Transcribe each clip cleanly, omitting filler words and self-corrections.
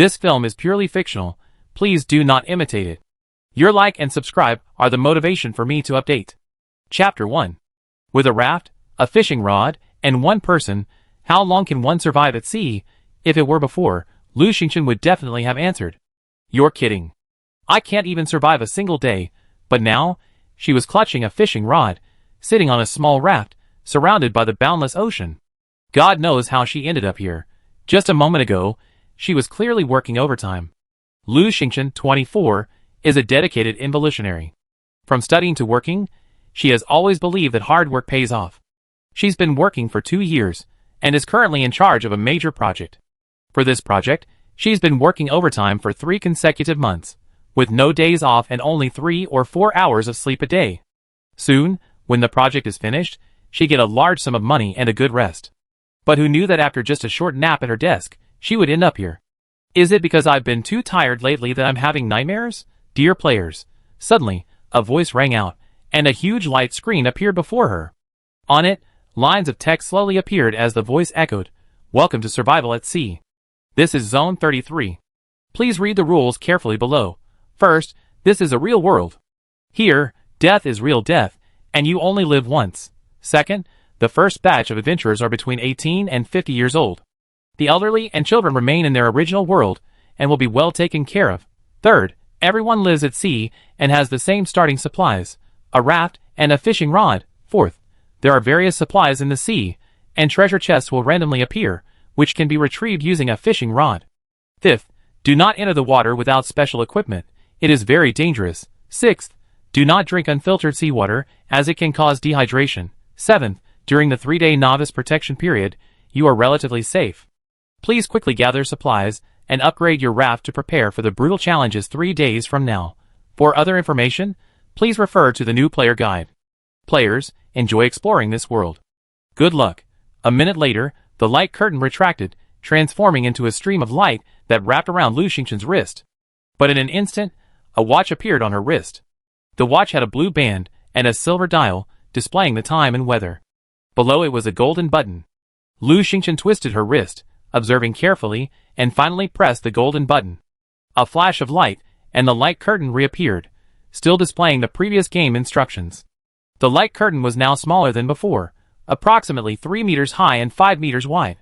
This film is purely fictional. Please do not imitate it. Your like and subscribe are the motivation for me to update. Chapter 1. With a raft, a fishing rod, and one person, how long can one survive at sea? If it were before, Lu Xingchen would definitely have answered. You're kidding. I can't even survive a single day. But now, she was clutching a fishing rod, sitting on a small raft, surrounded by the boundless ocean. God knows how she ended up here. Just a moment ago, she was clearly working overtime. Lu Xingchen, 24, is a dedicated involutionary. From studying to working, she has always believed that hard work pays off. She's been working for 2 years, and is currently in charge of a major project. For this project, she's been working overtime for 3 consecutive months, with no days off and only 3 or 4 hours of sleep a day. Soon, when the project is finished, she'd get a large sum of money and a good rest. But who knew that after just a short nap at her desk, she would end up here? Is it because I've been too tired lately that I'm having nightmares? Dear players, suddenly, a voice rang out, and a huge light screen appeared before her. On it, lines of text slowly appeared as the voice echoed, "Welcome to Survival at Sea. This is Zone 33. Please read the rules carefully below. First, this is a real world. Here, death is real death, and you only live once. Second, the first batch of adventurers are between 18 and 50 years old. The elderly and children remain in their original world, and will be well taken care of. Third, everyone lives at sea, and has the same starting supplies, a raft and a fishing rod. Fourth, there are various supplies in the sea, and treasure chests will randomly appear, which can be retrieved using a fishing rod. Fifth, do not enter the water without special equipment. It is very dangerous. Sixth, do not drink unfiltered seawater, as it can cause dehydration. Seventh, during the 3-day novice protection period, you are relatively safe. Please quickly gather supplies, and upgrade your raft to prepare for the brutal challenges 3 days from now. For other information, please refer to the new player guide. Players, enjoy exploring this world. Good luck. A minute later, the light curtain retracted, transforming into a stream of light that wrapped around Lu Xingchen's wrist. But in an instant, a watch appeared on her wrist. The watch had a blue band and a silver dial, displaying the time and weather. Below it was a golden button. Lu Xingchen twisted her wrist, observing carefully, and finally pressed the golden button. A flash of light, and the light curtain reappeared, still displaying the previous game instructions. The light curtain was now smaller than before, approximately 3 meters high and 5 meters wide.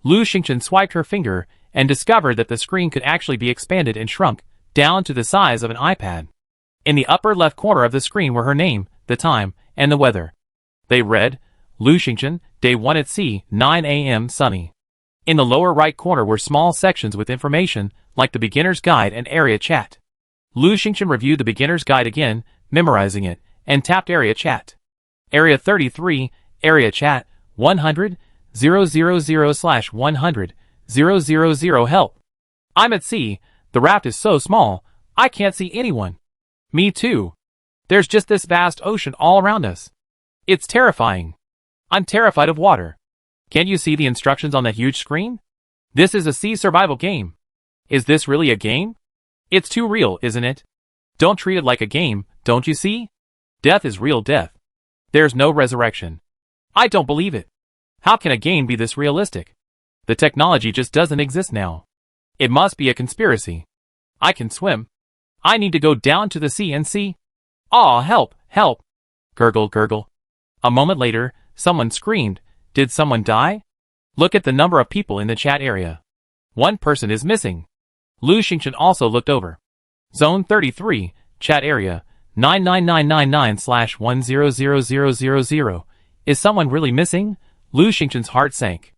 Lu Xingchen swiped her finger, and discovered that the screen could actually be expanded and shrunk, down to the size of an iPad. In the upper left corner of the screen were her name, the time, and the weather. They read, Lu Xingchen, Day 1 at Sea, 9 a.m. sunny. In the lower right corner were small sections with information, like the beginner's guide and area chat. Lu Xingchen reviewed the beginner's guide again, memorizing it, and tapped area chat. Area 33, area chat, 100,000/100,000 help. I'm at sea, the raft is so small, I can't see anyone. Me too. There's just this vast ocean all around us. It's terrifying. I'm terrified of water. Can't you see the instructions on that huge screen? This is a sea survival game. Is this really a game? It's too real, isn't it? Don't treat it like a game, don't you see? Death is real death. There's no resurrection. I don't believe it. How can a game be this realistic? The technology just doesn't exist now. It must be a conspiracy. I can swim. I need to go down to the sea and see. Aw, help, help. Gurgle, gurgle. A moment later, someone screamed. Did someone die? Look at the number of people in the chat area. One person is missing. Lu Xingchen also looked over. Zone 33, chat area, 99999/100000. Is someone really missing? Lu Xingchen's heart sank.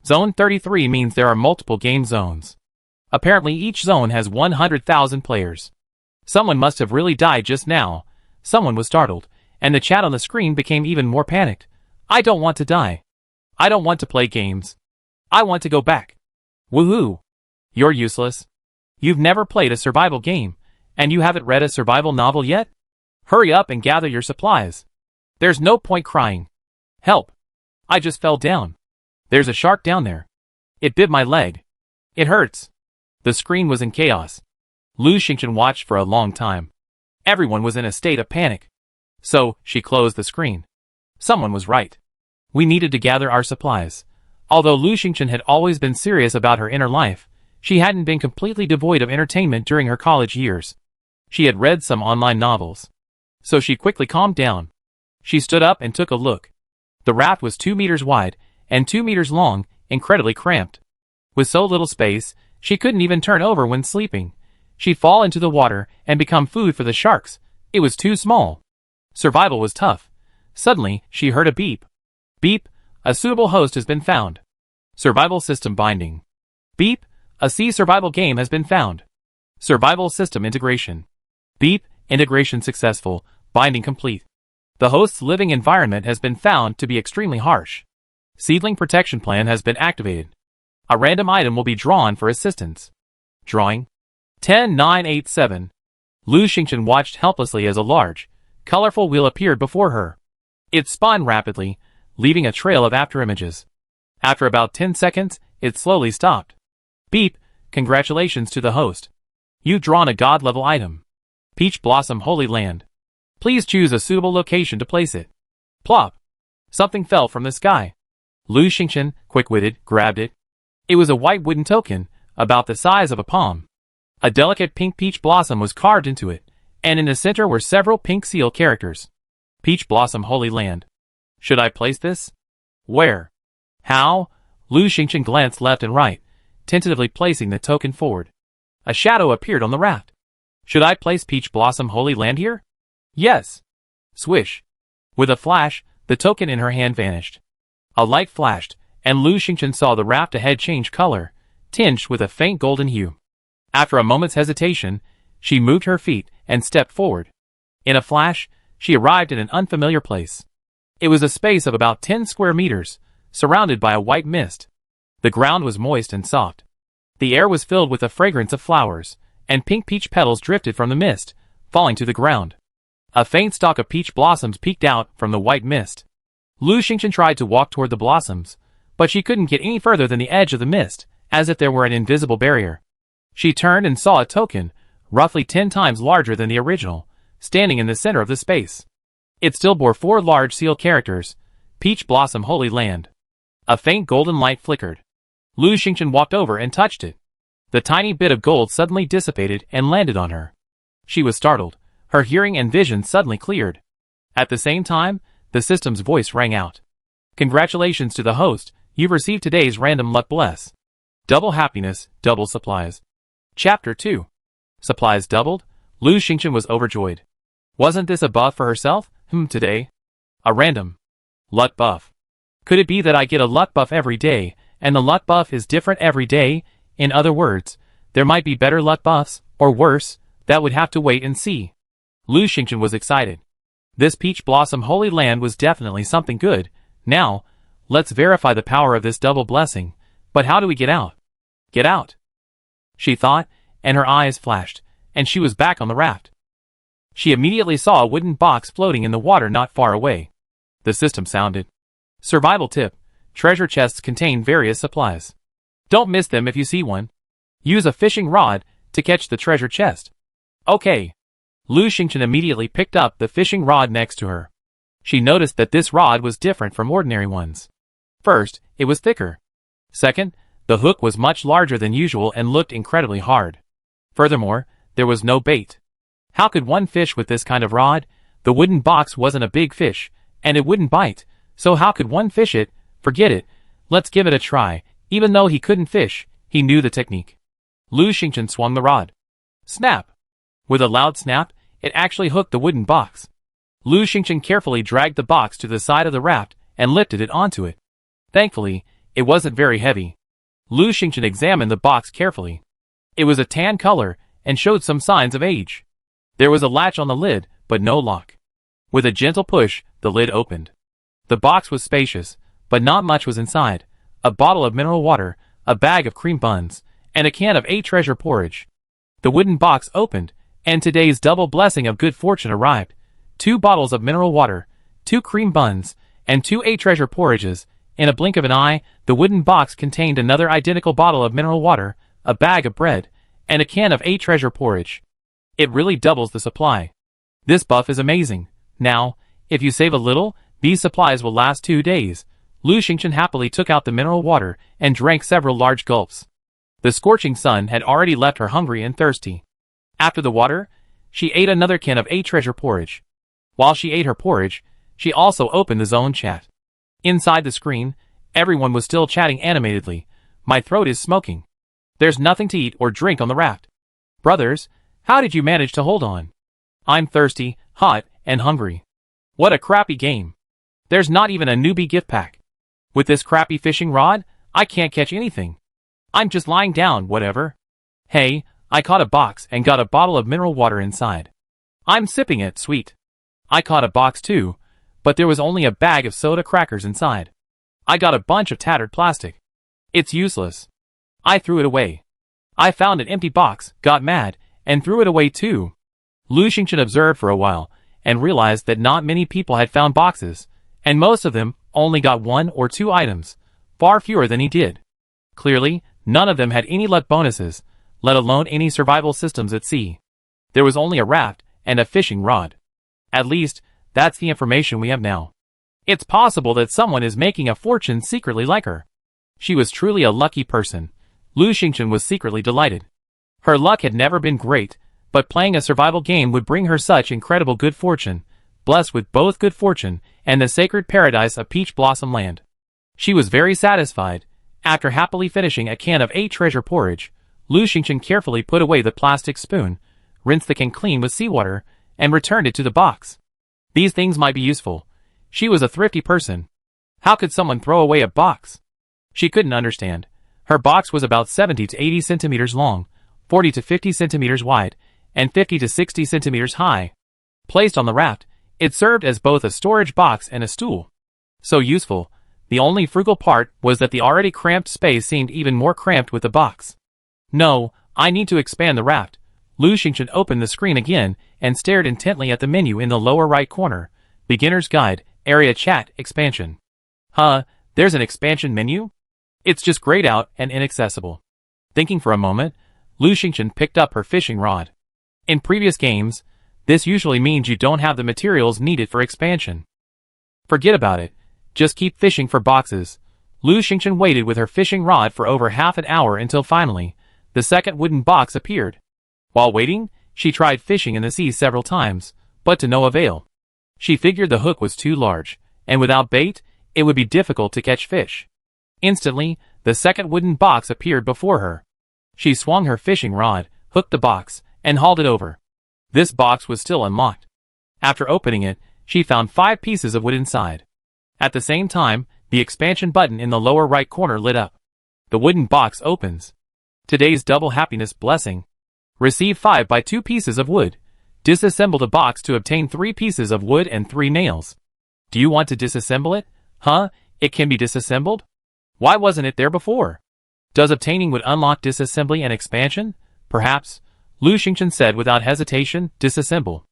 Zone 33 means there are multiple game zones. Apparently each zone has 100,000 players. Someone must have really died just now. Someone was startled, and the chat on the screen became even more panicked. I don't want to die. I don't want to play games. I want to go back. Woohoo! You're useless. You've never played a survival game, and you haven't read a survival novel yet? Hurry up and gather your supplies. There's no point crying. Help! I just fell down. There's a shark down there. It bit my leg. It hurts. The screen was in chaos. Lu Xingchen watched for a long time. Everyone was in a state of panic. So, she closed the screen. Someone was right. We needed to gather our supplies. Although Lu Xingchen had always been serious about her inner life, She hadn't been completely devoid of entertainment during her college years. She had read some online novels. So she quickly calmed down. She stood up and took a look. The raft was 2 meters wide and 2 meters long, incredibly cramped. With so little space, she couldn't even turn over when sleeping. She'd fall into the water and become food for the sharks. It was too small. Survival was tough. Suddenly, she heard a beep. Beep, a suitable host has been found. Survival system binding. Beep, a sea survival game has been found. Survival system integration. Beep, integration successful, binding complete. The host's living environment has been found to be extremely harsh. Seedling protection plan has been activated. A random item will be drawn for assistance. Drawing. 10987. Lu Xingchen watched helplessly as a large, colorful wheel appeared before her. It spun rapidly, leaving a trail of afterimages. After about 10 seconds, it slowly stopped. Beep, congratulations to the host. You've drawn a god-level item. Peach Blossom Holy Land. Please choose a suitable location to place it. Plop. Something fell from the sky. Lu Xingchen, quick-witted, grabbed it. It was a white wooden token, about the size of a palm. A delicate pink peach blossom was carved into it, and in the center were several pink seal characters. Peach Blossom Holy Land. Should I place this? Where? How? Lu Xingchen glanced left and right, tentatively placing the token forward. A shadow appeared on the raft. Should I place Peach Blossom Holy Land here? Yes. Swish. With a flash, the token in her hand vanished. A light flashed, and Lu Xingchen saw the raft ahead change color, tinged with a faint golden hue. After a moment's hesitation, she moved her feet and stepped forward. In a flash, she arrived in an unfamiliar place. It was a space of about 10 square meters, surrounded by a white mist. The ground was moist and soft. The air was filled with the fragrance of flowers, and pink peach petals drifted from the mist, falling to the ground. A faint stalk of peach blossoms peeked out from the white mist. Lu Xingchen tried to walk toward the blossoms, but she couldn't get any further than the edge of the mist, as if there were an invisible barrier. She turned and saw a token, roughly 10 times larger than the original, standing in the center of the space. It still bore 4 large seal characters, Peach Blossom Holy Land. A faint golden light flickered. Lu Xingchen walked over and touched it. The tiny bit of gold suddenly dissipated and landed on her. She was startled. Her hearing and vision suddenly cleared. At the same time, the system's voice rang out. Congratulations to the host, you've received today's random luck bless. Double happiness, double supplies. Chapter 2. Supplies doubled? Lu Xingchen was overjoyed. Wasn't this a buff for herself? Today? A random luck buff. Could it be that I get a luck buff every day, and the luck buff is different every day? In other words, there might be better luck buffs, or worse, that would have to wait and see. Lu Xingchen was excited. This Peach Blossom Holy Land was definitely something good. Now, let's verify the power of this double blessing. But how do we get out? Get out, she thought, and her eyes flashed, and she was back on the raft. She immediately saw a wooden box floating in the water not far away. The system sounded. Survival tip. Treasure chests contain various supplies. Don't miss them if you see one. Use a fishing rod to catch the treasure chest. Okay. Lu Xingchen immediately picked up the fishing rod next to her. She noticed that this rod was different from ordinary ones. First, it was thicker. Second, the hook was much larger than usual and looked incredibly hard. Furthermore, there was no bait. How could one fish with this kind of rod? The wooden box wasn't a big fish, and it wouldn't bite, so how could one fish it? Forget it. Let's give it a try. Even though he couldn't fish, he knew the technique. Lu Xingchen swung the rod. Snap! With a loud snap, it actually hooked the wooden box. Lu Xingchen carefully dragged the box to the side of the raft and lifted it onto it. Thankfully, it wasn't very heavy. Lu Xingchen examined the box carefully. It was a tan color and showed some signs of age. There was a latch on the lid, but no lock. With a gentle push, the lid opened. The box was spacious, but not much was inside. A bottle of mineral water, a bag of cream buns, and a can of 8 treasure porridge. The wooden box opened, and today's double blessing of good fortune arrived. 2 bottles of mineral water, 2 cream buns, and 2 8 treasure porridges. In a blink of an eye, the wooden box contained another identical bottle of mineral water, a bag of bread, and a can of 8 treasure porridge. It really doubles the supply. This buff is amazing. Now, if you save a little, these supplies will last 2 days. Lu Xingchen happily took out the mineral water and drank several large gulps. The scorching sun had already left her hungry and thirsty. After the water, she ate another can of treasure porridge. While she ate her porridge, she also opened the zone chat. Inside the screen, everyone was still chatting animatedly. My throat is smoking. There's nothing to eat or drink on the raft. Brothers, how did you manage to hold on? I'm thirsty, hot, and hungry. What a crappy game. There's not even a newbie gift pack. With this crappy fishing rod, I can't catch anything. I'm just lying down, whatever. Hey, I caught a box and got a bottle of mineral water inside. I'm sipping it, sweet. I caught a box too, but there was only a bag of soda crackers inside. I got a bunch of tattered plastic. It's useless. I threw it away. I found an empty box, got mad, and threw it away too. Lu Xingchen observed for a while, and realized that not many people had found boxes, and most of them only got 1 or 2 items, far fewer than he did. Clearly, none of them had any luck bonuses, let alone any survival systems at sea. There was only a raft and a fishing rod. At least, that's the information we have now. It's possible that someone is making a fortune secretly like her. She was truly a lucky person. Lu Xingchen was secretly delighted. Her luck had never been great, but playing a survival game would bring her such incredible good fortune, blessed with both good fortune and the sacred paradise of Peach Blossom Land. She was very satisfied. After happily finishing a can of treasure porridge, Lu Xingchen carefully put away the plastic spoon, rinsed the can clean with seawater, and returned it to the box. These things might be useful. She was a thrifty person. How could someone throw away a box? She couldn't understand. Her box was about 70 to 80 centimeters long, 40 to 50 centimeters wide, and 50 to 60 centimeters high. Placed on the raft, it served as both a storage box and a stool. So useful. The only frugal part was that the already cramped space seemed even more cramped with the box. No, I need to expand the raft. Lu Xingchen opened the screen again and stared intently at the menu in the lower right corner. Beginner's Guide, Area Chat, Expansion. There's an expansion menu? It's just grayed out and inaccessible. Thinking for a moment, Lu Xingchen picked up her fishing rod. In previous games, this usually means you don't have the materials needed for expansion. Forget about it. Just keep fishing for boxes. Lu Xingchen waited with her fishing rod for over half an hour until finally, the second wooden box appeared. While waiting, she tried fishing in the sea several times, but to no avail. She figured the hook was too large, and without bait, it would be difficult to catch fish. Instantly, the second wooden box appeared before her. She swung her fishing rod, hooked the box, and hauled it over. This box was still unlocked. After opening it, she found 5 pieces of wood inside. At the same time, the expansion button in the lower right corner lit up. The wooden box opens. Today's double happiness blessing. Receive 5 by 2 pieces of wood. Disassemble the box to obtain 3 pieces of wood and 3 nails. Do you want to disassemble it? It can be disassembled? Why wasn't it there before? Does obtaining wood unlock disassembly and expansion? Perhaps. Lu Xingchen said without hesitation, disassemble.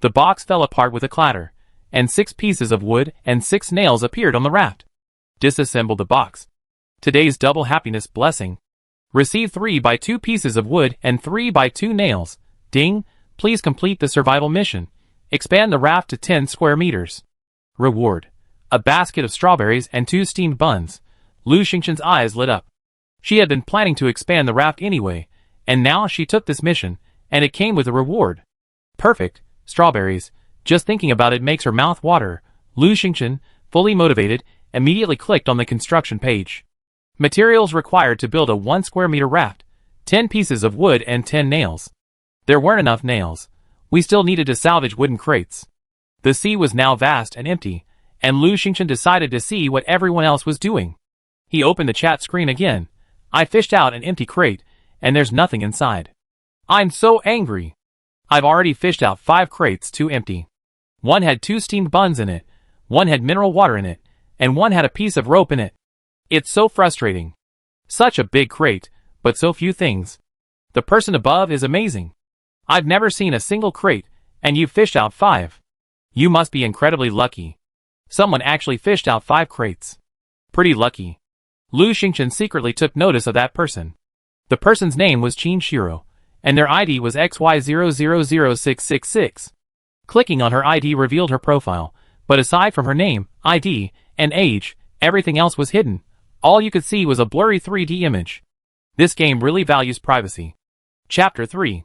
The box fell apart with a clatter, and 6 pieces of wood and 6 nails appeared on the raft. Disassemble the box. Today's double happiness blessing. Receive 3 by 2 pieces of wood and 3 by 2 nails. Ding, please complete the survival mission. Expand the raft to 10 square meters. Reward. A basket of strawberries and 2 steamed buns. Lu Xingchen's eyes lit up. She had been planning to expand the raft anyway, and now she took this mission, and it came with a reward. Perfect, strawberries. Just thinking about it makes her mouth water. Lu Xingchen, fully motivated, immediately clicked on the construction page. Materials required to build a 1 square meter raft, 10 pieces of wood and 10 nails. There weren't enough nails. We still needed to salvage wooden crates. The sea was now vast and empty, and Lu Xingchen decided to see what everyone else was doing. He opened the chat screen again. I fished out an empty crate, and there's nothing inside. I'm so angry. I've already fished out 5 crates, 2 empty. One had 2 steamed buns in it, one had mineral water in it, and one had a piece of rope in it. It's so frustrating. Such a big crate, but so few things. The person above is amazing. I've never seen a single crate, and you've fished out 5. You must be incredibly lucky. Someone actually fished out 5 crates. Pretty lucky. Lu Xingchen secretly took notice of that person. The person's name was Qin Shiro, and their ID was XY000666. Clicking on her ID revealed her profile, but aside from her name, ID, and age, everything else was hidden. All you could see was a blurry 3D image. This game really values privacy. Chapter 3.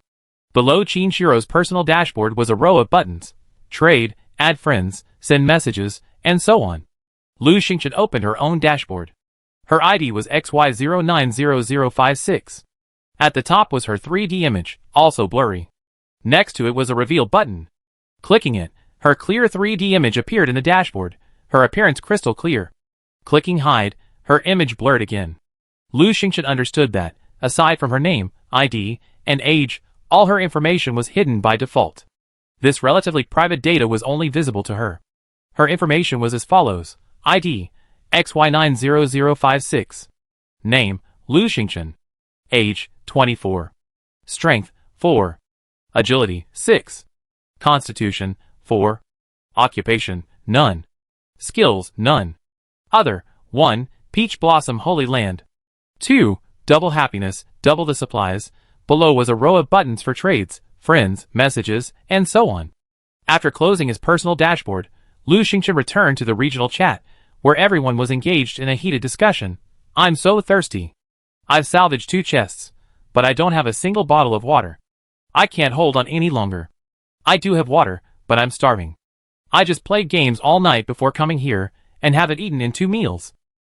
Below Chinshiro's personal dashboard was a row of buttons. Trade, add friends, send messages, and so on. Lu Xingchen opened her own dashboard. Her ID was XY090056. At the top was her 3D image, also blurry. Next to it was a reveal button. Clicking it, her clear 3D image appeared in the dashboard, her appearance crystal clear. Clicking hide, her image blurred again. Lu Xingchen understood that, aside from her name, ID, and age, all her information was hidden by default. This relatively private data was only visible to her. Her information was as follows: ID, XY90056. Name, Lu Xingchen. Age, 24. Strength, 4. Agility, 6. Constitution, 4. Occupation, none. Skills, none. Other, 1. Peach Blossom Holy Land. 2. Double happiness, double the supplies. Below was a row of buttons for trades, friends, messages, and so on. After closing his personal dashboard, Lu Xingchen returned to the regional chat, where everyone was engaged in a heated discussion. I'm so thirsty. I've salvaged 2 chests, but I don't have a single bottle of water. I can't hold on any longer. I do have water, but I'm starving. I just played games all night before coming here, and haven't eaten in 2 meals.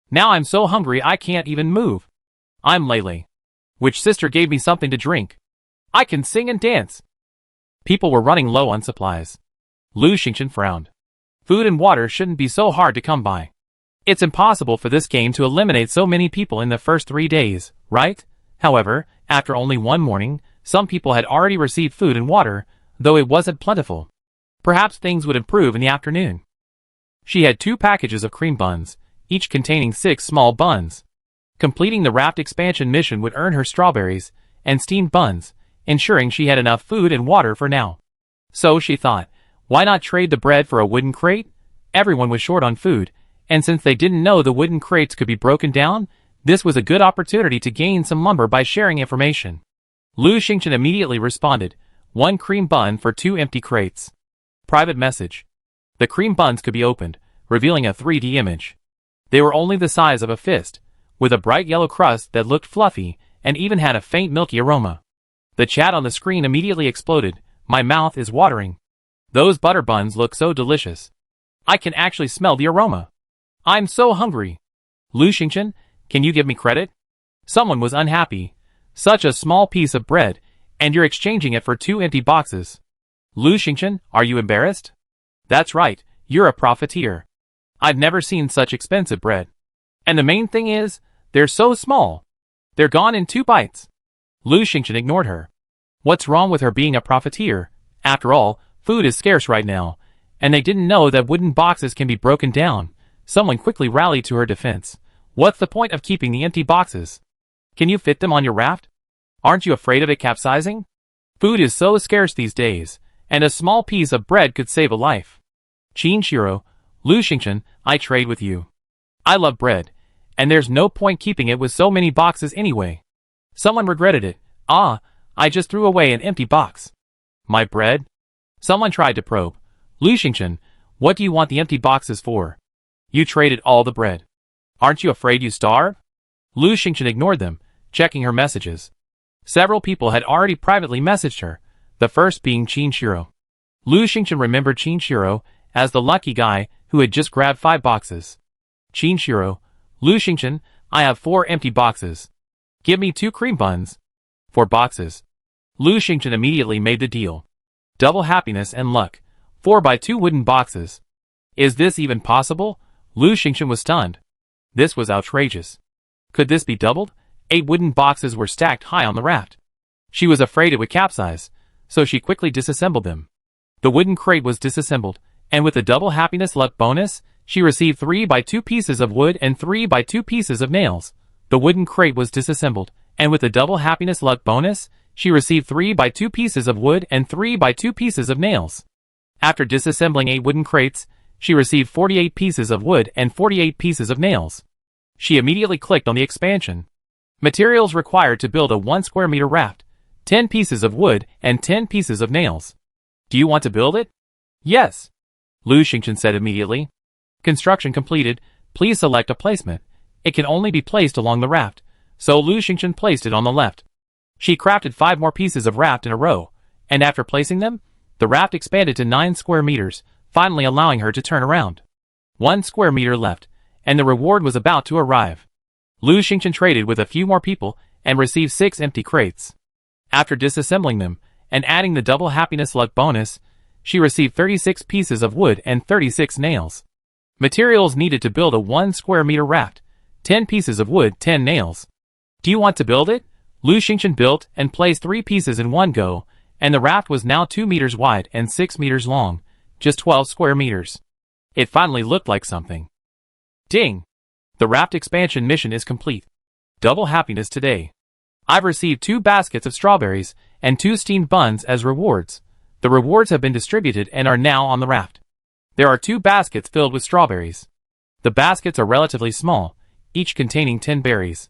Now I'm so hungry I can't even move. I'm Lele. Which sister gave me something to drink? I can sing and dance. People were running low on supplies. Lu Xingchen frowned. Food and water shouldn't be so hard to come by. It's impossible for this game to eliminate so many people in the first 3 days, right? However, after only one morning, some people had already received food and water, though it wasn't plentiful. Perhaps things would improve in the afternoon. She had 2 packages of cream buns, each containing 6 small buns. Completing the raft expansion mission would earn her strawberries and steamed buns, ensuring she had enough food and water for now. So she thought, why not trade the bread for a wooden crate? Everyone was short on food, and since they didn't know the wooden crates could be broken down, this was a good opportunity to gain some lumber by sharing information. Lu Xingchen immediately responded, 1 cream bun for 2 empty crates. Private message. The cream buns could be opened, revealing a 3D image. They were only the size of a fist, with a bright yellow crust that looked fluffy and even had a faint milky aroma. The chat on the screen immediately exploded. My mouth is watering. Those butter buns look so delicious. I can actually smell the aroma. I'm so hungry. Lu Xingchen, can you give me credit? Someone was unhappy. Such a small piece of bread, and you're exchanging it for 2 empty boxes. Lu Xingchen, are you embarrassed? That's right, you're a profiteer. I've never seen such expensive bread. And the main thing is, they're so small. They're gone in 2 bites. Lu Xingchen ignored her. What's wrong with her being a profiteer? After all, food is scarce right now, and they didn't know that wooden boxes can be broken down. Someone quickly rallied to her defense. What's the point of keeping the empty boxes? Can you fit them on your raft? Aren't you afraid of it capsizing? Food is so scarce these days, and a small piece of bread could save a life. Chinshiro, Lu Xingchen, I trade with you. I love bread, and there's no point keeping it with so many boxes anyway. Someone regretted it. I just threw away an empty box. My bread? Someone tried to probe. Lu Xingchen, what do you want the empty boxes for? You traded all the bread. Aren't you afraid you starve? Lu Xingchen ignored them, checking her messages. Several people had already privately messaged her, the first being Chinshiro. Lu Xingchen remembered Chinshiro as the lucky guy who had just grabbed 5 boxes. Chinshiro, Lu Xingchen, I have 4 empty boxes. Give me 2 cream buns. 4 boxes. Lu Xingchen immediately made the deal. Double happiness and luck. 4 by 2 wooden boxes. Is this even possible? Lu Xingchen was stunned. This was outrageous. Could this be doubled? 8 wooden boxes were stacked high on the raft. She was afraid it would capsize, so she quickly disassembled them. The wooden crate was disassembled, and with a double happiness luck bonus, she received 3 by 2 pieces of wood and 3 by 2 pieces of nails. The wooden crate was disassembled, and with a double happiness luck bonus, she received 3 by 2 pieces of wood and 3 by 2 pieces of nails. After disassembling 8 wooden crates, she received 48 pieces of wood and 48 pieces of nails. She immediately clicked on the expansion. Materials required to build a 1 square meter raft, 10 pieces of wood and 10 pieces of nails. Do you want to build it? Yes. Lu Xingchen said immediately. Construction completed. Please select a placement. It can only be placed along the raft, so Lu Xingchen placed it on the left. She crafted 5 more pieces of raft in a row, and after placing them, the raft expanded to 9 square meters, finally allowing her to turn around. 1 square meter left, and the reward was about to arrive. Lu Xingchen traded with a few more people and received 6 empty crates. After disassembling them and adding the double happiness luck bonus, she received 36 pieces of wood and 36 nails. Materials needed to build a 1 square meter raft: 10 pieces of wood, 10 nails. Do you want to build it? Lu Xingchen built and placed 3 pieces in one go, and the raft was now 2 meters wide and 6 meters long, just 12 square meters. It finally looked like something. Ding! The raft expansion mission is complete. Double happiness today. I've received 2 baskets of strawberries and 2 steamed buns as rewards. The rewards have been distributed and are now on the raft. There are 2 baskets filled with strawberries. The baskets are relatively small, each containing 10 berries.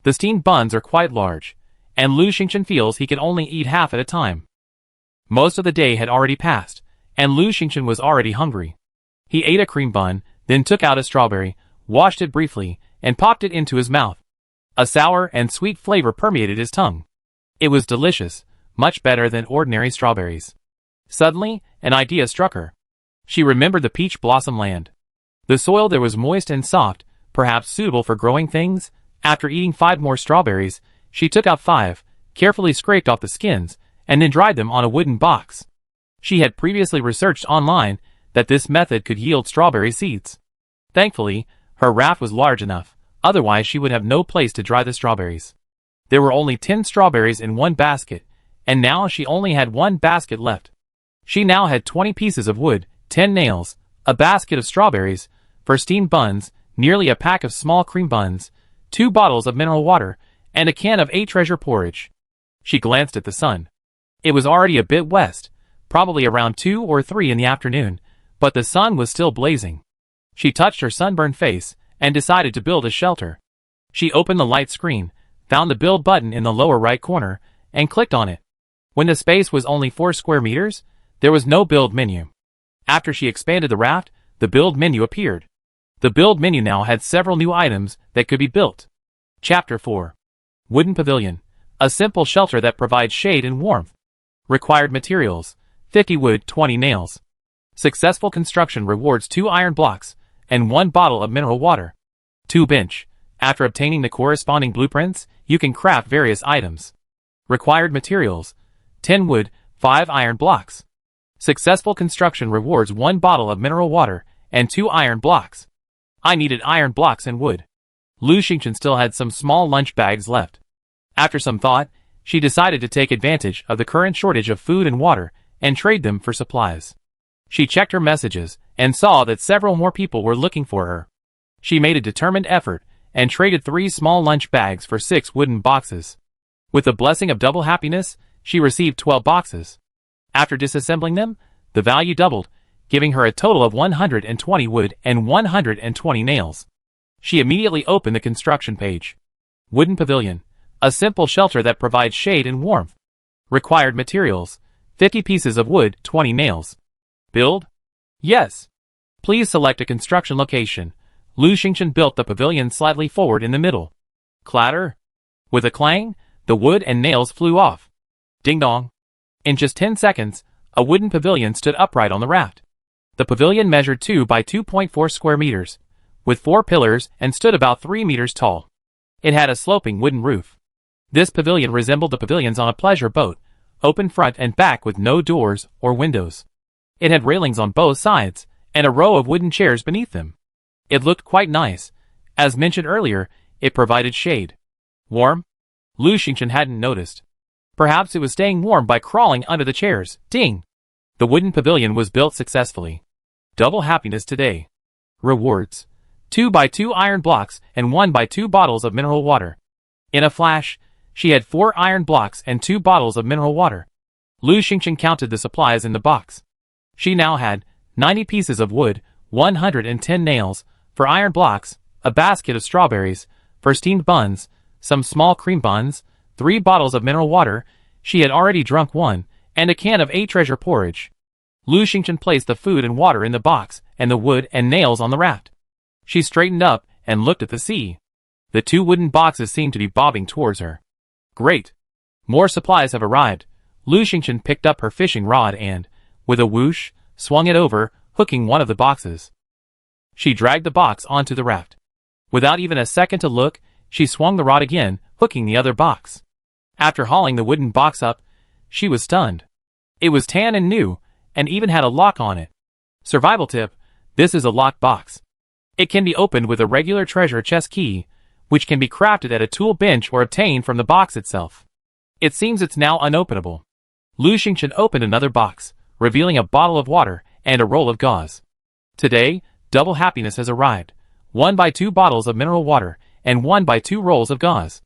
The steamed buns are quite large, and Lu Xingchen feels he can only eat half at a time. Most of the day had already passed, and Lu Xingchen was already hungry. He ate a cream bun, then took out a strawberry, washed it briefly, and popped it into his mouth. A sour and sweet flavor permeated his tongue. It was delicious, much better than ordinary strawberries. Suddenly, an idea struck her. She remembered the peach blossom land. The soil there was moist and soft, perhaps suitable for growing things. After eating 5 more strawberries, she took out 5, carefully scraped off the skins, and then dried them on a wooden box. She had previously researched online that this method could yield strawberry seeds. Thankfully, her raft was large enough, otherwise she would have no place to dry the strawberries. There were only 10 strawberries in one basket, and now she only had 1 basket left. She now had 20 pieces of wood, 10 nails, a basket of strawberries, 4 steamed buns, nearly a pack of small cream buns, 2 bottles of mineral water, and a can of 8 treasure porridge. She glanced at the sun. It was already a bit west, probably around 2 or 3 in the afternoon, but the sun was still blazing. She touched her sunburned face and decided to build a shelter. She opened the light screen, found the build button in the lower right corner, and clicked on it. When the space was only 4 square meters, there was no build menu. After she expanded the raft, the build menu appeared. The build menu now had several new items that could be built. Chapter 4. Wooden Pavilion. A simple shelter that provides shade and warmth. Required materials: 50 wood, 20 nails. Successful construction rewards 2 iron blocks and 1 bottle of mineral water. 2 bench. After obtaining the corresponding blueprints, you can craft various items. Required materials: 10 wood, 5 iron blocks. Successful construction rewards 1 bottle of mineral water and 2 iron blocks. I needed iron blocks and wood. Lu Xingchen still had some small lunch bags left. After some thought, she decided to take advantage of the current shortage of food and water and trade them for supplies. She checked her messages and saw that several more people were looking for her. She made a determined effort and traded 3 small lunch bags for 6 wooden boxes. With the blessing of double happiness, she received 12 boxes. After disassembling them, the value doubled, giving her a total of 120 wood and 120 nails. She immediately opened the construction page. Wooden Pavilion. A simple shelter that provides shade and warmth. Required materials: 50 pieces of wood, 20 nails. Build? Yes. Please select a construction location. Lu Xingchen built the pavilion slightly forward in the middle. Clatter. With a clang, the wood and nails flew off. Ding dong. In just 10 seconds, a wooden pavilion stood upright on the raft. The pavilion measured 2 by 2.4 square meters, with 4 pillars and stood about 3 meters tall. It had a sloping wooden roof. This pavilion resembled the pavilions on a pleasure boat, open front and back with no doors or windows. It had railings on both sides, and a row of wooden chairs beneath them. It looked quite nice. As mentioned earlier, it provided shade. Warm? Lu Xingchen hadn't noticed. Perhaps it was staying warm by crawling under the chairs. Ding! The wooden pavilion was built successfully. Double happiness today. Rewards: 2 by 2 iron blocks and 1 by 2 bottles of mineral water. In a flash, she had 4 iron blocks and 2 bottles of mineral water. Lu Xingchen counted the supplies in the box. She now had 90 pieces of wood, 110 nails, 4 iron blocks, a basket of strawberries, 4 steamed buns, some small cream buns, 3 bottles of mineral water. She had already drunk 1, and a can of 8 treasure porridge. Lu Xingchen placed the food and water in the box and the wood and nails on the raft. She straightened up and looked at the sea. The 2 wooden boxes seemed to be bobbing towards her. Great! More supplies have arrived. Lu Xingchen picked up her fishing rod and, with a whoosh, swung it over, hooking one of the boxes. She dragged the box onto the raft. Without even a second to look, she swung the rod again, hooking the other box. After hauling the wooden box up, she was stunned. It was tan and new, and even had a lock on it. Survival tip: this is a locked box. It can be opened with a regular treasure chest key, which can be crafted at a tool bench or obtained from the box itself. It seems it's now unopenable. Lu Xingchen opened another box, revealing a bottle of water and a roll of gauze. Today, double happiness has arrived. 1 by 2 bottles of mineral water, and 1 by 2 rolls of gauze.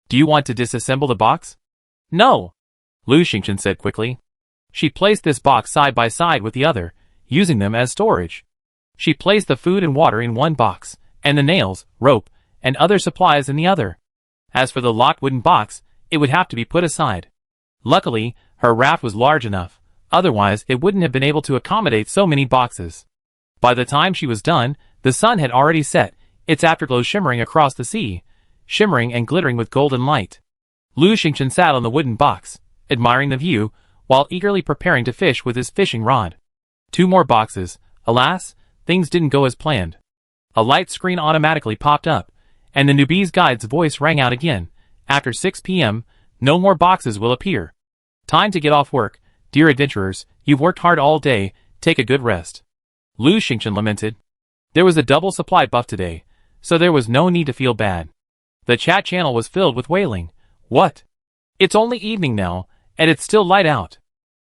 Do you want to disassemble the box? No, Lu Xingchen said quickly. She placed this box side by side with the other, using them as storage. She placed the food and water in one box, and the nails, rope, and other supplies in the other. As for the locked wooden box, it would have to be put aside. Luckily, her raft was large enough, otherwise it wouldn't have been able to accommodate so many boxes. By the time she was done, the sun had already set, its afterglow shimmering across the sea, shimmering and glittering with golden light. Lu Xingchen sat on the wooden box, admiring the view, while eagerly preparing to fish with his fishing rod. 2 more boxes. Alas, things didn't go as planned. A light screen automatically popped up, and the newbie's guide's voice rang out again. After 6 p.m., no more boxes will appear. Time to get off work. Dear adventurers, you've worked hard all day, take a good rest. Lu Xingchen lamented. There was a double supply buff today, so there was no need to feel bad. The chat channel was filled with wailing. What? It's only evening now, and it's still light out.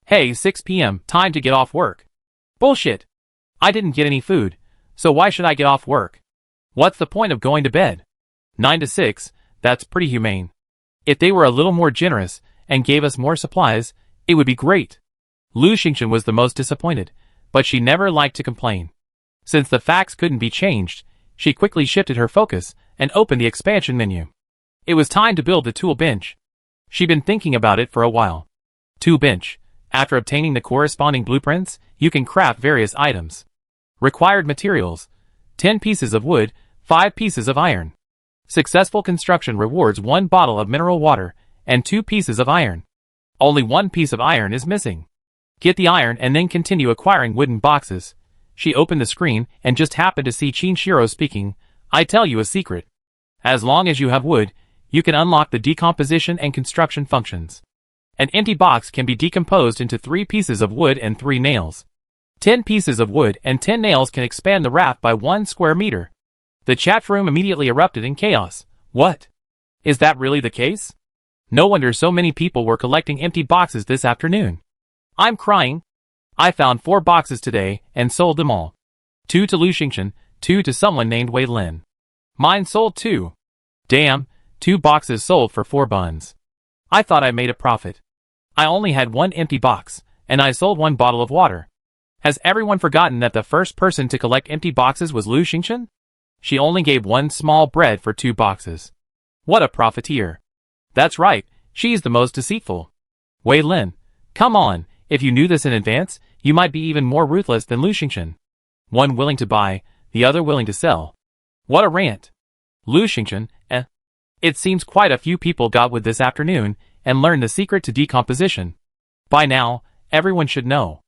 Hey, 6 p.m., time to get off work. Bullshit. I didn't get any food, so why should I get off work? What's the point of going to bed? 9 to 6, that's pretty humane. If they were a little more generous and gave us more supplies, it would be great. Lu Xingchen was the most disappointed, but she never liked to complain. Since the facts couldn't be changed, she quickly shifted her focus and opened the expansion menu. It was time to build the tool bench. She'd been thinking about it for a while. Tool bench. After obtaining the corresponding blueprints, you can craft various items. Required materials: 10 pieces of wood, 5 pieces of iron. Successful construction rewards 1 bottle of mineral water and 2 pieces of iron. Only 1 piece of iron is missing. Get the iron and then continue acquiring wooden boxes. She opened the screen and just happened to see Qinshiro speaking. I tell you a secret. As long as you have wood, you can unlock the decomposition and construction functions. An empty box can be decomposed into 3 pieces of wood and 3 nails. 10 pieces of wood and 10 nails can expand the raft by 1 square meter. The chat room immediately erupted in chaos. What? Is that really the case? No wonder so many people were collecting empty boxes this afternoon. I'm crying. I found 4 boxes today and sold them all. 2 to Lu Xingchen, 2 to someone named Wei Lin. Mine sold too. Damn, 2 boxes sold for 4 buns. I thought I made a profit. I only had 1 empty box, and I sold 1 bottle of water. Has everyone forgotten that the first person to collect empty boxes was Lu Xingchen? She only gave 1 small bread for 2 boxes. What a profiteer. That's right, she's the most deceitful. Wei Lin, come on, if you knew this in advance, you might be even more ruthless than Lu Xingchen. One willing to buy, the other willing to sell. What a rant. Lu Xingchen, It seems quite a few people got wood this afternoon and learned the secret to decomposition. By now, everyone should know.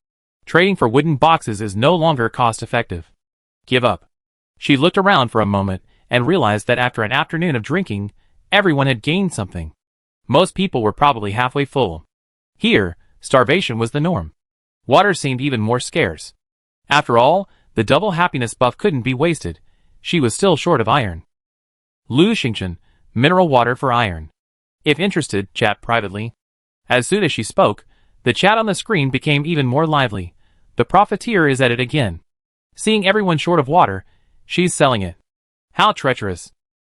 Trading for wooden boxes is no longer cost-effective. Give up. She looked around for a moment and realized that after an afternoon of drinking, everyone had gained something. Most people were probably halfway full. Here, starvation was the norm. Water seemed even more scarce. After all, the double happiness buff couldn't be wasted. She was still short of iron. Lu Xingchen, mineral water for iron. If interested, chat privately. As soon as she spoke, the chat on the screen became even more lively. The profiteer is at it again. Seeing everyone short of water, she's selling it. How treacherous.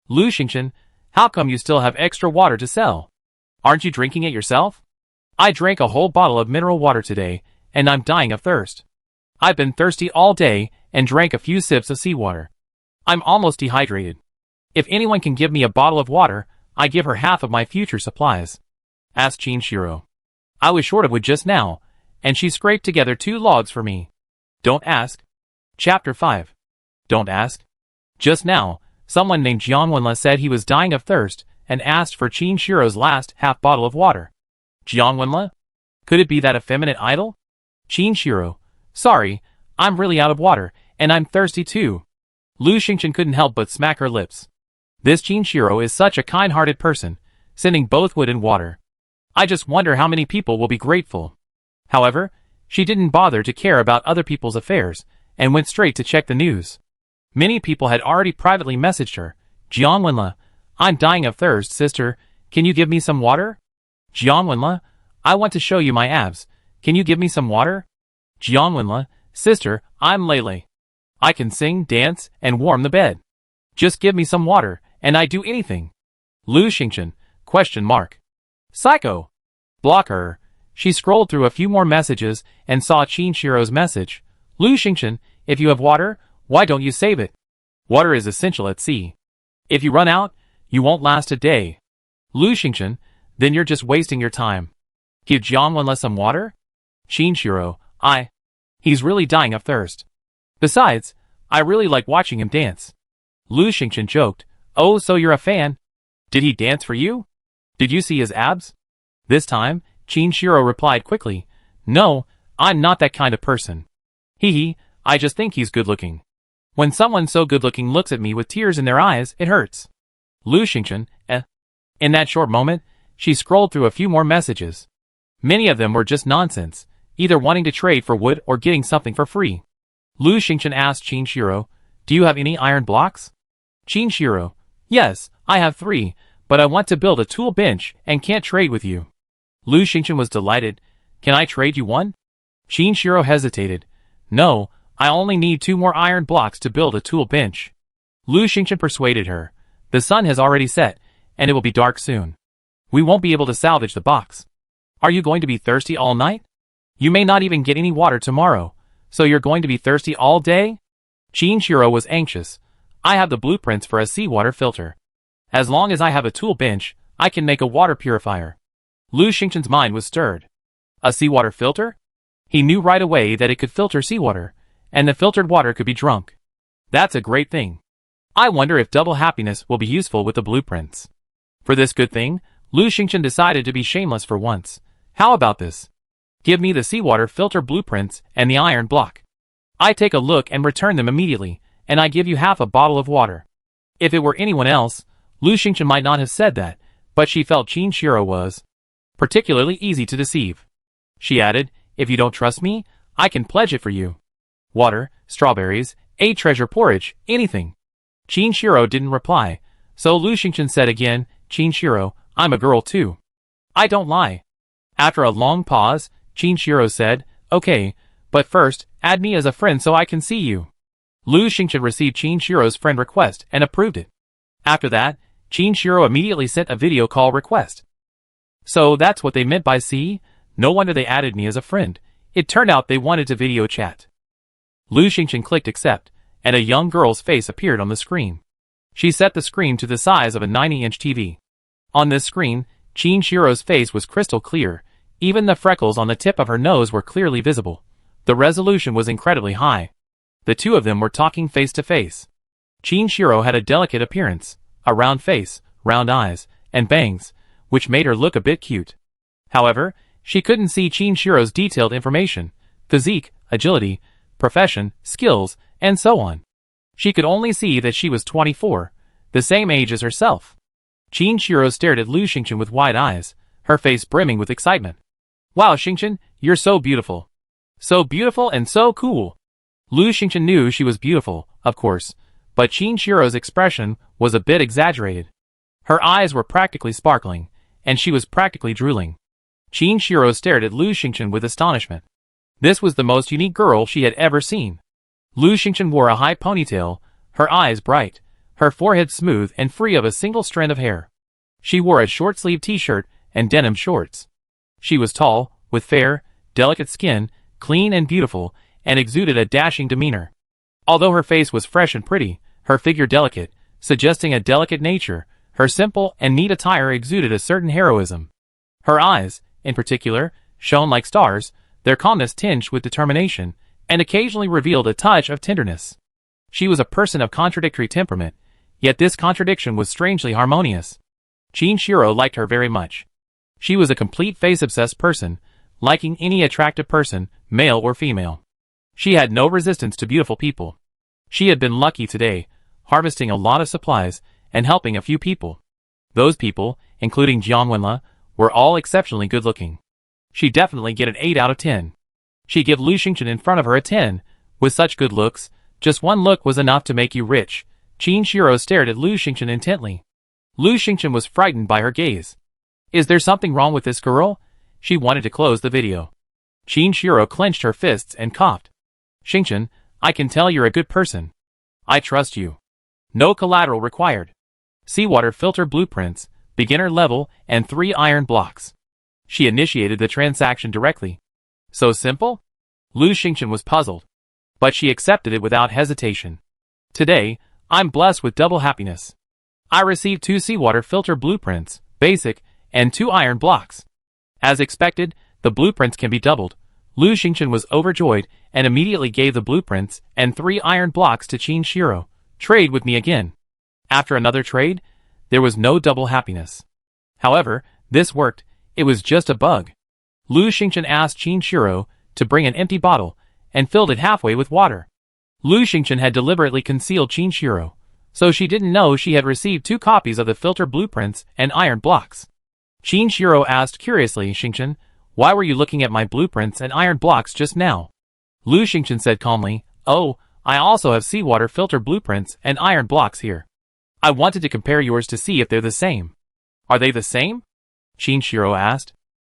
Lu Xingchen, how come you still have extra water to sell? Aren't you drinking it yourself? I drank a whole bottle of mineral water today, and I'm dying of thirst. I've been thirsty all day and drank a few sips of seawater. I'm almost dehydrated. If anyone can give me a bottle of water, I give her half of my future supplies. Asked Qinshiro. I was short of wood just now, and she scraped together 2 logs for me. Don't ask. Chapter 5. Don't ask. Just now, Someone named Jiangwenla said he was dying of thirst and asked for Qin Shiro's last half bottle of water. Jiangwenla? Could it be that effeminate idol? Qin Shiro. Sorry, I'm really out of water, and I'm thirsty too. Lu Xingchen couldn't help but smack her lips. This Qin Shiro is such a kind-hearted person, sending both wood and water. I just wonder how many people will be grateful. However, she didn't bother to care about other people's affairs, and went straight to check the news. Many people had already privately messaged her. Jiangwenla, I'm dying of thirst, sister. Can you give me some water? Jiangwenla, I want to show you my abs. Can you give me some water? Jiangwenla, sister, I'm Lele. I can sing, dance, and warm the bed. Just give me some water, and I'd do anything. Lu Xingchen, ? Psycho. Block her. She scrolled through a few more messages and saw Qin Shiro's message. Lu Xingchen, if you have water, why don't you save it? Water is essential at sea. If you run out, you won't last a day. Lu Xingchen, then you're just wasting your time. Give Jiangwenla some water? Qin Shiro, He's really dying of thirst. Besides, I really like watching him dance. Lu Xingchen joked, Oh, so you're a fan? Did he dance for you? Did you see his abs? This time, Qin Shiro replied quickly, No, I'm not that kind of person. Hee, I just think he's good-looking. When someone so good-looking looks at me with tears in their eyes, it hurts. Lu Xingchen, In that short moment, she scrolled through a few more messages. Many of them were just nonsense, either wanting to trade for wood or getting something for free. Lu Xingchen asked Qin Shiro, Do you have any iron blocks? Qin Shiro, Yes, I have 3, but I want to build a tool bench and can't trade with you. Lu Xingchen was delighted. Can I trade you one? Qin Shiro hesitated. No, I only need 2 more iron blocks to build a tool bench. Lu Xingchen persuaded her. The sun has already set, and it will be dark soon. We won't be able to salvage the box. Are you going to be thirsty all night? You may not even get any water tomorrow, so you're going to be thirsty all day? Qin Shiro was anxious. I have the blueprints for a seawater filter. As long as I have a tool bench, I can make a water purifier. Lu Xingchen's mind was stirred. A seawater filter? He knew right away that it could filter seawater, and the filtered water could be drunk. That's a great thing. I wonder if double happiness will be useful with the blueprints. For this good thing, Lu Xingchen decided to be shameless for once. How about this? Give me the seawater filter blueprints and the iron block. I take a look and return them immediately, and I give you half a bottle of water. If it were anyone else, Lu Xingchen might not have said that, but she felt Qin Shiro was particularly easy to deceive. She added, If you don't trust me, I can pledge it for you. Water, strawberries, a treasure porridge, anything. Qin Shiro didn't reply, so Lu Xingchen said again, Qin Shiro, I'm a girl too. I don't lie. After a long pause, Qin Shiro said, Okay, but first, add me as a friend so I can see you. Lu Xingchen received Qin Shiro's friend request and approved it. After that, Qin Shiro immediately sent a video call request. So that's what they meant by see? No wonder they added me as a friend. It turned out they wanted to video chat. Lu Xingchen clicked accept, and a young girl's face appeared on the screen. She set the screen to the size of a 90-inch TV. On this screen, Qin Shiro's face was crystal clear. Even the freckles on the tip of her nose were clearly visible. The resolution was incredibly high. The two of them were talking face to face. Qin Shiro had a delicate appearance, a round face, round eyes, and bangs, which made her look a bit cute. However, she couldn't see Qin Shiro's detailed information, physique, agility, profession, skills, and so on. She could only see that she was 24, the same age as herself. Qin Shiro stared at Lu Xingchen with wide eyes, her face brimming with excitement. Wow, Xingchen, you're so beautiful. So beautiful and so cool. Lu Xingchen knew she was beautiful, of course, but Qin Shiro's expression was a bit exaggerated. Her eyes were practically sparkling, and she was practically drooling. Qin Shiro stared at Lu Xingchen with astonishment. This was the most unique girl she had ever seen. Lu Xingchen wore a high ponytail, her eyes bright, her forehead smooth and free of a single strand of hair. She wore a short-sleeved t-shirt and denim shorts. She was tall, with fair, delicate skin, clean and beautiful, and exuded a dashing demeanor. Although her face was fresh and pretty, her figure delicate, suggesting a delicate nature, her simple and neat attire exuded a certain heroism. Her eyes, in particular, shone like stars, their calmness tinged with determination, and occasionally revealed a touch of tenderness. She was a person of contradictory temperament, Yet this contradiction was strangely harmonious. Chinshiro liked her very much. She was a complete face-obsessed person, liking any attractive person, male or female. She had no resistance to beautiful people. She had been lucky today, harvesting a lot of supplies and helping a few people. Those people, including Jianwenla, were all exceptionally good-looking. She'd definitely get an 8 out of 10. She'd give Lu Xingchen in front of her a 10. With such good looks, just one look was enough to make you rich. Chinshiro stared at Lu Xingchen intently. Lu Xingchen was frightened by her gaze. Is there something wrong with this girl? She wanted to close the video. Chinshiro clenched her fists and coughed. Xingchen, I can tell you're a good person. I trust you. No collateral required. Seawater filter blueprints, beginner level, and 3 iron blocks. She initiated the transaction directly. So simple? Lu Xingchen was puzzled. But she accepted it without hesitation. Today, I'm blessed with double happiness. I received 2 seawater filter blueprints, basic, and 2 iron blocks. As expected, the blueprints can be doubled. Lu Xingchen was overjoyed and immediately gave the blueprints and 3 iron blocks to Chinshiro. Trade with me again. After another trade, there was no double happiness. However, this worked. It was just a bug. Lu Xingchen asked Chinshiro to bring an empty bottle and filled it halfway with water. Lu Xingchen had deliberately concealed Chinshiro, so she didn't know she had received 2 copies of the filter blueprints and iron blocks. Chinshiro asked curiously, Xingchen, why were you looking at my blueprints and iron blocks just now? Lu Xingchen said calmly, oh, I also have seawater filter blueprints and iron blocks here. I wanted to compare yours to see if they're the same. Are they the same? Chinshiro asked.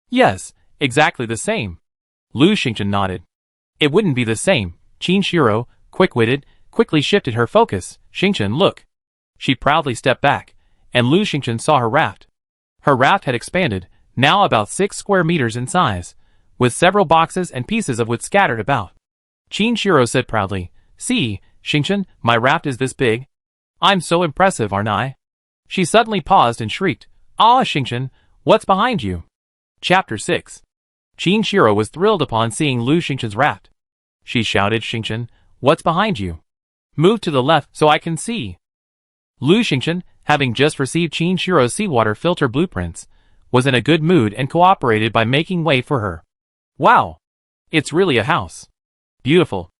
Yes, exactly the same. Lu Xingchen nodded. It wouldn't be the same. Chinshiro, quick-witted, quickly shifted her focus. Xingchen, look. She proudly stepped back, and Lu Xingchen saw her raft. Her raft had expanded, now about 6 square meters in size, with several boxes and pieces of wood scattered about. Chinshiro said proudly, see, Xingchen, my raft is this big. I'm so impressive, aren't I? She suddenly paused and shrieked, ah, Xingchen, what's behind you? Chapter 6. Chinshiro was thrilled upon seeing Lu Xingchen's raft. She shouted, Xingchen, what's behind you? Move to the left so I can see. Lu Xingchen, having just received Chinshiro's seawater filter blueprints, was in a good mood and cooperated by making way for her. Wow! It's really a house. Beautiful.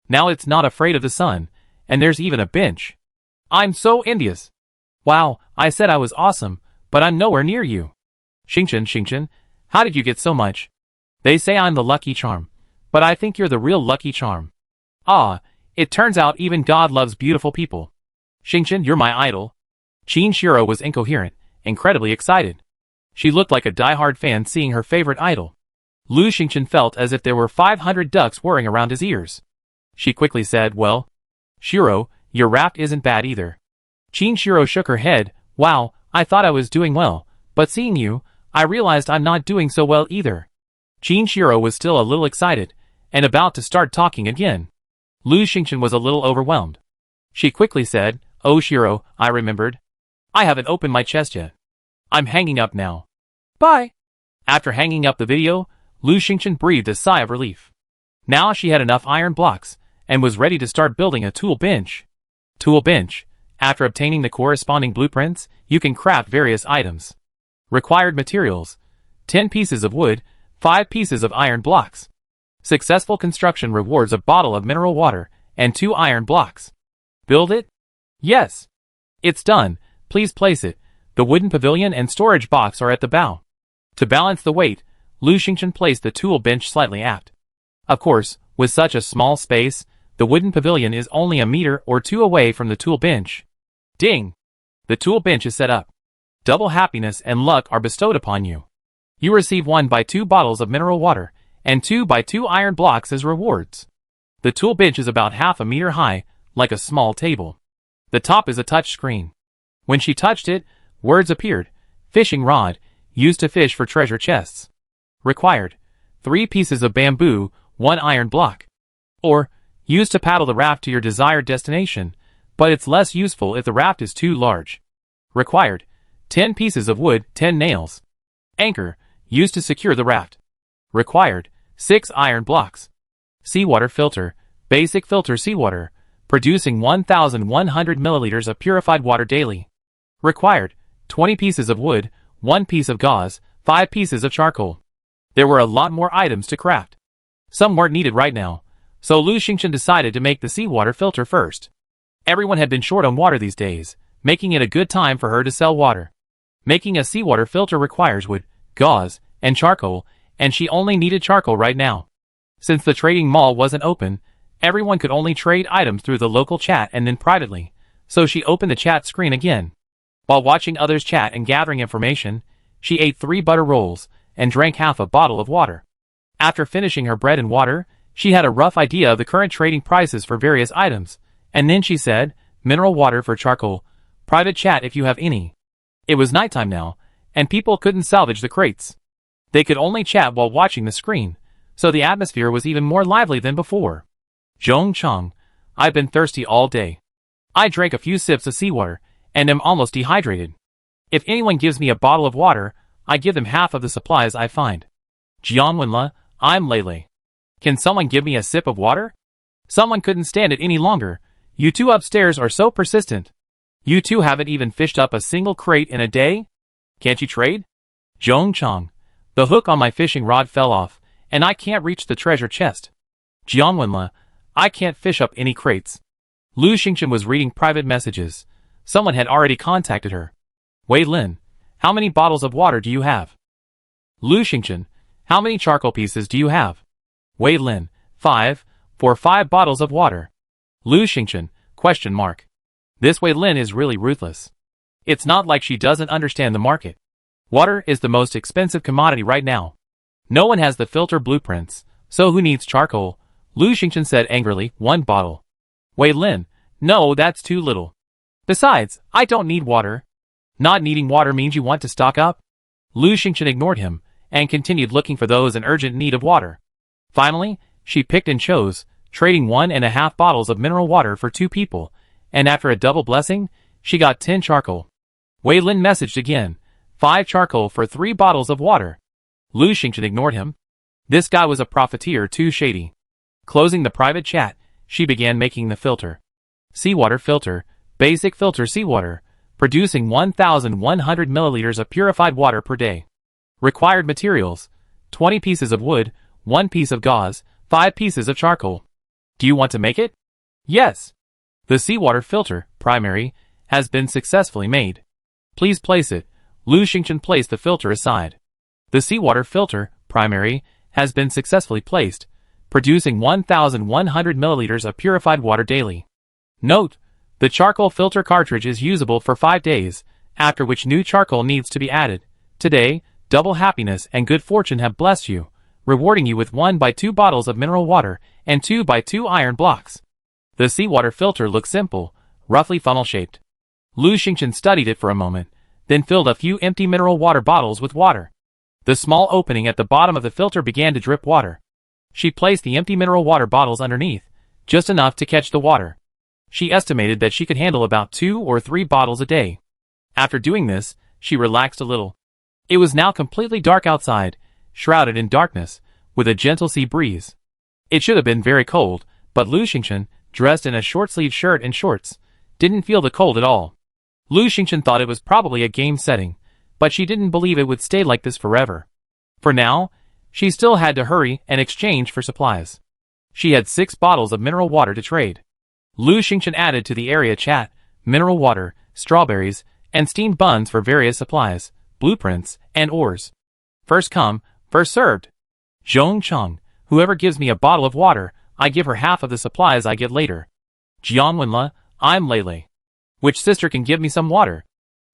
Now it's not afraid of the sun, and there's even a bench. I'm so envious. Wow, I said I was awesome, but I'm nowhere near you. Xingchen, how did you get so much? They say I'm the lucky charm, but I think you're the real lucky charm. Ah, it turns out even God loves beautiful people. Xingchen, you're my idol. Chinshiro was incoherent, incredibly excited. She looked like a die-hard fan seeing her favorite idol. Lu Xingchen felt as if there were 500 ducks whirring around his ears. She quickly said, well, Shiro, your raft isn't bad either. Chinshiro shook her head. Wow, I thought I was doing well, but seeing you, I realized I'm not doing so well either. Chinshiro was still a little excited, and about to start talking again. Lu Xingchen was a little overwhelmed. She quickly said, oh Shiro, I remembered. I haven't opened my chest yet. I'm hanging up now. Bye. After hanging up the video, Lu Xingchen breathed a sigh of relief. Now she had enough iron blocks, and was ready to start building a tool bench. Tool bench. After obtaining the corresponding blueprints, you can craft various items. Required materials: 10 pieces of wood, 5 pieces of iron blocks. Successful construction rewards a bottle of mineral water, and 2 iron blocks. Build it? Yes. It's done. Please place it. The wooden pavilion and storage box are at the bow. To balance the weight, Lu Xingchen placed the tool bench slightly aft. Of course, with such a small space, the wooden pavilion is only a meter or 2 away from the tool bench. Ding! The tool bench is set up. Double happiness and luck are bestowed upon you. You receive 1 by 2 bottles of mineral water, and 2 by 2 iron blocks as rewards. The tool bench is about half a meter high, like a small table. The top is a touch screen. When she touched it, words appeared. Fishing rod, used to fish for treasure chests. Required: 3 pieces of bamboo, 1 iron block. Or, used to paddle the raft to your desired destination, but it's less useful if the raft is too large. Required: 10 pieces of wood, 10 nails. Anchor, used to secure the raft. Required: 6 iron blocks. Seawater filter, basic filter seawater, producing 1,100 milliliters of purified water daily. Required, 20 pieces of wood, 1 piece of gauze, 5 pieces of charcoal. There were a lot more items to craft. Some weren't needed right now, so Lu Xingchen decided to make the seawater filter first. Everyone had been short on water these days, making it a good time for her to sell water. Making a seawater filter requires wood, gauze, and charcoal, and she only needed charcoal right now. Since the trading mall wasn't open, everyone could only trade items through the local chat and then privately, so she opened the chat screen again. While watching others chat and gathering information, she ate 3 butter rolls and drank half a bottle of water. After finishing her bread and water, she had a rough idea of the current trading prices for various items, and then she said, mineral water for charcoal, private chat if you have any. It was nighttime now, and people couldn't salvage the crates. They could only chat while watching the screen, so the atmosphere was even more lively than before. Zhong Chang, I've been thirsty all day. I drank a few sips of seawater, and am almost dehydrated. If anyone gives me a bottle of water, I give them half of the supplies I find. Jianwenle, I'm Lele. Can someone give me a sip of water? Someone couldn't stand it any longer. You two upstairs are so persistent. You two haven't even fished up a single crate in a day? Can't you trade? Zhong Chang, the hook on my fishing rod fell off, and I can't reach the treasure chest. Jianwenle, I can't fish up any crates. Lu Xingchen was reading private messages. Someone had already contacted her. Wei Lin, how many bottles of water do you have? Lu Xingchen, how many charcoal pieces do you have? Wei Lin, 5, for 5 bottles of water. Lu Xingchen, question mark. This Wei Lin is really ruthless. It's not like she doesn't understand the market. Water is the most expensive commodity right now. No one has the filter blueprints, so who needs charcoal? Lu Xingchen said angrily, 1 bottle. Wei Lin, no, that's too little. Besides, I don't need water. Not needing water means you want to stock up? Lu Xingchen ignored him, and continued looking for those in urgent need of water. Finally, she picked and chose, trading 1.5 bottles of mineral water for 2 people, and after a double blessing, she got 10 charcoal. Wei Lin messaged again, 5 charcoal for 3 bottles of water. Lu Xingchen ignored him. This guy was a profiteer too shady. Closing the private chat, she began making the filter. Seawater filter, basic filter seawater, producing 1,100 milliliters of purified water per day. Required materials, 20 pieces of wood, 1 piece of gauze, 5 pieces of charcoal. Do you want to make it? Yes. The seawater filter, primary, has been successfully made. Please place it. Lu Xingchen placed the filter aside. The seawater filter, primary, has been successfully placed, producing 1,100 milliliters of purified water daily. Note: the charcoal filter cartridge is usable for 5 days, after which new charcoal needs to be added. Today, double happiness and good fortune have blessed you, rewarding you with 1/2 bottles of mineral water and 2/2 iron blocks. The seawater filter looks simple, roughly funnel-shaped. Lu Xingchen studied it for a moment, then filled a few empty mineral water bottles with water. The small opening at the bottom of the filter began to drip water. She placed the empty mineral water bottles underneath, just enough to catch the water. She estimated that she could handle about 2 or 3 bottles a day. After doing this, she relaxed a little. It was now completely dark outside, shrouded in darkness, with a gentle sea breeze. It should have been very cold, but Lu Xingchen, dressed in a short-sleeved shirt and shorts, didn't feel the cold at all. Lu Xingchen thought it was probably a game setting, but she didn't believe it would stay like this forever. For now, she still had to hurry and exchange for supplies. She had 6 bottles of mineral water to trade. Lu Xingchen added to the area chat, mineral water, strawberries, and steamed buns for various supplies, blueprints, and ores. First come, first served. Zhong Chang, whoever gives me a bottle of water, I give her half of the supplies I get later. Jianwenle, I'm Lele. Which sister can give me some water?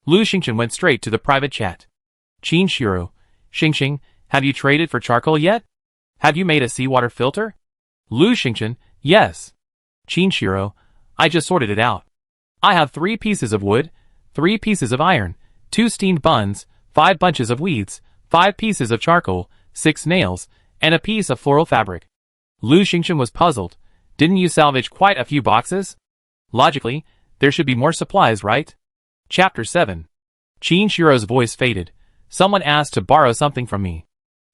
Lu Xingchen went straight to the private chat. Qin Shiro, Xingxing, have you traded for charcoal yet? Have you made a seawater filter? Lu Xingchen, yes. Qin Shiro, I just sorted it out. I have 3 pieces of wood, 3 pieces of iron, 2 steamed buns, 5 bunches of weeds, 5 pieces of charcoal, 6 nails, and a piece of floral fabric. Lu Xingchen was puzzled. Didn't you salvage quite a few boxes? Logically, there should be more supplies, right? Chapter 7. Qin Shiro's voice faded. Someone asked to borrow something from me.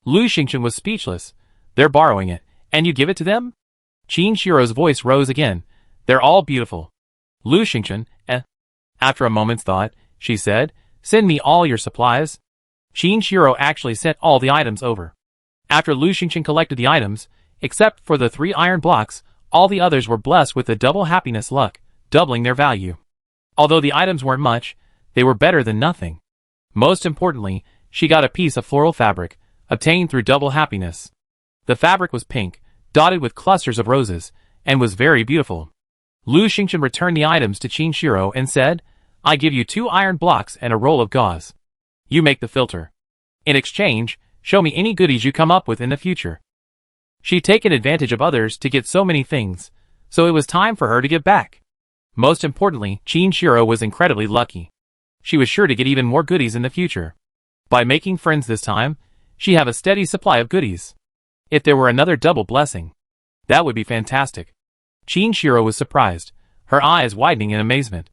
Lu Xingchen was speechless. They're borrowing it, and you give it to them? Qin Shiro's voice rose again. They're all beautiful. Lu Xingchen, After a moment's thought, she said, send me all your supplies. Qin actually sent all the items over. After Lu Xingchen collected the items, except for the 3 iron blocks, all the others were blessed with the double happiness luck, doubling their value. Although the items weren't much, they were better than nothing. Most importantly, she got a piece of floral fabric, obtained through double happiness. The fabric was pink, dotted with clusters of roses, and was very beautiful. Lu Xingchen returned the items to Qin and said, I give you 2 iron blocks and a roll of gauze. You make the filter. In exchange, show me any goodies you come up with in the future. She'd taken advantage of others to get so many things, so it was time for her to give back. Most importantly, Qin was incredibly lucky. She was sure to get even more goodies in the future. By making friends this time, she'd have a steady supply of goodies. If there were another double blessing, that would be fantastic. Qin was surprised, her eyes widening in amazement.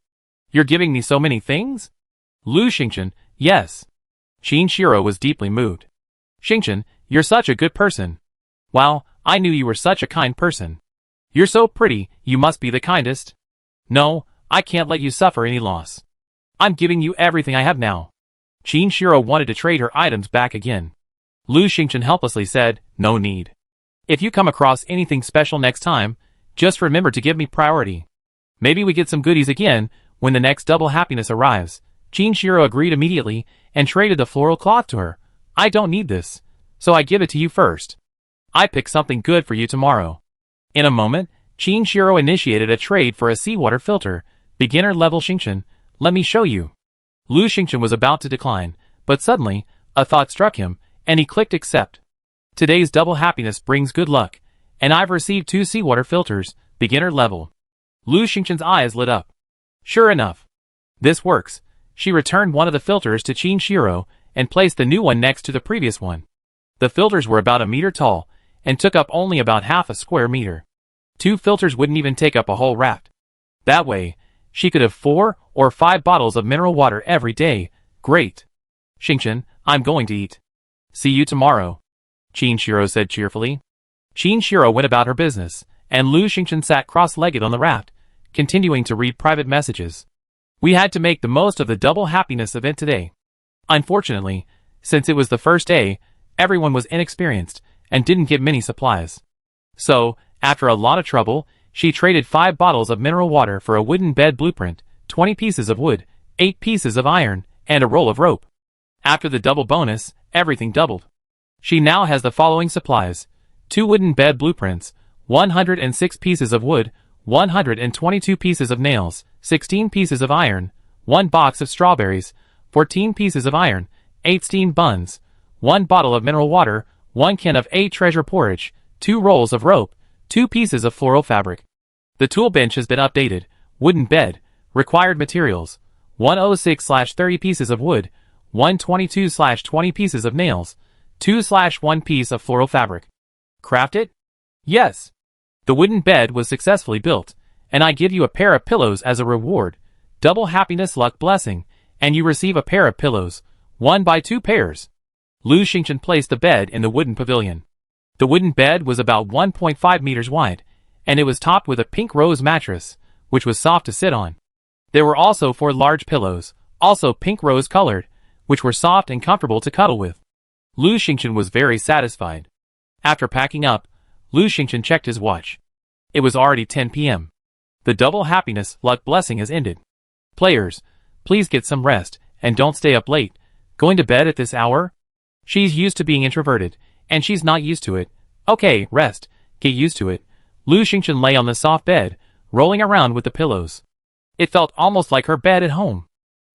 You're giving me so many things? Lu Xingchen, yes. Qin was deeply moved. Xingchen, you're such a good person. Wow, I knew you were such a kind person. You're so pretty, you must be the kindest. No, I can't let you suffer any loss. I'm giving you everything I have now. Qin wanted to trade her items back again. Lu Xingchen helplessly said, no need. If you come across anything special next time, just remember to give me priority. Maybe we get some goodies again when the next double happiness arrives. Qin agreed immediately and traded the floral cloth to her. I don't need this, so I give it to you first. I pick something good for you tomorrow. In a moment, Qin initiated a trade for a seawater filter. Beginner level Xingchen, let me show you. Lu Xingchen was about to decline, but suddenly, a thought struck him, and he clicked accept. Today's double happiness brings good luck, and I've received 2 seawater filters, beginner level. Lu Xingchen's eyes lit up. Sure enough. This works. She returned one of the filters to Qin and placed the new one next to the previous one. The filters were about a meter tall, and took up only about half a square meter. 2 filters wouldn't even take up a whole raft. That way, she could have 4 or 5 bottles of mineral water every day. Great. Xingchen, I'm going to eat. See you tomorrow. Qin said cheerfully. Qin went about her business, and Lu Xingchen sat cross-legged on the raft, continuing to read private messages. We had to make the most of the double happiness event today. Unfortunately, since it was the first day, everyone was inexperienced and didn't get many supplies. So, after a lot of trouble, she traded 5 bottles of mineral water for a wooden bed blueprint, 20 pieces of wood, 8 pieces of iron, and a roll of rope. After the double bonus, everything doubled. She now has the following supplies: 2 wooden bed blueprints, 106 pieces of wood, 122 pieces of nails, 16 pieces of iron, 1 box of strawberries, 14 pieces of iron, 8 steamed buns, 1 bottle of mineral water, 1 can of 8 treasure porridge, 2 rolls of rope, 2 pieces of floral fabric. The tool bench has been updated. Wooden bed. Required materials: 106/30 pieces of wood, 122/20 pieces of nails, 2/1 piece of floral fabric. Craft it? Yes. The wooden bed was successfully built, and I give you a pair of pillows as a reward. Double happiness luck blessing, and you receive a pair of pillows, 1 by 2 pairs. Lu Xingchen placed the bed in the wooden pavilion. The wooden bed was about 1.5 meters wide, and it was topped with a pink rose mattress, which was soft to sit on. There were also 4 large pillows, also pink rose colored, which were soft and comfortable to cuddle with. Lu Xingchen was very satisfied. After packing up, Lu Xingchen checked his watch. It was already 10 p.m. The double happiness luck blessing has ended. Players, please get some rest, and don't stay up late. Going to bed at this hour? She's used to being introverted, and she's not used to it. Okay, rest. Get used to it. Lu Xingchen lay on the soft bed, rolling around with the pillows. It felt almost like her bed at home.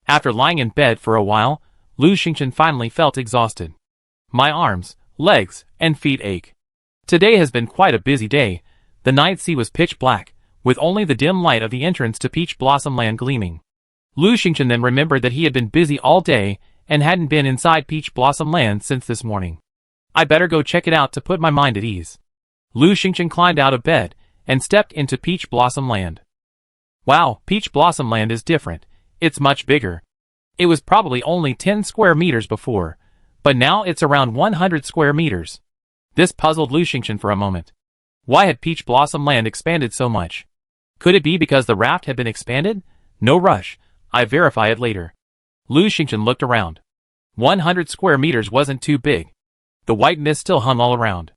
After lying in bed for a while, Lu Xingchen finally felt exhausted. My arms, legs, and feet ache. Today has been quite a busy day. The night sea was pitch black, with only the dim light of the entrance to Peach Blossom Land gleaming. Lu Xingchen then remembered that he had been busy all day and hadn't been inside Peach Blossom Land since this morning. I better go check it out to put my mind at ease. Lu Xingchen climbed out of bed and stepped into Peach Blossom Land. Wow, Peach Blossom Land is different. It's much bigger. It was probably only 10 square meters before, but now it's around 100 square meters. This puzzled Lu Xingchen for a moment. Why had Peach Blossom Land expanded so much? Could it be because the raft had been expanded? No rush. I verify it later. Lu Xingchen looked around. 100 square meters wasn't too big. The white mist still hung all around.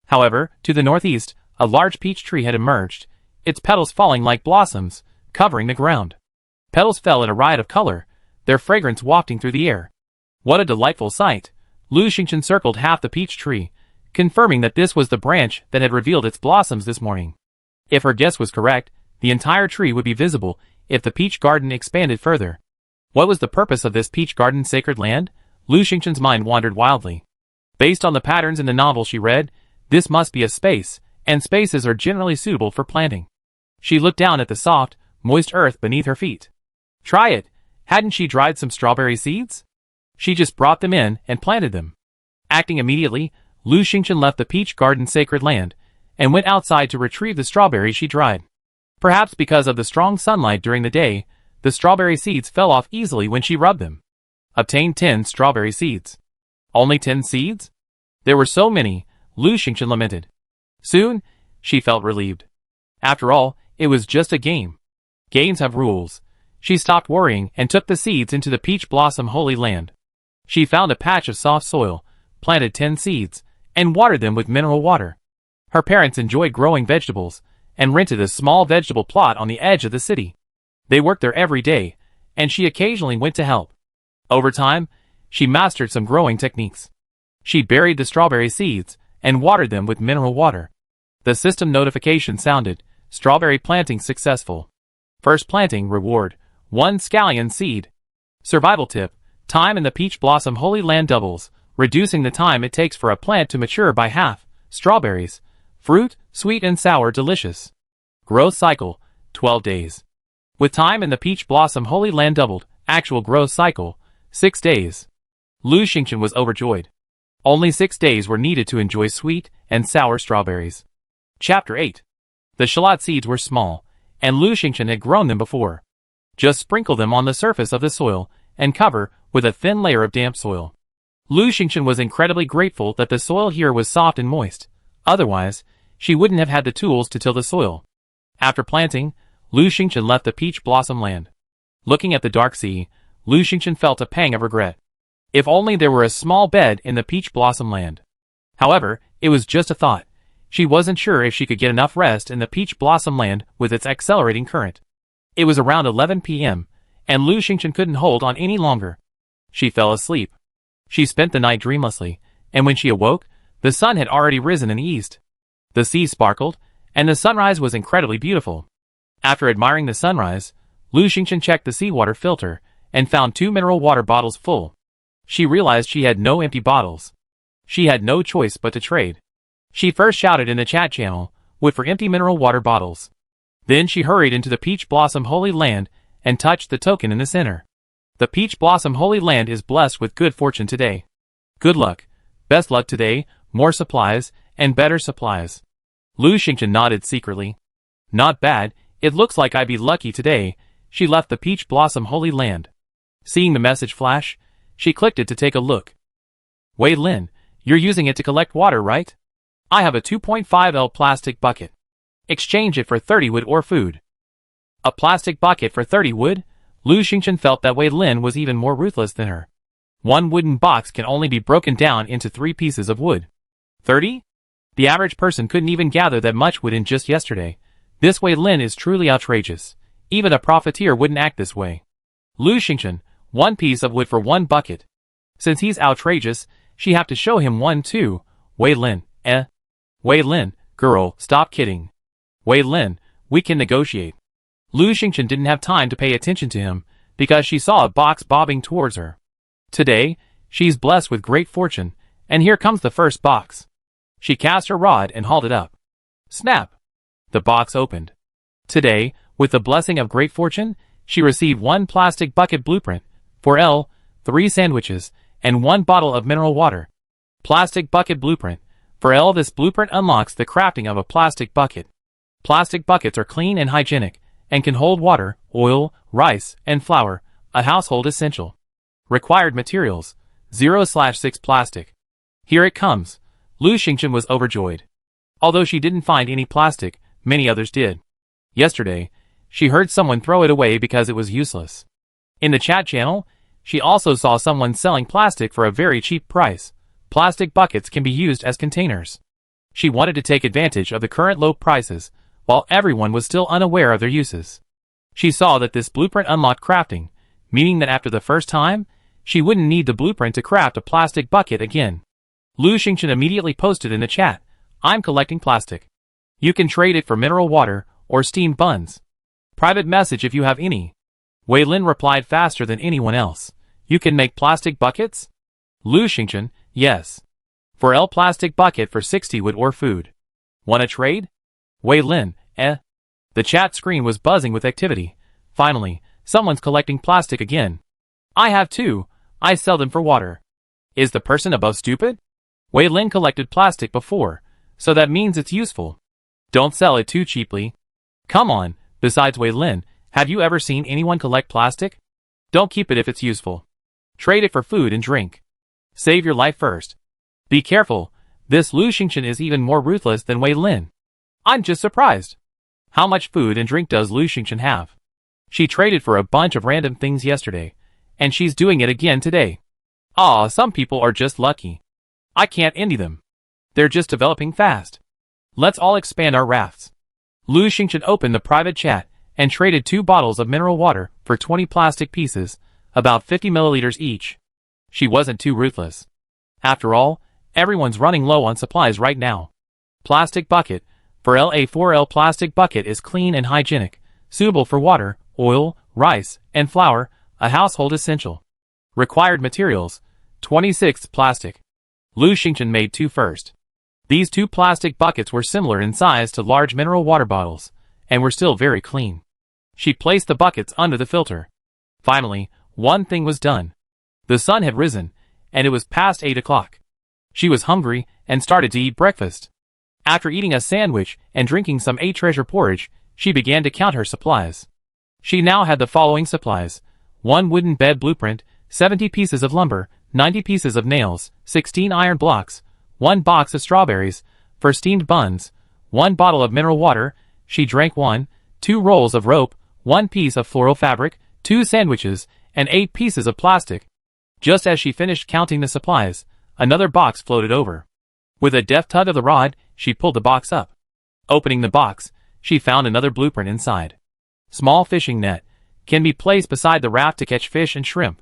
However, to the northeast, a large peach tree had emerged, its petals falling like blossoms, covering the ground. Petals fell in a riot of color, their fragrance wafting through the air. What a delightful sight! Lu Xingchen circled half the peach tree, confirming that this was the branch that had revealed its blossoms this morning. If her guess was correct, the entire tree would be visible if the peach garden expanded further. What was the purpose of this peach garden sacred land? Lu Xingchen's mind wandered wildly. Based on the patterns in the novel she read, this must be a space, and spaces are generally suitable for planting. She looked down at the soft, moist earth beneath her feet. Try it! Hadn't she dried some strawberry seeds? She just brought them in and planted them. Acting immediately, Lu Xingchen left the peach garden sacred land, and went outside to retrieve the strawberries she dried. Perhaps because of the strong sunlight during the day, the strawberry seeds fell off easily when she rubbed them. Obtained 10 strawberry seeds. Only 10 seeds? There were so many, Lu Xingchen lamented. Soon, she felt relieved. After all, it was just a game. Games have rules. She stopped worrying and took the seeds into the peach blossom holy land. She found a patch of soft soil, planted 10 seeds, and watered them with mineral water. Her parents enjoyed growing vegetables, and rented a small vegetable plot on the edge of the city. They worked there every day, and she occasionally went to help. Over time, she mastered some growing techniques. She buried the strawberry seeds, and watered them with mineral water. The system notification sounded, strawberry planting successful. First planting reward, 1 scallion seed. Survival tip, time in the peach blossom holy land doubles, reducing the time it takes for a plant to mature by half. Strawberries, fruit, sweet and sour delicious. Growth cycle, 12 days. With time in the peach blossom holy land doubled, actual growth cycle, 6 days. Lu Xingchen was overjoyed. Only 6 days were needed to enjoy sweet and sour strawberries. Chapter 8. The shallot seeds were small, and Lu Xingchen had grown them before. Just sprinkle them on the surface of the soil, and cover with a thin layer of damp soil. Lu Xingchen was incredibly grateful that the soil here was soft and moist. Otherwise, she wouldn't have had the tools to till the soil. After planting, Lu Xingchen left the peach blossom land. Looking at the dark sea, Lu Xingchen felt a pang of regret. If only there were a small bed in the peach blossom land. However, it was just a thought. She wasn't sure if she could get enough rest in the peach blossom land with its accelerating current. It was around 11 p.m., and Lu Xingchen couldn't hold on any longer. She fell asleep. She spent the night dreamlessly, and when she awoke, the sun had already risen in the east. The sea sparkled, and the sunrise was incredibly beautiful. After admiring the sunrise, Lu Xingchen checked the seawater filter, and found 2 mineral water bottles full. She realized she had no empty bottles. She had no choice but to trade. She first shouted in the chat channel, "Wood for empty mineral water bottles." Then she hurried into the Peach Blossom Holy Land, and touched the token in the center. The Peach Blossom Holy Land is blessed with good fortune today. Good luck. Best luck today, more supplies, and better supplies. Lu Xingchen nodded secretly. Not bad, it looks like I'd be lucky today. She left the Peach Blossom Holy Land. Seeing the message flash, she clicked it to take a look. Wei Lin, you're using it to collect water, right? I have a 2.5L plastic bucket. Exchange it for 30 wood or food. A plastic bucket for 30 wood? Lu Xingchen felt that Wei Lin was even more ruthless than her. One wooden box can only be broken down into 3 pieces of wood. 30? The average person couldn't even gather that much wood in just yesterday. This Wei Lin is truly outrageous. Even a profiteer wouldn't act this way. Lu Xingchen, 1 piece of wood for 1 bucket. Since he's outrageous, she have to show him one too. Wei Lin, Wei Lin, girl, stop kidding. Wei Lin, we can negotiate. Lu Xingchen didn't have time to pay attention to him, because she saw a box bobbing towards her. Today, she's blessed with great fortune, and here comes the first box. She cast her rod and hauled it up. Snap! The box opened. Today, with the blessing of great fortune, she received 1 plastic bucket blueprint, 4L, 3 sandwiches, and 1 bottle of mineral water. Plastic bucket blueprint. For L, this blueprint unlocks the crafting of a plastic bucket. Plastic buckets are clean and hygienic, and can hold water, oil, rice, and flour, a household essential. Required materials, 0/6 plastic. Here it comes. Lu Xingchen was overjoyed. Although she didn't find any plastic, many others did. Yesterday, she heard someone throw it away because it was useless. In the chat channel, she also saw someone selling plastic for a very cheap price. Plastic buckets can be used as containers. She wanted to take advantage of the current low prices, while everyone was still unaware of their uses. She saw that this blueprint unlocked crafting, meaning that after the first time, she wouldn't need the blueprint to craft a plastic bucket again. Lu Xingchen immediately posted in the chat, "I'm collecting plastic. You can trade it for mineral water or steamed buns. Private message if you have any." Wei Lin replied faster than anyone else, "You can make plastic buckets?" Lu Xingchen, "Yes. For L plastic bucket for 60 wood or food. Wanna trade?" Wei Lin, eh? The chat screen was buzzing with activity. Finally, someone's collecting plastic again. "I have two. I sell them for water." Is the person above stupid? Wei Lin collected plastic before, so that means it's useful. Don't sell it too cheaply. Come on, besides Wei Lin, have you ever seen anyone collect plastic? Don't keep it if it's useful. Trade it for food and drink. Save your life first. Be careful, this Lu Xingchen is even more ruthless than Wei Lin. I'm just surprised. How much food and drink does Lu Xingchen have? She traded for a bunch of random things yesterday, and she's doing it again today. Aw, some people are just lucky. I can't envy them. They're just developing fast. Let's all expand our rafts. Lu Xingchen opened the private chat and traded 2 bottles of mineral water for 20 plastic pieces, about 50 milliliters each. She wasn't too ruthless. After all, everyone's running low on supplies right now. Plastic bucket. For LA4L plastic bucket is clean and hygienic, suitable for water, oil, rice, and flour, a household essential. Required materials, 26 plastic. Lu Xingchen made 2 first. These 2 plastic buckets were similar in size to large mineral water bottles, and were still very clean. She placed the buckets under the filter. Finally, one thing was done. The sun had risen, and it was past 8 o'clock. She was hungry and started to eat breakfast. After eating a sandwich and drinking some treasure porridge, she began to count her supplies. She now had the following supplies: 1 wooden bed blueprint, 70 pieces of lumber, 90 pieces of nails, 16 iron blocks, 1 box of strawberries, for steamed buns, 1 bottle of mineral water, she drank 1, 2 rolls of rope, 1 piece of floral fabric, 2 sandwiches, and 8 pieces of plastic. Just as she finished counting the supplies, another box floated over. With a deft tug of the rod, she pulled the box up. Opening the box, she found another blueprint inside. Small fishing net can be placed beside the raft to catch fish and shrimp.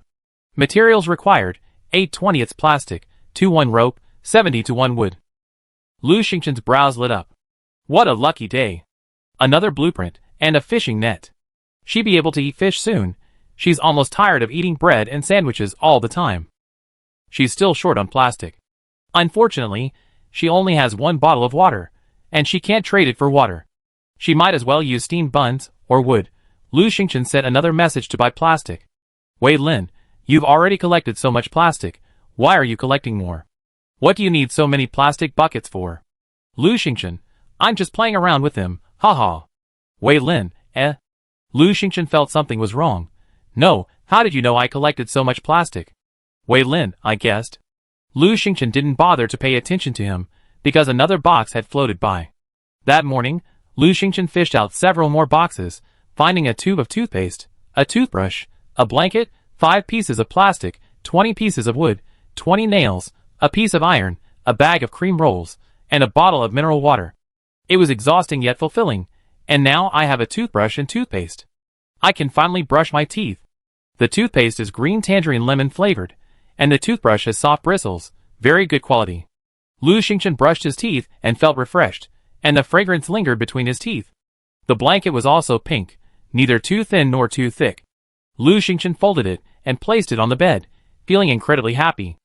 Materials required: 8/20 plastic, 2/1 rope, 70/1 wood. Lu Xingchen's brows lit up. What a lucky day. Another blueprint, and a fishing net. She'd be able to eat fish soon. She's almost tired of eating bread and sandwiches all the time. She's still short on plastic. Unfortunately, she only has 1 bottle of water, and she can't trade it for water. She might as well use steamed buns, or wood. Lu Xingchen sent another message to buy plastic. Wei Lin, you've already collected so much plastic, why are you collecting more? What do you need so many plastic buckets for? Lu Xingchen, I'm just playing around with them, haha. Wei Lin, eh? Lu Xingchen felt something was wrong. No, how did you know I collected so much plastic? Wei Lin, I guessed. Lu Xingchen didn't bother to pay attention to him, because another box had floated by. That morning, Lu Xingchen fished out several more boxes, finding a tube of toothpaste, a toothbrush, a blanket, 5 pieces of plastic, 20 pieces of wood, 20 nails, a piece of iron, a bag of cream rolls, and a bottle of mineral water. It was exhausting yet fulfilling, and now I have a toothbrush and toothpaste. I can finally brush my teeth. The toothpaste is green tangerine lemon flavored, and the toothbrush has soft bristles, very good quality. Lu Xingchen brushed his teeth and felt refreshed, and the fragrance lingered between his teeth. The blanket was also pink, neither too thin nor too thick. Lu Xingchen folded it and placed it on the bed, feeling incredibly happy.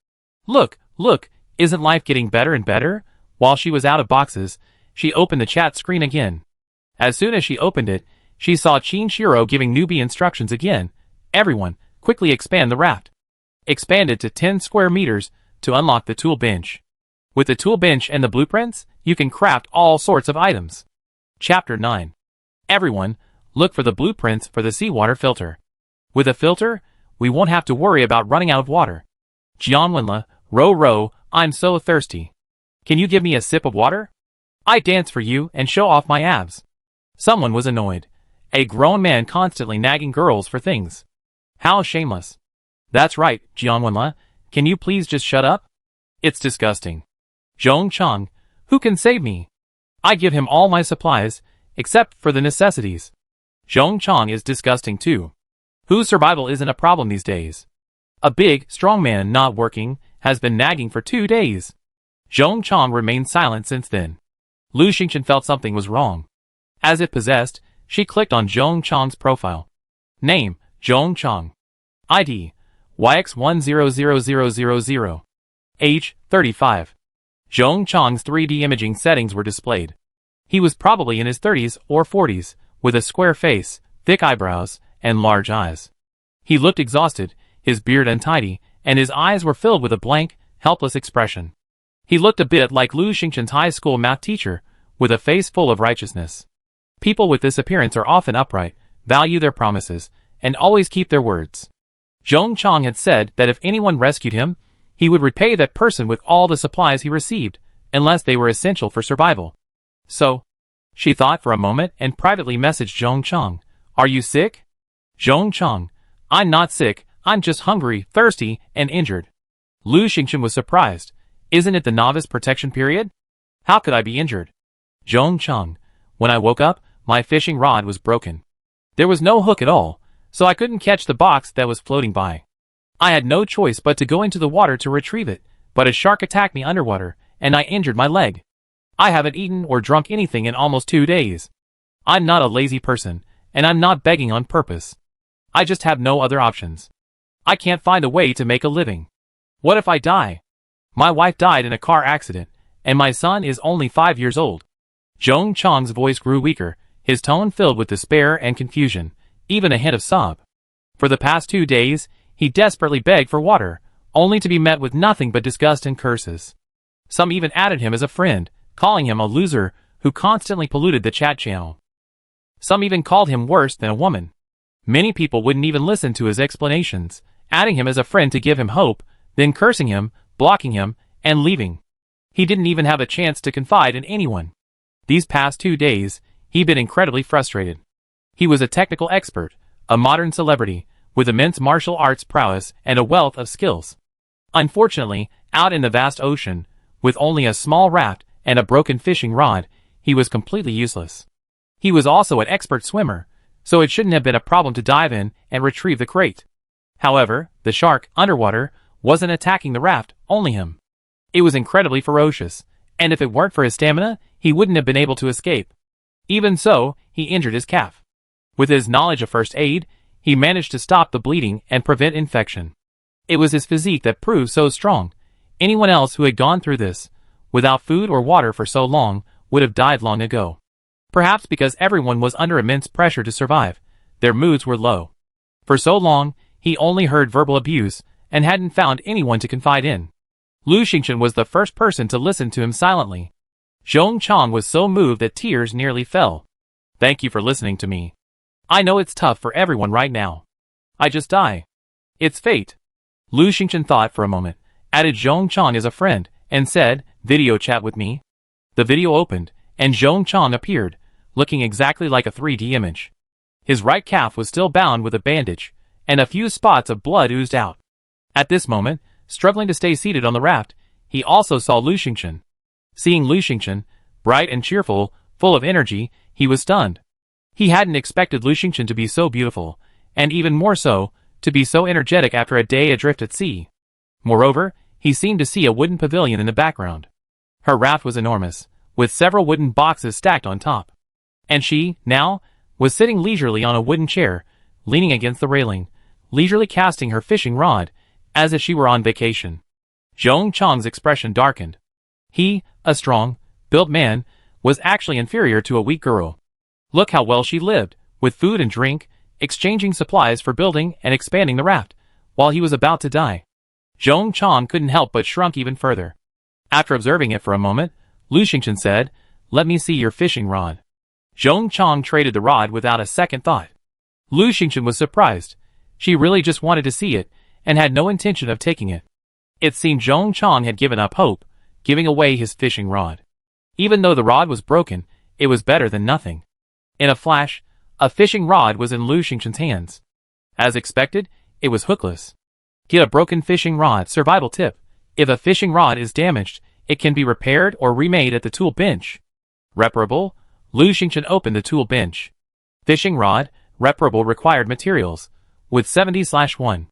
Look, look, isn't life getting better and better? While she was out of boxes, she opened the chat screen again. As soon as she opened it, she saw Qin Shiro giving newbie instructions again. Everyone, quickly expand the raft. Expand it to 10 square meters to unlock the tool bench. With the tool bench and the blueprints, you can craft all sorts of items. Chapter 9. Everyone, look for the blueprints for the seawater filter. With a filter, we won't have to worry about running out of water. Jianwenle, row, I'm so thirsty. Can you give me a sip of water? I dance for you and show off my abs. Someone was annoyed. A grown man constantly nagging girls for things. How shameless. That's right, Jianwenla. Can you please just shut up? It's disgusting. Zhong Chang, who can save me? I give him all my supplies, except for the necessities. Zhong Chang is disgusting too. Whose survival isn't a problem these days? A big, strong man not working has been nagging for 2 days. Zhong Chang remained silent since then. Lu Xingchen felt something was wrong. As if possessed, she clicked on Zhong Chang's profile. Name, Zhong Chang. ID, YX100000. Age, 35. Zhong Chang's 3D imaging settings were displayed. He was probably in his 30s or 40s, with a square face, thick eyebrows, and large eyes. He looked exhausted, his beard untidy, and his eyes were filled with a blank, helpless expression. He looked a bit like Lu Xingchen's high school math teacher, with a face full of righteousness. People with this appearance are often upright, value their promises, and always keep their words. Zhong Chang had said that if anyone rescued him, he would repay that person with all the supplies he received, unless they were essential for survival. So, she thought for a moment and privately messaged Zhong Chang, "Are you sick?" Zhong Chang, "I'm not sick, I'm just hungry, thirsty, and injured." Lu Xingchen was surprised. Isn't it the novice protection period? How could I be injured? Zhong Chang, when I woke up, my fishing rod was broken. There was no hook at all, so I couldn't catch the box that was floating by. I had no choice but to go into the water to retrieve it, but a shark attacked me underwater, and I injured my leg. I haven't eaten or drunk anything in almost 2 days. I'm not a lazy person, and I'm not begging on purpose. I just have no other options. I can't find a way to make a living. What if I die? My wife died in a car accident, and my son is only 5 years old. Zhong Chang's voice grew weaker, his tone filled with despair and confusion, even a hint of sob. For the past 2 days, he desperately begged for water, only to be met with nothing but disgust and curses. Some even added him as a friend, calling him a loser who constantly polluted the chat channel. Some even called him worse than a woman. Many people wouldn't even listen to his explanations, adding him as a friend to give him hope, then cursing him, blocking him, and leaving. He didn't even have a chance to confide in anyone. These past 2 days, he'd been incredibly frustrated. He was a technical expert, a modern celebrity, with immense martial arts prowess and a wealth of skills. Unfortunately, out in the vast ocean, with only a small raft and a broken fishing rod, he was completely useless. He was also an expert swimmer, so it shouldn't have been a problem to dive in and retrieve the crate. However, the shark, underwater, wasn't attacking the raft, only him. It was incredibly ferocious, and if it weren't for his stamina, he wouldn't have been able to escape. Even so, he injured his calf. With his knowledge of first aid, he managed to stop the bleeding and prevent infection. It was his physique that proved so strong. Anyone else who had gone through this, without food or water for so long, would have died long ago. Perhaps because everyone was under immense pressure to survive, their moods were low. For so long, he only heard verbal abuse, and hadn't found anyone to confide in. Lu Xingchen was the first person to listen to him silently. Zhong Chang was so moved that tears nearly fell. "Thank you for listening to me. I know it's tough for everyone right now. I just die. It's fate." Lu Xingchen thought for a moment, added Zhong Chang as a friend, and said, "Video chat with me." The video opened, and Zhong Chang appeared, looking exactly like a 3D image. His right calf was still bound with a bandage, and a few spots of blood oozed out. At this moment, struggling to stay seated on the raft, he also saw Lu Xingchen. Seeing Lu Xingchen, bright and cheerful, full of energy, he was stunned. He hadn't expected Lu Xingchen to be so beautiful, and even more so, to be so energetic after a day adrift at sea. Moreover, he seemed to see a wooden pavilion in the background. Her raft was enormous, with several wooden boxes stacked on top. And she, now, was sitting leisurely on a wooden chair, leaning against the railing, leisurely casting her fishing rod, as if she were on vacation. Zhong Chang's expression darkened. He, a strong, built man, was actually inferior to a weak girl. Look how well she lived, with food and drink, exchanging supplies for building and expanding the raft, while he was about to die. Zhong Chang couldn't help but shrunk even further. After observing it for a moment, Lu Xingchen said, "Let me see your fishing rod." Zhong Chang traded the rod without a second thought. Lu Xingchen was surprised. She really just wanted to see it, and had no intention of taking it. It seemed Zhong Chang had given up hope, giving away his fishing rod. Even though the rod was broken, it was better than nothing. In a flash, a fishing rod was in Lu Xingchen's hands. As expected, it was hookless. Get a broken fishing rod. Survival tip: if a fishing rod is damaged, it can be repaired or remade at the tool bench. Reparable: Lu Xingchen opened the tool bench. Fishing rod, reparable required materials. Wood 70/1.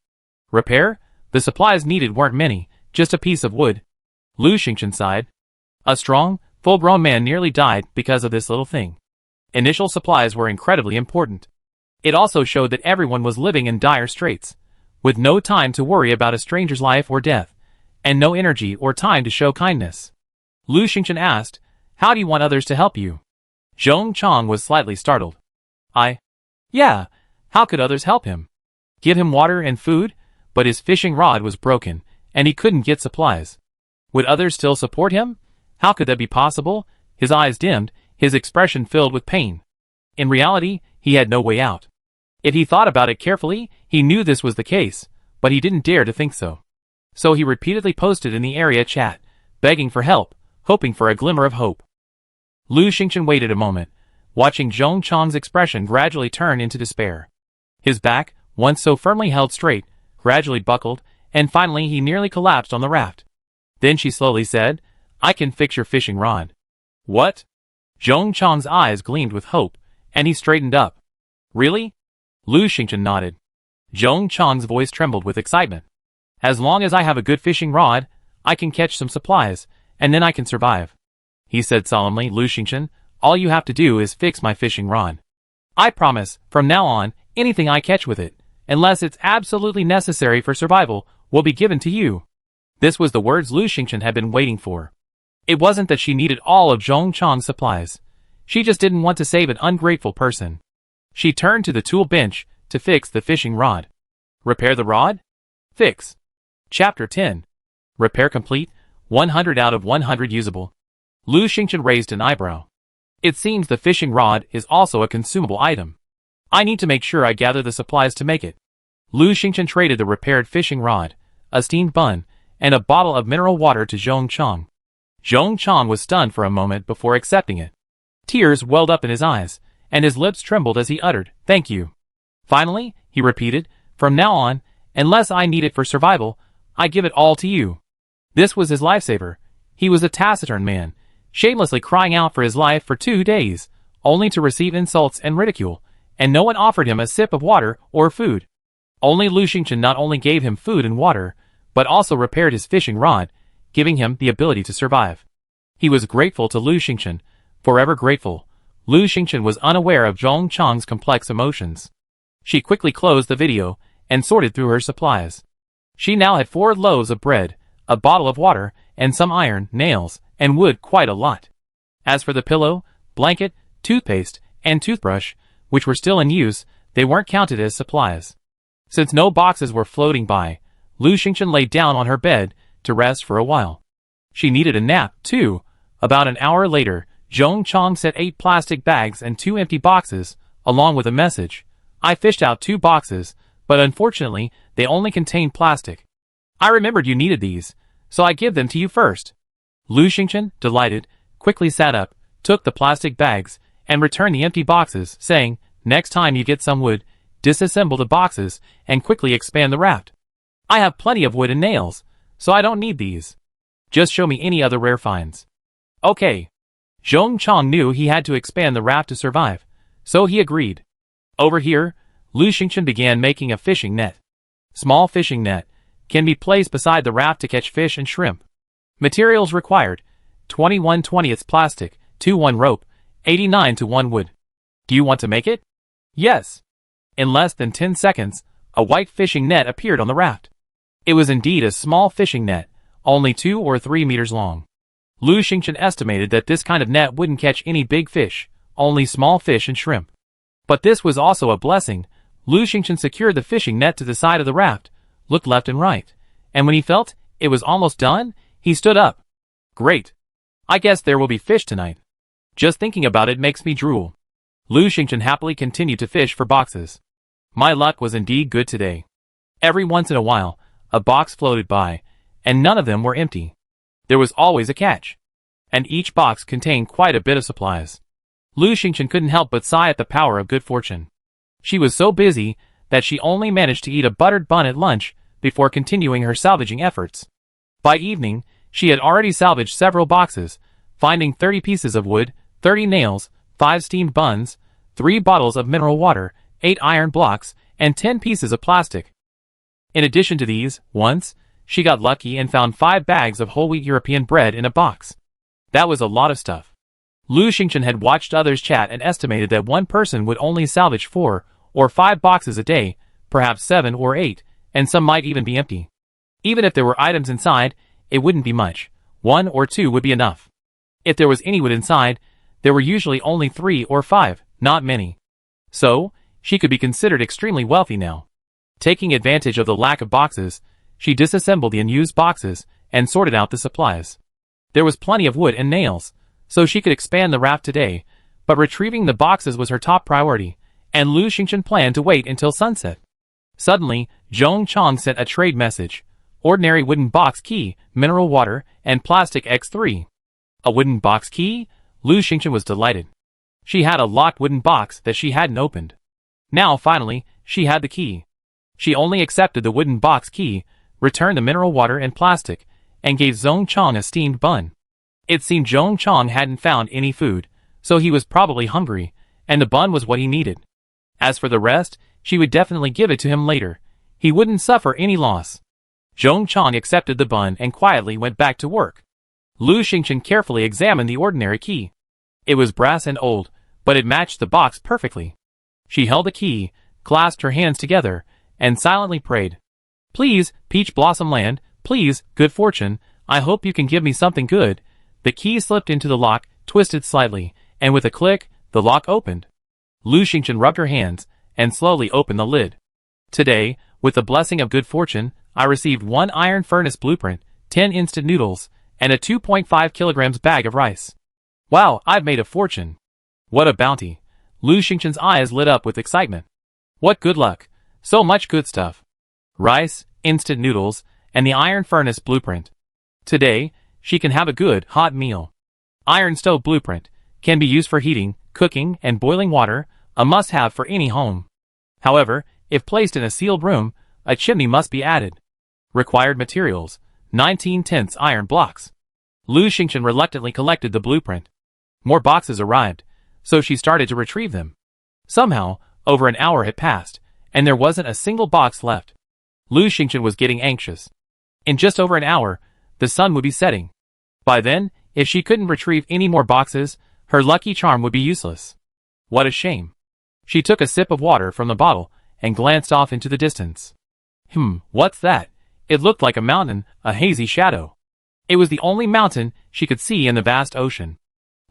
Repair: the supplies needed weren't many, just a piece of wood. Lu Xingchen sighed. A strong, full-grown man nearly died because of this little thing. Initial supplies were incredibly important. It also showed that everyone was living in dire straits, with no time to worry about a stranger's life or death, and no energy or time to show kindness. Lu Xingchen asked, "How do you want others to help you?" Zhong Chang was slightly startled. Yeah, how could others help him? Give him water and food? But his fishing rod was broken, and he couldn't get supplies. Would others still support him? How could that be possible? His eyes dimmed, his expression filled with pain. In reality, he had no way out. If he thought about it carefully, he knew this was the case, but he didn't dare to think so. So he repeatedly posted in the area chat, begging for help, hoping for a glimmer of hope. Lu Xingchen waited a moment, watching Zhong Chang's expression gradually turn into despair. His back, once so firmly held straight, gradually buckled, and finally he nearly collapsed on the raft. Then she slowly said, "I can fix your fishing rod." "What?" Zhong Chang's eyes gleamed with hope, and he straightened up. "Really?" Lu Xingchen nodded. Zhong Chang's voice trembled with excitement. "As long as I have a good fishing rod, I can catch some supplies, and then I can survive," he said solemnly. "Lu Xingchen, all you have to do is fix my fishing rod. I promise, from now on, anything I catch with it, unless it's absolutely necessary for survival, will be given to you." This was the words Lu Xingchen had been waiting for. It wasn't that she needed all of Zhong Chang's supplies. She just didn't want to save an ungrateful person. She turned to the tool bench to fix the fishing rod. Repair the rod? Fix. Chapter 10. Repair complete, 100 out of 100 usable. Lu Xingchen raised an eyebrow. It seems the fishing rod is also a consumable item. I need to make sure I gather the supplies to make it. Lu Xingchen traded the repaired fishing rod, a steamed bun, and a bottle of mineral water to Zhong Chang. Zhong Chang was stunned for a moment before accepting it. Tears welled up in his eyes, and his lips trembled as he uttered, "Thank you." Finally, he repeated, "From now on, unless I need it for survival, I give it all to you." This was his lifesaver. He was a taciturn man, shamelessly crying out for his life for 2 days, only to receive insults and ridicule, and no one offered him a sip of water or food. Only Lu Xingchen not only gave him food and water, but also repaired his fishing rod, giving him the ability to survive. He was grateful to Lu Xingchen, forever grateful. Lu Xingchen was unaware of Zhong Chang's complex emotions. She quickly closed the video and sorted through her supplies. She now had 4 loaves of bread, a bottle of water, and some iron, nails, and wood, quite a lot. As for the pillow, blanket, toothpaste, and toothbrush, which were still in use, they weren't counted as supplies. Since no boxes were floating by, Lu Xingchen lay down on her bed to rest for a while. She needed a nap, too. About an hour later, Zhong Chang set 8 plastic bags and 2 empty boxes, along with a message. "I fished out 2 boxes, but unfortunately, they only contained plastic. I remembered you needed these, so I give them to you first." Lu Xingchen, delighted, quickly sat up, took the plastic bags, and returned the empty boxes, saying, "Next time you get some wood, disassemble the boxes, and quickly expand the raft. I have plenty of wood and nails, so I don't need these. Just show me any other rare finds." "Okay." Zhong Chang knew he had to expand the raft to survive, so he agreed. Over here, Lu Xingchen began making a fishing net. Small fishing net can be placed beside the raft to catch fish and shrimp. Materials required: 21/20 plastic, 2/1 rope, 89/1 wood. Do you want to make it? Yes. In less than 10 seconds, a white fishing net appeared on the raft. It was indeed a small fishing net, only 2 or 3 meters long. Lu Xingchen estimated that this kind of net wouldn't catch any big fish, only small fish and shrimp. But this was also a blessing. Lu Xingchen secured the fishing net to the side of the raft, looked left and right, and when he felt it was almost done, he stood up. "Great. I guess there will be fish tonight. Just thinking about it makes me drool." Lu Xingchen happily continued to fish for boxes. My luck was indeed good today. Every once in a while, a box floated by, and none of them were empty. There was always a catch. And each box contained quite a bit of supplies. Lu Xingchen couldn't help but sigh at the power of good fortune. She was so busy that she only managed to eat a buttered bun at lunch before continuing her salvaging efforts. By evening, she had already salvaged several boxes, finding 30 pieces of wood, 30 nails, 5 steamed buns, 3 bottles of mineral water, 8 iron blocks, and 10 pieces of plastic. In addition to these, once, she got lucky and found 5 bags of whole wheat European bread in a box. That was a lot of stuff. Lu Xingchen had watched others chat and estimated that one person would only salvage 4 or 5 boxes a day, perhaps 7 or 8, and some might even be empty. Even if there were items inside, it wouldn't be much. 1 or 2 would be enough. If there was any wood inside, there were usually only 3 or 5, not many. So, she could be considered extremely wealthy now. Taking advantage of the lack of boxes, she disassembled the unused boxes and sorted out the supplies. There was plenty of wood and nails, so she could expand the raft today, but retrieving the boxes was her top priority, and Lu Xingchen planned to wait until sunset. Suddenly, Zhong Chong sent a trade message. Ordinary wooden box key, mineral water, and plastic X3. A wooden box key? Lu Xingchen was delighted. She had a locked wooden box that she hadn't opened. Now, finally, she had the key. She only accepted the wooden box key, returned the mineral water and plastic, and gave Zhong Chong a steamed bun. It seemed Zhong Chong hadn't found any food, so he was probably hungry, and the bun was what he needed. As for the rest, she would definitely give it to him later. He wouldn't suffer any loss. Zhong Chong accepted the bun and quietly went back to work. Lu Xingchen carefully examined the ordinary key. It was brass and old, but it matched the box perfectly. She held the key, clasped her hands together, and silently prayed. "Please, Peach Blossom Land, please, good fortune, I hope you can give me something good." The key slipped into the lock, twisted slightly, and with a click, the lock opened. Lu Xingchen rubbed her hands and slowly opened the lid. "Today, with the blessing of good fortune, I received 1 iron furnace blueprint, 10 instant noodles, and a 2.5 kilograms bag of rice. Wow, I've made a fortune. What a bounty." Lu Xingchen's eyes lit up with excitement. What good luck. So much good stuff. Rice, instant noodles, and the iron furnace blueprint. Today, she can have a good, hot meal. Iron stove blueprint can be used for heating, cooking, and boiling water, a must-have for any home. However, if placed in a sealed room, a chimney must be added. Required materials, 19/10 iron blocks. Lu Xingchen reluctantly collected the blueprint. More boxes arrived, so she started to retrieve them. Somehow, over an hour had passed, and there wasn't a single box left. Lu Xingchen was getting anxious. In just over an hour, the sun would be setting. By then, if she couldn't retrieve any more boxes, her lucky charm would be useless. What a shame. She took a sip of water from the bottle and glanced off into the distance. What's that? It looked like a mountain, a hazy shadow. It was the only mountain she could see in the vast ocean.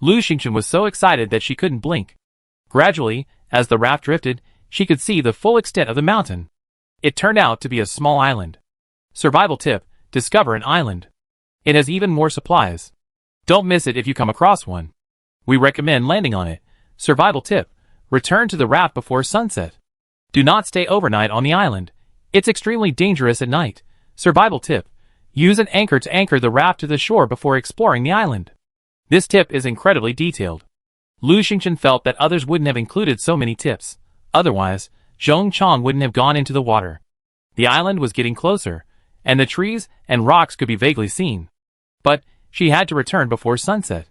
Lu Xingchen was so excited that she couldn't blink. Gradually, as the raft drifted, she could see the full extent of the mountain. It turned out to be a small island. Survival tip: discover an island. It has even more supplies. Don't miss it if you come across one. We recommend landing on it. Survival tip: return to the raft before sunset. Do not stay overnight on the island. It's extremely dangerous at night. Survival tip: use an anchor to anchor the raft to the shore before exploring the island. This tip is incredibly detailed. Lu Xingchen felt that others wouldn't have included so many tips. Otherwise, Zhong Chong wouldn't have gone into the water. The island was getting closer, and the trees and rocks could be vaguely seen. But she had to return before sunset.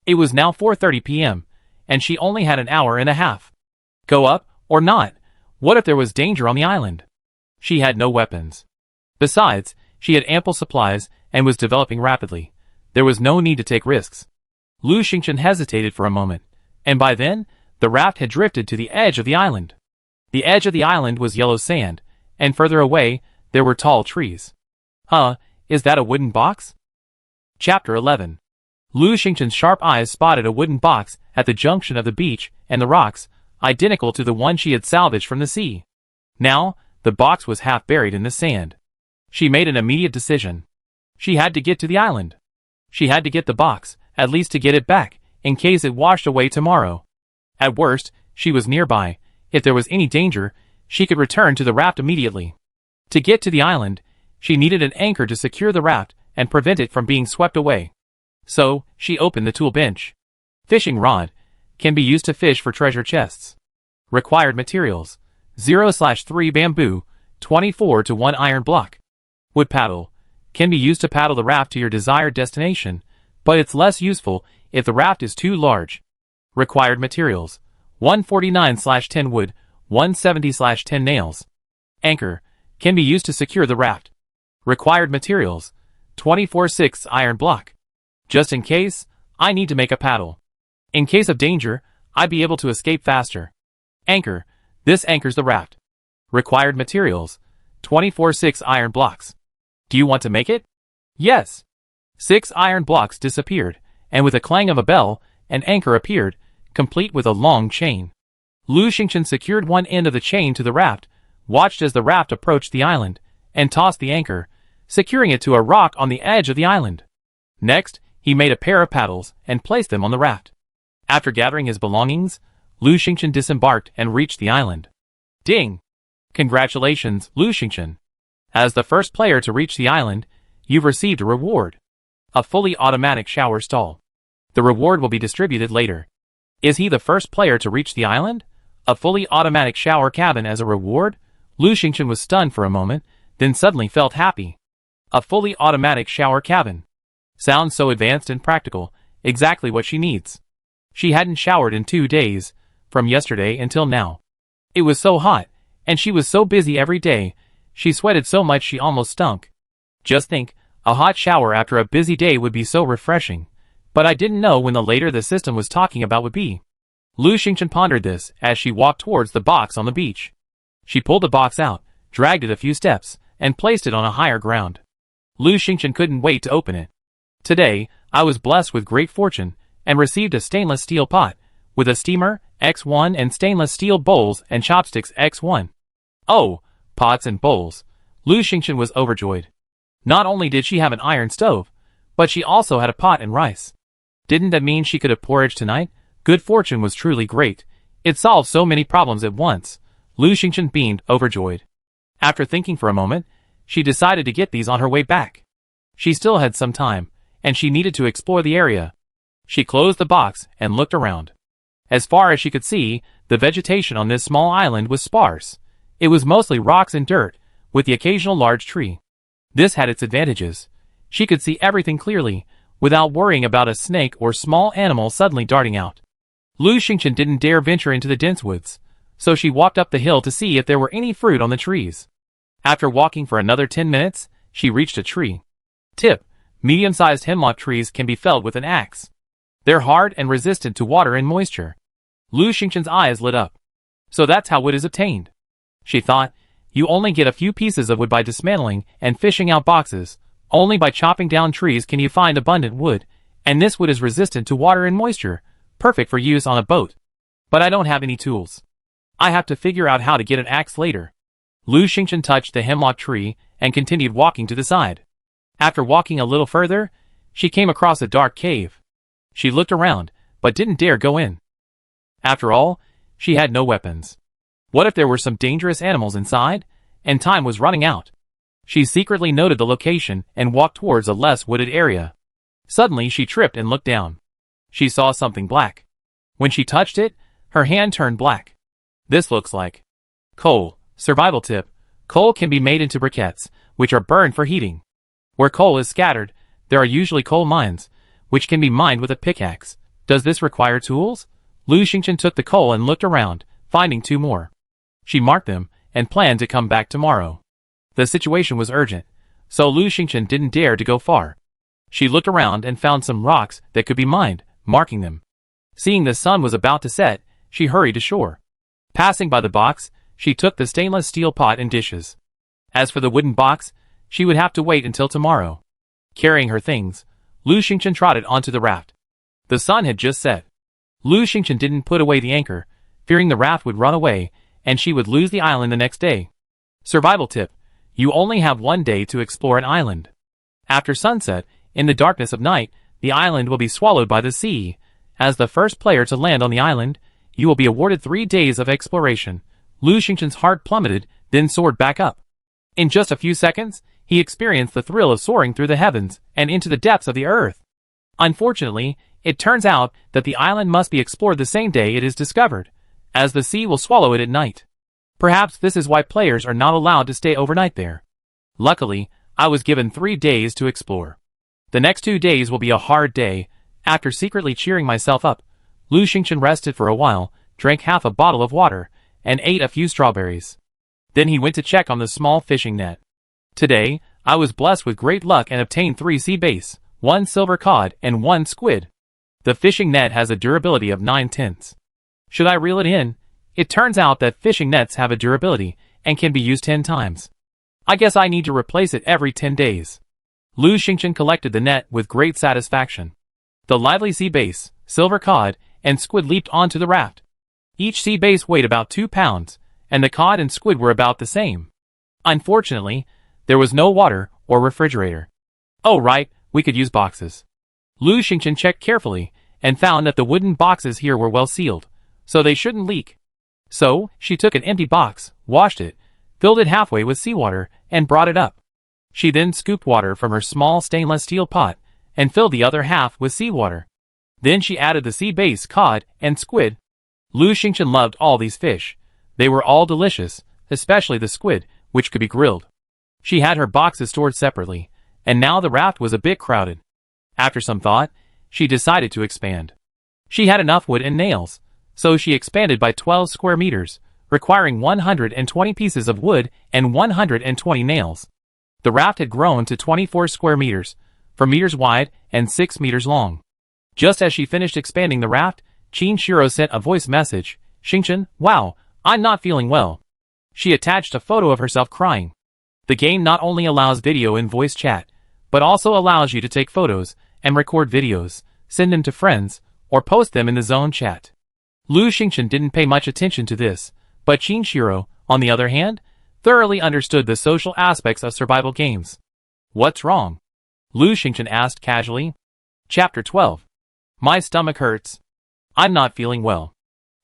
It was now 4:30 p.m., and she only had an hour and a half. Go up, or not? What if there was danger on the island? She had no weapons. Besides, she had ample supplies and was developing rapidly. There was no need to take risks. Lu Xingchen hesitated for a moment, and by then, the raft had drifted to the edge of the island. The edge of the island was yellow sand, and further away, there were tall trees. Is that a wooden box? Chapter 11. Lu Xingchen's sharp eyes spotted a wooden box at the junction of the beach and the rocks, identical to the one she had salvaged from the sea. Now, the box was half buried in the sand. She made an immediate decision. She had to get to the island. She had to get the box, at least to get it back, in case it washed away tomorrow. At worst, she was nearby. If there was any danger, she could return to the raft immediately. To get to the island, she needed an anchor to secure the raft and prevent it from being swept away. So, she opened the tool bench. Fishing rod, can be used to fish for treasure chests. Required materials: 0/3 bamboo, 24 to 1 iron block. Wood paddle can be used to paddle the raft to your desired destination, but it's less useful if the raft is too large. Required materials: 149/10 wood, 170/10 nails. Anchor can be used to secure the raft. Required materials: 24/6 iron block. Just in case, I need to make a paddle. In case of danger, I'd be able to escape faster. Anchor, this anchors the raft. Required materials: 24/6 iron blocks. Do you want to make it? Yes. 6 iron blocks disappeared, and with a clang of a bell, an anchor appeared, complete with a long chain. Lu Xingchen secured one end of the chain to the raft, watched as the raft approached the island, and tossed the anchor, securing it to a rock on the edge of the island. Next, he made a pair of paddles and placed them on the raft. After gathering his belongings, Lu Xingchen disembarked and reached the island. Ding! Congratulations, Lu Xingchen. As the first player to reach the island, you've received a reward. A fully automatic shower stall. The reward will be distributed later. Is he the first player to reach the island? A fully automatic shower cabin as a reward? Lu Xingchen was stunned for a moment, then suddenly felt happy. A fully automatic shower cabin. Sounds so advanced and practical, exactly what she needs. She hadn't showered in 2 days, from yesterday until now. It was so hot, and she was so busy every day, she sweated so much she almost stunk. Just think, a hot shower after a busy day would be so refreshing. But I didn't know when the later the system was talking about would be. Lu Xingchen pondered this as she walked towards the box on the beach. She pulled the box out, dragged it a few steps, and placed it on a higher ground. Lu Xingchen couldn't wait to open it. Today, I was blessed with great fortune, and received a stainless steel pot, with a steamer, X1 and stainless steel bowls and chopsticks X1. Oh, pots and bowls. Lu Xingchen was overjoyed. Not only did she have an iron stove, but she also had a pot and rice. Didn't that mean she could have porridge tonight? Good fortune was truly great. It solved so many problems at once. Lu Xingchen beamed, overjoyed. After thinking for a moment, she decided to get these on her way back. She still had some time, and she needed to explore the area. She closed the box and looked around. As far as she could see, the vegetation on this small island was sparse. It was mostly rocks and dirt, with the occasional large tree. This had its advantages. She could see everything clearly, without worrying about a snake or small animal suddenly darting out. Lu Xingchen didn't dare venture into the dense woods, so she walked up the hill to see if there were any fruit on the trees. After walking for another 10 minutes, she reached a tree. Tip: medium-sized hemlock trees can be felled with an axe. They're hard and resistant to water and moisture. Lu Xingchen's eyes lit up. So that's how wood is obtained. She thought, you only get a few pieces of wood by dismantling and fishing out boxes. Only by chopping down trees can you find abundant wood, and this wood is resistant to water and moisture, perfect for use on a boat. But I don't have any tools. I have to figure out how to get an axe later. Lu Xingchen touched the hemlock tree and continued walking to the side. After walking a little further, she came across a dark cave. She looked around, but didn't dare go in. After all, she had no weapons. What if there were some dangerous animals inside, and time was running out? She secretly noted the location and walked towards a less wooded area. Suddenly she tripped and looked down. She saw something black. When she touched it, her hand turned black. This looks like coal. Survival tip: coal can be made into briquettes, which are burned for heating. Where coal is scattered, there are usually coal mines, which can be mined with a pickaxe. Does this require tools? Lu Xingchen took the coal and looked around, finding 2 more. She marked them, and planned to come back tomorrow. The situation was urgent, so Lu Xingchen didn't dare to go far. She looked around and found some rocks that could be mined, marking them. Seeing the sun was about to set, she hurried to shore. Passing by the box, she took the stainless steel pot and dishes. As for the wooden box, she would have to wait until tomorrow. Carrying her things, Lu Xingchen trotted onto the raft. The sun had just set. Lu Xingchen didn't put away the anchor, fearing the raft would run away, and she would lose the island the next day. Survival tip: you only have 1 day to explore an island. After sunset, in the darkness of night, the island will be swallowed by the sea. As the first player to land on the island, you will be awarded 3 days of exploration. Lu Xingchen's heart plummeted, then soared back up. In just a few seconds, he experienced the thrill of soaring through the heavens and into the depths of the earth. Unfortunately, it turns out that the island must be explored the same day it is discovered, as the sea will swallow it at night. Perhaps this is why players are not allowed to stay overnight there. Luckily, I was given 3 days to explore. The next 2 days will be a hard day. After secretly cheering myself up, Lu Xingchen rested for a while, drank half a bottle of water, and ate a few strawberries. Then he went to check on the small fishing net. Today, I was blessed with great luck and obtained 3 sea bass, 1 silver cod, and 1 squid. The fishing net has a durability of 9/10. Should I reel it in? It turns out that fishing nets have a durability and can be used 10 times. I guess I need to replace it every 10 days. Lu Xingchen collected the net with great satisfaction. The lively sea bass, silver cod, and squid leaped onto the raft. Each sea bass weighed about 2 pounds, and the cod and squid were about the same. Unfortunately, there was no water or refrigerator. Oh right, we could use boxes. Lu Xingchen checked carefully and found that the wooden boxes here were well sealed, so they shouldn't leak. So, she took an empty box, washed it, filled it halfway with seawater, and brought it up. She then scooped water from her small stainless steel pot and filled the other half with seawater. Then she added the sea bass, cod, and squid. Lu Xingchen loved all these fish. They were all delicious, especially the squid, which could be grilled. She had her boxes stored separately, and now the raft was a bit crowded. After some thought, she decided to expand. She had enough wood and nails, so she expanded by 12 square meters, requiring 120 pieces of wood and 120 nails. The raft had grown to 24 square meters, 4 meters wide and 6 meters long. Just as she finished expanding the raft, Qin Shiro sent a voice message, "Xingchen, wow, I'm not feeling well." She attached a photo of herself crying. The game not only allows video and voice chat, but also allows you to take photos and record videos, send them to friends, or post them in the zone chat. Lu Xingchen didn't pay much attention to this, but Qin Shiro, on the other hand, thoroughly understood the social aspects of survival games. "What's wrong?" Lu Xingchen asked casually. Chapter 12. My stomach hurts. I'm not feeling well.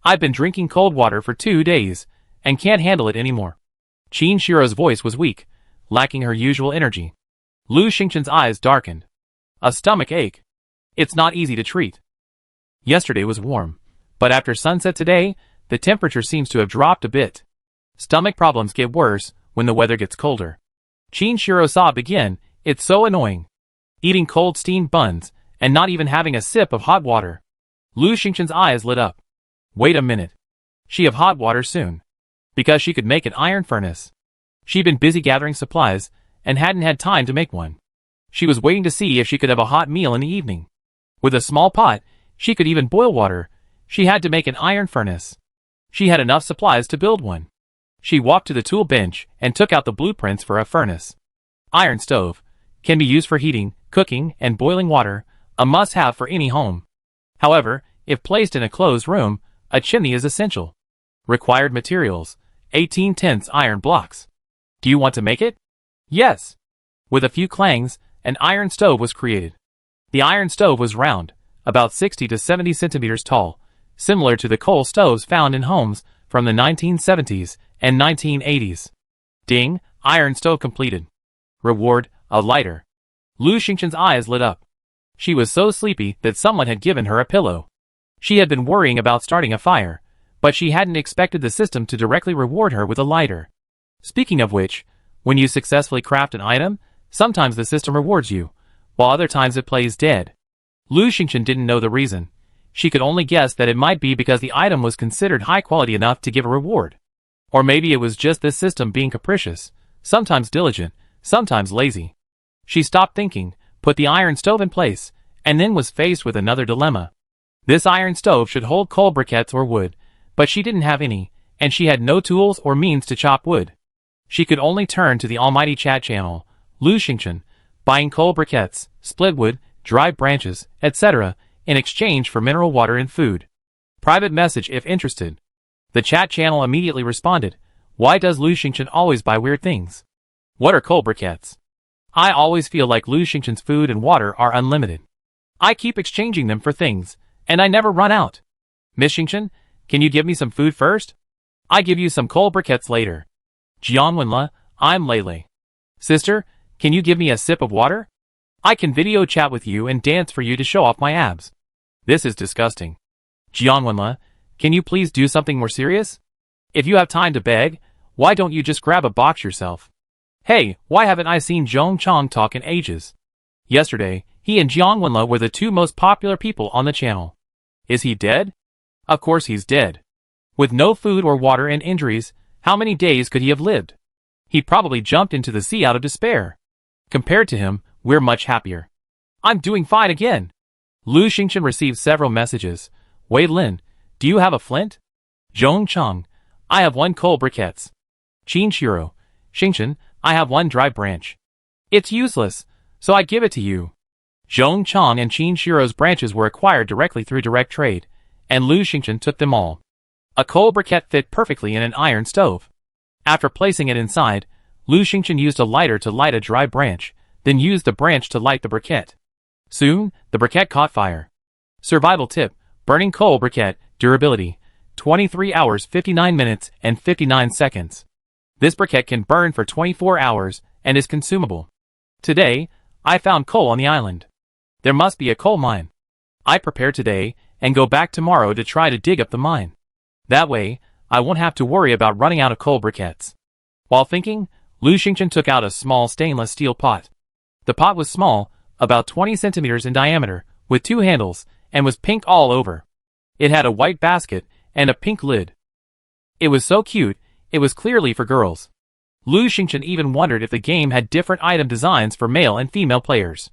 I've been drinking cold water for 2 days, and can't handle it anymore. Qin Shiro's voice was weak, lacking her usual energy. Lu Xingchen's eyes darkened. A stomach ache. It's not easy to treat. Yesterday was warm, but after sunset today, the temperature seems to have dropped a bit. Stomach problems get worse when the weather gets colder. Qin Shiro sobbed again. It's so annoying. Eating cold steamed buns, and not even having a sip of hot water. Lu Xingchen's eyes lit up. Wait a minute. She have hot water soon. Because she could make an iron furnace. She'd been busy gathering supplies, and hadn't had time to make one. She was waiting to see if she could have a hot meal in the evening. With a small pot, she could even boil water. She had to make an iron furnace. She had enough supplies to build one. She walked to the tool bench and took out the blueprints for a furnace. Iron stove. Can be used for heating, cooking, and boiling water, a must-have for any home. However, if placed in a closed room, a chimney is essential. Required materials: 18/10 iron blocks. Do you want to make it? Yes. With a few clangs, an iron stove was created. The iron stove was round, about 60 to 70 centimeters tall, similar to the coal stoves found in homes from the 1970s and 1980s. Ding, iron stove completed. Reward, a lighter. Lu Xingchen's eyes lit up. She was so sleepy that someone had given her a pillow. She had been worrying about starting a fire, but she hadn't expected the system to directly reward her with a lighter. Speaking of which, when you successfully craft an item, sometimes the system rewards you, while other times it plays dead. Lu Xingchen didn't know the reason. She could only guess that it might be because the item was considered high quality enough to give a reward. Or maybe it was just this system being capricious, sometimes diligent, sometimes lazy. She stopped thinking, put the iron stove in place, and then was faced with another dilemma. This iron stove should hold coal briquettes or wood, but she didn't have any, and she had no tools or means to chop wood. She could only turn to the almighty chat channel, Lu Xingchen, buying coal briquettes, split wood, dry branches, etc., in exchange for mineral water and food. Private message if interested. The chat channel immediately responded, why does Lu Xingchen always buy weird things? What are coal briquettes? I always feel like Lu Xingchen's food and water are unlimited. I keep exchanging them for things, and I never run out. Miss Xingchen, can you give me some food first? I give you some coal briquettes later. Jianwenla, I'm Lele. Sister, can you give me a sip of water? I can video chat with you and dance for you to show off my abs. This is disgusting. Jiangwenle, can you please do something more serious? If you have time to beg, why don't you just grab a box yourself? Hey, why haven't I seen Zhong Chang talk in ages? Yesterday, he and Jiangwenle were the two most popular people on the channel. Is he dead? Of course he's dead. With no food or water and injuries, how many days could he have lived? He probably jumped into the sea out of despair. Compared to him, we're much happier. I'm doing fine again. Lu Xingchen received several messages. Wei Lin, do you have a flint? Zhong Chang, I have 1 coal briquettes. Qin Shiro, Xingchen, I have 1 dry branch. It's useless, so I give it to you. Zhong Chang and Qin Shiro's branches were acquired directly through direct trade, and Lu Xingchen took them all. A coal briquette fit perfectly in an iron stove. After placing it inside, Lu Xingchen used a lighter to light a dry branch, then used the branch to light the briquette. Soon, the briquette caught fire. Survival tip, burning coal briquette, durability, 23 hours 59 minutes and 59 seconds. This briquette can burn for 24 hours and is consumable. Today, I found coal on the island. There must be a coal mine. I prepare today and go back tomorrow to try to dig up the mine. That way, I won't have to worry about running out of coal briquettes. While thinking, Lu Xingchen took out a small stainless steel pot. The pot was small, about 20 centimeters in diameter, with 2 handles, and was pink all over. It had a white basket and a pink lid. It was so cute, it was clearly for girls. Lu Xingchen even wondered if the game had different item designs for male and female players.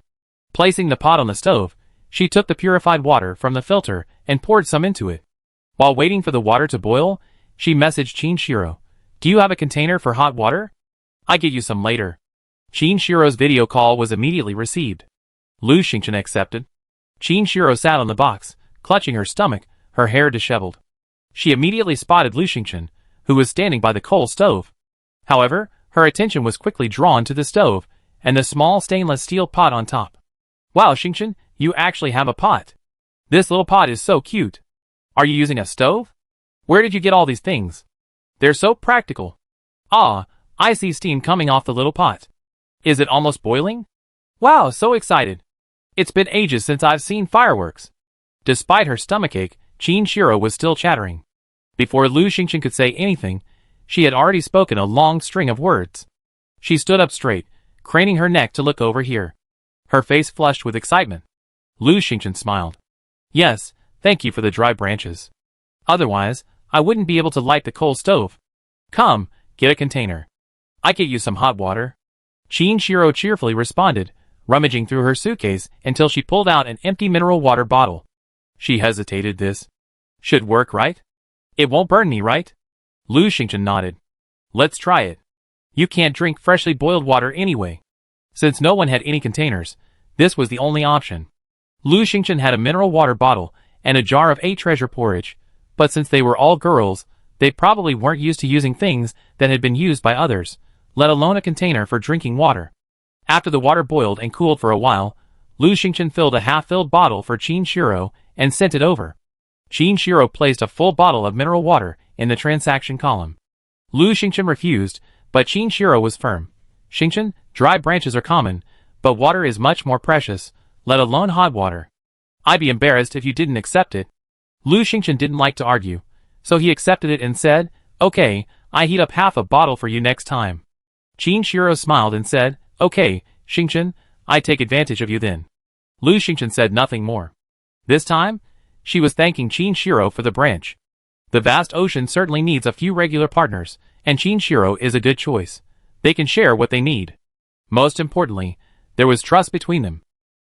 Placing the pot on the stove, she took the purified water from the filter and poured some into it. While waiting for the water to boil, she messaged Qin Shiro, do you have a container for hot water? I get you some later. Qin Shiro's video call was immediately received. Lu Xingchen accepted. Qin Shiro sat on the box, clutching her stomach, her hair disheveled. She immediately spotted Lu Xingchen, who was standing by the coal stove. However, her attention was quickly drawn to the stove, and the small stainless steel pot on top. Wow, Xingchen, you actually have a pot. This little pot is so cute. Are you using a stove? Where did you get all these things? They're so practical. Ah, I see steam coming off the little pot. Is it almost boiling? Wow, so excited. It's been ages since I've seen fireworks. Despite her stomachache, Qin Shiro was still chattering. Before Lu Xingchen could say anything, she had already spoken a long string of words. She stood up straight, craning her neck to look over here. Her face flushed with excitement. Lu Xingchen smiled. Yes, thank you for the dry branches. Otherwise, I wouldn't be able to light the coal stove. Come, get a container. I get you some hot water. Qin Shiro cheerfully responded, rummaging through her suitcase until she pulled out an empty mineral water bottle. She hesitated. This should work, right? It won't burn me, right? Lu Xingchen nodded. Let's try it. You can't drink freshly boiled water anyway. Since no one had any containers, this was the only option. Lu Xingchen had a mineral water bottle and a jar of 8 treasure porridge, but since they were all girls, they probably weren't used to using things that had been used by others, let alone a container for drinking water. After the water boiled and cooled for a while, Lu Xingchen filled a half-filled bottle for Qin Shiro and sent it over. Qin Shiro placed a full bottle of mineral water in the transaction column. Lu Xingchen refused, but Qin Shiro was firm. Xingchen, dry branches are common, but water is much more precious, let alone hot water. I'd be embarrassed if you didn't accept it. Lu Xingchen didn't like to argue, so he accepted it and said, okay, I heat up half a bottle for you next time. Qin Shiro smiled and said, okay, Xingchen, I take advantage of you then. Lu Xingchen said nothing more. This time, she was thanking Qin Shiro for the branch. The vast ocean certainly needs a few regular partners, and Qin Shiro is a good choice. They can share what they need. Most importantly, there was trust between them.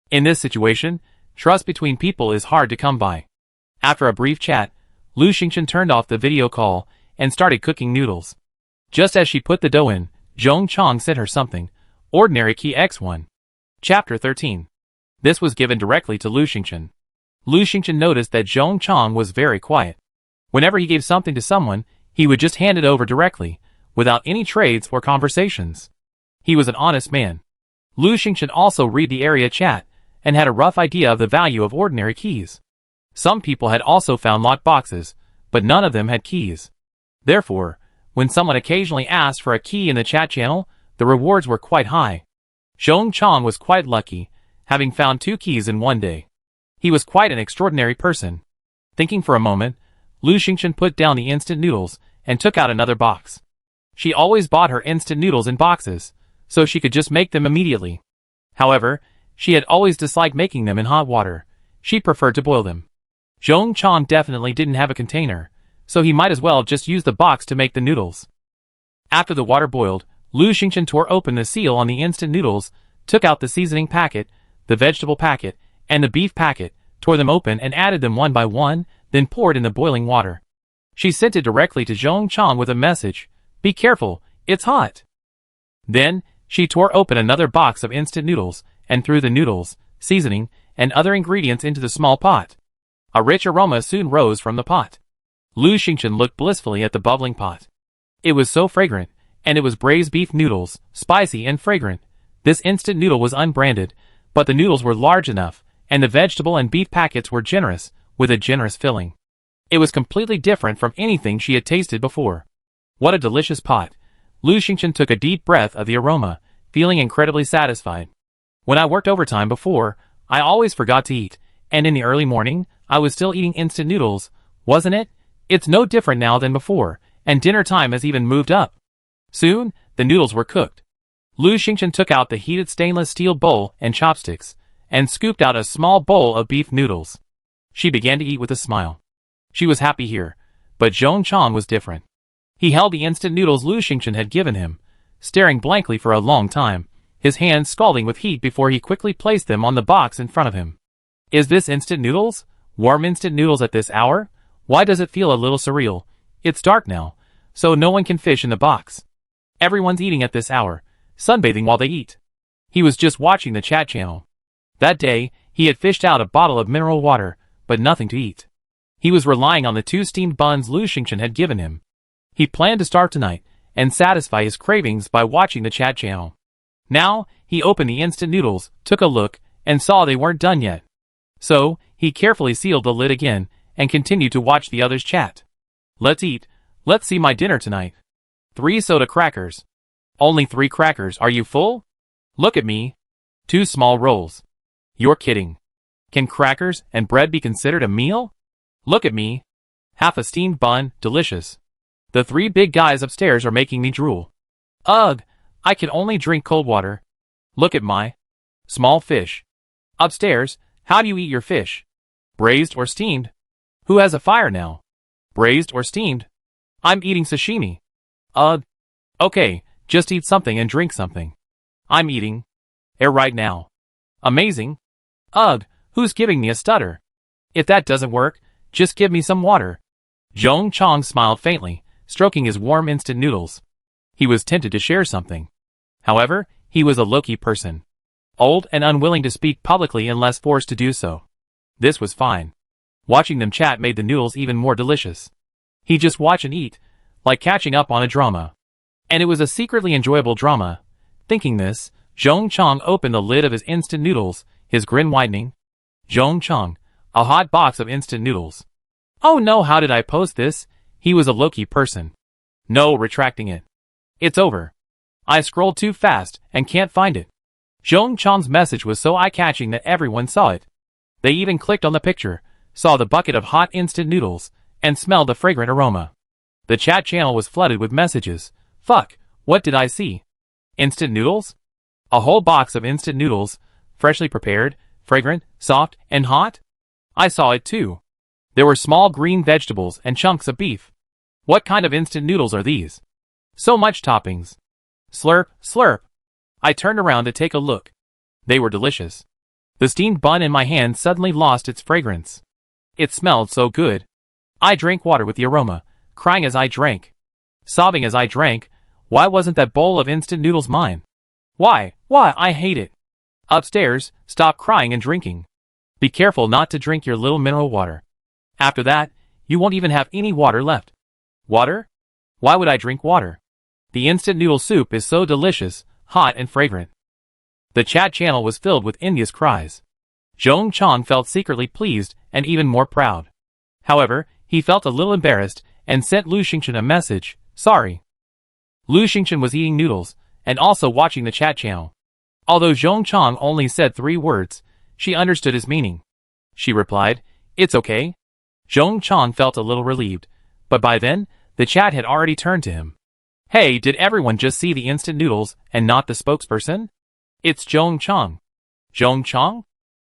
In this situation, trust between people is hard to come by. After a brief chat, Lu Xingchen turned off the video call and started cooking noodles. Just as she put the dough in, Zhong Chang sent her something. Ordinary key X1. Chapter 13. This was given directly to Lu Xingchen. Lu Xingchen noticed that Zhong Chang was very quiet. Whenever he gave something to someone, he would just hand it over directly, without any trades or conversations. He was an honest man. Lu Xingchen also read the area chat, and had a rough idea of the value of ordinary keys. Some people had also found locked boxes, but none of them had keys. Therefore, when someone occasionally asked for a key in the chat channel, the rewards were quite high. Zhong Chang was quite lucky, having found 2 keys in one day. He was quite an extraordinary person. Thinking for a moment, Lu Xingchen put down the instant noodles and took out another box. She always bought her instant noodles in boxes, so she could just make them immediately. However, she had always disliked making them in hot water. She preferred to boil them. Zhong Chang definitely didn't have a container, so he might as well just use the box to make the noodles. After the water boiled, Lu Xingchen tore open the seal on the instant noodles, took out the seasoning packet, the vegetable packet, and the beef packet, tore them open and added them one by one, then poured in the boiling water. She sent it directly to Zhong Chang with a message, "Be careful, it's hot." Then, she tore open another box of instant noodles and threw the noodles, seasoning, and other ingredients into the small pot. A rich aroma soon rose from the pot. Lu Xingchen looked blissfully at the bubbling pot. It was so fragrant, and it was braised beef noodles, spicy and fragrant. This instant noodle was unbranded, but the noodles were large enough, and the vegetable and beef packets were generous, with a generous filling. It was completely different from anything she had tasted before. What a delicious pot. Lu Xingchen took a deep breath of the aroma, feeling incredibly satisfied. When I worked overtime before, I always forgot to eat, and in the early morning, I was still eating instant noodles, wasn't it? It's no different now than before, and dinner time has even moved up. Soon, the noodles were cooked. Lu Xingchen took out the heated stainless steel bowl and chopsticks, and scooped out a small bowl of beef noodles. She began to eat with a smile. She was happy here, but Zhong Chang was different. He held the instant noodles Lu Xingchen had given him, staring blankly for a long time, his hands scalding with heat before he quickly placed them on the box in front of him. Is this instant noodles? Warm instant noodles at this hour? Why does it feel a little surreal? It's dark now, so no one can fish in the box. Everyone's eating at this hour, sunbathing while they eat. He was just watching the chat channel. That day, he had fished out a bottle of mineral water, but nothing to eat. He was relying on the 2 steamed buns Lu Xingchen had given him. He planned to starve tonight, and satisfy his cravings by watching the chat channel. Now, he opened the instant noodles, took a look, and saw they weren't done yet. So, he carefully sealed the lid again, and continued to watch the others chat. Let's eat. Let's see my dinner tonight. 3 soda crackers. Only 3 crackers, are you full? Look at me. 2 small rolls. You're kidding. Can crackers and bread be considered a meal? Look at me. Half a steamed bun, delicious. The 3 big guys upstairs are making me drool. Ugh, I can only drink cold water. Look at my small fish. Upstairs, how do you eat your fish? Braised or steamed? Who has a fire now? Braised or steamed? I'm eating sashimi. Ugh. Okay, just eat something and drink something. I'm eating air right now. Amazing. Ugh, who's giving me a stutter? If that doesn't work, just give me some water. Zhong Chang smiled faintly, stroking his warm instant noodles. He was tempted to share something. However, he was a low-key person. Old and unwilling to speak publicly unless forced to do so. This was fine. Watching them chat made the noodles even more delicious. He just watched and eat, like catching up on a drama. And it was a secretly enjoyable drama. Thinking this, Zhong Chang opened the lid of his instant noodles, his grin widening. Zhong Chang, a hot box of instant noodles. Oh no, how did I post this? He was a low-key person. No, retracting it. It's over. I scrolled too fast and can't find it. Zhong Chang's message was so eye-catching that everyone saw it. They even clicked on the picture, saw the bucket of hot instant noodles, and smelled the fragrant aroma. The chat channel was flooded with messages. Fuck, what did I see? Instant noodles? A whole box of instant noodles, freshly prepared, fragrant, soft, and hot? I saw it too. There were small green vegetables and chunks of beef. What kind of instant noodles are these? So much toppings. Slurp, slurp. I turned around to take a look. They were delicious. The steamed bun in my hand suddenly lost its fragrance. It smelled so good. I drank water with the aroma, crying as I drank. Sobbing as I drank. Why wasn't that bowl of instant noodles mine? Why, I hate it. Upstairs, stop crying and drinking. Be careful not to drink your little mineral water. After that, you won't even have any water left. Water? Why would I drink water? The instant noodle soup is so delicious, hot and fragrant. The chat channel was filled with envious cries. Zhong Chang felt secretly pleased and even more proud. However, he felt a little embarrassed and sent Lu Xingchen a message, sorry. Lu Xingchen was eating noodles and also watching the chat channel. Although Zhong Chang only said 3 words, she understood his meaning. She replied, "It's okay." Zhong Chang felt a little relieved, but by then, the chat had already turned to him. "Hey, did everyone just see the instant noodles and not the spokesperson? It's Zhong Chang." "Zhong Chang?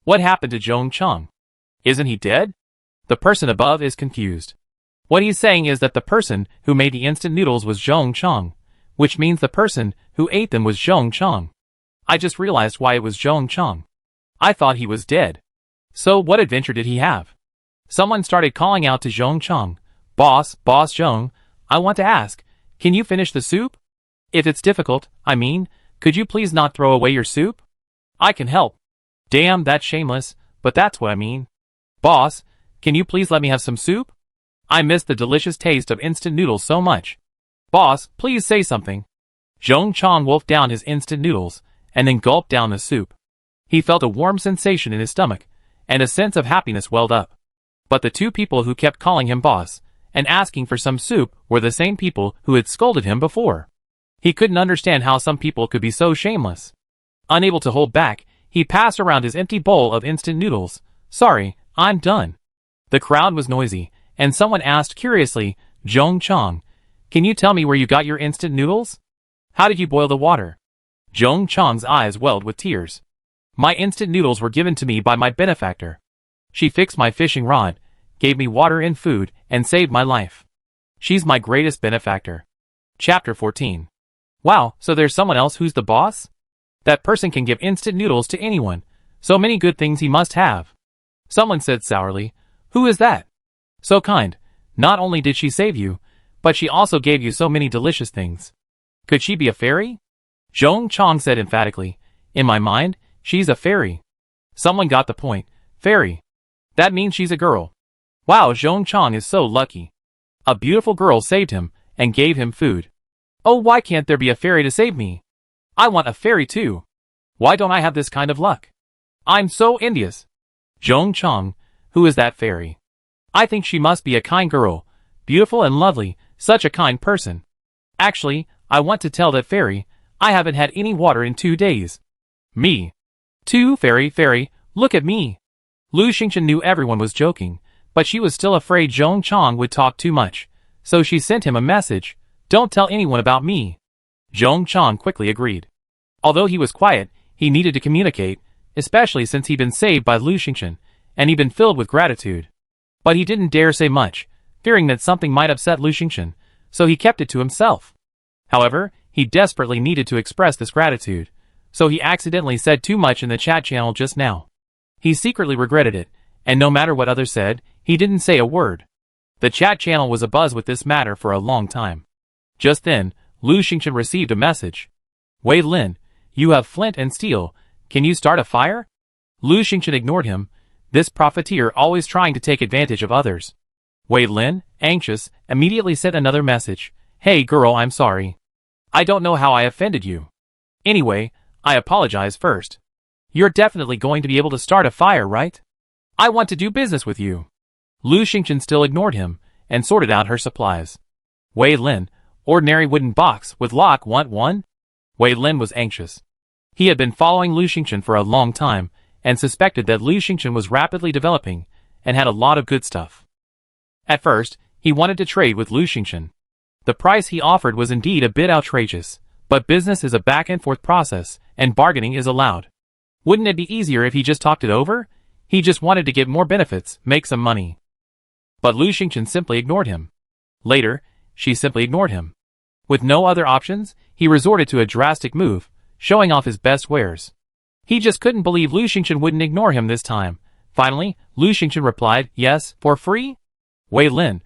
What happened to Zhong Chang? Isn't he dead?" The person above is confused. What he's saying is that the person who made the instant noodles was Zhong Chang, which means the person who ate them was Zhong Chang. I just realized why it was Zhong Chang. I thought he was dead. So what adventure did he have? Someone started calling out to Zhong Chang, Boss Zhong, I want to ask, can you finish the soup? If it's difficult, could you please not throw away your soup? I can help." "Damn, that's shameless, but that's what I mean. Boss, can you please let me have some soup? I miss the delicious taste of instant noodles so much. Boss, please say something." Zhong Chang wolfed down his instant noodles, and then gulped down the soup. He felt a warm sensation in his stomach, and a sense of happiness welled up. But the 2 people who kept calling him boss, and asking for some soup were the same people who had scolded him before. He couldn't understand how some people could be so shameless. Unable to hold back, he passed around his empty bowl of instant noodles. "Sorry, I'm done." The crowd was noisy, and someone asked curiously, "Zhong Chang, can you tell me where you got your instant noodles? How did you boil the water?" Zhong Chang's eyes welled with tears. "My instant noodles were given to me by my benefactor. She fixed my fishing rod, gave me water and food, and saved my life. She's my greatest benefactor." Chapter 14. Wow, so there's someone else who's the boss? That person can give instant noodles to anyone. So many good things he must have. Someone said sourly, "Who is that? So kind. Not only did she save you, but she also gave you so many delicious things. Could she be a fairy?" Zhong Chang said emphatically, "In my mind, she's a fairy." Someone got the point. Fairy. That means she's a girl. Wow, Zhong Chang is so lucky. A beautiful girl saved him, and gave him food. Oh, why can't there be a fairy to save me? I want a fairy too. Why don't I have this kind of luck? I'm so envious. Zhong Chang, who is that fairy? I think she must be a kind girl, beautiful and lovely, such a kind person. Actually, I want to tell that fairy, I haven't had any water in 2 days. Me. Too, fairy, look at me. Lu Xingchen knew everyone was joking, but she was still afraid Zhong Chang would talk too much, so she sent him a message, "Don't tell anyone about me." Zhong Chang quickly agreed. Although he was quiet, he needed to communicate, especially since he'd been saved by Lu Xingchen, and he'd been filled with gratitude. But he didn't dare say much, fearing that something might upset Lu Xingchen, so he kept it to himself. However, he desperately needed to express this gratitude, so he accidentally said too much in the chat channel just now. He secretly regretted it, and no matter what others said, he didn't say a word. The chat channel was abuzz with this matter for a long time. Just then, Lu Xingchen received a message. "Wei Lin, you have flint and steel, can you start a fire?" Lu Xingchen ignored him, this profiteer always trying to take advantage of others. Wei Lin, anxious, immediately sent another message. "Hey girl, I'm sorry. I don't know how I offended you. Anyway, I apologize first. You're definitely going to be able to start a fire, right? I want to do business with you." Lu Xingchen still ignored him, and sorted out her supplies. Wei Lin, ordinary wooden box with lock, want one? Wei Lin was anxious. He had been following Lu Xingchen for a long time, and suspected that Lu Xingchen was rapidly developing, and had a lot of good stuff. At first, he wanted to trade with Lu Xingchen. The price he offered was indeed a bit outrageous, but business is a back-and-forth process, and bargaining is allowed. Wouldn't it be easier if he just talked it over? He just wanted to get more benefits, make some money. But Lu Xingchen simply ignored him. Later, she simply ignored him. With no other options, he resorted to a drastic move, showing off his best wares. He just couldn't believe Lu Xingchen wouldn't ignore him this time. Finally, Lu Xingchen replied, "Yes, for free?" Wei Lin,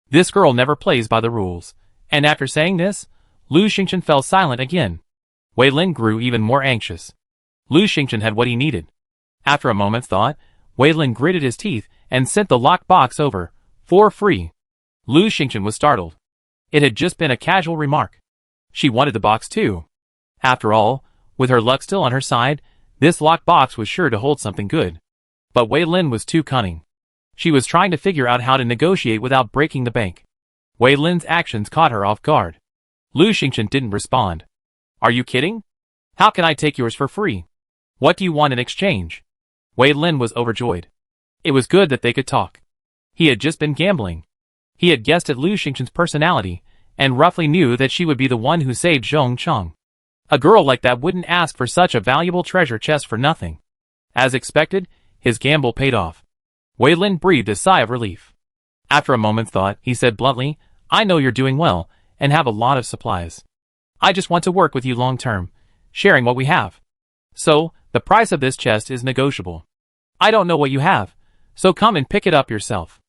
This girl never plays by the rules. And after saying this, Lu Xingchen fell silent again. Wei Lin grew even more anxious. Lu Xingchen had what he needed. After a moment's thought, Wei Lin gritted his teeth and sent the locked box over, for free. Lu Xingchen was startled. It had just been a casual remark. She wanted the box too. After all, with her luck still on her side, this locked box was sure to hold something good. But Wei Lin was too cunning. She was trying to figure out how to negotiate without breaking the bank. Wei Lin's actions caught her off guard. Lu Xingchen didn't respond. "Are you kidding? How can I take yours for free? What do you want in exchange? Wei Lin was overjoyed. It was good that they could talk. He had just been gambling. He had guessed at Lu Xingchen's personality, and roughly knew that she would be the one who saved Zhong Cheng. A girl like that wouldn't ask for such a valuable treasure chest for nothing. As expected, his gamble paid off. Wei Lin breathed a sigh of relief. After a moment's thought, he said bluntly, I know you're doing well, and have a lot of supplies. I just want to work with you long term, sharing what we have. So, the price of this chest is negotiable. I don't know what you have, so come and pick it up yourself.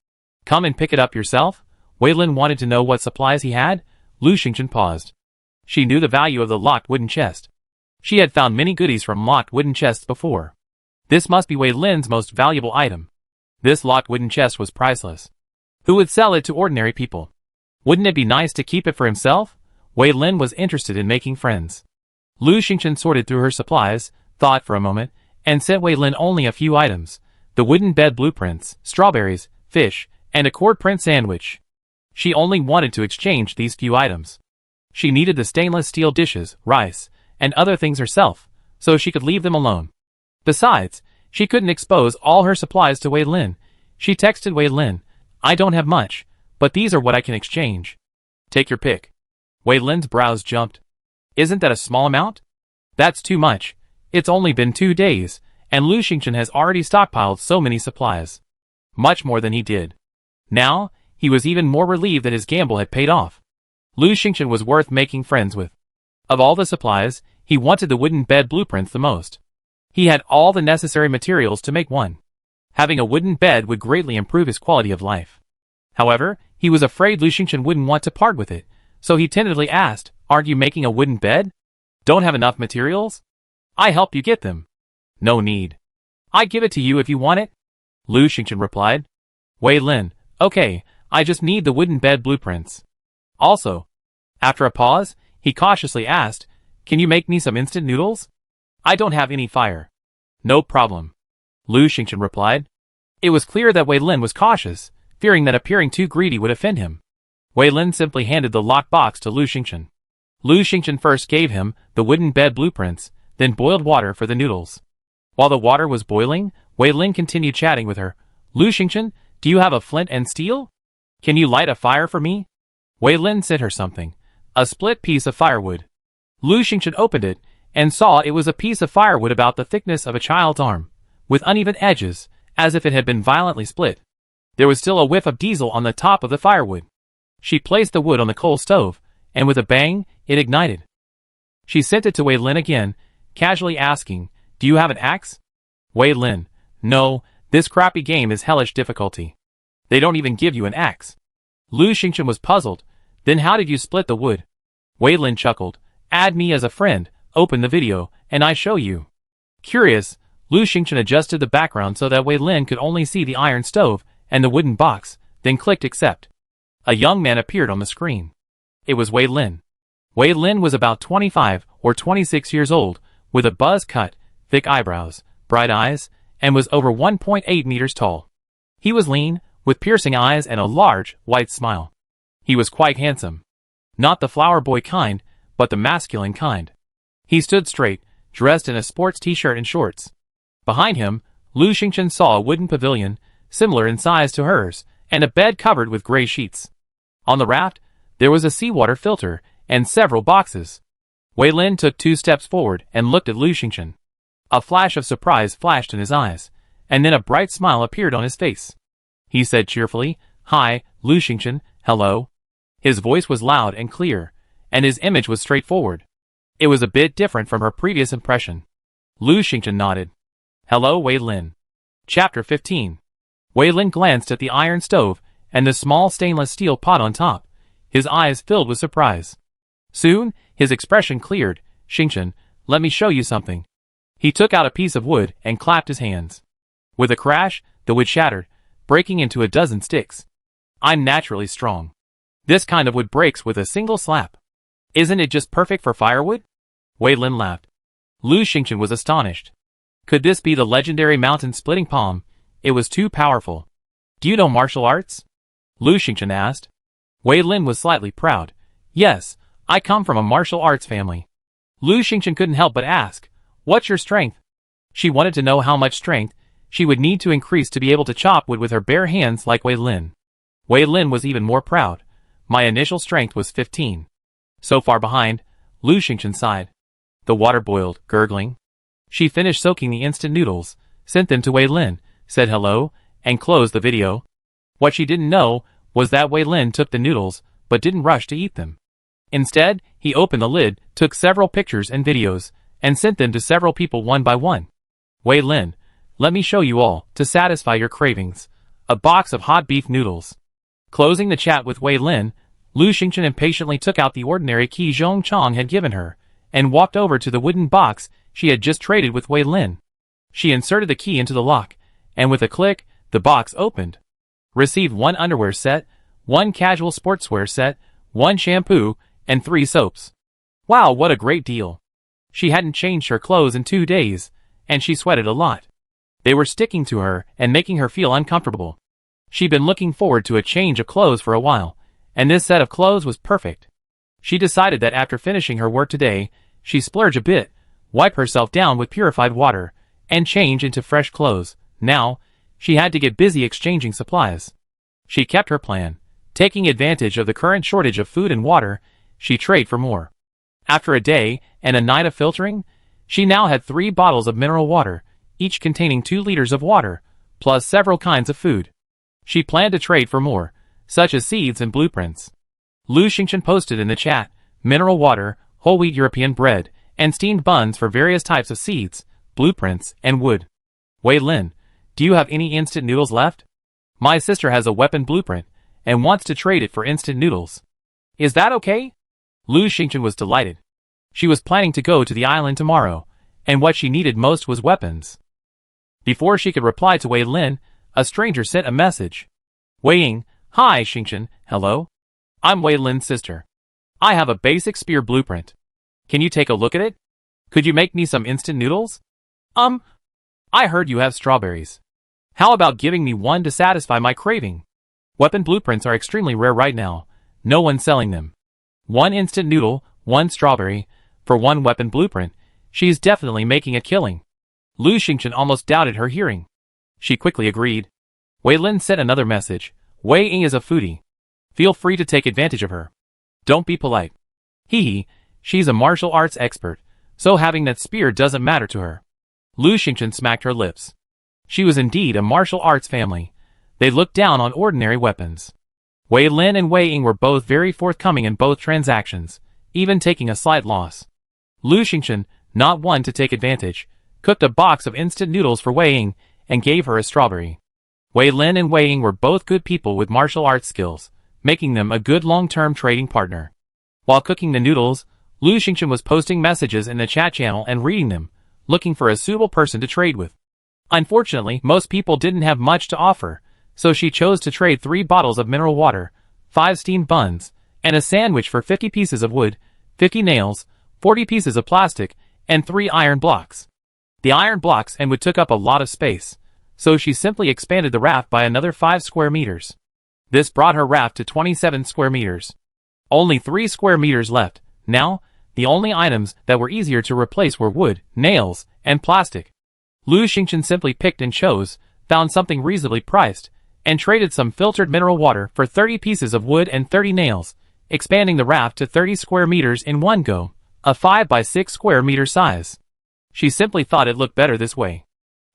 Come and pick it up yourself? Wei Lin wanted to know what supplies he had. Lu Xingchen paused. She knew the value of the locked wooden chest. She had found many goodies from locked wooden chests before. This must be Wei Lin's most valuable item. This locked wooden chest was priceless. Who would sell it to ordinary people? Wouldn't it be nice to keep it for himself? Wei Lin was interested in making friends. Lu Xingchen sorted through her supplies, thought for a moment, and sent Wei Lin only a few items: the wooden bed blueprints, strawberries, fish, and a cord print sandwich. She only wanted to exchange these few items. She needed the stainless steel dishes, rice, and other things herself, so she could leave them alone. Besides, she couldn't expose all her supplies to Wei Lin. She texted Wei Lin, I don't have much, but these are what I can exchange. Take your pick. Wei Lin's brows jumped. Isn't that a small amount? That's too much. It's only been 2 days, and Lu Xingchen has already stockpiled so many supplies. Much more than he did. Now, he was even more relieved that his gamble had paid off. Lu Xingchen was worth making friends with. Of all the supplies, he wanted the wooden bed blueprints the most. He had all the necessary materials to make one. Having a wooden bed would greatly improve his quality of life. However, he was afraid Lu Xingchen wouldn't want to part with it, so he tentatively asked, Aren't you making a wooden bed? Don't have enough materials? I help you get them. No need. I give it to you if you want it. Lu Xingchen replied. Wei Lin, okay, I just need the wooden bed blueprints. Also, after a pause, he cautiously asked, Can you make me some instant noodles? I don't have any fire. No problem. Lu Xingchen replied. It was clear that Wei Lin was cautious, fearing that appearing too greedy would offend him. Wei Lin simply handed the locked box to Lu Xingchen. Lu Xingchen first gave him the wooden bed blueprints, then boiled water for the noodles. While the water was boiling, Wei Lin continued chatting with her. Lu Xingchen, do you have a flint and steel? Can you light a fire for me? Wei Lin sent her something, a split piece of firewood. Lu Xingchen opened it, and saw it was a piece of firewood about the thickness of a child's arm, with uneven edges, as if it had been violently split. There was still a whiff of diesel on the top of the firewood. She placed the wood on the coal stove, and with a bang, it ignited. She sent it to Wei Lin again, casually asking, Do you have an axe? Wei Lin, no, this crappy game is hellish difficulty. They don't even give you an axe. Lu Xingchen was puzzled. Then how did you split the wood? Wei Lin chuckled. Add me as a friend, open the video, and I show you. Curious, Lu Xingchen adjusted the background so that Wei Lin could only see the iron stove and the wooden box, then clicked accept. A young man appeared on the screen. It was Wei Lin. Wei Lin was about 25 or 26 years old, with a buzz cut, thick eyebrows, bright eyes, and was over 1.8 meters tall. He was lean, with piercing eyes and a large, white smile. He was quite handsome. Not the flower boy kind, but the masculine kind. He stood straight, dressed in a sports t-shirt and shorts. Behind him, Lu Xingchen saw a wooden pavilion, similar in size to hers, and a bed covered with gray sheets. On the raft, there was a seawater filter and several boxes. Wei Lin took 2 steps forward and looked at Lu Xingchen. A flash of surprise flashed in his eyes, and then a bright smile appeared on his face. He said cheerfully, Hi, Lu Xingchen, hello. His voice was loud and clear, and his image was straightforward. It was a bit different from her previous impression. Lu Xingchen nodded. Hello, Wei Lin. Chapter 15. Wei Lin glanced at the iron stove and the small stainless steel pot on top, his eyes filled with surprise. Soon, his expression cleared. Xingchen, let me show you something. He took out a piece of wood and clapped his hands. With a crash, the wood shattered, breaking into a dozen sticks. I'm naturally strong. This kind of wood breaks with a single slap. Isn't it just perfect for firewood? Wei Lin laughed. Lu Xingchen was astonished. Could this be the legendary mountain-splitting palm? It was too powerful. Do you know martial arts? Lu Xingchen asked. Wei Lin was slightly proud. Yes, I come from a martial arts family. Lu Xingchen couldn't help but ask, "What's your strength?" She wanted to know how much strength she would need to increase to be able to chop wood with her bare hands like Wei Lin. Wei Lin was even more proud. "My initial strength was 15. So far behind," Lu Xingchen sighed. The water boiled, gurgling. She finished soaking the instant noodles, sent them to Wei Lin, said hello, and closed the video. What she didn't know was that Wei Lin took the noodles, but didn't rush to eat them. Instead, he opened the lid, took several pictures and videos, and sent them to several people one by one. "Wei Lin, let me show you all, to satisfy your cravings. A box of hot beef noodles." Closing the chat with Wei Lin, Lu Xingchen impatiently took out the ordinary key Zhong Chong had given her, and walked over to the wooden box she had just traded with Wei Lin. She inserted the key into the lock, and with a click, the box opened. Received 1 underwear set, 1 casual sportswear set, 1 shampoo, and 3 soaps. Wow, what a great deal. She hadn't changed her clothes in 2 days, and she sweated a lot. They were sticking to her and making her feel uncomfortable. She'd been looking forward to a change of clothes for a while, and this set of clothes was perfect. She decided that after finishing her work today, she'd splurge a bit, wipe herself down with purified water, and change into fresh clothes. Now, she had to get busy exchanging supplies. She kept her plan. Taking advantage of the current shortage of food and water, she traded for more. After a day and a night of filtering, she now had 3 bottles of mineral water, each containing 2 liters of water, plus several kinds of food. She planned to trade for more, such as seeds and blueprints. Lu Xingchen posted in the chat, mineral water, whole wheat European bread, and steamed buns for various types of seeds, blueprints, and wood. "Wei Lin, do you have any instant noodles left? My sister has a weapon blueprint, and wants to trade it for instant noodles. Is that okay?" Lu Xingchen was delighted. She was planning to go to the island tomorrow, and what she needed most was weapons. Before she could reply to Wei Lin, a stranger sent a message. "Wei Ying, hi Xingchen, hello? I'm Wei Lin's sister. I have a basic spear blueprint. Can you take a look at it? Could you make me some instant noodles? I heard you have strawberries. How about giving me one to satisfy my craving? Weapon blueprints are extremely rare right now. No one's selling them. 1 instant noodle, 1 strawberry, for 1 weapon blueprint. She's definitely making a killing." Lu Xingchen almost doubted her hearing. She quickly agreed. Wei Lin sent another message. "Wei Ying is a foodie. Feel free to take advantage of her. Don't be polite. Hee, she's a martial arts expert, so having that spear doesn't matter to her." Lu Xingchen smacked her lips. She was indeed a martial arts family. They looked down on ordinary weapons. Wei Lin and Wei Ying were both very forthcoming in both transactions, even taking a slight loss. Lu Xingchen, not one to take advantage, cooked a box of instant noodles for Wei Ying and gave her a strawberry. Wei Lin and Wei Ying were both good people with martial arts skills, making them a good long-term trading partner. While cooking the noodles, Lu Xingchen was posting messages in the chat channel and reading them, looking for a suitable person to trade with. Unfortunately, most people didn't have much to offer, so she chose to trade 3 bottles of mineral water, 5 steamed buns, and a sandwich for 50 pieces of wood, 50 nails, 40 pieces of plastic, and 3 iron blocks. The iron blocks and wood took up a lot of space, so she simply expanded the raft by another 5 square meters. This brought her raft to 27 square meters. Only 3 square meters left. Now, the only items that were easier to replace were wood, nails, and plastic. Lu Xingchen simply picked and chose, found something reasonably priced, and traded some filtered mineral water for 30 pieces of wood and 30 nails, expanding the raft to 30 square meters in one go, a 5 by 6 square meter size. She simply thought it looked better this way.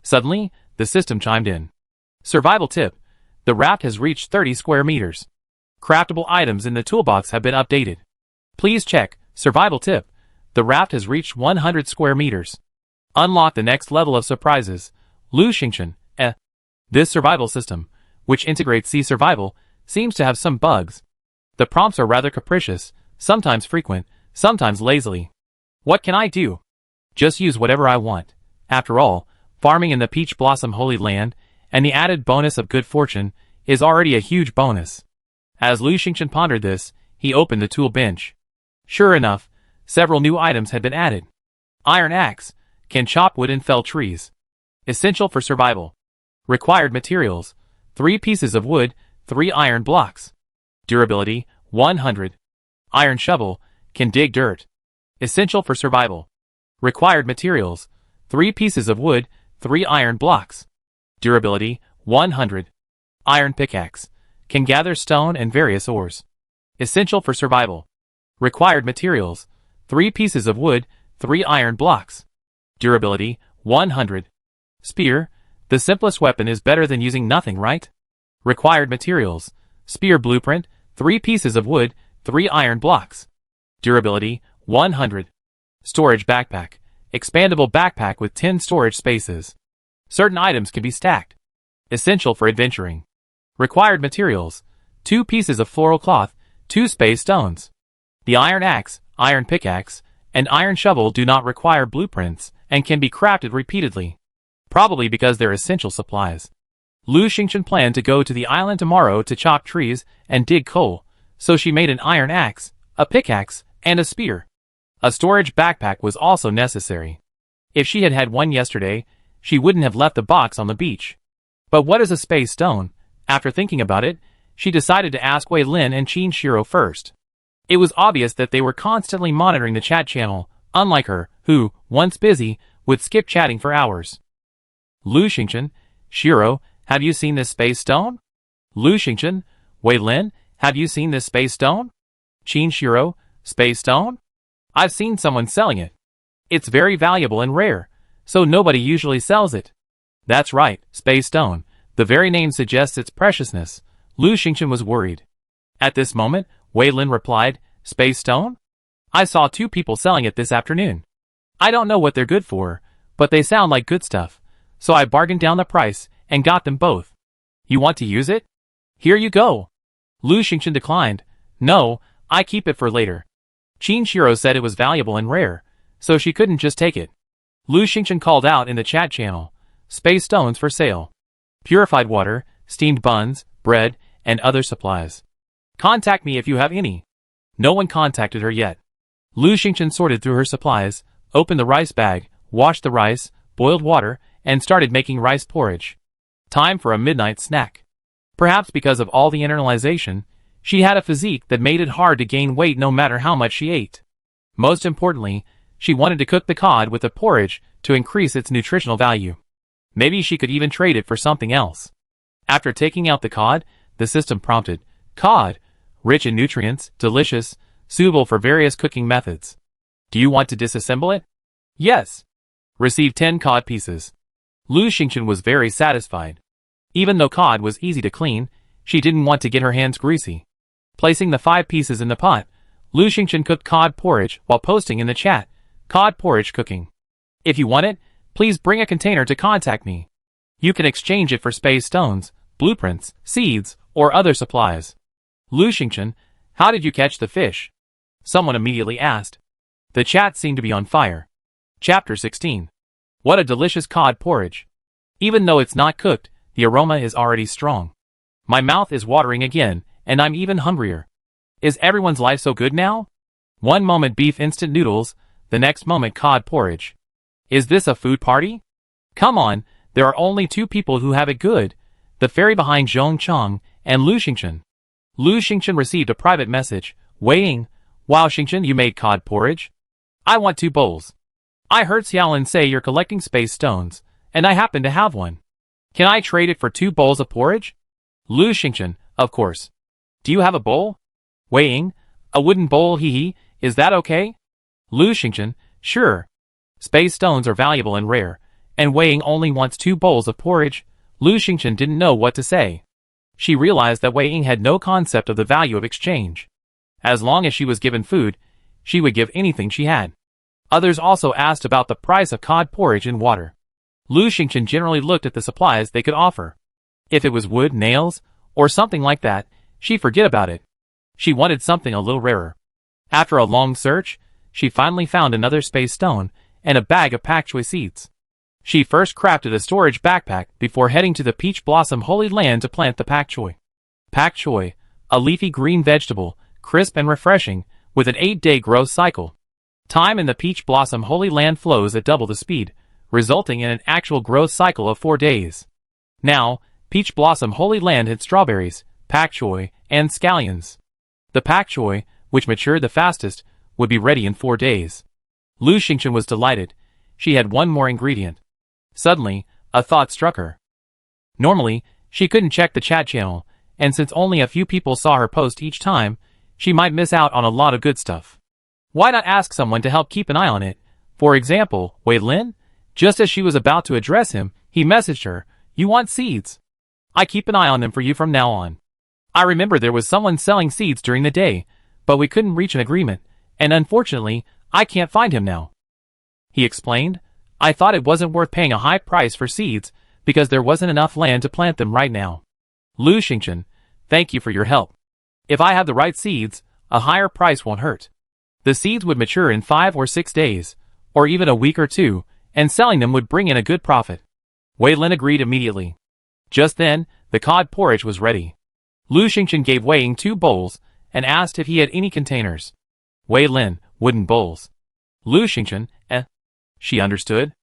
Suddenly, the system chimed in. Survival tip. The raft has reached 30 square meters. Craftable items in the toolbox have been updated. Please check. Survival tip. The raft has reached 100 square meters. Unlock the next level of surprises. Lu Xingchen, This survival system, which integrates sea survival, seems to have some bugs. The prompts are rather capricious, sometimes frequent, sometimes lazily. What can I do? Just use whatever I want. After all, farming in the Peach Blossom Holy Land, and the added bonus of good fortune, is already a huge bonus. As Lu Xingchen pondered this, he opened the tool bench. Sure enough, several new items had been added. Iron axe, can chop wood and fell trees. Essential for survival. Required materials, 3 pieces of wood, 3 iron blocks. Durability, 100. Iron shovel, can dig dirt. Essential for survival. Required materials: 3 pieces of wood, 3 iron blocks. Durability: 100. Iron pickaxe. Can gather stone and various ores. Essential for survival. Required materials: 3 pieces of wood, 3 iron blocks. Durability: 100. Spear. The simplest weapon is better than using nothing, right? Required materials: spear blueprint, 3 pieces of wood, 3 iron blocks. Durability: 100. Storage backpack. Expandable backpack with 10 storage spaces. Certain items can be stacked. Essential for adventuring. Required materials: 2 pieces of floral cloth, 2 space stones. The iron axe, iron pickaxe, and iron shovel do not require blueprints and can be crafted repeatedly. Probably because they're essential supplies. Lu Xingchen planned to go to the island tomorrow to chop trees and dig coal, so she made an iron axe, a pickaxe, and a spear. A storage backpack was also necessary. If she had had one yesterday, she wouldn't have left the box on the beach. But what is a space stone? After thinking about it, she decided to ask Wei Lin and Qin Shiro first. It was obvious that they were constantly monitoring the chat channel, unlike her, who, once busy, would skip chatting for hours. Lu Xingchen, Shiro, have you seen this space stone? Lu Xingchen, Wei Lin, have you seen this space stone? Qin Shiro, space stone? I've seen someone selling it. It's very valuable and rare, so nobody usually sells it. That's right, space stone. The very name suggests its preciousness. Lu Xingchen was worried. At this moment, Wei Lin replied, space stone? I saw 2 people selling it this afternoon. I don't know what they're good for, but they sound like good stuff, so I bargained down the price and got them both. You want to use it? Here you go. Lu Xingchen declined. No, I keep it for later. Qin Shiro said it was valuable and rare, so she couldn't just take it. Lu Xingchen called out in the chat channel, space stones for sale. Purified water, steamed buns, bread, and other supplies. Contact me if you have any. No one contacted her yet. Lu Xingchen sorted through her supplies, opened the rice bag, washed the rice, boiled water, and started making rice porridge. Time for a midnight snack. Perhaps because of all the internalization, she had a physique that made it hard to gain weight no matter how much she ate. Most importantly, she wanted to cook the cod with the porridge to increase its nutritional value. Maybe she could even trade it for something else. After taking out the cod, the system prompted, cod, rich in nutrients, delicious, suitable for various cooking methods. Do you want to disassemble it? Yes. Receive 10 cod pieces. Lu Xingchen was very satisfied. Even though cod was easy to clean, she didn't want to get her hands greasy. Placing the 5 pieces in the pot, Lu Xingchen cooked cod porridge while posting in the chat, cod porridge cooking. If you want it, please bring a container to contact me. You can exchange it for space stones, blueprints, seeds, or other supplies. Lu Xingchen, how did you catch the fish? Someone immediately asked. The chat seemed to be on fire. Chapter 16. What a delicious cod porridge. Even though it's not cooked, the aroma is already strong. My mouth is watering again, and I'm even hungrier. Is everyone's life so good now? One moment beef instant noodles, the next moment cod porridge. Is this a food party? Come on, there are only 2 people who have it good, the fairy behind Zhong Chang and Lu Xingchen. Lu Xingchen received a private message, weighing, wow Xingchen, you made cod porridge? I want 2 bowls. I heard Xiaolin say you're collecting space stones, and I happen to have one. Can I trade it for 2 bowls of porridge? Lu Xingchen, of course. Do you have a bowl? Weighing, a wooden bowl, hee, is that okay? Lu Xingchen, sure. Space stones are valuable and rare, and Weighing only wants 2 bowls of porridge. Lu Xingchen didn't know what to say. She realized that Weighing had no concept of the value of exchange. As long as she was given food, she would give anything she had. Others also asked about the price of cod porridge and water. Lu Xingchen generally looked at the supplies they could offer. If it was wood, nails, or something like that, she'd forget about it. She wanted something a little rarer. After a long search, she finally found another space stone and a bag of pak choi seeds. She first crafted a storage backpack before heading to the Peach Blossom Holy Land to plant the pak choi. Pak choi, a leafy green vegetable, crisp and refreshing, with an 8-day growth cycle. Time in the Peach Blossom Holy Land flows at double the speed, resulting in an actual growth cycle of 4 days. Now, Peach Blossom Holy Land had strawberries, pak choi, and scallions. The pak choi, which matured the fastest, would be ready in 4 days. Lu Xingchen was delighted. She had one more ingredient. Suddenly, a thought struck her. Normally, she couldn't check the chat channel, and since only a few people saw her post each time, she might miss out on a lot of good stuff. Why not ask someone to help keep an eye on it? For example, Wei Lin? Just as she was about to address him, he messaged her, "You want seeds? I keep an eye on them for you from now on. I remember there was someone selling seeds during the day, but we couldn't reach an agreement, and unfortunately, I can't find him now." He explained, "I thought it wasn't worth paying a high price for seeds because there wasn't enough land to plant them right now. Lu Xingchen, thank you for your help. If I have the right seeds, a higher price won't hurt." The seeds would mature in 5 or 6 days, or even a week or two, and selling them would bring in a good profit. Wei Lin agreed immediately. Just then, the cod porridge was ready. Lu Xingchen gave Wei Ying 2 bowls, and asked if he had any containers. Wei Lin, wooden bowls. Lu Xingchen, She understood.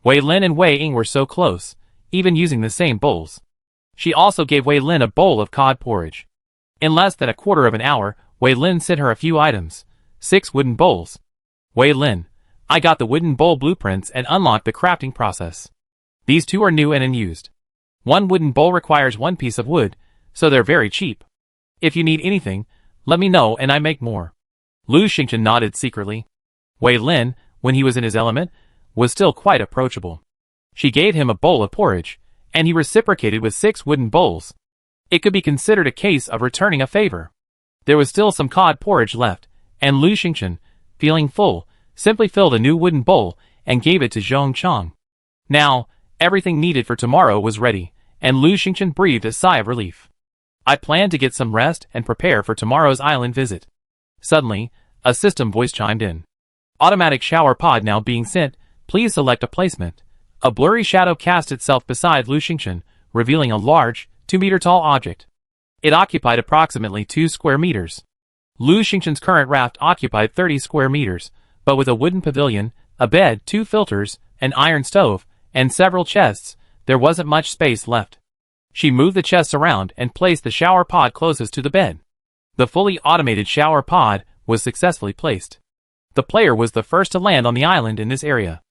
Wei Lin and Wei Ying were so close, even using the same bowls. She also gave Wei Lin a bowl of cod porridge. In less than a quarter of an hour, Wei Lin sent her a few items. 6 wooden bowls. Wei Lin, I got the wooden bowl blueprints and unlocked the crafting process. These 2 are new and unused. 1 wooden bowl requires 1 piece of wood, so they're very cheap. If you need anything, let me know and I make more. Lu Xingchen nodded secretly. Wei Lin, when he was in his element, was still quite approachable. She gave him a bowl of porridge, and he reciprocated with 6 wooden bowls. It could be considered a case of returning a favor. There was still some cod porridge left, and Lu Xingchen, feeling full, simply filled a new wooden bowl and gave it to Zhong Chang. Now, everything needed for tomorrow was ready, and Lu Xingchen breathed a sigh of relief. I plan to get some rest and prepare for tomorrow's island visit. Suddenly, a system voice chimed in. Automatic shower pod now being sent, please select a placement. A blurry shadow cast itself beside Lu Xingchen, revealing a large, 2-meter-tall object. It occupied approximately 2 square meters. Lu Xingchen's current raft occupied 30 square meters, but with a wooden pavilion, a bed, 2 filters, an iron stove, and several chests, there wasn't much space left. She moved the chests around and placed the shower pod closest to the bed. The fully automated shower pod was successfully placed. The player was the first to land on the island in this area.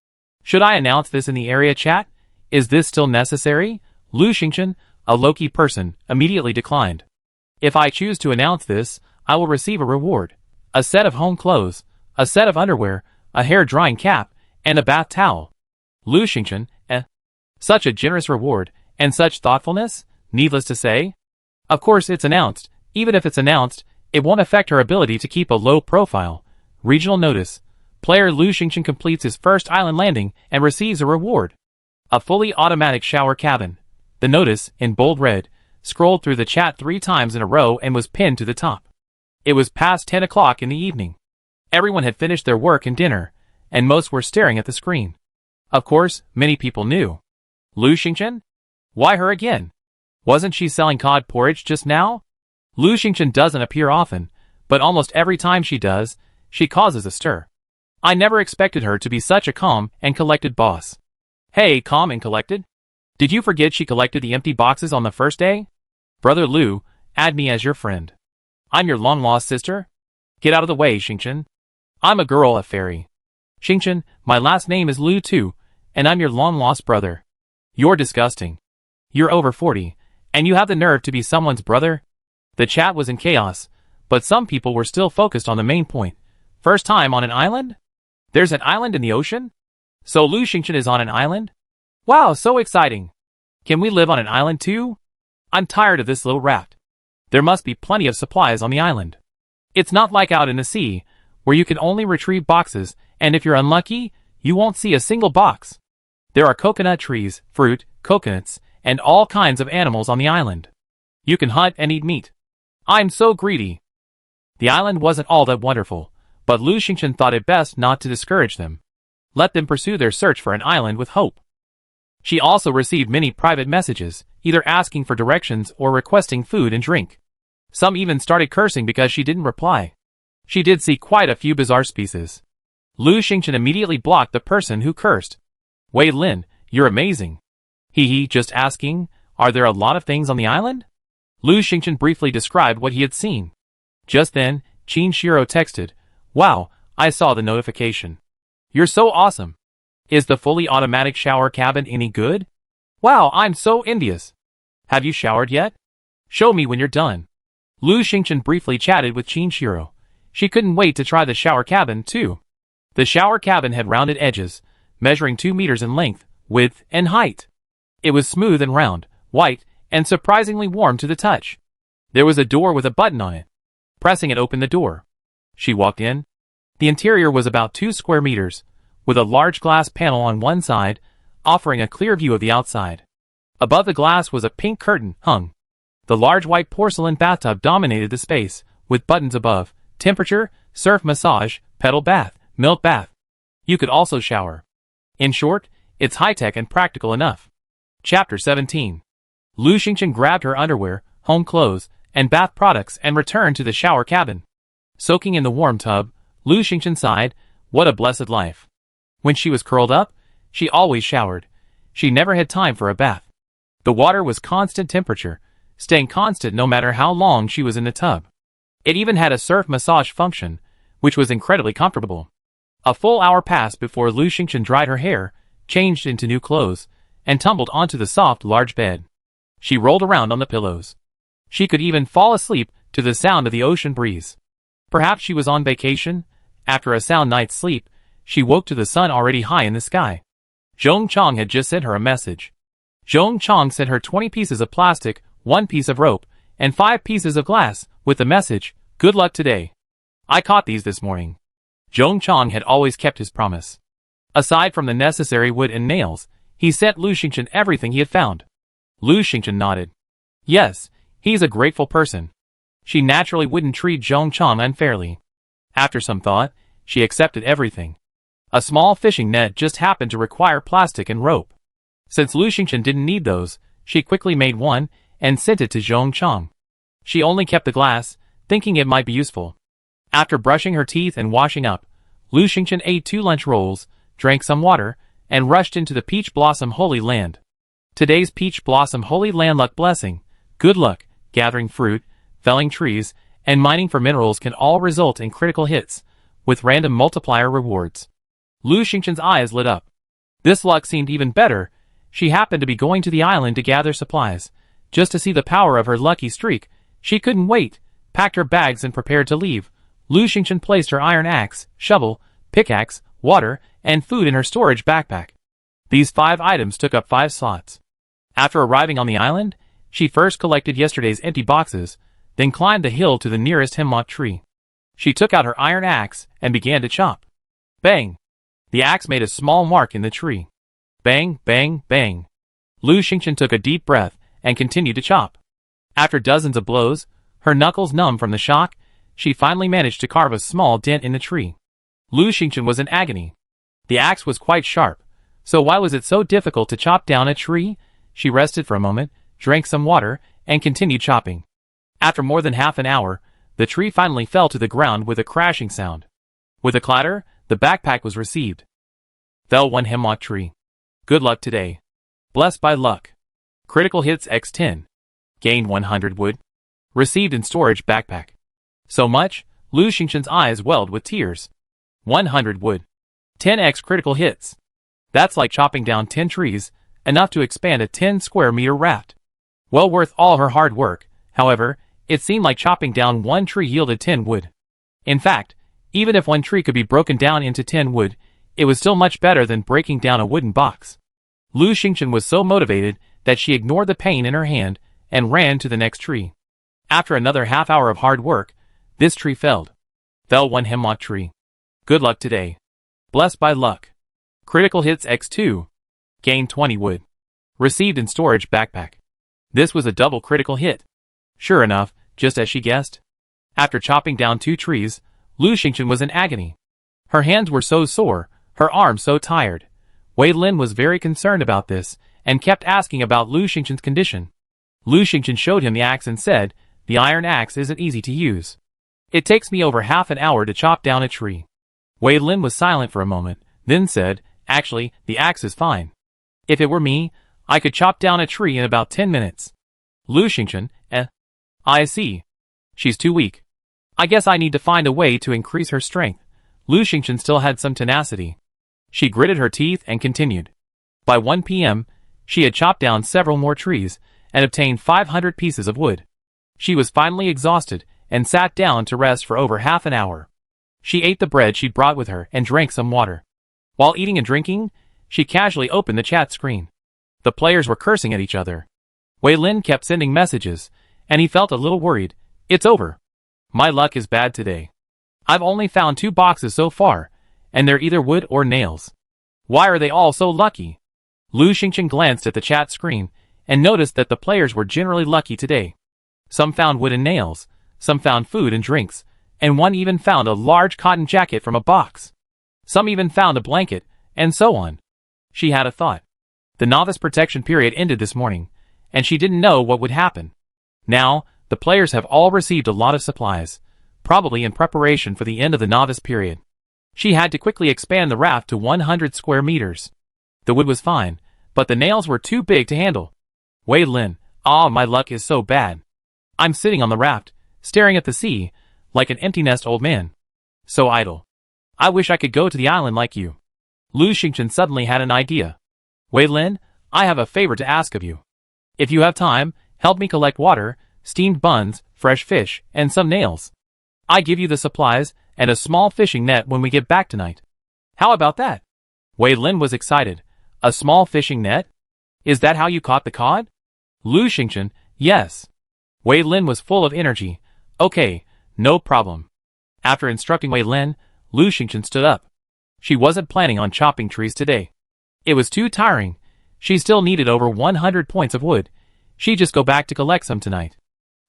Should I announce this in the area chat? Is this still necessary? Lu Xingchen, a low-key person, immediately declined. If I choose to announce this, I will receive a reward. A set of home clothes, a set of underwear, a hair-drying cap, and a bath towel. Lu Xingchen, Such a generous reward, and such thoughtfulness, needless to say. Of course it's announced. Even if it's announced, it won't affect her ability to keep a low profile. Regional notice. Player Lu Xingchen completes his first island landing and receives a reward. A fully automatic shower cabin. The notice, in bold red, scrolled through the chat 3 times in a row and was pinned to the top. It was past 10 o'clock in the evening. Everyone had finished their work and dinner, and most were staring at the screen. Of course, many people knew. Lu Xingchen? Why her again? Wasn't she selling cod porridge just now? Lu Xingchen doesn't appear often, but almost every time she does, she causes a stir. I never expected her to be such a calm and collected boss. Hey, calm and collected? Did you forget she collected the empty boxes on the first day? Brother Lu, add me as your friend. I'm your long-lost sister. Get out of the way, Xingchen. I'm a girl, a fairy. Xingchen, my last name is Lu too, and I'm your long-lost brother. You're disgusting. You're over 40, and you have the nerve to be someone's brother? The chat was in chaos, but some people were still focused on the main point. First time on an island? There's an island in the ocean? So Lu Xingchen is on an island? Wow, so exciting. Can we live on an island too? I'm tired of this little raft. There must be plenty of supplies on the island. It's not like out in the sea, where you can only retrieve boxes, and if you're unlucky, you won't see a single box. There are coconut trees, fruit, coconuts, and all kinds of animals on the island. You can hunt and eat meat. I'm so greedy. The island wasn't all that wonderful, but Lu Xingchen thought it best not to discourage them. Let them pursue their search for an island with hope. She also received many private messages, either asking for directions or requesting food and drink. Some even started cursing because she didn't reply. She did see quite a few bizarre species. Lu Xingchen immediately blocked the person who cursed. Wei Lin, you're amazing. He, just asking, are there a lot of things on the island? Lu Xingchen briefly described what he had seen. Just then, Qin Shiro texted, wow, I saw the notification. You're so awesome. Is the fully automatic shower cabin any good? Wow, I'm so envious. Have you showered yet? Show me when you're done. Lu Xingchen briefly chatted with Qinshiro. She couldn't wait to try the shower cabin, too. The shower cabin had rounded edges, measuring 2 meters in length, width, and height. It was smooth and round, white, and surprisingly warm to the touch. There was a door with a button on it. Pressing it opened the door. She walked in. The interior was about 2 square meters, with a large glass panel on one side, offering a clear view of the outside. Above the glass was a pink curtain hung. The large white porcelain bathtub dominated the space, with buttons above, temperature, surf massage, pedal bath, milk bath. You could also shower. In short, it's high-tech and practical enough. Chapter 17. Lu Xingchen grabbed her underwear, home clothes, and bath products and returned to the shower cabin. Soaking in the warm tub, Lu Xingchen sighed, what a blessed life. When she was curled up, she always showered. She never had time for a bath. The water was constant temperature, staying constant no matter how long she was in the tub. It even had a surf massage function, which was incredibly comfortable. A full hour passed before Lu Xingchen dried her hair, changed into new clothes, and tumbled onto the soft, large bed. She rolled around on the pillows. She could even fall asleep to the sound of the ocean breeze. Perhaps she was on vacation. After a sound night's sleep, she woke to the sun already high in the sky. Zhong Chong had just sent her a message. Zhong Chong sent her 20 pieces of plastic, 1 piece of rope, and 5 pieces of glass, with the message, good luck today. I caught these this morning. Zhong Chong had always kept his promise. Aside from the necessary wood and nails, he sent Lu Xingchen everything he had found. Lu Xingchen nodded. Yes, he's a grateful person. She naturally wouldn't treat Zhong Chong unfairly. After some thought, she accepted everything. A small fishing net just happened to require plastic and rope. Since Lu Xingchen didn't need those, she quickly made one and sent it to Zhong Chong. She only kept the glass, thinking it might be useful. After brushing her teeth and washing up, Lu Xingchen ate 2 lunch rolls, drank some water, and rushed into the Peach Blossom Holy Land. Today's Peach Blossom Holy Land luck blessing, good luck, gathering fruit, felling trees, and mining for minerals can all result in critical hits, with random multiplier rewards. Lu Xingchen's eyes lit up. This luck seemed even better. She happened to be going to the island to gather supplies. Just to see the power of her lucky streak, she couldn't wait, packed her bags and prepared to leave. Lu Xingchen placed her iron axe, shovel, pickaxe, water, and food in her storage backpack. These 5 items took up 5 slots. After arriving on the island, she first collected yesterday's empty boxes, then climbed the hill to the nearest hemlock tree. She took out her iron axe and began to chop. Bang! The axe made a small mark in the tree. Bang, bang, bang. Lu Xingchen took a deep breath and continued to chop. After dozens of blows, her knuckles numb from the shock, she finally managed to carve a small dent in the tree. Lu Xingchen was in agony. The axe was quite sharp, so why was it so difficult to chop down a tree? She rested for a moment, drank some water, and continued chopping. After more than half an hour, the tree finally fell to the ground with a crashing sound. With a clatter, the backpack was received. Fell 1 hemlock tree. Good luck today. Blessed by luck. Critical hits x10. Gained 100 wood. Received in storage backpack. So much, Lu Xingchen's eyes welled with tears. 100 wood. 10x critical hits. That's like chopping down 10 trees, enough to expand a 10 square meter raft. Well worth all her hard work. However, it seemed like chopping down 1 tree yielded 10 wood. In fact, even if 1 tree could be broken down into 10 wood, it was still much better than breaking down a wooden box. Lu Xingchen was so motivated that she ignored the pain in her hand and ran to the next tree. After another half hour of hard work, this tree felled. Fell 1 hemlock tree. Good luck today. Blessed by luck. Critical hits x2. Gained 20 wood. Received in storage backpack. This was a double critical hit. Sure enough, just as she guessed. After chopping down 2 trees, Lu Xingchen was in agony. Her hands were so sore, her arms so tired. Wei Lin was very concerned about this, and kept asking about Lu Xingchen's condition. Lu Xingchen showed him the axe and said, the iron axe isn't easy to use. It takes me over half an hour to chop down a tree. Wei Lin was silent for a moment, then said, actually, the axe is fine. If it were me, I could chop down a tree in about 10 minutes. Lu Xingchen, I see. She's too weak. I guess I need to find a way to increase her strength. Lu Xingchen still had some tenacity. She gritted her teeth and continued. By 1 p.m., she had chopped down several more trees and obtained 500 pieces of wood. She was finally exhausted and sat down to rest for over half an hour. She ate the bread she'd brought with her and drank some water. While eating and drinking, she casually opened the chat screen. The players were cursing at each other. Wei Lin kept sending messages, and he felt a little worried. It's over. My luck is bad today. I've only found 2 boxes so far, and they're either wood or nails. Why are they all so lucky? Lu Xingchen glanced at the chat screen and noticed that the players were generally lucky today. Some found wood and nails, some found food and drinks, and one even found a large cotton jacket from a box. Some even found a blanket, and so on. She had a thought. The novice protection period ended this morning, and she didn't know what would happen. Now, the players have all received a lot of supplies, probably in preparation for the end of the novice period. She had to quickly expand the raft to 100 square meters. The wood was fine, but the nails were too big to handle. Wei Lin, my luck is so bad. I'm sitting on the raft, staring at the sea, like an empty-nest old man. So idle. I wish I could go to the island like you. Lu Xingchen suddenly had an idea. Wei Lin, I have a favor to ask of you. If you have time, help me collect water, steamed buns, fresh fish, and some nails. I give you the supplies and a small fishing net when we get back tonight. How about that? Wei Lin was excited. A small fishing net? Is that how you caught the cod? Lu Xingchen, yes. Wei Lin was full of energy. Okay, no problem. After instructing Wei Lin, Lu Xingchen stood up. She wasn't planning on chopping trees today. It was too tiring. She still needed over 100 points of wood. She'd just go back to collect some tonight.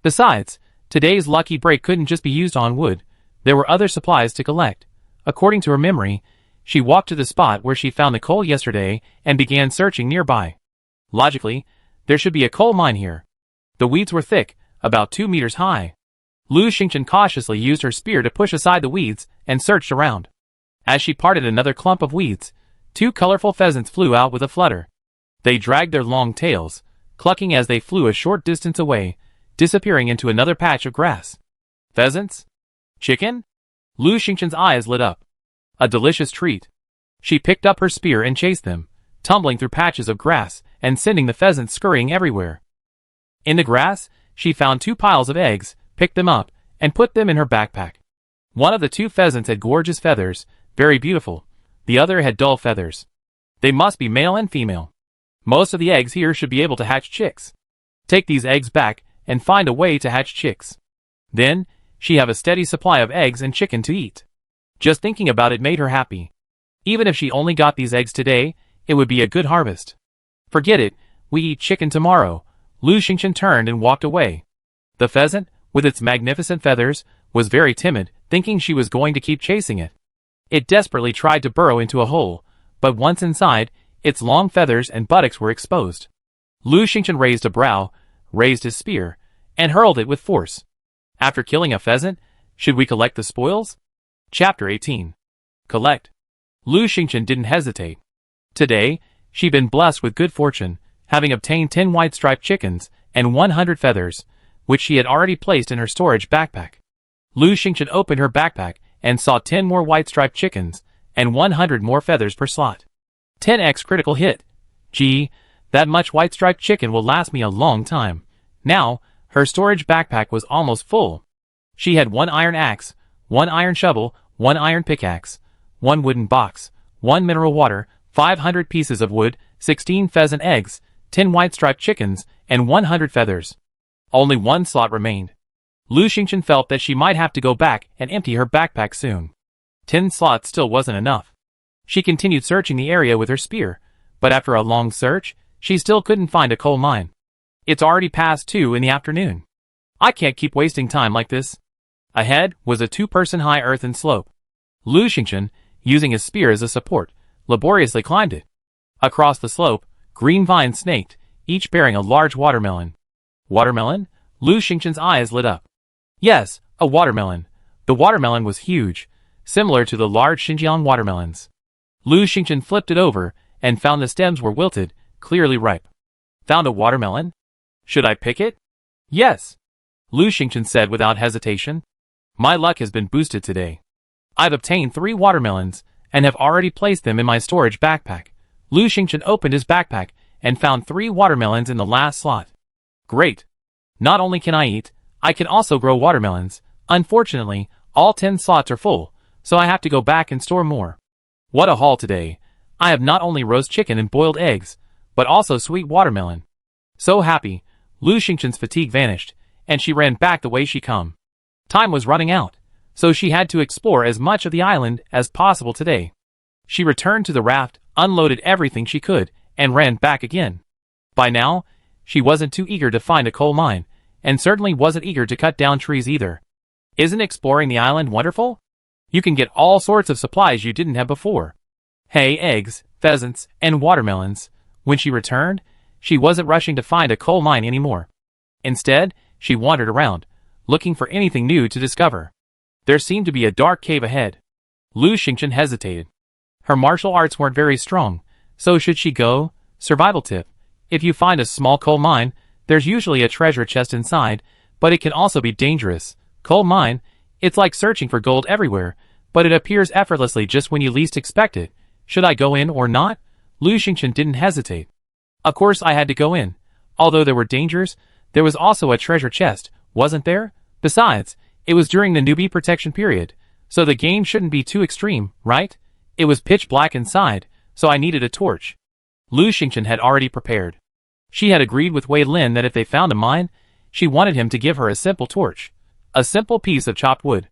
Besides, today's lucky break couldn't just be used on wood. There were other supplies to collect. According to her memory, she walked to the spot where she found the coal yesterday and began searching nearby. Logically, there should be a coal mine here. The weeds were thick, about 2 meters high. Lu Xingchen cautiously used her spear to push aside the weeds and searched around. As she parted another clump of weeds, 2 colorful pheasants flew out with a flutter. They dragged their long tails, clucking as they flew a short distance away, disappearing into another patch of grass. Pheasants? Chicken? Lu Xingchen's eyes lit up. A delicious treat. She picked up her spear and chased them, tumbling through patches of grass and sending the pheasants scurrying everywhere. In the grass, she found 2 piles of eggs, picked them up, and put them in her backpack. One of the 2 pheasants had gorgeous feathers, very beautiful. The other had dull feathers. They must be male and female. Most of the eggs here should be able to hatch chicks. Take these eggs back and find a way to hatch chicks. Then, she have a steady supply of eggs and chicken to eat. Just thinking about it made her happy. Even if she only got these eggs today, it would be a good harvest. Forget it, we eat chicken tomorrow. Lu Xingchen turned and walked away. The pheasant, with its magnificent feathers, was very timid, thinking she was going to keep chasing it. It desperately tried to burrow into a hole, but once inside, its long feathers and buttocks were exposed. Lu Xingchen raised a brow, raised his spear, and hurled it with force. After killing a pheasant, should we collect the spoils? Chapter 18. Collect. Lu Xingchen didn't hesitate. Today, she'd been blessed with good fortune, having obtained 10 white-striped chickens and 100 feathers, which she had already placed in her storage backpack. Lu Xingchen opened her backpack and saw 10 more white-striped chickens and 100 more feathers per slot. 10x critical hit. Gee, that much white-striped chicken will last me a long time. Now, her storage backpack was almost full. She had 1 iron axe, 1 iron shovel, 1 iron pickaxe, 1 wooden box, 1 mineral water, 500 pieces of wood, 16 pheasant eggs, 10 white-striped chickens, and 100 feathers. Only 1 slot remained. Lu Xingchen felt that she might have to go back and empty her backpack soon. 10 slots still wasn't enough. She continued searching the area with her spear, but after a long search, she still couldn't find a coal mine. It's already past 2 in the afternoon. I can't keep wasting time like this. Ahead was a 2-person high earthen slope. Lu Xingchen, using his spear as a support, laboriously climbed it. Across the slope, green vines snaked, each bearing a large watermelon. Watermelon? Lu Xingchen's eyes lit up. Yes, a watermelon. The watermelon was huge, similar to the large Xinjiang watermelons. Lu Xingchen flipped it over and found the stems were wilted, clearly ripe. Found a watermelon? Should I pick it? Yes, Lu Xingchen said without hesitation. My luck has been boosted today. I've obtained 3 watermelons, and have already placed them in my storage backpack. Lu Xingchen opened his backpack and found 3 watermelons in the last slot. Great! Not only can I eat, I can also grow watermelons. Unfortunately, all 10 slots are full, so I have to go back and store more. What a haul today! I have not only roast chicken and boiled eggs, but also sweet watermelon. So happy, Lu Xingchen's fatigue vanished, and she ran back the way she come. Time was running out, so she had to explore as much of the island as possible today. She returned to the raft, unloaded everything she could, and ran back again. By now, she wasn't too eager to find a coal mine, and certainly wasn't eager to cut down trees either. Isn't exploring the island wonderful? You can get all sorts of supplies you didn't have before. Hay, eggs, pheasants, and watermelons. When she returned, she wasn't rushing to find a coal mine anymore. Instead, she wandered around, looking for anything new to discover. There seemed to be a dark cave ahead. Lu Xingchen hesitated. Her martial arts weren't very strong, so should she go? Survival tip: if you find a small coal mine, there's usually a treasure chest inside, but it can also be dangerous. Coal mine, it's like searching for gold everywhere, but it appears effortlessly just when you least expect it. Should I go in or not? Lu Xingchen didn't hesitate. Of course I had to go in. Although there were dangers, there was also a treasure chest, wasn't there? Besides, it was during the newbie protection period, so the game shouldn't be too extreme, right? It was pitch black inside, so I needed a torch. Lu Xingchen had already prepared. She had agreed with Wei Lin that if they found a mine, she wanted him to give her a simple torch. A simple piece of chopped wood.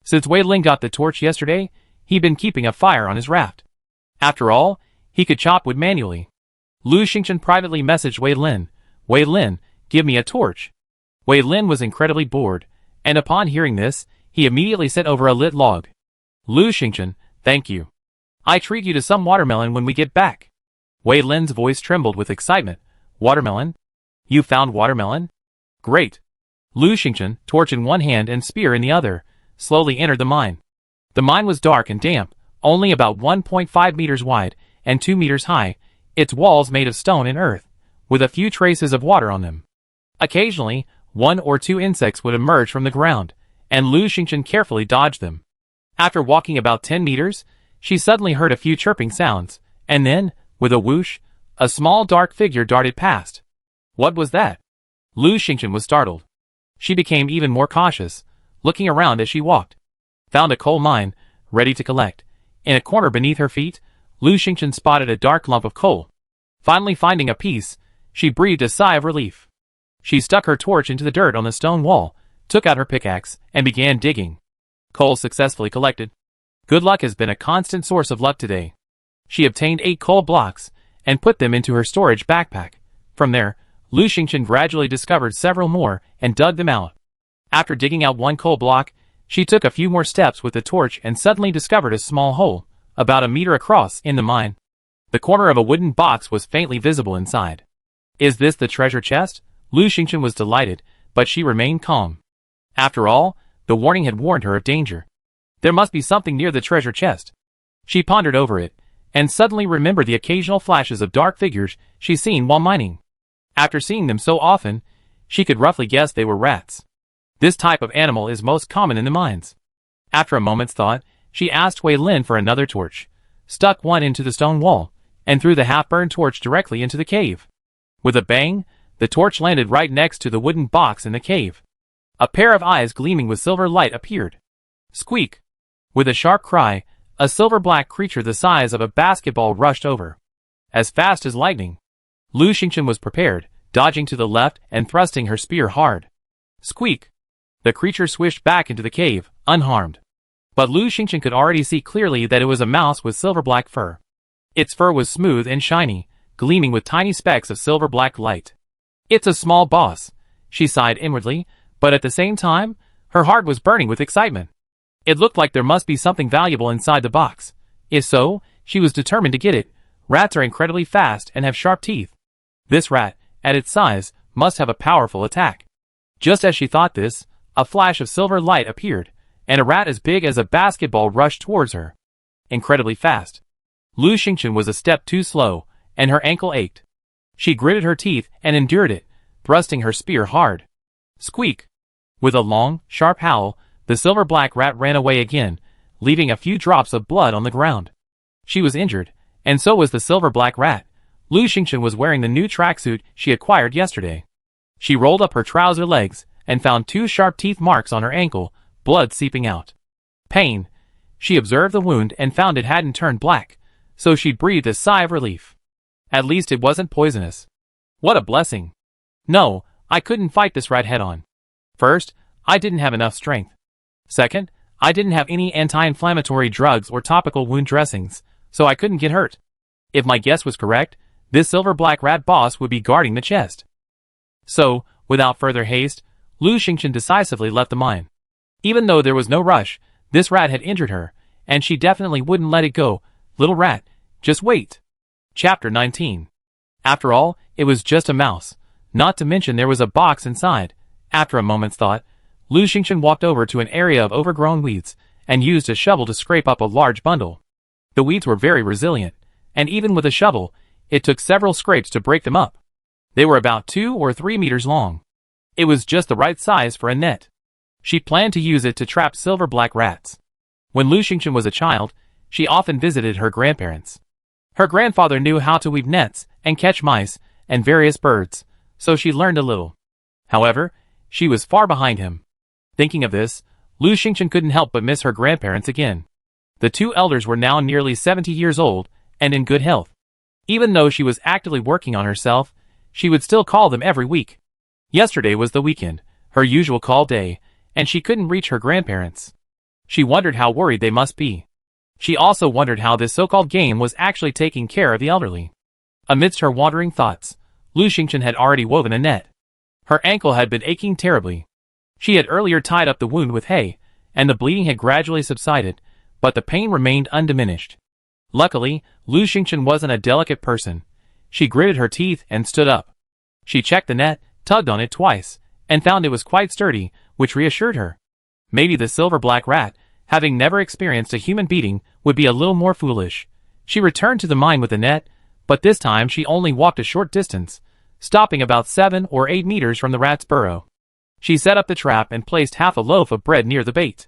Since Wei Lin got the torch yesterday, he'd been keeping a fire on his raft. After all, he could chop wood manually. Lu Xingchen privately messaged Wei Lin. Wei Lin, give me a torch. Wei Lin was incredibly bored, and upon hearing this, he immediately sent over a lit log. Lu Xingchen, thank you. I treat you to some watermelon when we get back. Wei Lin's voice trembled with excitement. Watermelon? You found watermelon? Great. Lu Xingchen, torch in one hand and spear in the other, slowly entered the mine. The mine was dark and damp, only about 1.5 meters wide and 2 meters high, its walls made of stone and earth, with a few traces of water on them. Occasionally, 1 or 2 insects would emerge from the ground, and Lu Xingchen carefully dodged them. After walking about 10 meters, she suddenly heard a few chirping sounds, and then, with a whoosh, a small dark figure darted past. What was that? Lu Xingchen was startled. She became even more cautious, looking around as she walked. Found a coal mine, ready to collect. In a corner beneath her feet, Lu Xingchen spotted a dark lump of coal. Finally finding a piece, she breathed a sigh of relief. She stuck her torch into the dirt on the stone wall, took out her pickaxe, and began digging. Coal successfully collected. Good luck has been a constant source of luck today. She obtained 8 coal blocks, and put them into her storage backpack. From there, Lu Xingchen gradually discovered several more, and dug them out. After digging out 1 coal block, she took a few more steps with the torch and suddenly discovered a small hole, about a meter across, in the mine. The corner of a wooden box was faintly visible inside. Is this the treasure chest? Lu Xingchen was delighted, but she remained calm. After all, the warning had warned her of danger. There must be something near the treasure chest. She pondered over it, and suddenly remembered the occasional flashes of dark figures she'd seen while mining. After seeing them so often, she could roughly guess they were rats. This type of animal is most common in the mines. After a moment's thought, she asked Wei Lin for another torch, stuck one into the stone wall, and threw the half-burned torch directly into the cave. With a bang, the torch landed right next to the wooden box in the cave. A pair of eyes gleaming with silver light appeared. Squeak! With a sharp cry, a silver-black creature the size of a basketball rushed over. As fast as lightning. Lu Xingchen was prepared, dodging to the left and thrusting her spear hard. Squeak! The creature swished back into the cave, unharmed. But Lu Xingchen could already see clearly that it was a mouse with silver-black fur. Its fur was smooth and shiny, gleaming with tiny specks of silver-black light. It's a small boss, she sighed inwardly, but at the same time, her heart was burning with excitement. It looked like there must be something valuable inside the box. If so, she was determined to get it. Rats are incredibly fast and have sharp teeth. This rat, at its size, must have a powerful attack. Just as she thought this, a flash of silver light appeared, and a rat as big as a basketball rushed towards her. Incredibly fast. Lu Xingchen was a step too slow, and her ankle ached. She gritted her teeth and endured it, thrusting her spear hard. Squeak! With a long, sharp howl, the silver-black rat ran away again, leaving a few drops of blood on the ground. She was injured, and so was the silver black rat. Lu Xingchen was wearing the new tracksuit she acquired yesterday. She rolled up her trouser legs and found 2 sharp teeth marks on her ankle, blood seeping out. Pain. She observed the wound and found it hadn't turned black, so she breathed a sigh of relief. At least it wasn't poisonous. What a blessing. No, I couldn't fight this rat head-on. First, I didn't have enough strength. Second, I didn't have any anti-inflammatory drugs or topical wound dressings, so I couldn't get hurt. If my guess was correct, this silver black rat boss would be guarding the chest. So, without further haste, Lu Xingchen decisively left the mine. Even though there was no rush, this rat had injured her, and she definitely wouldn't let it go. Little rat, just wait. Chapter 19. After all, it was just a mouse, not to mention there was a box inside. After a moment's thought, Lu Xingchen walked over to an area of overgrown weeds, and used a shovel to scrape up a large bundle. The weeds were very resilient, and even with a shovel, it took several scrapes to break them up. They were about 2 or 3 meters long. It was just the right size for a net. She planned to use it to trap silver black rats. When Lu Xingchen was a child, she often visited her grandparents. Her grandfather knew how to weave nets and catch mice and various birds, so she learned a little. However, she was far behind him. Thinking of this, Lu Xingchen couldn't help but miss her grandparents again. The 2 elders were now nearly 70 years old and in good health. Even though she was actively working on herself, she would still call them every week. Yesterday was the weekend, her usual call day, and she couldn't reach her grandparents. She wondered how worried they must be. She also wondered how this so-called game was actually taking care of the elderly. Amidst her wandering thoughts, Lu Xingchen had already woven a net. Her ankle had been aching terribly. She had earlier tied up the wound with hay, and the bleeding had gradually subsided, but the pain remained undiminished. Luckily, Lu Xingchen wasn't a delicate person. She gritted her teeth and stood up. She checked the net, tugged on it twice, and found it was quite sturdy, which reassured her. Maybe the silver black rat, having never experienced a human beating, would be a little more foolish. She returned to the mine with the net, but this time she only walked a short distance, stopping about 7 or 8 meters from the rat's burrow. She set up the trap and placed half a loaf of bread near the bait.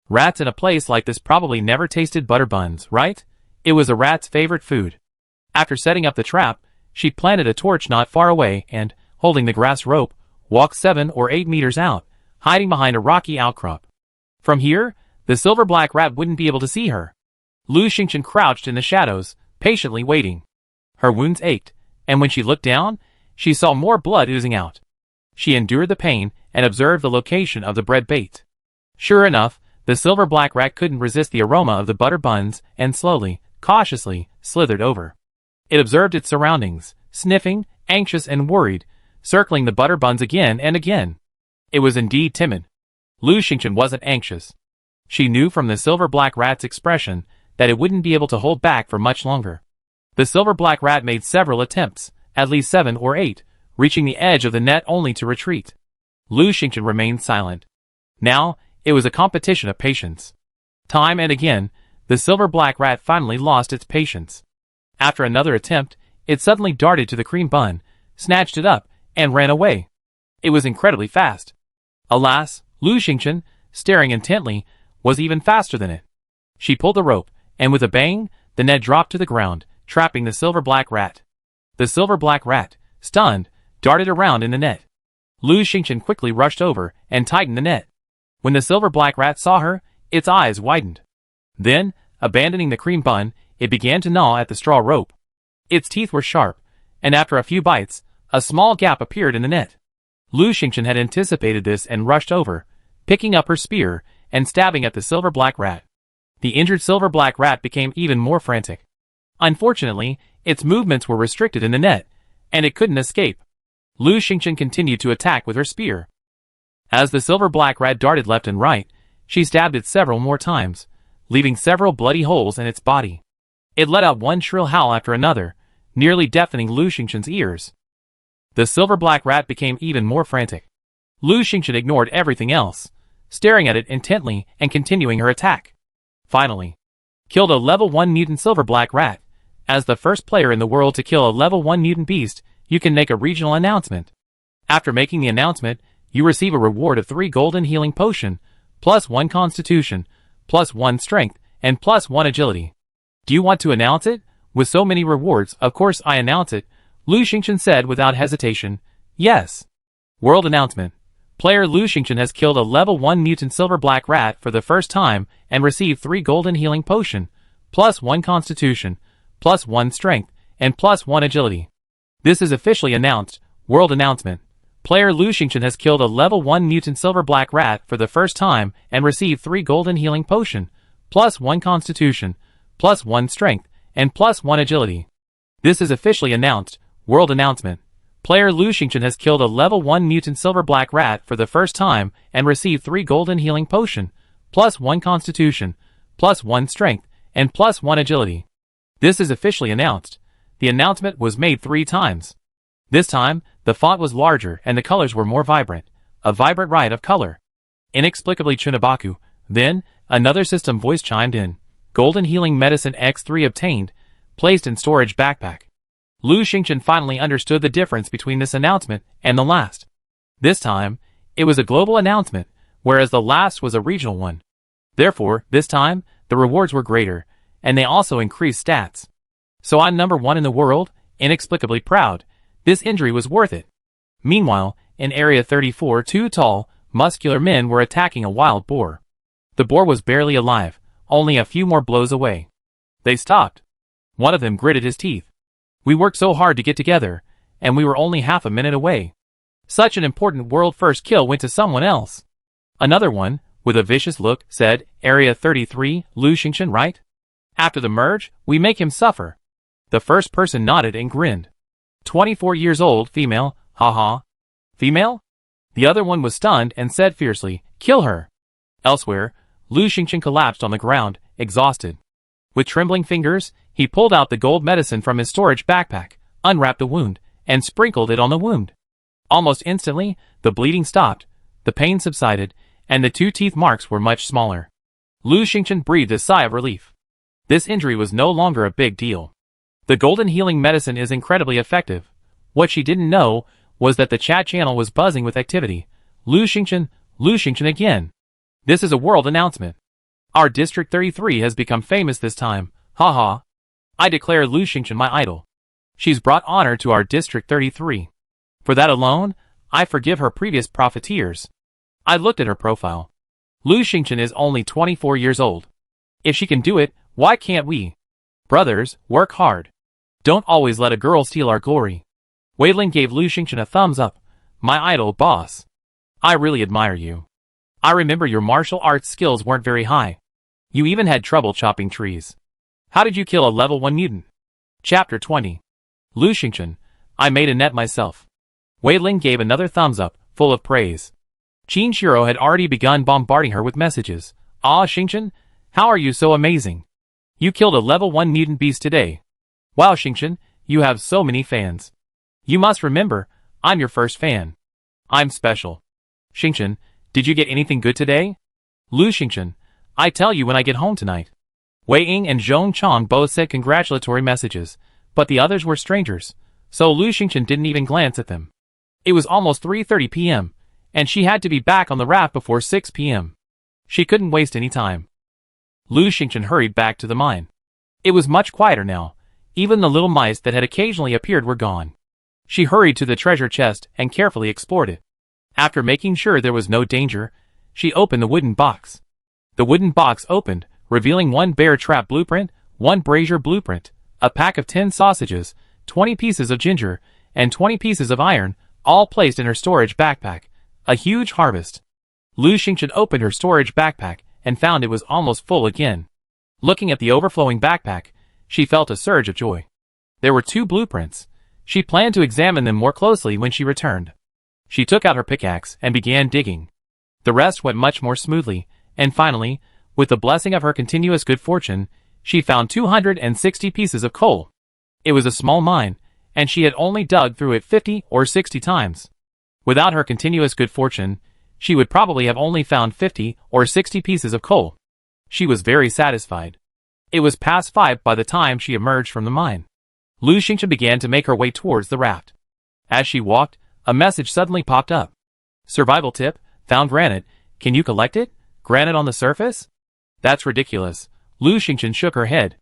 Rats in a place like this probably never tasted butter buns, right? It was a rat's favorite food. After setting up the trap, she planted a torch not far away and, holding the grass rope, walked 7 or 8 meters out, hiding behind a rocky outcrop. From here, the silver black rat wouldn't be able to see her. Lu Xingchen crouched in the shadows, patiently waiting. Her wounds ached, and when she looked down, she saw more blood oozing out. She endured the pain and observed the location of the bread bait. Sure enough, the silver black rat couldn't resist the aroma of the butter buns and slowly, cautiously, slithered over. It observed its surroundings, sniffing, anxious and worried, circling the butter buns again and again. It was indeed timid. Lu Xingchen wasn't anxious. She knew from the silver black rat's expression that it wouldn't be able to hold back for much longer. The silver black rat made several attempts, at least 7 or 8, reaching the edge of the net only to retreat. Lu Xingchen remained silent. Now, it was a competition of patience. Time and again, the silver black rat finally lost its patience. After another attempt, it suddenly darted to the cream bun, snatched it up, and ran away. It was incredibly fast. Alas, Lu Xingchen, staring intently, was even faster than it. She pulled the rope, and with a bang, the net dropped to the ground, trapping the silver black rat. The silver black rat, stunned, darted around in the net. Lu Xingchen quickly rushed over and tightened the net. When the silver black rat saw her, its eyes widened. Then, abandoning the cream bun, it began to gnaw at the straw rope. Its teeth were sharp, and after a few bites, a small gap appeared in the net. Lu Xingchen had anticipated this and rushed over, picking up her spear and stabbing at the silver black rat. The injured silver black rat became even more frantic. Unfortunately, its movements were restricted in the net, and it couldn't escape. Lu Xingchen continued to attack with her spear. As the silver black rat darted left and right, she stabbed it several more times, leaving several bloody holes in its body. It let out one shrill howl after another, nearly deafening Lu Xingchen's ears. The silver black rat became even more frantic. Lu Xingchen ignored everything else, staring at it intently and continuing her attack. Finally, killed a level 1 mutant silver black rat. As the first player in the world to kill a level 1 mutant beast, you can make a regional announcement. After making the announcement, you receive a reward of 3 golden healing potion, plus 1 constitution, +1 strength, and +1 agility. Do you want to announce it? With so many rewards, of course I announce it, Lu Xingchen said without hesitation. Yes. World announcement. Player Lu Xingchen has killed a level 1 mutant silver black rat for the first time and received 3 golden healing potion, +1 constitution, +1 strength, and +1 agility. This is officially announced. World announcement. Player Lu Xingchen has killed a level 1 mutant silver black rat for the first time and received 3 golden healing potion, +1 constitution, +1 strength, and +1 agility. This is officially announced. World announcement. Player Lu Xingchen has killed a level 1 mutant silver black rat for the first time and received 3 golden healing potion, +1 constitution, +1 strength, and +1 agility. This is officially announced. The announcement was made 3 times. This time, the font was larger and the colors were more vibrant. A vibrant riot of color. Inexplicably Chunabaku. Then, another system voice chimed in. Golden healing medicine X3 obtained, placed in storage backpack. Lu Xingchen finally understood the difference between this announcement and the last. This time, it was a global announcement, whereas the last was a regional one. Therefore, this time, the rewards were greater, and they also increased stats. So I'm number 1 in the world, inexplicably proud. This injury was worth it. Meanwhile, in Area 34, 2 tall, muscular men were attacking a wild boar. The boar was barely alive, only a few more blows away. They stopped. One of them gritted his teeth. We worked so hard to get together, and we were only half a minute away. Such an important world-first kill went to someone else. Another one, with a vicious look, said, Area 33, Lu Xingchen, right? After the merge, we make him suffer. The first person nodded and grinned. 24 years old, female, haha. Female? The other one was stunned and said fiercely, kill her. Elsewhere, Lu Xingchen collapsed on the ground, exhausted. With trembling fingers, he pulled out the gold medicine from his storage backpack, unwrapped the wound, and sprinkled it on the wound. Almost instantly, the bleeding stopped, the pain subsided, and the 2 teeth marks were much smaller. Lu Xingchen breathed a sigh of relief. This injury was no longer a big deal. The golden healing medicine is incredibly effective. What she didn't know was that the chat channel was buzzing with activity. Lu Xingchen again. This is a world announcement. Our District 33 has become famous this time, haha. I declare Lu Xingchen my idol. She's brought honor to our District 33. For that alone, I forgive her previous profiteers. I looked at her profile. Lu Xingchen is only 24 years old. If she can do it, why can't we? Brothers, work hard. Don't always let a girl steal our glory. Weiling gave Lu Xingchen a thumbs up. My idol, boss. I really admire you. I remember your martial arts skills weren't very high. You even had trouble chopping trees. How did you kill a level 1 mutant? Chapter 20. Lu Xingchen, I made a net myself. Weiling gave another thumbs up, full of praise. Qin Shiro had already begun bombarding her with messages. Ah, Xingchen, how are you so amazing? You killed a level 1 mutant beast today. Wow, Xingchen, you have so many fans. You must remember, I'm your first fan. I'm special. Xingchen, did you get anything good today? Lu Xingchen, I tell you when I get home tonight. Wei Ying and Zhong Chong both said congratulatory messages, but the others were strangers, so Lu Xingchen didn't even glance at them. It was almost 3:30 p.m., and she had to be back on the raft before 6 p.m. She couldn't waste any time. Lu Xingchen hurried back to the mine. It was much quieter now. Even the little mice that had occasionally appeared were gone. She hurried to the treasure chest and carefully explored it. After making sure there was no danger, she opened the wooden box. The wooden box opened, revealing 1 bear trap blueprint, 1 brazier blueprint, a pack of 10 sausages, 20 pieces of ginger, and 20 pieces of iron, all placed in her storage backpack. A huge harvest. Lu Xingchen opened her storage backpack and found it was almost full again. Looking at the overflowing backpack, she felt a surge of joy. There were 2 blueprints. She planned to examine them more closely when she returned. She took out her pickaxe and began digging. The rest went much more smoothly, and finally, with the blessing of her continuous good fortune, she found 260 pieces of coal. It was a small mine, and she had only dug through it 50 or 60 times. Without her continuous good fortune, she would probably have only found 50 or 60 pieces of coal. She was very satisfied. It was past 5 by the time she emerged from the mine. Lu Xingchen began to make her way towards the raft. As she walked, a message suddenly popped up. Survival tip, found granite. Can you collect it? Granite on the surface? That's ridiculous. Lu Xingchen shook her head.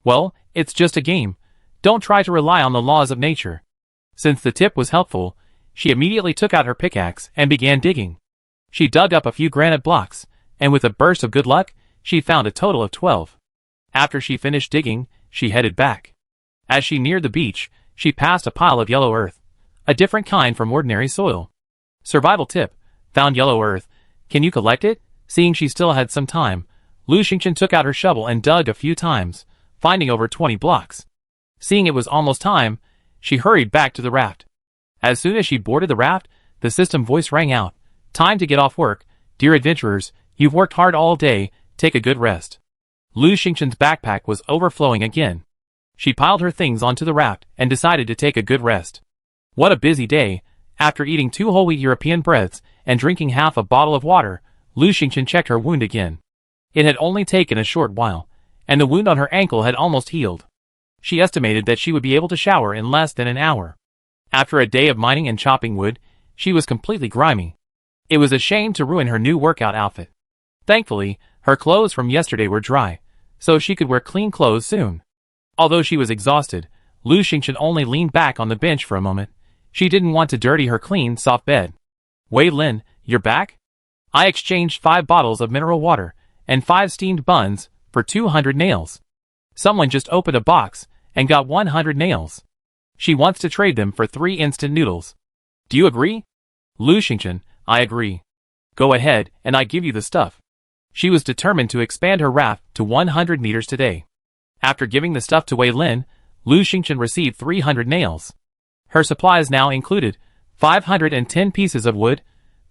Well, it's just a game. Don't try to rely on the laws of nature. Since the tip was helpful, she immediately took out her pickaxe and began digging. She dug up a few granite blocks, and with a burst of good luck, she found a total of 12. After she finished digging, she headed back. As she neared the beach, she passed a pile of yellow earth, a different kind from ordinary soil. Survival tip: found yellow earth. Can you collect it? Seeing she still had some time, Lu Xingchen took out her shovel and dug a few times, finding over 20 blocks. Seeing it was almost time, she hurried back to the raft. As soon as she boarded the raft, the system voice rang out. Time to get off work. Dear adventurers, you've worked hard all day, take a good rest. Lu Xingchen's backpack was overflowing again. She piled her things onto the raft and decided to take a good rest. What a busy day. After eating 2 whole wheat European breads and drinking half a bottle of water, Lu Xingchen checked her wound again. It had only taken a short while, and the wound on her ankle had almost healed. She estimated that she would be able to shower in less than an hour. After a day of mining and chopping wood, she was completely grimy. It was a shame to ruin her new workout outfit. Thankfully, her clothes from yesterday were dry, so she could wear clean clothes soon. Although she was exhausted, Lu Xingchen only leaned back on the bench for a moment. She didn't want to dirty her clean, soft bed. Wei Lin, you're back? I exchanged 5 bottles of mineral water and 5 steamed buns for 200 nails. Someone just opened a box and got 100 nails. She wants to trade them for 3 instant noodles. Do you agree? Lu Xingchen, I agree. Go ahead and I give you the stuff. She was determined to expand her raft to 100 meters today. After giving the stuff to Wei Lin, Lu Xingchen received 300 nails. Her supplies now included 510 pieces of wood,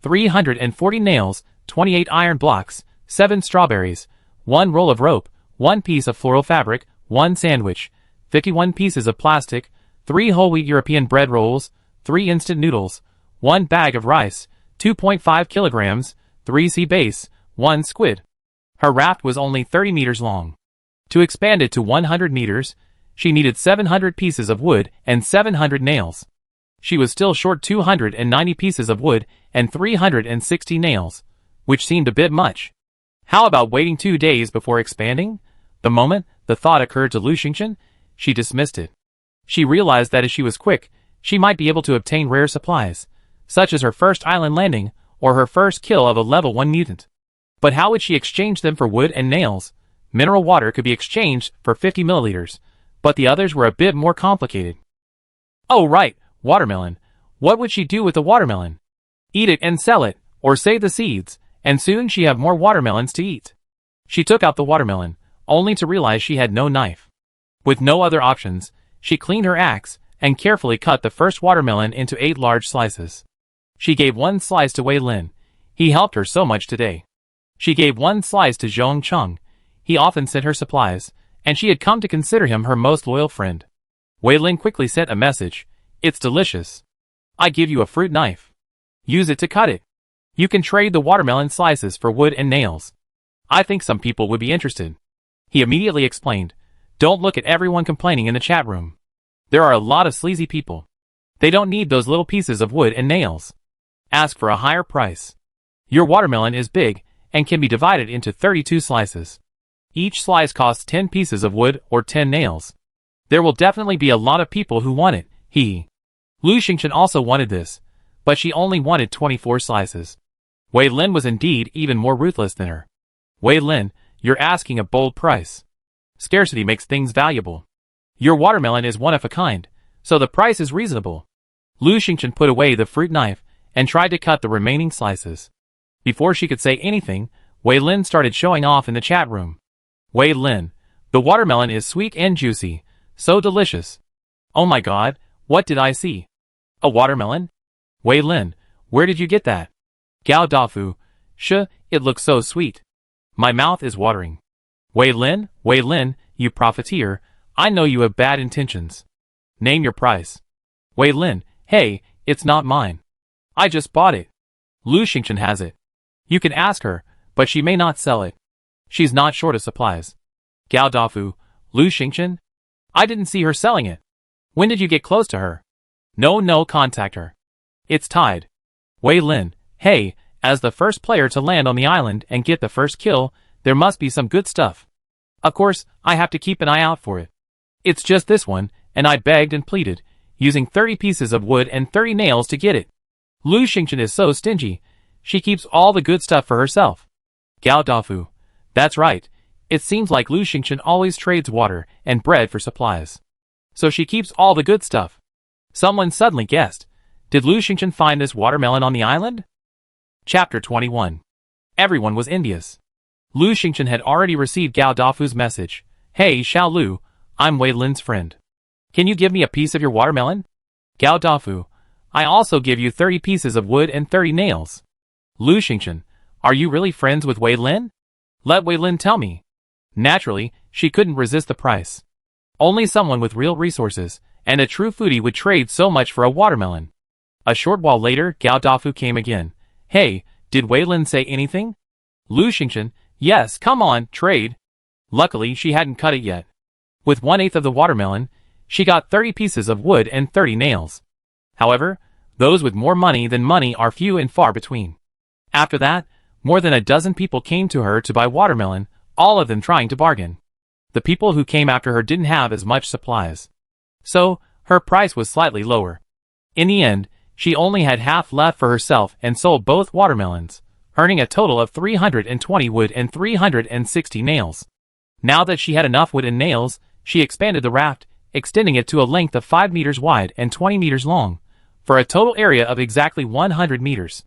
340 nails, 28 iron blocks, 7 strawberries, 1 roll of rope, 1 piece of floral fabric, 1 sandwich, 51 pieces of plastic, 3 whole wheat European bread rolls, 3 instant noodles, 1 bag of rice, 2.5 kilograms, 3 sea bass, 1 squid. Her raft was only 30 meters long. To expand it to 100 meters, she needed 700 pieces of wood and 700 nails. She was still short 290 pieces of wood and 360 nails, which seemed a bit much. How about waiting 2 days before expanding? The moment the thought occurred to Lu Xingchen, she dismissed it. She realized that if she was quick, she might be able to obtain rare supplies, such as her first island landing or her first kill of a level 1 mutant. But how would she exchange them for wood and nails? Mineral water could be exchanged for 50 milliliters, but the others were a bit more complicated. Oh right, watermelon. What would she do with the watermelon? Eat it and sell it, or save the seeds, and soon she have more watermelons to eat. She took out the watermelon, only to realize she had no knife. With no other options, she cleaned her axe and carefully cut the first watermelon into 8 large slices. She gave 1 slice to Wei Lin. He helped her so much today. She gave 1 slice to Zhong Cheng. He often sent her supplies, and she had come to consider him her most loyal friend. Wei Lin quickly sent a message. It's delicious. I give you a fruit knife. Use it to cut it. You can trade the watermelon slices for wood and nails. I think some people would be interested. He immediately explained. Don't look at everyone complaining in the chat room. There are a lot of sleazy people. They don't need those little pieces of wood and nails. Ask for a higher price. Your watermelon is big and can be divided into 32 slices. Each slice costs 10 pieces of wood or 10 nails. There will definitely be a lot of people who want it, Lu Xingchen also wanted this, but she only wanted 24 slices. Wei Lin was indeed even more ruthless than her. Wei Lin, you're asking a bold price. Scarcity makes things valuable. Your watermelon is one of a kind, so the price is reasonable. Lu Xingchen put away the fruit knife and tried to cut the remaining slices. Before she could say anything, Wei Lin started showing off in the chat room. Wei Lin, the watermelon is sweet and juicy, so delicious. Oh my god, what did I see? A watermelon? Wei Lin, where did you get that? Gao Dafu, it looks so sweet. My mouth is watering. Wei Lin, you profiteer, I know you have bad intentions. Name your price. Wei Lin, hey, it's not mine. I just bought it. Lu Xingchen has it. You can ask her, but she may not sell it. She's not short of supplies. Gao Dafu, Lu Xingchen? I didn't see her selling it. When did you get close to her? No, contact her. It's tied. Wei Lin, hey, as the first player to land on the island and get the first kill, there must be some good stuff. Of course, I have to keep an eye out for it. It's just this one, and I begged and pleaded, using 30 pieces of wood and 30 nails to get it. Lu Xingchen is so stingy. She keeps all the good stuff for herself. Gao Dafu. That's right. It seems like Lu Xingchen always trades water and bread for supplies. So she keeps all the good stuff. Someone suddenly guessed. Did Lu Xingchen find this watermelon on the island? Chapter 21. Everyone was envious. Lu Xingchen had already received Gao Dafu's message. Hey Xiao Lu, I'm Wei Lin's friend. Can you give me a piece of your watermelon? Gao Dafu. I also give you 30 pieces of wood and 30 nails. Lu Xingchen. Are you really friends with Wei Lin? Let Wei Lin tell me. Naturally, she couldn't resist the price. Only someone with real resources and a true foodie would trade so much for a watermelon. A short while later, Gao Dafu came again. Hey, did Wei Lin say anything? Lu Xingchen. Yes, come on, trade. Luckily, she hadn't cut it yet. With 1/8 of the watermelon, she got 30 pieces of wood and 30 nails. However, those with more money than money are few and far between. After that, more than a dozen people came to her to buy watermelon, all of them trying to bargain. The people who came after her didn't have as much supplies. So, her price was slightly lower. In the end, she only had half left for herself and sold both watermelons, earning a total of 320 wood and 360 nails. Now that she had enough wood and nails, she expanded the raft, extending it to a length of 5 meters wide and 20 meters long, for a total area of exactly 100 meters.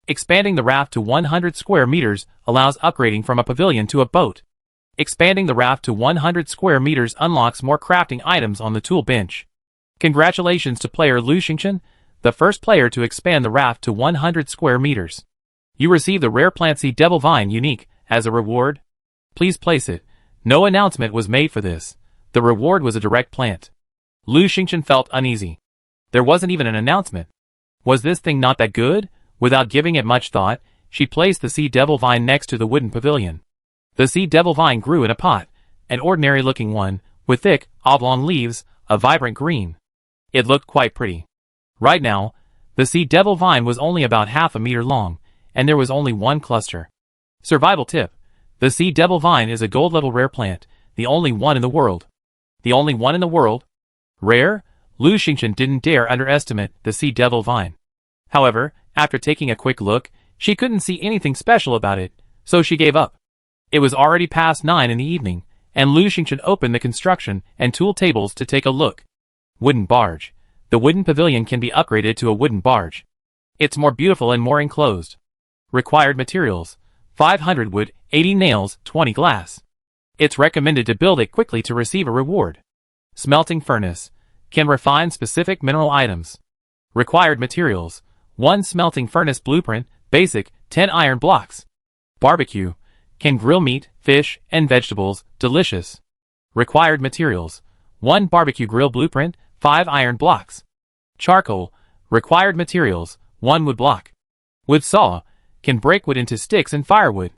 Expanding the raft to 100 square meters allows upgrading from a pavilion to a boat. Expanding the raft to 100 square meters unlocks more crafting items on the tool bench. Congratulations to player Lu Xingchen, the first player to expand the raft to 100 square meters. You receive the rare plant seed Devil Vine unique as a reward. Please place it. No announcement was made for this. The reward was a direct plant. Lu Xingchen felt uneasy. There wasn't even an announcement. Was this thing not that good? Without giving it much thought, she placed the seed Devil Vine next to the wooden pavilion. The seed Devil Vine grew in a pot, an ordinary-looking one, with thick, oblong leaves, a vibrant green. It looked quite pretty. Right now, the seed Devil Vine was only about half a meter long, and there was only one cluster. Survival tip. The seed Devil Vine is a gold-level rare plant, the only one in the world. The only one in the world? Rare? Lu Xingchen didn't dare underestimate the seed Devil Vine. However, after taking a quick look, she couldn't see anything special about it, so she gave up. It was already past 9 in the evening, and Lu Xingchen opened the construction and tool tables to take a look. Wooden barge. The wooden pavilion can be upgraded to a wooden barge. It's more beautiful and more enclosed. Required materials. 500 wood, 80 nails, 20 glass. It's recommended to build it quickly to receive a reward. Smelting furnace. Can refine specific mineral items. Required materials. 1 smelting furnace blueprint, basic, 10 iron blocks. Barbecue. Can grill meat, fish, and vegetables, delicious. Required materials. 1 barbecue grill blueprint, 5 iron blocks. Charcoal. Required materials. 1 wood block. Wood saw. Can break wood into sticks and firewood.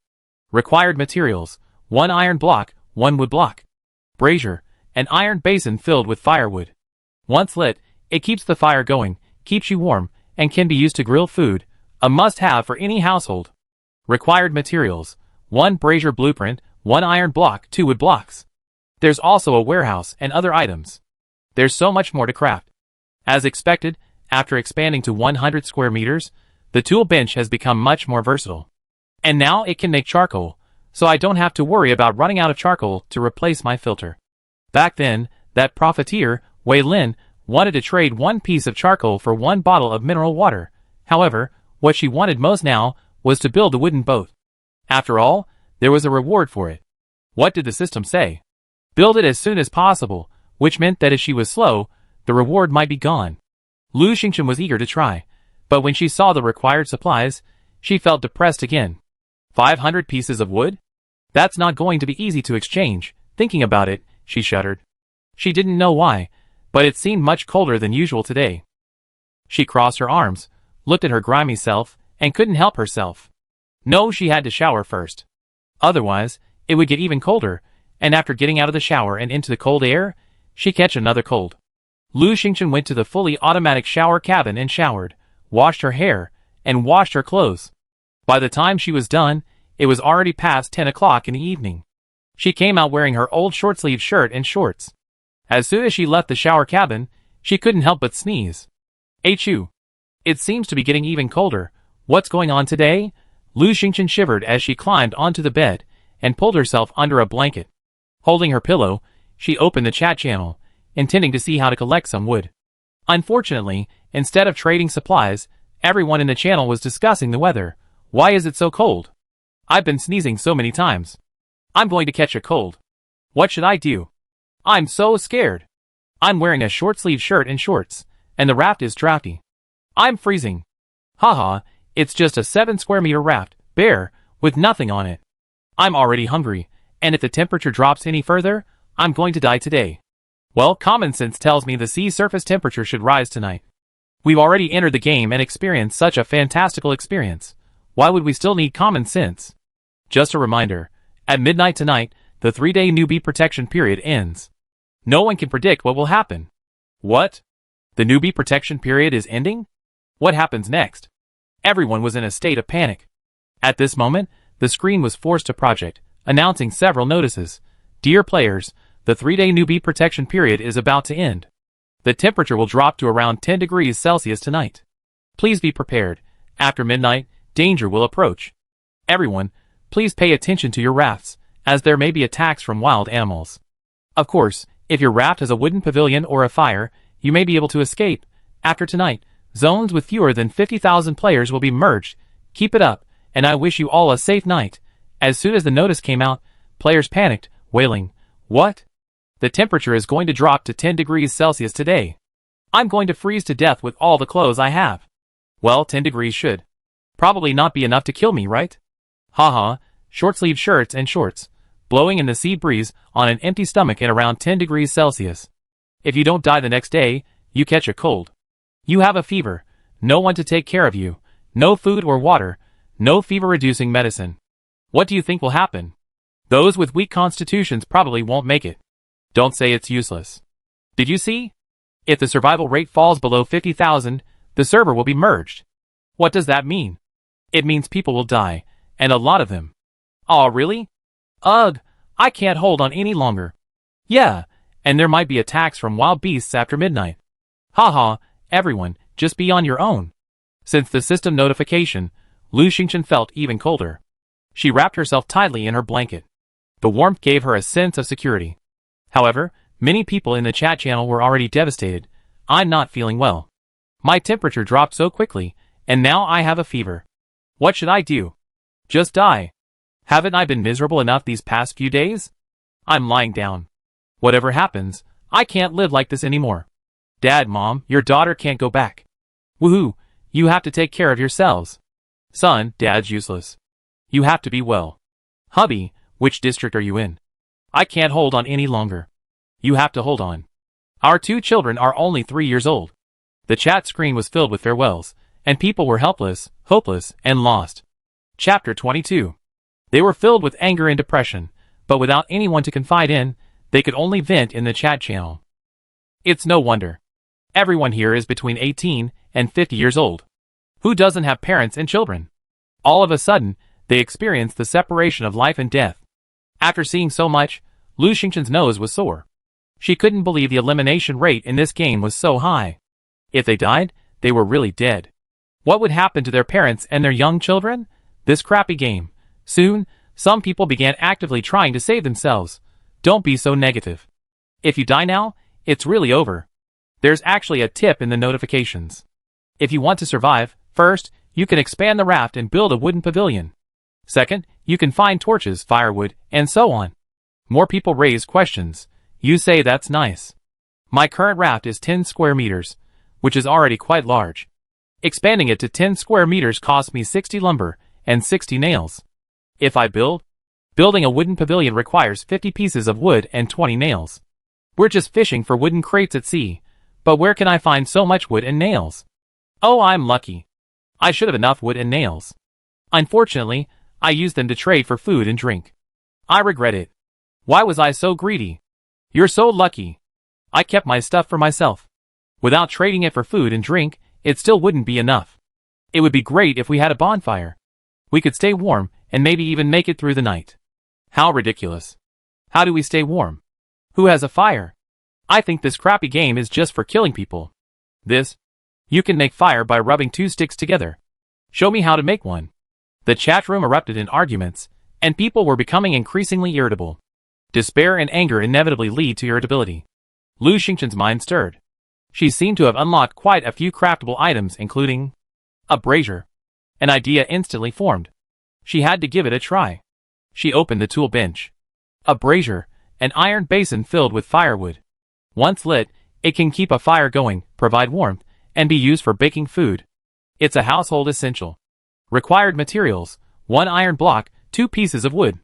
Required materials. 1 iron block, 1 wood block. Brazier. An iron basin filled with firewood. Once lit, it keeps the fire going, keeps you warm, and can be used to grill food, a must-have for any household. Required materials. 1 brazier blueprint, 1 iron block, 2 wood blocks. There's also a warehouse and other items. There's so much more to craft. As expected, after expanding to 100 square meters, the tool bench has become much more versatile. And now it can make charcoal, so I don't have to worry about running out of charcoal to replace my filter. Back then, that profiteer, Wei Lin, wanted to trade 1 piece of charcoal for 1 bottle of mineral water. However, what she wanted most now was to build a wooden boat. After all, there was a reward for it. What did the system say? Build it as soon as possible, which meant that if she was slow, the reward might be gone. Lu Xingchen was eager to try, but when she saw the required supplies, she felt depressed again. 500 pieces of wood? That's not going to be easy to exchange. Thinking about it, she shuddered. She didn't know why, but it seemed much colder than usual today. She crossed her arms, looked at her grimy self, and couldn't help herself. No, she had to shower first. Otherwise, it would get even colder, and after getting out of the shower and into the cold air, she'd catch another cold. Lu Xingchen went to the fully automatic shower cabin and showered, washed her hair, and washed her clothes. By the time she was done, It was already past 10 o'clock in the evening. She came out wearing her old short-sleeved shirt and shorts. As soon as she left the shower cabin, she couldn't help but sneeze. Achoo! It seems to be getting even colder. What's going on today? Lu Xingchen shivered as she climbed onto the bed and pulled herself under a blanket. Holding her pillow, she opened the chat channel, intending to see how to collect some wood. Unfortunately, instead of trading supplies, everyone in the channel was discussing the weather. Why is it so cold? I've been sneezing so many times. I'm going to catch a cold. What should I do? I'm so scared. I'm wearing a short-sleeved shirt and shorts, and the raft is drafty. I'm freezing. Haha, it's just a 7-square-meter raft, bare, with nothing on it. I'm already hungry, and if the temperature drops any further, I'm going to die today. Well, common sense tells me the sea surface temperature should rise tonight. We've already entered the game and experienced such a fantastical experience. Why would we still need common sense? Just a reminder, at midnight tonight, the 3-day newbie protection period ends. No one can predict what will happen. What? The newbie protection period is ending? What happens next? Everyone was in a state of panic. At this moment, the screen was forced to project, announcing several notices. Dear players, the 3-day newbie protection period is about to end. The temperature will drop to around 10 degrees Celsius tonight. Please be prepared. After midnight, danger will approach. Everyone, please pay attention to your rafts, as there may be attacks from wild animals. Of course, if your raft has a wooden pavilion or a fire, you may be able to escape. After tonight, zones with fewer than 50,000 players will be merged. Keep it up, and I wish you all a safe night. As soon as the notice came out, players panicked, wailing, "What? The temperature is going to drop to 10 degrees Celsius today. I'm going to freeze to death with all the clothes I have." Well, 10 degrees should probably not be enough to kill me, right? Haha, short-sleeved shirts and shorts, blowing in the sea breeze on an empty stomach at around 10 degrees Celsius. If you don't die the next day, you catch a cold. You have a fever, no one to take care of you, no food or water, no fever-reducing medicine. What do you think will happen? Those with weak constitutions probably won't make it. Don't say it's useless. Did you see? If the survival rate falls below 50,000, the server will be merged. What does that mean? It means people will die, and a lot of them. Aw, really? Ugh, I can't hold on any longer. Yeah, and there might be attacks from wild beasts after midnight. Haha, everyone, just be on your own. Since the system notification, Lu Xingchen felt even colder. She wrapped herself tightly in her blanket. The warmth gave her a sense of security. However, many people in the chat channel were already devastated. I'm not feeling well. My temperature dropped so quickly, and now I have a fever. What should I do? Just die. Haven't I been miserable enough these past few days? I'm lying down. Whatever happens, I can't live like this anymore. Dad, Mom, your daughter can't go back. Woohoo, you have to take care of yourselves. Son, Dad's useless. You have to be well. Hubby, which district are you in? I can't hold on any longer. You have to hold on. Our 2 children are only 3 years old. The chat screen was filled with farewells, and people were helpless, hopeless, and lost. Chapter 22. They were filled with anger and depression, but without anyone to confide in, they could only vent in the chat channel. It's no wonder. Everyone here is between 18 and 50 years old. Who doesn't have parents and children? All of a sudden, they experienced the separation of life and death. After seeing so much, Lu Xingchen's nose was sore. She couldn't believe the elimination rate in this game was so high. If they died, they were really dead. What would happen to their parents and their young children? This crappy game. Soon, some people began actively trying to save themselves. Don't be so negative. If you die now, it's really over. There's actually a tip in the notifications. If you want to survive, first, you can expand the raft and build a wooden pavilion. Second, you can find torches, firewood, and so on. More people raise questions. You say that's nice. My current raft is 10 square meters, which is already quite large. Expanding it to 10 square meters costs me 60 lumber and 60 nails. If I building a wooden pavilion requires 50 pieces of wood and 20 nails. We're just fishing for wooden crates at sea, but where can I find so much wood and nails? Oh, I'm lucky. I should have enough wood and nails. Unfortunately, I used them to trade for food and drink. I regret it. Why was I so greedy? You're so lucky. I kept my stuff for myself. Without trading it for food and drink, it still wouldn't be enough. It would be great if we had a bonfire. We could stay warm and maybe even make it through the night. How ridiculous. How do we stay warm? Who has a fire? I think this crappy game is just for killing people. You can make fire by rubbing two sticks together. Show me how to make one. The chat room erupted in arguments, and people were becoming increasingly irritable. Despair and anger inevitably lead to irritability. Lu Xingchen's mind stirred. She seemed to have unlocked quite a few craftable items, including a brazier. An idea instantly formed. She had to give it a try. She opened the tool bench. A brazier, an iron basin filled with firewood. Once lit, it can keep a fire going, provide warmth, and be used for baking food. It's a household essential. Required materials: 1 iron block, 2 pieces of wood.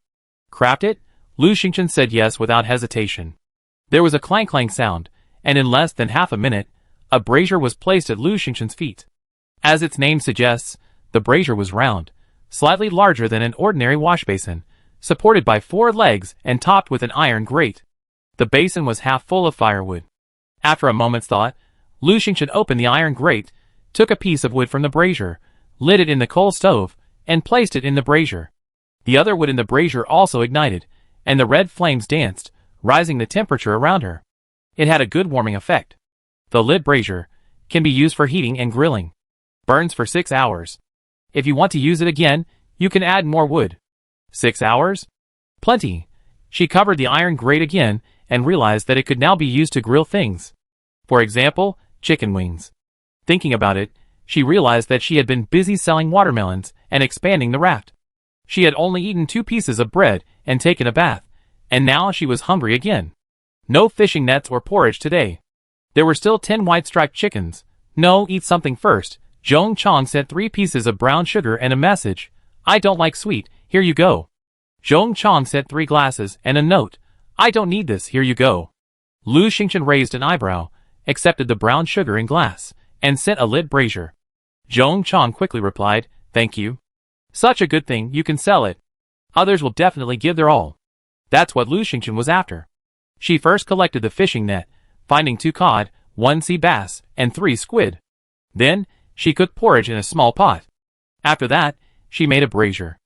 Craft it? Lu Xingchen said yes without hesitation. There was a clang-clang sound, and in less than half a minute, a brazier was placed at Lu Xingchen's feet. As its name suggests, the brazier was round, slightly larger than an ordinary wash basin, supported by 4 legs and topped with an iron grate. The basin was half full of firewood. After a moment's thought, Lu Xingchen opened the iron grate, took a piece of wood from the brazier, lit it in the coal stove, and placed it in the brazier. The other wood in the brazier also ignited, and the red flames danced, rising the temperature around her. It had a good warming effect. The lit brazier can be used for heating and grilling. Burns for 6 hours. If you want to use it again, you can add more wood. 6 hours? Plenty. She covered the iron grate again and realized that it could now be used to grill things. For example, chicken wings. Thinking about it, she realized that she had been busy selling watermelons and expanding the raft. She had only eaten 2 pieces of bread and taken a bath, and now she was hungry again. No fishing nets or porridge today. There were still 10 white-striped chickens. No, eat something first. Zhong Chong sent 3 pieces of brown sugar and a message. I don't like sweet, here you go. Zhong Chong sent 3 glasses and a note. I don't need this, here you go. Lu Xingchen raised an eyebrow, accepted the brown sugar in glass, and sent a lit brazier. Zhong Chong quickly replied, thank you. Such a good thing, you can sell it. Others will definitely give their all. That's what Lu Xingchen was after. She first collected the fishing net, finding 2 cod, 1 sea bass, and 3 squid. Then, she cooked porridge in a small pot. After that, she made a brazier.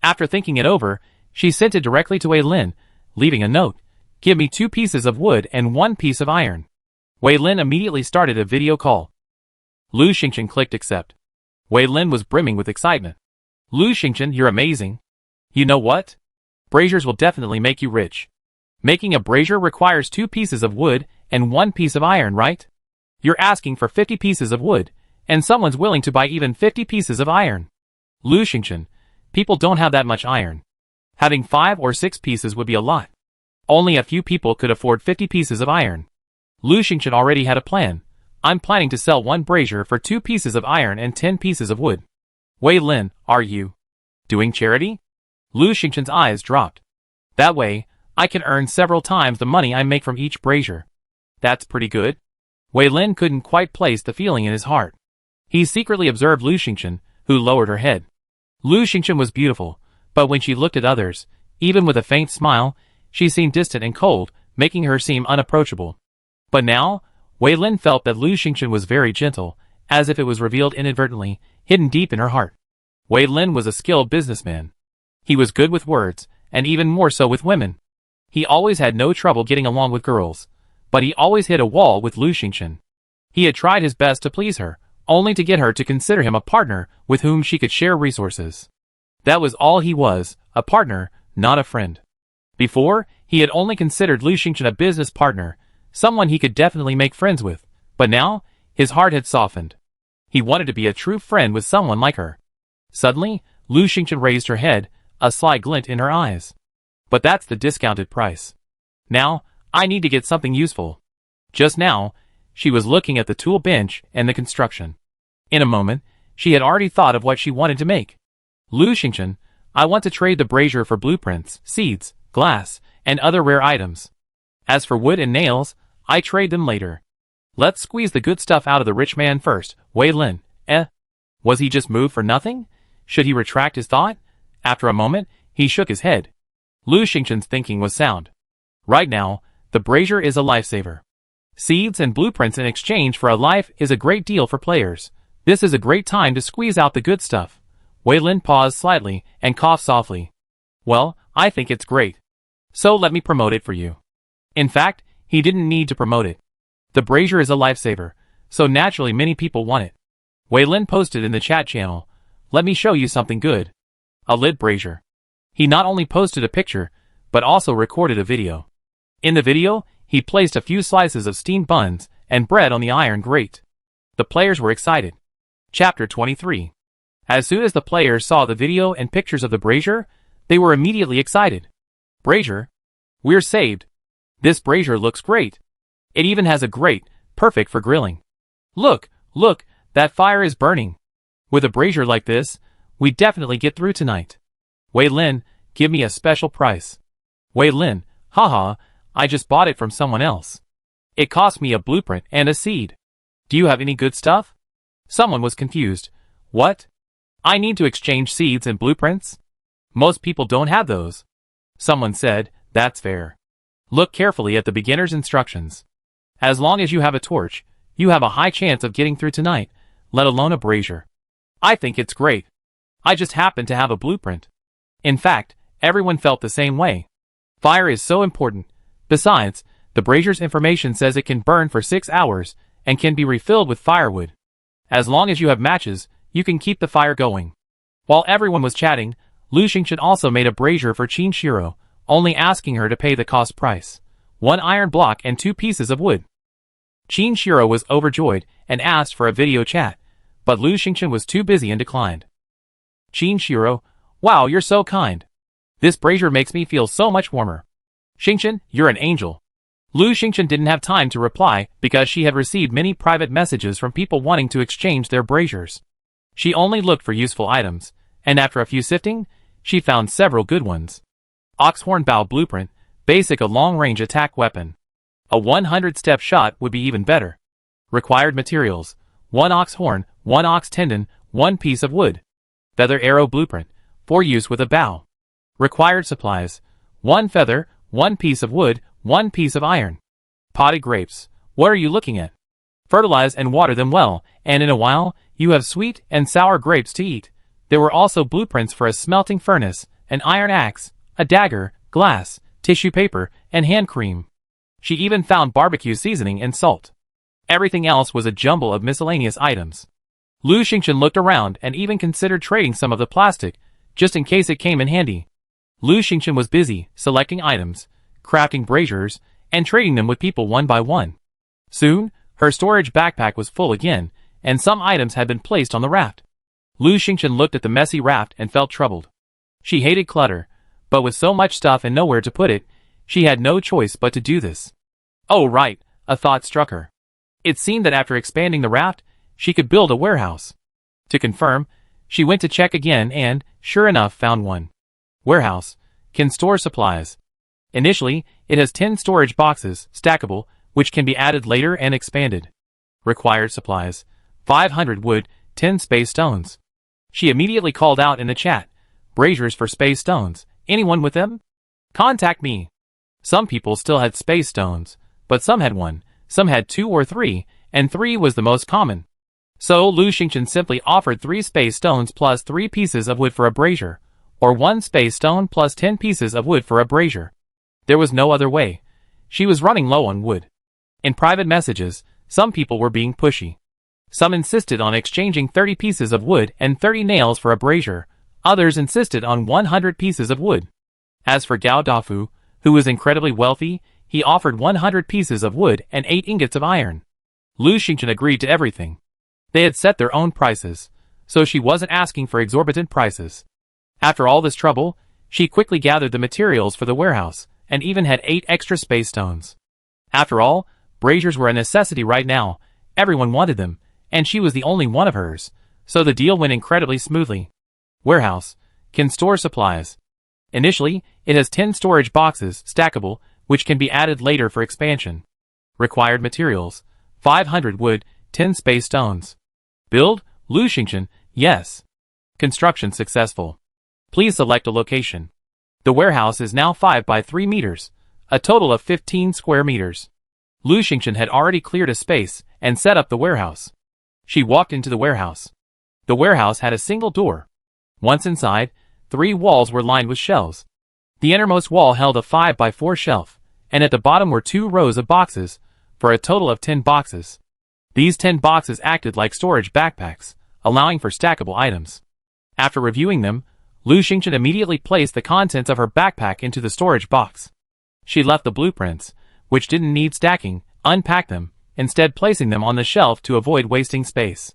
After thinking it over, she sent it directly to Wei Lin, leaving a note. Give me 2 pieces of wood and 1 piece of iron. Wei Lin immediately started a video call. Lu Xingchen clicked accept. Wei Lin was brimming with excitement. Lu Xingchen, you're amazing. You know what? Braziers will definitely make you rich. Making a brazier requires 2 pieces of wood and 1 piece of iron, right? You're asking for 50 pieces of wood, and someone's willing to buy even 50 pieces of iron. Lu Xingchen, people don't have that much iron. Having 5 or 6 pieces would be a lot. Only a few people could afford 50 pieces of iron. Lu Xingchen already had a plan. I'm planning to sell 1 brazier for 2 pieces of iron and 10 pieces of wood. Wei Lin, are you doing charity? Lu Xingchen's eyes dropped. That way, I can earn several times the money I make from each brazier. That's pretty good. Wei Lin couldn't quite place the feeling in his heart. He secretly observed Lu Xingchen, who lowered her head. Lu Xingchen was beautiful, but when she looked at others, even with a faint smile, she seemed distant and cold, making her seem unapproachable. But now, Wei Lin felt that Lu Xingchen was very gentle, as if it was revealed inadvertently, hidden deep in her heart. Wei Lin was a skilled businessman. He was good with words, and even more so with women. He always had no trouble getting along with girls, but he always hit a wall with Lu Xingchen. He had tried his best to please her, only to get her to consider him a partner with whom she could share resources. That was all he was, a partner, not a friend. Before, he had only considered Lu Xingchen a business partner, someone he could definitely make friends with, but now, his heart had softened. He wanted to be a true friend with someone like her. Suddenly, Lu Xingchen raised her head, a sly glint in her eyes. But that's the discounted price. Now, I need to get something useful. Just now, she was looking at the tool bench and the construction. In a moment, she had already thought of what she wanted to make. Lu Xingchen, I want to trade the brazier for blueprints, seeds, glass, and other rare items. As for wood and nails, I trade them later. Let's squeeze the good stuff out of the rich man first. Wei Lin, Was he just moved for nothing? Should he retract his thought? After a moment, he shook his head. Lu Xingchen's thinking was sound. Right now, the brazier is a lifesaver. Seeds and blueprints in exchange for a life is a great deal for players. This is a great time to squeeze out the good stuff. Wei Lin paused slightly and coughed softly. Well, I think it's great. So let me promote it for you. In fact, he didn't need to promote it. The brazier is a lifesaver, so naturally many people want it. Wei Lin posted in the chat channel, let me show you something good. A lid brazier. He not only posted a picture, but also recorded a video. In the video, he placed a few slices of steamed buns and bread on the iron grate. The players were excited. Chapter 23. As soon as the players saw the video and pictures of the brazier, they were immediately excited. Brazier? We're saved. This brazier looks great. It even has a grate, perfect for grilling. Look, look, that fire is burning. With a brazier like this, we definitely get through tonight. Wei Lin, give me a special price. Wei Lin, haha, I just bought it from someone else. It cost me a blueprint and a seed. Do you have any good stuff? Someone was confused. What? I need to exchange seeds and blueprints? Most people don't have those. Someone said, that's fair. Look carefully at the beginner's instructions. As long as you have a torch, you have a high chance of getting through tonight, let alone a brazier. I think it's great. I just happen to have a blueprint. In fact, everyone felt the same way. Fire is so important. Besides, the brazier's information says it can burn for 6 hours and can be refilled with firewood. As long as you have matches, you can keep the fire going. While everyone was chatting, Lu Xingchen also made a brazier for Qin Shiro, only asking her to pay the cost price. 1 iron block and 2 pieces of wood. Qin Shiro was overjoyed and asked for a video chat, but Lu Xingchen was too busy and declined. Qin Shiro, wow, you're so kind. This brazier makes me feel so much warmer. Xingchen, you're an angel. Lu Xingchen didn't have time to reply because she had received many private messages from people wanting to exchange their braziers. She only looked for useful items, and after a few sifting, she found several good ones. Oxhorn bow blueprint, basic a long-range attack weapon. A 100-step shot would be even better. Required materials, 1 ox horn, 1 ox tendon, 1 piece of wood. Feather arrow blueprint, for use with a bow. Required supplies, 1 feather, 1 piece of wood, 1 piece of iron. Potted grapes, what are you looking at? Fertilize and water them well, and in a while, you have sweet and sour grapes to eat. There were also blueprints for a smelting furnace, an iron axe, a dagger, glass, tissue paper, and hand cream. She even found barbecue seasoning and salt. Everything else was a jumble of miscellaneous items. Lu Xingchen looked around and even considered trading some of the plastic, just in case it came in handy. Lu Xingchen was busy selecting items, crafting braziers, and trading them with people one by one. Soon, her storage backpack was full again, and some items had been placed on the raft. Lu Xingchen looked at the messy raft and felt troubled. She hated clutter, but with so much stuff and nowhere to put it, she had no choice but to do this. Oh right, a thought struck her. It seemed that after expanding the raft, she could build a warehouse. To confirm, she went to check again and, sure enough, found one. Warehouse can store supplies. Initially, it has 10 storage boxes, stackable, which can be added later and expanded. Required supplies, 500 wood, 10 space stones. She immediately called out in the chat, braziers for space stones, anyone with them? Contact me. Some people still had space stones, but some had 1, some had 2 or 3, and 3 was the most common. So Lu Xingchen simply offered 3 space stones plus 3 pieces of wood for a brazier, or 1 space stone plus 10 pieces of wood for a brazier. There was no other way. She was running low on wood. In private messages, some people were being pushy. Some insisted on exchanging 30 pieces of wood and 30 nails for a brazier. Others insisted on 100 pieces of wood. As for Gao Dafu, who was incredibly wealthy, he offered 100 pieces of wood and 8 ingots of iron. Lu Xingchen agreed to everything. They had set their own prices, so she wasn't asking for exorbitant prices. After all this trouble, she quickly gathered the materials for the warehouse, and even had 8 extra space stones. After all, braziers were a necessity right now, everyone wanted them, and she was the only one of hers, so the deal went incredibly smoothly. Warehouse can store supplies. Initially, it has 10 storage boxes, stackable, which can be added later for expansion. Required materials, 500 wood, 10 space stones. Build, Lu Xingchen, yes. Construction successful. Please select a location. The warehouse is now 5 by 3 meters, a total of 15 square meters. Lu Xingchen had already cleared a space and set up the warehouse. She walked into the warehouse. The warehouse had a single door. Once inside, 3 walls were lined with shelves. The innermost wall held a 5x4 shelf, and at the bottom were 2 rows of boxes, for a total of 10 boxes. These 10 boxes acted like storage backpacks, allowing for stackable items. After reviewing them, Lu Xingchen immediately placed the contents of her backpack into the storage box. She left the blueprints, which didn't need stacking, unpacked them, instead placing them on the shelf to avoid wasting space.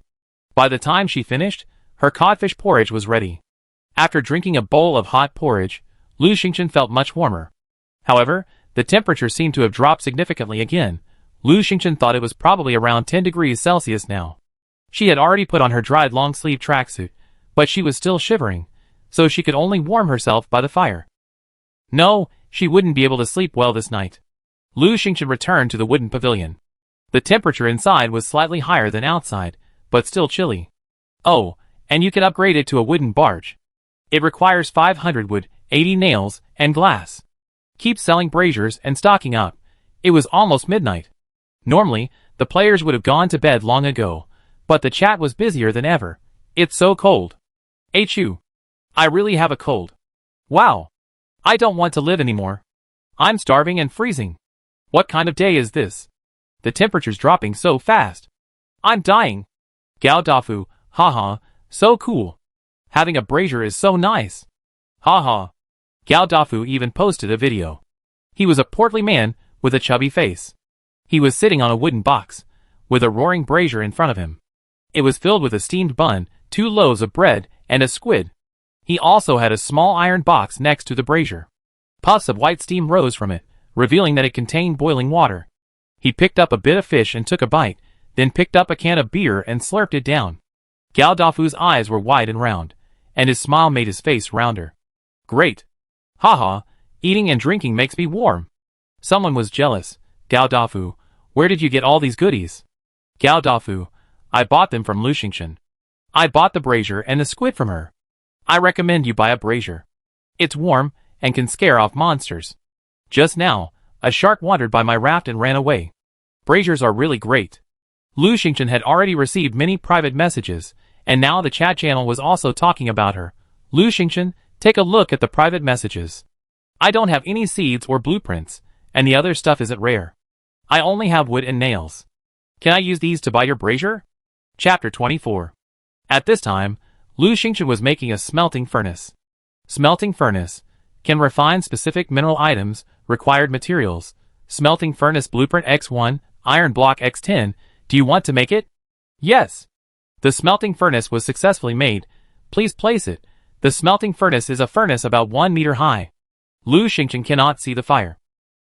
By the time she finished, her codfish porridge was ready. After drinking a bowl of hot porridge, Lu Xingchen felt much warmer. However, the temperature seemed to have dropped significantly again. Lu Xingchen thought it was probably around 10 degrees Celsius now. She had already put on her dried long-sleeve tracksuit, but she was still shivering, so she could only warm herself by the fire. No, she wouldn't be able to sleep well this night. Lu Xingchen returned to the wooden pavilion. The temperature inside was slightly higher than outside, but still chilly. Oh, and you can upgrade it to a wooden barge. It requires 500 wood, 80 nails, and glass. Keep selling braziers and stocking up. It was almost midnight. Normally, the players would have gone to bed long ago, but the chat was busier than ever. It's so cold. Achoo. I really have a cold. Wow. I don't want to live anymore. I'm starving and freezing. What kind of day is this? The temperature's dropping so fast. I'm dying. Gao Dafu, haha, so cool. Having a brazier is so nice. Haha. Gao Dafu even posted a video. He was a portly man with a chubby face. He was sitting on a wooden box, with a roaring brazier in front of him. It was filled with a steamed bun, 2 loaves of bread, and a squid. He also had a small iron box next to the brazier. Puffs of white steam rose from it, revealing that it contained boiling water. He picked up a bit of fish and took a bite, then picked up a can of beer and slurped it down. Gao Dafu's eyes were wide and round, and his smile made his face rounder. Great. Haha, eating and drinking makes me warm. Someone was jealous. Gao Dafu, where did you get all these goodies? Gao Dafu, I bought them from Lu Xingchen. I bought the brazier and the squid from her. I recommend you buy a brazier. It's warm and can scare off monsters. Just now, a shark wandered by my raft and ran away. Braziers are really great. Lu Xingchen had already received many private messages, and now the chat channel was also talking about her. Lu Xingchen, take a look at the private messages. I don't have any seeds or blueprints, and the other stuff isn't rare. I only have wood and nails. Can I use these to buy your brazier? Chapter 24. At this time, Lu Xingchen was making a smelting furnace. Smelting furnace can refine specific mineral items, required materials. Smelting furnace blueprint X1, iron block X10. Do you want to make it? Yes. The smelting furnace was successfully made. Please place it. The smelting furnace is a furnace about 1 meter high. Lu Xingchen cannot see the fire.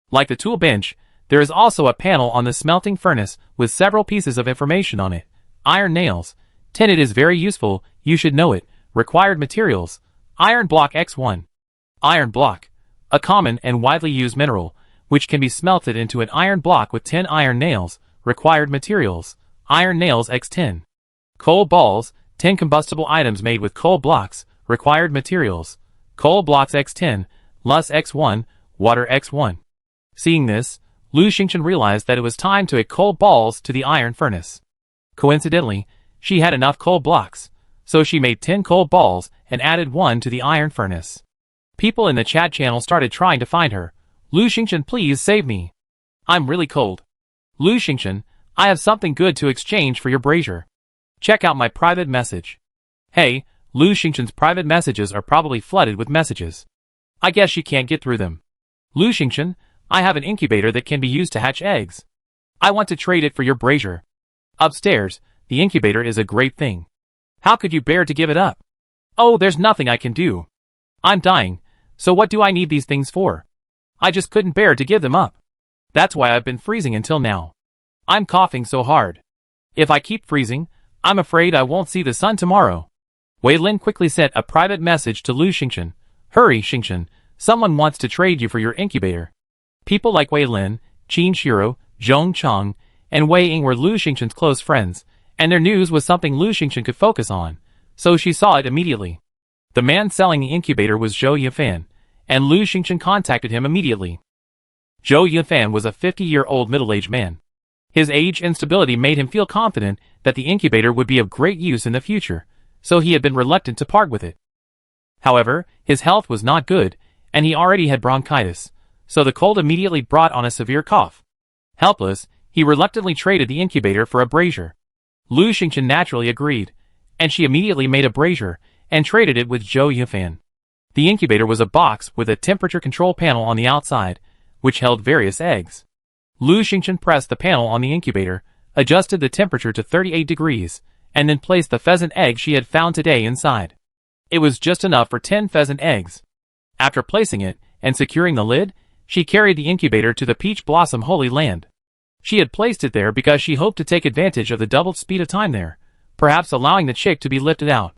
Like the tool bench, there is also a panel on the smelting furnace with several pieces of information on it. Iron nails. 10. It is very useful, you should know it. Required materials. Iron block X1. Iron block. A common and widely used mineral, which can be smelted into an iron block with 10 iron nails. Required materials. Iron nails X10. Coal balls. 10 combustible items made with coal blocks. Required materials. Coal blocks X10. Lus X1. Water X1. Seeing this, Lu Xingchen realized that it was time to add coal balls to the iron furnace. Coincidentally, she had enough coal blocks, so she made 10 coal balls and added 1 to the iron furnace. People in the chat channel started trying to find her. Lu Xingchen, please save me. I'm really cold. Lu Xingchen, I have something good to exchange for your brazier. Check out my private message. Hey, Lu Xingchen's private messages are probably flooded with messages. I guess she can't get through them. Lu Xingchen, I have an incubator that can be used to hatch eggs. I want to trade it for your brazier. Upstairs, the incubator is a great thing. How could you bear to give it up? Oh, there's nothing I can do. I'm dying, so what do I need these things for? I just couldn't bear to give them up. That's why I've been freezing until now. I'm coughing so hard. If I keep freezing, I'm afraid I won't see the sun tomorrow. Wei Lin quickly sent a private message to Lu Xingchen. Hurry, Xingchen, someone wants to trade you for your incubator. People like Wei Lin, Qin Shiro, Zhong Chang, and Wei Ying were Lu Xingchen's close friends, and their news was something Lu Xingchen could focus on, so she saw it immediately. The man selling the incubator was Zhou Yifan, and Lu Xingchen contacted him immediately. Zhou Yifan was a 50-year-old middle-aged man. His age and stability made him feel confident that the incubator would be of great use in the future, so he had been reluctant to part with it. However, his health was not good, and he already had bronchitis, so the cold immediately brought on a severe cough. Helpless, he reluctantly traded the incubator for a brazier. Lu Xingchen naturally agreed, and she immediately made a brazier and traded it with Zhou Yufan. The incubator was a box with a temperature control panel on the outside, which held various eggs. Lu Xingchen pressed the panel on the incubator, adjusted the temperature to 38 degrees, and then placed the pheasant egg she had found today inside. It was just enough for 10 pheasant eggs. After placing it and securing the lid, she carried the incubator to the Peach Blossom Holy Land. She had placed it there because she hoped to take advantage of the doubled speed of time there, perhaps allowing the chick to be lifted out.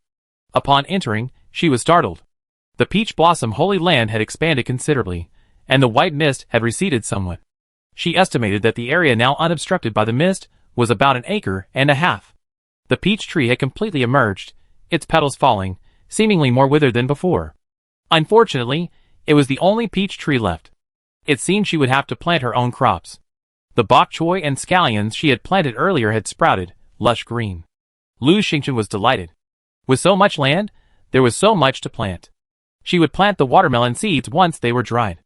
Upon entering, she was startled. The Peach Blossom Holy Land had expanded considerably, and the white mist had receded somewhat. She estimated that the area now unobstructed by the mist was about 1.5 acres. The peach tree had completely emerged, its petals falling, seemingly more withered than before. Unfortunately, it was the only peach tree left. It seemed she would have to plant her own crops. The bok choy and scallions she had planted earlier had sprouted, lush green. Lu Xingchen was delighted. With so much land, there was so much to plant. She would plant the watermelon seeds once they were dried.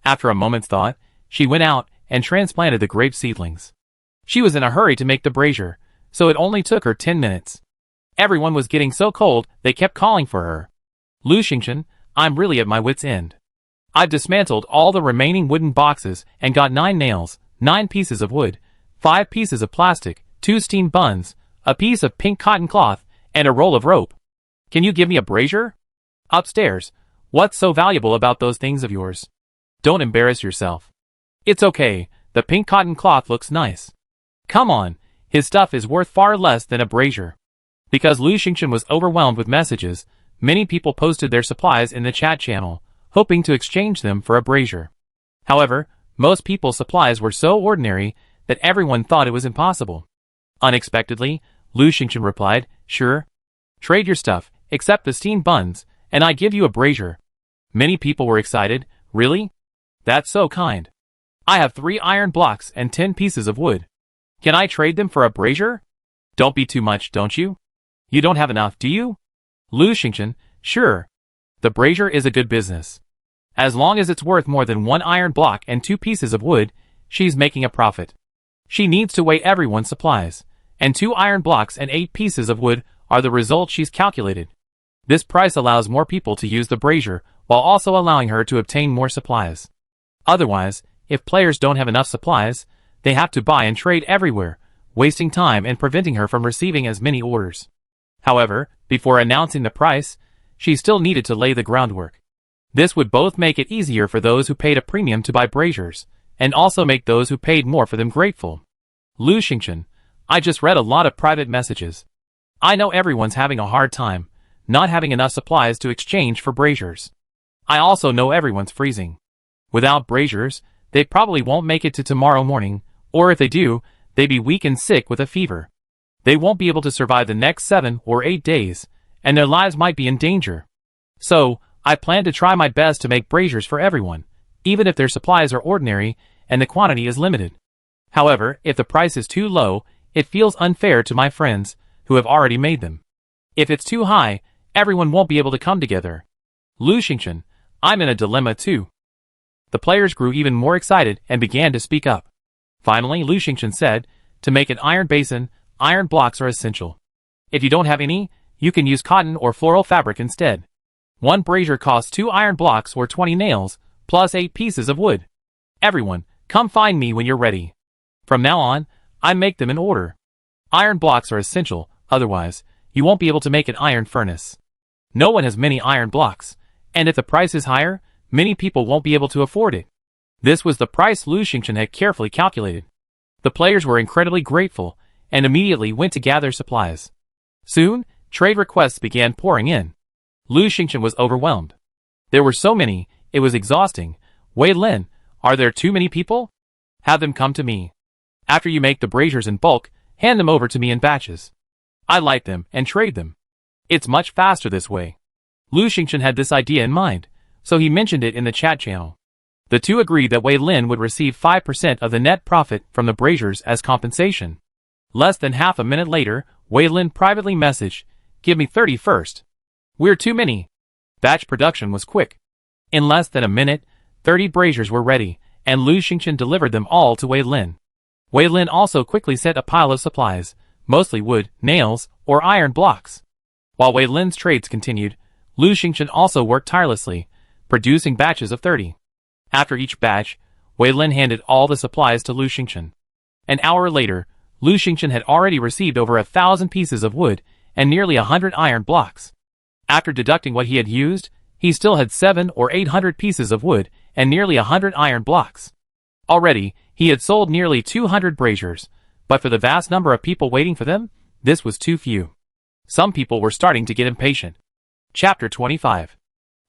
After a moment's thought, she went out and transplanted the grape seedlings. She was in a hurry to make the brazier, so it only took her 10 minutes. Everyone was getting so cold, they kept calling for her. Lu Xingchen, I'm really at my wit's end. I've dismantled all the remaining wooden boxes and got 9 nails, 9 pieces of wood, 5 pieces of plastic, 2 steam buns, a piece of pink cotton cloth, and a roll of rope. Can you give me a brazier? Upstairs. What's so valuable about those things of yours? Don't embarrass yourself. It's okay, the pink cotton cloth looks nice. Come on, his stuff is worth far less than a brazier. Because Lu Xingchen was overwhelmed with messages, many people posted their supplies in the chat channel, hoping to exchange them for a brazier. However, most people's supplies were so ordinary that everyone thought it was impossible. Unexpectedly, Lu Xingchen replied, sure. Trade your stuff, except the steamed buns, and I give you a brazier. Many people were excited. Really? That's so kind. I have 3 iron blocks and 10 pieces of wood. Can I trade them for a brazier? Don't be too much, don't you? You don't have enough, do you? Lu Xingchen, sure. The brazier is a good business. As long as it's worth more than 1 iron block and 2 pieces of wood, she's making a profit. She needs to weigh everyone's supplies, and 2 iron blocks and 8 pieces of wood are the result she's calculated. This price allows more people to use the brazier, while also allowing her to obtain more supplies. Otherwise, if players don't have enough supplies, they have to buy and trade everywhere, wasting time and preventing her from receiving as many orders. However, before announcing the price, she still needed to lay the groundwork. This would both make it easier for those who paid a premium to buy braziers, and also make those who paid more for them grateful. Lu Xingchen, I just read a lot of private messages. I know everyone's having a hard time, not having enough supplies to exchange for braziers. I also know everyone's freezing. Without braziers, they probably won't make it to tomorrow morning, or if they do, they'd be weak and sick with a fever. They won't be able to survive the next 7 or 8 days, and their lives might be in danger. So, I plan to try my best to make braziers for everyone, even if their supplies are ordinary and the quantity is limited. However, if the price is too low, it feels unfair to my friends, who have already made them. If it's too high, everyone won't be able to come together. Lu Xingchen, I'm in a dilemma too. The players grew even more excited and began to speak up. Finally, Lu Xingchen said, to make an iron basin, iron blocks are essential. If you don't have any, you can use cotton or floral fabric instead. 1 brazier costs 2 iron blocks or 20 nails, plus 8 pieces of wood. Everyone, come find me when you're ready. From now on, I make them in order. Iron blocks are essential, otherwise, you won't be able to make an iron furnace. No one has many iron blocks, and if the price is higher, many people won't be able to afford it. This was the price Lu Xingchen had carefully calculated. The players were incredibly grateful, and immediately went to gather supplies. Soon, trade requests began pouring in. Lu Xingchen was overwhelmed. There were so many, it was exhausting. Wei Lin, are there too many people? Have them come to me. After you make the braziers in bulk, hand them over to me in batches. I light them and trade them. It's much faster this way. Lu Xingchen had this idea in mind, so he mentioned it in the chat channel. The two agreed that Wei Lin would receive 5% of the net profit from the braziers as compensation. Less than half a minute later, Wei Lin privately messaged, "Give me 30 first. We're too many." Batch production was quick. In less than a minute, 30 braziers were ready, and Lu Xingchen delivered them all to Wei Lin. Wei Lin also quickly set a pile of supplies, mostly wood, nails, or iron blocks. While Wei Lin's trades continued, Lu Xingchen also worked tirelessly, producing batches of 30. After each batch, Wei Lin handed all the supplies to Lu Xingchen. An hour later, Lu Xingchen had already received over 1,000 pieces of wood and nearly 100 iron blocks. After deducting what he had used, he still had 700 or 800 pieces of wood and nearly 100 iron blocks. Already, he had sold nearly 200 braziers, but for the vast number of people waiting for them, this was too few. Some people were starting to get impatient. Chapter 25.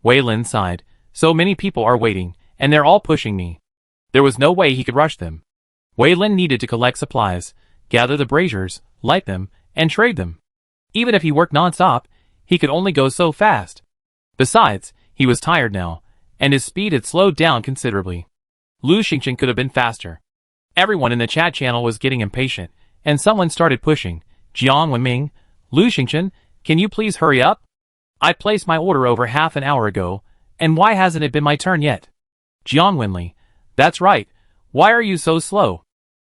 Wei Lin sighed. So many people are waiting, and they're all pushing me. There was no way he could rush them. Wei Lin needed to collect supplies, gather the braziers, light them, and trade them. Even if he worked non-stop, he could only go so fast. Besides, he was tired now, and his speed had slowed down considerably. Lu Xingchen could have been faster. Everyone in the chat channel was getting impatient, and someone started pushing. Jiang Wenming, Lu Xingchen, can you please hurry up? I placed my order over half an hour ago, and why hasn't it been my turn yet? Jiang Wenli, that's right, why are you so slow?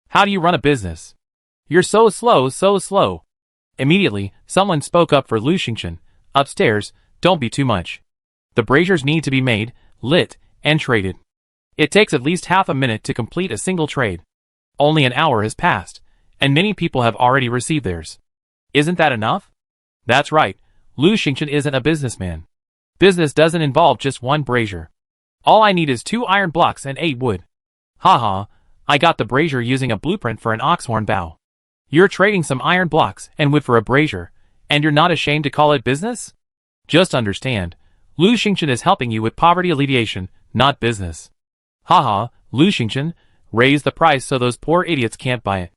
How do you run a business? You're so slow, so slow. Immediately, someone spoke up for Lu Xingchen. Upstairs, don't be too much. The braziers need to be made, lit, and traded. It takes at least half a minute to complete a single trade. Only an hour has passed, and many people have already received theirs. Isn't that enough? That's right, Lu Xingchen isn't a businessman. Business doesn't involve just one brazier. All I need is 2 iron blocks and 8 wood. Haha, I got the brazier using a blueprint for an oxhorn bow. You're trading some iron blocks and wood for a brazier, and you're not ashamed to call it business? Just understand, Lu Xingchen is helping you with poverty alleviation, not business. Haha, Lu Xingchen, raise the price so those poor idiots can't buy it.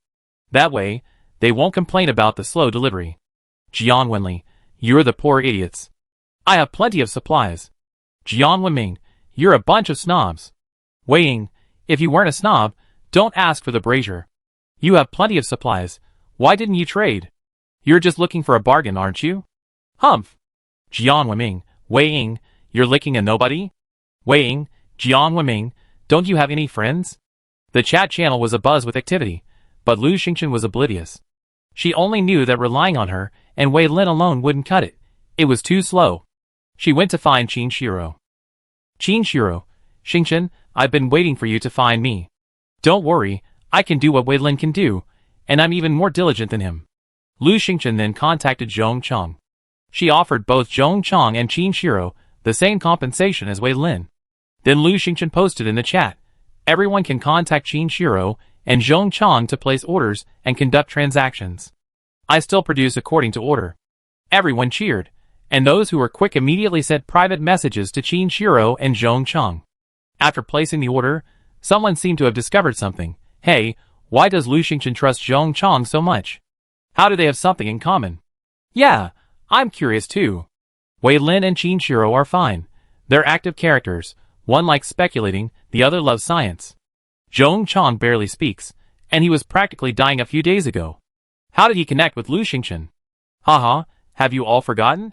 That way, they won't complain about the slow delivery. Jiang Wenli, you're the poor idiots. I have plenty of supplies. Jiang Wenming, you're a bunch of snobs. Wei Ying, if you weren't a snob, don't ask for the brazier. You have plenty of supplies. Why didn't you trade? You're just looking for a bargain, aren't you? Humph. Jiang Wenming, Wei Ying, you're licking a nobody? Wei Ying, Jiang Wenming, don't you have any friends? The chat channel was abuzz with activity, but Lu Xingchen was oblivious. She only knew that relying on her and Wei Lin alone wouldn't cut it. It was too slow. She went to find Qin Shiro. Qin Shiro, Xingchen, I've been waiting for you to find me. Don't worry, I can do what Wei Lin can do, and I'm even more diligent than him. Lu Xingchen then contacted Zhong Chong. She offered both Zhong Chong and Qin Shiro the same compensation as Wei Lin. Then Lu Xingchen posted in the chat, everyone can contact Qin Shiro and Zhong Chong to place orders and conduct transactions. I still produce according to order. Everyone cheered, and those who were quick immediately sent private messages to Qin Shiro and Zhong Chong. After placing the order, someone seemed to have discovered something. Hey, why does Lu Xingchen trust Zhong Chong so much? How do they have something in common? Yeah, I'm curious too. Wei Lin and Qin Shiro are fine. They're active characters. One likes speculating, the other loves science. Zhong Chong barely speaks, and he was practically dying a few days ago. How did he connect with Lu Xingchen? Haha, have you all forgotten?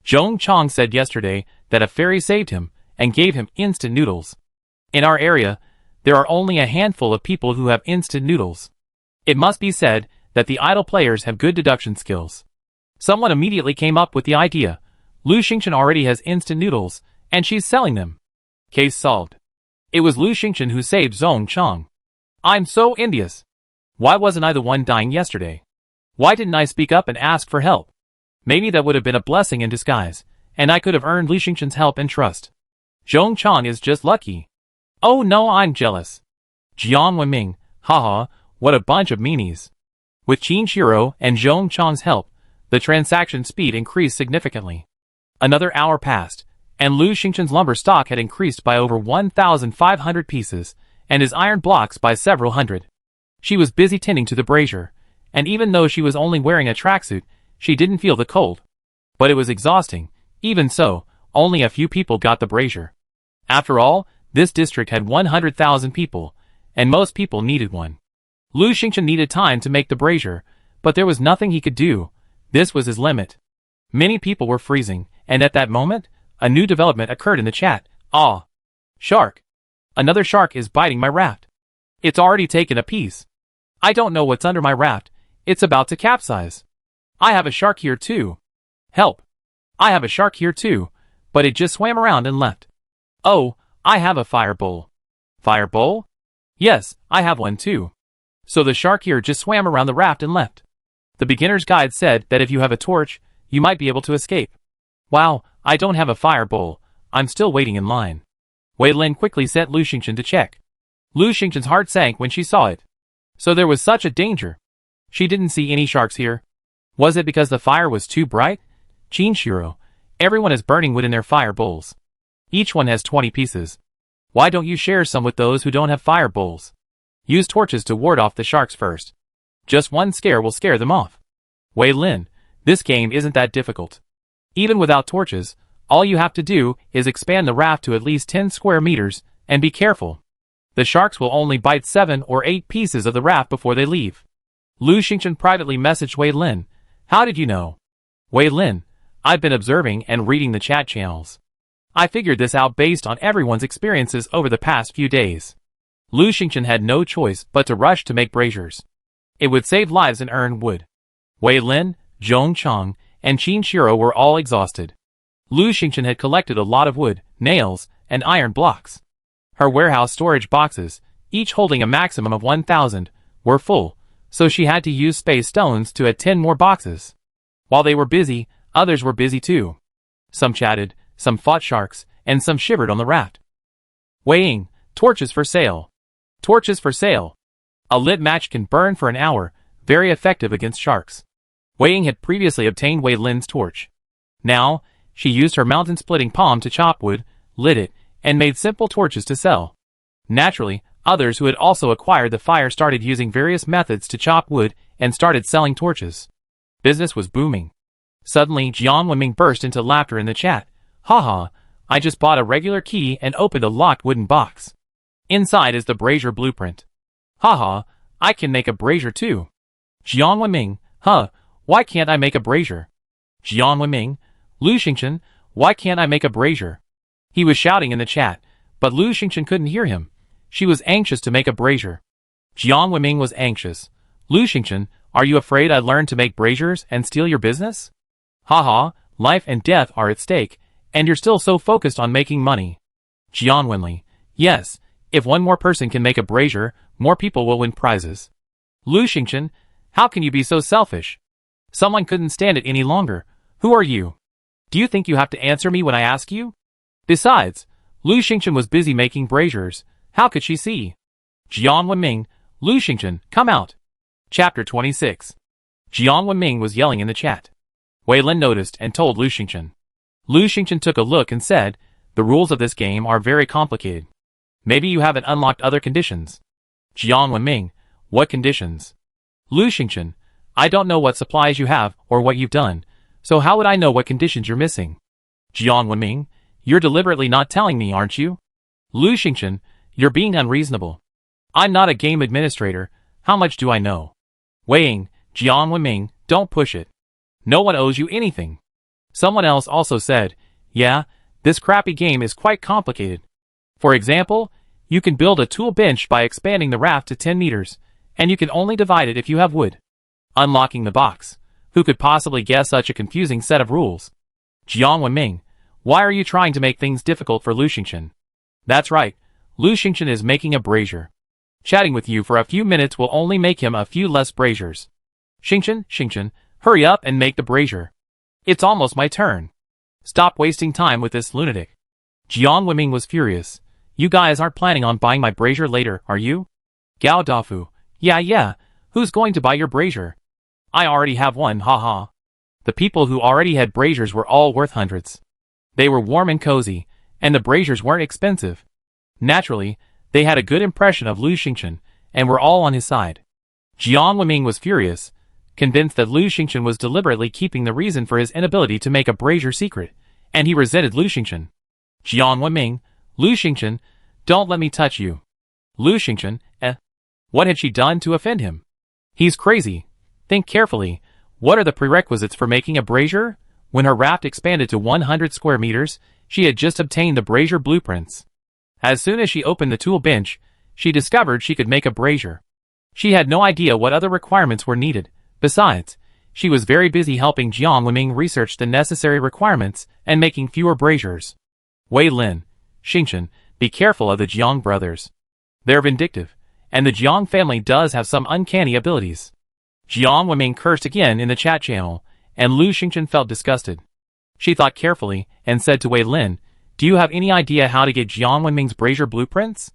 Zhong Chong said yesterday that a fairy saved him and gave him instant noodles. In our area, there are only a handful of people who have instant noodles. It must be said that the idle players have good deduction skills. Someone immediately came up with the idea. Lu Xingchen already has instant noodles, and she's selling them. Case solved. It was Lu Xingchen who saved Zhong Chong. I'm so envious. Why wasn't I the one dying yesterday? Why didn't I speak up and ask for help? Maybe that would have been a blessing in disguise, and I could have earned Lu Xingchen's help and trust. Zhong Chong is just lucky. Oh no, I'm jealous. Jiang Wenming, haha, what a bunch of meanies. With Qin Shiro and Zhong Chong's help, the transaction speed increased significantly. Another hour passed, and Lu Xingchen's lumber stock had increased by over 1,500 pieces, and his iron blocks by several hundred. She was busy tending to the brazier, and even though she was only wearing a tracksuit, she didn't feel the cold. But it was exhausting. Even so, only a few people got the brazier. After all, this district had 100,000 people, and most people needed one. Lu Xingchen needed time to make the brazier, but there was nothing he could do. This was his limit. Many people were freezing, and at that moment, A new development occurred in the chat. Ah. Shark. Another shark is biting my raft. It's already taken a piece. I don't know what's under my raft. It's about to capsize. I have a shark here too. Help. I have a shark here too, but it just swam around and left. Oh, I have a fire bowl. Fire bowl? Yes, I have one too. So the shark here just swam around the raft and left. The beginner's guide said that if you have a torch, you might be able to escape. Wow, I don't have a fire bowl. I'm still waiting in line. Wei Lin quickly sent Lu Xingchen to check. Lu Xingchen's heart sank when she saw it. So there was such a danger. She didn't see any sharks here. Was it because the fire was too bright? Qinshiro, everyone is burning wood in their fire bowls. Each one has 20 pieces. Why don't you share some with those who don't have fire bowls? Use torches to ward off the sharks first. Just one scare will scare them off. Wei Lin, this game isn't that difficult. Even without torches, all you have to do is expand the raft to at least 10 square meters, and be careful. The sharks will only bite 7 or 8 pieces of the raft before they leave. Lu Xingchen privately messaged Wei Lin. How did you know? Wei Lin, I've been observing and reading the chat channels. I figured this out based on everyone's experiences over the past few days. Lu Xingchen had no choice but to rush to make braziers. It would save lives and earn wood. Wei Lin, Zhong Chang, and Qinshiro were all exhausted. Lu Xingchen had collected a lot of wood, nails, and iron blocks. Her warehouse storage boxes, each holding a maximum of 1,000, were full, so she had to use space stones to add 10 more boxes. While they were busy, others were busy too. Some chatted, some fought sharks, and some shivered on the raft. Weighing, torches for sale. Torches for sale. A lit match can burn for an hour, very effective against sharks. Wei Ying had previously obtained Wei Lin's torch. Now, she used her mountain-splitting palm to chop wood, lit it, and made simple torches to sell. Naturally, others who had also acquired the fire started using various methods to chop wood and started selling torches. Business was booming. Suddenly, Jiang Wenming burst into laughter in the chat. Haha, I just bought a regular key and opened a locked wooden box. Inside is the brazier blueprint. Haha, I can make a brazier too. Jiang Wenming, why can't I make a brazier? Jiang Wenming, Lu Xingchen, why can't I make a brazier? He was shouting in the chat, but Lu Xingchen couldn't hear him. She was anxious to make a brazier. Jiang Wenming was anxious. Lu Xingchen, are you afraid I learned to make braziers and steal your business? Haha, life and death are at stake, and you're still so focused on making money. Jiang Wenli, yes, if one more person can make a brazier, more people will win prizes. Lu Xingchen, how can you be so selfish? Someone couldn't stand it any longer. Who are you? Do you think you have to answer me when I ask you? Besides, Lu Xingchen was busy making braziers. How could she see? Jiang Wenming, Lu Xingchen, come out. Chapter 26. Jiang Wenming was yelling in the chat. Wei Lin noticed and told Lu Xingchen. Lu Xingchen took a look and said, the rules of this game are very complicated. Maybe you haven't unlocked other conditions. Jiang Wenming, what conditions? Lu Xingchen, I don't know what supplies you have or what you've done, so how would I know what conditions you're missing? Jiang Wenming, you're deliberately not telling me, aren't you? Lu Xingchen, you're being unreasonable. I'm not a game administrator, how much do I know? Wei Ying, Jiang Wenming, don't push it. No one owes you anything. Someone else also said, yeah, this crappy game is quite complicated. For example, you can build a tool bench by expanding the raft to 10 meters, and you can only divide it if you have wood. Unlocking the box. Who could possibly guess such a confusing set of rules? Jiang Wenming, why are you trying to make things difficult for Lu Xingchen? That's right, Lu Xingchen is making a brazier. Chatting with you for a few minutes will only make him a few less braziers. Xingchen, hurry up and make the brazier. It's almost my turn. Stop wasting time with this lunatic. Jiang Wenming was furious. You guys aren't planning on buying my brazier later, are you? Gao Dafu, yeah, who's going to buy your brazier? I already have one, haha. The people who already had braziers were all worth hundreds. They were warm and cozy, and the braziers weren't expensive. Naturally, they had a good impression of Lu Xingchen, and were all on his side. Jiang Wenming was furious, convinced that Lu Xingchen was deliberately keeping the reason for his inability to make a brazier secret, and he resented Lu Xingchen. Jiang Wenming, Lu Xingchen, don't let me touch you. Lu Xingchen, what had she done to offend him? He's crazy. Think carefully. What are the prerequisites for making a brazier? When her raft expanded to 100 square meters, She had just obtained the brazier blueprints. As soon as she opened the tool bench, she discovered she could make a brazier. She had no idea what other requirements were needed. Besides, she was very busy helping Jiang Wenming research the necessary requirements and making fewer braziers. Wei Lin, Xingchen, be careful of the Jiang brothers. They're vindictive, and the Jiang family does have some uncanny abilities. Jiang Wenming cursed again in the chat channel, and Lu Xingchen felt disgusted. She thought carefully and said to Wei Lin, "Do you have any idea how to get Jiang Wenming's brazier blueprints?"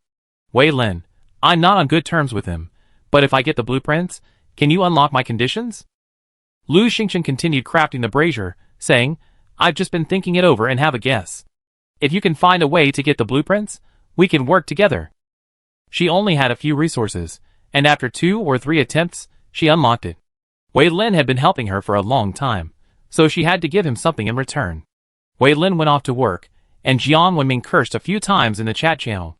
Wei Lin, "I'm not on good terms with him, but if I get the blueprints, can you unlock my conditions?" Lu Xingchen continued crafting the brazier, saying, "I've just been thinking it over and have a guess. If you can find a way to get the blueprints, we can work together." She only had a few resources, and after 2 or 3 attempts, she unlocked it. Wei Lin had been helping her for a long time, so she had to give him something in return. Wei Lin went off to work, and Jiang Wenming cursed a few times in the chat channel.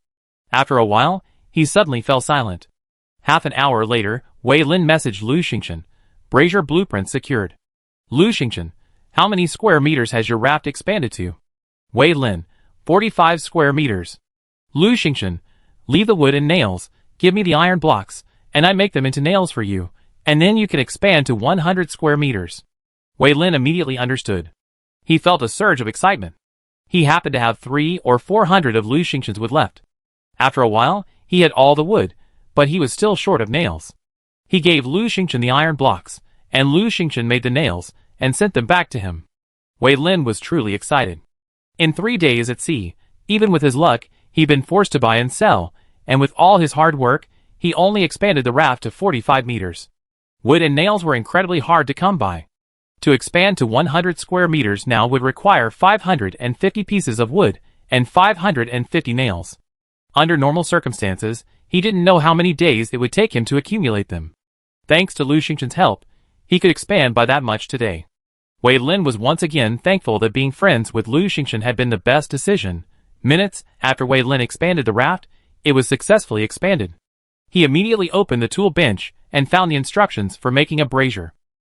After a while, he suddenly fell silent. Half an hour later, Wei Lin messaged Lu Xingchen, "Brazier blueprint secured." Lu Xingchen, "How many square meters has your raft expanded to?" Wei Lin, 45 square meters. Lu Xingchen, "Leave the wood and nails, give me the iron blocks, and I make them into nails for you, and then you can expand to 100 square meters. Wei Lin immediately understood. He felt a surge of excitement. He happened to have 300 or 400 of Lu Xingchen's wood left. After a while, he had all the wood, but he was still short of nails. He gave Lu Xingchen the iron blocks, and Lu Xingchen made the nails and sent them back to him. Wei Lin was truly excited. In 3 days at sea, even with his luck, he'd been forced to buy and sell, and with all his hard work, he only expanded the raft to 45 meters. Wood and nails were incredibly hard to come by. To expand to 100 square meters now would require 550 pieces of wood and 550 nails. Under normal circumstances, he didn't know how many days it would take him to accumulate them. Thanks to Lu Xingchen's help, he could expand by that much today. Wei Lin was once again thankful that being friends with Lu Xingchen had been the best decision. Minutes after Wei Lin expanded the raft, it was successfully expanded. He immediately opened the tool bench and found the instructions for making a brazier.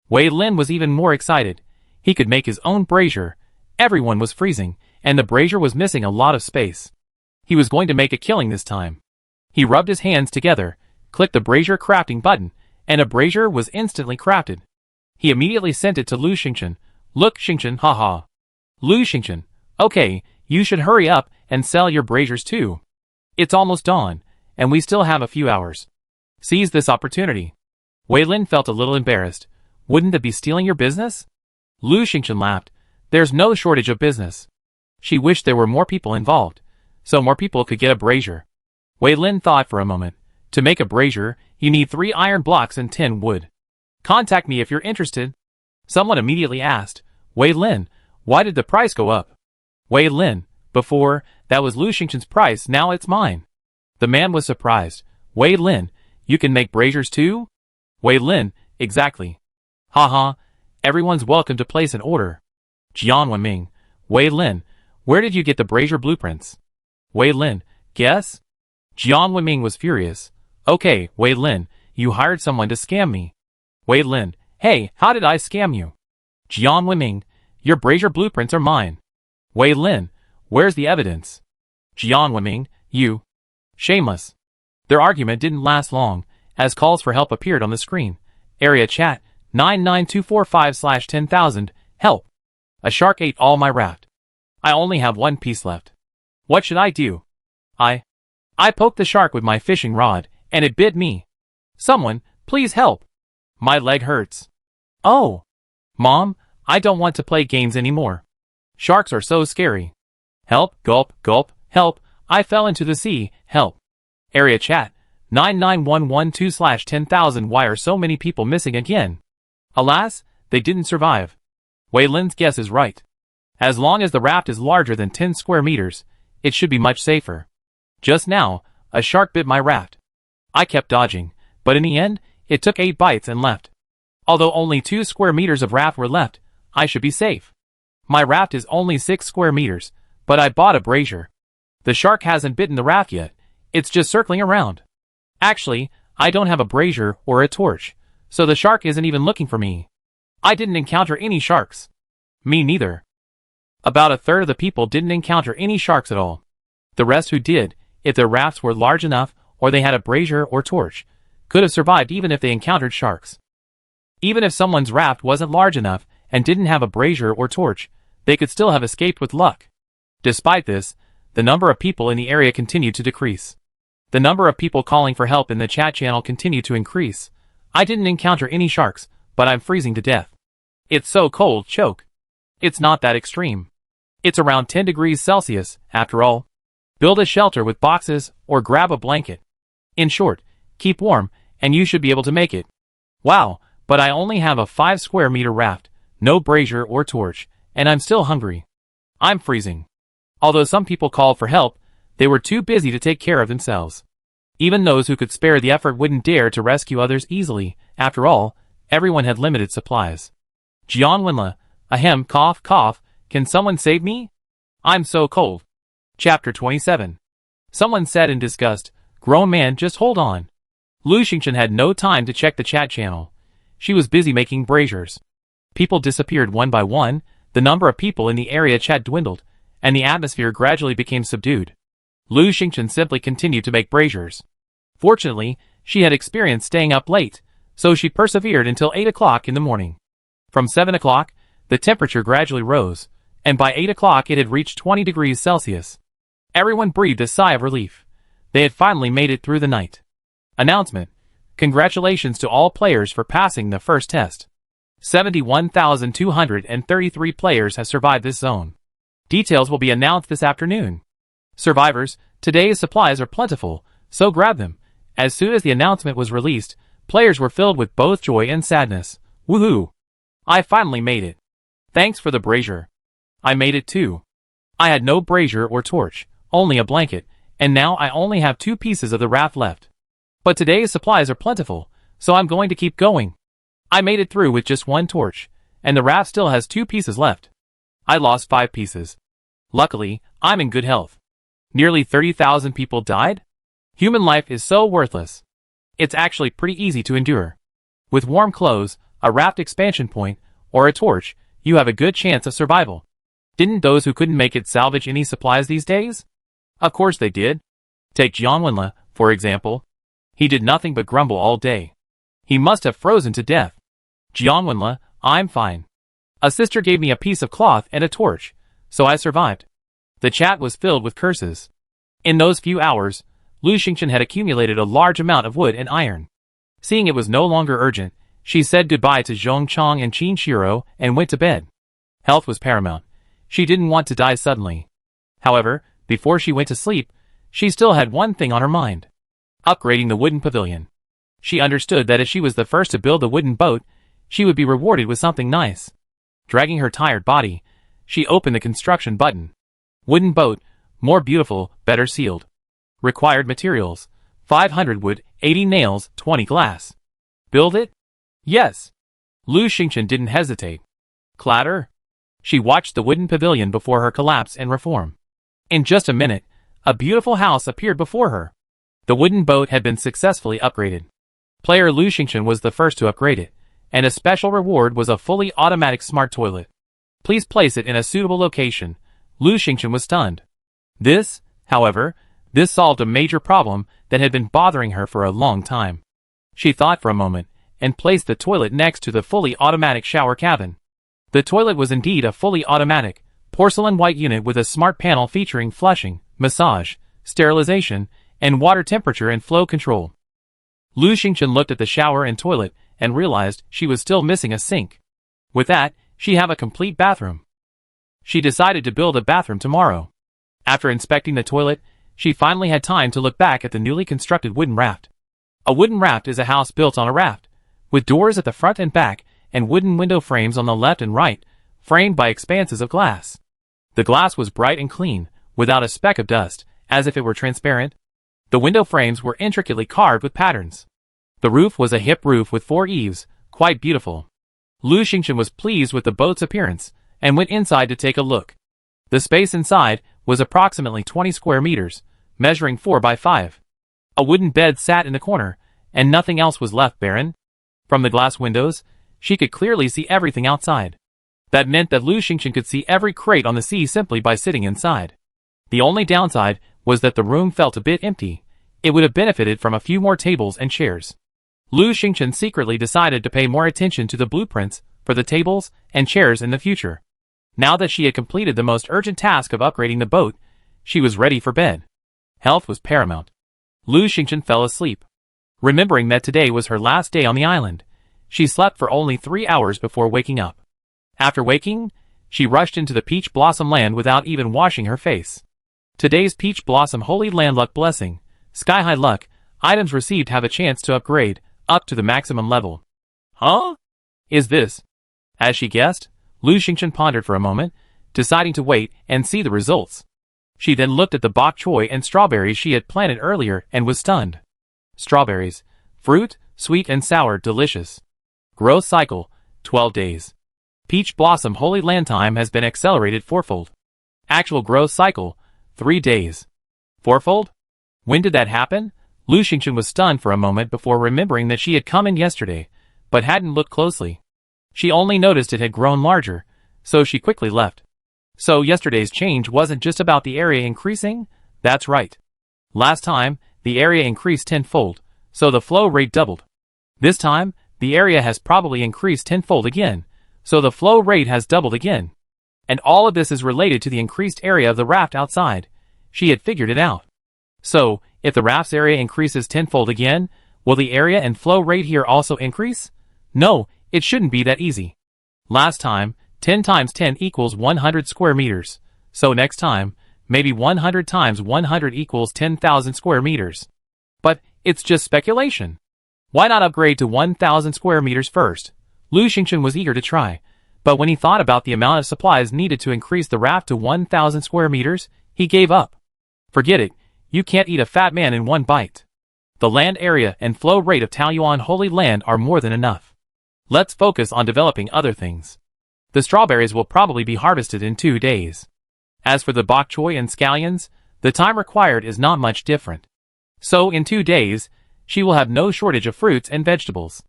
Wei Lin was even more excited. He could make his own brazier. Everyone was freezing, and the brazier was missing a lot of space. He was going to make a killing this time. He rubbed his hands together, clicked the brazier crafting button, and a brazier was instantly crafted. He immediately sent it to Lu Xingchen. "Look, Xingchen, haha." Lu Xingchen, "Okay, you should hurry up and sell your braziers too. It's almost dawn, and we still have a few hours. Seize this opportunity." Wei Lin felt a little embarrassed. "Wouldn't that be stealing your business?" Lu Xingchen laughed. "There's no shortage of business." She wished there were more people involved, so more people could get a brazier. Wei Lin thought for a moment. To make a brazier, you need 3 iron blocks and 10 wood. "Contact me if you're interested." Someone immediately asked, "Wei Lin, why did the price go up?" Wei Lin, "Before, that was Lu Xingchen's price, now it's mine." The man was surprised. "Wei Lin, you can make braziers too?" Wei Lin, "Exactly." "Haha, everyone's welcome to place an order." Jiang Wenming, "Wei Lin, where did you get the brazier blueprints?" Wei Lin, "Guess?" Jiang Wenming was furious. "Okay, Wei Lin, you hired someone to scam me." Wei Lin, "Hey, how did I scam you?" Jiang Wenming, "Your brazier blueprints are mine." Wei Lin, "Where's the evidence?" Jiang Wenming, "You." Shameless. Their argument didn't last long, as calls for help appeared on the screen. Area chat, 99245/10,000, help. A shark ate all my raft. I only have 1 piece left. What should I do? I poked the shark with my fishing rod, and it bit me. Someone, please help. My leg hurts. Oh. Mom, I don't want to play games anymore. Sharks are so scary. Help, gulp, gulp, help, I fell into the sea, help. Area chat, 99112/10,000. Why are so many people missing again? Alas, they didn't survive. Wei Lin's guess is right. As long as the raft is larger than 10 square meters, it should be much safer. Just now, a shark bit my raft. I kept dodging, but in the end, it took 8 bites and left. Although only 2 square meters of raft were left, I should be safe. My raft is only 6 square meters, but I bought a brazier. The shark hasn't bitten the raft yet, it's just circling around. Actually, I don't have a brazier or a torch, so the shark isn't even looking for me. I didn't encounter any sharks. Me neither. About a third of the people didn't encounter any sharks at all. The rest who did, if their rafts were large enough or they had a brazier or torch, could have survived even if they encountered sharks. Even if someone's raft wasn't large enough and didn't have a brazier or torch, they could still have escaped with luck. Despite this, the number of people in the area continued to decrease. The number of people calling for help in the chat channel continued to increase. I didn't encounter any sharks, but I'm freezing to death. It's so cold, choke. It's not that extreme. It's around 10 degrees Celsius, after all. Build a shelter with boxes or grab a blanket. In short, keep warm, and you should be able to make it. Wow, but I only have a 5 square meter raft, no brazier or torch, and I'm still hungry. I'm freezing. Although some people called for help, they were too busy to take care of themselves. Even those who could spare the effort wouldn't dare to rescue others easily. After all, everyone had limited supplies. Jian Wenla, ahem, cough, cough, can someone save me? I'm so cold. Chapter 27. Someone said in disgust, grown man, just hold on. Lu Xingchen had no time to check the chat channel. She was busy making braziers. People disappeared one by one, the number of people in the area chat dwindled, and the atmosphere gradually became subdued. Lu Xingchen simply continued to make braziers. Fortunately, she had experience staying up late, so she persevered until 8 o'clock in the morning. From 7 o'clock, the temperature gradually rose, and by 8 o'clock it had reached 20 degrees Celsius. Everyone breathed a sigh of relief. They had finally made it through the night. Announcement. Congratulations to all players for passing the first test. 71,233 players have survived this zone. Details will be announced this afternoon. Survivors, today's supplies are plentiful, so grab them. As soon as the announcement was released, players were filled with both joy and sadness. Woohoo! I finally made it. Thanks for the brazier. I made it too. I had no brazier or torch, only a blanket, and now I only have 2 pieces of the raft left. But today's supplies are plentiful, so I'm going to keep going. I made it through with just 1 torch, and the raft still has 2 pieces left. I lost 5 pieces. Luckily, I'm in good health. Nearly 30,000 people died? Human life is so worthless. It's actually pretty easy to endure. With warm clothes, a raft expansion point, or a torch, you have a good chance of survival. Didn't those who couldn't make it salvage any supplies these days? Of course they did. Take Jian Wenla, for example. He did nothing but grumble all day. He must have frozen to death. Jian Wenla, I'm fine. A sister gave me a piece of cloth and a torch, so I survived. The chat was filled with curses. In those few hours, Lu Xingchen had accumulated a large amount of wood and iron. Seeing it was no longer urgent, she said goodbye to Zhong Chong and Qin Shiro and went to bed. Health was paramount. She didn't want to die suddenly. However, before she went to sleep, she still had one thing on her mind. Upgrading the wooden pavilion. She understood that if she was the first to build the wooden boat, she would be rewarded with something nice. Dragging her tired body, she opened the construction button. Wooden boat, more beautiful, better sealed. Required materials, 500 wood, 80 nails, 20 glass. Build it? Yes. Lu Xingchen didn't hesitate. Clatter? She watched the wooden pavilion before her collapse and reform. In just a minute, a beautiful house appeared before her. The wooden boat had been successfully upgraded. Player Lu Xingchen was the first to upgrade it, and a special reward was a fully automatic smart toilet. Please place it in a suitable location. Lu Xingchen was stunned. This solved a major problem that had been bothering her for a long time. She thought for a moment, and placed the toilet next to the fully automatic shower cabin. The toilet was indeed a fully automatic, porcelain white unit with a smart panel featuring flushing, massage, sterilization, and water temperature and flow control. Lu Xingchen looked at the shower and toilet and realized she was still missing a sink. With that, she'd have a complete bathroom. She decided to build a bathroom tomorrow. After inspecting the toilet, she finally had time to look back at the newly constructed wooden raft. A wooden raft is a house built on a raft, with doors at the front and back and wooden window frames on the left and right, framed by expanses of glass. The glass was bright and clean, without a speck of dust, as if it were transparent. The window frames were intricately carved with patterns. The roof was a hip roof with 4 eaves, quite beautiful. Lu Xingchen was pleased with the boat's appearance, and went inside to take a look. The space inside was approximately 20 square meters, measuring 4 by 5. A wooden bed sat in the corner, and nothing else was left barren. From the glass windows, she could clearly see everything outside. That meant that Lu Xingchen could see every crate on the sea simply by sitting inside. The only downside was that the room felt a bit empty. It would have benefited from a few more tables and chairs. Lu Xingchen secretly decided to pay more attention to the blueprints for the tables and chairs in the future. Now that she had completed the most urgent task of upgrading the boat, she was ready for bed. Health was paramount. Lu Xingchen fell asleep. Remembering that today was her last day on the island, she slept for only 3 hours before waking up. After waking, she rushed into the Peach Blossom Land without even washing her face. Today's Peach Blossom Holy Land Luck Blessing, Sky High Luck, items received have a chance to upgrade up to the maximum level. Huh? Is this? As she guessed, Lu Xingchen pondered for a moment, deciding to wait and see the results. She then looked at the bok choy and strawberries she had planted earlier and was stunned. Strawberries, fruit, sweet and sour, delicious. Growth cycle, 12 days. Peach Blossom Holy Land time has been accelerated fourfold. Actual growth cycle, 3 days. Fourfold? When did that happen? Lu Xingchen was stunned for a moment before remembering that she had come in yesterday, but hadn't looked closely. She only noticed it had grown larger, so she quickly left. So yesterday's change wasn't just about the area increasing? That's right. Last time, the area increased tenfold, so the flow rate doubled. This time, the area has probably increased tenfold again, so the flow rate has doubled again. And all of this is related to the increased area of the raft outside. She had figured it out. So, if the raft's area increases tenfold again, will the area and flow rate here also increase? No, it shouldn't be that easy. Last time, 10 times 10 equals 100 square meters. So next time, maybe 100 times 100 equals 10,000 square meters. But, it's just speculation. Why not upgrade to 1,000 square meters first? Lu Xingchen was eager to try, but when he thought about the amount of supplies needed to increase the raft to 1,000 square meters, he gave up. Forget it, you can't eat a fat man in one bite. The land area and flow rate of Taoyuan Holy Land are more than enough. Let's focus on developing other things. The strawberries will probably be harvested in 2 days. As for the bok choy and scallions, the time required is not much different. So in 2 days, she will have no shortage of fruits and vegetables.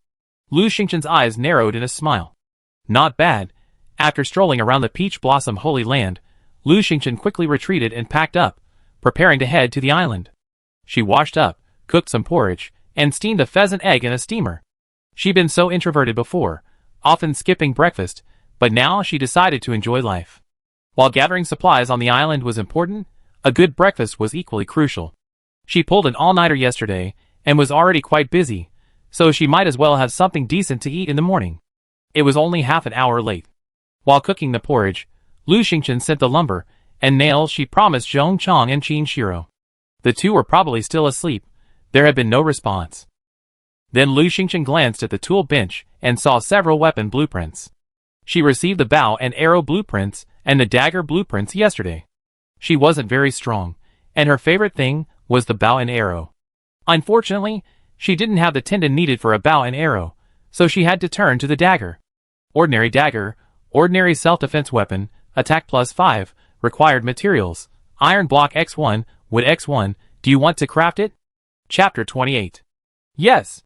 Lu Xingchen's eyes narrowed in a smile. Not bad. After strolling around the Peach Blossom Holy Land, Lu Xingchen quickly retreated and packed up, preparing to head to the island. She washed up, cooked some porridge, and steamed a pheasant egg in a steamer. She'd been so introverted before, often skipping breakfast, but now she decided to enjoy life. While gathering supplies on the island was important, a good breakfast was equally crucial. She pulled an all-nighter yesterday, and was already quite busy, so she might as well have something decent to eat in the morning. It was only half an hour late. While cooking the porridge, Lu Xingchen sent the lumber and nails she promised Zhong Chong and Qin Shiro. The two were probably still asleep. There had been no response. Then Lu Xingchen glanced at the tool bench and saw several weapon blueprints. She received the bow and arrow blueprints and the dagger blueprints yesterday. She wasn't very strong, and her favorite thing was the bow and arrow. Unfortunately, she didn't have the tendon needed for a bow and arrow, so she had to turn to the dagger. Ordinary dagger, ordinary self-defense weapon, attack +5, required materials, iron block X1, wood X1, do you want to craft it? Chapter 28. Yes.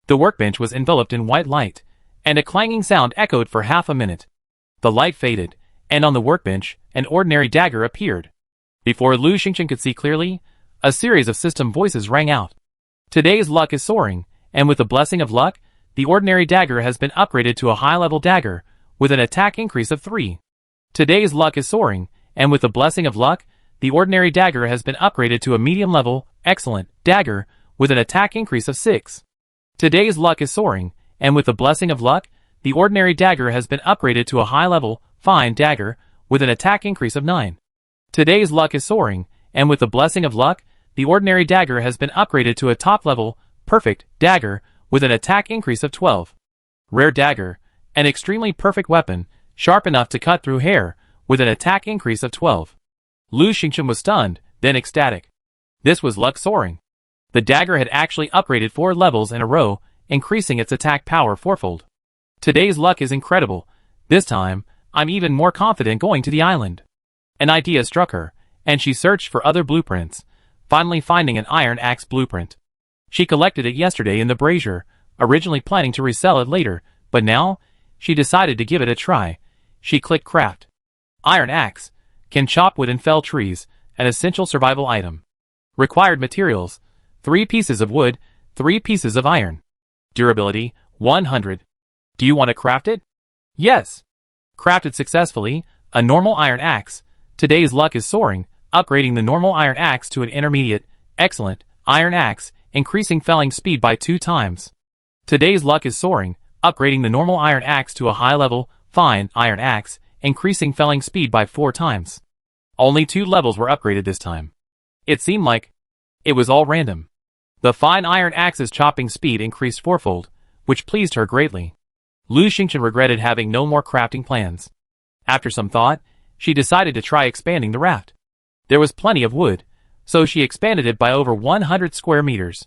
The workbench was enveloped in white light, and a clanging sound echoed for half a minute. The light faded, and on the workbench, an ordinary dagger appeared. Before Lu Xingchen could see clearly, a series of system voices rang out. Today's luck is soaring, and with the blessing of luck, the ordinary dagger has been upgraded to a high-level dagger, with an attack increase of 3. Today's luck is soaring, and with the blessing of luck, the ordinary dagger has been upgraded to a medium-level, excellent, dagger, with an attack increase of 6. Today's luck is soaring, and with the blessing of luck, the ordinary dagger has been upgraded to a high-level, fine dagger, with an attack increase of 9. Today's luck is soaring, and with the blessing of luck, the ordinary dagger has been upgraded to a top-level, perfect, dagger, with an attack increase of 12. Rare dagger, an extremely perfect weapon, sharp enough to cut through hair, with an attack increase of 12. Lu Xingchen was stunned, then ecstatic. This was luck soaring. The dagger had actually upgraded 4 levels in a row, increasing its attack power fourfold. Today's luck is incredible. This time, I'm even more confident going to the island. An idea struck her, and she searched for other blueprints, finally finding an iron axe blueprint. She collected it yesterday in the brazier, originally planning to resell it later, but now, she decided to give it a try. she clicked craft. Iron axe. Can chop wood and fell trees, an essential survival item. Required materials: 3 pieces of wood, 3 pieces of iron. Durability: 100. Do you want to craft it? Yes. Crafted successfully, a normal iron axe. Today's luck is soaring, upgrading the normal iron axe to an intermediate, excellent, iron axe, increasing felling speed by 2 times. Today's luck is soaring, upgrading the normal iron axe to a high-level, fine, iron axe, increasing felling speed by 4 times. Only 2 levels were upgraded this time. It seemed like it was all random. The fine iron axe's chopping speed increased 4-fold, which pleased her greatly. Lu Xingchen regretted having no more crafting plans. After some thought, she decided to try expanding the raft. There was plenty of wood, so she expanded it by over 100 square meters.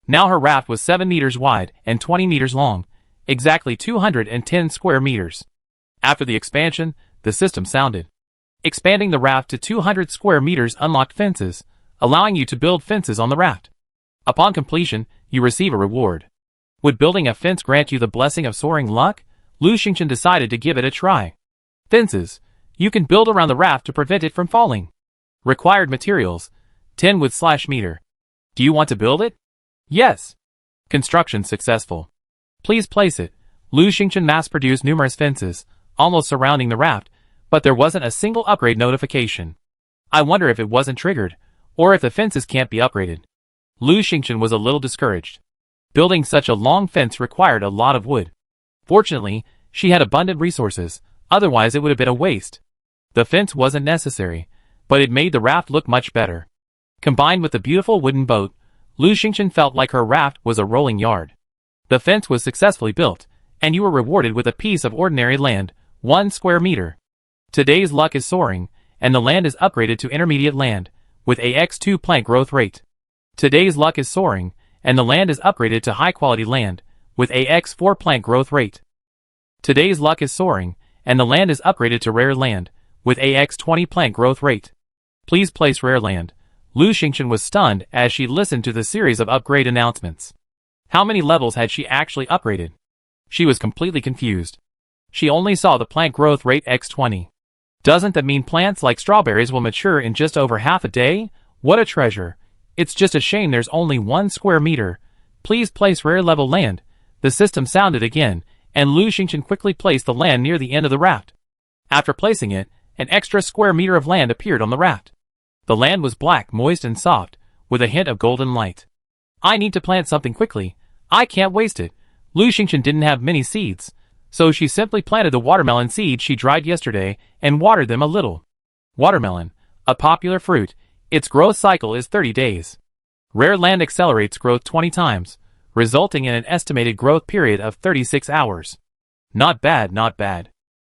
Now her raft was 7 meters wide and 20 meters long, exactly 210 square meters. After the expansion, the system sounded. Expanding the raft to 200 square meters unlocked fences, allowing you to build fences on the raft. Upon completion, you receive a reward. Would building a fence grant you the blessing of soaring luck? Lu Xingchen decided to give it a try. Fences. You can build around the raft to prevent it from falling. Required materials: 10 wood/meter. Do you want to build it? Yes. Construction successful. Please place it. Lu Xingchen mass-produced numerous fences, almost surrounding the raft, but there wasn't a single upgrade notification. I wonder if it wasn't triggered, or if the fences can't be upgraded. Lu Xingchen was a little discouraged. Building such a long fence required a lot of wood. Fortunately, she had abundant resources, otherwise it would have been a waste. The fence wasn't necessary, but it made the raft look much better. Combined with the beautiful wooden boat, Lu Xingchen felt like her raft was a rolling yard. The fence was successfully built, and you were rewarded with a piece of ordinary land, 1 square meter. Today's luck is soaring, and the land is upgraded to intermediate land, with AX2 plant growth rate. Today's luck is soaring, and the land is upgraded to high-quality land, with AX4 plant growth rate. Today's luck is soaring, and the land is upgraded to rare land, with AX20 plant growth rate. Please place rare land. Lu Xingchen was stunned as she listened to the series of upgrade announcements. How many levels had she actually upgraded? She was completely confused. She only saw the plant growth rate X20. Doesn't that mean plants like strawberries will mature in just over half a day? What a treasure! It's just a shame there's only 1 square meter. Please place rare level land. The system sounded again, and Lu Xingchen quickly placed the land near the end of the raft. After placing it, an extra square meter of land appeared on the raft. The land was black, moist and soft, with a hint of golden light. I need to plant something quickly. I can't waste it. Lu Xingchen didn't have many seeds, so she simply planted the watermelon seeds she dried yesterday and watered them a little. Watermelon, a popular fruit, its growth cycle is 30 days. Rare land accelerates growth 20 times, resulting in an estimated growth period of 36 hours. Not bad, not bad.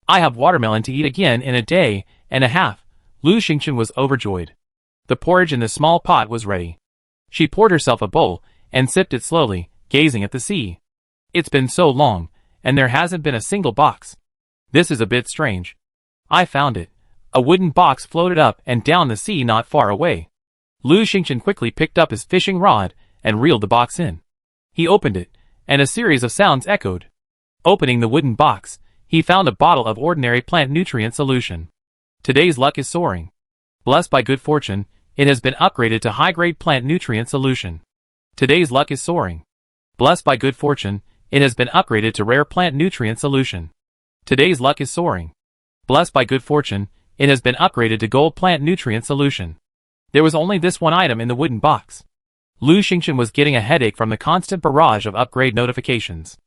I have watermelon to eat again in a day and a half. Lu Xingchen was overjoyed. The porridge in the small pot was ready. She poured herself a bowl and sipped it slowly, gazing at the sea. It's been so long, and there hasn't been a single box. This is a bit strange. I found it. A wooden box floated up and down the sea not far away. Lu Xingchen quickly picked up his fishing rod and reeled the box in. He opened it, and a series of sounds echoed. Opening the wooden box, he found a bottle of ordinary plant nutrient solution. Today's luck is soaring. Blessed by good fortune, it has been upgraded to high-grade plant nutrient solution. Today's luck is soaring. Blessed by good fortune, it has been upgraded to rare plant nutrient solution. Today's luck is soaring. Blessed by good fortune, it has been upgraded to gold plant nutrient solution. There was only this one item in the wooden box. Lu Xingchen was getting a headache from the constant barrage of upgrade notifications.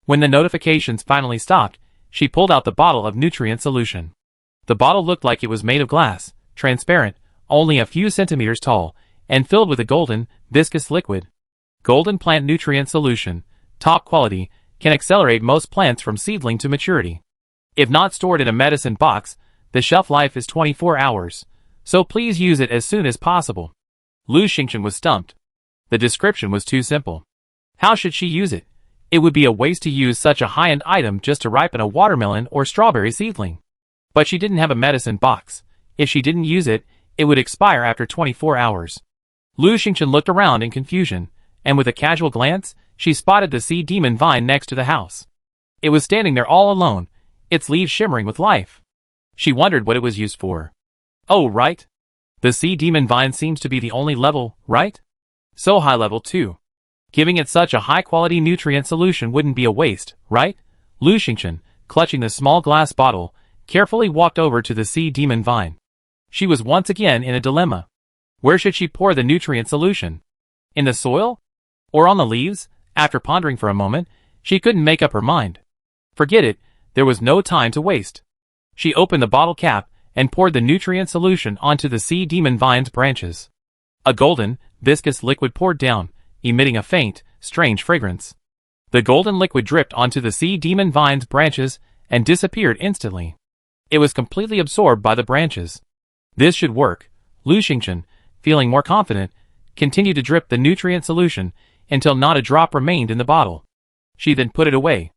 When the notifications finally stopped, she pulled out the bottle of nutrient solution. The bottle looked like it was made of glass, transparent, only a few centimeters tall, and filled with a golden, viscous liquid. Golden plant nutrient solution, top quality, can accelerate most plants from seedling to maturity. If not stored in a medicine box, the shelf life is 24 hours, so please use it as soon as possible. Lu Xingchen was stumped. The description was too simple. How should she use it? It would be a waste to use such a high-end item just to ripen a watermelon or strawberry seedling. But she didn't have a medicine box. If she didn't use it, it would expire after 24 hours. Lu Xingchen looked around in confusion, and with a casual glance, she spotted the sea demon vine next to the house. It was standing there all alone. its leaves shimmering with life. She wondered what it was used for. Oh, right. The sea demon vine seems to be the only level, right? So high level too. Giving it such a high-quality nutrient solution wouldn't be a waste, right? Lu Xingchen, clutching the small glass bottle, carefully walked over to the sea demon vine. She was once again in a dilemma. Where should she pour the nutrient solution? In the soil? Or on the leaves? After pondering for a moment, she couldn't make up her mind. Forget it, there was no time to waste. She opened the bottle cap and poured the nutrient solution onto the sea demon vine's branches. A golden, viscous liquid poured down, emitting a faint, strange fragrance. The golden liquid dripped onto the sea demon vine's branches and disappeared instantly. It was completely absorbed by the branches. This should work. Lu Xingchen, feeling more confident, continued to drip the nutrient solution until not a drop remained in the bottle. She then put it away.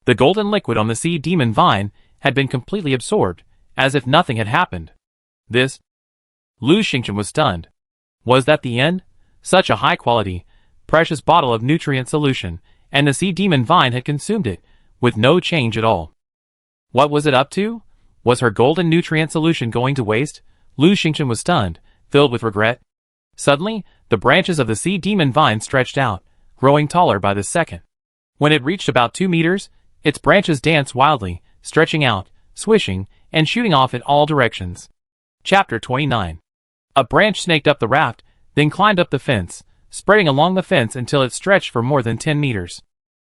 The golden liquid on the sea demon vine had been completely absorbed, as if nothing had happened. This? Lu Xingchen was stunned. Was that the end? Such a high-quality, precious bottle of nutrient solution, and the sea demon vine had consumed it, with no change at all. What was it up to? Was her golden nutrient solution going to waste? Lu Xingchen was stunned, filled with regret. Suddenly, the branches of the sea demon vine stretched out, growing taller by the second. When it reached about 2 meters, its branches danced wildly, stretching out, swishing, and shooting off in all directions. Chapter 29. A branch snaked up the raft, then climbed up the fence, spreading along the fence until it stretched for more than 10 meters.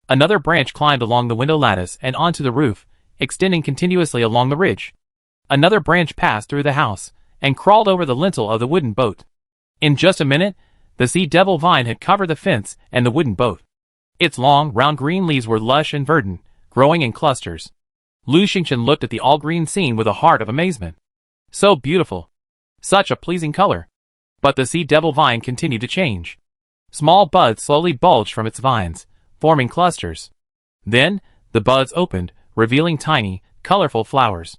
Another branch climbed along the window lattice and onto the roof, extending continuously along the ridge. Another branch passed through the house, and crawled over the lintel of the wooden boat. In just a minute, the sea devil vine had covered the fence and the wooden boat. Its long, round green leaves were lush and verdant, growing in clusters. Lu Xingchen looked at the all-green scene with a heart of amazement. So beautiful. Such a pleasing color. But the sea devil vine continued to change. Small buds slowly bulged from its vines, forming clusters. Then, the buds opened, revealing tiny, colorful flowers.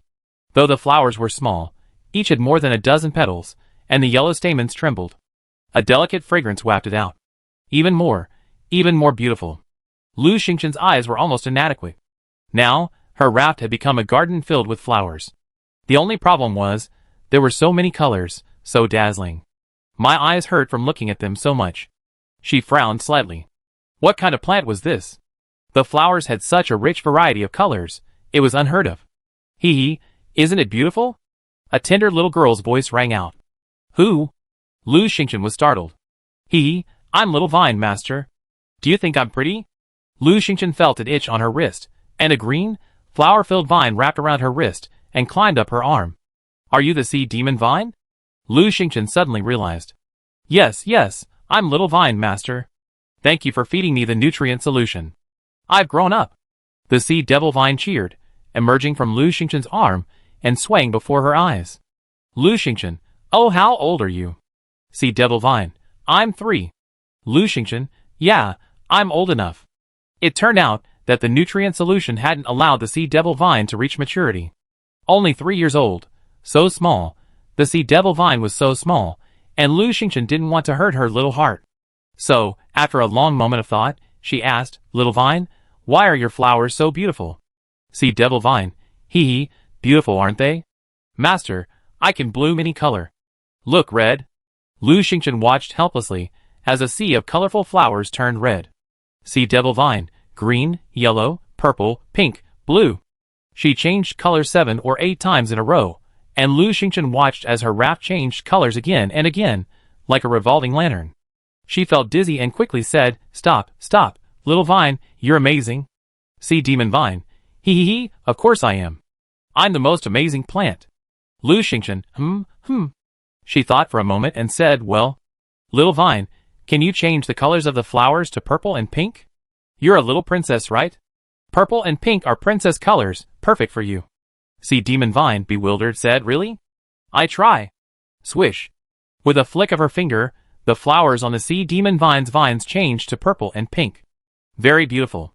Though the flowers were small, each had more than a dozen petals, and the yellow stamens trembled. A delicate fragrance wafted out. Even more beautiful. Lu Xingchen's eyes were almost inadequate. Now, her raft had become a garden filled with flowers. The only problem was, there were so many colors, so dazzling. My eyes hurt from looking at them so much. She frowned slightly. What kind of plant was this? The flowers had such a rich variety of colors, it was unheard of. Hee, isn't it beautiful? A tender little girl's voice rang out. Who? Lu Xingchen was startled. Hee, I'm Little Vine, Master. Do you think I'm pretty? Lu Xingchen felt an itch on her wrist, and a green, flower-filled vine wrapped around her wrist and climbed up her arm. Are you the sea demon vine? Lu Xingchen suddenly realized. Yes, I'm Little Vine, Master. Thank you for feeding me the nutrient solution. I've grown up. The sea devil vine cheered, emerging from Lu Xingchen's arm and swaying before her eyes. Lu Xingchen, oh, how old are you? Sea devil vine, I'm 3. Lu Xingchen, yeah, I'm old enough. It turned out that the nutrient solution hadn't allowed the sea devil vine to reach maturity. Only 3 years old, so small, the sea devil vine was so small, and Lu Xingchen didn't want to hurt her little heart. So, after a long moment of thought, she asked, Little Vine, why are your flowers so beautiful? Sea devil vine, hee, beautiful aren't they? Master, I can bloom any color. Look, red. Lu Xingchen watched helplessly as a sea of colorful flowers turned red. Sea devil vine, green, yellow, purple, pink, blue. She changed color 7 or 8 times in a row, and Lu Xingchen watched as her raft changed colors again and again, like a revolving lantern. She felt dizzy and quickly said, Stop, Little Vine, you're amazing. Sea demon vine, hee, of course I am. I'm the most amazing plant. Lu Xingchen, She thought for a moment and said, well, Little Vine, can you change the colors of the flowers to purple and pink? You're a little princess, right? Purple and pink are princess colors, perfect for you. Sea demon vine, bewildered, said, really? I try. Swish. With a flick of her finger, the flowers on the sea demon vine's vines changed to purple and pink. Very beautiful.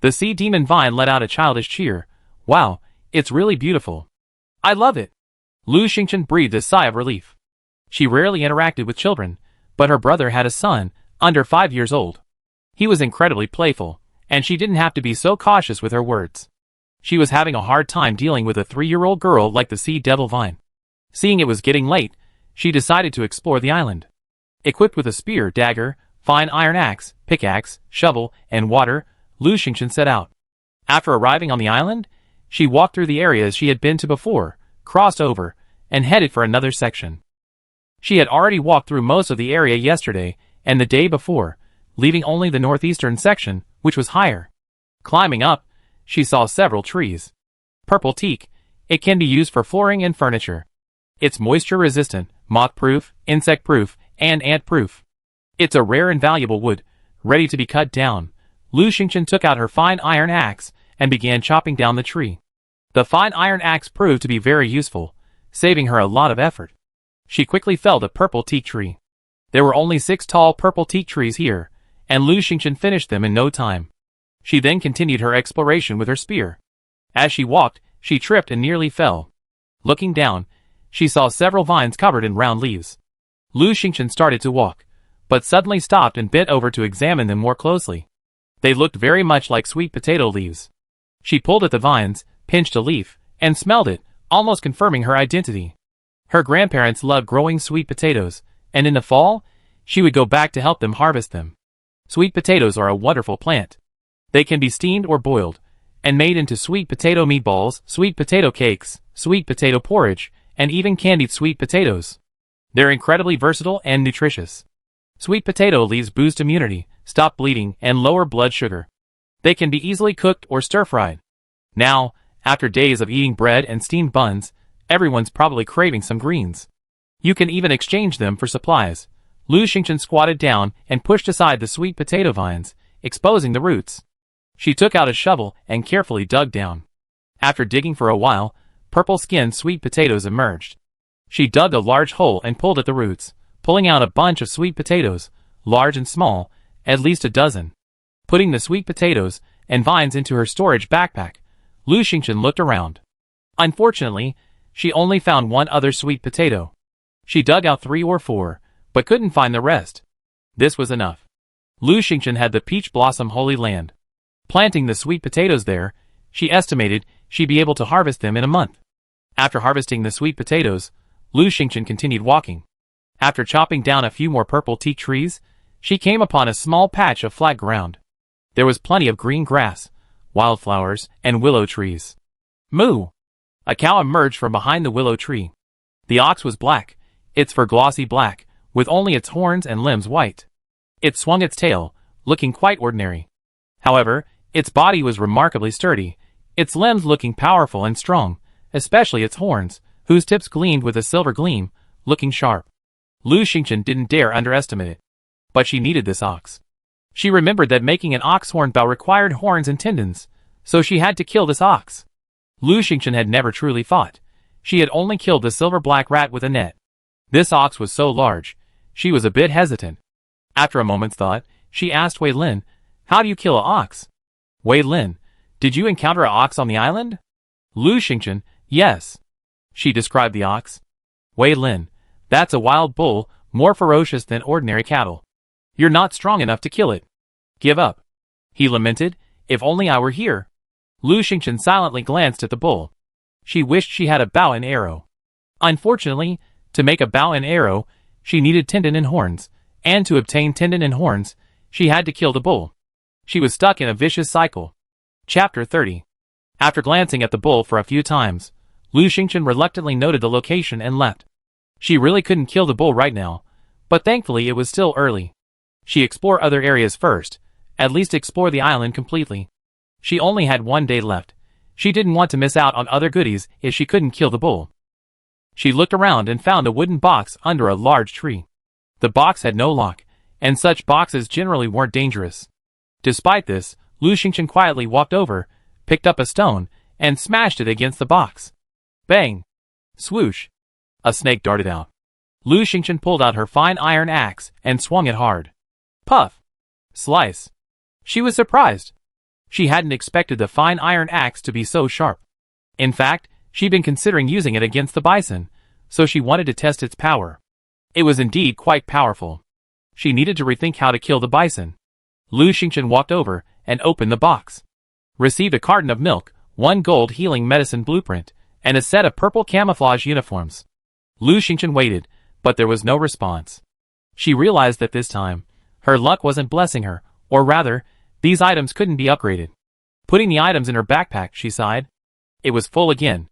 The sea demon vine let out a childish cheer. Wow, it's really beautiful. I love it. Lu Xingchen breathed a sigh of relief. She rarely interacted with children, but her brother had a son, under 5 years old. He was incredibly playful, and she didn't have to be so cautious with her words. She was having a hard time dealing with a 3-year-old girl like the sea devil vine. Seeing it was getting late, she decided to explore the island. Equipped with a spear, dagger, fine iron axe, pickaxe, shovel, and water, Lu Xingchen set out. After arriving on the island, she walked through the areas she had been to before, crossed over, and headed for another section. She had already walked through most of the area yesterday and the day before, leaving only the northeastern section, which was higher. Climbing up, she saw several trees. Purple teak. It can be used for flooring and furniture. It's moisture-resistant, moth-proof, insect-proof, and ant-proof. It's a rare and valuable wood, ready to be cut down. Lu Xingchen took out her fine iron axe and began chopping down the tree. The fine iron axe proved to be very useful, saving her a lot of effort. She quickly felled a purple teak tree. There were only 6 tall purple teak trees here, and Lu Xingchen finished them in no time. She then continued her exploration with her spear. As she walked, she tripped and nearly fell. Looking down, she saw several vines covered in round leaves. Lu Xingchen started to walk, but suddenly stopped and bent over to examine them more closely. They looked very much like sweet potato leaves. She pulled at the vines, pinched a leaf, and smelled it, almost confirming her identity. Her grandparents loved growing sweet potatoes, and in the fall, she would go back to help them harvest them. Sweet potatoes are a wonderful plant. They can be steamed or boiled, and made into sweet potato meatballs, sweet potato cakes, sweet potato porridge, and even candied sweet potatoes. They're incredibly versatile and nutritious. Sweet potato leaves boost immunity, stop bleeding, and lower blood sugar. They can be easily cooked or stir-fried. Now, after days of eating bread and steamed buns, everyone's probably craving some greens. You can even exchange them for supplies. Lu Xingchen squatted down and pushed aside the sweet potato vines, exposing the roots. She took out a shovel and carefully dug down. After digging for a while, purple-skinned sweet potatoes emerged. She dug a large hole and pulled at the roots, pulling out a bunch of sweet potatoes, large and small, at least a dozen. Putting the sweet potatoes and vines into her storage backpack, Lu Xingchen looked around. Unfortunately, she only found one other sweet potato. She dug out 3 or 4, but couldn't find the rest. This was enough. Lu Xingchen had the peach blossom holy land. Planting the sweet potatoes there, she estimated she'd be able to harvest them in a month. After harvesting the sweet potatoes, Lu Xingchen continued walking. After chopping down a few more purple teak trees, she came upon a small patch of flat ground. There was plenty of green grass, wildflowers, and willow trees. Moo! A cow emerged from behind the willow tree. The ox was black, its fur glossy black, with only its horns and limbs white. It swung its tail, looking quite ordinary. However, its body was remarkably sturdy, its limbs looking powerful and strong, especially its horns, whose tips gleamed with a silver gleam, looking sharp. Lu Xingchen didn't dare underestimate it. But she needed this ox. She remembered that making an ox horn bow required horns and tendons, so she had to kill this ox. Lu Xingchen had never truly fought. She had only killed the silver-black rat with a net. This ox was so large, she was a bit hesitant. After a moment's thought, she asked Wei Lin, "How do you kill an ox?" "Wei Lin, did you encounter an ox on the island?" Lu Xingchen, "Yes." She described the ox. "Wei Lin, that's a wild bull, more ferocious than ordinary cattle. You're not strong enough to kill it. Give up." He lamented, "If only I were here." Lu Xingchen silently glanced at the bull. She wished she had a bow and arrow. Unfortunately, to make a bow and arrow, she needed tendon and horns, and to obtain tendon and horns, she had to kill the bull. She was stuck in a vicious cycle. Chapter 30. After glancing at the bull for a few times, Lu Xingchen reluctantly noted the location and left. She really couldn't kill the bull right now, but thankfully it was still early. She explored other areas first, at least explore the island completely. She only had 1 day left. She didn't want to miss out on other goodies if she couldn't kill the bull. She looked around and found a wooden box under a large tree. The box had no lock, and such boxes generally weren't dangerous. Despite this, Lu Xingchen quietly walked over, picked up a stone, and smashed it against the box. Bang! Swoosh! A snake darted out. Lu Xingchen pulled out her fine iron axe and swung it hard. Puff! Slice! She was surprised. She hadn't expected the fine iron axe to be so sharp. In fact, she'd been considering using it against the bison, so she wanted to test its power. It was indeed quite powerful. She needed to rethink how to kill the bison. Lu Xingchen walked over and opened the box. Received a carton of milk, one gold healing medicine blueprint, and a set of purple camouflage uniforms. Lu Xingchen waited, but there was no response. She realized that this time, her luck wasn't blessing her, or rather, these items couldn't be upgraded. Putting the items in her backpack, she sighed. It was full again.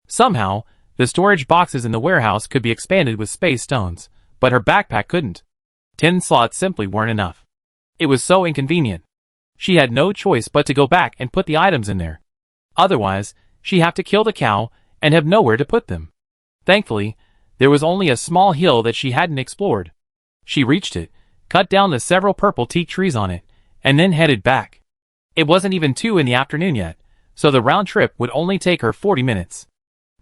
Somehow, the storage boxes in the warehouse could be expanded with space stones, but her backpack couldn't. 10 slots simply weren't enough. It was so inconvenient. She had no choice but to go back and put the items in there. Otherwise, she'd have to kill the cow and have nowhere to put them. Thankfully, there was only a small hill that she hadn't explored. She reached it, cut down the several purple teak trees on it, and then headed back. It wasn't even 2 in the afternoon yet, so the round trip would only take her 40 minutes.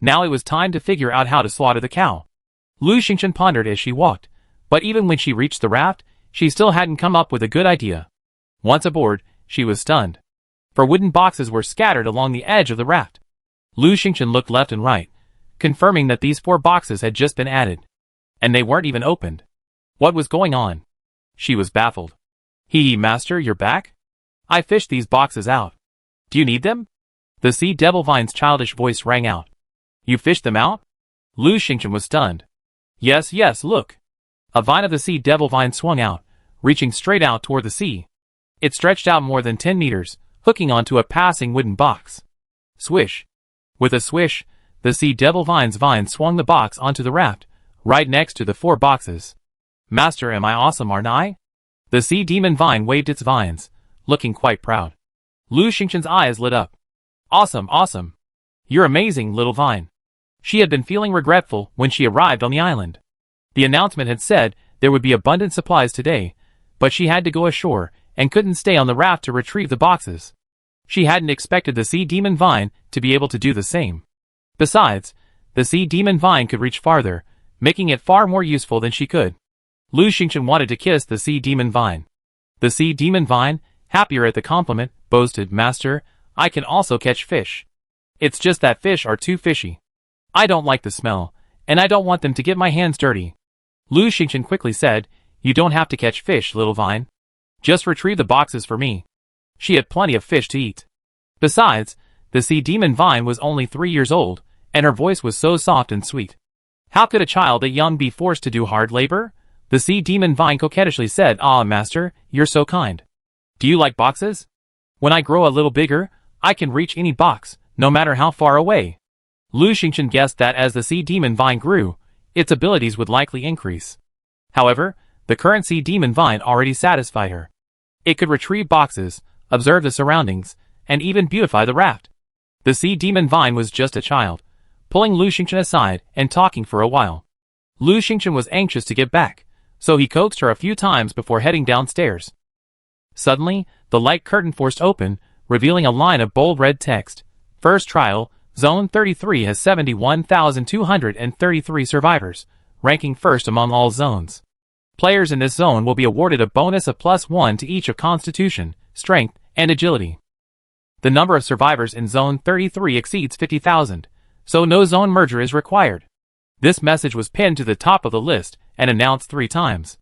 Now it was time to figure out how to slaughter the cow. Lu Xingchen pondered as she walked, but even when she reached the raft, she still hadn't come up with a good idea. Once aboard, she was stunned. For wooden boxes were scattered along the edge of the raft. Lu Xingchen looked left and right, confirming that these 4 boxes had just been added. And they weren't even opened. What was going on? She was baffled. Master, you're back? I fished these boxes out. Do you need them? The sea devil vine's childish voice rang out. You fished them out? Lu Xingchen was stunned. Yes, look. A vine of the sea devil vine swung out, reaching straight out toward the sea. It stretched out more than 10 meters, hooking onto a passing wooden box. Swish. With a swish, the sea devil vine's vine swung the box onto the raft, right next to the 4 boxes. Master, am I awesome, aren't I? The sea demon vine waved its vines, looking quite proud. Lu Xingchen's eyes lit up. Awesome. You're amazing, little vine. She had been feeling regretful when she arrived on the island. The announcement had said there would be abundant supplies today, but she had to go ashore and couldn't stay on the raft to retrieve the boxes. She hadn't expected the sea demon vine to be able to do the same. Besides, the sea demon vine could reach farther, making it far more useful than she could. Lu Xingchen wanted to kiss the sea demon vine. The sea demon vine, happier at the compliment, boasted, Master, I can also catch fish. It's just that fish are too fishy. I don't like the smell, and I don't want them to get my hands dirty. Lu Xingchen quickly said, You don't have to catch fish, little vine. Just retrieve the boxes for me. She had plenty of fish to eat. Besides, the sea demon vine was only 3 years old, and her voice was so soft and sweet. How could a child that young be forced to do hard labor? The sea demon vine coquettishly said, Ah, master, you're so kind. Do you like boxes? When I grow a little bigger, I can reach any box, no matter how far away. Lu Xingchen guessed that as the sea demon vine grew, its abilities would likely increase. However, the current sea demon vine already satisfied her. It could retrieve boxes, observe the surroundings, and even beautify the raft. The sea demon vine was just a child, pulling Lu Xingchen aside and talking for a while. Lu Xingchen was anxious to get back, so he coaxed her a few times before heading downstairs. Suddenly, the light curtain forced open, revealing a line of bold red text. First trial, Zone 33 has 71,233 survivors, ranking first among all zones. Players in this zone will be awarded a bonus of +1 to each of Constitution, Strength, and Agility. The number of survivors in Zone 33 exceeds 50,000, so no zone merger is required. This message was pinned to the top of the list and announced 3 times.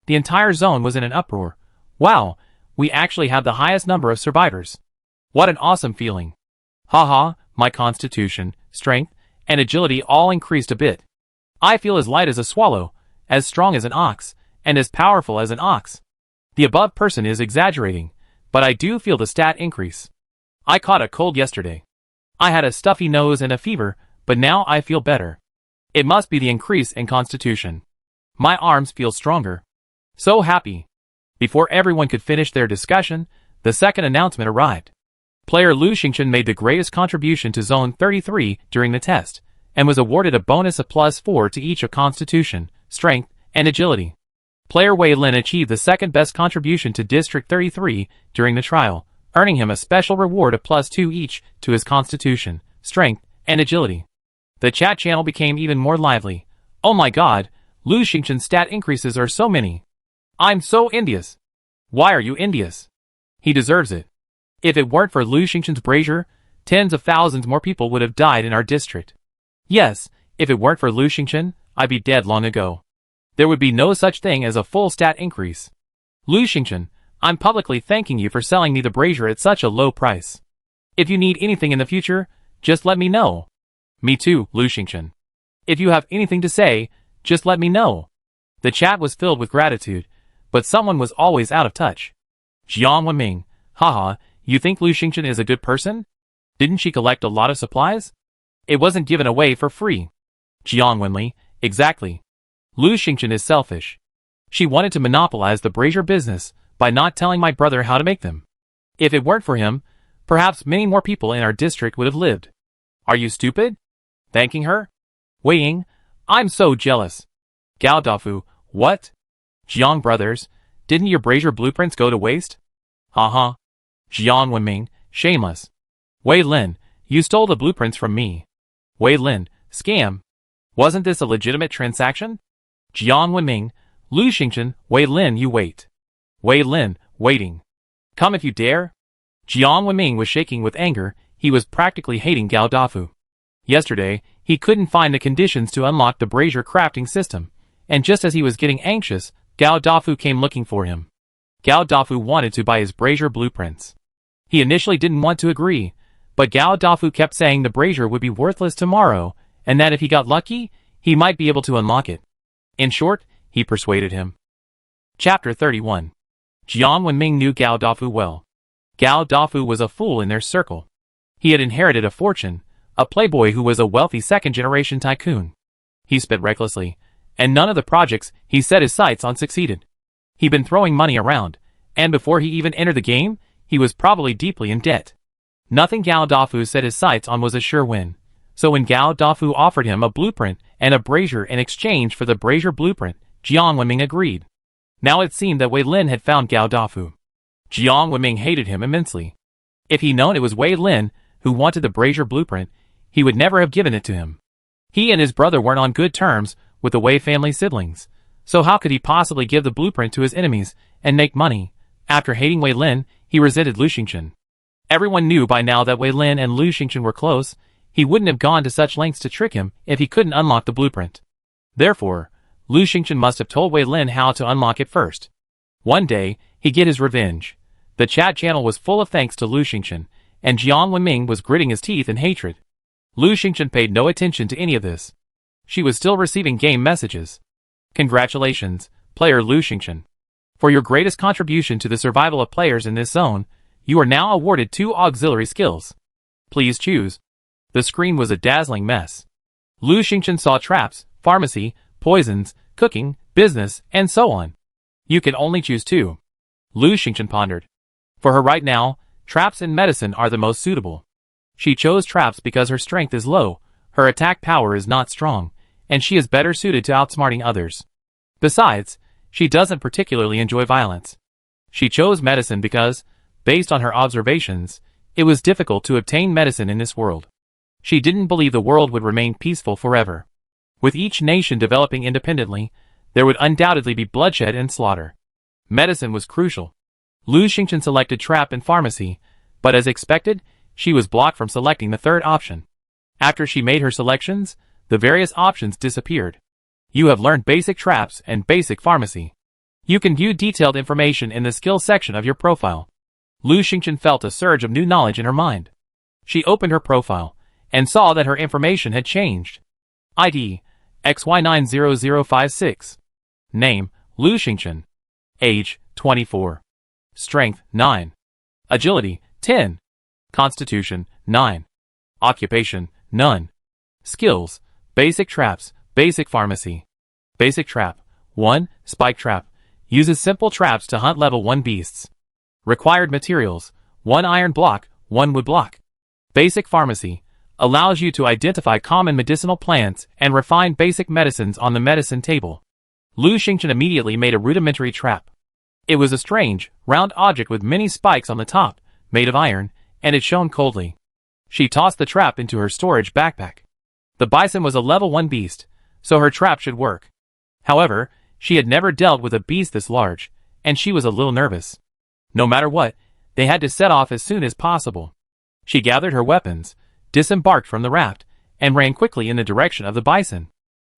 The entire zone was in an uproar. Wow, we actually have the highest number of survivors. What an awesome feeling. Haha, my Constitution, Strength, and Agility all increased a bit. I feel as light as a swallow, as strong as an ox, and as powerful as an ox. The above person is exaggerating, but I do feel the stat increase. I caught a cold yesterday. I had a stuffy nose and a fever, but now I feel better. It must be the increase in Constitution. My arms feel stronger. So happy. Before everyone could finish their discussion, the second announcement arrived. Player Lu Xingchen made the greatest contribution to Zone 33 during the test, and was awarded a bonus of +4 to each of Constitution, Strength, and Agility. Player Wei Lin achieved the second best contribution to District 33 during the trial, earning him a special reward of +2 each to his Constitution, Strength, and Agility. The chat channel became even more lively. Oh my god, Lu Xingchen's stat increases are so many. I'm so envious. Why are you envious? He deserves it. If it weren't for Lu Xingchen's brazier, tens of thousands more people would have died in our district. Yes, if it weren't for Lu Xingchen, I'd be dead long ago. There would be no such thing as a full stat increase. Lu Xingchen, I'm publicly thanking you for selling me the brazier at such a low price. If you need anything in the future, just let me know. Me too, Lu Xingchen. If you have anything to say, just let me know. The chat was filled with gratitude, but someone was always out of touch. Jiang Wenming, haha, you think Lu Xingchen is a good person? Didn't she collect a lot of supplies? It wasn't given away for free. Jiang Wenli, exactly. Lu Xingchen is selfish. She wanted to monopolize the brazier business by not telling my brother how to make them. If it weren't for him, perhaps many more people in our district would have lived. Are you stupid? Thanking her? Wei Ying, I'm so jealous. Gao Dafu, what? Jiang brothers, didn't your brazier blueprints go to waste? Haha. Jiang Wenming, shameless. Wei Lin, you stole the blueprints from me. Wei Lin, scam. Wasn't this a legitimate transaction? Jiang Wenming, Lu Xingchen, Wei Lin, you wait. Wei Lin, waiting. Come if you dare. Jiang Wenming was shaking with anger. He was practically hating Gao Dafu. Yesterday, he couldn't find the conditions to unlock the brazier crafting system, and just as he was getting anxious, Gao Dafu came looking for him. Gao Dafu wanted to buy his brazier blueprints. He initially didn't want to agree, but Gao Dafu kept saying the brazier would be worthless tomorrow, and that if he got lucky, he might be able to unlock it. In short, he persuaded him. Chapter 31. Jiang Wenming knew Gao Dafu well. Gao Dafu was a fool in their circle. He had inherited a fortune, a playboy who was a wealthy second-generation tycoon. He spent recklessly, and none of the projects he set his sights on succeeded. He'd been throwing money around, and before he even entered the game, he was probably deeply in debt. Nothing Gao Dafu set his sights on was a sure win. So when Gao Dafu offered him a blueprint and a brazier in exchange for the brazier blueprint, Jiang Wenming agreed. Now it seemed that Wei Lin had found Gao Dafu. Jiang Wenming hated him immensely. If he'd known it was Wei Lin who wanted the brazier blueprint, he would never have given it to him. He and his brother weren't on good terms with the Wei family siblings, so how could he possibly give the blueprint to his enemies and make money? After hating Wei Lin, he resented Lu Xingchen. Everyone knew by now that Wei Lin and Lu Xingchen were close. He wouldn't have gone to such lengths to trick him if he couldn't unlock the blueprint. Therefore, Lu Xingchen must have told Wei Lin how to unlock it first. One day, he'd get his revenge. The chat channel was full of thanks to Lu Xingchen, and Jiang Wenming was gritting his teeth in hatred. Lu Xingchen paid no attention to any of this. She was still receiving game messages. Congratulations, player Lu Xingchen. For your greatest contribution to the survival of players in this zone, you are now awarded 2 auxiliary skills. Please choose. The screen was a dazzling mess. Lu Xingchen saw traps, pharmacy, poisons, cooking, business, and so on. You can only choose 2. Lu Xingchen pondered. For her right now, traps and medicine are the most suitable. She chose traps because her strength is low, her attack power is not strong, and she is better suited to outsmarting others. Besides, she doesn't particularly enjoy violence. She chose medicine because, based on her observations, it was difficult to obtain medicine in this world. She didn't believe the world would remain peaceful forever. With each nation developing independently, there would undoubtedly be bloodshed and slaughter. Medicine was crucial. Lu Xingchen selected trap and pharmacy, but as expected, she was blocked from selecting the third option. After she made her selections, the various options disappeared. You have learned basic traps and basic pharmacy. You can view detailed information in the skills section of your profile. Lu Xingchen felt a surge of new knowledge in her mind. She opened her profile, and saw that her information had changed. ID, XY90056. Name, Lu Xingchen. Age, 24. Strength, 9. Agility, 10. Constitution, 9. Occupation, none. Skills, basic traps, basic pharmacy. Basic trap, 1, spike trap. Uses simple traps to hunt level 1 beasts. Required materials, 1 iron block, 1 wood block. Basic pharmacy, allows you to identify common medicinal plants and refine basic medicines on the medicine table. Lu Xingchen immediately made a rudimentary trap. It was a strange, round object with many spikes on the top, made of iron, and it shone coldly. She tossed the trap into her storage backpack. The bison was a level 1 beast, so her trap should work. However, she had never dealt with a beast this large, and she was a little nervous. No matter what, they had to set off as soon as possible. She gathered her weapons, disembarked from the raft, and ran quickly in the direction of the bison.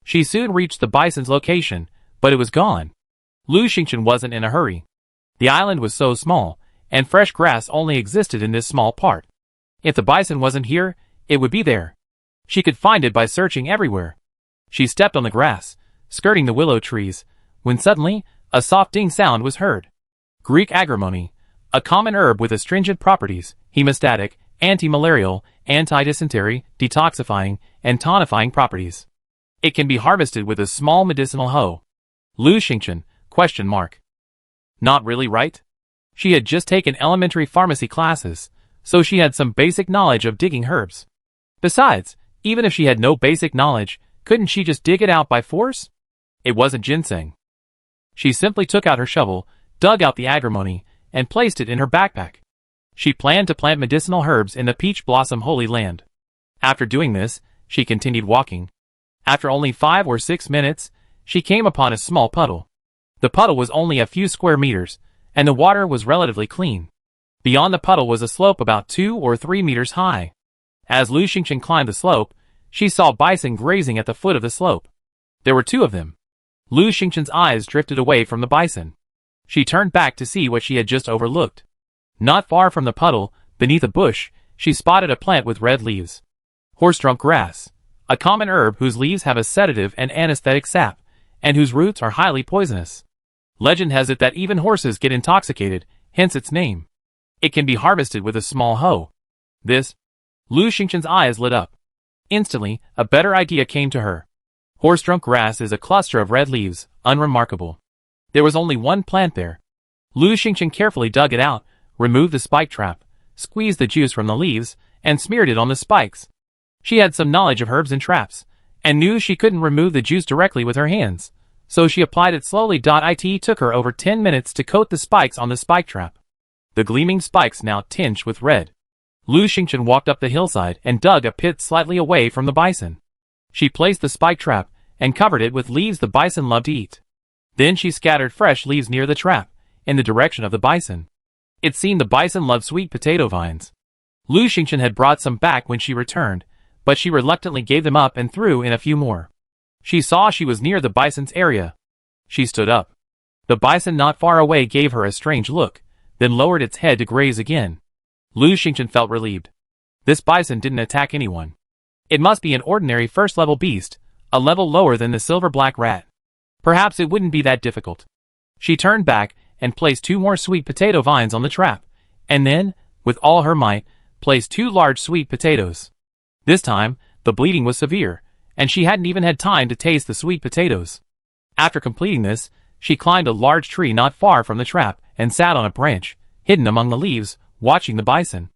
She soon reached the bison's location, but it was gone. Lu Xingchen wasn't in a hurry. The island was so small, and fresh grass only existed in this small part. If the bison wasn't here, it would be there. She could find it by searching everywhere. She stepped on the grass, skirting the willow trees, when suddenly, a soft ding sound was heard. Greek agrimony, a common herb with astringent properties, hemostatic, anti-malarial, anti-dysentery, detoxifying, and tonifying properties. It can be harvested with a small medicinal hoe. Lu Xingchen, ? Not really, right? She had just taken elementary pharmacy classes, so she had some basic knowledge of digging herbs. Besides, even if she had no basic knowledge, couldn't she just dig it out by force? It wasn't ginseng. She simply took out her shovel, dug out the agrimony, and placed it in her backpack. She planned to plant medicinal herbs in the Peach Blossom Holy Land. After doing this, she continued walking. After only 5 or 6 minutes, she came upon a small puddle. The puddle was only a few square meters, and the water was relatively clean. Beyond the puddle was a slope about 2 or 3 meters high. As Lu Xingchen climbed the slope, she saw bison grazing at the foot of the slope. There were 2 of them. Lu Xingchen's eyes drifted away from the bison. She turned back to see what she had just overlooked. Not far from the puddle, beneath a bush, she spotted a plant with red leaves. Horse-trunk grass, a common herb whose leaves have a sedative and anesthetic sap, and whose roots are highly poisonous. Legend has it that even horses get intoxicated, hence its name. It can be harvested with a small hoe. Lu Xingchen's eyes lit up. Instantly, a better idea came to her. Horse-trunk grass is a cluster of red leaves, unremarkable. There was only one plant there. Lu Xingchen carefully dug it out, removed the spike trap, squeezed the juice from the leaves, and smeared it on the spikes. She had some knowledge of herbs and traps, and knew she couldn't remove the juice directly with her hands, so she applied it slowly. It took her over 10 minutes to coat the spikes on the spike trap. The gleaming spikes now tinged with red. Lu Xingchen walked up the hillside and dug a pit slightly away from the bison. She placed the spike trap and covered it with leaves the bison loved to eat. Then she scattered fresh leaves near the trap, in the direction of the bison. It seemed the bison loved sweet potato vines. Lu Xingchen had brought some back when she returned, but she reluctantly gave them up and threw in a few more. She saw she was near the bison's area. She stood up. The bison not far away gave her a strange look, then lowered its head to graze again. Lu Xingchen felt relieved. This bison didn't attack anyone. It must be an ordinary first-level beast, a level lower than the silver-black rat. Perhaps it wouldn't be that difficult. She turned back and placed 2 more sweet potato vines on the trap, and then, with all her might, placed 2 large sweet potatoes. This time, the bleeding was severe, and she hadn't even had time to taste the sweet potatoes. After completing this, she climbed a large tree not far from the trap and sat on a branch, hidden among the leaves, watching the bison.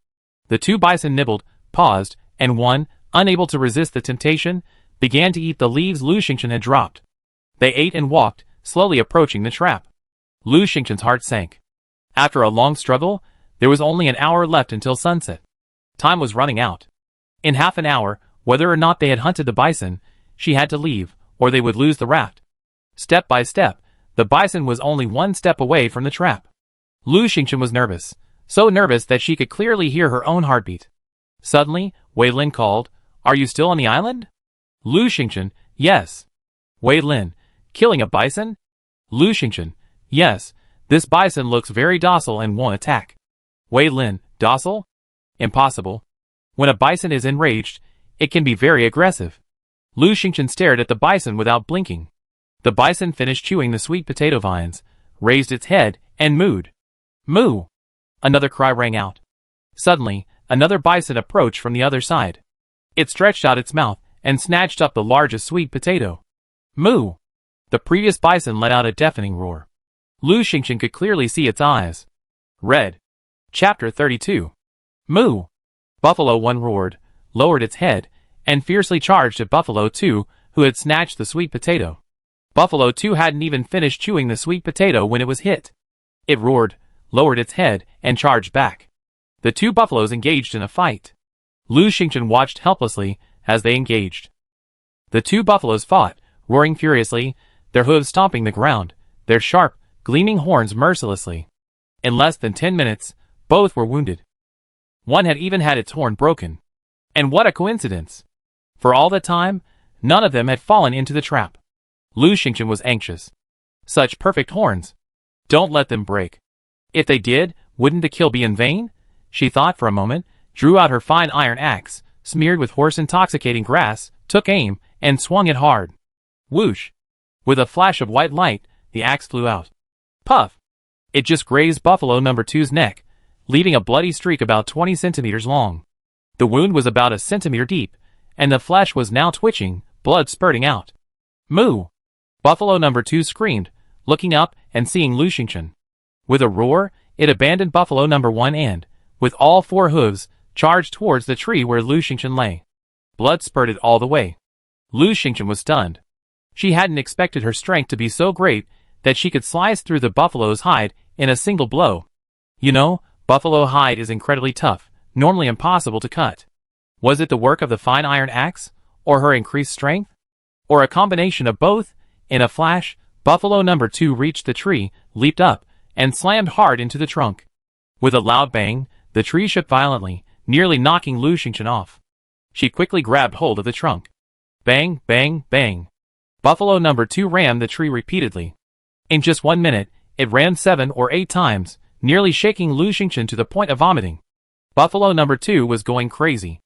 The 2 bison nibbled, paused, and one, unable to resist the temptation, began to eat the leaves Lu Xingchen had dropped. They ate and walked, slowly approaching the trap. Lu Xingchen's heart sank. After a long struggle, there was only an hour left until sunset. Time was running out. In half an hour, whether or not they had hunted the bison, she had to leave, or they would lose the raft. Step by step, the bison was only 1 step away from the trap. Lu Xingchen was nervous, so nervous that she could clearly hear her own heartbeat. Suddenly, Wei Lin called, "Are you still on the island?" Lu Xingchen, "Yes." Wei Lin, "Killing a bison?" Lu Xingchen, "Yes, this bison looks very docile and won't attack." Wei Lin, "Docile? Impossible. When a bison is enraged, it can be very aggressive." Lu Xingchen stared at the bison without blinking. The bison finished chewing the sweet potato vines, raised its head, and mooed. "Moo!" Another cry rang out. Suddenly, another bison approached from the other side. It stretched out its mouth and snatched up the largest sweet potato. "Moo!" The previous bison let out a deafening roar. Lu Xingchen could clearly see its eyes. Red. Chapter 32. Moo! Buffalo 1 roared, lowered its head, and fiercely charged at Buffalo 2, who had snatched the sweet potato. Buffalo 2 hadn't even finished chewing the sweet potato when it was hit. It roared, lowered its head, and charged back. The 2 buffaloes engaged in a fight. Lu Xingchen watched helplessly as they engaged. The 2 buffaloes fought, roaring furiously, their hooves stomping the ground, their sharp, gleaming horns mercilessly. In less than 10 minutes, both were wounded. One had even had its horn broken. And what a coincidence! For all the time, none of them had fallen into the trap. Lu Xingchen was anxious. Such perfect horns. Don't let them break. If they did, wouldn't the kill be in vain? She thought for a moment. drew out her fine iron axe, smeared with horse-intoxicating grass, took aim, and swung it hard. Whoosh! With a flash of white light, the axe flew out. Puff! It just grazed Buffalo No. 2's neck, leaving a bloody streak about 20 centimeters long. The wound was about a centimeter deep, and the flesh was now twitching, blood spurting out. Moo! Buffalo No. 2 screamed, looking up and seeing Lu Xingchen. With a roar, it abandoned Buffalo No. 1 and, with all four hooves, charged towards the tree where Lu Xingchen lay. Blood spurted all the way. Lu Xingchen was stunned. She hadn't expected her strength to be so great that she could slice through the buffalo's hide in a single blow. You know, buffalo hide is incredibly tough, normally impossible to cut. Was it the work of the fine iron axe, or her increased strength? Or a combination of both? In a flash, Buffalo No. 2 reached the tree, leaped up, and slammed hard into the trunk. With a loud bang, the tree shook violently, nearly knocking Lu Xingchen off. She quickly grabbed hold of the trunk. Bang, bang, bang. Buffalo No. 2 rammed the tree repeatedly. In just 1 minute, it rammed 7 or 8 times, nearly shaking Lu Xingchen to the point of vomiting. Buffalo No. 2 was going crazy.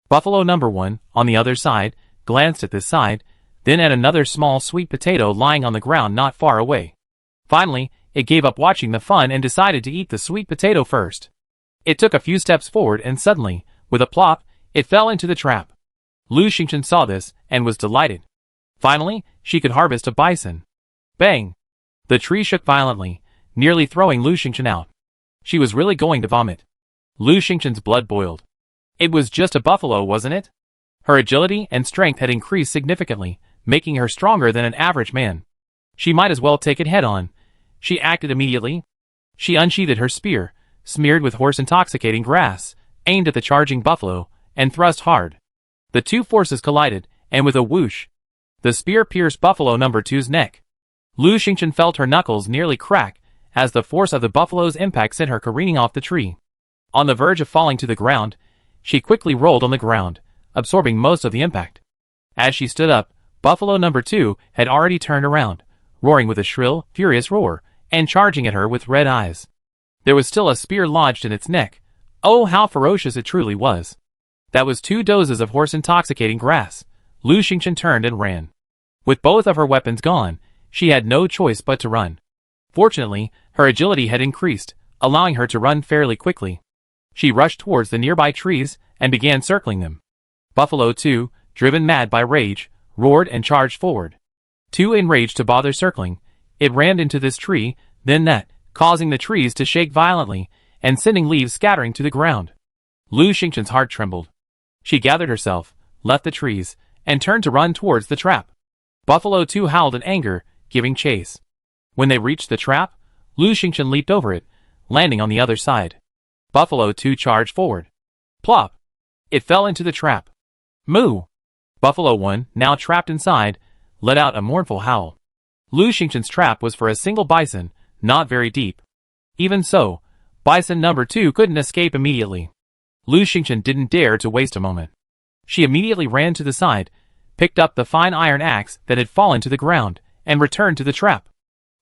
Buffalo No. 1, on the other side, glanced at this side, then at another small sweet potato lying on the ground not far away. Finally, it gave up watching the fun and decided to eat the sweet potato first. It took a few steps forward and suddenly, with a plop, it fell into the trap. Lu Xingchen saw this and was delighted. Finally, she could harvest a bison. Bang! The tree shook violently, nearly throwing Lu Xingchen out. She was really going to vomit. Lu Xingchen's blood boiled. It was just a buffalo, wasn't it? Her agility and strength had increased significantly, making her stronger than an average man. She might as well take it head-on. She acted immediately. She unsheathed her spear, smeared with horse-intoxicating grass, aimed at the charging buffalo, and thrust hard. The two forces collided, and with a whoosh, the spear pierced Buffalo No. 2's neck. Lu Xingchen felt her knuckles nearly crack as the force of the buffalo's impact sent her careening off the tree. On the verge of falling to the ground, she quickly rolled on the ground, absorbing most of the impact. As she stood up, Buffalo No. 2 had already turned around, roaring with a shrill, furious roar, and charging at her with red eyes. There was still a spear lodged in its neck. Oh, how ferocious it truly was. That was 2 doses of horse-intoxicating grass. Lu Xingchen turned and ran. With both of her weapons gone, she had no choice but to run. Fortunately, her agility had increased, allowing her to run fairly quickly. She rushed towards the nearby trees and began circling them. Buffalo 2, driven mad by rage, roared and charged forward. Too enraged to bother circling, it rammed into this tree, then that, causing the trees to shake violently and sending leaves scattering to the ground. Lu Xingchen's heart trembled. She gathered herself, left the trees, and turned to run towards the trap. Buffalo 2 howled in anger, giving chase. When they reached the trap, Lu Xingchen leaped over it, landing on the other side. Buffalo 2 charged forward. Plop! It fell into the trap. Moo! Buffalo 1, now trapped inside, let out a mournful howl. Lu Xingchen's trap was for a single bison, not very deep. Even so, Bison No. 2 couldn't escape immediately. Lu Xingchen didn't dare to waste a moment. She immediately ran to the side, picked up the fine iron axe that had fallen to the ground, and returned to the trap.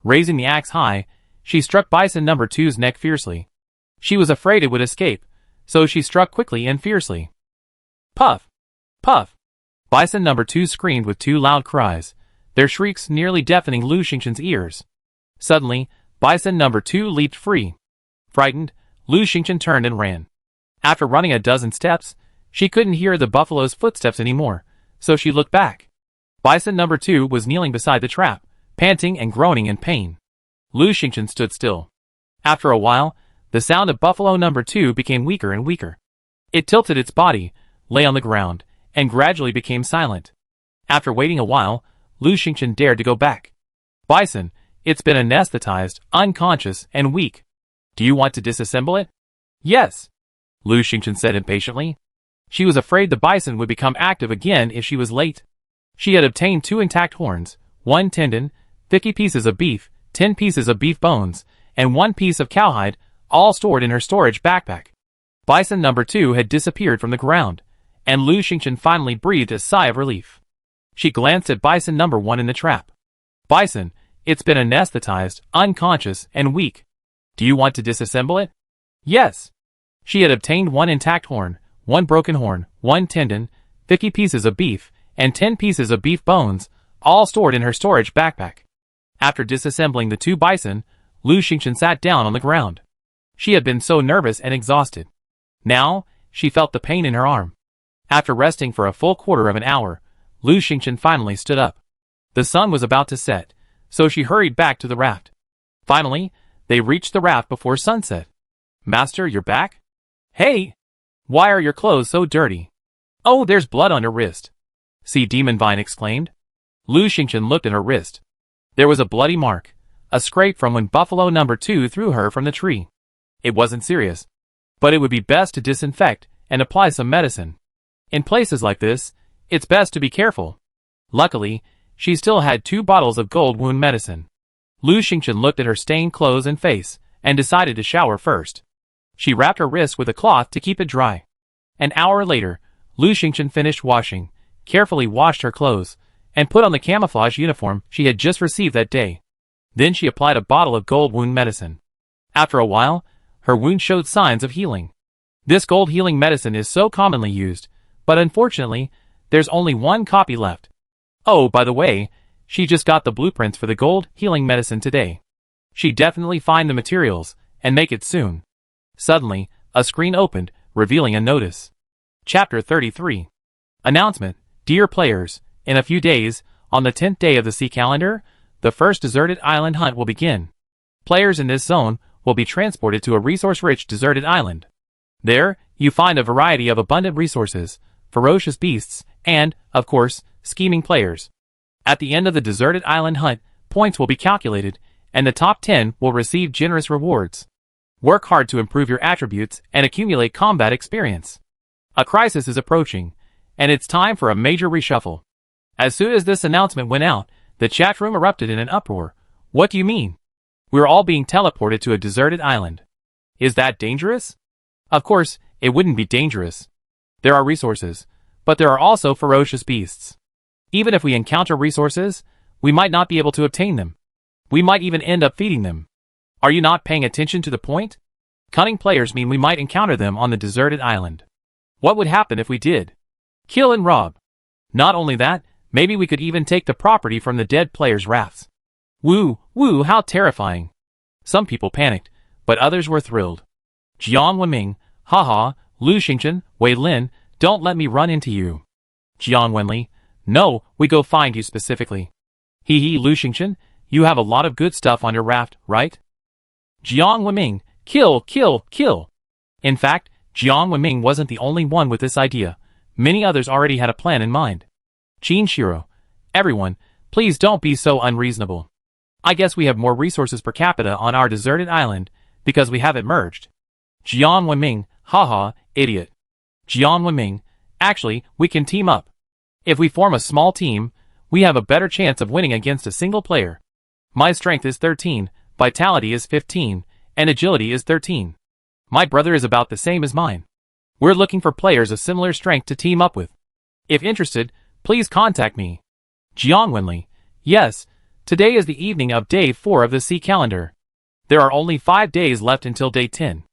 Raising the axe high, she struck Bison No. 2's neck fiercely. She was afraid it would escape, so she struck quickly and fiercely. Puff! Puff! Bison No. 2 screamed with 2 loud cries, their shrieks nearly deafening Lu Xingchen's ears. Suddenly, Bison No. 2 leaped free. Frightened, Lu Xingchen turned and ran. After running a dozen steps, she couldn't hear the buffalo's footsteps anymore, so she looked back. Bison No. 2 was kneeling beside the trap, panting and groaning in pain. Lu Xingchen stood still. After a while, the sound of Buffalo No. 2 became weaker and weaker. It tilted its body, lay on the ground, and gradually became silent. After waiting a while, Lu Xingchen dared to go back. Bison, it's been anesthetized, unconscious, and weak. Do you want to disassemble it? Yes, Lu Xingchen said impatiently. She was afraid the bison would become active again if she was late. She had obtained 2 intact horns, 1 tendon, 50 pieces of beef, 10 pieces of beef bones, and 1 piece of cowhide, all stored in her storage backpack. Bison No. 2 had disappeared from the ground, and Lu Xingchen finally breathed a sigh of relief. She glanced at Bison No. 1 in the trap. Bison, it's been anesthetized, unconscious, and weak. Do you want to disassemble it? Yes. She had obtained 1 intact horn, 1 broken horn, 1 tendon, 50 pieces of beef, and 10 pieces of beef bones, all stored in her storage backpack. After disassembling the 2 bison, Lu Xingchen sat down on the ground. She had been so nervous and exhausted. Now, she felt the pain in her arm. After resting for a full quarter of an hour, Lu Xingchen finally stood up. The sun was about to set, so she hurried back to the raft. Finally, they reached the raft before sunset. "Master, you're back? Hey! Why are your clothes so dirty? Oh, there's blood on your wrist." "See," Demon Vine exclaimed. Lu Xingchen looked at her wrist. There was a bloody mark, a scrape from when Buffalo number 2 threw her from the tree. It wasn't serious, but it would be best to disinfect and apply some medicine. In places like this, it's best to be careful. Luckily, she still had 2 bottles of gold wound medicine. Lu Xingchen looked at her stained clothes and face, and decided to shower first. She wrapped her wrist with a cloth to keep it dry. An hour later, Lu Xingchen finished washing, carefully washed her clothes, and put on the camouflage uniform she had just received that day. Then she applied a bottle of gold wound medicine. After a while, her wound showed signs of healing. This gold healing medicine is so commonly used, but unfortunately, there's only 1 copy left. Oh, by the way, she just got the blueprints for the gold healing medicine today. She'd definitely find the materials, and make it soon. Suddenly, a screen opened, revealing a notice. Chapter 33. Announcement. Dear players, in a few days, on the 10th day of the sea calendar, the first deserted island hunt will begin. Players in this zone will be transported to a resource-rich deserted island. There, you find a variety of abundant resources, ferocious beasts, and, of course, scheming players. At the end of the deserted island hunt, points will be calculated, and the top 10 will receive generous rewards. Work hard to improve your attributes and accumulate combat experience. A crisis is approaching, and it's time for a major reshuffle. As soon as this announcement went out, the chat room erupted in an uproar. What do you mean? We're all being teleported to a deserted island. Is that dangerous? Of course, it wouldn't be dangerous. There are resources, but there are also ferocious beasts. Even if we encounter resources, we might not be able to obtain them. We might even end up feeding them. Are you not paying attention to the point? Cunning players mean we might encounter them on the deserted island. What would happen if we did? Kill and rob. Not only that, maybe we could even take the property from the dead players' rafts. Woo, how terrifying. Some people panicked, but others were thrilled. Jiang Wenming, haha, Lu Xingchen, Wei Lin, don't let me run into you. Jiang Wenli, no, we go find you specifically. Hee Lu Xingchen, you have a lot of good stuff on your raft, right? Jiang Wenming, kill. In fact, Jiang Wenming wasn't the only one with this idea. Many others already had a plan in mind. Qin Shiro, everyone, please don't be so unreasonable. I guess we have more resources per capita on our deserted island, because we have it merged. Jiang Wenming, haha, idiot. Jiang Wenming, actually, we can team up. If we form a small team, we have a better chance of winning against a single player. My strength is 13, vitality is 15, and agility is 13. My brother is about the same as mine. We're looking for players of similar strength to team up with. If interested, please contact me. Jiang Wenli, yes, today is the evening of day 4 of the sea calendar. There are only 5 days left until day 10.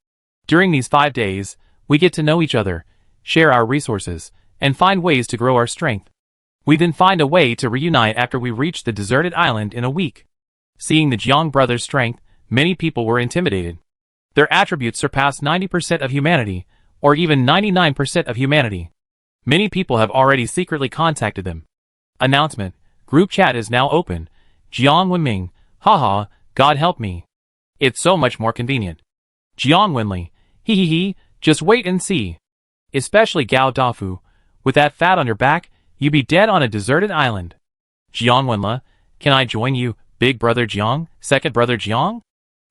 During these 5 days, we get to know each other, share our resources, and find ways to grow our strength. We then find a way to reunite after we reach the deserted island in a week. Seeing the Jiang brothers' strength, many people were intimidated. Their attributes surpass 90% of humanity, or even 99% of humanity. Many people have already secretly contacted them. Announcement. Group chat is now open. Jiang Wenming, haha, God help me. It's so much more convenient. Jiang Wenli, hee, just wait and see. Especially Gao Dafu, with that fat on your back, you'd be dead on a deserted island. Jiang Wenla, can I join you, big brother Jiang, second brother Jiang?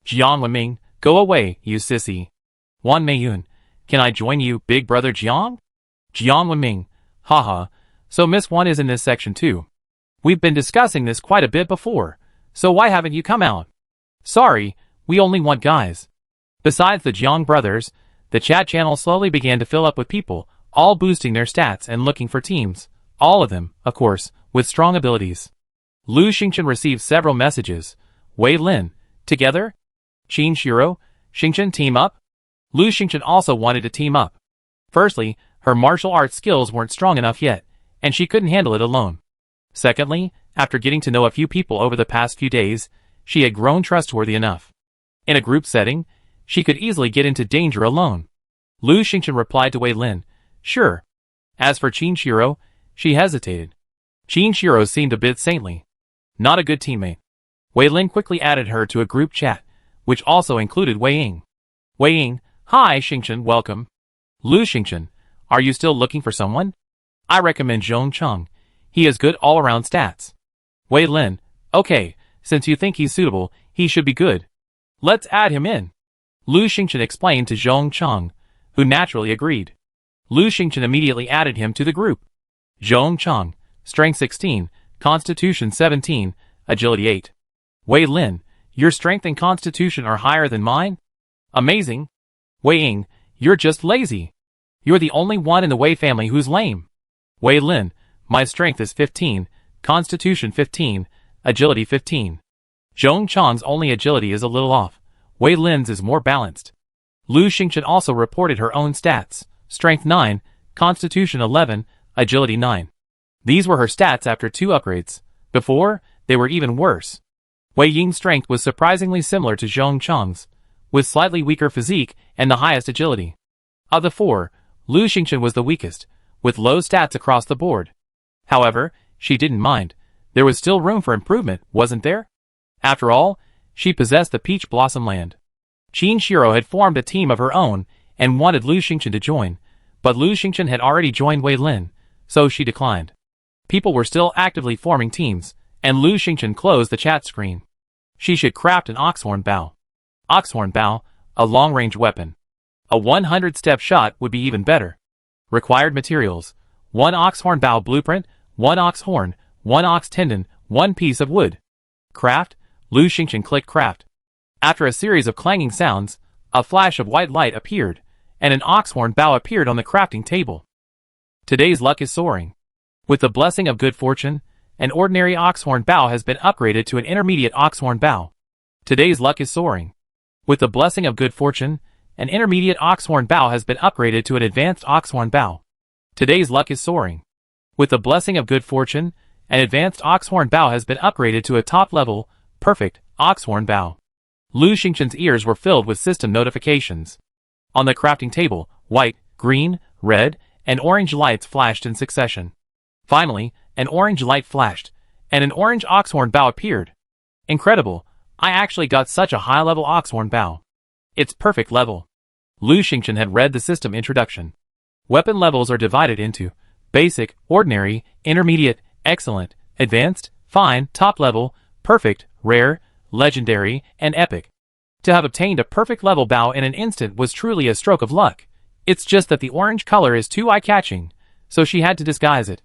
Jiang Wenming, go away, you sissy. Wan Meiyun, can I join you, big brother Jiang? Jiang Wenming, haha, so Miss Wan is in this section too. We've been discussing this quite a bit before, so why haven't you come out? Sorry, we only want guys. Besides the Jiang brothers, the chat channel slowly began to fill up with people, all boosting their stats and looking for teams. All of them, of course, with strong abilities. Lu Xingchen received several messages. Wei Lin, together? Qin Shiro, Xingchen team up? Lu Xingchen also wanted to team up. Firstly, her martial arts skills weren't strong enough yet, and she couldn't handle it alone. Secondly, after getting to know a few people over the past few days, she had grown trustworthy enough. In a group setting, she could easily get into danger alone. Lu Xingchen replied to Wei Lin, "Sure." As for Qin Shiro, she hesitated. Qin Shiro seemed a bit saintly. Not a good teammate. Wei Lin quickly added her to a group chat, which also included Wei Ying. Wei Ying, "Hi Xingchen, welcome." Lu Xingchen, "Are you still looking for someone? I recommend Zhong Cheng. He has good all-around stats." Wei Lin, "Okay, since you think he's suitable, he should be good. Let's add him in." Lu Xingchen explained to Zhong Cheng, who naturally agreed. Lu Xingchen immediately added him to the group. Zhong Cheng, Strength 16, Constitution 17, Agility 8. Wei Lin, "Your strength and constitution are higher than mine? Amazing." Wei Ying, "You're just lazy. You're the only one in the Wei family who's lame." Wei Lin, "My strength is 15, constitution 15, agility 15. Zhong Cheng's only agility is a little off. Wei Lin's is more balanced." Lu Xingchen also reported her own stats, strength 9, constitution 11, agility 9. These were her stats after 2 upgrades. Before, they were even worse. Wei Ying's strength was surprisingly similar to Zhong Cheng's, with slightly weaker physique and the highest agility. Of the 4, Lu Xingchen was the weakest, with low stats across the board. However, she didn't mind. There was still room for improvement, wasn't there? After all, she possessed the Peach Blossom Land. Qin Shiro had formed a team of her own and wanted Lu Xingchen to join, but Lu Xingchen had already joined Wei Lin, so she declined. People were still actively forming teams, and Lu Xingchen closed the chat screen. She should craft an Oxhorn Bow. Oxhorn Bow, a long-range weapon. A 100-step shot would be even better. Required materials: 1 Oxhorn Bow blueprint, 1 ox horn, 1 ox tendon, 1 piece of wood. Craft. Lu Xingchen clicked craft. After a series of clanging sounds, a flash of white light appeared, and an oxhorn bow appeared on the crafting table. Today's luck is soaring. With the blessing of good fortune, an ordinary oxhorn bow has been upgraded to an intermediate oxhorn bow. Today's luck is soaring. With the blessing of good fortune, an intermediate oxhorn bow has been upgraded to an advanced oxhorn bow. Today's luck is soaring. With the blessing of good fortune, an advanced oxhorn bow has been upgraded to a top-level, perfect, oxhorn bow. Lu Xingchen's ears were filled with system notifications. On the crafting table, white, green, red, and orange lights flashed in succession. Finally, an orange light flashed, and an orange oxhorn bow appeared. Incredible, I actually got such a high-level oxhorn bow. It's perfect level. Lu Xingchen had read the system introduction. Weapon levels are divided into basic, ordinary, intermediate, excellent, advanced, fine, top level, perfect, rare, legendary, and epic. To have obtained a perfect level bow in an instant was truly a stroke of luck. It's just that the orange color is too eye-catching, so she had to disguise it.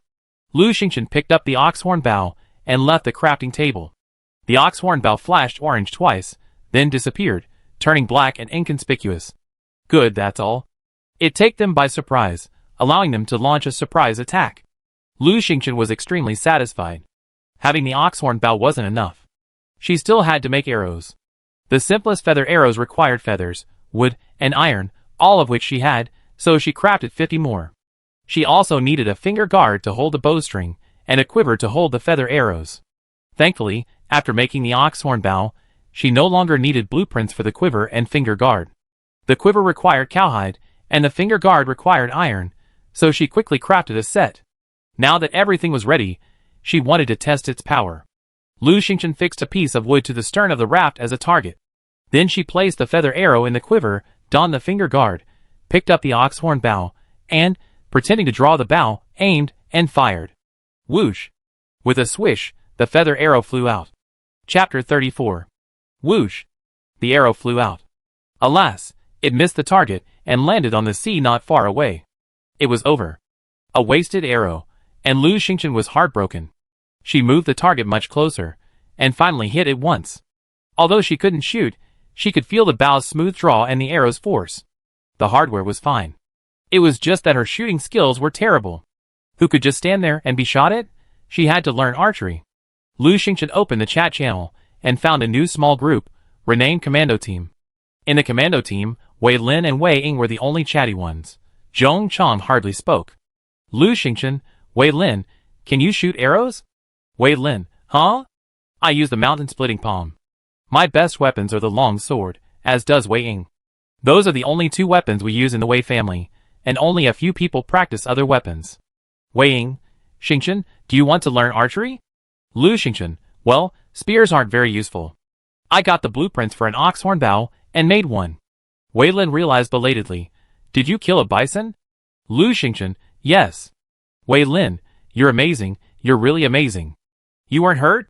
Lu Xingchen picked up the oxhorn bow and left the crafting table. The oxhorn bow flashed orange twice, then disappeared, turning black and inconspicuous. Good, that's all. It took them by surprise, allowing them to launch a surprise attack. Lu Xingchen was extremely satisfied. Having the oxhorn bow wasn't enough. She still had to make arrows. The simplest feather arrows required feathers, wood, and iron, all of which she had, so she crafted 50 more. She also needed a finger guard to hold the bowstring, and a quiver to hold the feather arrows. Thankfully, after making the oxhorn bow, she no longer needed blueprints for the quiver and finger guard. The quiver required cowhide, and the finger guard required iron, so she quickly crafted a set. Now that everything was ready, she wanted to test its power. Lu Xingchen fixed a piece of wood to the stern of the raft as a target. Then she placed the feather arrow in the quiver, donned the finger guard, picked up the oxhorn bow, and, pretending to draw the bow, aimed, and fired. Whoosh! With a swish, the feather arrow flew out. Chapter 34. Whoosh! The arrow flew out. Alas, it missed the target and landed on the sea not far away. It was over. A wasted arrow, and Lu Xingchen was heartbroken. She moved the target much closer, and finally hit it once. Although she couldn't shoot, she could feel the bow's smooth draw and the arrow's force. The hardware was fine. It was just that her shooting skills were terrible. Who could just stand there and be shot at? She had to learn archery. Lu Xingchen opened the chat channel and found a new small group, renamed Commando Team. In the Commando Team, Wei Lin and Wei Ying were the only chatty ones. Zhong Chang hardly spoke. Lu Xingchen, Wei Lin, can you shoot arrows? Wei Lin, huh? I use the mountain-splitting palm. My best weapons are the long sword, as does Wei Ying. Those are the only two weapons we use in the Wei family, and only a few people practice other weapons. Wei Ying, Xingchen, do you want to learn archery? Lu Xingchen, well, spears aren't very useful. I got the blueprints for an oxhorn bow, and made one. Wei Lin realized belatedly. Did you kill a bison? Lu Xingchen, yes. Wei Lin, you're amazing, you're really amazing. You weren't hurt?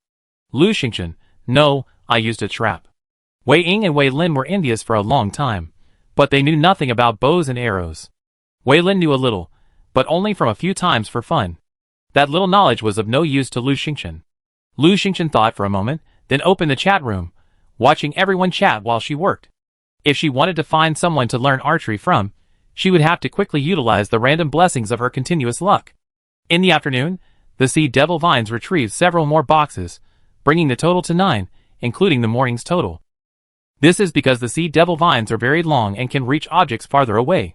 Lu Xingchen, no, I used a trap. Wei Ying and Wei Lin were envious for a long time, but they knew nothing about bows and arrows. Wei Lin knew a little, but only from a few times for fun. That little knowledge was of no use to Lu Xingchen. Lu Xingchen thought for a moment, then opened the chat room, watching everyone chat while she worked. If she wanted to find someone to learn archery from, she would have to quickly utilize the random blessings of her continuous luck. In the afternoon, the Sea Devil Vines retrieved several more boxes, bringing the total to 9, including the morning's total. This is because the Sea Devil Vines are very long and can reach objects farther away.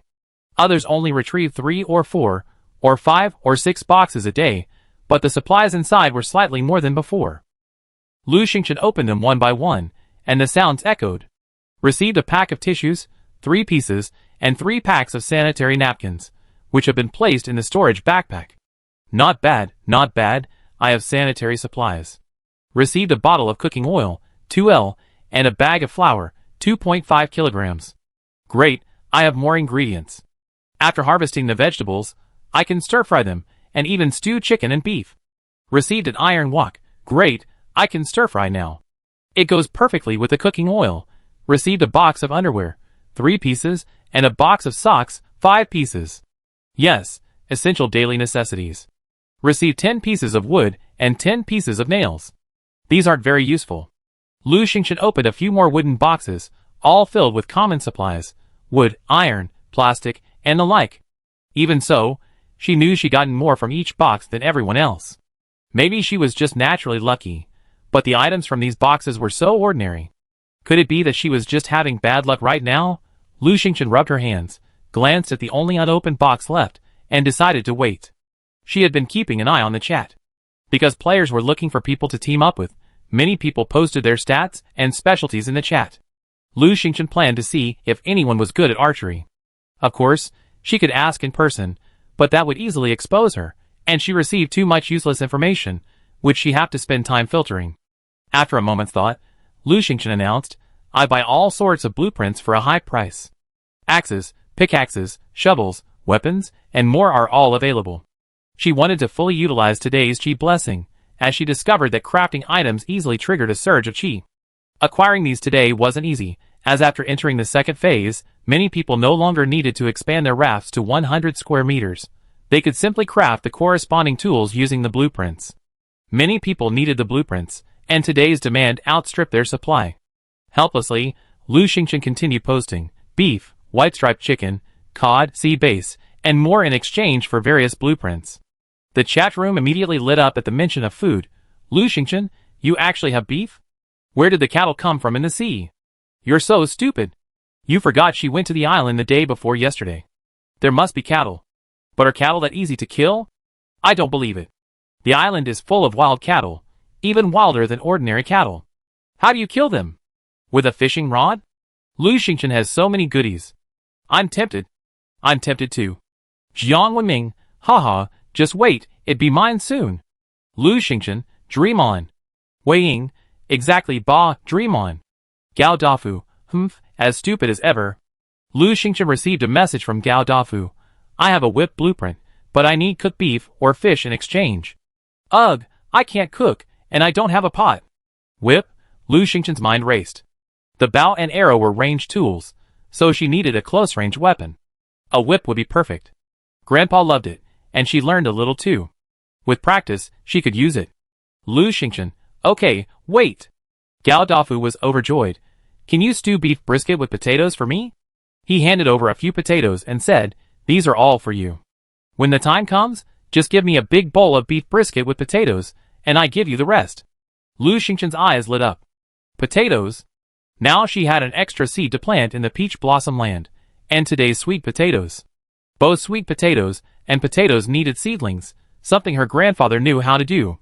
Others only retrieve 3 or 4, or 5 or 6 boxes a day, but the supplies inside were slightly more than before. Lu Xingchen opened them one by one, and the sounds echoed. Received a pack of tissues, 3 pieces, and 3 packs of sanitary napkins, which have been placed in the storage backpack. Not bad, not bad, I have sanitary supplies. Received a bottle of cooking oil, 2L, and a bag of flour, 2.5 kilograms. Great, I have more ingredients. After harvesting the vegetables, I can stir-fry them, and even stew chicken and beef. Received an iron wok, great, I can stir-fry now. It goes perfectly with the cooking oil. Received a box of underwear, 3 pieces, and a box of socks, 5 pieces. Yes, essential daily necessities. Received 10 pieces of wood and 10 pieces of nails. These aren't very useful. Lu Xingchen opened a few more wooden boxes, all filled with common supplies, wood, iron, plastic, and the like. Even so, she knew she'd gotten more from each box than everyone else. Maybe she was just naturally lucky, but the items from these boxes were so ordinary. Could it be that she was just having bad luck right now? Lu Xingchen rubbed her hands, glanced at the only unopened box left, and decided to wait. She had been keeping an eye on the chat. Because players were looking for people to team up with, many people posted their stats and specialties in the chat. Lu Xingchen planned to see if anyone was good at archery. Of course, she could ask in person, but that would easily expose her, and she received too much useless information, which she had to spend time filtering. After a moment's thought, Lu Xingchen announced, I buy all sorts of blueprints for a high price. Axes, pickaxes, shovels, weapons, and more are all available. She wanted to fully utilize today's Qi blessing, as she discovered that crafting items easily triggered a surge of Qi. Acquiring these today wasn't easy, as after entering the second phase, many people no longer needed to expand their rafts to 100 square meters. They could simply craft the corresponding tools using the blueprints. Many people needed the blueprints, and today's demand outstripped their supply. Helplessly, Lu Xingchen continued posting beef, white-striped chicken, cod, sea bass, and more in exchange for various blueprints. The chat room immediately lit up at the mention of food. Lu Xingchen, you actually have beef? Where did the cattle come from in the sea? You're so stupid. You forgot she went to the island the day before yesterday. There must be cattle. But are cattle that easy to kill? I don't believe it. The island is full of wild cattle, even wilder than ordinary cattle. How do you kill them? With a fishing rod? Lu Xingchen has so many goodies. I'm tempted. I'm tempted too. Jiang Wenming, haha, just wait, it'd be mine soon. Lu Xingchen, dream on. Wei Ying, exactly ba, dream on. Gao Dafu, as stupid as ever. Lu Xingchen received a message from Gao Dafu. I have a whip blueprint, but I need cooked beef or fish in exchange. Ugh, I can't cook, and I don't have a pot. Whip? Lu Xingchen's mind raced. The bow and arrow were ranged tools, so she needed a close-range weapon. A whip would be perfect. Grandpa loved it, and she learned a little too. With practice, she could use it. Lu Xingchen, okay, wait. Gao Dafu was overjoyed. Can you stew beef brisket with potatoes for me? He handed over a few potatoes and said, these are all for you. When the time comes, just give me a big bowl of beef brisket with potatoes, and I give you the rest. Lu Xingchen's eyes lit up. Potatoes? Now she had an extra seed to plant in the peach blossom land, and today's sweet potatoes. Both sweet potatoes and potatoes needed seedlings, something her grandfather knew how to do.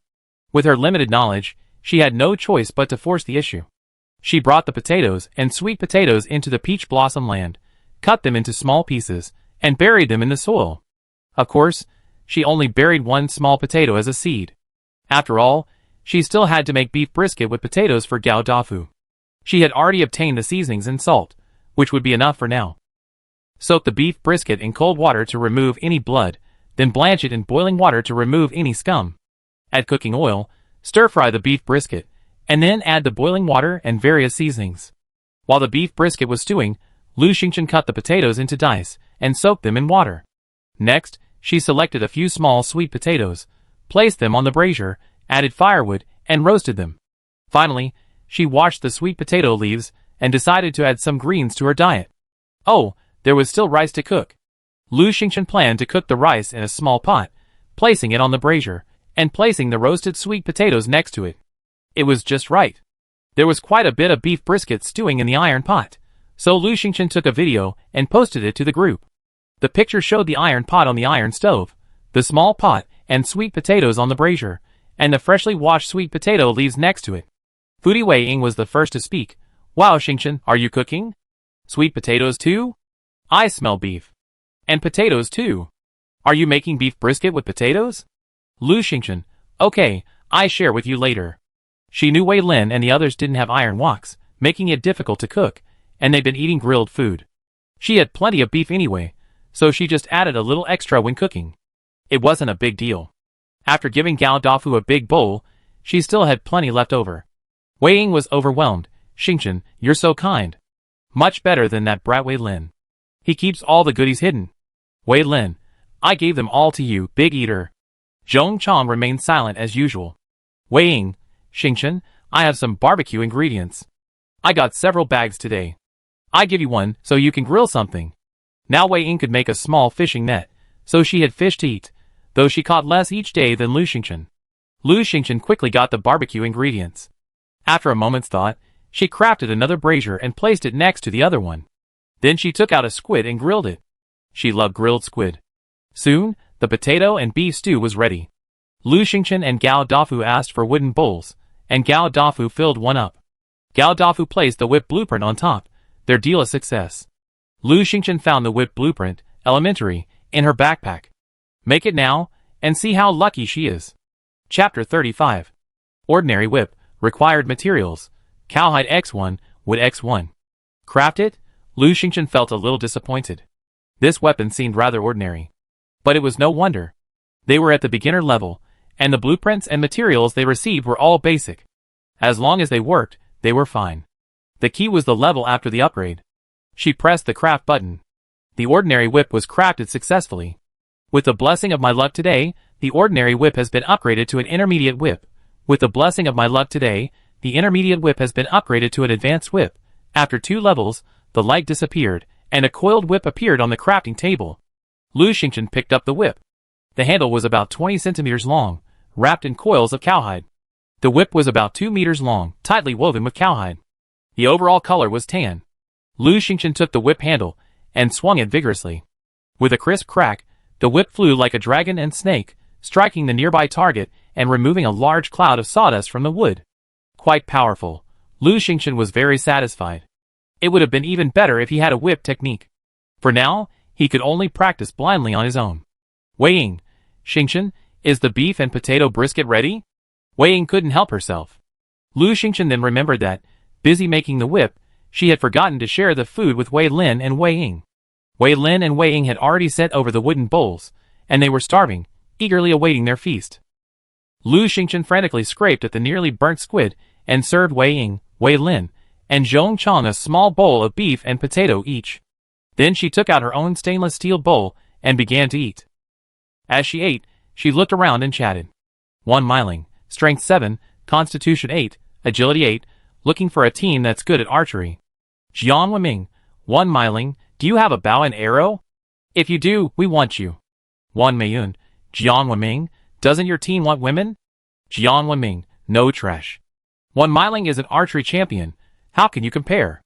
With her limited knowledge, she had no choice but to force the issue. She brought the potatoes and sweet potatoes into the peach blossom land, cut them into small pieces, and buried them in the soil. Of course, she only buried one small potato as a seed. After all, she still had to make beef brisket with potatoes for gao tofu. She had already obtained the seasonings and salt, which would be enough for now. Soak the beef brisket in cold water to remove any blood, then blanch it in boiling water to remove any scum. Add cooking oil, stir-fry the beef brisket, and then add the boiling water and various seasonings. While the beef brisket was stewing, Lu Xingchen cut the potatoes into dice and soaked them in water. Next, she selected a few small sweet potatoes, placed them on the brazier, added firewood, and roasted them. Finally, she washed the sweet potato leaves and decided to add some greens to her diet. Oh, there was still rice to cook. Lu Xingchen planned to cook the rice in a small pot, placing it on the brazier, and placing the roasted sweet potatoes next to it. It was just right. There was quite a bit of beef brisket stewing in the iron pot, so Lu Xingchen took a video and posted it to the group. The picture showed the iron pot on the iron stove, the small pot and sweet potatoes on the brazier, and the freshly washed sweet potato leaves next to it. Foodie Wei Ying was the first to speak. Wow, Xingchen, are you cooking? Sweet potatoes too? I smell beef. And potatoes too. Are you making beef brisket with potatoes? Lu Xingchen, okay, I share with you later. She knew Wei Lin and the others didn't have iron woks, making it difficult to cook, and they'd been eating grilled food. She had plenty of beef anyway, so she just added a little extra when cooking. It wasn't a big deal. After giving Gao Dafu a big bowl, she still had plenty left over. Wei Ying was overwhelmed. Xingchen, you're so kind. Much better than that brat Wei Lin. He keeps all the goodies hidden. Wei Lin, I gave them all to you, big eater. Zhong Chong remained silent as usual. Wei Ying, Xingchen, I have some barbecue ingredients. I got several bags today. I give you one so you can grill something. Now Wei Ying could make a small fishing net, so she had fish to eat, though she caught less each day than Lu Xingchen. Lu Xingchen quickly got the barbecue ingredients. After a moment's thought, she crafted another brazier and placed it next to the other one. Then she took out a squid and grilled it. She loved grilled squid. Soon, the potato and beef stew was ready. Lu Xingchen and Gao Dafu asked for wooden bowls, and Gao Dafu filled one up. Gao Dafu placed the whip blueprint on top, their deal a success. Lu Xingchen found the whip blueprint, elementary, in her backpack. Make it now, and see how lucky she is. Chapter 35. Ordinary whip, required materials, cowhide X1, wood X1. Craft it? Lu Xingchen felt a little disappointed. This weapon seemed rather ordinary. But it was no wonder. They were at the beginner level, and the blueprints and materials they received were all basic. As long as they worked, they were fine. The key was the level after the upgrade. She pressed the craft button. The ordinary whip was crafted successfully. With the blessing of my luck today, the ordinary whip has been upgraded to an intermediate whip. With the blessing of my luck today, the intermediate whip has been upgraded to an advanced whip. After 2 levels, the light disappeared, and a coiled whip appeared on the crafting table. Lu Xingchen picked up the whip. The handle was about 20 centimeters long, wrapped in coils of cowhide. The whip was about 2 meters long, tightly woven with cowhide. The overall color was tan. Lu Xingchen took the whip handle and swung it vigorously. With a crisp crack, the whip flew like a dragon and snake, striking the nearby target and removing a large cloud of sawdust from the wood. Quite powerful. Lu Xingchen was very satisfied. It would have been even better if he had a whip technique. For now, he could only practice blindly on his own. Wei Ying, Xingchen, is the beef and potato brisket ready? Wei Ying couldn't help herself. Lu Xingchen then remembered that, busy making the whip, she had forgotten to share the food with Wei Lin and Wei Ying. Wei Lin and Wei Ying had already sent over the wooden bowls, and they were starving, eagerly awaiting their feast. Lu Xingchen frantically scraped at the nearly burnt squid and served Wei Ying, Wei Lin, and Zhong Chong a small bowl of beef and potato each. Then she took out her own stainless steel bowl and began to eat. As she ate, she looked around and chatted. 1 Miling, Strength 7, Constitution 8, Agility 8, looking for a team that's good at archery. Jiang Wenming, 1 Miling, do you have a bow and arrow? If you do, we want you. 1 Mayun, Jiang Wenming, doesn't your team want women? Jiang Wenming, no trash. 1 Miling is an archery champion. How can you compare?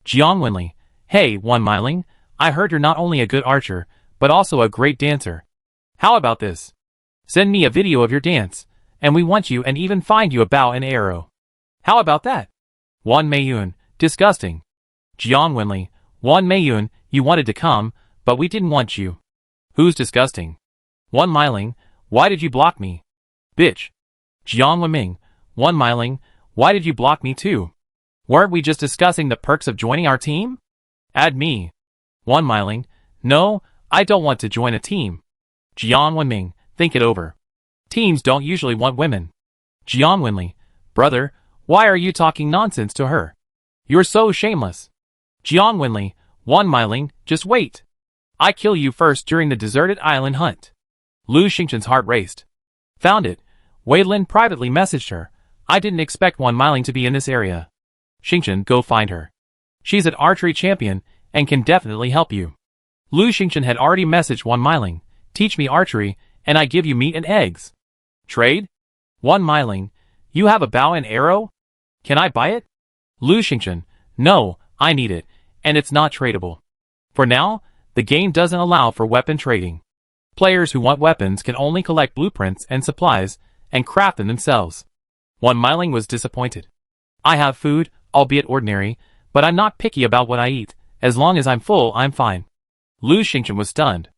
Jiang Wenli, hey 1 Miling, I heard you're not only a good archer, but also a great dancer. How about this? Send me a video of your dance, and we want you and even find you a bow and arrow. How about that? Won Mayun, disgusting. Jiang Wenli, Won Mayun, you wanted to come, but we didn't want you. Who's disgusting? Won Meiling, why did you block me? Bitch. Jiang Wenming, Won Meiling, why did you block me too? Weren't we just discussing the perks of joining our team? Add me. Won Meiling, no, I don't want to join a team. Jiang Wenming, think it over. Teams don't usually want women. Jiang Wenli, brother, why are you talking nonsense to her? You're so shameless. Jiang Wenli, Won Meiling, just wait. I kill you first during the deserted island hunt. Lu Xingchen's heart raced. Found it. Wei Lin privately messaged her. I didn't expect Won Meiling to be in this area. Xingchen, go find her. She's an archery champion and can definitely help you. Lu Xingchen had already messaged Won Meiling. Teach me archery, and I give you meat and eggs. Trade? Won Meiling, you have a bow and arrow? Can I buy it? Lu Xingchen, no, I need it, and it's not tradable. For now, the game doesn't allow for weapon trading. Players who want weapons can only collect blueprints and supplies, and craft them themselves. Won Meiling was disappointed. I have food, albeit ordinary, but I'm not picky about what I eat. As long as I'm full, I'm fine. Lu Xingchen was stunned.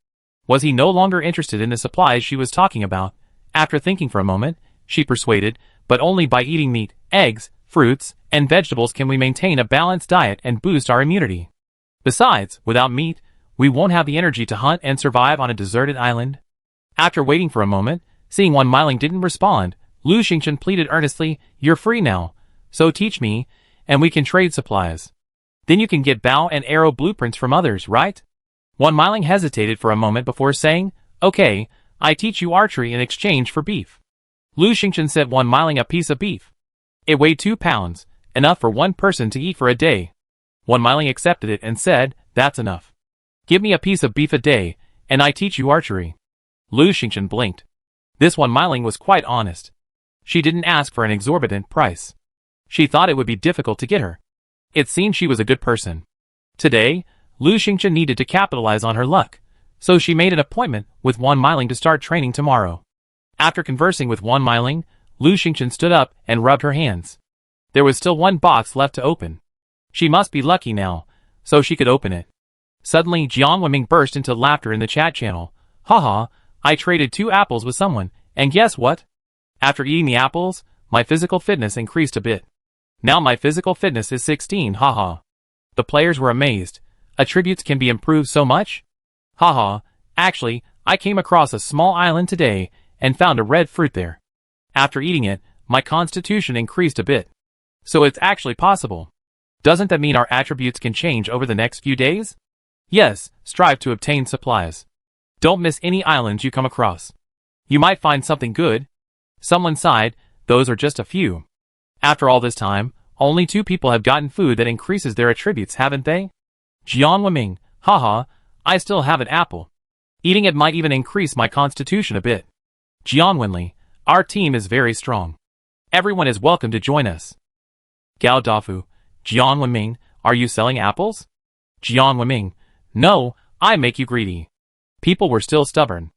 Was he no longer interested in the supplies she was talking about? After thinking for a moment, she persuaded, but only by eating meat, eggs, fruits, and vegetables can we maintain a balanced diet and boost our immunity. Besides, without meat, we won't have the energy to hunt and survive on a deserted island. After waiting for a moment, seeing Won Meiling didn't respond, Lu Xingchen pleaded earnestly, you're free now, so teach me, and we can trade supplies. Then you can get bow and arrow blueprints from others, right? Won Meiling hesitated for a moment before saying, okay, I teach you archery in exchange for beef. Lu Xingchen sent Won Meiling a piece of beef. It weighed 2 pounds, enough for one person to eat for a day. Won Meiling accepted it and said, that's enough. Give me a piece of beef a day, and I teach you archery. Lu Xingchen blinked. This Won Meiling was quite honest. She didn't ask for an exorbitant price. She thought it would be difficult to get her. It seemed she was a good person. Today, Lu Xingchen needed to capitalize on her luck, so she made an appointment with Won Meiling to start training tomorrow. After conversing with Won Meiling, Lu Xingchen stood up and rubbed her hands. There was still one box left to open. She must be lucky now, so she could open it. Suddenly, Jiang Wenming burst into laughter in the chat channel. Haha, I traded 2 apples with someone, and guess what? After eating the apples, my physical fitness increased a bit. Now my physical fitness is 16, haha. The players were amazed. Attributes can be improved so much? Haha, actually, I came across a small island today and found a red fruit there. After eating it, my constitution increased a bit. So it's actually possible. Doesn't that mean our attributes can change over the next few days? Yes, strive to obtain supplies. Don't miss any islands you come across. You might find something good. Someone sighed, those are just a few. After all this time, only 2 people have gotten food that increases their attributes, haven't they? Jiang Wenming, haha, I still have an apple. Eating it might even increase my constitution a bit. Jiang Wenli, our team is very strong. Everyone is welcome to join us. Gao Dafu, Jiang Wenming, are you selling apples? Jiang Wenming, no, I make you greedy. People were still stubborn.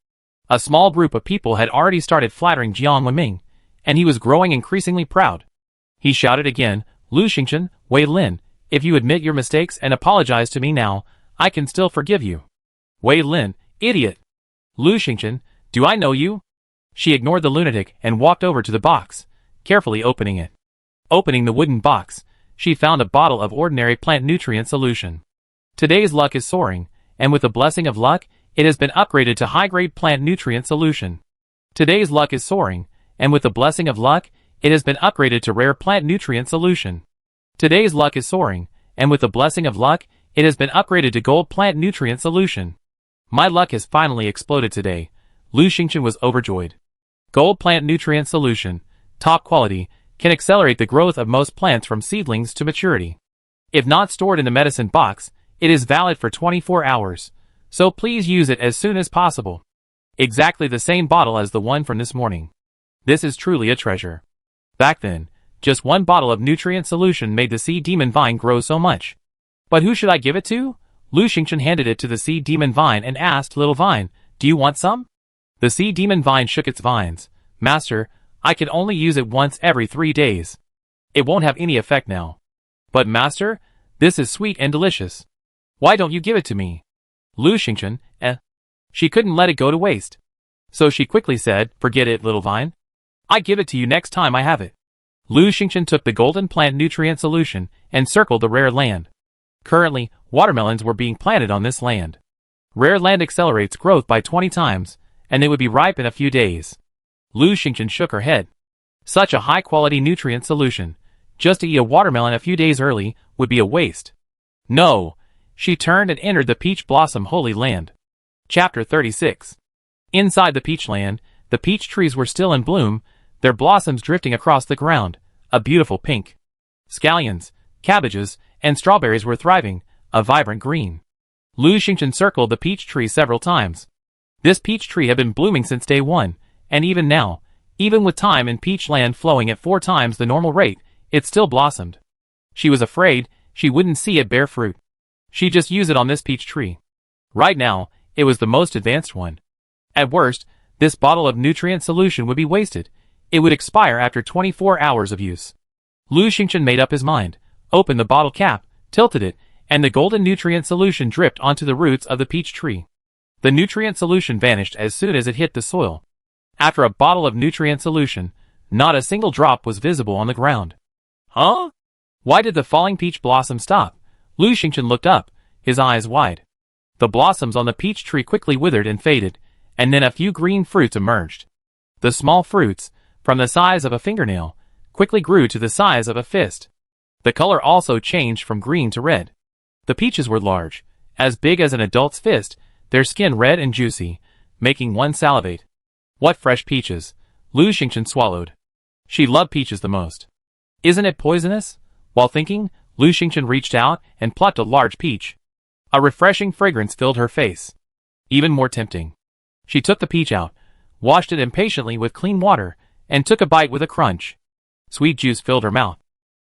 A small group of people had already started flattering Jiang Wenming, and he was growing increasingly proud. He shouted again, Lu Xingchen, Wei Lin, if you admit your mistakes and apologize to me now, I can still forgive you. Wei Lin, idiot. Lu Xingchen, do I know you? She ignored the lunatic and walked over to the box, carefully opening it. Opening the wooden box, she found a bottle of ordinary plant nutrient solution. Today's luck is soaring, and with the blessing of luck, it has been upgraded to high-grade plant nutrient solution. Today's luck is soaring, and with the blessing of luck, it has been upgraded to rare plant nutrient solution. Today's luck is soaring, and with the blessing of luck, it has been upgraded to gold plant nutrient solution. My luck has finally exploded today. Lu Xingchen was overjoyed. Gold plant nutrient solution, top quality, can accelerate the growth of most plants from seedlings to maturity. If not stored in the medicine box, it is valid for 24 hours, so please use it as soon as possible. Exactly the same bottle as the one from this morning. This is truly a treasure. Back then, just one bottle of nutrient solution made the sea demon vine grow so much. But who should I give it to? Lu Xingchen handed it to the sea demon vine and asked, "Little vine, do you want some?" The sea demon vine shook its vines. "Master, I can only use it once every 3 days. It won't have any effect now." "But master, this is sweet and delicious. Why don't you give it to me?" Lu Xingchen, She couldn't let it go to waste. So she quickly said, "Forget it, little vine. I give it to you next time I have it." Lu Xingchen took the golden plant nutrient solution and circled the rare land. Currently, watermelons were being planted on this land. Rare land accelerates growth by 20 times, and it would be ripe in a few days. Lu Xingchen shook her head. Such a high-quality nutrient solution, just to eat a watermelon a few days early, would be a waste. No! She turned and entered the Peach Blossom Holy Land. Chapter 36. Inside the peach land, the peach trees were still in bloom, their blossoms drifting across the ground, a beautiful pink. Scallions, cabbages, and strawberries were thriving, a vibrant green. Lu Xingchen circled the peach tree several times. This peach tree had been blooming since day one, and even now, even with time in peach land flowing at 4 times the normal rate, it still blossomed. She was afraid she wouldn't see it bear fruit. She just used it on this peach tree. Right now, it was the most advanced one. At worst, this bottle of nutrient solution would be wasted. It would expire after 24 hours of use. Lu Xingchen made up his mind, opened the bottle cap, tilted it, and the golden nutrient solution dripped onto the roots of the peach tree. The nutrient solution vanished as soon as it hit the soil. After a bottle of nutrient solution, not a single drop was visible on the ground. Huh? Why did the falling peach blossom stop? Lu Xingchen looked up, his eyes wide. The blossoms on the peach tree quickly withered and faded, and then a few green fruits emerged. The small fruits, from the size of a fingernail, quickly grew to the size of a fist. The color also changed from green to red. The peaches were large, as big as an adult's fist, their skin red and juicy, making one salivate. What fresh peaches! Lu Xingchen swallowed. She loved peaches the most. Isn't it poisonous? While thinking, Lu Xingchen reached out and plucked a large peach. A refreshing fragrance filled her face. Even more tempting. She took the peach out, washed it impatiently with clean water, and took a bite with a crunch. Sweet juice filled her mouth.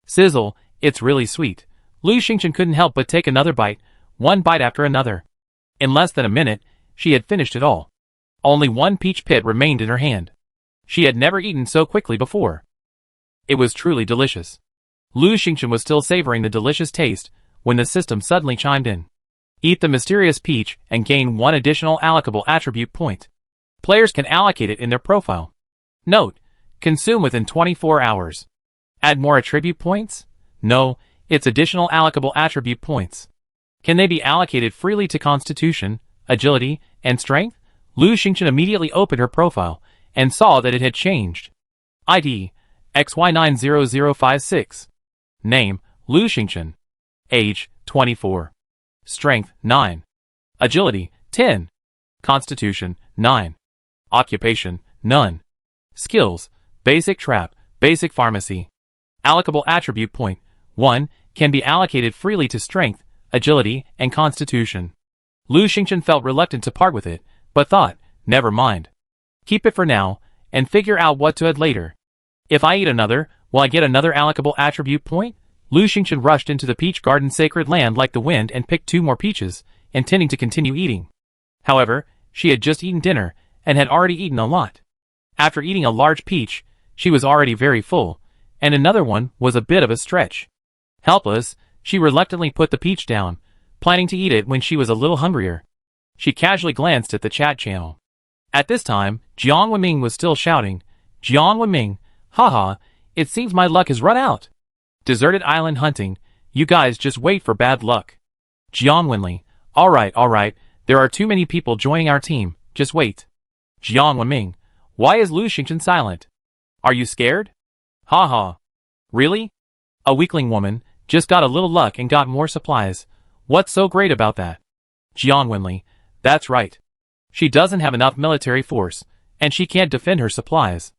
Sizzle, it's really sweet. Lu Xingchen couldn't help but take another bite, one bite after another. In less than a minute, she had finished it all. Only one peach pit remained in her hand. She had never eaten so quickly before. It was truly delicious. Lu Xingchen was still savoring the delicious taste when the system suddenly chimed in. Eat the mysterious peach and gain 1 additional allocable attribute point. Players can allocate it in their profile. Note: consume within 24 hours. Add more attribute points? No, it's additional allocable attribute points. Can they be allocated freely to Constitution, Agility, and Strength? Lu Xingchen immediately opened her profile and saw that it had changed. ID: XY90056. Name: Lu Xingchen. Age: 24. Strength: 9. Agility: 10. Constitution: 9. Occupation: none. Skills: Basic Trap, Basic Pharmacy. Allocable Attribute Point: 1, can be allocated freely to Strength, Agility, and Constitution. Lu Xingchen felt reluctant to part with it, but thought, never mind. Keep it for now, and figure out what to add later. If I eat another, will I get another allocable attribute point? Lu Xingchen rushed into the peach garden sacred land like the wind and picked 2 more peaches, intending to continue eating. However, she had just eaten dinner, and had already eaten a lot. After eating a large peach, she was already very full, and another one was a bit of a stretch. Helpless, she reluctantly put the peach down, planning to eat it when she was a little hungrier. She casually glanced at the chat channel. At this time, Jiang Wenming was still shouting, "Jiang Wenming, haha, it seems my luck has run out. Deserted island hunting, you guys just wait for bad luck." Jiang Wenli, alright, there are too many people joining our team, just wait. Jiang Wenming, why is Lu Xingchen silent? Are you scared? Haha. Really? A weakling woman, just got a little luck and got more supplies. What's so great about that? Jiang Wenli, that's right. She doesn't have enough military force, and she can't defend her supplies.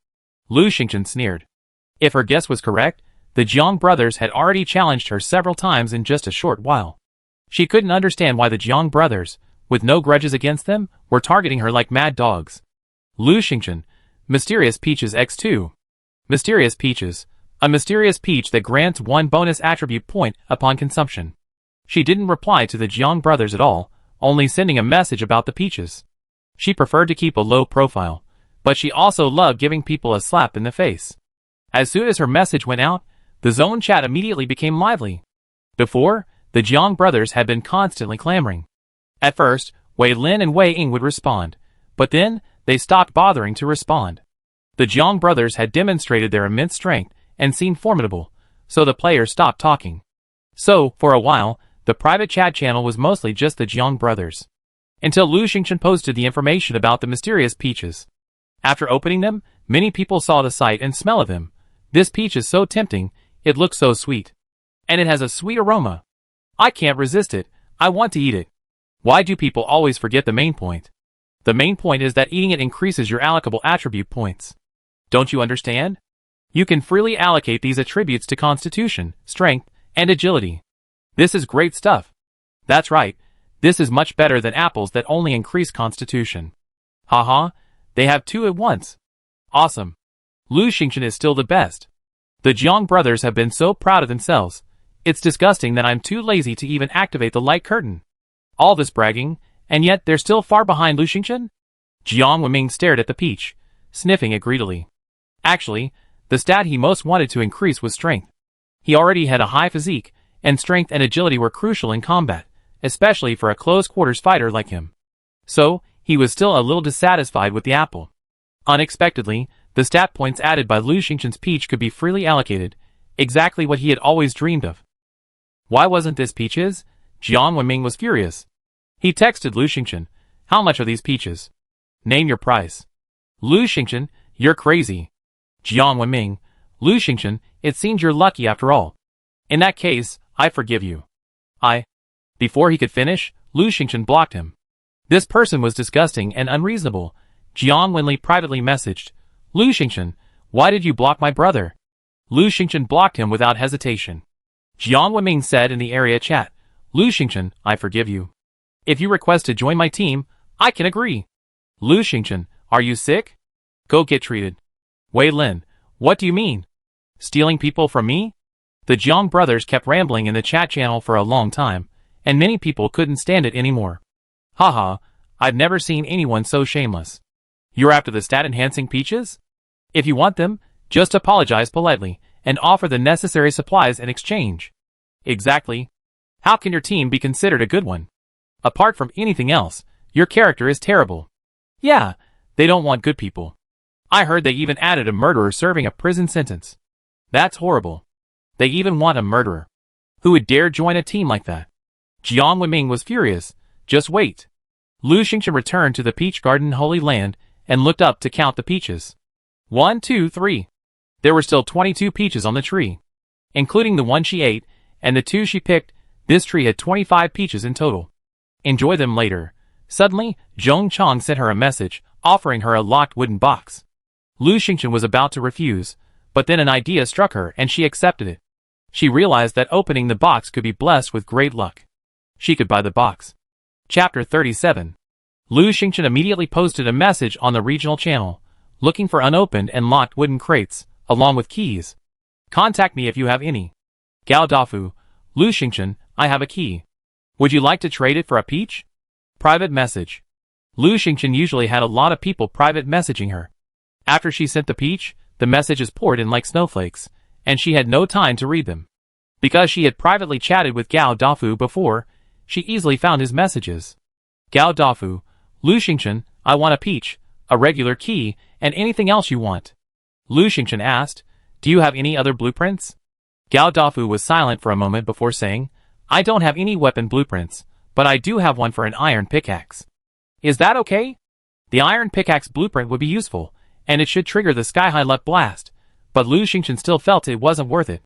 Lu Xingchen sneered. If her guess was correct, the Jiang brothers had already challenged her several times in just a short while. She couldn't understand why the Jiang brothers, with no grudges against them, were targeting her like mad dogs. Lu Xingchen, Mysterious Peaches X2. Mysterious Peaches, a mysterious peach that grants 1 bonus attribute point upon consumption. She didn't reply to the Jiang brothers at all, only sending a message about the peaches. She preferred to keep a low profile, but she also loved giving people a slap in the face. As soon as her message went out, the zone chat immediately became lively. Before, the Jiang brothers had been constantly clamoring. At first, Wei Lin and Wei Ying would respond, but then they stopped bothering to respond. The Jiang brothers had demonstrated their immense strength and seemed formidable, so the players stopped talking. So, for a while, the private chat channel was mostly just the Jiang brothers. Until Lu Xingchen posted the information about the mysterious peaches. After opening them, many people saw the sight and smell of them. This peach is so tempting, it looks so sweet. And it has a sweet aroma. I can't resist it, I want to eat it. Why do people always forget the main point? The main point is that eating it increases your allocable attribute points. Don't you understand? You can freely allocate these attributes to constitution, strength, and agility. This is great stuff. That's right, this is much better than apples that only increase constitution. Haha, they have two at once. Awesome. Lu Xingchen is still the best. The Jiang brothers have been so proud of themselves. It's disgusting that I'm too lazy to even activate the light curtain. All this bragging, and yet they're still far behind Lu Xingchen? Jiang Wenming stared at the peach, sniffing it greedily. Actually, the stat he most wanted to increase was strength. He already had a high physique, and strength and agility were crucial in combat, especially for a close-quarters fighter like him. So, he was still a little dissatisfied with the apple. Unexpectedly, the stat points added by Lu Xingchen's peach could be freely allocated, exactly what he had always dreamed of. Why wasn't this peaches? Jiang Wenming was furious. He texted Lu Xingchen, how much are these peaches? Name your price. Lu Xingchen, you're crazy. Jiang Wenming, Lu Xingchen, it seems you're lucky after all. In that case, I forgive you. Before he could finish, Lu Xingchen blocked him. This person was disgusting and unreasonable. Jiang Wenli privately messaged, Lu Xingchen, why did you block my brother? Lu Xingchen blocked him without hesitation. Jiang Wenming said in the area chat, Lu Xingchen, I forgive you. If you request to join my team, I can agree. Lu Xingchen, are you sick? Go get treated. Wei Lin, what do you mean? Stealing people from me? The Jiang brothers kept rambling in the chat channel for a long time, and many people couldn't stand it anymore. Haha, I've never seen anyone so shameless. You're after the stat-enhancing peaches? If you want them, just apologize politely, and offer the necessary supplies in exchange. Exactly. How can your team be considered a good one? Apart from anything else, your character is terrible. Yeah, they don't want good people. I heard they even added a murderer serving a prison sentence. That's horrible. They even want a murderer. Who would dare join a team like that? Jiang Wenming was furious. Just wait. Lu Xingchen returned to the Peach Garden Holy Land and looked up to count the peaches. 1, 2, 3. There were still 22 peaches on the tree. Including the one she ate, and the 2 she picked, this tree had 25 peaches in total. Enjoy them later. Suddenly, Zhong Chong sent her a message, offering her a locked wooden box. Lu Xingchen was about to refuse, but then an idea struck her and she accepted it. She realized that opening the box could be blessed with great luck. She could buy the box. Chapter 37. Lu Xingchen immediately posted a message on the regional channel, looking for unopened and locked wooden crates, along with keys. Contact me if you have any. Gao Dafu, Lu Xingchen, I have a key. Would you like to trade it for a peach? Private message. Lu Xingchen usually had a lot of people private messaging her. After she sent the peach, the messages poured in like snowflakes, and she had no time to read them. Because she had privately chatted with Gao Dafu before, she easily found his messages. Gao Dafu, Lu Xingchen, I want a peach, a regular key, and anything else you want. Lu Xingchen asked, do you have any other blueprints? Gao Dafu was silent for a moment before saying, I don't have any weapon blueprints, but I do have one for an iron pickaxe. Is that okay? The iron pickaxe blueprint would be useful, and it should trigger the sky-high luck blast, but Lu Xingchen still felt it wasn't worth it.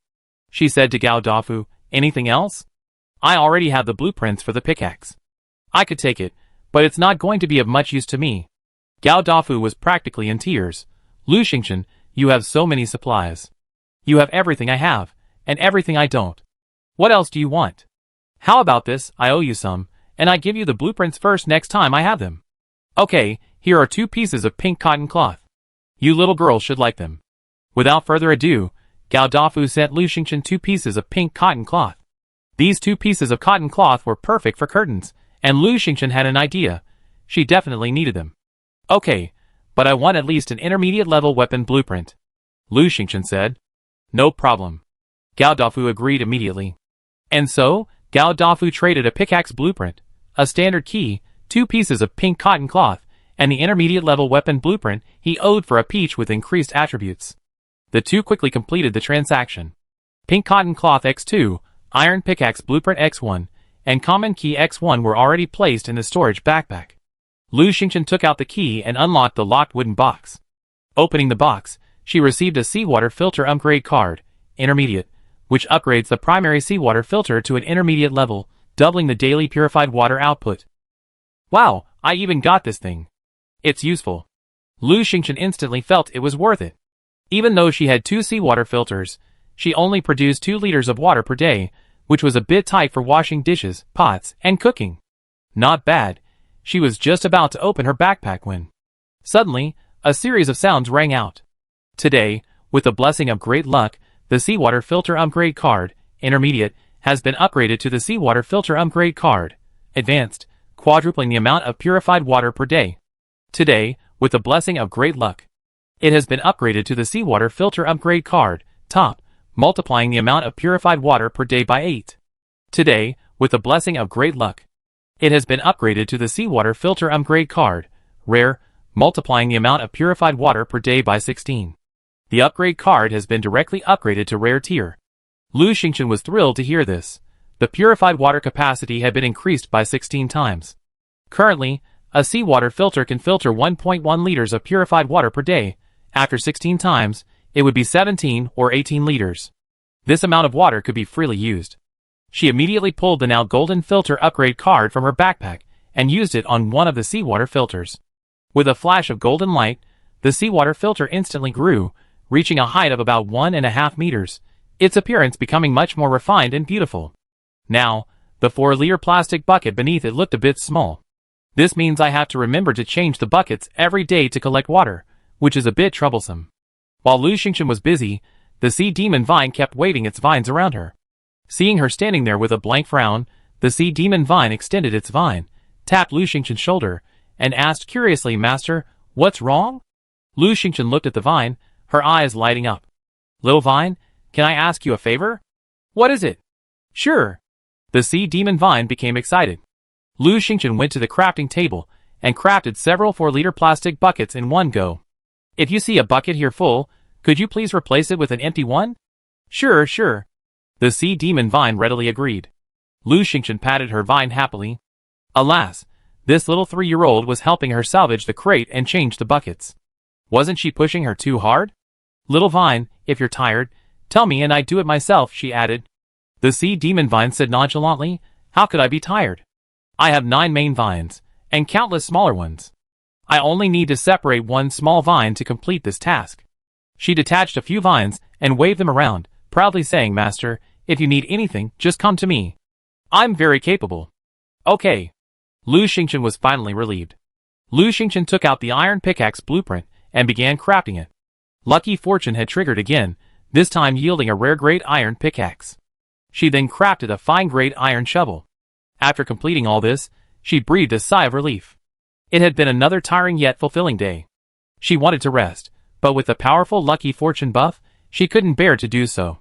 She said to Gao Dafu, anything else? I already have the blueprints for the pickaxe. I could take it, but it's not going to be of much use to me. Gao Dafu was practically in tears. Lu Xingchen, you have so many supplies. You have everything I have, and everything I don't. What else do you want? How about this, I owe you some, and I give you the blueprints first next time I have them. Okay, here are 2 pieces of pink cotton cloth. You little girls should like them. Without further ado, Gao Dafu sent Lu Xingchen 2 pieces of pink cotton cloth. These 2 pieces of cotton cloth were perfect for curtains, and Lu Xingchen had an idea. She definitely needed them. Okay, but I want at least an intermediate level weapon blueprint, Lu Xingchen said. No problem. Gao Dafu agreed immediately. And so, Gao Dafu traded a pickaxe blueprint, a standard key, 2 pieces of pink cotton cloth, and the intermediate level weapon blueprint he owed for a peach with increased attributes. The 2 quickly completed the transaction. Pink cotton cloth X2, iron pickaxe blueprint X1, and common key X1 were already placed in the storage backpack. Lu Xingchen took out the key and unlocked the locked wooden box. Opening the box, she received a seawater filter upgrade card, intermediate, which upgrades the primary seawater filter to an intermediate level, doubling the daily purified water output. Wow, I even got this thing. It's useful. Lu Xingchen instantly felt it was worth it. Even though she had 2 seawater filters, she only produced 2 liters of water per day, which was a bit tight for washing dishes, pots, and cooking. Not bad. She was just about to open her backpack when suddenly, a series of sounds rang out. Today, with the blessing of great luck, the seawater filter upgrade card, intermediate, has been upgraded to the seawater filter upgrade card, advanced, quadrupling the amount of purified water per day. Today, with the blessing of great luck, it has been upgraded to the seawater filter upgrade card, top, multiplying the amount of purified water per day by 8. Today, with the blessing of great luck, it has been upgraded to the seawater filter upgrade card, rare, multiplying the amount of purified water per day by 16. The upgrade card has been directly upgraded to rare tier. Lu Xingchen was thrilled to hear this. The purified water capacity had been increased by 16 times. Currently, a seawater filter can filter 1.1 liters of purified water per day. After 16 times, it would be 17 or 18 liters. This amount of water could be freely used. She immediately pulled the now golden filter upgrade card from her backpack and used it on one of the seawater filters. With a flash of golden light, the seawater filter instantly grew, reaching a height of about 1.5 meters, its appearance becoming much more refined and beautiful. Now, the 4-liter plastic bucket beneath it looked a bit small. This means I have to remember to change the buckets every day to collect water, which is a bit troublesome. While Lu Xingchen was busy, the sea demon vine kept waving its vines around her. Seeing her standing there with a blank frown, the sea demon vine extended its vine, tapped Lu Xingchen's shoulder, and asked curiously, "Master, what's wrong?" Lu Xingchen looked at the vine, her eyes lighting up. "Little vine, can I ask you a favor?" "What is it?" "Sure." The sea demon vine became excited. Lu Xingchen went to the crafting table and crafted several 4-liter plastic buckets in one go. "If you see a bucket here full, could you please replace it with an empty one?" "Sure, sure." The sea demon vine readily agreed. Lu Xingchen patted her vine happily. Alas, this little 3-year-old was helping her salvage the crate and change the buckets. Wasn't she pushing her too hard? "Little vine, if you're tired, tell me and I'd do it myself," she added. The sea demon vine said nonchalantly, "How could I be tired? I have 9 main vines, and countless smaller ones. I only need to separate one small vine to complete this task." She detached a few vines and waved them around, proudly saying, "Master, if you need anything, just come to me. I'm very capable." "Okay." Lu Xingchen was finally relieved. Lu Xingchen took out the iron pickaxe blueprint and began crafting it. Lucky fortune had triggered again, this time yielding a rare grade iron pickaxe. She then crafted a fine grade iron shovel. After completing all this, she breathed a sigh of relief. It had been another tiring yet fulfilling day. She wanted to rest, but with the powerful lucky fortune buff, she couldn't bear to do so.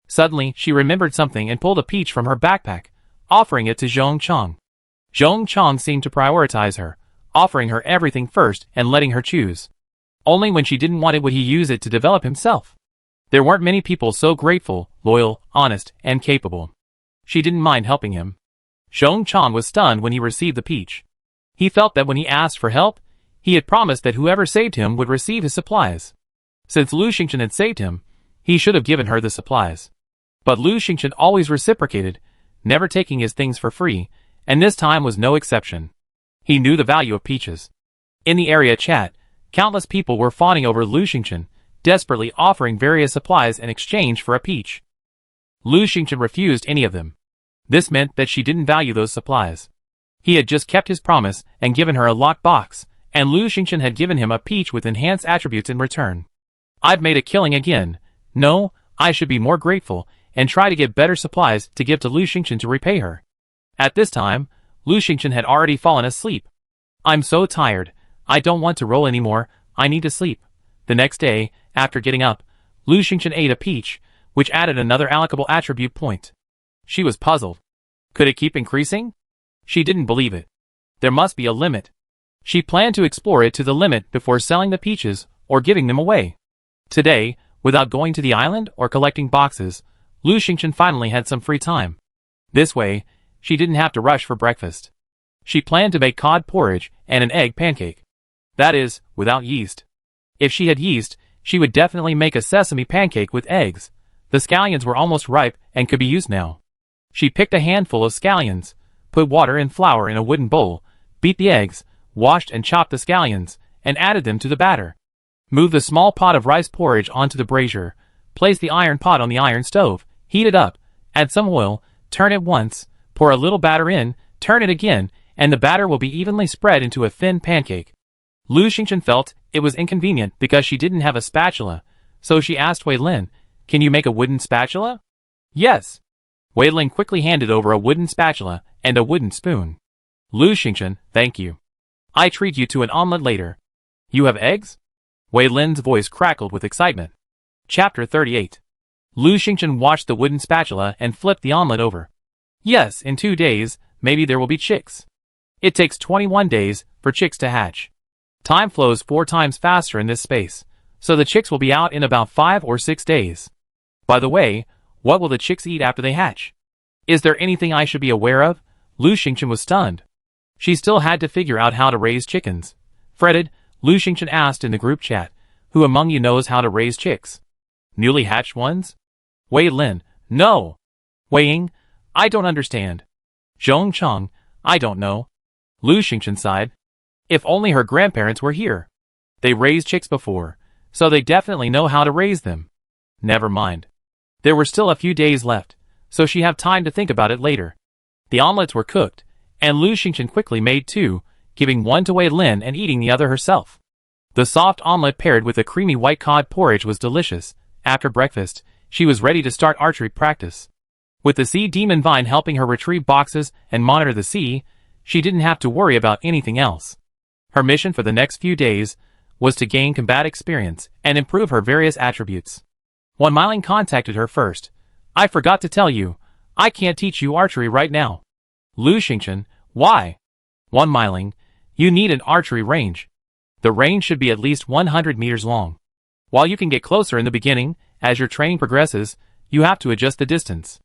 Suddenly, she remembered something and pulled a peach from her backpack, offering it to Zhong Chang. Zhong Chang seemed to prioritize her, offering her everything first and letting her choose. Only when she didn't want it would he use it to develop himself. There weren't many people so grateful, loyal, honest, and capable. She didn't mind helping him. Zhong Chang was stunned when he received the peach. He felt that when he asked for help, he had promised that whoever saved him would receive his supplies. Since Lu Xingchen had saved him, he should have given her the supplies. But Lu Xingchen always reciprocated, never taking his things for free, and this time was no exception. He knew the value of peaches. In the area chat, countless people were fawning over Lu Xingchen, desperately offering various supplies in exchange for a peach. Lu Xingchen refused any of them. This meant that she didn't value those supplies. He had just kept his promise and given her a locked box, and Lu Xingchen had given him a peach with enhanced attributes in return. "I've made a killing again. No, I should be more grateful, and try to get better supplies to give to Lu Xingchen to repay her. At this time, Lu Xingchen had already fallen asleep. I'm so tired. I don't want to roll anymore. I need to sleep. The next day, after getting up, Lu Xingchen ate a peach, which added another allocable attribute point. She was puzzled. Could it keep increasing? She didn't believe it. There must be a limit. She planned to explore it to the limit before selling the peaches or giving them away. Today, without going to the island or collecting boxes, Lu Xingchen finally had some free time. This way, she didn't have to rush for breakfast. She planned to make cod porridge and an egg pancake. That is, without yeast. If she had yeast, she would definitely make a sesame pancake with eggs. The scallions were almost ripe and could be used now. She picked a handful of scallions, put water and flour in a wooden bowl, beat the eggs, washed and chopped the scallions, and added them to the batter. Move the small pot of rice porridge onto the brazier, place the iron pot on the iron stove, heat it up, add some oil, turn it once, pour a little batter in, turn it again, and the batter will be evenly spread into a thin pancake. Lu Xingchen felt it was inconvenient because she didn't have a spatula, so she asked Wei Lin, "Can you make a wooden spatula?" "Yes." Wei Lin quickly handed over a wooden spatula and a wooden spoon. "Lu Xingchen, thank you. I treat you to an omelet later. You have eggs?" Wei Lin's voice crackled with excitement. Chapter 38. Lu Xingchen washed the wooden spatula and flipped the omelet over. "Yes, in 2 days, maybe there will be chicks. It takes 21 days for chicks to hatch. Time flows 4 times faster in this space, so the chicks will be out in about 5 or 6 days. By the way, what will the chicks eat after they hatch? Is there anything I should be aware of?" Lu Xingchen was stunned. She still had to figure out how to raise chickens. Fretted, Lu Xingchen asked in the group chat, "Who among you knows how to raise chicks?" "Newly hatched ones?" Wei Lin, "No." Wei Ying, "I don't understand." Zhong Cheng, "I don't know." Lu Xingchen sighed. If only her grandparents were here. They raised chicks before, so they definitely know how to raise them. Never mind. There were still a few days left, so she had time to think about it later. The omelets were cooked, and Lu Xingchen quickly made 2, giving one to Wei Lin and eating the other herself. The soft omelet paired with the creamy white cod porridge was delicious. After breakfast, she was ready to start archery practice. With the sea demon vine helping her retrieve boxes and monitor the sea, she didn't have to worry about anything else. Her mission for the next few days was to gain combat experience and improve her various attributes. One Miling contacted her first. "I forgot to tell you, I can't teach you archery right now." Lu Xingchen, "Why?" One Miling, "You need an archery range. The range should be at least 100 meters long. While you can get closer in the beginning, as your training progresses, you have to adjust the distance.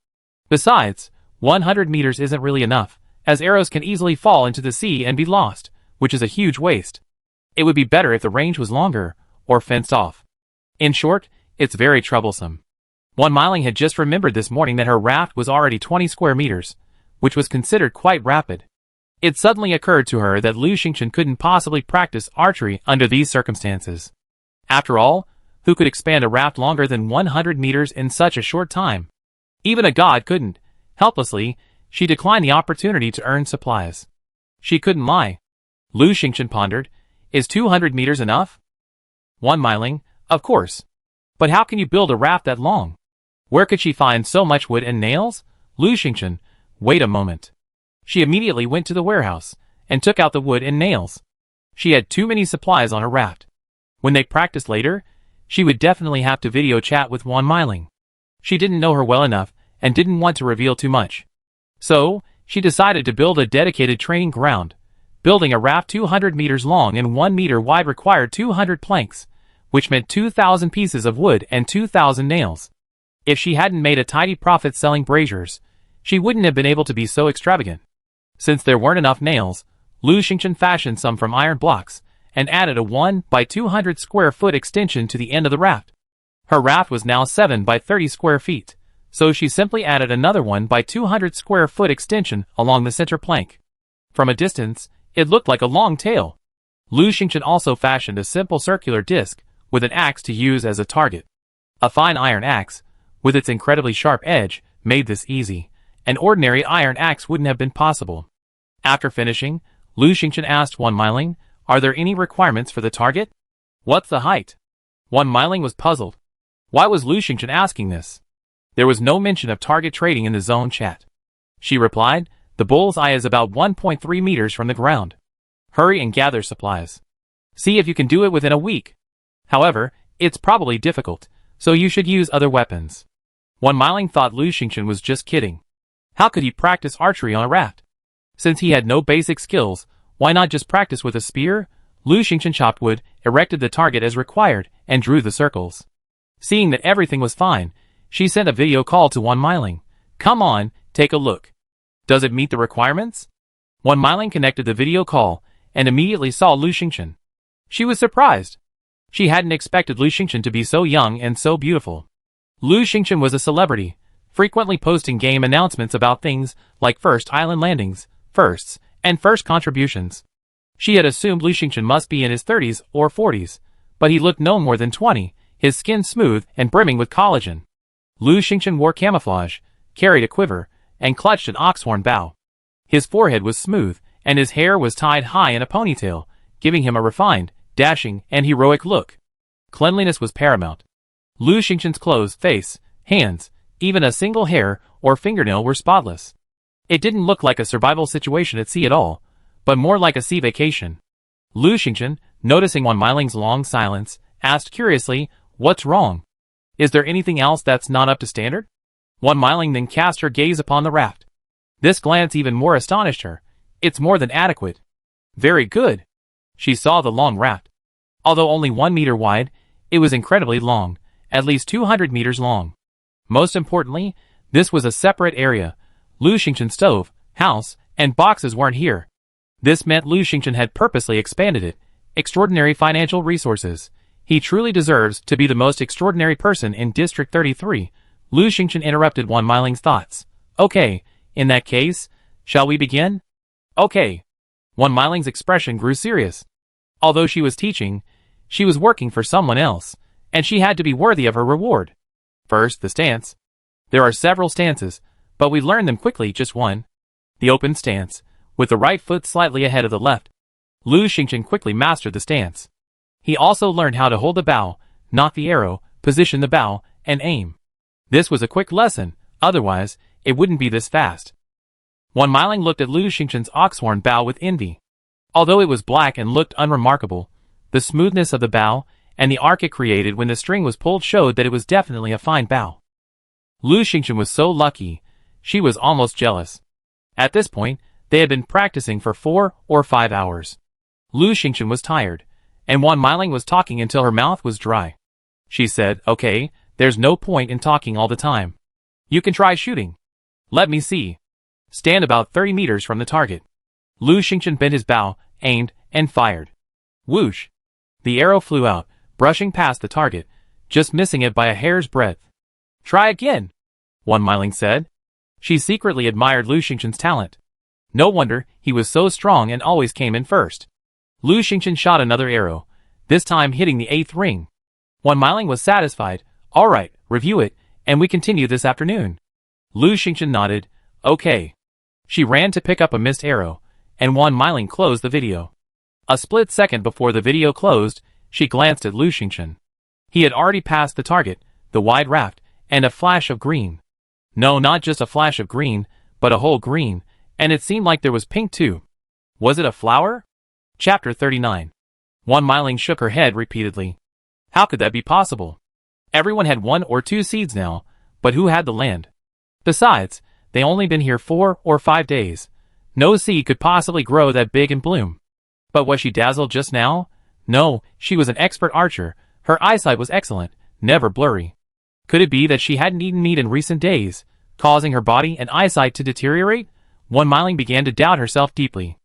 Besides, 100 meters isn't really enough, as arrows can easily fall into the sea and be lost, which is a huge waste. It would be better if the range was longer, or fenced off. In short, it's very troublesome." One Miling had just remembered this morning that her raft was already 20 square meters, which was considered quite rapid. It suddenly occurred to her that Lu Xingchen couldn't possibly practice archery under these circumstances. After all, who could expand a raft longer than 100 meters in such a short time? Even a god couldn't. Helplessly, she declined the opportunity to earn supplies. She couldn't lie. Lu Xingchen pondered, "Is 200 meters enough?" One Miling, "Of course. But how can you build a raft that long? Where could she find so much wood and nails?" Lu Xingchen, "Wait a moment." She immediately went to the warehouse and took out the wood and nails. She had too many supplies on her raft. When they practiced later, she would definitely have to video chat with One Miling. She didn't know her well enough and didn't want to reveal too much. So, she decided to build a dedicated training ground. Building a raft 200 meters long and 1 meter wide required 200 planks, which meant 2,000 pieces of wood and 2,000 nails. If she hadn't made a tidy profit selling braziers, she wouldn't have been able to be so extravagant. Since there weren't enough nails, Lu Xingchen fashioned some from iron blocks and added a 1 by 200 square foot extension to the end of the raft. Her raft was now 7 by 30 square feet, so she simply added another 1 by 200 square foot extension along the center plank. From a distance, it looked like a long tail. Lu Xingchen also fashioned a simple circular disc with an axe to use as a target. A fine iron axe, with its incredibly sharp edge, made this easy. An ordinary iron axe wouldn't have been possible. After finishing, Lu Xingchen asked One Miling, "Are there any requirements for the target?" "What's the height?" One Miling was puzzled. Why was Lu Xingchen asking this? There was no mention of target trading in the zone chat. She replied, "The bull's eye is about 1.3 meters from the ground. Hurry and gather supplies. See if you can do it within a week. However, it's probably difficult, so you should use other weapons." Wan Miling thought Lu Xingchen was just kidding. How could he practice archery on a raft? Since he had no basic skills, why not just practice with a spear? Lu Xingchen chopped wood, erected the target as required, and drew the circles. Seeing that everything was fine, she sent a video call to Wan Miling. "Come on, take a look. Does it meet the requirements?" Wan Miling connected the video call, and immediately saw Lu Xingchen. She was surprised. She hadn't expected Lu Xingchen to be so young and so beautiful. Lu Xingchen was a celebrity, frequently posting game announcements about things like first island landings, firsts, and first contributions. She had assumed Lu Xingchen must be in his 30s or 40s, but he looked no more than 20, his skin smooth and brimming with collagen. Lu Xingchen wore camouflage, carried a quiver, and clutched an oxhorn bow. His forehead was smooth, and his hair was tied high in a ponytail, giving him a refined, dashing, and heroic look. Cleanliness was paramount. Lu Xingchen's clothes, face, hands, even a single hair or fingernail were spotless. It didn't look like a survival situation at sea at all, but more like a sea vacation. Lu Xingchen, noticing Wan Miling's long silence, asked curiously, "What's wrong? Is there anything else that's not up to standard?" Wan Miling then cast her gaze upon the raft. This glance even more astonished her. "It's more than adequate." "Very good." She saw the long raft. Although only 1 meter wide, it was incredibly long, at least 200 meters long. Most importantly, this was a separate area. Lu Xingchen's stove, house, and boxes weren't here. This meant Lu Xingchen had purposely expanded it. Extraordinary financial resources. He truly deserves to be the most extraordinary person in District 33. Lu Xingchen interrupted Wan Miling's thoughts. "Okay, in that case, shall we begin?" "Okay." Wan Miling's expression grew serious. Although she was teaching, she was working for someone else, and she had to be worthy of her reward. First, the stance. There are several stances, but we learn them quickly, just one. The open stance, with the right foot slightly ahead of the left. Lu Xingchen quickly mastered the stance. He also learned how to hold the bow, knock the arrow, position the bow, and aim. This was a quick lesson, otherwise, it wouldn't be this fast. Wan Miling looked at Lu Xingchen's oxhorn bow with envy. Although it was black and looked unremarkable, the smoothness of the bow and the arc it created when the string was pulled showed that it was definitely a fine bow. Lu Xingchen was so lucky, she was almost jealous. At this point, they had been practicing for 4 or 5 hours. Lu Xingchen was tired, and Wan Miling was talking until her mouth was dry. She said, "Okay, there's no point in talking all the time. You can try shooting. Let me see. Stand about 30 meters from the target." Lu Xingchen bent his bow, aimed, and fired. Whoosh! The arrow flew out, brushing past the target, just missing it by a hair's breadth. "Try again," Wan Miling said. She secretly admired Lu Xingchen's talent. No wonder he was so strong and always came in first. Lu Xingchen shot another arrow, this time hitting the 8th ring. Wan Miling was satisfied. "All right, review it, and we continue this afternoon." Lu Xingchen nodded. "Okay." She ran to pick up a missed arrow, and Wan Miling closed the video. A split second before the video closed, she glanced at Lu Xingchen. He had already passed the target, the wide raft, and a flash of green. No, not just a flash of green, but a whole green, and it seemed like there was pink too. Was it a flower? Chapter 39. Wan Miling shook her head repeatedly. How could that be possible? Everyone had 1 or 2 seeds now, but who had the land? Besides, they only been here 4 or 5 days. No seed could possibly grow that big and bloom. But was she dazzled just now? No, she was an expert archer. Her eyesight was excellent, never blurry. Could it be that she hadn't eaten meat in recent days, causing her body and eyesight to deteriorate? Wan Miling began to doubt herself deeply.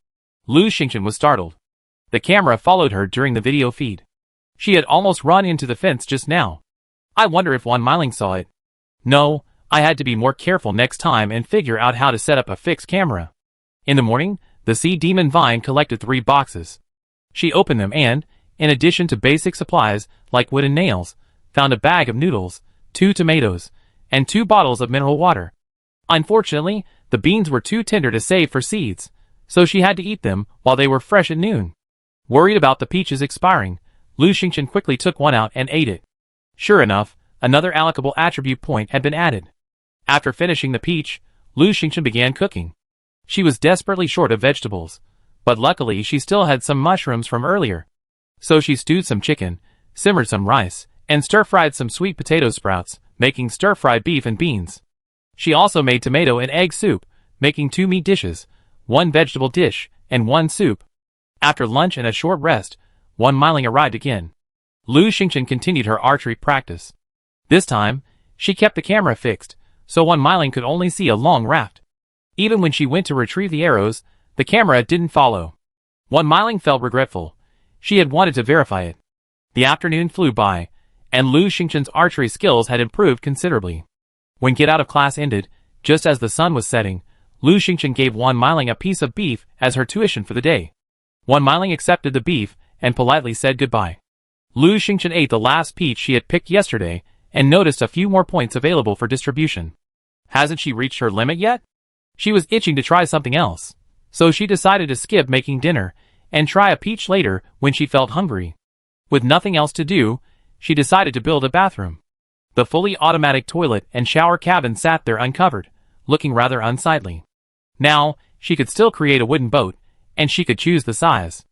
Lu Xingchen was startled. The camera followed her during the video feed. She had almost run into the fence just now. I wonder if Wan Miling saw it. No, I had to be more careful next time and figure out how to set up a fixed camera. In the morning, the Sea Demon Vine collected 3 boxes. She opened them and, in addition to basic supplies like wood and nails, found a bag of noodles, 2 tomatoes, and 2 bottles of mineral water. Unfortunately, the beans were too tender to save for seeds, so she had to eat them while they were fresh at noon. Worried about the peaches expiring, Lu Xingchen quickly took one out and ate it. Sure enough, another allocable attribute point had been added. After finishing the peach, Lu Xingchen began cooking. She was desperately short of vegetables, but luckily she still had some mushrooms from earlier. So she stewed some chicken, simmered some rice, and stir-fried some sweet potato sprouts, making stir-fried beef and beans. She also made tomato and egg soup, making 2 meat dishes, 1 vegetable dish, and 1 soup. After lunch and a short rest, Wan Miling arrived again. Lu Xingchen continued her archery practice. This time, she kept the camera fixed, so Wan Miling could only see a long raft. Even when she went to retrieve the arrows, the camera didn't follow. Wan Miling felt regretful. She had wanted to verify it. The afternoon flew by, and Lu Xingchen's archery skills had improved considerably. When get out of class ended, just as the sun was setting, Lu Xingchen gave Wan Miling a piece of beef as her tuition for the day. Wan Miling accepted the beef and politely said goodbye. Lu Xingchen ate the last peach she had picked yesterday and noticed a few more points available for distribution. Hasn't she reached her limit yet? She was itching to try something else, so she decided to skip making dinner and try a peach later when she felt hungry. With nothing else to do, she decided to build a bathroom. The fully automatic toilet and shower cabin sat there uncovered, looking rather unsightly. Now, she could still create a wooden boat, and she could choose the size.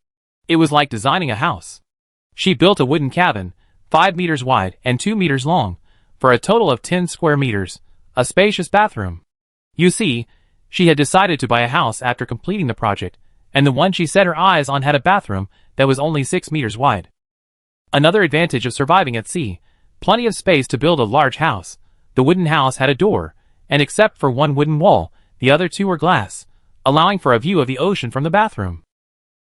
It was like designing a house. She built a wooden cabin, 5 meters wide and 2 meters long, for a total of 10 square meters, a spacious bathroom. You see, she had decided to buy a house after completing the project, and the one she set her eyes on had a bathroom that was only 6 meters wide. Another advantage of surviving at sea, plenty of space to build a large house. The wooden house had a door, and except for one wooden wall, the other 2 were glass, allowing for a view of the ocean from the bathroom.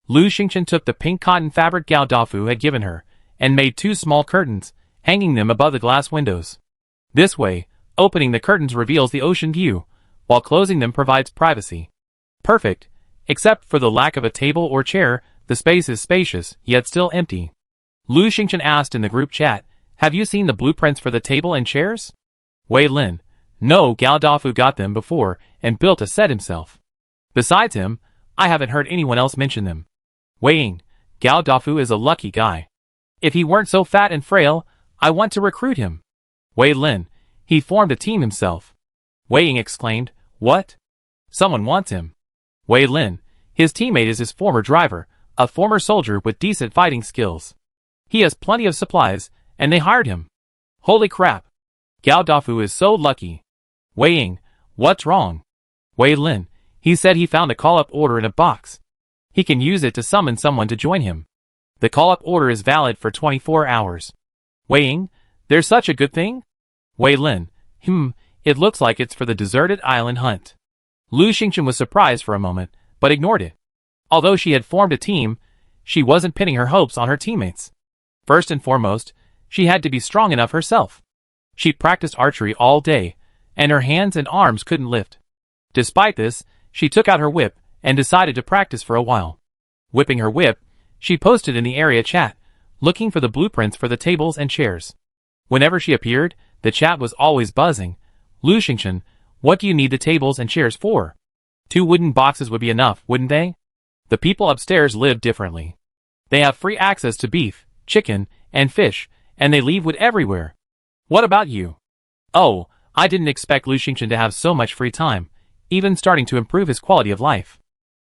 Lu Xingchen took the pink cotton fabric Gao Dafu had given her, and made 2 small curtains, hanging them above the glass windows. This way, opening the curtains reveals the ocean view, while closing them provides privacy. Perfect, except for the lack of a table or chair. The space is spacious, yet still empty. Lu Xingchen asked in the group chat, "Have you seen the blueprints for the table and chairs?" Wei Lin, "No, Gao Dafu got them before and built a set himself. Besides him, I haven't heard anyone else mention them." Wei Ying, "Gao Dafu is a lucky guy. If he weren't so fat and frail, I want to recruit him." Wei Lin, "He formed a team himself." Wei Ying exclaimed, "What? Someone wants him." Wei Lin, "His teammate is his former driver, a former soldier with decent fighting skills. He has plenty of supplies, and they hired him." Holy crap! Gao Dafu is so lucky. Wei Ying, "What's wrong?" Wei Lin, "He said he found a call-up order in a box. He can use it to summon someone to join him. The call-up order is valid for 24 hours. Wei Ying, "There's such a good thing?" Wei Lin, "It looks like it's for the deserted island hunt." Lu Xingchen was surprised for a moment, but ignored it. Although she had formed a team, she wasn't pinning her hopes on her teammates. First and foremost, she had to be strong enough herself. She practiced archery all day, and her hands and arms couldn't lift. Despite this, she took out her whip and decided to practice for a while. Whipping her whip, she posted in the area chat, looking for the blueprints for the tables and chairs. Whenever she appeared, the chat was always buzzing. "Lu Xingchen, what do you need the tables and chairs for? 2 wooden boxes would be enough, wouldn't they? The people upstairs live differently. They have free access to beef, chicken, and fish, and they leave wood everywhere. What about you?" Oh, I didn't expect Lu Xingchen to have so much free time, even starting to improve his quality of life.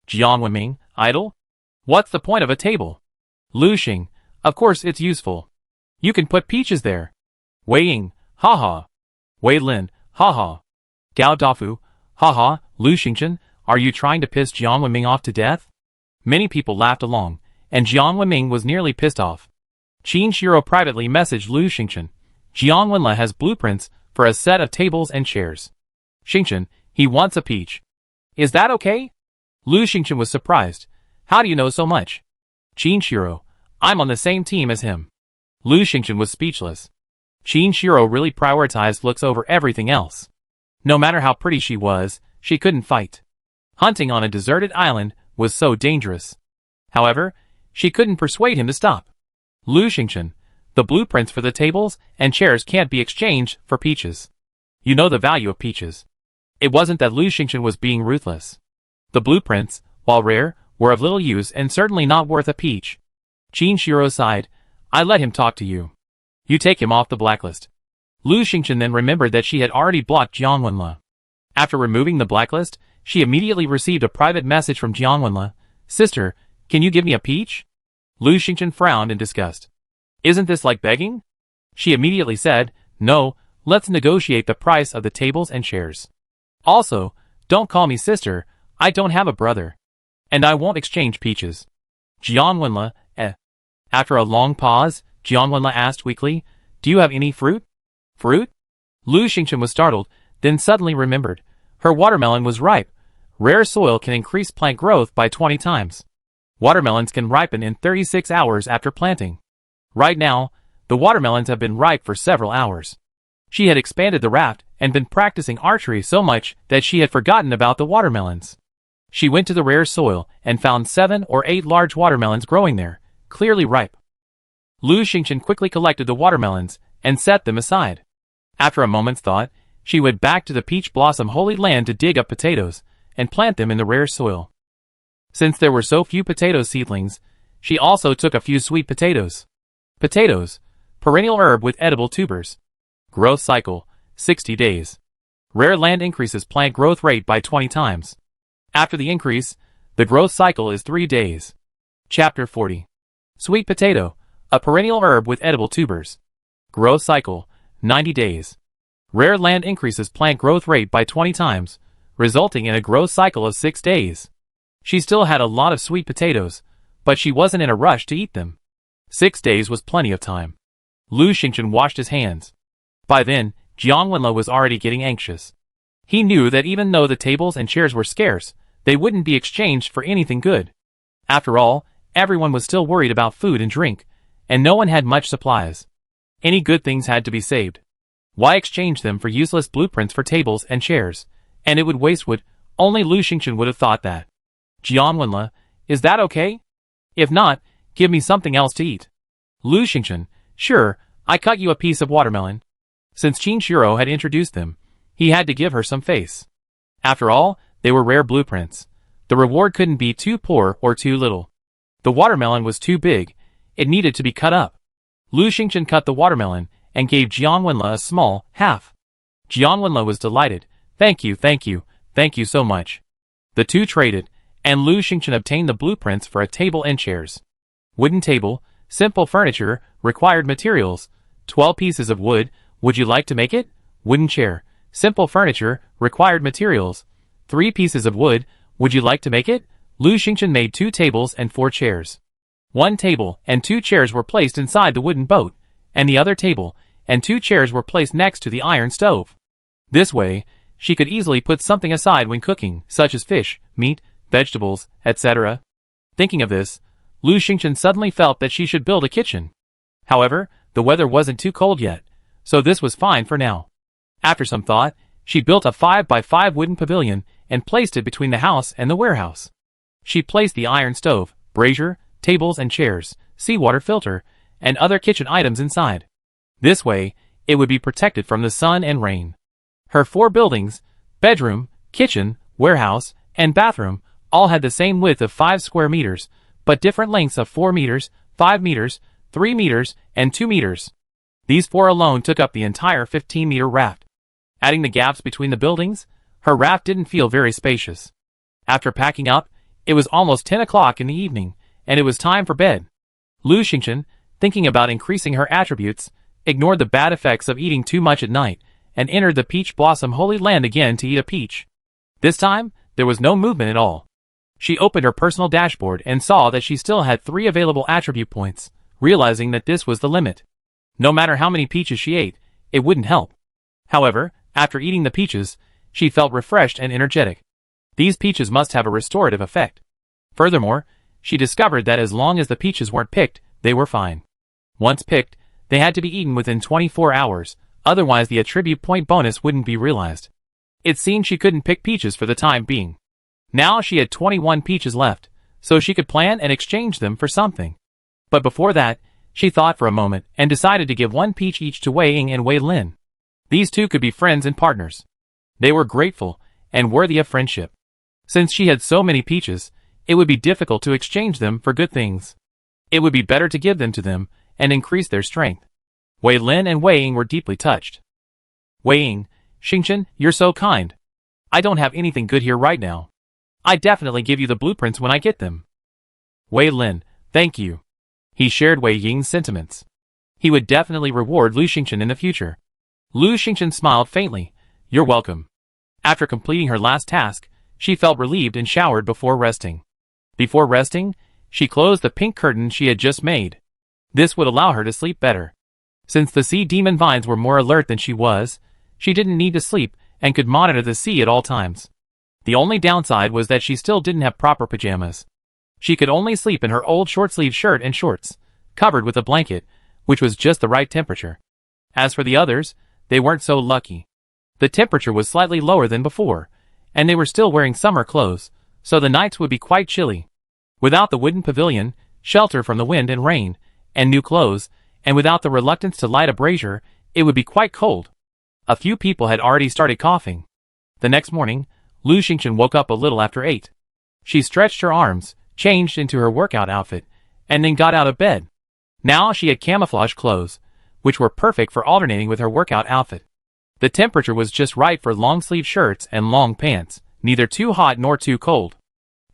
Jiang Wenming, idle? What's the point of a table? Lu Xing, of course it's useful. You can put peaches there. Wei Ying, haha. Wei Lin, haha. Gao Dafu, haha. Lu Xingchen, are you trying to piss Jiang Wenming off to death? Many people laughed along, and Jiang Wenming was nearly pissed off. Qin Shiro privately messaged Lu Xingchen, "Jiang Wenla has blueprints for a set of tables and chairs. Xingchen, he wants a peach. Is that okay?" Lu Xingchen was surprised. "How do you know so much?" Qin Shiro, "I'm on the same team as him." Lu Xingchen was speechless. Qin Shiro really prioritized looks over everything else. No matter how pretty she was, she couldn't fight. Hunting on a deserted island was so dangerous. However, she couldn't persuade him to stop. "Lu Xingchen, the blueprints for the tables and chairs can't be exchanged for peaches. You know the value of peaches." It wasn't that Lu Xingchen was being ruthless. The blueprints, while rare, were of little use and certainly not worth a peach. Qin Shiro sighed, "I let him talk to you. You take him off the blacklist." Lu Xingchen then remembered that she had already blocked Jiang Wenle. After removing the blacklist, she immediately received a private message from Jiang Wenle. Sister, can you give me a peach? Lu Xingchen frowned in disgust. Isn't this like begging? She immediately said, no, let's negotiate the price of the tables and chairs. Also, don't call me sister, I don't have a brother. And I won't exchange peaches. Jiang Wenle, After a long pause, Jiang Wenle asked weakly, do you have any fruit? Fruit? Lu Xingchen was startled, then suddenly remembered. Her watermelon was ripe. Rare soil can increase plant growth by 20 times. Watermelons can ripen in 36 hours after planting. Right now, the watermelons have been ripe for several hours. She had expanded the raft and been practicing archery so much that she had forgotten about the watermelons. She went to the rare soil and found 7 or 8 large watermelons growing there, clearly ripe. Lu Xingchen quickly collected the watermelons and set them aside. After a moment's thought, she went back to the peach blossom holy land to dig up potatoes and plant them in the rare soil. Since there were so few potato seedlings, she also took a few sweet potatoes. Potatoes, perennial herb with edible tubers. Growth cycle, 60 days. Rare land increases plant growth rate by 20 times. After the increase, the growth cycle is 3 days. Chapter 40. Sweet potato, a perennial herb with edible tubers. Growth cycle, 90 days. Rare land increases plant growth rate by 20 times, resulting in a growth cycle of 6 days. She still had a lot of sweet potatoes, but she wasn't in a rush to eat them. 6 days was plenty of time. Lu Xingchen washed his hands. By then, Jiang Wenle was already getting anxious. He knew that even though the tables and chairs were scarce, they wouldn't be exchanged for anything good. After all, everyone was still worried about food and drink, and no one had much supplies. Any good things had to be saved. Why exchange them for useless blueprints for tables and chairs? And it would waste wood. Only Lu Xingchen would have thought that. Jiang Wenle, is that okay? If not, give me something else to eat. Lu Xingchen, sure, I cut you a piece of watermelon. Since Qin Shiro had introduced them, he had to give her some face. After all, they were rare blueprints. The reward couldn't be too poor or too little. The watermelon was too big, it needed to be cut up. Lu Xingchen cut the watermelon and gave Jiang Wenle a small half. Jiang Wenle was delighted. Thank you so much. The two traded, and Lu Xingchen obtained the blueprints for a table and chairs. Wooden table, simple furniture, required materials, 12 pieces of wood, would you like to make it? Wooden chair, simple furniture, required materials, 3 pieces of wood, would you like to make it? Lu Xingchen made 2 tables and 4 chairs. 1 table and 2 chairs were placed inside the wooden boat, and the other table and 2 chairs were placed next to the iron stove. This way, she could easily put something aside when cooking, such as fish, meat, vegetables, etc. Thinking of this, Lu Xingchen suddenly felt that she should build a kitchen. However, the weather wasn't too cold yet, so this was fine for now. After some thought, she built a 5x5 wooden pavilion and placed it between the house and the warehouse. She placed the iron stove, brazier, tables and chairs, seawater filter, and other kitchen items inside. This way, it would be protected from the sun and rain. Her 4 buildings, bedroom, kitchen, warehouse, and bathroom, all had the same width of 5 square meters, but different lengths of 4 meters, 5 meters, 3 meters, and 2 meters. These 4 alone took up the entire 15-meter raft. Adding the gaps between the buildings, her raft didn't feel very spacious. After packing up, it was almost 10 o'clock in the evening, and it was time for bed. Lu Xingchen, thinking about increasing her attributes, ignored the bad effects of eating too much at night, and entered the peach blossom holy land again to eat a peach. This time, there was no movement at all. She opened her personal dashboard and saw that she still had 3 available attribute points, realizing that this was the limit. No matter how many peaches she ate, it wouldn't help. However, after eating the peaches, she felt refreshed and energetic. These peaches must have a restorative effect. Furthermore, she discovered that as long as the peaches weren't picked, they were fine. Once picked, they had to be eaten within 24 hours, otherwise the attribute point bonus wouldn't be realized. It seemed she couldn't pick peaches for the time being. Now she had 21 peaches left, so she could plan and exchange them for something. But before that, she thought for a moment and decided to give 1 peach each to Wei Ying and Wei Lin. These 2 could be friends and partners. They were grateful and worthy of friendship. Since she had so many peaches, it would be difficult to exchange them for good things. It would be better to give them to them and increase their strength. Wei Lin and Wei Ying were deeply touched. Wei Xingchen, you're so kind. I don't have anything good here right now. I definitely give you the blueprints when I get them. Wei Lin, thank you. He shared Wei Ying's sentiments. He would definitely reward Lu Xingchen in the future. Lu Xingchen smiled faintly. You're welcome. After completing her last task, she felt relieved and showered before resting. Before resting, she closed the pink curtain she had just made. This would allow her to sleep better. Since the sea demon vines were more alert than she didn't need to sleep and could monitor the sea at all times. The only downside was that she still didn't have proper pajamas. She could only sleep in her old short-sleeved shirt and shorts, covered with a blanket, which was just the right temperature. As for the others, they weren't so lucky. The temperature was slightly lower than before, and they were still wearing summer clothes, so the nights would be quite chilly. Without the wooden pavilion, shelter from the wind and rain, and new clothes, and without the reluctance to light a brazier, it would be quite cold. A few people had already started coughing. The next morning, Lu Xingchen woke up a little after 8. She stretched her arms, changed into her workout outfit, and then got out of bed. Now she had camouflage clothes, which were perfect for alternating with her workout outfit. The temperature was just right for long-sleeve shirts and long pants, neither too hot nor too cold.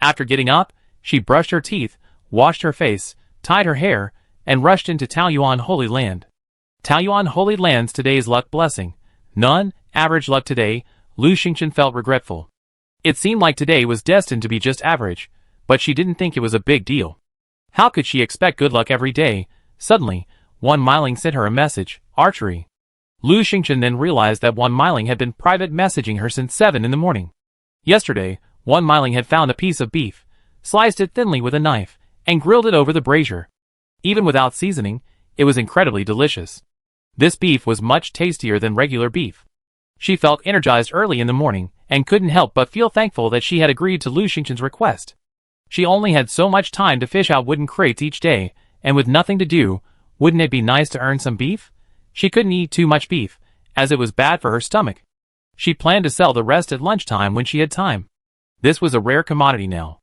After getting up, she brushed her teeth, washed her face, tied her hair, and rushed into Taoyuan Holy Land. Taoyuan Holy Land's today's luck blessing. None, average luck today. Lu Xingchen felt regretful. It seemed like today was destined to be just average, but she didn't think it was a big deal. How could she expect good luck every day? Suddenly, Wan Miling sent her a message, archery. Lu Xingchen then realized that Wan Miling had been private messaging her since 7 in the morning. Yesterday, Wan Miling had found a piece of beef, sliced it thinly with a knife, and grilled it over the brazier. Even without seasoning, it was incredibly delicious. This beef was much tastier than regular beef. She felt energized early in the morning, and couldn't help but feel thankful that she had agreed to Lu Xingchen's request. She only had so much time to fish out wooden crates each day, and with nothing to do, wouldn't it be nice to earn some beef? She couldn't eat too much beef, as it was bad for her stomach. She planned to sell the rest at lunchtime when she had time. This was a rare commodity now.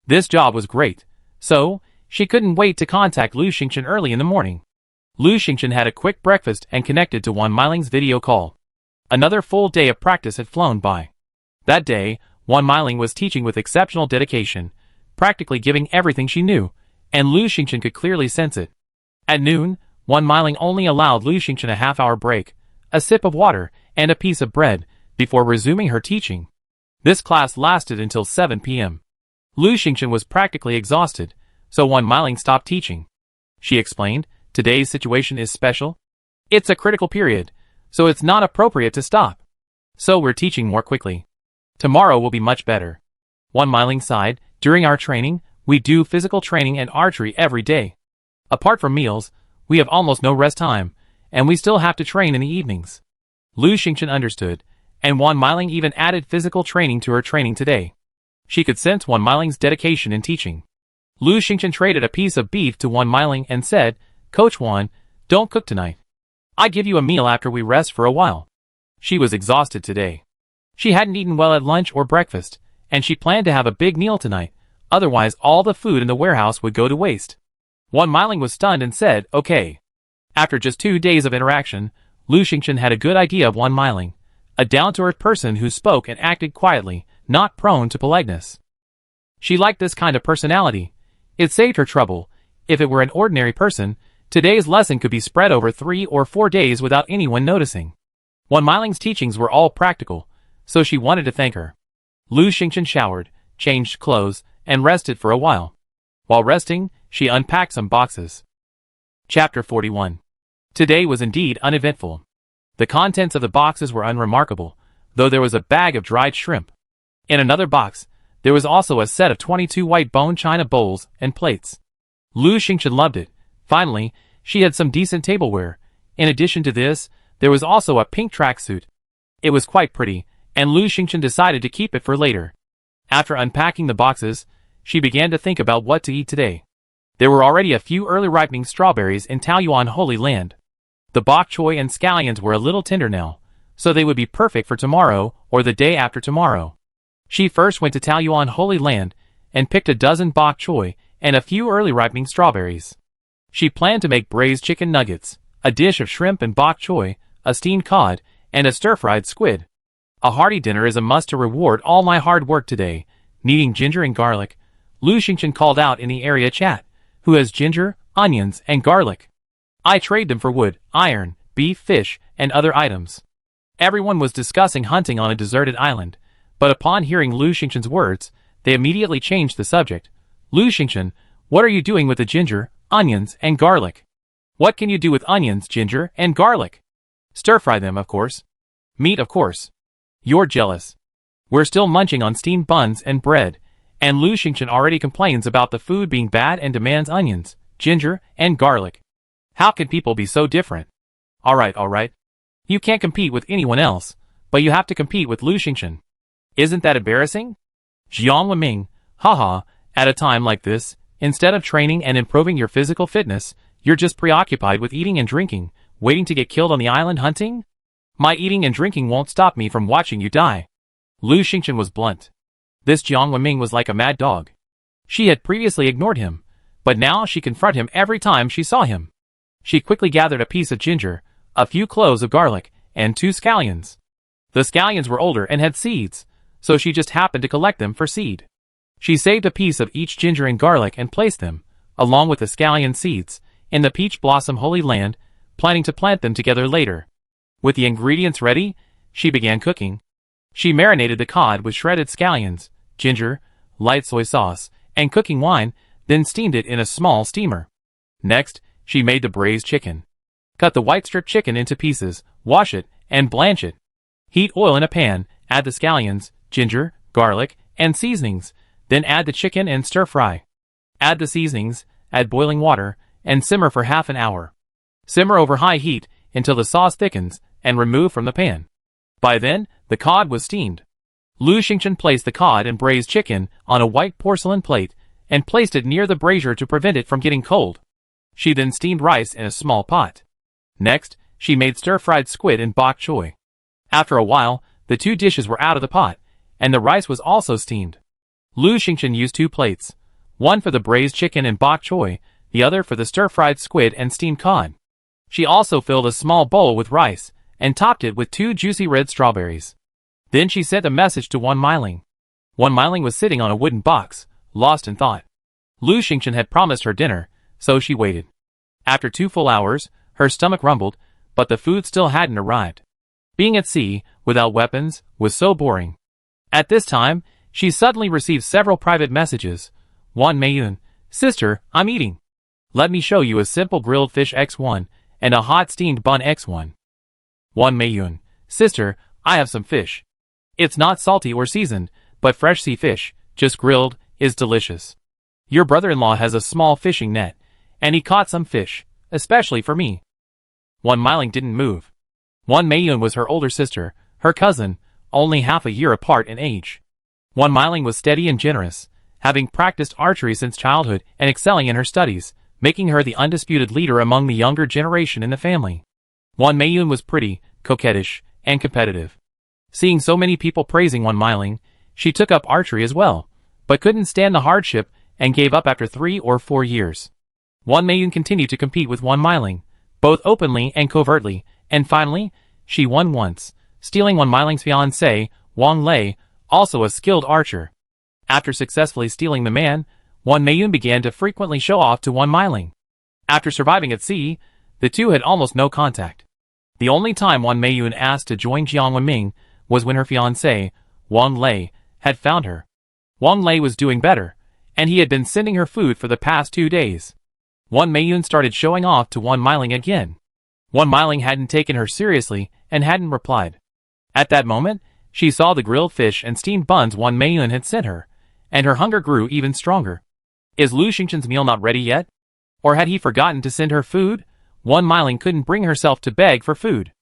This job was great, so she couldn't wait to contact Lu Xingchen early in the morning. Lu Xingchen had a quick breakfast and connected to Wan Miling's video call. Another full day of practice had flown by. That day, Wan Miling was teaching with exceptional dedication, practically giving everything she knew, and Lu Xingchen could clearly sense it. At noon, Wan Miling only allowed Lu Xingchen a half-hour break, a sip of water, and a piece of bread, before resuming her teaching. This class lasted until 7 p.m. Lu Xingchen was practically exhausted, so Wan Miling stopped teaching. She explained, today's situation is special. It's a critical period, so it's not appropriate to stop. So we're teaching more quickly. Tomorrow will be much better. Wan Miling sighed. During our training, we do physical training and archery every day. Apart from meals, we have almost no rest time, and we still have to train in the evenings. Lu Xingchen understood, and Wan Miling even added physical training to her training today. She could sense Wan Miling's dedication in teaching. Lu Xingchen traded a piece of beef to Wan Miling and said, Coach Wan, don't cook tonight. I give you a meal after we rest for a while. She was exhausted today. She hadn't eaten well at lunch or breakfast, and she planned to have a big meal tonight, otherwise all the food in the warehouse would go to waste. Wan Miling was stunned and said, okay. After just 2 days of interaction, Lu Xingchen had a good idea of Wan Miling, a down-to-earth person who spoke and acted quietly, not prone to politeness. She liked this kind of personality. It saved her trouble. If it were an ordinary person, today's lesson could be spread over 3 or 4 days without anyone noticing. Wan Miling's teachings were all practical, so she wanted to thank her. Lu Xingchen showered, changed clothes, and rested for a while. While resting, she unpacked some boxes. Chapter 41. Today was indeed uneventful. The contents of the boxes were unremarkable, though there was a bag of dried shrimp. In another box, there was also a set of 22 white bone china bowls and plates. Lu Xingchen loved it. Finally, she had some decent tableware. In addition to this, there was also a pink tracksuit. It was quite pretty, and Lu Xingchen decided to keep it for later. After unpacking the boxes, she began to think about what to eat today. There were already a few early ripening strawberries in Taoyuan Holy Land. The bok choy and scallions were a little tender now, so they would be perfect for tomorrow or the day after tomorrow. She first went to Taoyuan Holy Land and picked a dozen bok choy and a few early ripening strawberries. She planned to make braised chicken nuggets, a dish of shrimp and bok choy, a steamed cod, and a stir-fried squid. A hearty dinner is a must to reward all my hard work today. Needing ginger and garlic, Lu Xingchen called out in the area chat. Who has ginger, onions, and garlic? I trade them for wood, iron, beef, fish, and other items. Everyone was discussing hunting on a deserted island, but upon hearing Lu Xingchen's words, they immediately changed the subject. Lu Xingchen, what are you doing with the ginger, onions, and garlic? What can you do with onions, ginger, and garlic? Stir-fry them, of course. Meat, of course. You're jealous. We're still munching on steamed buns and bread, and Lu Xingchen already complains about the food being bad and demands onions, ginger, and garlic. How can people be so different? Alright. You can't compete with anyone else, but you have to compete with Lu Xingchen. Isn't that embarrassing? Jiang Wenming, haha, at a time like this, instead of training and improving your physical fitness, you're just preoccupied with eating and drinking, waiting to get killed on the island hunting? My eating and drinking won't stop me from watching you die. Lu Xingchen was blunt. This Jiang Wenming was like a mad dog. She had previously ignored him, but now she confronted him every time she saw him. She quickly gathered a piece of ginger, a few cloves of garlic, and 2 scallions. The scallions were older and had seeds, so she just happened to collect them for seed. She saved a piece of each ginger and garlic and placed them, along with the scallion seeds, in the peach blossom holy land, planning to plant them together later. With the ingredients ready, she began cooking. She marinated the cod with shredded scallions, ginger, light soy sauce, and cooking wine, then steamed it in a small steamer. Next, she made the braised chicken. Cut the white strip chicken into pieces, wash it, and blanch it. Heat oil in a pan, add the scallions, ginger, garlic, and seasonings, then add the chicken and stir-fry. Add the seasonings, add boiling water, and simmer for half an hour. Simmer over high heat until the sauce thickens, and remove from the pan. By then, the cod was steamed. Lu Xingchen placed the cod and braised chicken on a white porcelain plate, and placed it near the brazier to prevent it from getting cold. She then steamed rice in a small pot. Next, she made stir-fried squid and bok choy. After a while, the 2 dishes were out of the pot, and the rice was also steamed. Lu Xingchen used 2 plates, one for the braised chicken and bok choy, the other for the stir-fried squid and steamed cod. She also filled a small bowl with rice, and topped it with 2 juicy red strawberries. Then she sent a message to Wan Meiling. Wan Meiling was sitting on a wooden box, lost in thought. Lu Xingchen had promised her dinner, so she waited. After 2 full hours, her stomach rumbled, but the food still hadn't arrived. Being at sea, without weapons, was so boring. At this time, she suddenly received several private messages. Wan Meiyun, sister, I'm eating. Let me show you a simple grilled fish X1, and a hot steamed bun X1. Wan Meiyun, sister, I have some fish. It's not salty or seasoned, but fresh sea fish, just grilled, is delicious. Your brother-in-law has a small fishing net, and he caught some fish, especially for me. Wan Meiling didn't move. Wan Meiyun was her older sister, her cousin, only half a year apart in age. Wan Meiling was steady and generous, having practiced archery since childhood and excelling in her studies, making her the undisputed leader among the younger generation in the family. Wan Meiyun was pretty, coquettish, and competitive. Seeing so many people praising Wan Meiling, she took up archery as well, but couldn't stand the hardship and gave up after 3 or 4 years. Wan Meiyun continued to compete with Wan Meiling, both openly and covertly, and finally, she won once, stealing Wan Meiling's fiancé, Wang Lei, also a skilled archer. After successfully stealing the man, Wan Meiyun began to frequently show off to Wan Meiling. After surviving at sea, the two had almost no contact. The only time Wan Meiyun asked to join Jiang Wenming was when her fiancé, Wang Lei, had found her. Wang Lei was doing better, and he had been sending her food for the past 2 days. Wan Meiyun started showing off to Wan Meiling again. Wan Meiling hadn't taken her seriously and hadn't replied. At that moment, she saw the grilled fish and steamed buns Wan Meiyun had sent her, and her hunger grew even stronger. Is Lu Xingchen's meal not ready yet? Or had he forgotten to send her food? Wan Meiling couldn't bring herself to beg for food.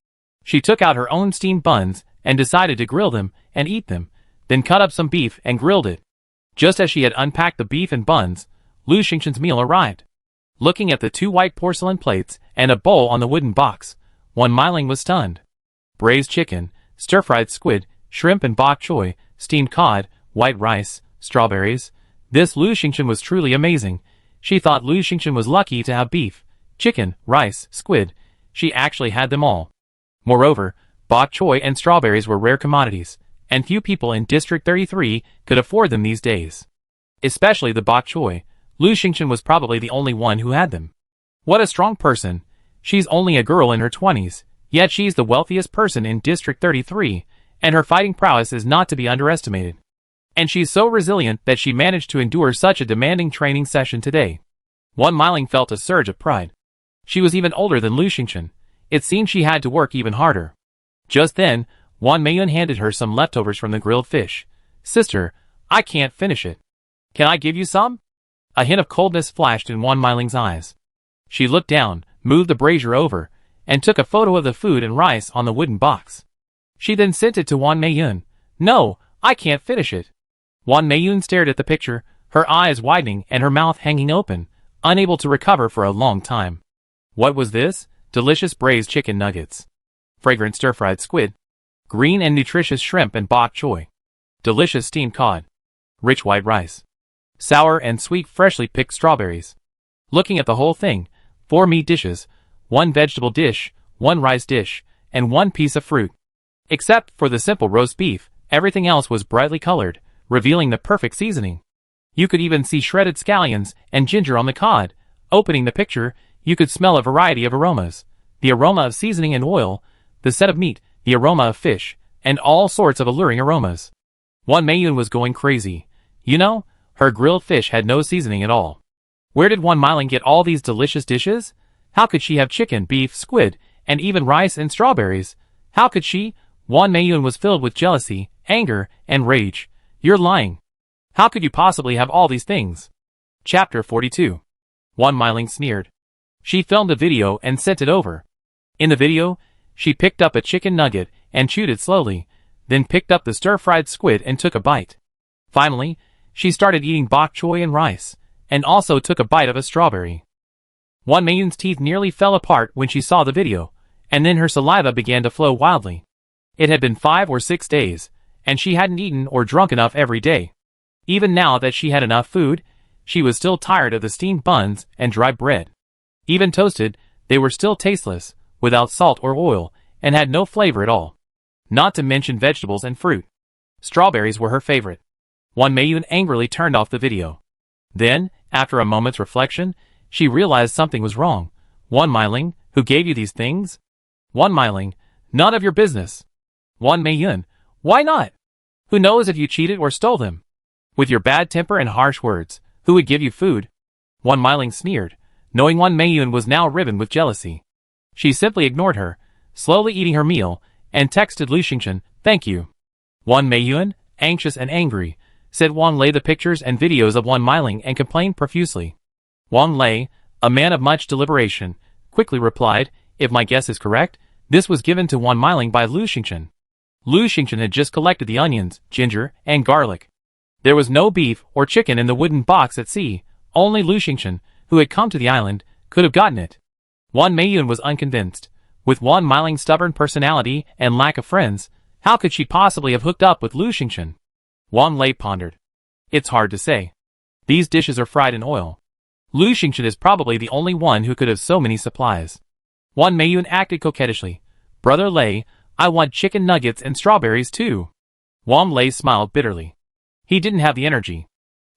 She took out her own steamed buns and decided to grill them and eat them, then cut up some beef and grilled it. Just as she had unpacked the beef and buns, Lu Xingchen's meal arrived. Looking at the 2 white porcelain plates and a bowl on the wooden box, Wan Meiling was stunned. Braised chicken, stir-fried squid, shrimp and bok choy, steamed cod, white rice, strawberries. This Lu Xingchen was truly amazing. She thought Lu Xingchen was lucky to have beef, chicken, rice, squid. She actually had them all. Moreover, Bok choy and strawberries were rare commodities, and few people in District 33 could afford them these days. Especially the bok choy. Lu Xingchen was probably the only one who had them. What a strong person. She's only a girl in her 20s, yet she's the wealthiest person in District 33, and her fighting prowess is not to be underestimated. And she's so resilient that she managed to endure such a demanding training session today. Wan Meiling felt a surge of pride. She was even older than Lu Xingchen. It seemed she had to work even harder. Just then, Wan Meiyun handed her some leftovers from the grilled fish. "Sister, I can't finish it. Can I give you some?" A hint of coldness flashed in Wan Meiling's eyes. She looked down, moved the brazier over, and took a photo of the food and rice on the wooden box. She then sent it to Wan Meiyun. "No, I can't finish it." Wan Meiyun stared at the picture, her eyes widening and her mouth hanging open, unable to recover for a long time. What was this? Delicious braised chicken nuggets. Fragrant stir-fried squid. Green and nutritious shrimp and bok choy. Delicious steamed cod. Rich white rice. Sour and sweet freshly picked strawberries. Looking at the whole thing, 4 meat dishes, 1 vegetable dish, 1 rice dish, and 1 piece of fruit. Except for the simple roast beef, everything else was brightly colored, revealing the perfect seasoning. You could even see shredded scallions and ginger on the cod. Opening the picture, you could smell a variety of aromas. The aroma of seasoning and oil, the scent of meat, the aroma of fish, and all sorts of alluring aromas. Wan Meiyun was going crazy. You know, her grilled fish had no seasoning at all. Where did Wan Meiling get all these delicious dishes? How could she have chicken, beef, squid, and even rice and strawberries? How could she? Wan Meiyun was filled with jealousy, anger, and rage. "You're lying. How could you possibly have all these things?" Chapter 42. Wan Meiling sneered. She filmed a video and sent it over. In the video, she picked up a chicken nugget and chewed it slowly, then picked up the stir-fried squid and took a bite. Finally, she started eating bok choy and rice, and also took a bite of a strawberry. Wan Meiyun's teeth nearly fell apart when she saw the video, and then her saliva began to flow wildly. It had been 5 or 6 days, and she hadn't eaten or drunk enough every day. Even now that she had enough food, she was still tired of the steamed buns and dry bread. Even toasted, they were still tasteless, without salt or oil, and had no flavor at all. Not to mention vegetables and fruit. Strawberries were her favorite. Wan Meiyun angrily turned off the video. Then, after a moment's reflection, she realized something was wrong. "Wan Meiling, who gave you these things?" "Wan Meiling, none of your business." "Wan Meiyun, why not? Who knows if you cheated or stole them? With your bad temper and harsh words, who would give you food?" Wan Meiling sneered, knowing Wan Meiyun was now riven with jealousy. She simply ignored her, slowly eating her meal, and texted Lu Xingchen, "Thank you." Wan Meiyun, anxious and angry, said Wang Lei the pictures and videos of Wan Meiling and complained profusely. Wang Lei, a man of much deliberation, quickly replied, "If my guess is correct, this was given to Wan Meiling by Lu Xingchen." Lu Xingchen had just collected the onions, ginger, and garlic. There was no beef or chicken in the wooden box at sea. Only Lu Xingchen, who had come to the island, could have gotten it. Wan Meiyun was unconvinced. With Wan Meiling's stubborn personality and lack of friends, how could she possibly have hooked up with Lu Xingchen? Wang Lei pondered. It's hard to say. These dishes are fried in oil. Lu Xingchen is probably the only one who could have so many supplies. Wan Meiyun acted coquettishly. "Brother Lei, I want chicken nuggets and strawberries too." Wang Lei smiled bitterly. He didn't have the energy.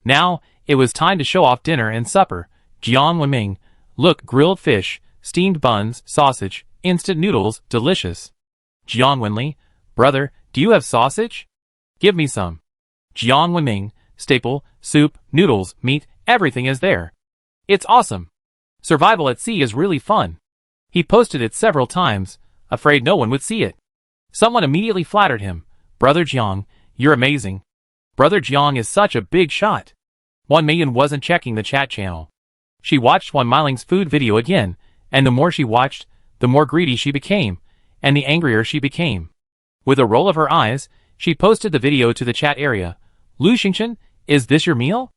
Now, it was time to show off dinner and supper. Jiang Wenming, look, grilled fish, steamed buns, sausage, instant noodles, delicious. Jiang Wenli, brother, do you have sausage? Give me some. Jiang Wenming, staple, soup, noodles, meat, everything is there. It's awesome. Survival at sea is really fun. He posted it several times, afraid no one would see it. Someone immediately flattered him. Brother Jiang, you're amazing. Brother Jiang is such a big shot. Wan Meiyun wasn't checking the chat channel. She watched Wan Meiling's food video again, and the more she watched, the more greedy she became, and the angrier she became. With a roll of her eyes, she posted the video to the chat area. Lu Xingchen, is this your meal?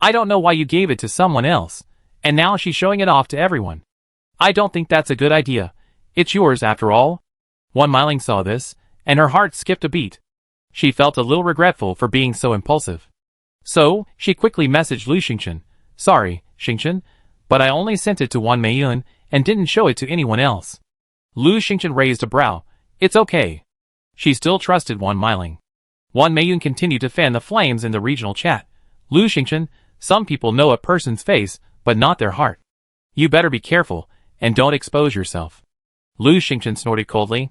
I don't know why you gave it to someone else, and now she's showing it off to everyone. I don't think that's a good idea. It's yours after all. Wan Meiling saw this, and her heart skipped a beat. She felt a little regretful for being so impulsive. So, she quickly messaged Lu Xingchen. Sorry, Xingchen, but I only sent it to Wan Meiyun and didn't show it to anyone else. Lu Xingchen raised a brow. It's okay. She still trusted Wang Meiling. Wang Meiyun continued to fan the flames in the regional chat. Lu Xingchen, some people know a person's face, but not their heart. You better be careful, and don't expose yourself. Lu Xingchen snorted coldly.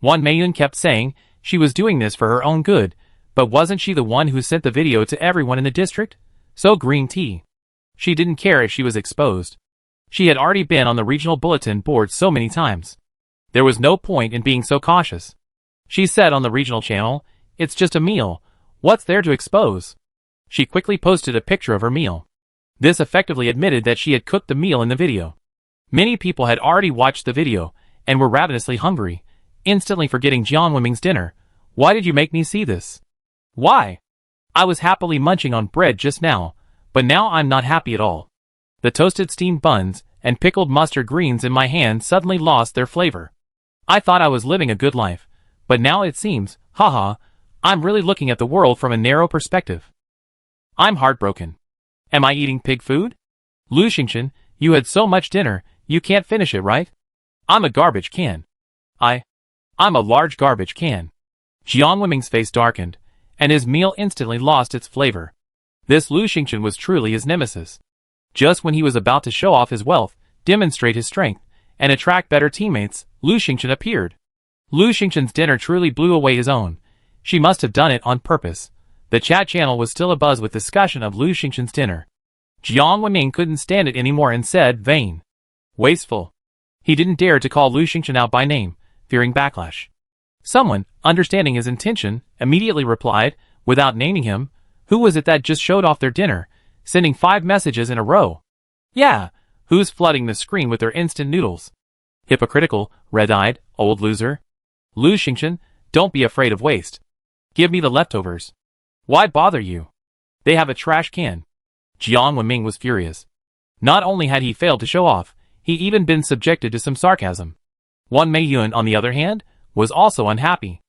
Wang Meiyun kept saying she was doing this for her own good, but wasn't she the one who sent the video to everyone in the district? So green tea. She didn't care if she was exposed. She had already been on the regional bulletin board so many times. There was no point in being so cautious. She said on the regional channel, "It's just a meal. What's there to expose?" She quickly posted a picture of her meal. This effectively admitted that she had cooked the meal in the video. Many people had already watched the video, and were ravenously hungry, instantly forgetting Jiang Wenming's dinner. Why did you make me see this? Why? I was happily munching on bread just now, but now I'm not happy at all. The toasted steamed buns and pickled mustard greens in my hand suddenly lost their flavor. I thought I was living a good life, but now it seems, haha, I'm really looking at the world from a narrow perspective. I'm heartbroken. Am I eating pig food? Lu Xingchen, you had so much dinner, you can't finish it, right? I'm a garbage can. I'm a large garbage can. Jiang Wenming's face darkened, and his meal instantly lost its flavor. This Lu Xingchen was truly his nemesis. Just when he was about to show off his wealth, demonstrate his strength, and attract better teammates, Lu Xingchen appeared. Lu Xingchen's dinner truly blew away his own. She must have done it on purpose. The chat channel was still abuzz with discussion of Lu Xingchen's dinner. Jiang Wenming couldn't stand it anymore and said, vain. Wasteful. He didn't dare to call Lu Xingchen out by name, fearing backlash. Someone, understanding his intention, immediately replied, without naming him, who was it that just showed off their dinner, sending 5 messages in a row? Yeah, who's flooding the screen with their instant noodles? Hypocritical, red-eyed, old loser. Lu Xingchen, don't be afraid of waste. Give me the leftovers. Why bother you? They have a trash can. Jiang Wenming was furious. Not only had he failed to show off, he even been subjected to some sarcasm. Wang Meiyun, on the other hand, was also unhappy.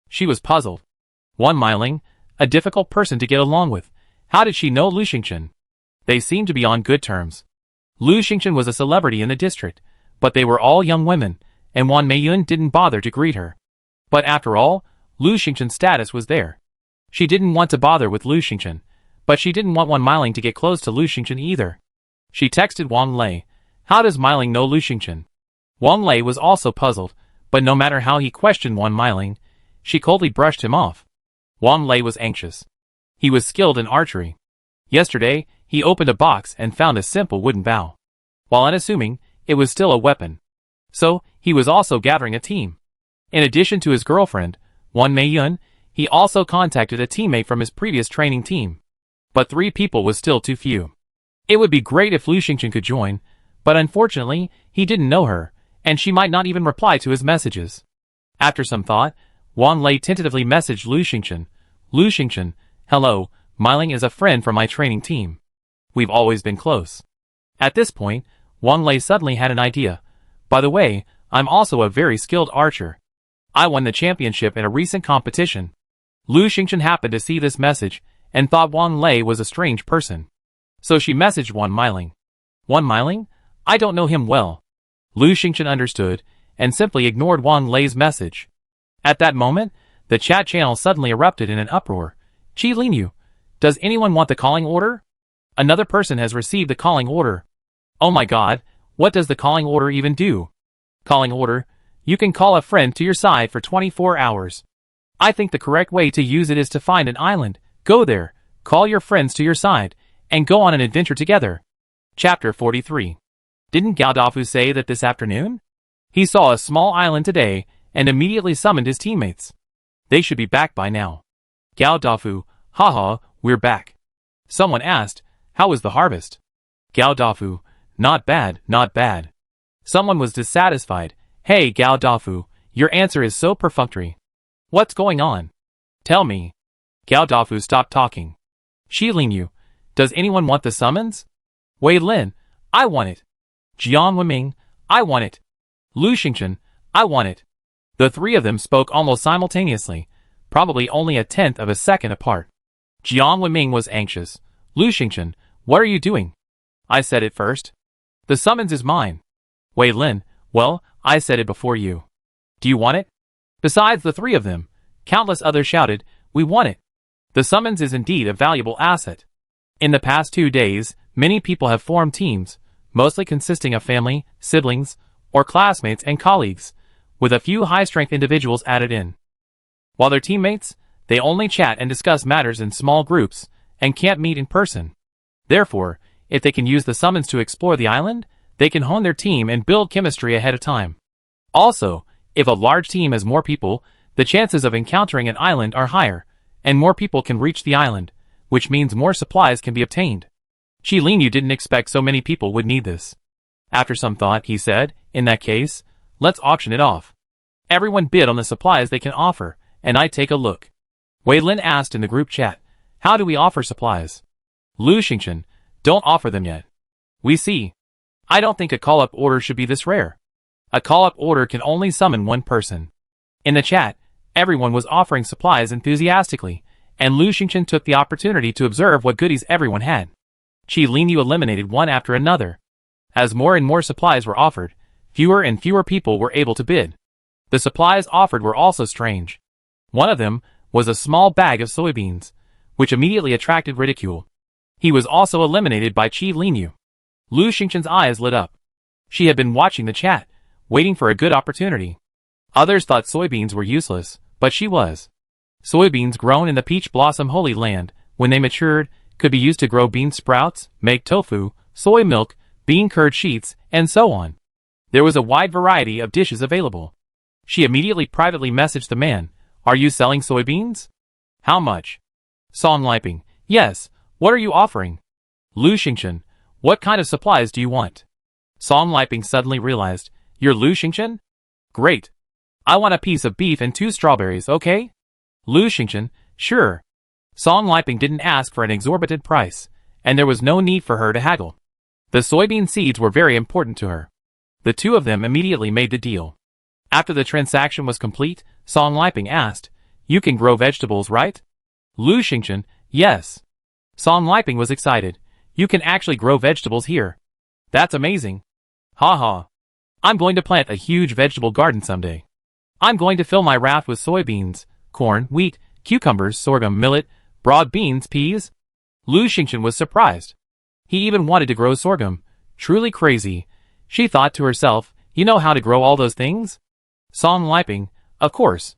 She was puzzled. Wang Meiling, a difficult person to get along with. How did she know Lu Xingchen? They seemed to be on good terms. Lu Xingchen was a celebrity in the district, but they were all young women, and Wang Meiyun didn't bother to greet her. But after all, Lu Xingchen's status was there. She didn't want to bother with Lu Xingchen, but she didn't want Wang Meiling to get close to Lu Xingchen either. She texted Wang Lei, how does Meiling know Lu Xingchen? Wang Lei was also puzzled, but no matter how he questioned Wang Meiling, she coldly brushed him off. Wang Lei was anxious. He was skilled in archery. Yesterday, he opened a box and found a simple wooden bow. While unassuming, it was still a weapon. So, he was also gathering a team. In addition to his girlfriend, Wang Meiyun, he also contacted a teammate from his previous training team. But 3 people was still too few. It would be great if Lu Xingchen could join, but unfortunately, he didn't know her, and she might not even reply to his messages. After some thought, Wang Lei tentatively messaged Lu Xingchen. Lu Xingchen, hello, Meiling is a friend from my training team. We've always been close. At this point, Wang Lei suddenly had an idea. By the way, I'm also a very skilled archer. I won the championship in a recent competition. Lu Xingchen happened to see this message, and thought Wang Lei was a strange person. So she messaged Wang Meiling. Wang Meiling? I don't know him well. Lu Xingchen understood, and simply ignored Wang Lei's message. At that moment, the chat channel suddenly erupted in an uproar. Qi Linyu, does anyone want the calling order? Another person has received the calling order. Oh my god, what does the calling order even do? Calling order, you can call a friend to your side for 24 hours. I think the correct way to use it is to find an island, go there, call your friends to your side, and go on an adventure together. Chapter 43. Didn't Gao Dafu say that this afternoon? He saw a small island today, and immediately summoned his teammates. They should be back by now. Gao Dafu, haha, we're back. Someone asked, how was the harvest? Gao Dafu, not bad, not bad. Someone was dissatisfied. Hey Gao Dafu, your answer is so perfunctory. What's going on? Tell me. Gao Dafu stopped talking. Qi Linyu, does anyone want the summons? Wei Lin, I want it. Jiang Wenming, I want it. Lu Xingchen, I want it. The 3 of them spoke almost simultaneously, probably only a tenth of a second apart. Jiang Wenming was anxious. Lu Xingchen, what are you doing? I said it first. The summons is mine. Wei Lin, well, I said it before you. Do you want it? Besides the three of them, countless others shouted, "We want it!" The summons is indeed a valuable asset. In the past 2 days, many people have formed teams, mostly consisting of family, siblings, or classmates and colleagues, with a few high-strength individuals added in. While their teammates, they only chat and discuss matters in small groups, and can't meet in person. Therefore, if they can use the summons to explore the island, they can hone their team and build chemistry ahead of time. Also, if a large team has more people, the chances of encountering an island are higher, and more people can reach the island, which means more supplies can be obtained. Qi Linyu didn't expect so many people would need this. After some thought, he said, "In that case, let's auction it off. Everyone bid on the supplies they can offer, and I take a look." Wei Lin asked in the group chat, "How do we offer supplies?" Lu Xingchen, "Don't offer them yet. We see. I don't think a call-up order should be this rare. A call-up order can only summon one person." In the chat, everyone was offering supplies enthusiastically, and Lu Xingchen took the opportunity to observe what goodies everyone had. Qi Linyu eliminated one after another. As more and more supplies were offered, fewer and fewer people were able to bid. The supplies offered were also strange. One of them was a small bag of soybeans, which immediately attracted ridicule. He was also eliminated by Qi Linyu. Lu Xingchen's eyes lit up. She had been watching the chat, waiting for a good opportunity. Others thought soybeans were useless, but she was. Soybeans grown in the Peach Blossom Holy Land, when they matured, could be used to grow bean sprouts, make tofu, soy milk, bean curd sheets, and so on. There was a wide variety of dishes available. She immediately privately messaged the man, "Are you selling soybeans? How much?" Song Liping, "Yes, what are you offering?" Lu Xingchen, "What kind of supplies do you want?" Song Liping suddenly realized, "You're Lu Xingchen? Great. I want a piece of beef and 2 strawberries, okay?" Lu Xingchen, "Sure." Song Liping didn't ask for an exorbitant price, and there was no need for her to haggle. The soybean seeds were very important to her. The two of them immediately made the deal. After the transaction was complete, Song Liping asked, "You can grow vegetables, right?" Lu Xingchen, "Yes." Song Liping was excited. "You can actually grow vegetables here. That's amazing. Haha. I'm going to plant a huge vegetable garden someday. I'm going to fill my raft with soybeans, corn, wheat, cucumbers, sorghum, millet, broad beans, peas." Lu Xingchen was surprised. He even wanted to grow sorghum. Truly crazy. She thought to herself, "You know how to grow all those things?" Song Liping, "Of course.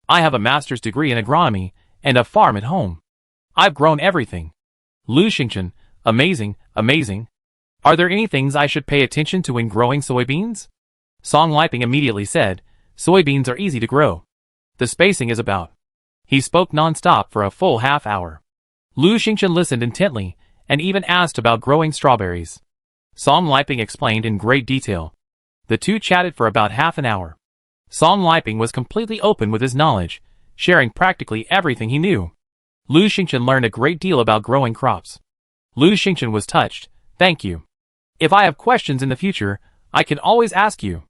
I have a master's degree in agronomy, and a farm at home. I've grown everything." Lu Xingchen, "Amazing, amazing. Are there any things I should pay attention to when growing soybeans?" Song Liping immediately said, "Soybeans are easy to grow. The spacing is about." He spoke non-stop for a full half hour. Lu Xingchen listened intently, and even asked about growing strawberries. Song Liping explained in great detail. The two chatted for about half an hour. Song Liping was completely open with his knowledge, sharing practically everything he knew. Lu Xingchen learned a great deal about growing crops. Lu Xingchen was touched. "Thank you. If I have questions in the future, I can always ask you."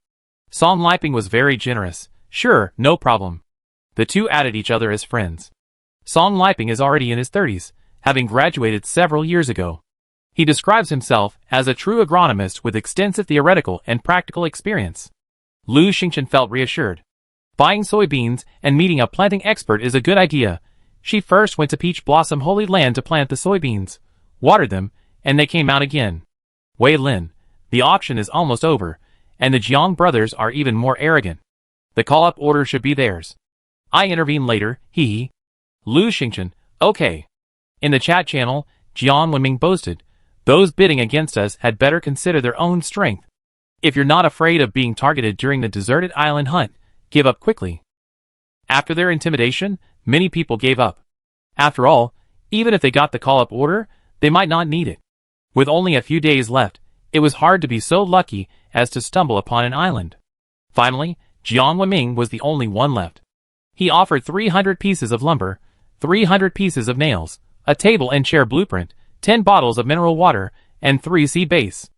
Song Liping was very generous. "Sure, no problem." The two added each other as friends. Song Liping is already in his 30s, having graduated several years ago. He describes himself as a true agronomist with extensive theoretical and practical experience. Lu Xingchen felt reassured. Buying soybeans and meeting a planting expert is a good idea. She first went to Peach Blossom Holy Land to plant the soybeans, watered them, and they came out again. Wei Lin, the auction is almost over, and the Jiang brothers are even more arrogant. The call-up order should be theirs. I intervene later, hee. Lu Xingchen, okay. In the chat channel, Jiang Wenming boasted, "Those bidding against us had better consider their own strength. If you're not afraid of being targeted during the deserted island hunt, give up quickly." After their intimidation, many people gave up. After all, even if they got the call-up order, they might not need it. With only a few days left, it was hard to be so lucky as to stumble upon an island. Finally, Jiang Wenming was the only one left. He offered 300 pieces of lumber, 300 pieces of nails, a table and chair blueprint, 10 bottles of mineral water, and 3 sea base.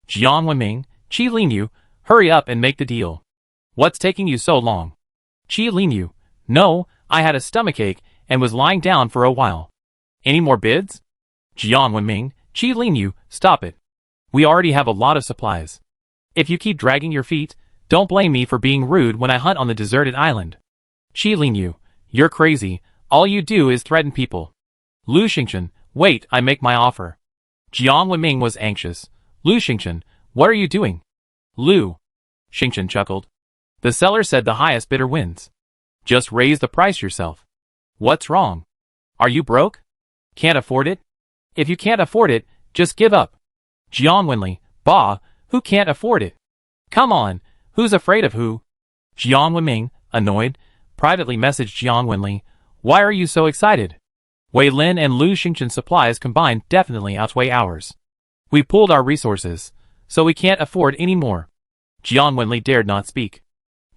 Jiang Wenming, Qi Linyu, hurry up and make the deal. What's taking you so long? Qi Linyu, no, I had a stomachache and was lying down for a while. Any more bids? Jiang Wenming, Qi Linyu, stop it. We already have a lot of supplies. If you keep dragging your feet, don't blame me for being rude when I hunt on the deserted island. Qi Linyu, you're crazy, all you do is threaten people. Lu Xingchen, wait, I make my offer. Jiang Wenming was anxious. Lu Xingchen, what are you doing? Lu Xingchen chuckled. The seller said the highest bidder wins. Just raise the price yourself. What's wrong? Are you broke? Can't afford it? If you can't afford it, just give up. Jiang Wenli, bah, who can't afford it? Come on, who's afraid of who? Jiang Wenming, annoyed, privately messaged Jiang Wenli, why are you so excited? Wei Lin and Lu Xingchen's supplies combined definitely outweigh ours. We pooled our resources, so we can't afford any more. Jiang Wenli dared not speak.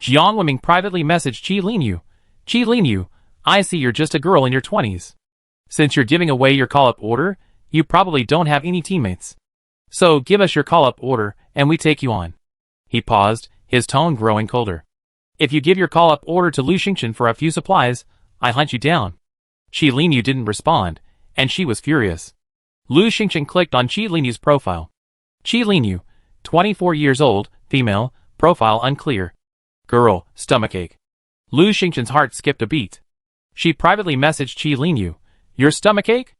Jiang Wenming privately messaged Qi Linyu. Qi Linyu, I see you're just a girl in your 20s. Since you're giving away your call-up order, you probably don't have any teammates. So give us your call-up order, and we take you on. He paused, his tone growing colder. If you give your call-up order to Lu Xingchen for a few supplies, I hunt you down. Qi Linyu didn't respond, and she was furious. Lu Xingchen clicked on Qi Linyu's profile. Qi Linyu, 24 years old, female, profile unclear. Girl, stomachache. Lu Xingchen's heart skipped a beat. She privately messaged Qi Linyu, your stomachache?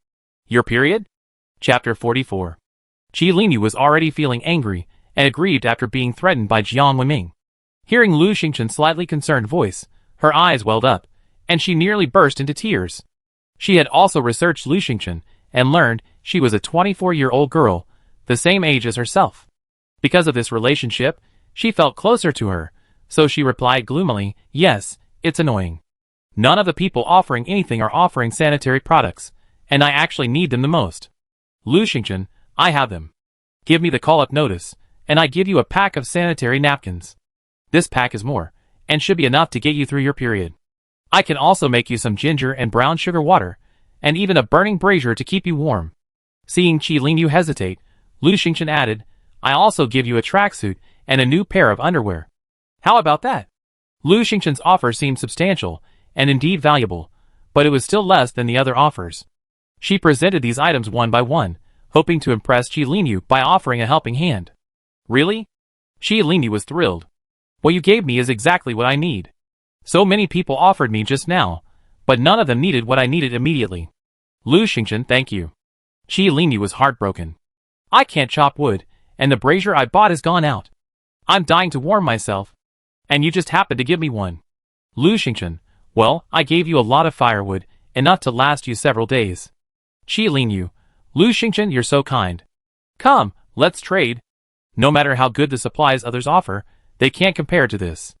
Your period? Chapter 44. Qi Linyu was already feeling angry and aggrieved after being threatened by Jiang Wenming. Hearing Lu Xingchen's slightly concerned voice, her eyes welled up, and she nearly burst into tears. She had also researched Lu Xingchen and learned she was a 24-year-old girl, the same age as herself. Because of this relationship, she felt closer to her, so she replied gloomily, yes, it's annoying. None of the people offering anything are offering sanitary products, and I actually need them the most. Lu Xingchen, I have them. Give me the call-up notice, and I give you a pack of sanitary napkins. This pack is more, and should be enough to get you through your period. I can also make you some ginger and brown sugar water, and even a burning brazier to keep you warm. Seeing Qi Linyu hesitate, Lu Xingchen added, I also give you a tracksuit and a new pair of underwear. How about that? Lu Xingchen's offer seemed substantial, and indeed valuable, but it was still less than the other offers. She presented these items one by one, hoping to impress Qi Linyu by offering a helping hand. Really? Qi Linyu was thrilled. What you gave me is exactly what I need. So many people offered me just now, but none of them needed what I needed immediately. Lu Xingchen, thank you. Qi Linyu was heartbroken. I can't chop wood, and the brazier I bought is gone out. I'm dying to warm myself, and you just happened to give me one. Lu Xingchen, well, I gave you a lot of firewood, enough to last you several days. Qi Linyu, Lu Xingchen, you're so kind. Come, let's trade. No matter how good the supplies others offer, they can't compare to this.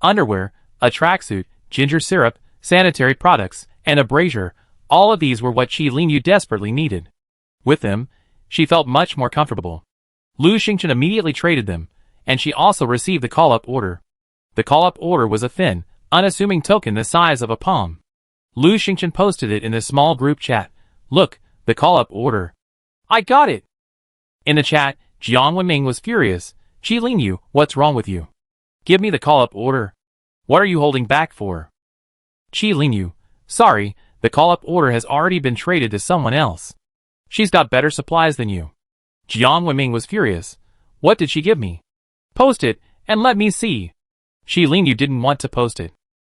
Underwear, a tracksuit, ginger syrup, sanitary products, and a brazier, all of these were what Qi Linyu desperately needed. With them, she felt much more comfortable. Lu Xingchen immediately traded them, and she also received the call-up order. The call-up order was a thin, unassuming token the size of a palm. Lu Xingchen posted it in a small group chat. Look, the call-up order. I got it! In the chat, Jiang Wenming was furious. Qi Linyu, what's wrong with you? Give me the call-up order. What are you holding back for? Qi Linyu, sorry, the call-up order has already been traded to someone else. She's got better supplies than you. Jiang Wenming was furious. What did she give me? Post it, and let me see. Qi Linyu didn't want to post it.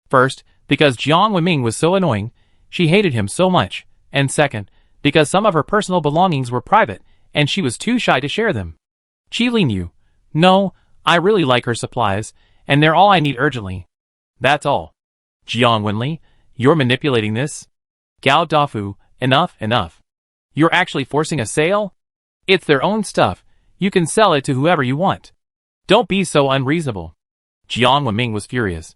First, because Jiang Wenming was so annoying, she hated him so much, and second, because some of her personal belongings were private, and she was too shy to share them. Qi Linyu, no, I really like her supplies, and they're all I need urgently. That's all. Jiang Wenli, you're manipulating this? Gao Dafu, enough. You're actually forcing a sale? It's their own stuff, you can sell it to whoever you want. Don't be so unreasonable. Jiang Wenming was furious.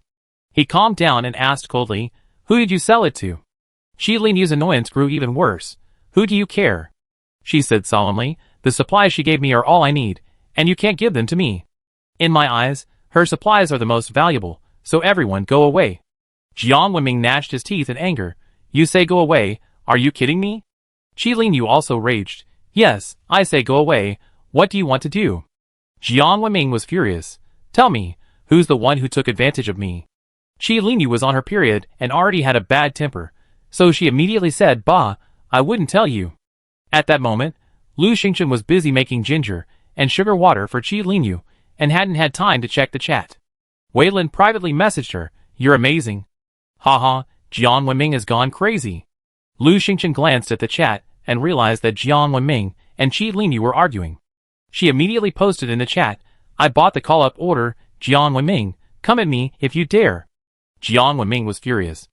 He calmed down and asked coldly, who did you sell it to? Qi Linyu's annoyance grew even worse. Who do you care? She said solemnly, the supplies she gave me are all I need, and you can't give them to me. In my eyes, her supplies are the most valuable, so everyone go away. Jiang Wenming gnashed his teeth in anger. You say go away, are you kidding me? Qi Linyu also raged. Yes, I say go away, what do you want to do? Jiang Wenming was furious. Tell me, who's the one who took advantage of me? Qi Linyu was on her period and already had a bad temper, so she immediately said, bah, I wouldn't tell you. At that moment, Lu Xingchen was busy making ginger and sugar water for Qi Linyu and hadn't had time to check the chat. Wei Lin privately messaged her, you're amazing. Haha, Jiang Wenming has gone crazy. Lu Xingchen glanced at the chat and realized that Jiang Wenming and Qi Linyu were arguing. She immediately posted in the chat, I bought the call-up order, Jiang Wenming, come at me if you dare. Jiang Wenming was furious.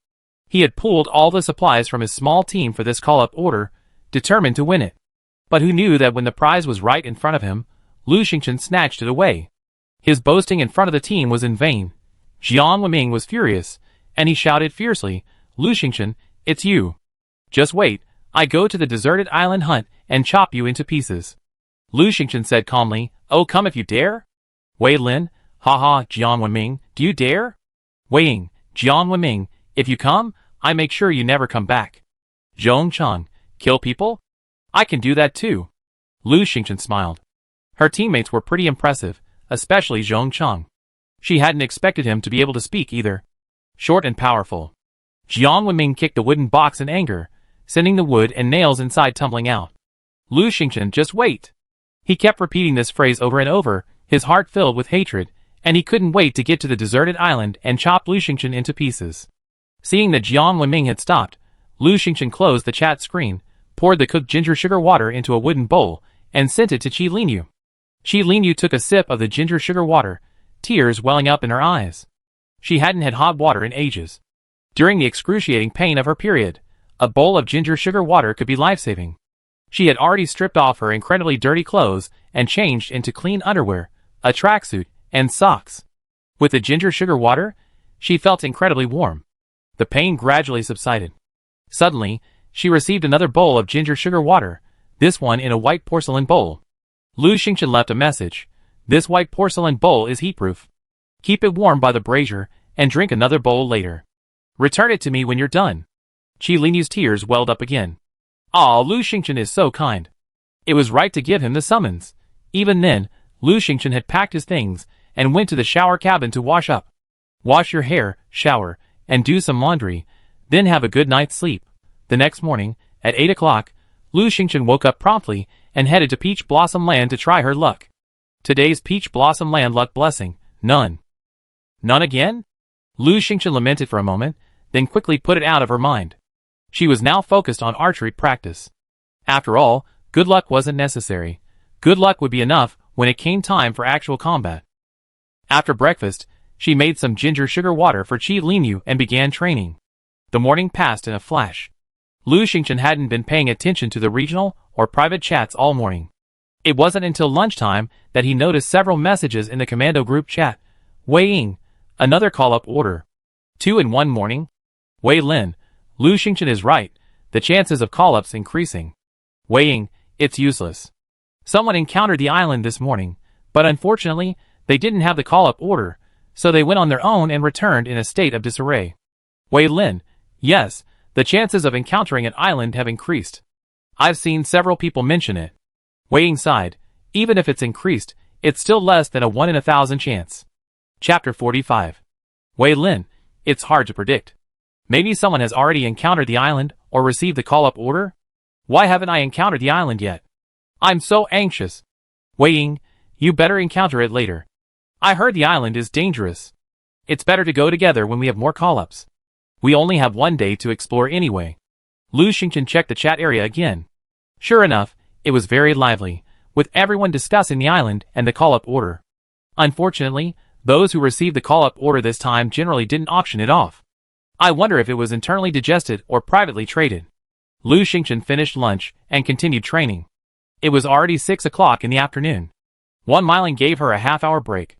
He had pooled all the supplies from his small team for this call-up order, determined to win it. But who knew that when the prize was right in front of him, Lu Xingchen snatched it away. His boasting in front of the team was in vain. Jiang Wenming was furious, and he shouted fiercely, Lu Xingchen, it's you. Just wait, I go to the deserted island hunt and chop you into pieces. Lu Xingchen said calmly, oh come if you dare? Wei Lin, haha, Jiang Wenming, do you dare? Wei Ying, Jiang Wenming, if you come, I make sure you never come back. Zhong Chang, kill people? I can do that too. Lu Xingchen smiled. Her teammates were pretty impressive, especially Zhong Chang. She hadn't expected him to be able to speak either. Short and powerful. Jiang Wenming kicked the wooden box in anger, sending the wood and nails inside tumbling out. Lu Xingchen, just wait. He kept repeating this phrase over and over, his heart filled with hatred, and he couldn't wait to get to the deserted island and chop Lu Xingchen into pieces. Seeing that Jiang Wenming had stopped, Lu Xingchen closed the chat screen, poured the cooked ginger sugar water into a wooden bowl, and sent it to Qi Linyu. Qi Linyu took a sip of the ginger sugar water, tears welling up in her eyes. She hadn't had hot water in ages. During the excruciating pain of her period, a bowl of ginger sugar water could be life-saving. She had already stripped off her incredibly dirty clothes and changed into clean underwear, a tracksuit, and socks. With the ginger sugar water, she felt incredibly warm. The pain gradually subsided. Suddenly, she received another bowl of ginger sugar water, this one in a white porcelain bowl. Lu Xingchen left a message. This white porcelain bowl is heatproof. Keep it warm by the brazier and drink another bowl later. Return it to me when you're done. Qi Linyu's tears welled up again. Ah, Lu Xingchen is so kind. It was right to give him the summons. Even then, Lu Xingchen had packed his things and went to the shower cabin to wash up. Wash your hair, shower, and do some laundry, then have a good night's sleep. The next morning, at 8 o'clock, Lu Xingchen woke up promptly and headed to Peach Blossom Land to try her luck. Today's Peach Blossom Land luck blessing, none. None again? Lu Xingchen lamented for a moment, then quickly put it out of her mind. She was now focused on archery practice. After all, good luck wasn't necessary. Good luck would be enough when it came time for actual combat. After breakfast, she made some ginger sugar water for Qi Linyu and began training. The morning passed in a flash. Lu Xingchen hadn't been paying attention to the regional or private chats all morning. It wasn't until lunchtime that he noticed several messages in the commando group chat. Wei Ying, another call-up order. 2 in 1 morning? Wei Lin, Lu Xingchen is right, the chances of call-ups increasing. Wei Ying, it's useless. Someone encountered the island this morning, but unfortunately, they didn't have the call-up order, so they went on their own and returned in a state of disarray. Wei Lin, yes, the chances of encountering an island have increased. I've seen several people mention it. Wei Ying sighed, even if it's increased, it's still less than a 1 in 1,000 chance. Chapter 45. Wei Lin, it's hard to predict. Maybe someone has already encountered the island or received the call-up order? Why haven't I encountered the island yet? I'm so anxious. Wei Ying, you better encounter it later. I heard the island is dangerous. It's better to go together when we have more call-ups. We only have 1 day to explore anyway. Lu Xingchen checked the chat area again. Sure enough, it was very lively, with everyone discussing the island and the call-up order. Unfortunately, those who received the call-up order this time generally didn't auction it off. I wonder if it was internally digested or privately traded. Lu Xingchen finished lunch and continued training. It was already 6 o'clock in the afternoon. Wan Meiling gave her a half-hour break.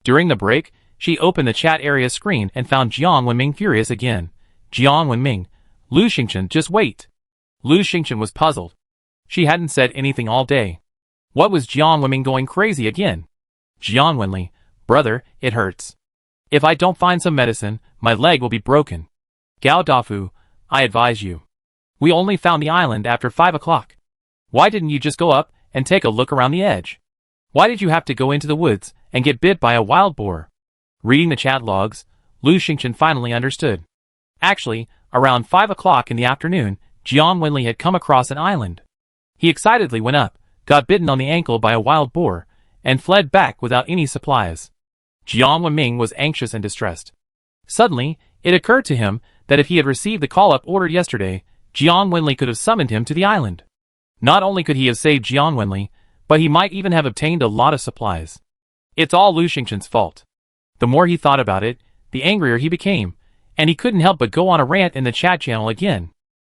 During the break, she opened the chat area screen and found Jiang Wenming furious again. Jiang Wenming, Lu Xingchen, just wait. Lu Xingchen was puzzled. She hadn't said anything all day. What was Jiang Wenming going crazy again? Jiang Wenli, brother, it hurts. If I don't find some medicine, my leg will be broken. Gao Dafu, I advise you. We only found the island after 5 o'clock. Why didn't you just go up and take a look around the edge? Why did you have to go into the woods and get bit by a wild boar? Reading the chat logs, Lu Xingchen finally understood. Actually, around 5 o'clock in the afternoon, Jiang Wenli had come across an island. He excitedly went up, got bitten on the ankle by a wild boar, and fled back without any supplies. Jiang Wenming was anxious and distressed. Suddenly, it occurred to him that if he had received the call-up ordered yesterday, Jiang Wenli could have summoned him to the island. Not only could he have saved Jiang Wenli, but he might even have obtained a lot of supplies. It's all Lu Xingchen's fault. The more he thought about it, the angrier he became, and he couldn't help but go on a rant in the chat channel again.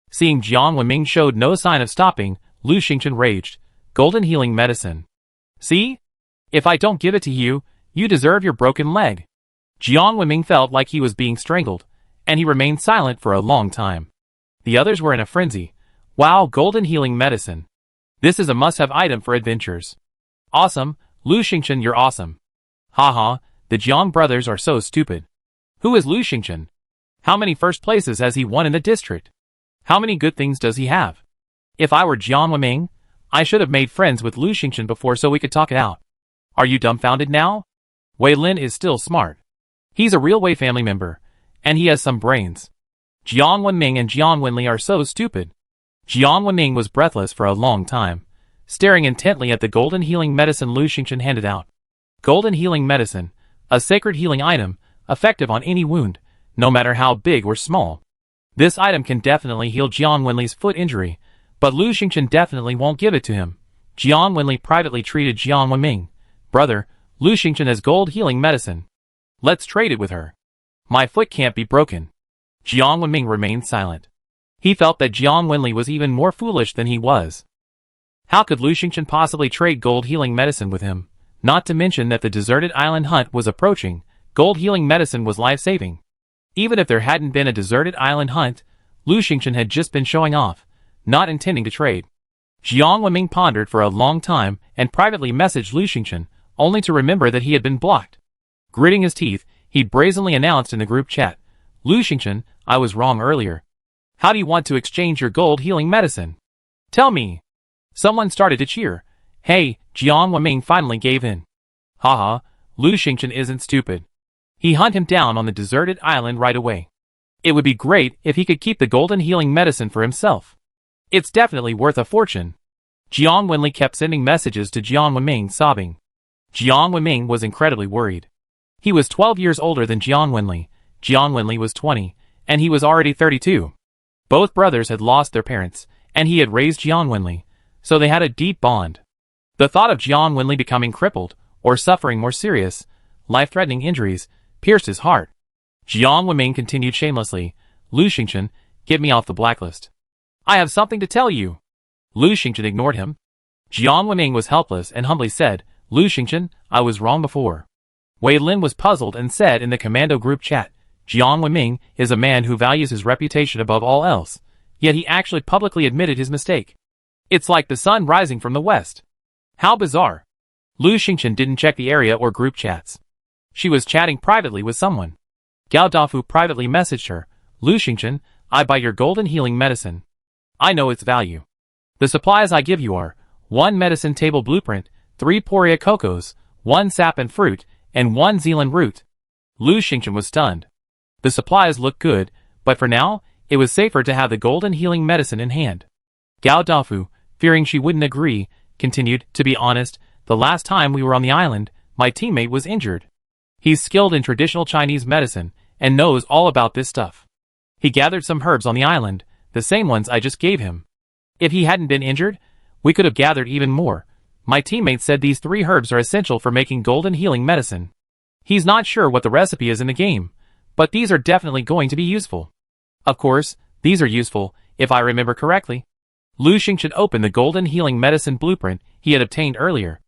Seeing Jiang Wenming showed no sign of stopping, Lu Xingchen raged. Golden healing medicine. See? If I don't give it to you, you deserve your broken leg. Jiang Wenming felt like he was being strangled, and he remained silent for a long time. The others were in a frenzy. Wow, golden healing medicine. This is a must-have item for adventures. Awesome, Lu Xingchen, you're awesome. Haha, the Jiang brothers are so stupid. Who is Lu Xingchen? How many first places has he won in the district? How many good things does he have? If I were Jiang Wenming, I should have made friends with Lu Xingchen before so we could talk it out. Are you dumbfounded now? Wei Lin is still smart. He's a real Wei family member, and he has some brains. Jiang Wenming and Jiang Wenli are so stupid. Jiang Wenming was breathless for a long time, staring intently at the golden healing medicine Lu Xingchen handed out. Golden healing medicine, a sacred healing item, effective on any wound, no matter how big or small. This item can definitely heal Jiang Wenli's foot injury, but Lu Xingchen definitely won't give it to him. Jiang Wenli privately treated Jiang Wenming. Brother, Lu Xingchen has gold healing medicine. Let's trade it with her. My foot can't be broken. Jiang Wenming remained silent. He felt that Jiang Wenli was even more foolish than he was. How could Lu Xingchen possibly trade gold healing medicine with him? Not to mention that the deserted island hunt was approaching. Gold healing medicine was life-saving. Even if there hadn't been a deserted island hunt, Lu Xingchen had just been showing off, not intending to trade. Jiang Wenming pondered for a long time and privately messaged Lu Xingchen, only to remember that he had been blocked. Gritting his teeth, he brazenly announced in the group chat, Lu Xingchen, I was wrong earlier. How do you want to exchange your gold healing medicine? Tell me. Someone started to cheer. Hey, Jiang Wenming finally gave in. Haha, Lu Xingchen isn't stupid. He hunt him down on the deserted island right away. It would be great if he could keep the golden healing medicine for himself. It's definitely worth a fortune. Jiang Wenli kept sending messages to Jiang Wenming, sobbing. Jiang Wenming was incredibly worried. He was 12 years older than Jiang Wenli. Jiang Wenli was 20, and he was already 32. Both brothers had lost their parents, and he had raised Jiang Wenli, so they had a deep bond. The thought of Jiang Wenli becoming crippled, or suffering more serious, life-threatening injuries, pierced his heart. Jiang Wenming continued shamelessly, Lu Xingchen, get me off the blacklist. I have something to tell you. Lu Xingchen ignored him. Jiang Wenming was helpless and humbly said, Lu Xingchen, I was wrong before. Wei Lin was puzzled and said in the commando group chat, Jiang Wenming is a man who values his reputation above all else, yet he actually publicly admitted his mistake. It's like the sun rising from the west. How bizarre. Lu Xingchen didn't check the area or group chats. She was chatting privately with someone. Gao Dafu privately messaged her, Lu Xingchen, I buy your golden healing medicine. I know its value. The supplies I give you are 1 medicine table blueprint, 3 poria cocos, 1 sap and fruit, and 1 Zealand root. Lu Xingchen was stunned. The supplies looked good, but for now, it was safer to have the golden healing medicine in hand. Gao Dafu, fearing she wouldn't agree, continued, to be honest, the last time we were on the island, my teammate was injured. He's skilled in traditional Chinese medicine, and knows all about this stuff. He gathered some herbs on the island, the same ones I just gave him. If he hadn't been injured, we could have gathered even more. My teammate said these 3 herbs are essential for making golden healing medicine. He's not sure what the recipe is in the game, but these are definitely going to be useful. Of course, these are useful, if I remember correctly. Lu Xingchen opened the golden healing medicine blueprint he had obtained earlier.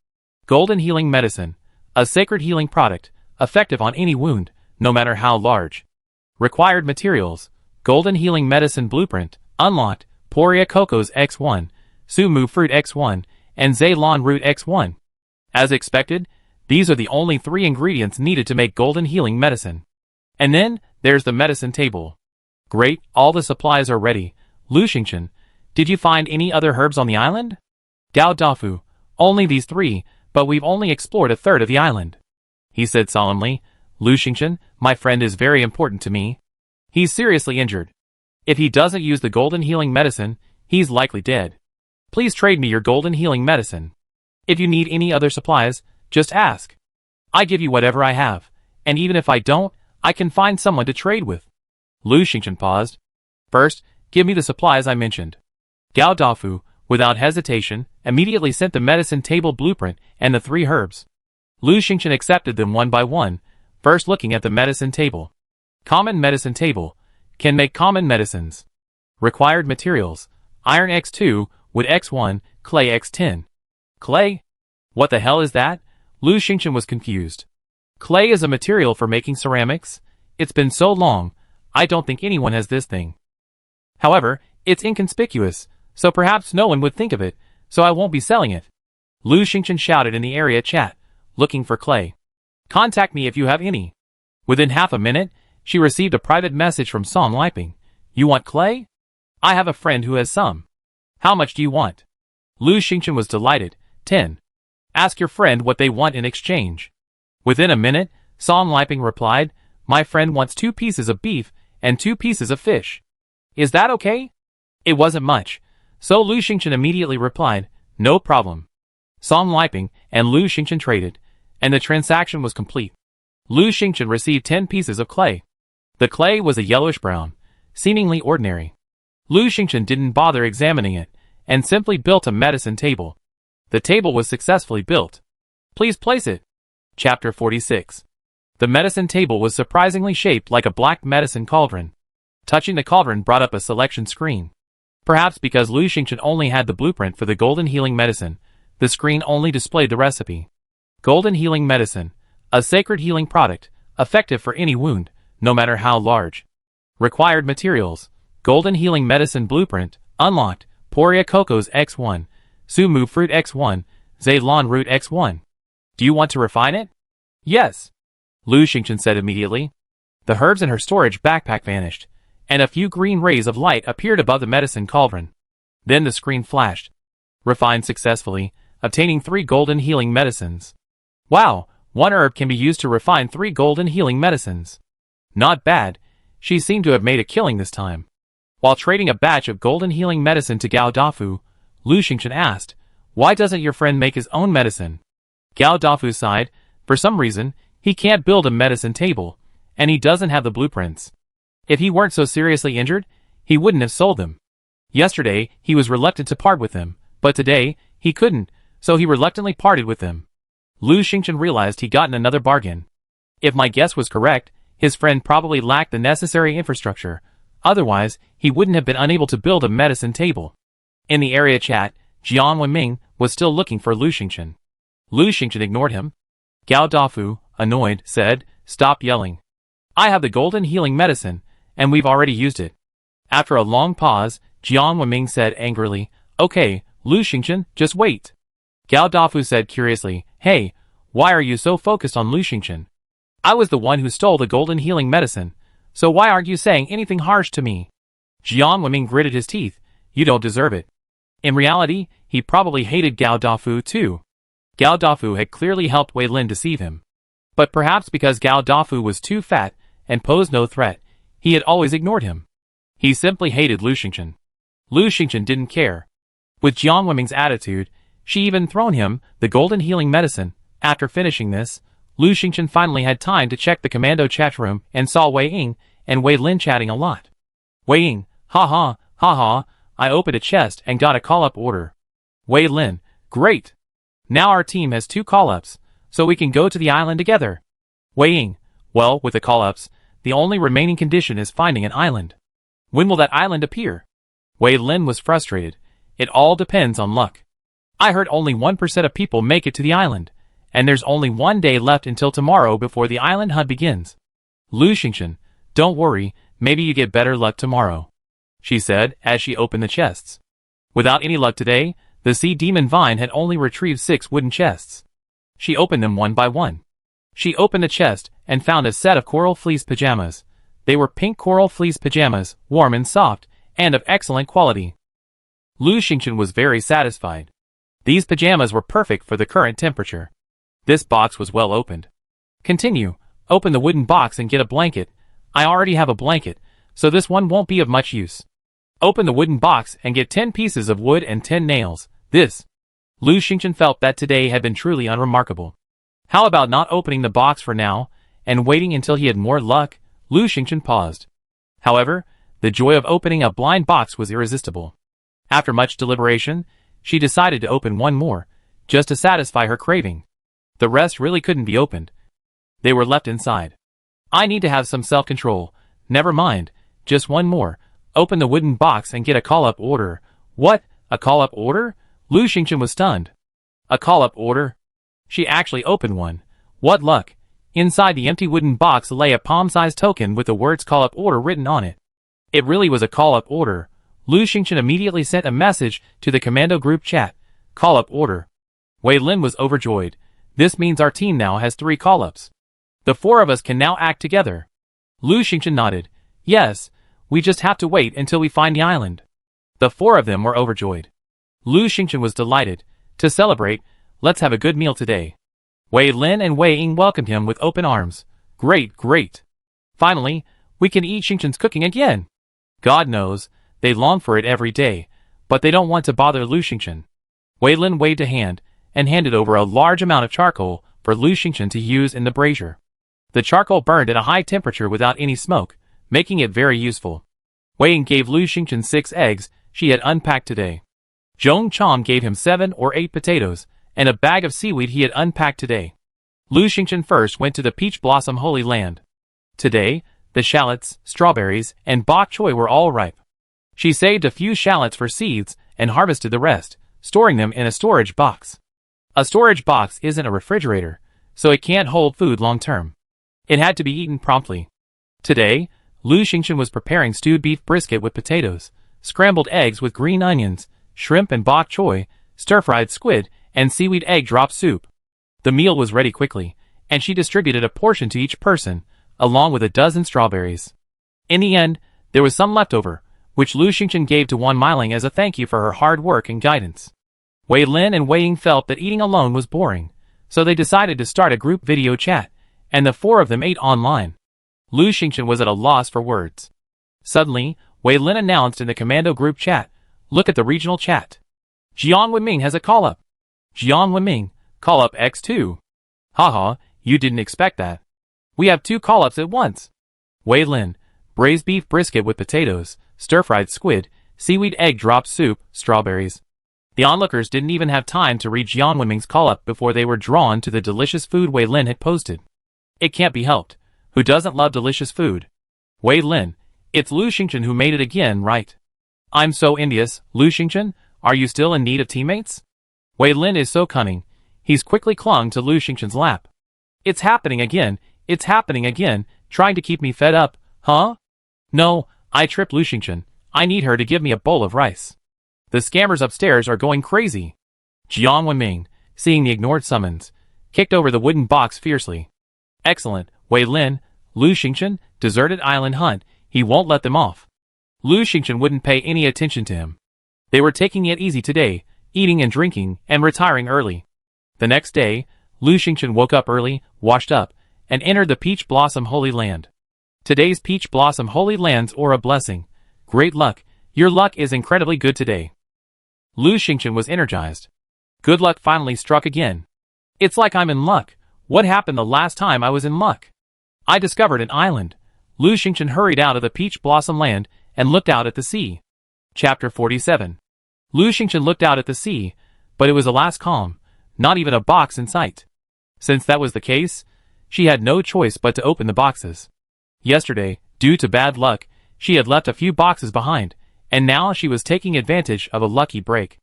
Golden healing medicine, a sacred healing product, effective on any wound, no matter how large. Required materials, golden healing medicine blueprint, unlocked, poria cocos X1, sumu fruit X1, and Ceylon root X1. As expected, these are the only 3 ingredients needed to make golden healing medicine. And then, there's the medicine table. Great, all the supplies are ready. Lu Xingchen, did you find any other herbs on the island? Gao Dafu, only these 3, but we've only explored a third of the island. He said solemnly, Lu Xingchen, my friend is very important to me. He's seriously injured. If he doesn't use the golden healing medicine, he's likely dead. Please trade me your golden healing medicine. If you need any other supplies, just ask. I give you whatever I have, and even if I don't, I can find someone to trade with. Lu Xingchen paused. First, give me the supplies I mentioned. Gao Dafu, without hesitation, immediately sent the medicine table blueprint and the 3 herbs. Lu Xingchen accepted them one by one, first looking at the medicine table. Common medicine table. Can make common medicines. Required materials. Iron X2, wood X1, clay X10. Clay? What the hell is that? Lu Xingchen was confused. Clay is a material for making ceramics. It's been so long, I don't think anyone has this thing. However, it's inconspicuous, so perhaps no one would think of it, so I won't be selling it. Lu Xingchen shouted in the area chat, looking for clay. Contact me if you have any. Within half a minute, she received a private message from Song Liping. You want clay? I have a friend who has some. How much do you want? Lu Xingchen was delighted. 10. Ask your friend what they want in exchange. Within a minute, Song Liping replied, my friend wants 2 pieces of beef and 2 pieces of fish. Is that okay? It wasn't much, so Lu Xingchen immediately replied, no problem. Song Liping and Lu Xingchen traded, and the transaction was complete. Lu Xingchen received 10 pieces of clay. The clay was a yellowish-brown, seemingly ordinary. Lu Xingchen didn't bother examining it, and simply built a medicine table. The table was successfully built. Please place it. Chapter 46. The medicine table was surprisingly shaped like a black medicine cauldron. Touching the cauldron brought up a selection screen. Perhaps because Lu Xingchen only had the blueprint for the golden healing medicine, the screen only displayed the recipe. Golden healing medicine, a sacred healing product, effective for any wound, no matter how large. Required materials. Golden healing medicine blueprint, unlocked, Poria Cocos X1, Sumu Fruit X1, Ceylon Root X1. Do you want to refine it? Yes. Lu Xingchen said immediately. The herbs in her storage backpack vanished, and a few green rays of light appeared above the medicine cauldron. Then the screen flashed. Refined successfully, obtaining 3 golden healing medicines. Wow, 1 herb can be used to refine 3 golden healing medicines. Not bad, she seemed to have made a killing this time. While trading a batch of golden healing medicine to Gao Dafu, Lu Xingchen asked, why doesn't your friend make his own medicine? Gao Dafu sighed, for some reason, he can't build a medicine table, and he doesn't have the blueprints. If he weren't so seriously injured, he wouldn't have sold them. Yesterday, he was reluctant to part with them, but today, he couldn't, so he reluctantly parted with them. Lu Xingchen realized he'd gotten another bargain. If my guess was correct, his friend probably lacked the necessary infrastructure. Otherwise, he wouldn't have been unable to build a medicine table. In the area chat, Jian Wenming was still looking for Lu Xingchen. Lu Xingchen ignored him. Gao Dafu, annoyed, said, stop yelling. I have the golden healing medicine, and we've already used it. After a long pause, Jian Wenming said angrily, okay, Lu Xingchen, just wait. Gao Dafu said curiously, hey, why are you so focused on Lu Xingchen? I was the one who stole the golden healing medicine. So why aren't you saying anything harsh to me? Jian Wenming gritted his teeth. You don't deserve it. In reality, he probably hated Gao Dafu too. Gao Dafu had clearly helped Wei Lin deceive him. But perhaps because Gao Dafu was too fat and posed no threat, he had always ignored him. He simply hated Lu Xingchen. Lu Xingchen didn't care. With Jian Wenming's attitude, she even thrown him the golden healing medicine. After finishing this, Lu Xingchen finally had time to check the commando chat room and saw Wei Ying and Wei Lin chatting a lot. Wei Ying, ha, I opened a chest and got a call-up order. Wei Lin, great. Now our team has 2 call-ups, so we can go to the island together. Wei Ying, well, with the call-ups, the only remaining condition is finding an island. When will that island appear? Wei Lin was frustrated. It all depends on luck. I heard only 1% of people make it to the island, and there's only 1 day left until tomorrow before the island hunt begins. Lu Xingchen, don't worry, maybe you get better luck tomorrow, she said as she opened the chests. Without any luck today, the sea demon vine had only retrieved 6 wooden chests. She opened them one by one. She opened the chest and found a set of coral fleece pajamas. They were pink coral fleece pajamas, warm and soft, and of excellent quality. Lu Xingchen was very satisfied. These pajamas were perfect for the current temperature. This box was well opened. Continue. Open the wooden box and get a blanket. I already have a blanket, so this one won't be of much use. Open the wooden box and get 10 pieces of wood and 10 nails. This. Lu Xingchen felt that today had been truly unremarkable. How about not opening the box for now, and waiting until he had more luck? Lu Xingchen paused. However, the joy of opening a blind box was irresistible. After much deliberation, she decided to open one more, just to satisfy her craving. The rest really couldn't be opened. They were left inside. I need to have some self-control. Never mind, just one more. Open the wooden box and get a call-up order. What? A call-up order? Lu Xingchen was stunned. A call-up order? She actually opened one. What luck! Inside the empty wooden box lay a palm-sized token with the words call-up order written on it. It really was a call-up order. Lu Xingchen immediately sent a message to the commando group chat. Call-up order. Wei Lin was overjoyed. This means our team now has 3 call-ups. The 4 of us can now act together. Lu Xingchen nodded. Yes, we just have to wait until we find the island. The 4 of them were overjoyed. Lu Xingchen was delighted. To celebrate, let's have a good meal today. Wei Lin and Wei Ying welcomed him with open arms. Great, great. Finally, we can eat Xingchen's cooking again. God knows, they long for it every day, but they don't want to bother Lu Xingchen. Wei Lin waved a hand and handed over a large amount of charcoal for Lu Xingchen to use in the brazier. The charcoal burned at a high temperature without any smoke, making it very useful. Wei Ying gave Lu Xingchen 6 eggs she had unpacked today. Zhong Chong gave him 7 or 8 potatoes, and a bag of seaweed he had unpacked today. Lu Xingchen first went to the Peach Blossom Holy Land. Today, the shallots, strawberries, and bok choy were all ripe. She saved a few shallots for seeds and harvested the rest, storing them in a storage box. A storage box isn't a refrigerator, so it can't hold food long term. It had to be eaten promptly. Today, Lu Xingchen was preparing stewed beef brisket with potatoes, scrambled eggs with green onions, shrimp and bok choy, stir-fried squid, and seaweed egg drop soup. The meal was ready quickly, and she distributed a portion to each person, along with a dozen strawberries. In the end, there was some left over, which Lu Xingchen gave to Wan Meiling as a thank you for her hard work and guidance. Wei Lin and Wei Ying felt that eating alone was boring, so they decided to start a group video chat, and the 4 of them ate online. Lu Xingchen was at a loss for words. Suddenly, Wei Lin announced in the commando group chat, "Look at the regional chat. Jiang Wenming has a call-up. Jiang Wenming, call-up X2. Haha, you didn't expect that. We have 2 call-ups at once. Wei Lin, braised beef brisket with potatoes, stir-fried squid, seaweed egg drop soup, strawberries." The onlookers didn't even have time to read Jiang Wenming's call-up before they were drawn to the delicious food Wei Lin had posted. It can't be helped. Who doesn't love delicious food? Wei Lin, it's Lu Xingchen who made it again, right? I'm so envious. Lu Xingchen, are you still in need of teammates? Wei Lin is so cunning. He's quickly clung to Lu Xingchen's lap. It's happening again, trying to keep me fed up, huh? No, I tripped Lu Xingchen. I need her to give me a bowl of rice. The scammers upstairs are going crazy. Jiang Wenming, seeing the ignored summons, kicked over the wooden box fiercely. Excellent, Wei Lin, Lu Xingchen, deserted island hunt, he won't let them off. Lu Xingchen wouldn't pay any attention to him. They were taking it easy today, eating and drinking, and retiring early. The next day, Lu Xingchen woke up early, washed up, and entered the Peach Blossom Holy Land. Today's Peach Blossom Holy Land's aura blessing. Great luck, your luck is incredibly good today. Lu Xingchen was energized. Good luck finally struck again. It's like I'm in luck. What happened the last time I was in luck? I discovered an island. Lu Xingchen hurried out of the Peach Blossom Land and looked out at the sea. Chapter 47. Lu Xingchen looked out at the sea, but it was alas calm, not even a box in sight. Since that was the case, she had no choice but to open the boxes. Yesterday, due to bad luck, she had left a few boxes behind, and now she was taking advantage of a lucky break.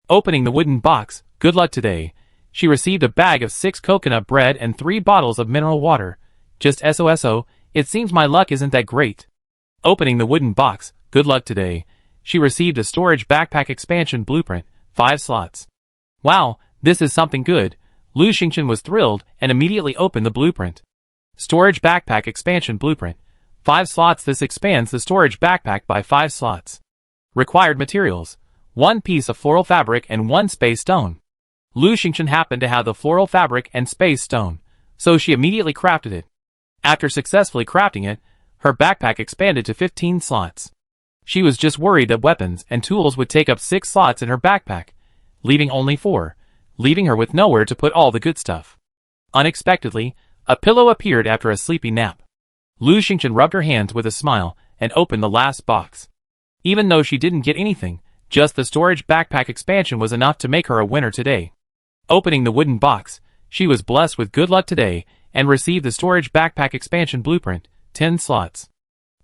Opening the wooden box, good luck today, she received a bag of 6 coconut bread and 3 bottles of mineral water. Just SOSO, it seems my luck isn't that great. Opening the wooden box, good luck today, she received a storage backpack expansion blueprint, 5 slots. Wow, this is something good. Lu Xingchen was thrilled and immediately opened the blueprint. Storage backpack expansion blueprint, 5 slots. This expands the storage backpack by 5 slots. Required materials, 1 piece of floral fabric and 1 space stone. Lu Xingchen happened to have the floral fabric and space stone, so she immediately crafted it. After successfully crafting it, her backpack expanded to 15 slots. She was just worried that weapons and tools would take up 6 slots in her backpack, leaving only 4, leaving her with nowhere to put all the good stuff. Unexpectedly, a pillow appeared after a sleepy nap. Lu Xingchen rubbed her hands with a smile and opened the last box. Even though she didn't get anything, just the storage backpack expansion was enough to make her a winner today. Opening the wooden box, she was blessed with good luck today and received the storage backpack expansion blueprint, 10 slots.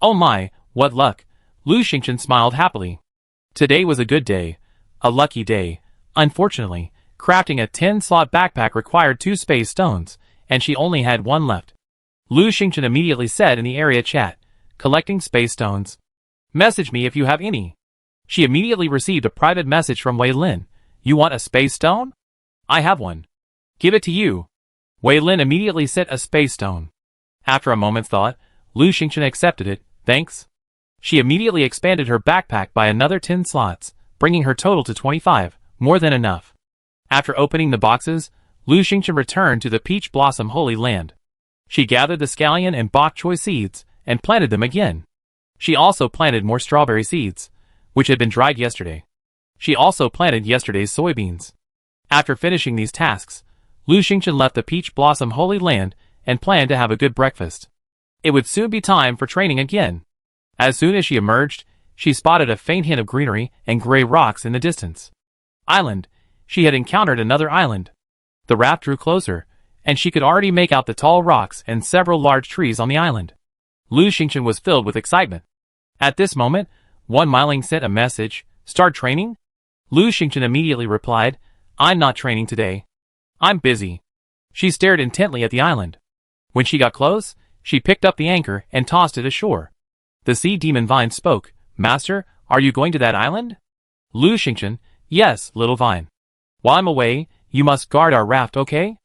Oh my, what luck! Lu Xingchen smiled happily. Today was a good day. A lucky day. Unfortunately, crafting a 10-slot backpack required 2 space stones, and she only had 1 left. Lu Xingchen immediately said in the area chat, collecting space stones. Message me if you have any. She immediately received a private message from Wei Lin. You want a space stone? I have one. Give it to you. Wei Lin immediately sent a space stone. After a moment's thought, Lu Xingchen accepted it, thanks. She immediately expanded her backpack by another 10 slots, bringing her total to 25, more than enough. After opening the boxes, Lu Xingchen returned to the Peach Blossom Holy Land. She gathered the scallion and bok choy seeds, and planted them again. She also planted more strawberry seeds, which had been dried yesterday. She also planted yesterday's soybeans. After finishing these tasks, Lu Xingchen left the Peach Blossom Holy Land and planned to have a good breakfast. It would soon be time for training again. As soon as she emerged, she spotted a faint hint of greenery and gray rocks in the distance. Island. She had encountered another island. The raft drew closer, and she could already make out the tall rocks and several large trees on the island. Lu Xingchen was filled with excitement. At this moment, Wan Miling sent a message, start training? Lu Xingchen immediately replied, I'm not training today. I'm busy. She stared intently at the island. When she got close, she picked up the anchor and tossed it ashore. The sea demon vine spoke, Master, are you going to that island? Lu Xingchen, yes, little vine. While I'm away, you must guard our raft, okay?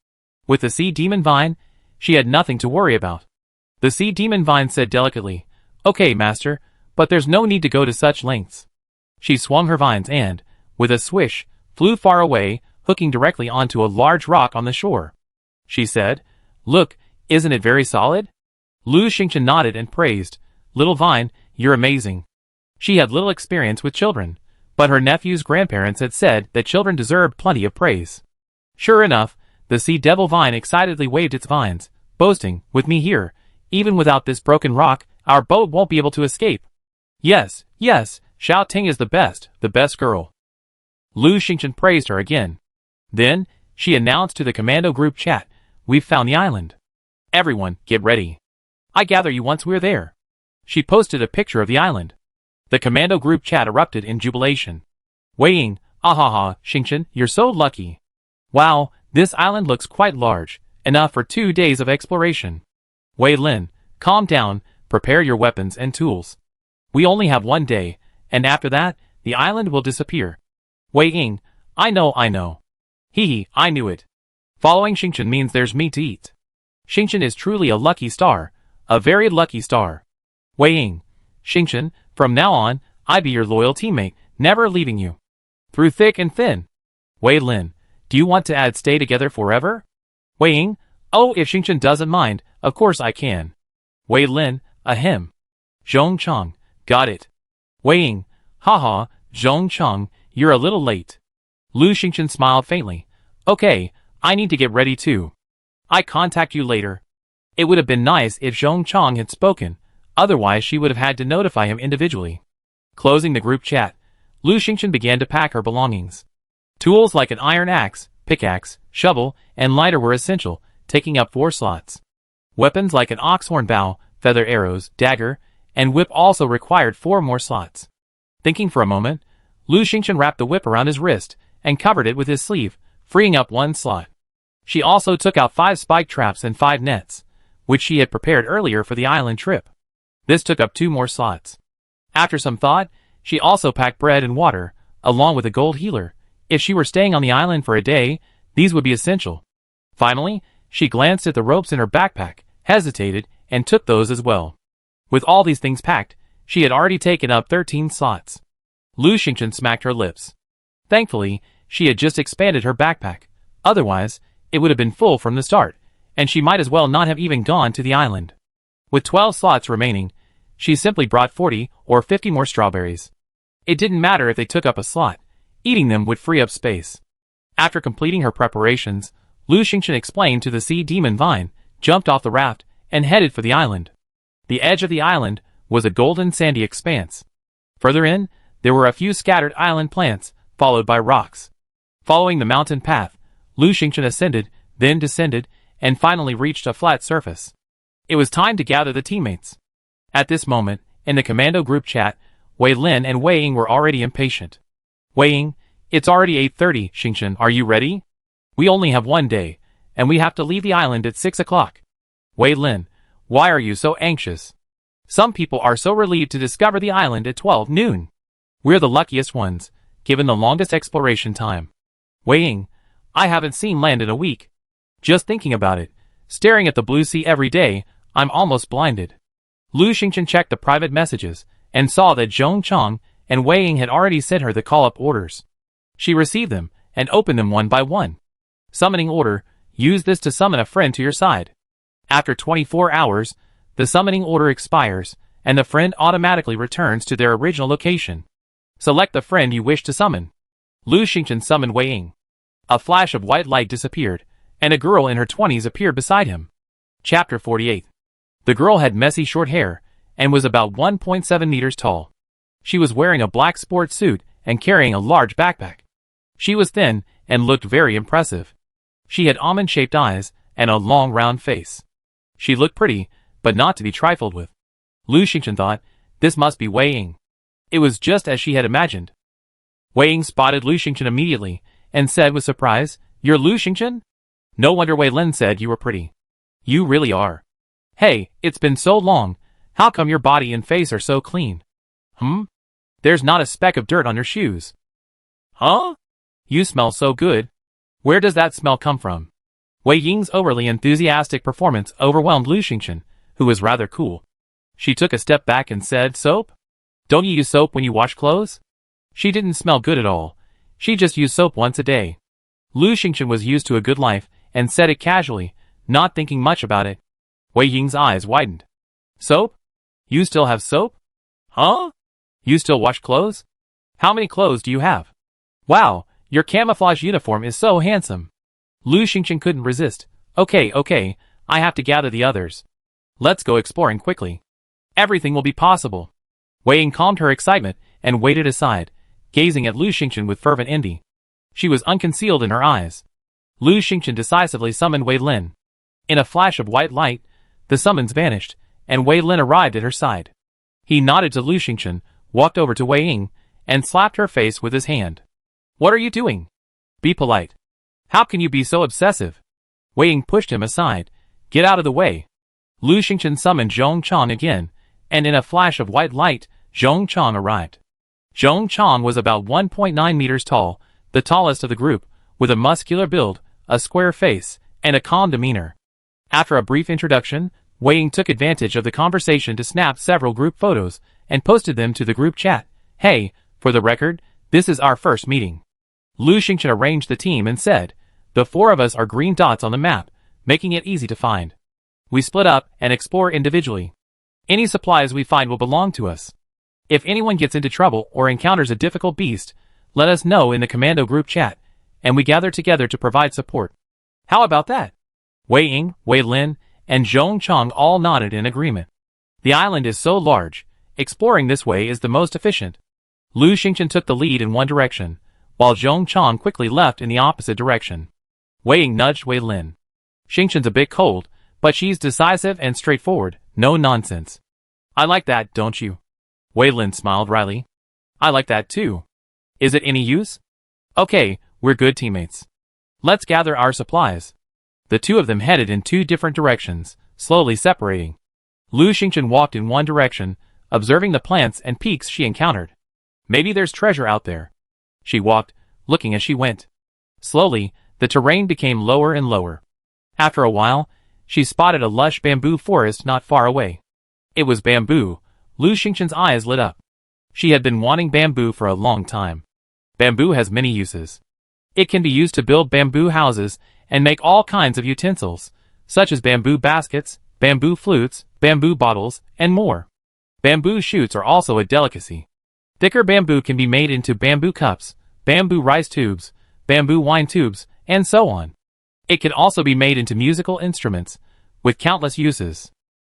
With the sea demon vine, she had nothing to worry about. The sea demon vine said delicately, okay, master, but there's no need to go to such lengths. She swung her vines and, with a swish, flew far away, hooking directly onto a large rock on the shore. She said, look, isn't it very solid? Lu Xingchen nodded and praised, little vine, you're amazing. She had little experience with children, but her nephew's grandparents had said that children deserved plenty of praise. Sure enough, the sea devil vine excitedly waved its vines, boasting, with me here, even without this broken rock, our boat won't be able to escape. Yes, yes, Xiao Ting is the best girl. Lu Xingchen praised her again. Then, she announced to the commando group chat, we've found the island. Everyone, get ready. I gather you once we're there. She posted a picture of the island. The commando group chat erupted in jubilation. Wei Ying, ahaha, Xingchen, you're so lucky. Wow, this island looks quite large, enough for 2 days of exploration. Wei Lin, calm down, prepare your weapons and tools. We only have 1 day, and after that, the island will disappear. Wei Ying, I know. Hee, I knew it. Following Xingchen means there's meat to eat. Xingchen is truly a lucky star, a very lucky star. Wei Ying, Xingchen, from now on, I be your loyal teammate, never leaving you. Through thick and thin. Wei Lin, do you want to add stay together forever? Wei Ying, oh, if Xingchen doesn't mind, of course I can. Wei Lin, ahem. Zhong Cheng, got it. Wei Ying, haha, Zhong Cheng, you're a little late. Lu Xingchen smiled faintly. Okay, I need to get ready too. I contact you later. It would have been nice if Zhong Cheng had spoken, otherwise she would have had to notify him individually. Closing the group chat, Lu Xingchen began to pack her belongings. Tools like an iron axe, pickaxe, shovel, and lighter were essential, taking up 4 slots. Weapons like an oxhorn bow, feather arrows, dagger, and whip also required 4 more slots. Thinking for a moment, Lu Xingchen wrapped the whip around his wrist and covered it with his sleeve, freeing up 1 slot. She also took out 5 spike traps and 5 nets, which she had prepared earlier for the island trip. This took up 2 more slots. After some thought, she also packed bread and water, along with a gold healer. If she were staying on the island for a day, these would be essential. Finally, she glanced at the ropes in her backpack, hesitated, and took those as well. With all these things packed, she had already taken up 13 slots. Lu Xingchen smacked her lips. Thankfully, she had just expanded her backpack. Otherwise, it would have been full from the start, and she might as well not have even gone to the island. With 12 slots remaining, she simply brought 40 or 50 more strawberries. It didn't matter if they took up a slot. Eating them would free up space. After completing her preparations, Lu Xingchen explained to the sea demon vine, jumped off the raft, and headed for the island. The edge of the island, was a golden sandy expanse. Further in, there were a few scattered island plants, followed by rocks. Following the mountain path, Lu Xingchen ascended, then descended, and finally reached a flat surface. It was time to gather the teammates. At this moment, in the commando group chat, Wei Lin and Wei Ying were already impatient. Wei Ying, it's already 8:30, Xingchen, are you ready? We only have 1 day, and we have to leave the island at 6 o'clock. Wei Lin, why are you so anxious? Some people are so relieved to discover the island at 12 noon. We're the luckiest ones, given the longest exploration time. Wei Ying, I haven't seen land in a week. Just thinking about it, staring at the blue sea every day, I'm almost blinded. Lu Xingchen checked the private messages, and saw that Zhong Chang and Wei Ying had already sent her the call-up orders. She received them, and opened them one by one. Summoning order, use this to summon a friend to your side. After 24 hours, the summoning order expires, and the friend automatically returns to their original location. Select the friend you wish to summon. Lu Xingchen summoned Wei Ying. A flash of white light disappeared, and a girl in her 20s appeared beside him. Chapter 48. The girl had messy short hair, and was about 1.7 meters tall. She was wearing a black sports suit and carrying a large backpack. She was thin, and looked very impressive. She had almond-shaped eyes, and a long round face. She looked pretty, but not to be trifled with. Lu Xingchen thought, this must be Wei Ying. It was just as she had imagined. Wei Ying spotted Lu Xingchen immediately, and said with surprise, "You're Lu Xingchen? No wonder Wei Lin said you were pretty. You really are. Hey, it's been so long, how come your body and face are so clean? There's not a speck of dirt on your shoes. Huh? You smell so good. Where does that smell come from?" Wei Ying's overly enthusiastic performance overwhelmed Lu Xingchen, who was rather cool. She took a step back and said, "Soap? Don't you use soap when you wash clothes?" She didn't smell good at all. She just used soap once a day. Lu Xingchen was used to a good life, and said it casually, not thinking much about it. Wei Ying's eyes widened. "Soap? You still have soap? Huh? You still wash clothes? How many clothes do you have? Wow, your camouflage uniform is so handsome." Lu Xingchen couldn't resist. Okay, I have to gather the others. Let's go exploring quickly. Everything will be possible." Wei Ying calmed her excitement, and waited aside, gazing at Lu Xingchen with fervent envy. She was unconcealed in her eyes. Lu Xingchen decisively summoned Wei Lin. In a flash of white light, the summons vanished, and Wei Lin arrived at her side. He nodded to Lu Xingchen, walked over to Wei Ying, and slapped her face with his hand. "What are you doing? Be polite. How can you be so obsessive?" Wei Ying pushed him aside. "Get out of the way." Lu Xingchen summoned Zhong Chang again, and in a flash of white light, Zhong Chang arrived. Zhong Chang was about 1.9 meters tall, the tallest of the group, with a muscular build, a square face, and a calm demeanor. After a brief introduction, Wei Ying took advantage of the conversation to snap several group photos, and posted them to the group chat. "Hey, for the record, this is our first meeting." Lu Xingchen arranged the team and said, "The 4 of us are green dots on the map, making it easy to find. We split up and explore individually. Any supplies we find will belong to us. If anyone gets into trouble or encounters a difficult beast, let us know in the commando group chat, and we gather together to provide support. How about that?" Wei Ying, Wei Lin, and Zhong Chang all nodded in agreement. The island is so large, exploring this way is the most efficient. Lu Xingchen took the lead in one direction, while Zhong Chang quickly left in the opposite direction. Wei Ying nudged Wei Lin. "Xingchen's a bit cold, but she's decisive and straightforward, no nonsense. I like that, don't you?" Wei Lin smiled wryly. "I like that too. Is it any use? Okay, we're good teammates. Let's gather our supplies." The two of them headed in 2 different directions, slowly separating. Lu Xingchen walked in one direction, observing the plants and peaks she encountered. Maybe there's treasure out there. She walked, looking as she went. Slowly, the terrain became lower and lower. After a while, she spotted a lush bamboo forest not far away. It was bamboo. Lu Xingchen's eyes lit up. She had been wanting bamboo for a long time. Bamboo has many uses. It can be used to build bamboo houses and make all kinds of utensils, such as bamboo baskets, bamboo flutes, bamboo bottles, and more. Bamboo shoots are also a delicacy. Thicker bamboo can be made into bamboo cups, bamboo rice tubes, bamboo wine tubes, and so on. It can also be made into musical instruments, with countless uses.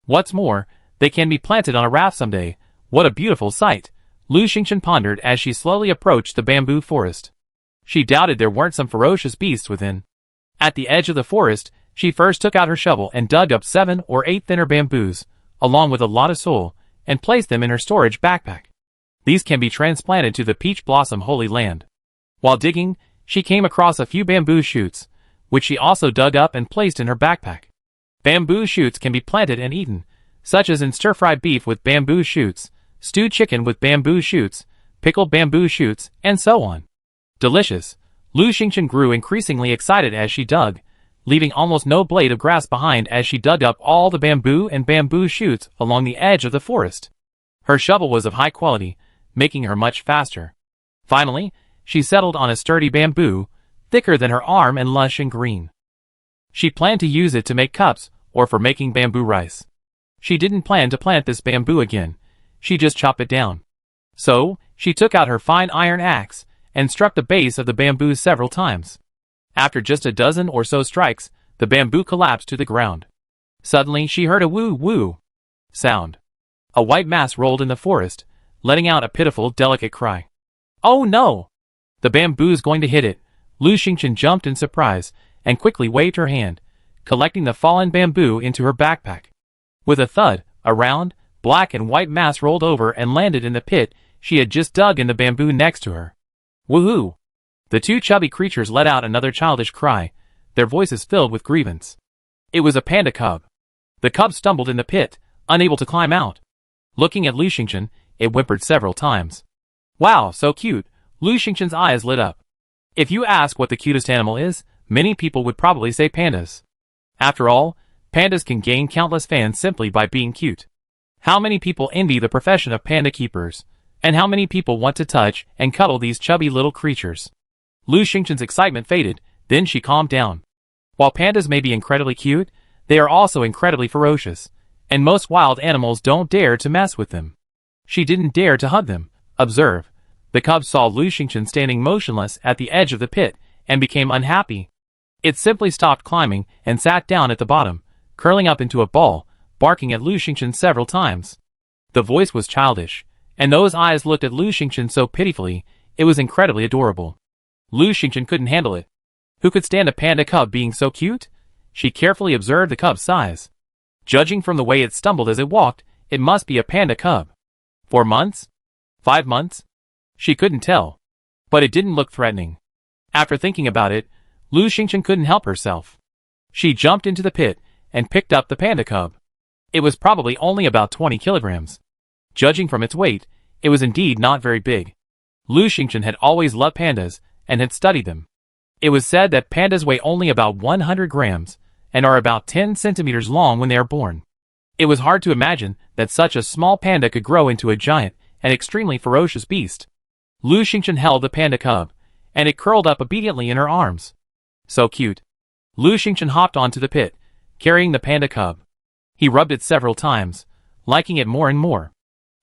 What's more, They can be planted on a raft someday. What a beautiful sight, Lu Xingchen pondered as she slowly approached the bamboo forest. She doubted there weren't some ferocious beasts within. At the edge of the forest, she first took out her shovel and dug up 7 or 8 thinner bamboos, along with a lot of soil, and placed them in her storage backpack. These can be transplanted to the Peach Blossom Holy Land. While digging, she came across a few bamboo shoots, which she also dug up and placed in her backpack. Bamboo shoots can be planted and eaten, such as in stir-fried beef with bamboo shoots, stewed chicken with bamboo shoots, pickled bamboo shoots, and so on. Delicious. Lu Xingchen grew increasingly excited as she dug, leaving almost no blade of grass behind as she dug up all the bamboo and bamboo shoots along the edge of the forest. Her shovel was of high quality, making her much faster. Finally, she settled on a sturdy bamboo, thicker than her arm and lush and green. She planned to use it to make cups or for making bamboo rice. She didn't plan to plant this bamboo again, she just chopped it down. So, she took out her fine iron axe and struck the base of the bamboo several times. After just a dozen or so strikes, the bamboo collapsed to the ground. Suddenly she heard a woo-woo sound. A white mass rolled in the forest, letting out a pitiful, delicate cry. Oh no! The bamboo's going to hit it. Lu Xingchen jumped in surprise and quickly waved her hand, collecting the fallen bamboo into her backpack. With a thud, a round, black and white mass rolled over and landed in the pit she had just dug in the bamboo next to her. Woohoo! The 2 chubby creatures let out another childish cry, their voices filled with grievance. It was a panda cub. The cub stumbled in the pit, unable to climb out. Looking at Lu Xingchen, it whimpered several times. Wow, so cute! Lu Xingchen's eyes lit up. If you ask what the cutest animal is, many people would probably say pandas. After all, pandas can gain countless fans simply by being cute. How many people envy the profession of panda keepers? And how many people want to touch and cuddle these chubby little creatures? Lu Xingchen's excitement faded, then she calmed down. While pandas may be incredibly cute, they are also incredibly ferocious, and most wild animals don't dare to mess with them. She didn't dare to hug them. Observe. The cub saw Lu Xingchen standing motionless at the edge of the pit and became unhappy. It simply stopped climbing and sat down at the bottom, curling up into a ball, barking at Lu Xingchen several times. The voice was childish, and those eyes looked at Lu Xingchen so pitifully, it was incredibly adorable. Lu Xingchen couldn't handle it. Who could stand a panda cub being so cute? She carefully observed the cub's size. Judging from the way it stumbled as it walked, it must be a panda cub. 4 months? 5 months? She couldn't tell. But it didn't look threatening. After thinking about it, Lu Xingchen couldn't help herself. She jumped into the pit and picked up the panda cub. It was probably only about 20 kilograms. Judging from its weight, it was indeed not very big. Lu Xingchen had always loved pandas and had studied them. It was said that pandas weigh only about 100 grams and are about 10 centimeters long when they are born. It was hard to imagine that such a small panda could grow into a giant and extremely ferocious beast. Lu Xingchen held the panda cub, and it curled up obediently in her arms. So cute. Lu Xingchen hopped onto the pit, carrying the panda cub. He rubbed it several times, liking it more and more.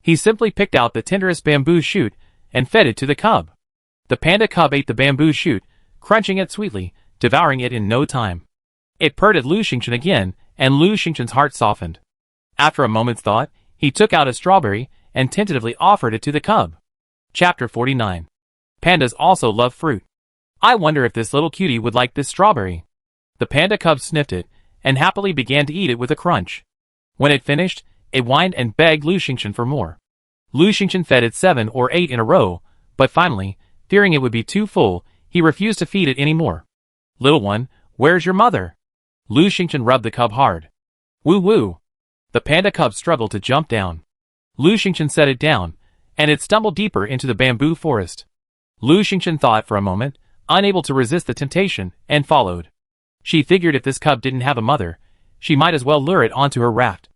He simply picked out the tenderest bamboo shoot and fed it to the cub. The panda cub ate the bamboo shoot, crunching it sweetly, devouring it in no time. It purred at Lu Xingchen again, and Lu Xingchen's heart softened. After a moment's thought, he took out a strawberry and tentatively offered it to the cub. Chapter 49. Pandas also love fruit. I wonder if this little cutie would like this strawberry. The panda cub sniffed it, and happily began to eat it with a crunch. When it finished, it whined and begged Lu Xingchen for more. Lu Xingchen fed it 7 or 8 in a row, but finally, fearing it would be too full, he refused to feed it any more. Little one, where's your mother? Lu Xingchen rubbed the cub hard. Woo-woo. The panda cub struggled to jump down. Lu Xingchen set it down, and it stumbled deeper into the bamboo forest. Lu Xingchen thought for a moment, unable to resist the temptation, and followed. She figured if this cub didn't have a mother, she might as well lure it onto her raft.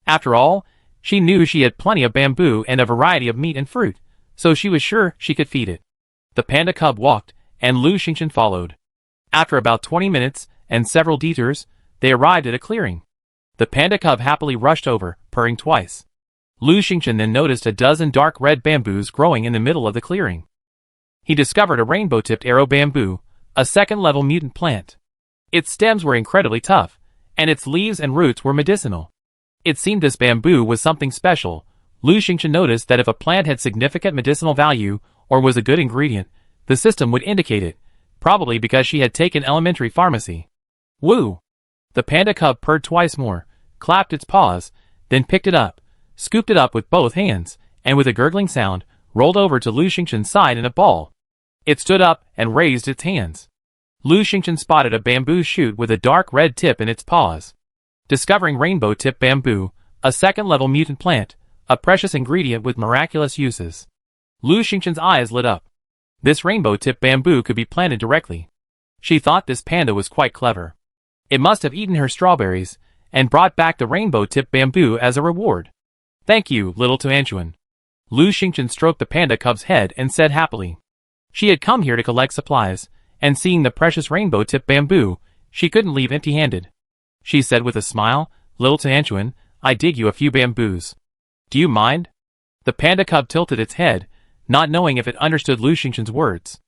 After all, she knew she had plenty of bamboo and a variety of meat and fruit, so she was sure she could feed it. The panda cub walked, and Lu Xingchen followed. After about 20 minutes and several detours, they arrived at a clearing. The panda cub happily rushed over, purring twice. Lu Xingchen then noticed a dozen dark red bamboos growing in the middle of the clearing. He discovered a rainbow-tipped arrow bamboo, a second-level mutant plant. Its stems were incredibly tough, and its leaves and roots were medicinal. It seemed this bamboo was something special. Lu Xingchen noticed that if a plant had significant medicinal value or was a good ingredient, the system would indicate it, probably because she had taken elementary pharmacy. Woo! The panda cub purred twice more, clapped its paws, then picked it up, scooped it up with both hands, and with a gurgling sound, rolled over to Lu Xingchen's side in a ball. It stood up and raised its hands. Lu Xingchen spotted a bamboo shoot with a dark red tip in its paws. Discovering rainbow-tip bamboo, a second-level mutant plant, a precious ingredient with miraculous uses. Lu Xingchen's eyes lit up. This rainbow-tip bamboo could be planted directly. She thought this panda was quite clever. It must have eaten her strawberries, and brought back the rainbow-tip bamboo as a reward. Thank you, little Tuanchuan. Lu Xingchen stroked the panda cub's head and said happily. She had come here to collect supplies, and seeing the precious rainbow-tip bamboo, she couldn't leave empty-handed. She said with a smile, Little Tuanchuan, I dig you a few bamboos. Do you mind? The panda cub tilted its head, not knowing if it understood Lu Xingchen's words.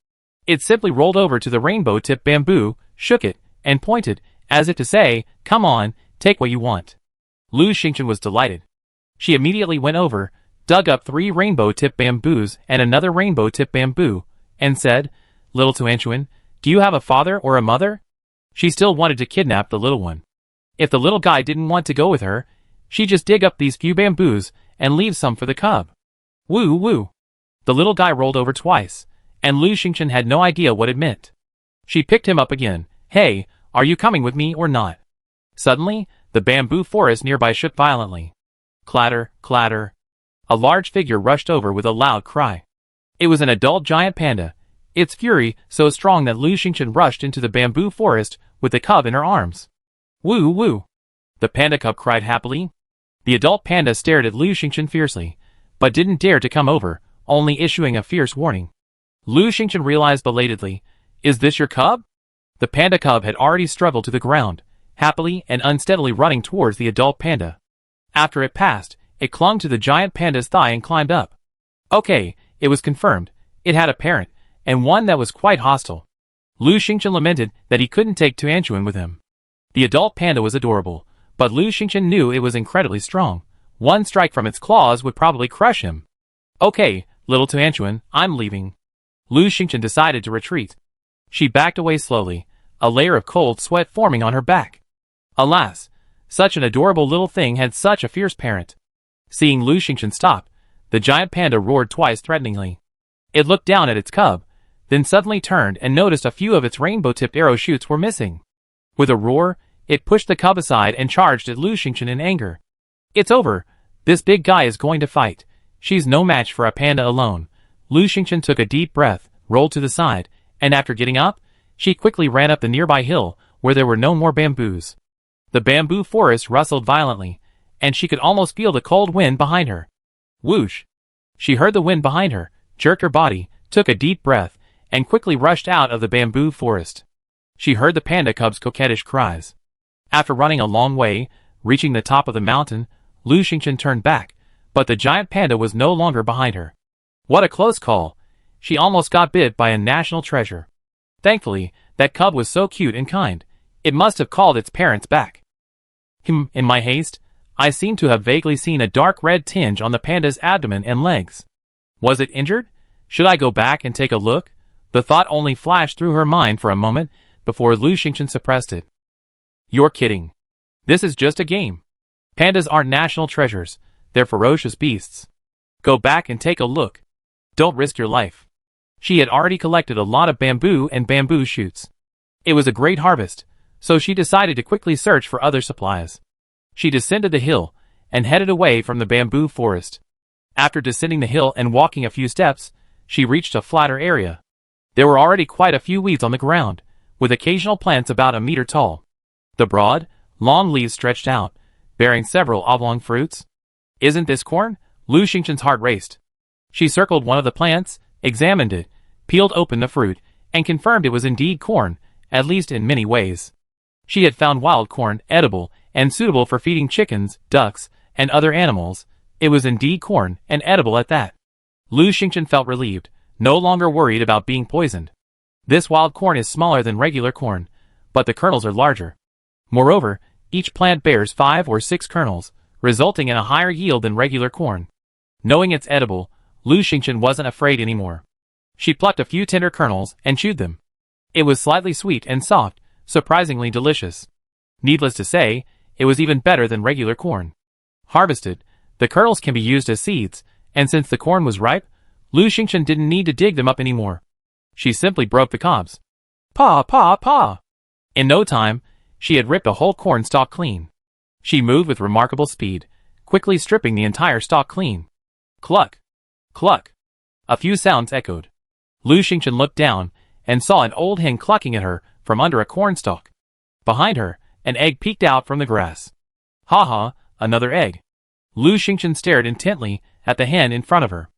It simply rolled over to the rainbow-tip bamboo, shook it, and pointed, as if to say, come on, take what you want. Lu Xingchen was delighted. She immediately went over, dug up 3 rainbow-tip bamboos and another rainbow-tip bamboo, and said, Little Tuanchuan, do you have a father or a mother? She still wanted to kidnap the little one. If the little guy didn't want to go with her, she'd just dig up these few bamboos and leave some for the cub. Woo woo. The little guy rolled over twice, and Lu Xingchen had no idea what it meant. She picked him up again. Hey, are you coming with me or not? Suddenly, the bamboo forest nearby shook violently. Clatter, clatter. A large figure rushed over with a loud cry. It was an adult giant panda, its fury so strong that Lu Xingchen rushed into the bamboo forest with the cub in her arms. Woo woo! The panda cub cried happily. The adult panda stared at Lu Xingchen fiercely, but didn't dare to come over, only issuing a fierce warning. Lu Xingchen realized belatedly, is this your cub? The panda cub had already struggled to the ground, happily and unsteadily running towards the adult panda. After it passed, it clung to the giant panda's thigh and climbed up. Okay, it was confirmed. It had a parent, and one that was quite hostile. Lu Xingchen lamented that he couldn't take Tuanchuan with him. The adult panda was adorable, but Lu Xingchen knew it was incredibly strong. One strike from its claws would probably crush him. Okay, little Tuanchuan, I'm leaving. Lu Xingchen decided to retreat. She backed away slowly, a layer of cold sweat forming on her back. Alas, such an adorable little thing had such a fierce parent. Seeing Lu Xingchen stop, the giant panda roared twice threateningly. It looked down at its cub, then suddenly turned and noticed a few of its rainbow-tipped arrow shoots were missing. With a roar, it pushed the cub aside and charged at Lu Xingchen in anger. It's over. This big guy is going to fight. She's no match for a panda alone. Lu Xingchen took a deep breath, rolled to the side, and after getting up, she quickly ran up the nearby hill, where there were no more bamboos. The bamboo forest rustled violently, and she could almost feel the cold wind behind her. Whoosh! She heard the wind behind her, jerked her body, took a deep breath, and quickly rushed out of the bamboo forest. She heard the panda cub's coquettish cries. After running a long way, reaching the top of the mountain, Lu Xingchen turned back, but the giant panda was no longer behind her. What a close call! She almost got bit by a national treasure. Thankfully, that cub was so cute and kind, it must have called its parents back. In my haste, I seem to have vaguely seen a dark red tinge on the panda's abdomen and legs. Was it injured? Should I go back and take a look? The thought only flashed through her mind for a moment, before Lu Xingchen suppressed it. You're kidding. This is just a game. Pandas aren't national treasures, they're ferocious beasts. Go back and take a look. Don't risk your life. She had already collected a lot of bamboo and bamboo shoots. It was a great harvest, so she decided to quickly search for other supplies. She descended the hill, and headed away from the bamboo forest. After descending the hill and walking a few steps, she reached a flatter area. There were already quite a few weeds on the ground, with occasional plants about a meter tall. The broad, long leaves stretched out, bearing several oblong fruits. Isn't this corn? Lu Xingchen's heart raced. She circled one of the plants, examined it, peeled open the fruit, and confirmed it was indeed corn, at least in many ways. She had found wild corn edible and suitable for feeding chickens, ducks, and other animals. It was indeed corn, and edible at that. Lu Xingchen felt relieved, no longer worried about being poisoned. This wild corn is smaller than regular corn, but the kernels are larger. Moreover, each plant bears 5 or 6 kernels, resulting in a higher yield than regular corn. Knowing it's edible, Lu Xingchen wasn't afraid anymore. She plucked a few tender kernels and chewed them. It was slightly sweet and soft, surprisingly delicious. Needless to say, it was even better than regular corn. Harvested, the kernels can be used as seeds, and since the corn was ripe, Lu Xingchen didn't need to dig them up anymore. She simply broke the cobs. Paw, paw, paw! In no time, she had ripped a whole corn stalk clean. She moved with remarkable speed, quickly stripping the entire stalk clean. Cluck! Cluck! A few sounds echoed. Lu Xingchen looked down and saw an old hen clucking at her from under a corn stalk. Behind her, an egg peeked out from the grass. Ha ha, another egg. Lu Xingchen stared intently at the hen in front of her.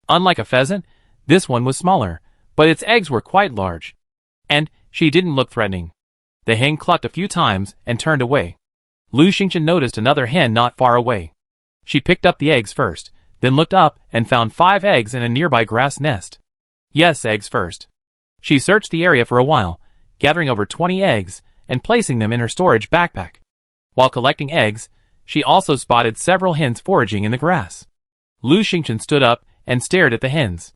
Unlike a pheasant, this one was smaller, but its eggs were quite large. And she didn't look threatening. The hen clucked a few times and turned away. Lu Xingchen noticed another hen not far away. She picked up the eggs first, then looked up and found 5 eggs in a nearby grass nest. Yes, eggs first. She searched the area for a while, gathering over 20 eggs and placing them in her storage backpack. While collecting eggs, she also spotted several hens foraging in the grass. Lu Xingchen stood up and stared at the hens.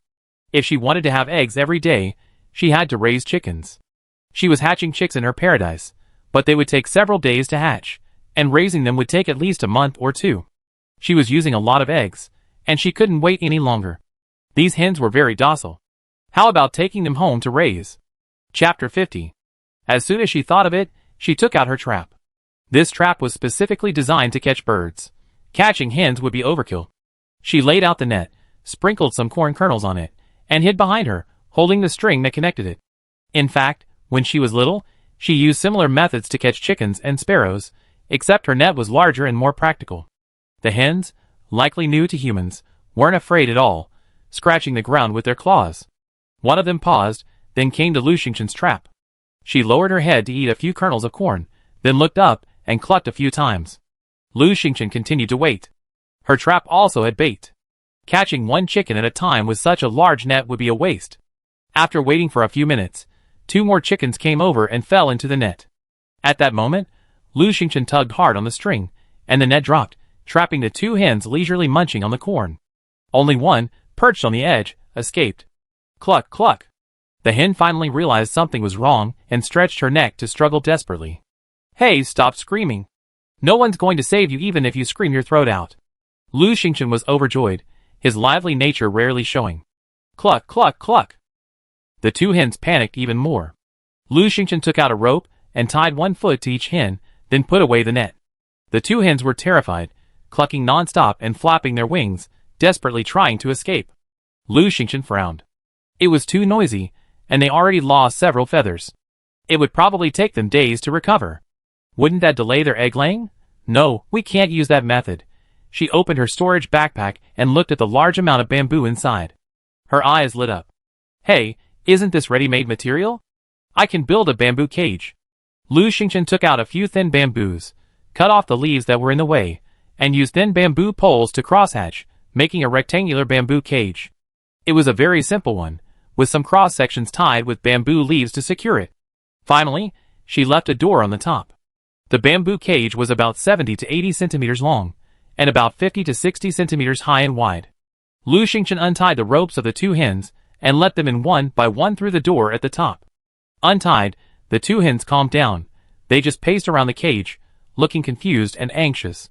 If she wanted to have eggs every day, she had to raise chickens. She was hatching chicks in her paradise, but they would take several days to hatch, and raising them would take at least a month or 2. She was using a lot of eggs, and she couldn't wait any longer. These hens were very docile. How about taking them home to raise? Chapter 50. As soon as she thought of it, she took out her trap. This trap was specifically designed to catch birds. Catching hens would be overkill. She laid out the net, sprinkled some corn kernels on it, and hid behind her, holding the string that connected it. In fact, when she was little, she used similar methods to catch chickens and sparrows, except her net was larger and more practical. The hens, likely new to humans, weren't afraid at all, scratching the ground with their claws. One of them paused, then came to Lu Xingchen's trap. She lowered her head to eat a few kernels of corn, then looked up and clucked a few times. Lu Xingchen continued to wait. Her trap also had bait. Catching one chicken at a time with such a large net would be a waste. After waiting for a few minutes, 2 more chickens came over and fell into the net. At that moment, Lu Xingchen tugged hard on the string, and the net dropped, trapping the 2 hens leisurely munching on the corn. Only one, perched on the edge, escaped. Cluck, cluck. The hen finally realized something was wrong and stretched her neck to struggle desperately. Hey, stop screaming. No one's going to save you even if you scream your throat out. Lu Xingchen was overjoyed, his lively nature rarely showing. Cluck, cluck, cluck. The 2 hens panicked even more. Lu Xingchen took out a rope and tied 1 foot to each hen, then put away the net. The 2 hens were terrified, clucking non-stop and flapping their wings, desperately trying to escape. Lu Xingchen frowned. It was too noisy, and they already lost several feathers. It would probably take them days to recover. Wouldn't that delay their egg laying? No, we can't use that method. She opened her storage backpack and looked at the large amount of bamboo inside. Her eyes lit up. Hey, isn't this ready-made material? I can build a bamboo cage. Lu Xingchen took out a few thin bamboos, cut off the leaves that were in the way, and used thin bamboo poles to crosshatch, making a rectangular bamboo cage. It was a very simple one, with some cross-sections tied with bamboo leaves to secure it. Finally, she left a door on the top. The bamboo cage was about 70 to 80 centimeters long, and about 50 to 60 centimeters high and wide. Lu Xingchen untied the ropes of the 2 hens and let them in one by one through the door at the top. Untied, the 2 hens calmed down. They just paced around the cage, looking confused and anxious.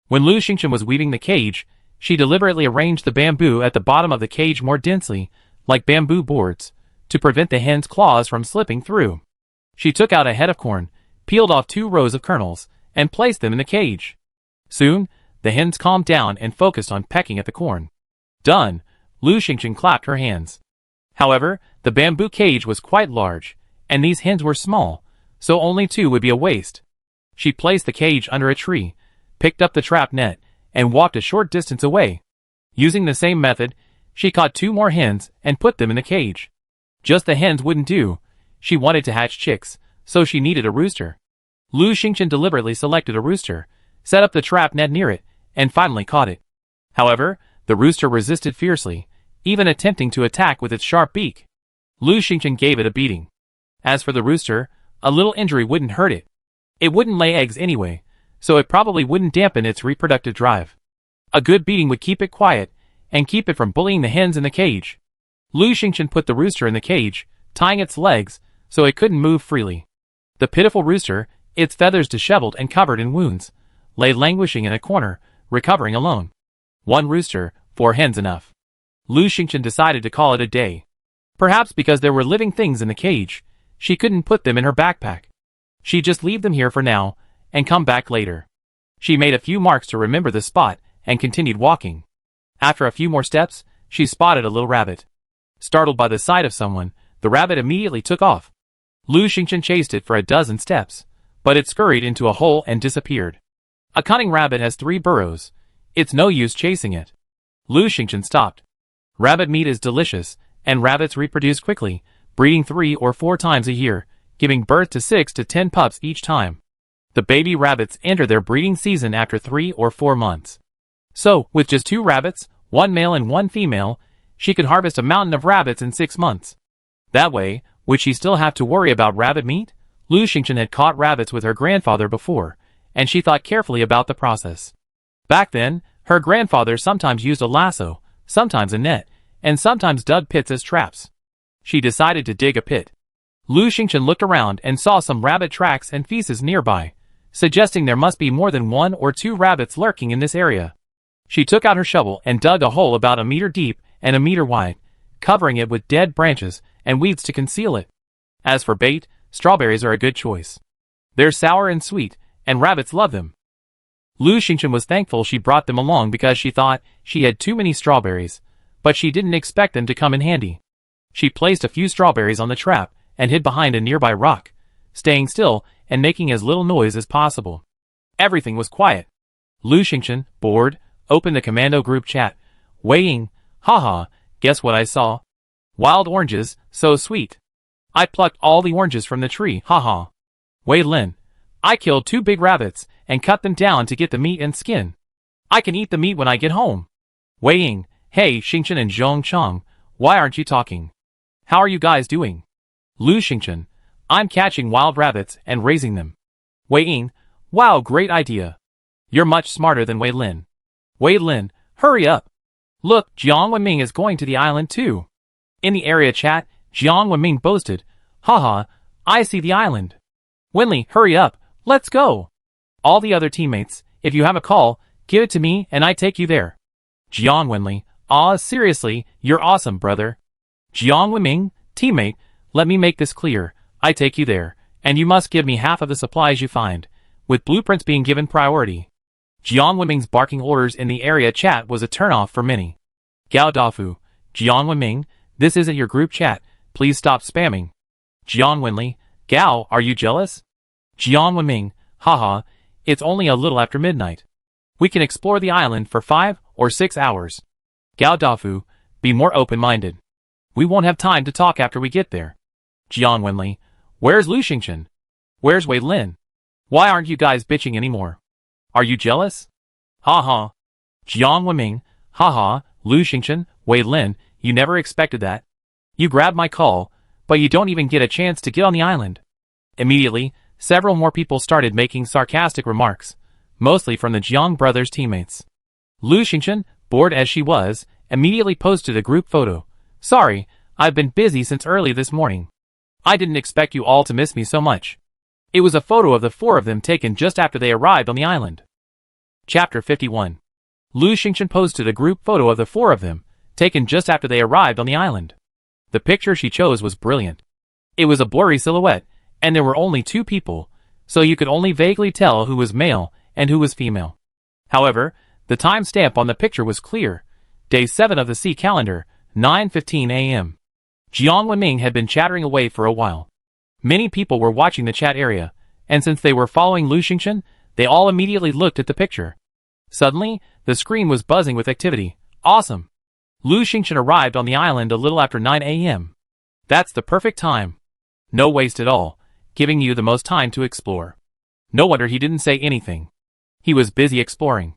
When Lu Xingchen was weaving the cage, she deliberately arranged the bamboo at the bottom of the cage more densely, like bamboo boards, to prevent the hens' claws from slipping through. She took out a head of corn, peeled off 2 rows of kernels, and placed them in the cage. Soon, the hens calmed down and focused on pecking at the corn. Done! Lu Xingchen clapped her hands. However, the bamboo cage was quite large, and these hens were small, so only 2 would be a waste. She placed the cage under a tree, picked up the trap net, and walked a short distance away. Using the same method, she caught 2 more hens and put them in the cage. Just the hens wouldn't do. She wanted to hatch chicks, so she needed a rooster. Lu Xingchen deliberately selected a rooster, set up the trap net near it, and finally caught it. However, the rooster resisted fiercely, even attempting to attack with its sharp beak. Lu Xingchen gave it a beating. As for the rooster, a little injury wouldn't hurt it. It wouldn't lay eggs anyway, so it probably wouldn't dampen its reproductive drive. A good beating would keep it quiet, and keep it from bullying the hens in the cage. Lu Xingchen put the rooster in the cage, tying its legs, so it couldn't move freely. The pitiful rooster, its feathers disheveled and covered in wounds, lay languishing in a corner, recovering alone. One rooster, 4 hens enough. Lu Xingchen decided to call it a day. Perhaps because there were living things in the cage, she couldn't put them in her backpack. She'd just leave them here for now, and come back later. She made a few marks to remember the spot, and continued walking. After a few more steps, she spotted a little rabbit. Startled by the sight of someone, the rabbit immediately took off. Lu Xingchen chased it for a dozen steps, but it scurried into a hole and disappeared. A cunning rabbit has 3 burrows. It's no use chasing it. Lu Xingchen stopped. Rabbit meat is delicious, and rabbits reproduce quickly, breeding 3 or 4 times a year, giving birth to 6 to 10 pups each time. The baby rabbits enter their breeding season after 3 or 4 months. So, with just 2 rabbits, 1 male and 1 female, she could harvest a mountain of rabbits in 6 months. That way, would she still have to worry about rabbit meat? Lu Xingchen had caught rabbits with her grandfather before, and she thought carefully about the process. Back then, her grandfather sometimes used a lasso, sometimes a net, and sometimes dug pits as traps. She decided to dig a pit. Lu Xingchen looked around and saw some rabbit tracks and feces nearby, suggesting there must be more than 1 or 2 rabbits lurking in this area. She took out her shovel and dug a hole about a meter deep and a meter wide, covering it with dead branches and weeds to conceal it. As for bait, strawberries are a good choice. They're sour and sweet, and rabbits love them. Lu Xingchen was thankful she brought them along because she thought she had too many strawberries, but she didn't expect them to come in handy. She placed a few strawberries on the trap and hid behind a nearby rock, staying still and making as little noise as possible. Everything was quiet. Lu Xingchen, bored, opened the commando group chat. Wei Ying, haha, guess what I saw? Wild oranges, so sweet. I plucked all the oranges from the tree, haha. Wei Lin, I killed 2 big rabbits and cut them down to get the meat and skin. I can eat the meat when I get home. Wei Ying, hey Xingchen and Zhong Chang, why aren't you talking? How are you guys doing? Lu Xingchen, I'm catching wild rabbits and raising them. Wei Ying, wow, great idea. You're much smarter than Wei Lin. Wei Lin, hurry up. Look, Jiang Wenming is going to the island too. In the area chat, Jiang Wenming boasted, haha, I see the island. Wenli, hurry up, let's go. All the other teammates, if you have a call, give it to me and I take you there. Jiang Wenli, aw, seriously, you're awesome, brother. Jiang Wenming, teammate, let me make this clear, I take you there, and you must give me half of the supplies you find, with blueprints being given priority. Jiang Wenming's barking orders in the area chat was a turnoff for many. Gao Dafu, Jiang Wenming, this isn't your group chat, please stop spamming. Jiang Wenli, Gao, are you jealous? Jiang Wenming, haha, it's only a little after midnight. We can explore the island for 5 or 6 hours. Gao Dafu, be more open-minded. We won't have time to talk after we get there. Jiang Wenli, where's Lu Xingchen? Where's Wei Lin? Why aren't you guys bitching anymore? Are you jealous? Haha. Jiang Wenming, haha, Lu Xingchen, Wei Lin, you never expected that. You grabbed my call, but you don't even get a chance to get on the island. Immediately, several more people started making sarcastic remarks, mostly from the Jiang brothers' teammates. Lu Xingchen, bored as she was, immediately posted a group photo. Sorry, I've been busy since early this morning. I didn't expect you all to miss me so much. It was a photo of the 4 of them taken just after they arrived on the island. Chapter 51. Lu Xingchen posted a group photo of the 4 of them, taken just after they arrived on the island. The picture she chose was brilliant. It was a blurry silhouette, and there were only 2 people, so you could only vaguely tell who was male and who was female. However, the timestamp on the picture was clear. Day 7 of the C calendar, 9:15 a.m. Jiang Wenming had been chattering away for a while. Many people were watching the chat area, and since they were following Lu Xingchen, they all immediately looked at the picture. Suddenly, the screen was buzzing with activity. Awesome! Lu Xingchen arrived on the island a little after 9 a.m. That's the perfect time. No waste at all, giving you the most time to explore. No wonder he didn't say anything. He was busy exploring.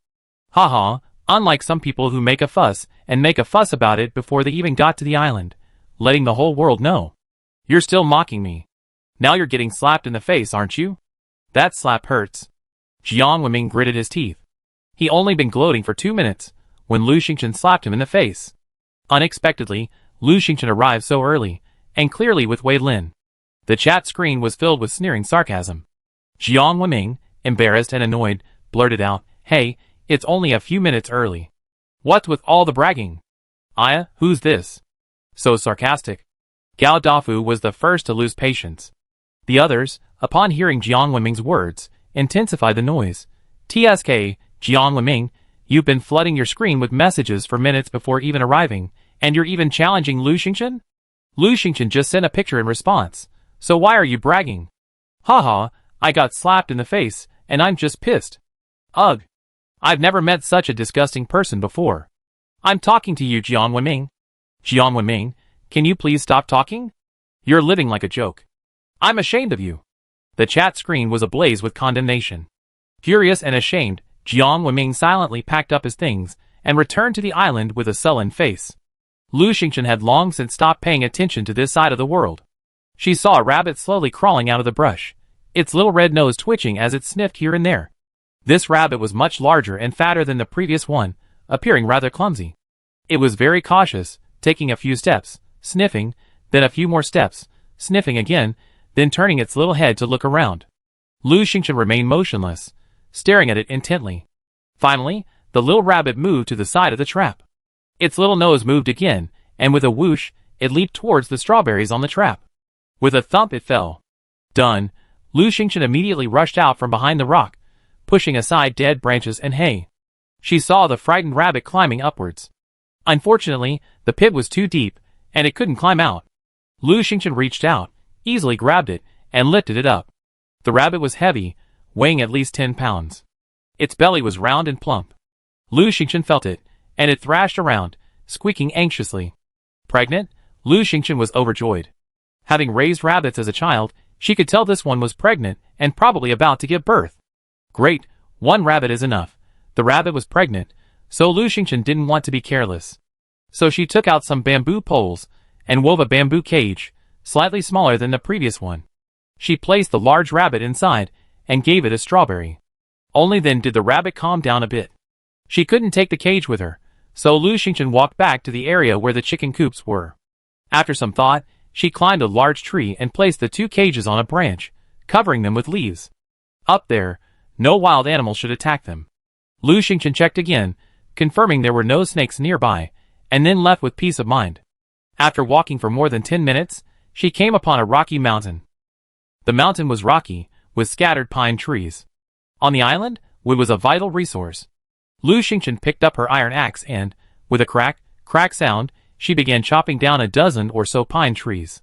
Haha, unlike some people who make a fuss about it before they even got to the island, letting the whole world know. You're still mocking me. Now you're getting slapped in the face, aren't you? That slap hurts. Jiang Wenming gritted his teeth. He only been gloating for 2 minutes, when Lu Xingchen slapped him in the face. Unexpectedly, Lu Xingchen arrived so early, and clearly with Wei Lin. The chat screen was filled with sneering sarcasm. Jiang Wenming, embarrassed and annoyed, blurted out, "Hey, it's only a few minutes early. What's with all the bragging? Aya, who's this? So sarcastic." Gao Dafu was the first to lose patience. The others, upon hearing Jiang Wenming's words, intensified the noise. "TSK, Jiang Wenming, you've been flooding your screen with messages for minutes before even arriving, and you're even challenging Lu Xingchen? Lu Xingchen just sent a picture in response, so why are you bragging? Haha, I got slapped in the face, and I'm just pissed. Ugh. I've never met such a disgusting person before. I'm talking to you, Jiang Wenming. Jiang Wenming, can you please stop talking? You're living like a joke. I'm ashamed of you." The chat screen was ablaze with condemnation. Furious and ashamed, Jiang Wenming silently packed up his things and returned to the island with a sullen face. Lu Xingchen had long since stopped paying attention to this side of the world. She saw a rabbit slowly crawling out of the brush, its little red nose twitching as it sniffed here and there. This rabbit was much larger and fatter than the previous one, appearing rather clumsy. It was very cautious, taking a few steps, sniffing, then a few more steps, sniffing again, then turning its little head to look around. Lu Xingchen remained motionless, staring at it intently. Finally, the little rabbit moved to the side of the trap. Its little nose moved again, and with a whoosh, it leaped towards the strawberries on the trap. With a thump it fell. Done, Lu Xingchen immediately rushed out from behind the rock, pushing aside dead branches and hay. She saw the frightened rabbit climbing upwards. Unfortunately, the pit was too deep, and it couldn't climb out. Lu Xingchen reached out, easily grabbed it, and lifted it up. The rabbit was heavy, weighing at least 10 pounds. Its belly was round and plump. Lu Xingchen felt it, and it thrashed around, squeaking anxiously. Pregnant, Lu Xingchen was overjoyed. Having raised rabbits as a child, she could tell this one was pregnant and probably about to give birth. Great, one rabbit is enough. The rabbit was pregnant, so Lu Xingchen didn't want to be careless. So she took out some bamboo poles and wove a bamboo cage, slightly smaller than the previous one. She placed the large rabbit inside and gave it a strawberry. Only then did the rabbit calm down a bit. She couldn't take the cage with her, so Lu Xingchen walked back to the area where the chicken coops were. After some thought, she climbed a large tree and placed the 2 cages on a branch, covering them with leaves. Up there, no wild animal should attack them. Lu Xingchen checked again, confirming there were no snakes nearby, and then left with peace of mind. After walking for more than 10 minutes, she came upon a rocky mountain. The mountain was rocky, with scattered pine trees. On the island, wood was a vital resource. Lu Xingchen picked up her iron axe and, with a crack sound, she began chopping down a dozen or so pine trees.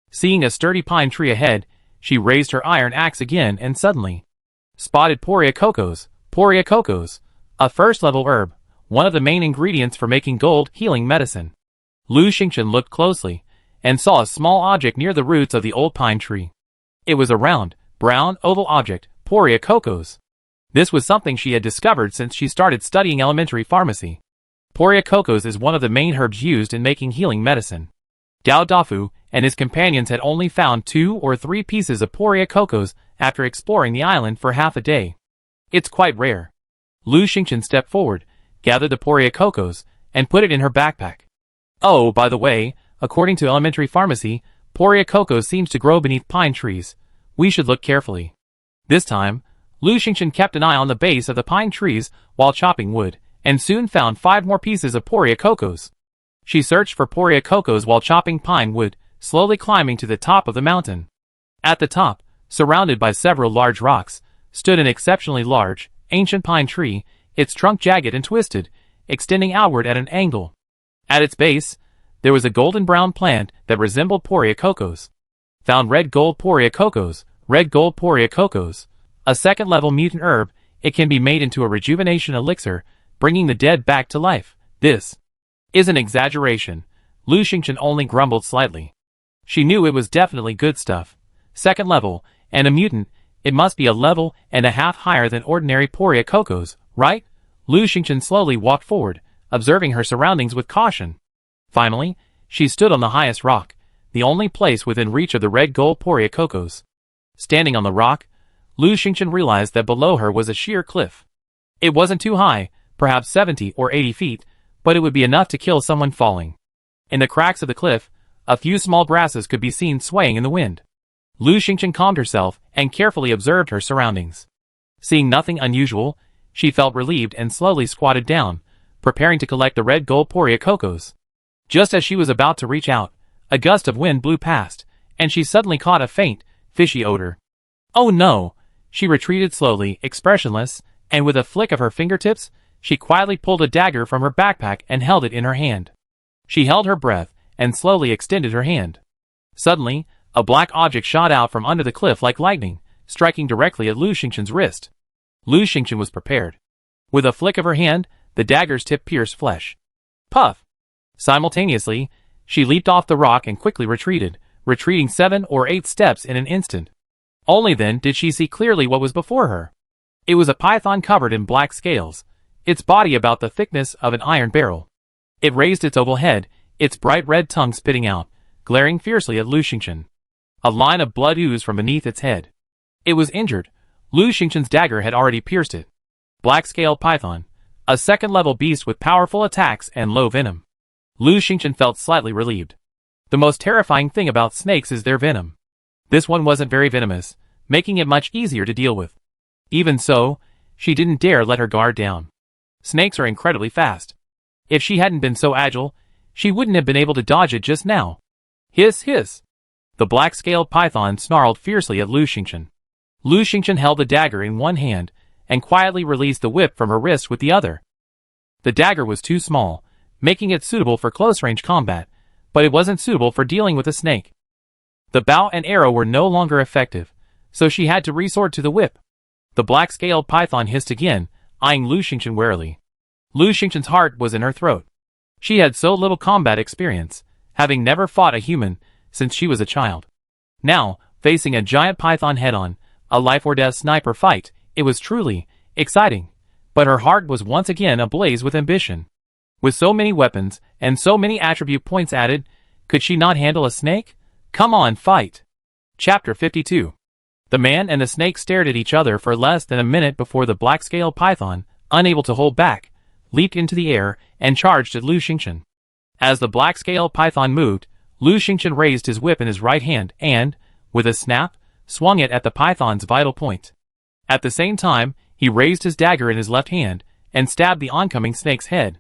Seeing a sturdy pine tree ahead, she raised her iron axe again and suddenly spotted Poria cocos, a first-level herb, one of the main ingredients for making gold healing medicine. Lu Xingchen looked closely, and saw a small object near the roots of the old pine tree. It was a round, brown, oval object, Poria cocos. This was something she had discovered since she started studying elementary pharmacy. Poria cocos is one of the main herbs used in making healing medicine. Gao Dafu and his companions had only found 2 or 3 pieces of Poria cocos after exploring the island for half a day. It's quite rare. Lu Xingchen stepped forward, gathered the Poria cocos, and put it in her backpack. Oh, by the way, according to elementary pharmacy, Poria cocos seems to grow beneath pine trees. We should look carefully. This time, Lu Xingchen kept an eye on the base of the pine trees while chopping wood, and soon found 5 more pieces of Poria cocos. She searched for Poria cocos while chopping pine wood, slowly climbing to the top of the mountain. At the top, surrounded by several large rocks, stood an exceptionally large, ancient pine tree, its trunk jagged and twisted, extending outward at an angle. At its base, there was a golden-brown plant that resembled Poria cocos. Found red gold Poria cocos, a second-level mutant herb. It can be made into a rejuvenation elixir, bringing the dead back to life. This is an exaggeration. Lu Xingchen only grumbled slightly. She knew it was definitely good stuff. Second level, and a mutant, it must be a level and a half higher than ordinary Poria cocos, right? Lu Xingchen slowly walked forward, observing her surroundings with caution. Finally, she stood on the highest rock, the only place within reach of the red gold Poria cocos. Standing on the rock, Lu Xingchen realized that below her was a sheer cliff. It wasn't too high, perhaps 70 or 80 feet, but it would be enough to kill someone falling. In the cracks of the cliff, a few small grasses could be seen swaying in the wind. Lu Xingchen calmed herself and carefully observed her surroundings. Seeing nothing unusual, she felt relieved and slowly squatted down, preparing to collect the red gold poria cocos. Just as she was about to reach out, a gust of wind blew past, and she suddenly caught a faint, fishy odor. Oh no! She retreated slowly, expressionless, and with a flick of her fingertips, she quietly pulled a dagger from her backpack and held it in her hand. She held her breath and slowly extended her hand. Suddenly, a black object shot out from under the cliff like lightning, striking directly at Lu Xingchen's wrist. Lu Xingchen was prepared. With a flick of her hand, the dagger's tip pierced flesh. Puff! Simultaneously, she leaped off the rock and quickly retreated, retreating 7 or 8 steps in an instant. Only then did she see clearly what was before her. It was a python covered in black scales, its body about the thickness of an iron barrel. It raised its oval head, its bright red tongue spitting out, glaring fiercely at Lu Xingchen. A line of blood oozed from beneath its head. It was injured. Lu Xingchen's dagger had already pierced it. Black-scaled python, a second-level beast with powerful attacks and low venom. Lu Xingchen felt slightly relieved. The most terrifying thing about snakes is their venom. This one wasn't very venomous, making it much easier to deal with. Even so, she didn't dare let her guard down. Snakes are incredibly fast. If she hadn't been so agile, she wouldn't have been able to dodge it just now. Hiss, hiss! The black-scaled python snarled fiercely at Lu Xingchen. Lu Xingchen held the dagger in one hand and quietly released the whip from her wrist with the other. The dagger was too small, making it suitable for close-range combat, but it wasn't suitable for dealing with a snake. The bow and arrow were no longer effective, so she had to resort to the whip. The black-scaled python hissed again, eyeing Lu Xingchen warily. Lu Xingchen's heart was in her throat. She had so little combat experience, having never fought a human since she was a child. Now, facing a giant python head-on, a life-or-death sniper fight, it was truly exciting. But her heart was once again ablaze with ambition. With so many weapons and so many attribute points added, could she not handle a snake? Come on, fight! Chapter 52. The man and the snake stared at each other for less than a minute before the black-scaled python, unable to hold back, leaped into the air and charged at Lu Xingchen. As the black-scaled python moved, Lu Xingchen raised his whip in his right hand and, with a snap, swung it at the python's vital point. At the same time, he raised his dagger in his left hand and stabbed the oncoming snake's head.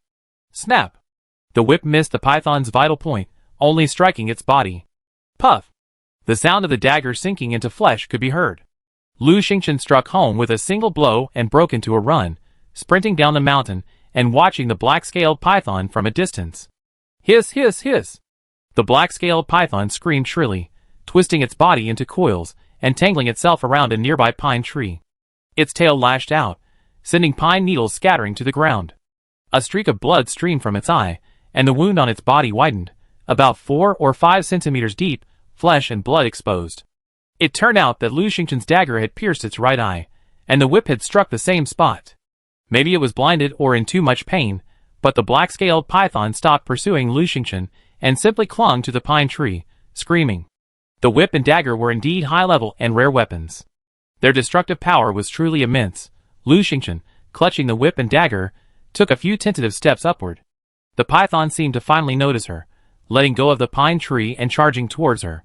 Snap! The whip missed the python's vital point, only striking its body. Puff! The sound of the dagger sinking into flesh could be heard. Lu Xingchen struck home with a single blow and broke into a run, sprinting down the mountain and watching the black-scaled python from a distance. Hiss, hiss, hiss! The black-scaled python screamed shrilly, twisting its body into coils and tangling itself around a nearby pine tree. Its tail lashed out, sending pine needles scattering to the ground. A streak of blood streamed from its eye, and the wound on its body widened, about 4 or 5 centimeters deep, flesh and blood exposed. It turned out that Lu Xingchen's dagger had pierced its right eye, and the whip had struck the same spot. Maybe it was blinded or in too much pain, but the black-scaled python stopped pursuing Lu Xingchen and simply clung to the pine tree, screaming. The whip and dagger were indeed high-level and rare weapons. Their destructive power was truly immense. Lu Xingchen, clutching the whip and dagger, took a few tentative steps upward. The python seemed to finally notice her, letting go of the pine tree and charging towards her.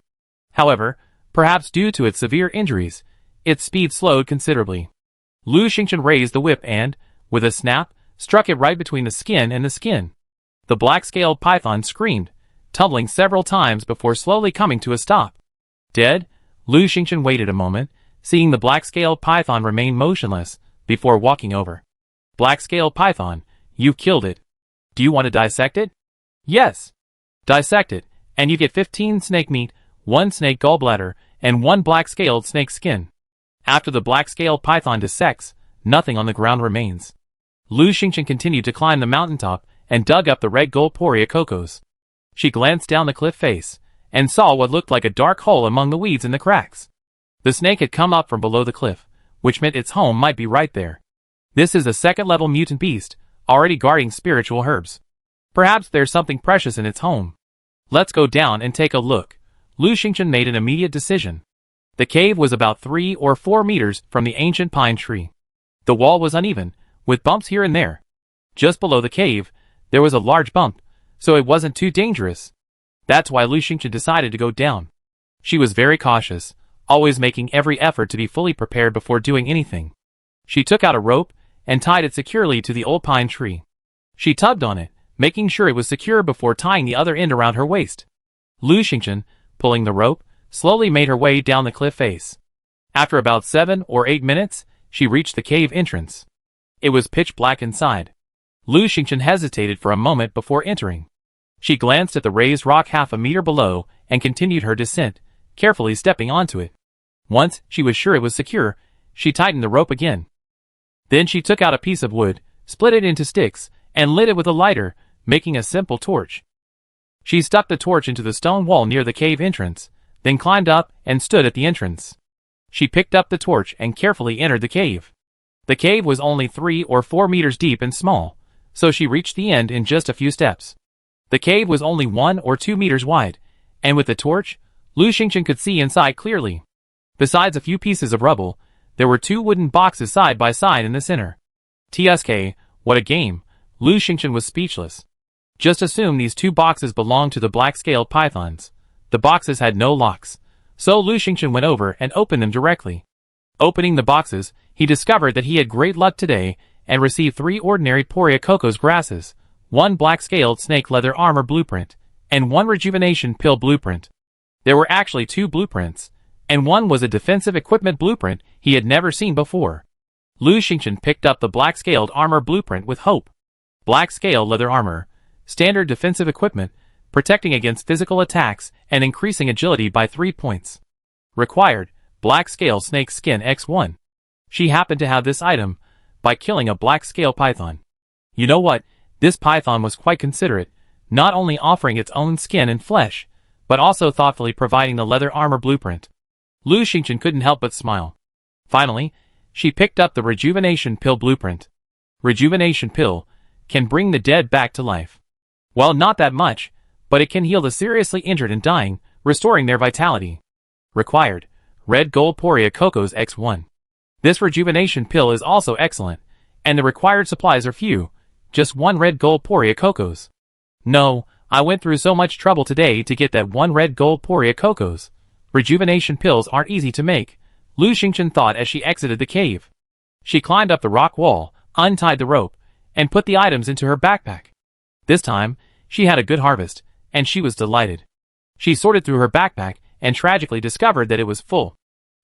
However, perhaps due to its severe injuries, its speed slowed considerably. Lu Xingchen raised the whip and, with a snap, struck it right between the skin and the skin. The black-scaled python screamed, tumbling several times before slowly coming to a stop. Dead? Lu Xingchen waited a moment, seeing the black-scaled python remain motionless, before walking over. Black-scaled python, you've killed it. Do you want to dissect it? Yes. Dissect it, and you get 15 snake meat, 1 snake gallbladder, and 1 black-scaled snake skin. After the black-scaled python dissects, nothing on the ground remains. Lu Xingchen continued to climb the mountaintop and dug up the red gold poria cocos. She glanced down the cliff face and saw what looked like a dark hole among the weeds in the cracks. The snake had come up from below the cliff, which meant its home might be right there. This is a second-level mutant beast, already guarding spiritual herbs. Perhaps there's something precious in its home. Let's go down and take a look. Lu Xingchen made an immediate decision. The cave was about 3 or 4 meters from the ancient pine tree. The wall was uneven, with bumps here and there. Just below the cave, there was a large bump, so it wasn't too dangerous. That's why Lu Xingchen decided to go down. She was very cautious, always making every effort to be fully prepared before doing anything. She took out a rope and tied it securely to the old pine tree. She tugged on it, making sure it was secure before tying the other end around her waist. Lu Xingchen, pulling the rope, slowly made her way down the cliff face. After about 7 or 8 minutes, she reached the cave entrance. It was pitch black inside. Lu Xingchen hesitated for a moment before entering. She glanced at the raised rock half a meter below and continued her descent, carefully stepping onto it. Once she was sure it was secure, she tightened the rope again. Then she took out a piece of wood, split it into sticks, and lit it with a lighter, making a simple torch. She stuck the torch into the stone wall near the cave entrance, then climbed up and stood at the entrance. She picked up the torch and carefully entered the cave. The cave was only 3 or 4 meters deep and small, so she reached the end in just a few steps. The cave was only 1 or 2 meters wide, and with the torch, Lu Xingchen could see inside clearly. Besides a few pieces of rubble, there were 2 wooden boxes side by side in the center. TSK, what a game! Lu Xingchen was speechless. Just assume these 2 boxes belonged to the black-scaled pythons. The boxes had no locks, so Lu Xingchen went over and opened them directly. Opening the boxes, he discovered that he had great luck today and received 3 ordinary Poria Cocos grasses, 1 black-scaled snake leather armor blueprint, and 1 rejuvenation pill blueprint. There were actually 2 blueprints, and one was a defensive equipment blueprint he had never seen before. Lu Xingchen picked up the black-scaled armor blueprint with hope. Black-scale leather armor, standard defensive equipment, protecting against physical attacks and increasing agility by 3 points. Required, black-scale snake skin X1. She happened to have this item by killing a black-scale python. You know what, this python was quite considerate, not only offering its own skin and flesh, but also thoughtfully providing the leather armor blueprint. Lu Xingchen couldn't help but smile. Finally, she picked up the rejuvenation pill blueprint. Rejuvenation pill can bring the dead back to life. Well, not that much, but it can heal the seriously injured and dying, restoring their vitality. Required, red gold Poria Cocos X1. This rejuvenation pill is also excellent, and the required supplies are few, just 1 red gold Poria Cocos. No, I went through so much trouble today to get that 1 red gold Poria Cocos. Rejuvenation pills aren't easy to make, Lu Xingchen thought as she exited the cave. She climbed up the rock wall, untied the rope, and put the items into her backpack. This time, she had a good harvest, and she was delighted. She sorted through her backpack and tragically discovered that it was full.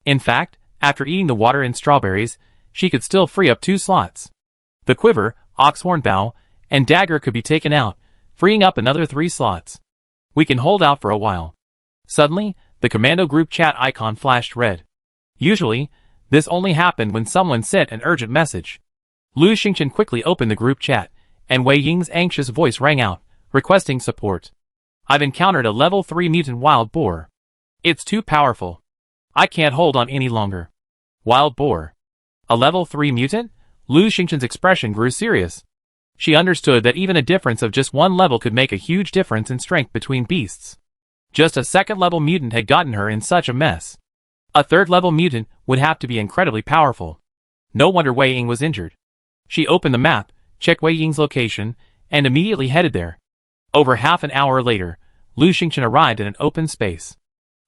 In fact, after eating the water and strawberries, she could still free up 2 slots. The quiver, oxhorn bow, and dagger could be taken out, freeing up another 3 slots. We can hold out for a while. Suddenly, the commando group chat icon flashed red. Usually, this only happened when someone sent an urgent message. Lu Xingchen quickly opened the group chat, and Wei Ying's anxious voice rang out, requesting support. I've encountered a level 3 mutant wild boar. It's too powerful. I can't hold on any longer. Wild boar. A level 3 mutant? Lu Xingchen's expression grew serious. She understood that even a difference of just 1 level could make a huge difference in strength between beasts. Just a 2nd-level mutant had gotten her in such a mess. A 3rd-level mutant would have to be incredibly powerful. No wonder Wei Ying was injured. She opened the map, checked Wei Ying's location, and immediately headed there. Over half an hour later, Lu Xingchen arrived in an open space.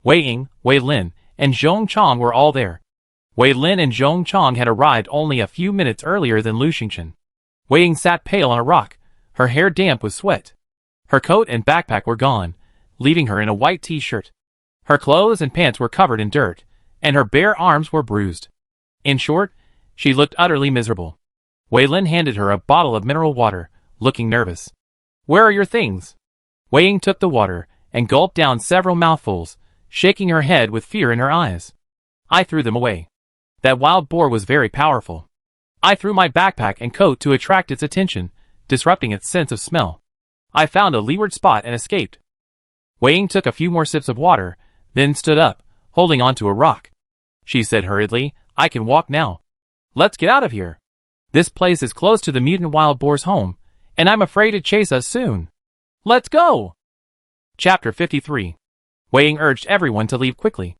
Wei Ying, Wei Lin, and Zhong Chong were all there. Wei Lin and Zhong Chong had arrived only a few minutes earlier than Lu Xingchen. Wei Ying sat pale on a rock, her hair damp with sweat. Her coat and backpack were gone, leaving her in a white t-shirt. Her clothes and pants were covered in dirt, and her bare arms were bruised. In short, she looked utterly miserable. Wei Lin handed her a bottle of mineral water, looking nervous. Where are your things? Wei Ying took the water and gulped down several mouthfuls, shaking her head with fear in her eyes. I threw them away. That wild boar was very powerful. I threw my backpack and coat to attract its attention, disrupting its sense of smell. I found a leeward spot and escaped. Wei Ying took a few more sips of water, then stood up, holding onto a rock. She said hurriedly, I can walk now. Let's get out of here. This place is close to the mutant wild boar's home, and I'm afraid it chase us soon. Let's go! Chapter 53. Wei Ying urged everyone to leave quickly.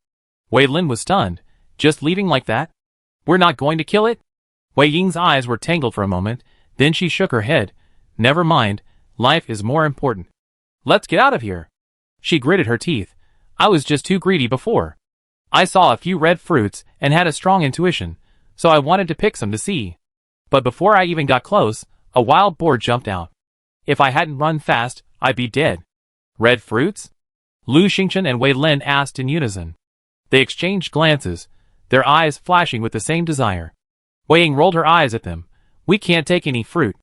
Wei Lin was stunned. Just leaving like that? We're not going to kill it? Wei Ying's eyes were tangled for a moment, then she shook her head. Never mind, life is more important. Let's get out of here. She gritted her teeth. I was just too greedy before. I saw a few red fruits and had a strong intuition, so I wanted to pick some to see. But before I even got close, a wild boar jumped out. If I hadn't run fast, I'd be dead. Red fruits? Lu Xingchen and Wei Lin asked in unison. They exchanged glances, their eyes flashing with the same desire. Wei Ying rolled her eyes at them. We can't take any fruit.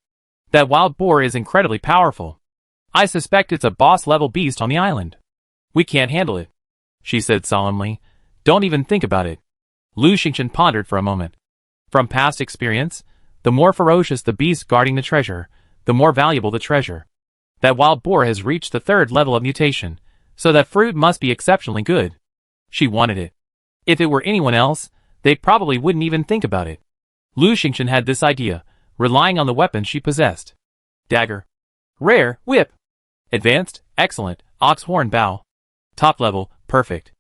That wild boar is incredibly powerful. I suspect it's a boss-level beast on the island. We can't handle it, she said solemnly. Don't even think about it. Lu Xingchen pondered for a moment. From past experience, the more ferocious the beast guarding the treasure, the more valuable the treasure. That wild boar has reached the 3rd level of mutation, so that fruit must be exceptionally good. She wanted it. If it were anyone else, they probably wouldn't even think about it. Lu Xingchen had this idea, relying on the weapon she possessed. Dagger. Rare, whip. Advanced, excellent, ox horn bow. Top level, perfect.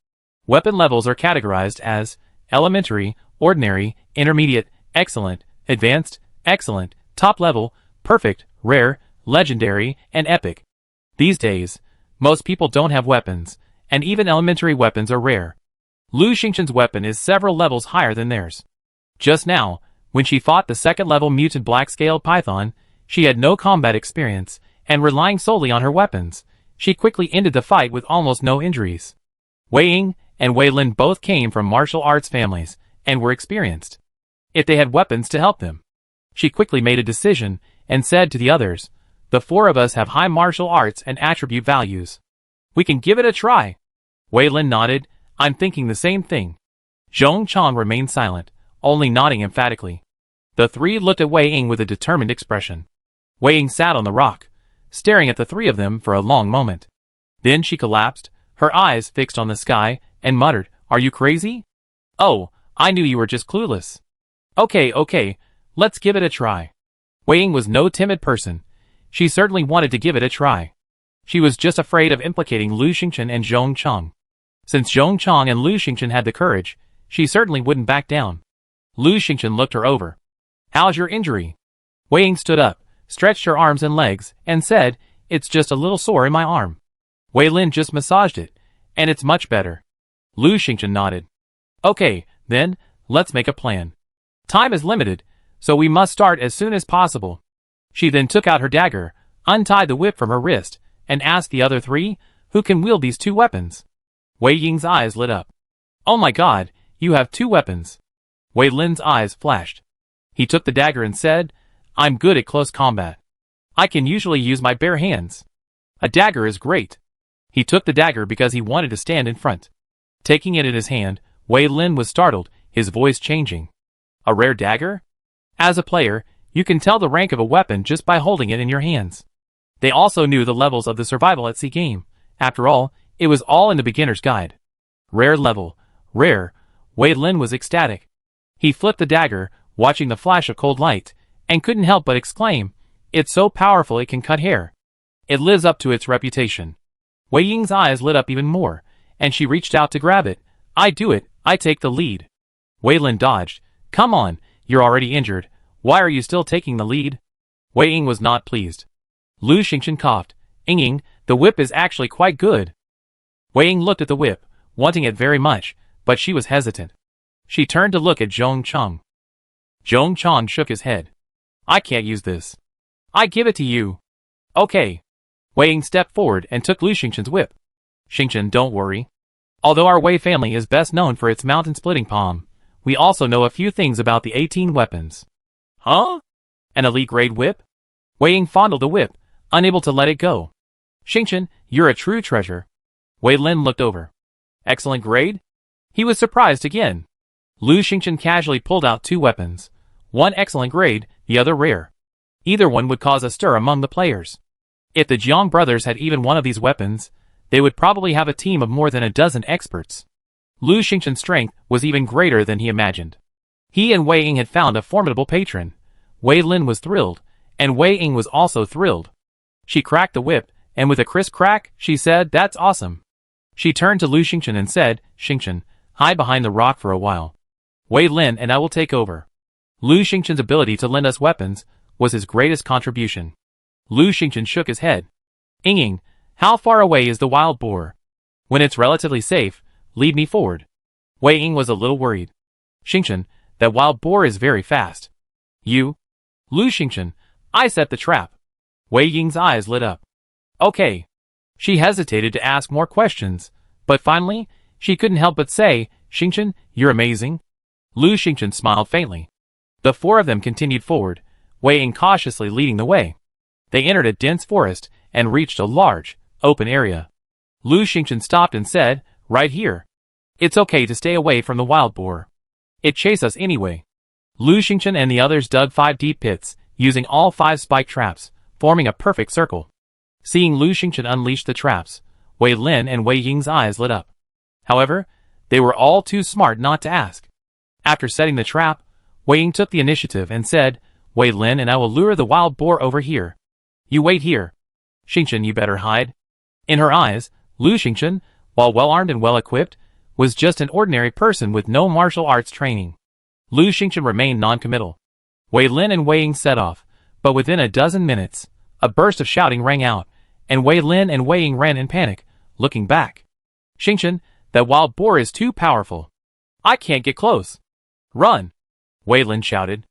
Weapon levels are categorized as elementary, ordinary, intermediate, excellent, advanced, excellent, top level, perfect, rare, legendary, and epic. These days, most people don't have weapons, and even elementary weapons are rare. Lu Xingchen's weapon is several levels higher than theirs. Just now, when she fought the 2nd-level mutant black-scaled python, she had no combat experience, and relying solely on her weapons, she quickly ended the fight with almost no injuries. Wei Ying and Wei Lin both came from martial arts families, and were experienced. If they had weapons to help them. She quickly made a decision, and said to the others, the 4 of us have high martial arts and attribute values. We can give it a try. Wei Lin nodded. I'm thinking the same thing. Zhong Chang remained silent, only nodding emphatically. The 3 looked at Wei Ying with a determined expression. Wei Ying sat on the rock, staring at the 3 of them for a long moment. Then she collapsed, her eyes fixed on the sky, and muttered, Are you crazy? Oh, I knew you were just clueless. Okay, let's give it a try. Wei Ying was no timid person. She certainly wanted to give it a try. She was just afraid of implicating Lu Xingchen and Zhong Chang. Since Zhong Chang and Lu Xingchen had the courage, she certainly wouldn't back down. Lu Xingchen looked her over. How's your injury? Wei Ying stood up, stretched her arms and legs, and said, It's just a little sore in my arm. Wei Lin just massaged it, and it's much better. Lu Xingchen nodded. Okay, then, let's make a plan. Time is limited, so we must start as soon as possible. She then took out her dagger, untied the whip from her wrist, and asked the other 3, who can wield these 2 weapons? Wei Ying's eyes lit up. Oh my god, you have 2 weapons. Wei Lin's eyes flashed. He took the dagger and said, I'm good at close combat. I can usually use my bare hands. A dagger is great. He took the dagger because he wanted to stand in front. Taking it in his hand, Wei Lin was startled, his voice changing. A rare dagger? As a player, you can tell the rank of a weapon just by holding it in your hands. They also knew the levels of the survival at sea game. After all, it was all in the beginner's guide. Rare level. Rare. Wei Lin was ecstatic. He flipped the dagger, watching the flash of cold light, and couldn't help but exclaim, It's so powerful it can cut hair. It lives up to its reputation. Wei Ying's eyes lit up even more, and she reached out to grab it. I do it, I take the lead. Wei Lin dodged. Come on, you're already injured. Why are you still taking the lead? Wei Ying was not pleased. Lu Xingchen coughed. Ying, the whip is actually quite good. Wei Ying looked at the whip, wanting it very much, but she was hesitant. She turned to look at Zhong Chang. Zhong Chang shook his head. I can't use this. I give it to you. Okay. Wei Ying stepped forward and took Lu Xingchen's whip. Xingchen, don't worry. Although our Wei family is best known for its mountain-splitting palm, we also know a few things about the 18 weapons. Huh? An elite-grade whip? Wei Ying fondled the whip, unable to let it go. Xingchen, you're a true treasure. Wei Lin looked over. Excellent grade? He was surprised again. Lu Xingchen casually pulled out 2 weapons. One excellent grade, the other rare. Either one would cause a stir among the players. If the Jiang brothers had even one of these weapons, they would probably have a team of more than a dozen experts. Lu Xingchen's strength was even greater than he imagined. He and Wei Ying had found a formidable patron. Wei Lin was thrilled, and Wei Ying was also thrilled. She cracked the whip, and with a crisp crack, she said, That's awesome. She turned to Lu Xingchen and said, Xingchen, Hide behind the rock for a while. Wei Lin and I will take over. Lu Xingchen's ability to lend us weapons was his greatest contribution. Lu Xingchen shook his head. Ying, how far away is the wild boar? When it's relatively safe, lead me forward. Wei Ying was a little worried. Xingchen, that wild boar is very fast. You? Lu Xingchen, I set the trap. Wei Ying's eyes lit up. Okay. She hesitated to ask more questions, but finally, she couldn't help but say, Xingchen, you're amazing. Lu Xingchen smiled faintly. The four of them continued forward, Wei Ying cautiously leading the way. They entered a dense forest and reached a large, open area. Lu Xingchen stopped and said, right here. It's okay to stay away from the wild boar. It chased us anyway. Lu Xingchen and the others dug 5 deep pits, using all 5 spike traps, forming a perfect circle. Seeing Lu Xingchen unleash the traps, Wei Lin and Wei Ying's eyes lit up. However, they were all too smart not to ask. After setting the trap, Wei Ying took the initiative and said, Wei Lin and I will lure the wild boar over here. You wait here. Xingchen, you better hide. In her eyes, Lu Xingchen, while well-armed and well-equipped, was just an ordinary person with no martial arts training. Lu Xingchen remained non-committal. Wei Lin and Wei Ying set off, but within a dozen minutes, a burst of shouting rang out, and Wei Lin and Wei Ying ran in panic, looking back. Xingchen, that wild boar is too powerful. I can't get close. Run! Wei Lin shouted.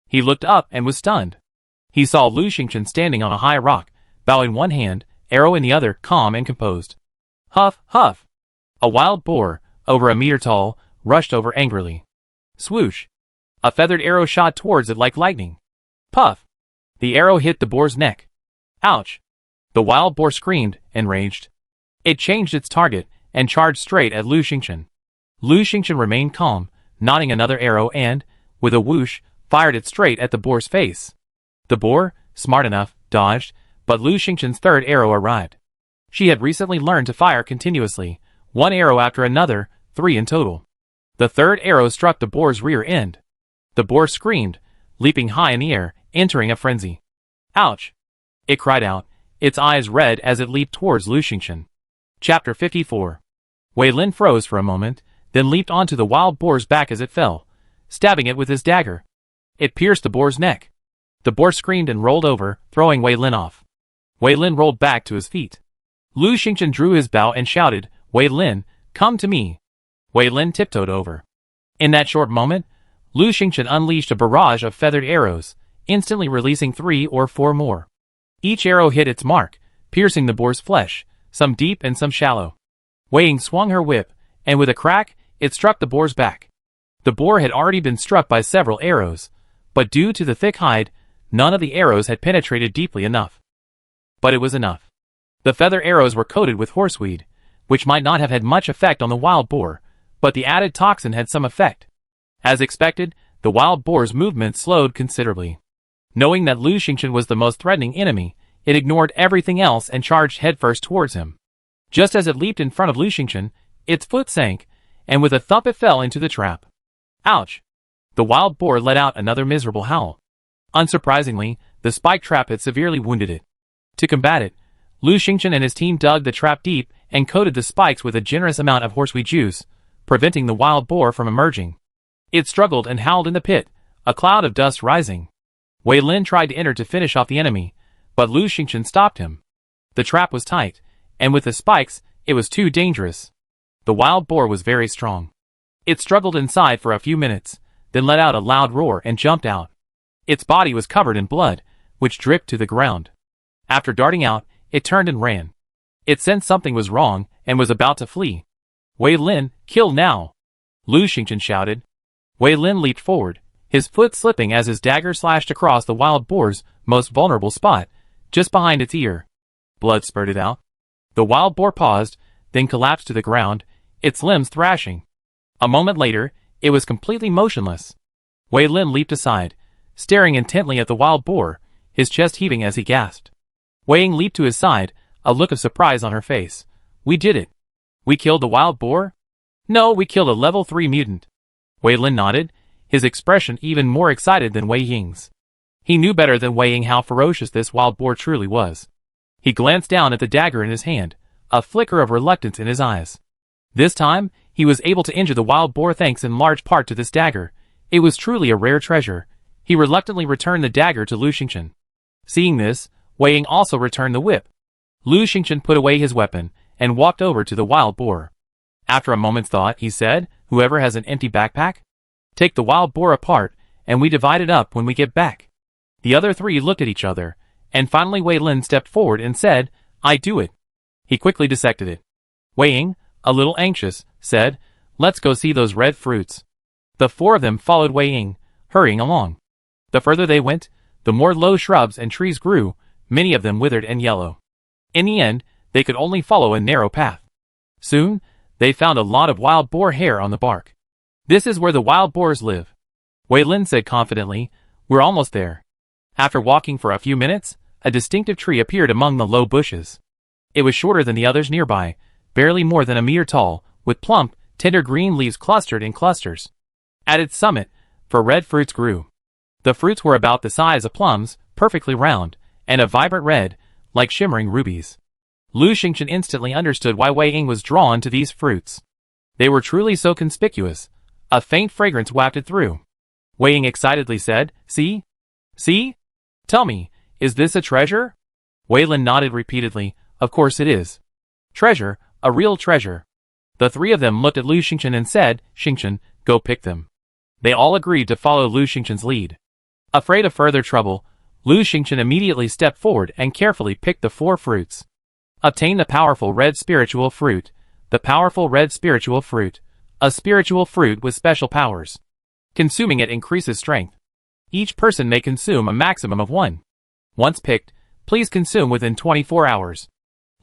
He looked up and was stunned. He saw Lu Xingchen standing on a high rock, bow in one hand, arrow in the other, calm and composed. Huff, huff! A wild boar, over a meter tall, rushed over angrily. Swoosh! A feathered arrow shot towards it like lightning. Puff! The arrow hit the boar's neck. Ouch! The wild boar screamed, enraged. It changed its target, and charged straight at Lu Xingchen. Lu Xingchen remained calm, nodding another arrow and, with a whoosh, fired it straight at the boar's face. The boar, smart enough, dodged, but Lu Xingchen's third arrow arrived. She had recently learned to fire continuously, 1 arrow after another, 3 in total. The third arrow struck the boar's rear end. The boar screamed, leaping high in the air, entering a frenzy. Ouch! It cried out, its eyes red as it leaped towards Lu Xingchen. Chapter 54. Wei Lin froze for a moment, then leaped onto the wild boar's back as it fell, stabbing it with his dagger. It pierced the boar's neck. The boar screamed and rolled over, throwing Wei Lin off. Wei Lin rolled back to his feet. Lu Xingchen drew his bow and shouted, Wei Lin, come to me. Wei Lin tiptoed over. In that short moment, Lu Xingchen unleashed a barrage of feathered arrows, instantly releasing 3 or 4 more. Each arrow hit its mark, piercing the boar's flesh, some deep and some shallow. Wei Ying swung her whip, and with a crack, it struck the boar's back. The boar had already been struck by several arrows, but due to the thick hide, none of the arrows had penetrated deeply enough. But it was enough. The feather arrows were coated with horseweed, which might not have had much effect on the wild boar, but the added toxin had some effect. As expected, the wild boar's movement slowed considerably. Knowing that Lu Xingchen was the most threatening enemy, it ignored everything else and charged headfirst towards him. Just as it leaped in front of Lu Xingchen, its foot sank, and with a thump it fell into the trap. Ouch! The wild boar let out another miserable howl. Unsurprisingly, the spike trap had severely wounded it. To combat it, Lu Xingchen and his team dug the trap deep and coated the spikes with a generous amount of horseweed juice, preventing the wild boar from emerging. It struggled and howled in the pit, a cloud of dust rising. Wei Lin tried to enter to finish off the enemy, but Lu Xingchen stopped him. The trap was tight, and with the spikes, it was too dangerous. The wild boar was very strong. It struggled inside for a few minutes, then let out a loud roar and jumped out. Its body was covered in blood, which dripped to the ground. After darting out, it turned and ran. It sensed something was wrong and was about to flee. Wei Lin, kill now! Lu Xingchen shouted. Wei Lin leaped forward, his foot slipping as his dagger slashed across the wild boar's most vulnerable spot, just behind its ear. Blood spurted out. The wild boar paused, then collapsed to the ground, its limbs thrashing. A moment later, it was completely motionless. Wei Lin leaped aside, staring intently at the wild boar, his chest heaving as he gasped. Wei Ying leaped to his side, a look of surprise on her face. We did it. We killed the wild boar? No, we killed a level 3 mutant. Wei Lin nodded, his expression even more excited than Wei Ying's. He knew better than Wei Ying how ferocious this wild boar truly was. He glanced down at the dagger in his hand, a flicker of reluctance in his eyes. This time, he was able to injure the wild boar thanks in large part to this dagger. It was truly a rare treasure. He reluctantly returned the dagger to Lu Xingchen. Seeing this, Wei Ying also returned the whip. Lu Xingchen put away his weapon and walked over to the wild boar. After a moment's thought, he said, "Whoever has an empty backpack? Take the wild boar apart, and we divide it up when we get back." The other three looked at each other, and finally Wei Lin stepped forward and said, "I do it." He quickly dissected it. Wei Ying, a little anxious, said, "Let's go see those red fruits." The four of them followed Wei Ying, hurrying along. The further they went, the more low shrubs and trees grew, many of them withered and yellow. In the end, they could only follow a narrow path. Soon, they found a lot of wild boar hair on the bark. "This is where the wild boars live," Wei Lin said confidently. "We're almost there." After walking for a few minutes, a distinctive tree appeared among the low bushes. It was shorter than the others nearby, barely more than a meter tall, with plump, tender green leaves clustered in clusters. At its summit, red fruits grew. The fruits were about the size of plums, perfectly round, and a vibrant red, like shimmering rubies. Lu Xingchen instantly understood why Wei Ying was drawn to these fruits. They were truly so conspicuous. A faint fragrance wafted through. Wei Ying excitedly said, "See? See? Tell me, is this a treasure?" Wei Lin nodded repeatedly. "Of course it is. Treasure, a real treasure." The three of them looked at Lu Xingchen and said, "Xingchen, go pick them." They all agreed to follow Lu Xingchen's lead. Afraid of further trouble, Lu Xingchen immediately stepped forward and carefully picked the four fruits. Obtain the powerful red spiritual fruit. The powerful red spiritual fruit. A spiritual fruit with special powers. Consuming it increases strength. Each person may consume a maximum of one. Once picked, please consume within 24 hours.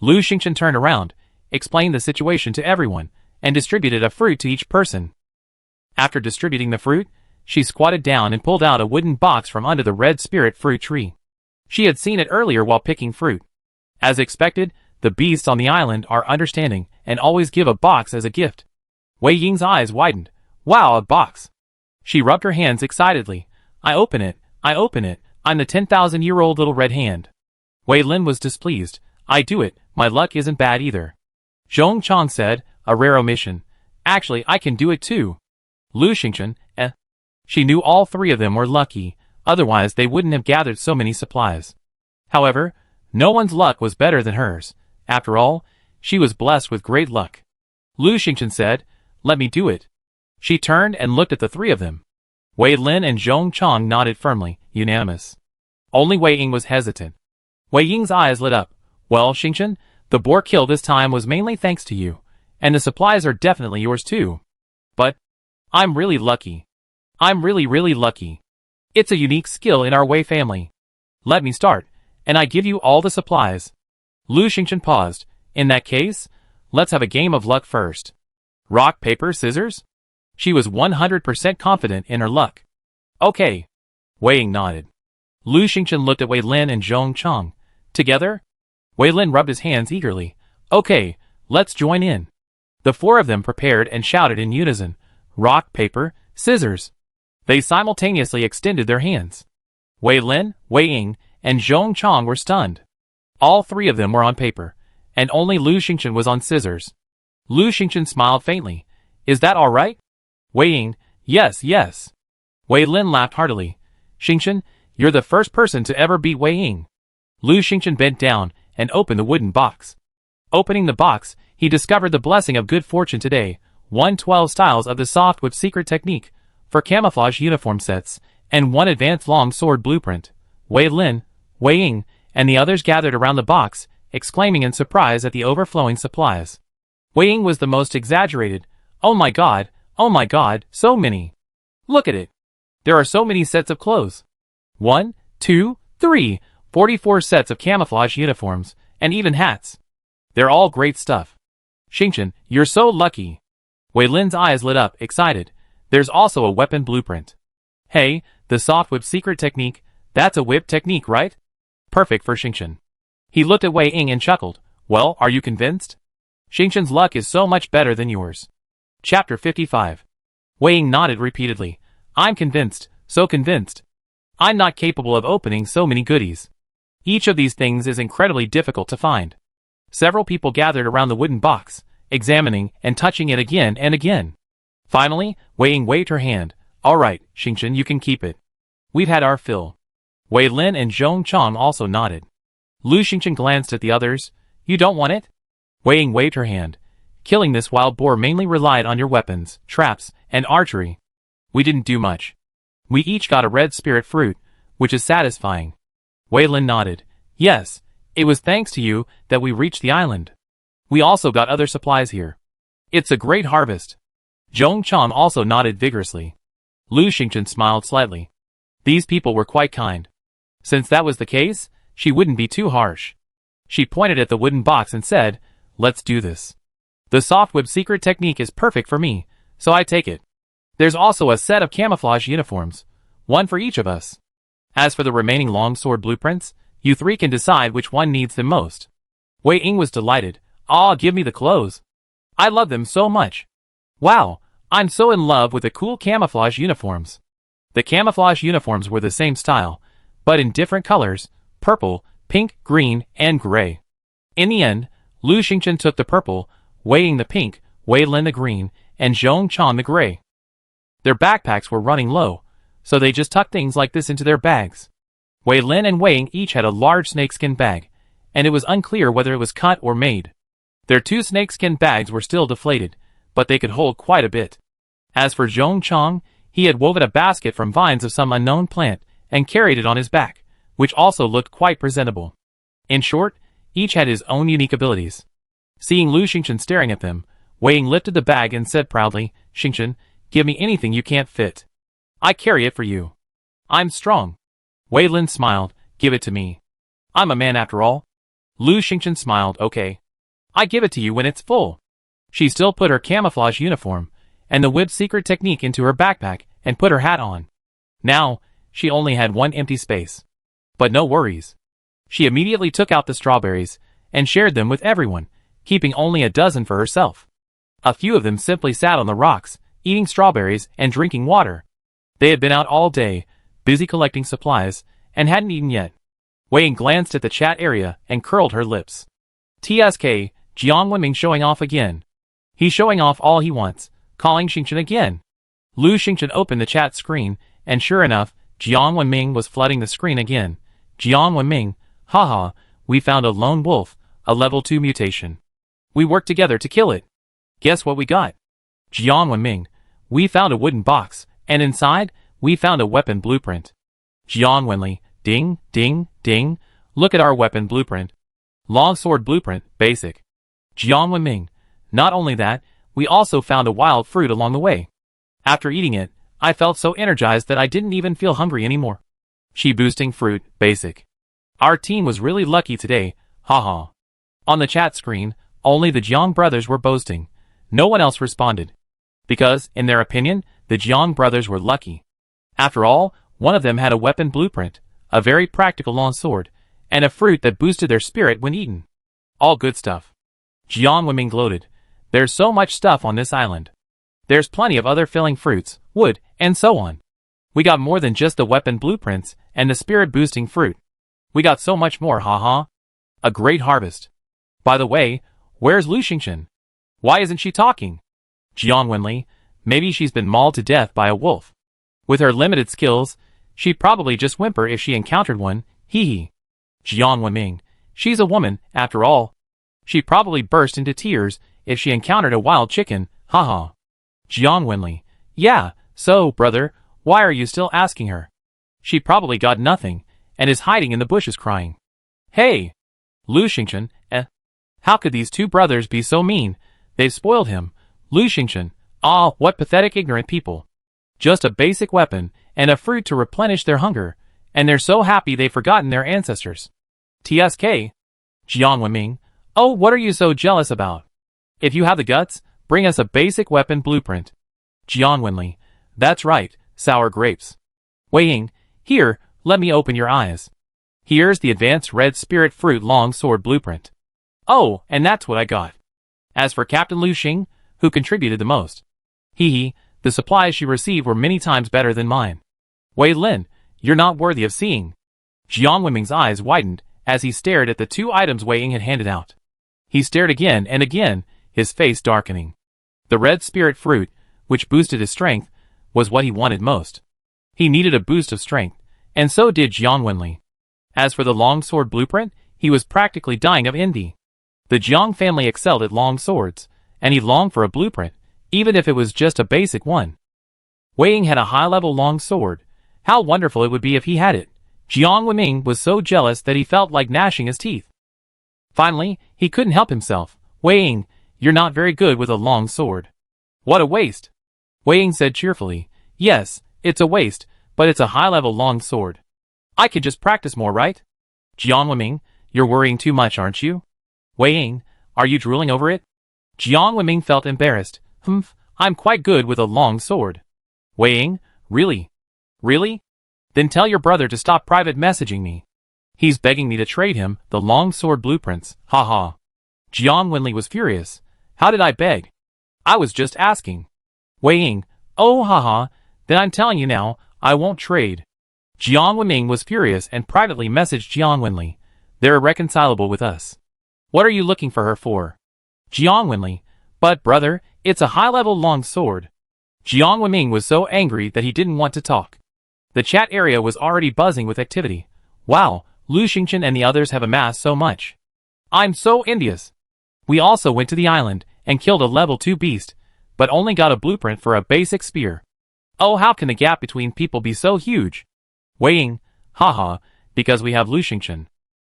Lu Xingchen turned around, explained the situation to everyone, and distributed a fruit to each person. After distributing the fruit, she squatted down and pulled out a wooden box from under the red spirit fruit tree. She had seen it earlier while picking fruit. As expected, the beasts on the island are understanding and always give a box as a gift. Wei Ying's eyes widened. "Wow, a box!" She rubbed her hands excitedly. I open it, I'm the 10,000-year-old little red hand." Wei Lin was displeased. "I do it, my luck isn't bad either." Zhong Chang said, "A rare omission. Actually, I can do it too." Lu Xingchen, She knew all three of them were lucky, otherwise they wouldn't have gathered so many supplies. However, no one's luck was better than hers. After all, she was blessed with great luck. Lu Xingchen said, "Let me do it." She turned and looked at the three of them. Wei Lin and Zhong Chang nodded firmly, unanimous. Only Wei Ying was hesitant. Wei Ying's eyes lit up. "Well, Xingchen, the boar kill this time was mainly thanks to you, and the supplies are definitely yours too. But I'm really lucky. I'm really lucky. It's a unique skill in our Wei family. Let me start, and I give you all the supplies." Lu Xingchen paused. "In that case, let's have a game of luck first. Rock, paper, scissors?" She was 100% confident in her luck. "Okay." Wei Ying nodded. Lu Xingchen looked at Wei Lin and Zhong Chang. "Together?" Wei Lin rubbed his hands eagerly. "Okay, let's join in." The four of them prepared and shouted in unison, "Rock, paper, scissors." They simultaneously extended their hands. Wei Lin, Wei Ying, and Zhong Chang were stunned. All three of them were on paper, and only Lu Xingchen was on scissors. Lu Xingchen smiled faintly. "Is that all right?" Wei Ying, "Yes, yes." Wei Lin laughed heartily. "Xingchen, you're the first person to ever beat Wei Ying." Lu Xingchen bent down and opened the wooden box. Opening the box, he discovered the blessing of good fortune today, 112 styles of the soft whip secret technique, for camouflage uniform sets, and one advanced long sword blueprint. Wei Lin, Wei Ying, and the others gathered around the box, exclaiming in surprise at the overflowing supplies. Wei Ying was the most exaggerated. Oh my god, so many. Look at it. There are so many sets of clothes. 1, 2, 3, 44 sets of camouflage uniforms, and even hats. They're all great stuff. Xingchen, you're so lucky." Wei Lin's eyes lit up, excited. "There's also a weapon blueprint. Hey, the soft whip secret technique, that's a whip technique, right? Perfect for Xingchen." He looked at Wei Ying and chuckled. "Well, are you convinced? Xingchen's luck is so much better than yours." Chapter 55. Wei Ying nodded repeatedly. "I'm convinced, so convinced. I'm not capable of opening so many goodies. Each of these things is incredibly difficult to find." Several people gathered around the wooden box, examining and touching it again and again. Finally, Wei Ying waved her hand. Alright, Xingchen, you can keep it. We've had our fill. Wei Lin and Zhong Chang also nodded. Lu Xingchen glanced at the others. You don't want it? Wei Ying waved her hand. Killing this wild boar mainly relied on your weapons, traps, and archery. We didn't do much. We each got a red spirit fruit, which is satisfying. Wei Lin nodded. Yes, it was thanks to you that we reached the island. We also got other supplies here. It's a great harvest. Zhong Chang also nodded vigorously. Lu Xingchen smiled slightly. These people were quite kind. Since that was the case, she wouldn't be too harsh. She pointed at the wooden box and said, let's do this. The soft web secret technique is perfect for me, so I take it. There's also a set of camouflage uniforms, one for each of us. As for the remaining longsword blueprints, you three can decide which one needs them most. Wei Ying was delighted. Aw, give me the clothes. I love them so much. Wow, I'm so in love with the cool camouflage uniforms. The camouflage uniforms were the same style, but in different colors, purple, pink, green, and gray. In the end, Lu Xingchen took the purple, Wei Ying the pink, Wei Lin the green, and Zhong Chang the gray. Their backpacks were running low, so they just tucked things like this into their bags. Wei Lin and Wei Ying each had a large snakeskin bag, and it was unclear whether it was cut or made. Their 2 snakeskin bags were still deflated, but they could hold quite a bit. As for Zhong Chang, he had woven a basket from vines of some unknown plant and carried it on his back, which also looked quite presentable. In short, each had his own unique abilities. Seeing Lu Xingchen staring at them, Wei Ying lifted the bag and said proudly, Xingchen, give me anything you can't fit. I carry it for you. I'm strong. Wei Lin smiled, give it to me. I'm a man after all. Lu Xingchen smiled, okay. I give it to you when it's full. She still put her camouflage uniform and the whip secret technique into her backpack and put her hat on. Now, she only had one empty space. But no worries. She immediately took out the strawberries and shared them with everyone, keeping only a dozen for herself. A few of them simply sat on the rocks, eating strawberries and drinking water. They had been out all day, busy collecting supplies, and hadn't eaten yet. Wei Ying glanced at the chat area and curled her lips. TSK, Jiang Wenming showing off again. He's showing off all he wants, calling Xingchen again. Lu Xingchen opened the chat screen, and sure enough, Jiang Wenming was flooding the screen again. Jiang Wenming, haha, we found a lone wolf, a level 2 mutation. We worked together to kill it. Guess what we got? Jiang Wenming, we found a wooden box, and inside, we found a weapon blueprint. Jiang Wenli, ding, ding, ding, look at our weapon blueprint. Longsword blueprint, basic. Jiang Wenming, not only that, we also found a wild fruit along the way. After eating it, I felt so energized that I didn't even feel hungry anymore. Chi boosting fruit, basic. Our team was really lucky today, haha. On the chat screen, only the Jiang brothers were boasting. No one else responded. Because, in their opinion, the Jiang brothers were lucky. After all, one of them had a weapon blueprint, a very practical long sword, and a fruit that boosted their spirit when eaten. All good stuff. Jiang Wenming gloated. There's so much stuff on this island. There's plenty of other filling fruits, wood, and so on. We got more than just the weapon blueprints and the spirit-boosting fruit. We got so much more, haha. A great harvest. By the way, where's Lu Xingchen? Why isn't she talking? Jiang Wenli, maybe she's been mauled to death by a wolf. With her limited skills, she'd probably just whimper if she encountered one, hee hee. Jiang Wenming, she's a woman, after all. She'd probably burst into tears if she encountered a wild chicken, haha. Jiang Wenli, yeah, so, brother, why are you still asking her? She probably got nothing, and is hiding in the bushes crying. Hey! Lu Xingchen, how could these 2 brothers be so mean? They've spoiled him. Lu Xingchen, ah, what pathetic ignorant people. Just a basic weapon, and a fruit to replenish their hunger, and they're so happy they've forgotten their ancestors. TSK. Jiang Wenming, oh, what are you so jealous about? If you have the guts, bring us a basic weapon blueprint. Jiang Wenli, that's right, sour grapes. Wei Ying, here, let me open your eyes. Here's the advanced red spirit fruit long sword blueprint. Oh, and that's what I got. As for Captain Lu Xing, who contributed the most. Hee hee, the supplies she received were many times better than mine. Wei Lin, you're not worthy of seeing. Jiang Wenming's eyes widened as he stared at the 2 items Wei Ying had handed out. He stared again and again, his face darkening. The red spirit fruit, which boosted his strength, was what he wanted most. He needed a boost of strength, and so did Jiang Wenli. As for the long sword blueprint, he was practically dying of envy. The Jiang family excelled at long swords, and he longed for a blueprint, even if it was just a basic one. Wei Ying had a high-level long sword. How wonderful it would be if he had it. Jiang Wenming was so jealous that he felt like gnashing his teeth. Finally, he couldn't help himself. Wei Ying, you're not very good with a long sword. What a waste. Wei Ying said cheerfully. Yes, it's a waste, but it's a high-level long sword. I could just practice more, right? Jiang Wenming, you're worrying too much, aren't you? Wei Ying, are you drooling over it? Jiang Wenming felt embarrassed. I'm quite good with a long sword. Wei Ying, really? Really? Then tell your brother to stop private messaging me. He's begging me to trade him the long sword blueprints, haha. Jiang Wenli was furious. How did I beg? I was just asking. Wei Ying, oh haha, then I'm telling you now, I won't trade. Jiang Wenming was furious and privately messaged Jiang Wenli. They're irreconcilable with us. What are you looking for her for? Jiang Wenli, but brother, it's a high-level long sword. Jiang Wenming was so angry that he didn't want to talk. The chat area was already buzzing with activity. Wow, Lu Xingchen and the others have amassed so much. I'm so envious. We also went to the island and killed a level 2 beast, but only got a blueprint for a basic spear. Oh, how can the gap between people be so huge? Wei Ying, haha, because we have Lu Xingchen.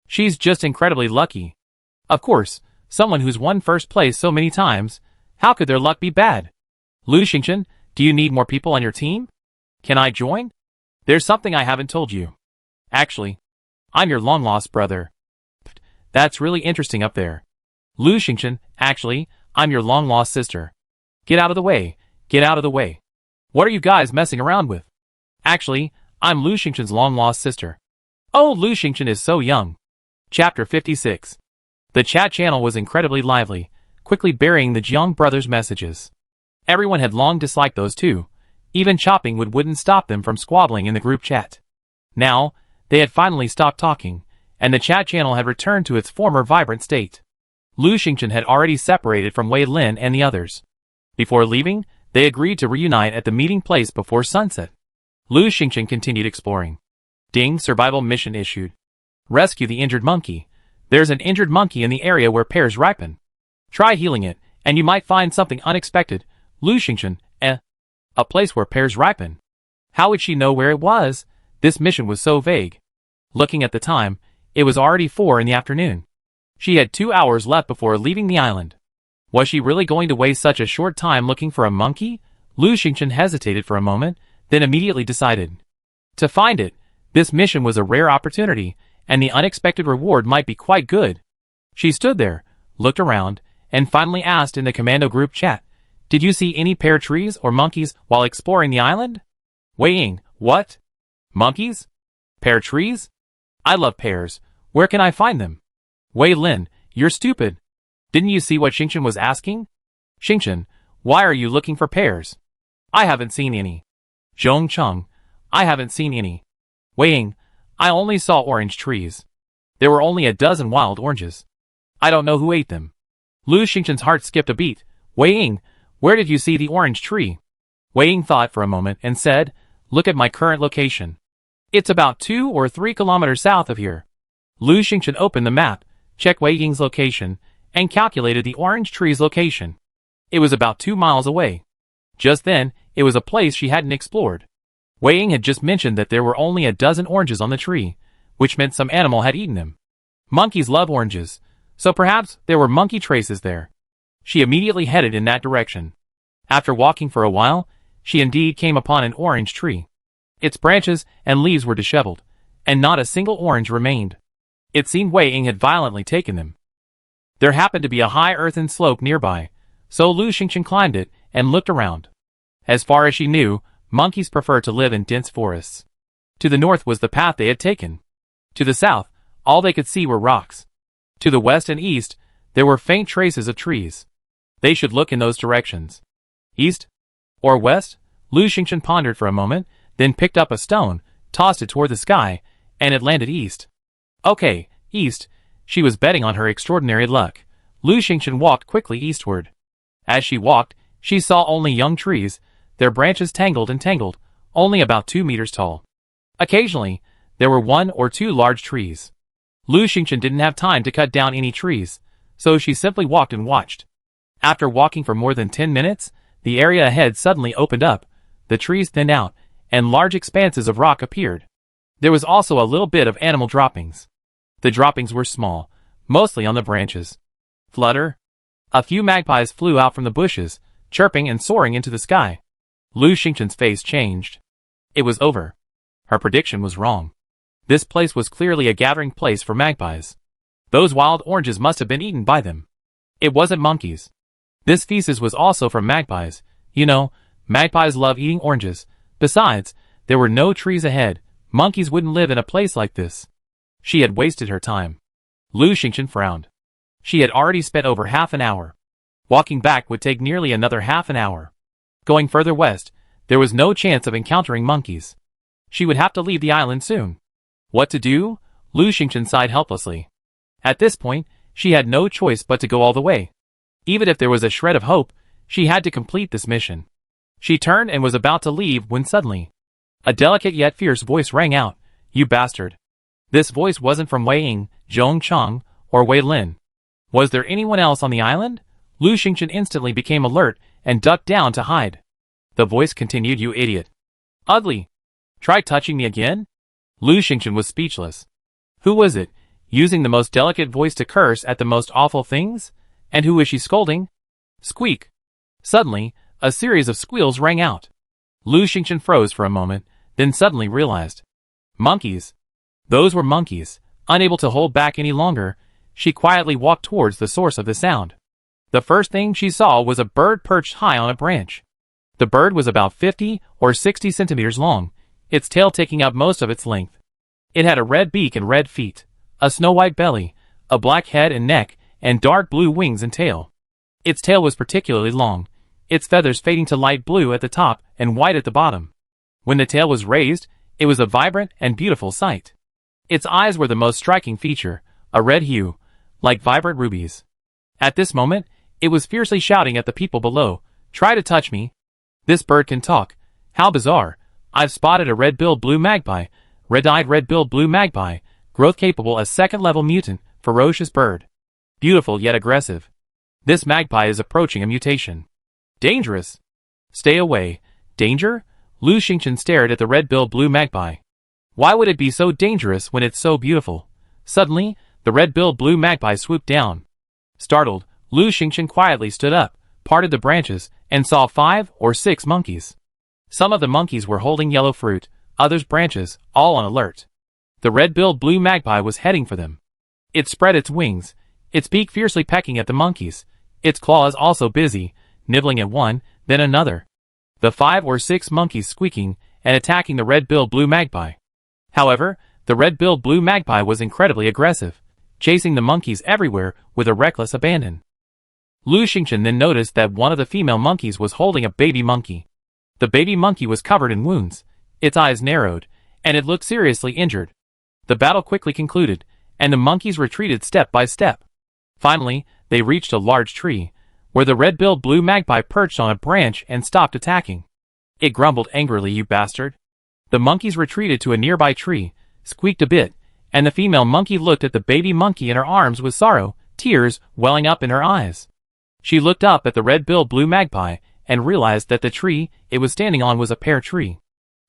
She's just incredibly lucky. Of course, someone who's won first place so many times, how could their luck be bad? Lu Xingchen, do you need more people on your team? Can I join? There's something I haven't told you. Actually, I'm your long-lost brother. That's really interesting up there. Lu Xingchen, actually, I'm your long-lost sister. Get out of the way, get out of the way. What are you guys messing around with? Actually, I'm Lu Xingchen's long-lost sister. Oh, Lu Xingchen is so young. Chapter 56. The chat channel was incredibly lively, quickly burying the Jiang brothers' messages. Everyone had long disliked those two. Even chopping wood wouldn't stop them from squabbling in the group chat. Now, they had finally stopped talking, and the chat channel had returned to its former vibrant state. Lu Xingchen had already separated from Wei Lin and the others. Before leaving, they agreed to reunite at the meeting place before sunset. Lu Xingchen continued exploring. Ding, survival mission issued. Rescue the injured monkey. There's an injured monkey in the area where pears ripen. Try healing it, and you might find something unexpected. Lu Xingchen, a place where pears ripen. How would she know where it was? This mission was so vague. Looking at the time, it was already 4 in the afternoon. She had 2 hours left before leaving the island. Was she really going to waste such a short time looking for a monkey? Lu Xingchen hesitated for a moment, then immediately decided. To find it, this mission was a rare opportunity, and the unexpected reward might be quite good. She stood there, looked around, and finally asked in the commando group chat, did you see any pear trees or monkeys while exploring the island? Wei Ying, what? Monkeys? Pear trees? I love pears. Where can I find them? Wei Lin, you're stupid. Didn't you see what Xingchen was asking? Xingchen, why are you looking for pears? I haven't seen any. Zhong Cheng, I haven't seen any. Wei Ying, I only saw orange trees. There were only a dozen wild oranges. I don't know who ate them. Lu Xingchen's heart skipped a beat. Wei Ying, where did you see the orange tree? Wei Ying thought for a moment and said, look at my current location. It's about 2 or 3 kilometers south of here. Lu Xingchen opened the map, checked Wei Ying's location, and calculated the orange tree's location. It was about 2 miles away. Just then, it was a place she hadn't explored. Wei Ying had just mentioned that there were only a dozen oranges on the tree, which meant some animal had eaten them. Monkeys love oranges, so perhaps there were monkey traces there. She immediately headed in that direction. After walking for a while, she indeed came upon an orange tree. Its branches and leaves were disheveled, and not a single orange remained. It seemed Wei Ying had violently taken them. There happened to be a high earthen slope nearby, so Lu Xingchen climbed it and looked around. As far as she knew, monkeys prefer to live in dense forests. To the north was the path they had taken. To the south, all they could see were rocks. To the west and east, there were faint traces of trees. They should look in those directions. East? Or west? Lu Xingchen pondered for a moment, then picked up a stone, tossed it toward the sky, and it landed east. Okay, east. She was betting on her extraordinary luck. Lu Xingchen walked quickly eastward. As she walked, she saw only young trees, their branches tangled and tangled, only about 2 meters tall. Occasionally, there were 1 or 2 large trees. Lu Xingchen didn't have time to cut down any trees, so she simply walked and watched. After walking for more than 10 minutes, the area ahead suddenly opened up, the trees thinned out, and large expanses of rock appeared. There was also a little bit of animal droppings. The droppings were small, mostly on the branches. Flutter. A few magpies flew out from the bushes, chirping and soaring into the sky. Lu Xingchen's face changed. It was over. Her prediction was wrong. This place was clearly a gathering place for magpies. Those wild oranges must have been eaten by them. It wasn't monkeys. This feces was also from magpies. You know, magpies love eating oranges. Besides, there were no trees ahead. Monkeys wouldn't live in a place like this. She had wasted her time. Lu Xingchen frowned. She had already spent over half an hour. Walking back would take nearly another half an hour. Going further west, there was no chance of encountering monkeys. She would have to leave the island soon. What to do? Lu Xingchen sighed helplessly. At this point, she had no choice but to go all the way. Even if there was a shred of hope, she had to complete this mission. She turned and was about to leave when suddenly, a delicate yet fierce voice rang out, "You bastard." This voice wasn't from Wei Ying, Zhong Chang, or Wei Lin. Was there anyone else on the island? Lu Xingchen instantly became alert and ducked down to hide. The voice continued, "You idiot. Ugly. Try touching me again?" Lu Xingchen was speechless. Who was it, using the most delicate voice to curse at the most awful things? And who was she scolding? Squeak. Suddenly, a series of squeals rang out. Lu Xingchen froze for a moment, then suddenly realized. Monkeys. Those were monkeys. Unable to hold back any longer, she quietly walked towards the source of the sound. The first thing she saw was a bird perched high on a branch. The bird was about 50 or 60 centimeters long, its tail taking up most of its length. It had a red beak and red feet, a snow-white belly, a black head and neck, and dark blue wings and tail. Its tail was particularly long, its feathers fading to light blue at the top and white at the bottom. When the tail was raised, it was a vibrant and beautiful sight. Its eyes were the most striking feature, a red hue, like vibrant rubies. At this moment, it was fiercely shouting at the people below, "Try to touch me. This bird can talk. How bizarre. I've spotted a red-billed blue magpie, red-eyed red-billed blue magpie, growth-capable as second-level mutant, ferocious bird. Beautiful yet aggressive. This magpie is approaching a mutation. Dangerous. Stay away. Danger?" Lu Xingchen stared at the red-billed blue magpie. Why would it be so dangerous when it's so beautiful? Suddenly, the red-billed blue magpie swooped down. Startled, Lu Xingchen quietly stood up, parted the branches, and saw 5 or 6 monkeys. Some of the monkeys were holding yellow fruit, others branches, all on alert. The red-billed blue magpie was heading for them. It spread its wings, its beak fiercely pecking at the monkeys, its claws also busy, nibbling at one, then another. The 5 or 6 monkeys squeaking and attacking the red-billed blue magpie. However, the red-billed blue magpie was incredibly aggressive, chasing the monkeys everywhere with a reckless abandon. Lu Xingchen then noticed that one of the female monkeys was holding a baby monkey. The baby monkey was covered in wounds, its eyes narrowed, and it looked seriously injured. The battle quickly concluded, and the monkeys retreated step by step. Finally, they reached a large tree, where the red-billed blue magpie perched on a branch and stopped attacking. It grumbled angrily, "You bastard." The monkeys retreated to a nearby tree, squeaked a bit, and the female monkey looked at the baby monkey in her arms with sorrow, tears welling up in her eyes. She looked up at the red-billed blue magpie and realized that the tree it was standing on was a pear tree.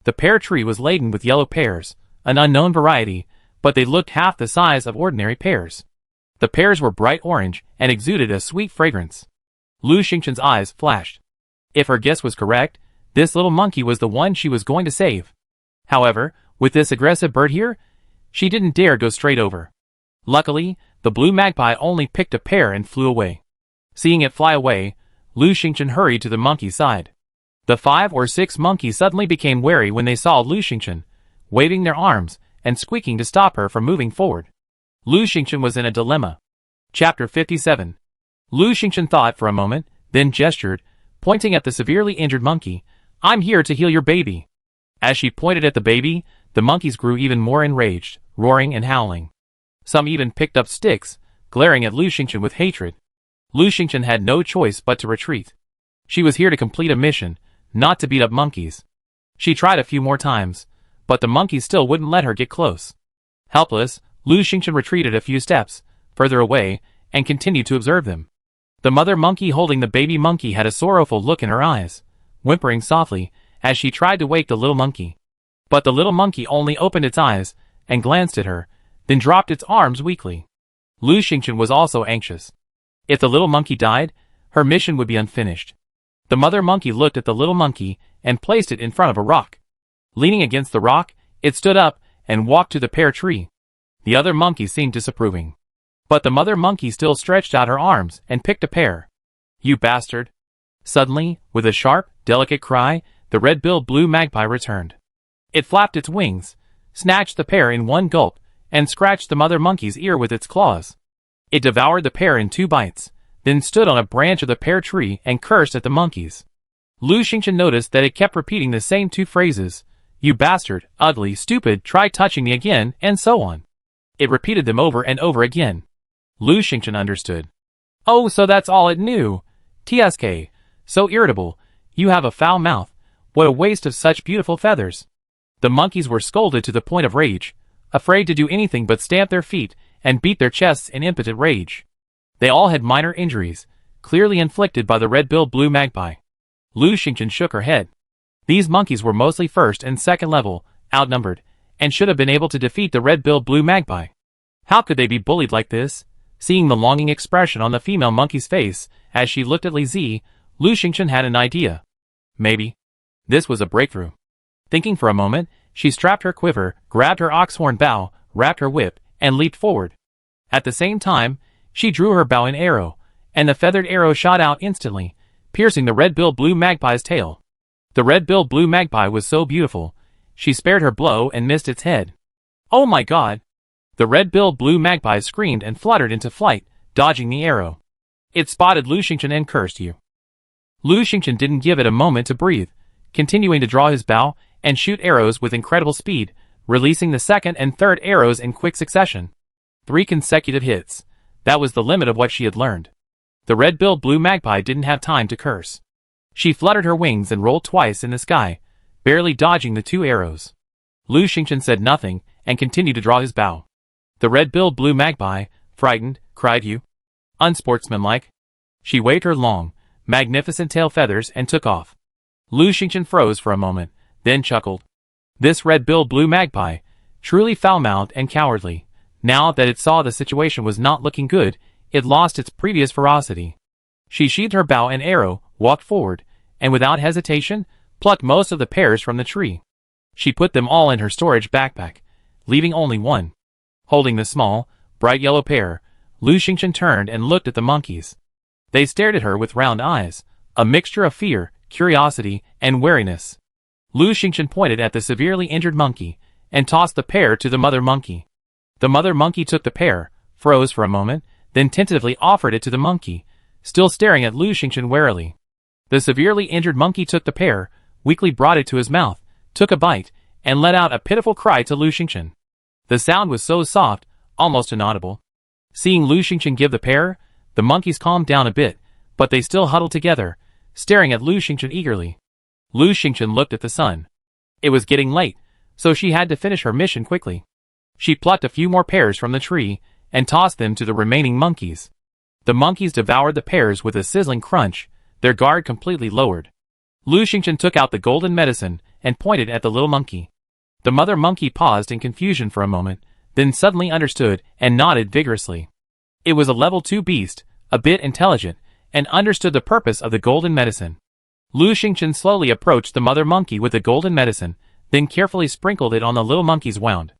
The pear tree was laden with yellow pears, an unknown variety, but they looked half the size of ordinary pears. The pears were bright orange and exuded a sweet fragrance. Lu Xingchen's eyes flashed. If her guess was correct, this little monkey was the one she was going to save. However, with this aggressive bird here, she didn't dare go straight over. Luckily, the blue magpie only picked a pear and flew away. Seeing it fly away, Lu Xingchen hurried to the monkey's side. The 5 or 6 monkeys suddenly became wary when they saw Lu Xingchen, waving their arms and squeaking to stop her from moving forward. Lu Xingchen was in a dilemma. Chapter 57. Lu Xingchen thought for a moment, then gestured, pointing at the severely injured monkey, "I'm here to heal your baby." As she pointed at the baby, the monkeys grew even more enraged, roaring and howling. Some even picked up sticks, glaring at Lu Xingchen with hatred. Lu Xingchen had no choice but to retreat. She was here to complete a mission, not to beat up monkeys. She tried a few more times, but the monkeys still wouldn't let her get close. Helpless, Lu Xingchen retreated a few steps, further away, and continued to observe them. The mother monkey holding the baby monkey had a sorrowful look in her eyes, whimpering softly as she tried to wake the little monkey. But the little monkey only opened its eyes and glanced at her, then dropped its arms weakly. Lu Xingchen was also anxious. If the little monkey died, her mission would be unfinished. The mother monkey looked at the little monkey and placed it in front of a rock. Leaning against the rock, it stood up and walked to the pear tree. The other monkeys seemed disapproving. But the mother monkey still stretched out her arms and picked a pear. "You bastard!" Suddenly, with a sharp, delicate cry, the red-billed blue magpie returned. It flapped its wings, snatched the pear in one gulp, and scratched the mother monkey's ear with its claws. It devoured the pear in 2 bites, then stood on a branch of the pear tree and cursed at the monkeys. Lu Xingchen noticed that it kept repeating the same 2 phrases, "You bastard, ugly, stupid, try touching me again," and so on. It repeated them over and over again. Lu Xingchen understood. "Oh, so that's all it knew. TSK, so irritable, you have a foul mouth, what a waste of such beautiful feathers." The monkeys were scolded to the point of rage, afraid to do anything but stamp their feet and beat their chests in impotent rage. They all had minor injuries, clearly inflicted by the red-billed blue magpie. Lu Xingchen shook her head. These monkeys were mostly first and second level, outnumbered, and should have been able to defeat the red-billed blue magpie. How could they be bullied like this? Seeing the longing expression on the female monkey's face as she looked at Li Zi, Lu Xingchen had an idea. Maybe this was a breakthrough. Thinking for a moment, she strapped her quiver, grabbed her oxhorn bow, wrapped her whip, and leaped forward. At the same time, she drew her bow and arrow, and the feathered arrow shot out instantly, piercing the red-billed blue magpie's tail. The red-billed blue magpie was so beautiful, she spared her blow and missed its head. "Oh my God!" The red-billed blue magpie screamed and fluttered into flight, dodging the arrow. It spotted Lu Xingchen and cursed you. Lu Xingchen didn't give it a moment to breathe, continuing to draw his bow and shoot arrows with incredible speed, releasing the second and third arrows in quick succession. 3 consecutive hits. That was the limit of what she had learned. The red-billed blue magpie didn't have time to curse. She fluttered her wings and rolled twice in the sky, barely dodging the 2 arrows. Lu Xingchen said nothing and continued to draw his bow. The red-billed blue magpie, frightened, cried you. Unsportsmanlike. She waved her long, magnificent tail feathers and took off. Lu Xingchen froze for a moment, then chuckled. This red-billed blue magpie, truly foul-mouthed and cowardly. Now that it saw the situation was not looking good, it lost its previous ferocity. She sheathed her bow and arrow, walked forward, and without hesitation, plucked most of the pears from the tree. She put them all in her storage backpack, leaving only one. Holding the small, bright yellow pear, Lu Xingchen turned and looked at the monkeys. They stared at her with round eyes, a mixture of fear, curiosity, and wariness. Lu Xingchen pointed at the severely injured monkey, and tossed the pear to the mother monkey. The mother monkey took the pear, froze for a moment, then tentatively offered it to the monkey, still staring at Lu Xingchen warily. The severely injured monkey took the pear, weakly brought it to his mouth, took a bite, and let out a pitiful cry to Lu Xingchen. The sound was so soft, almost inaudible. Seeing Lu Xingchen give the pear, the monkeys calmed down a bit, but they still huddled together, staring at Lu Xingchen eagerly. Lu Xingchen looked at the sun. It was getting late, so she had to finish her mission quickly. She plucked a few more pears from the tree, and tossed them to the remaining monkeys. The monkeys devoured the pears with a sizzling crunch, their guard completely lowered. Lu Xingchen took out the golden medicine, and pointed at the little monkey. The mother monkey paused in confusion for a moment, then suddenly understood and nodded vigorously. It was a level 2 beast, a bit intelligent, and understood the purpose of the golden medicine. Lu Xingchen slowly approached the mother monkey with the golden medicine, then carefully sprinkled it on the little monkey's wound.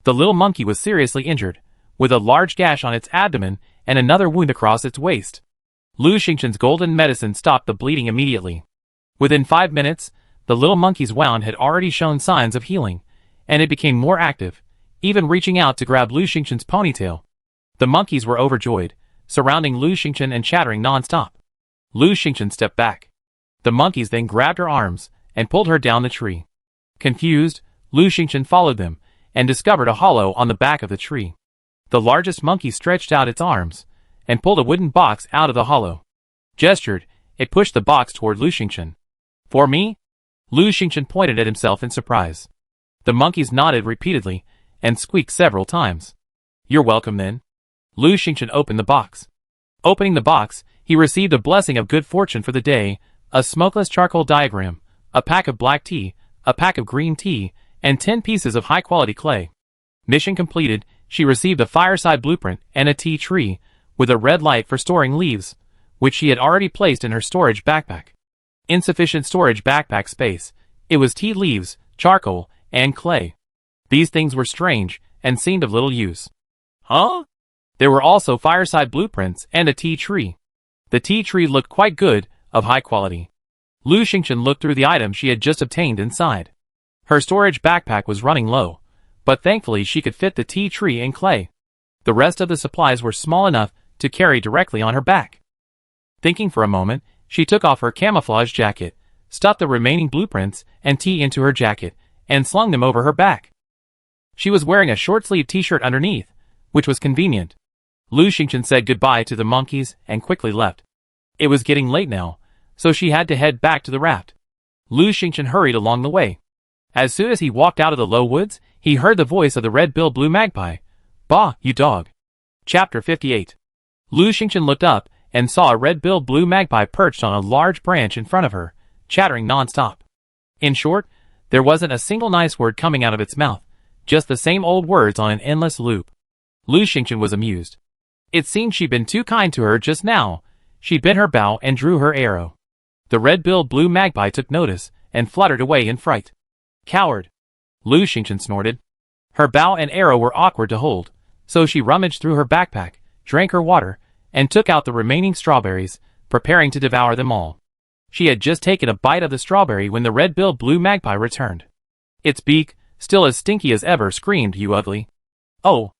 The little monkey was seriously injured, with a large gash on its abdomen and another wound across its waist. Lu Xingchen's golden medicine stopped the bleeding immediately. Within 5 minutes, the little monkey's wound had already shown signs of healing, and it became more active, even reaching out to grab Lu Xingchen's ponytail. The monkeys were overjoyed, surrounding Lu Xingchen and chattering non-stop. Lu Xingchen stepped back. The monkeys then grabbed her arms and pulled her down the tree. Confused, Lu Xingchen followed them and discovered a hollow on the back of the tree. The largest monkey stretched out its arms, and pulled a wooden box out of the hollow. Gestured, it pushed the box toward Lu Xingchen. For me? Lu Xingchen pointed at himself in surprise. The monkeys nodded repeatedly, and squeaked several times. You're welcome then. Lu Xingchen opened the box. Opening the box, he received a blessing of good fortune for the day, a smokeless charcoal diagram, a pack of black tea, a pack of green tea, and 10 pieces of high-quality clay. Mission completed, she received a fireside blueprint and a tea tree, with a red light for storing leaves, which she had already placed in her storage backpack. Insufficient storage backpack space. It was tea leaves, charcoal, and clay. These things were strange, and seemed of little use. Huh? There were also fireside blueprints and a tea tree. The tea tree looked quite good, of high quality. Lu Xingchen looked through the items she had just obtained inside. Her storage backpack was running low, but thankfully she could fit the tea tree and clay. The rest of the supplies were small enough to carry directly on her back. Thinking for a moment, she took off her camouflage jacket, stuffed the remaining blueprints and tea into her jacket, and slung them over her back. She was wearing a short-sleeved t-shirt underneath, which was convenient. Lu Xingchen said goodbye to the monkeys and quickly left. It was getting late now, so she had to head back to the raft. Lu Xingchen hurried along the way. As soon as he walked out of the low woods, he heard the voice of the red-billed blue magpie. Bah, you dog. Chapter 58. Lu Xingchen looked up and saw a red-billed blue magpie perched on a large branch in front of her, chattering non-stop. In short, there wasn't a single nice word coming out of its mouth, just the same old words on an endless loop. Lu Xingchen was amused. It seemed she'd been too kind to her just now. She bent her bow and drew her arrow. The red-billed blue magpie took notice and fluttered away in fright. Coward! Lu Xingchen snorted. Her bow and arrow were awkward to hold, so she rummaged through her backpack, drank her water, and took out the remaining strawberries, preparing to devour them all. She had just taken a bite of the strawberry when the red-billed blue magpie returned. Its beak, still as stinky as ever, screamed, "You ugly!" Oh!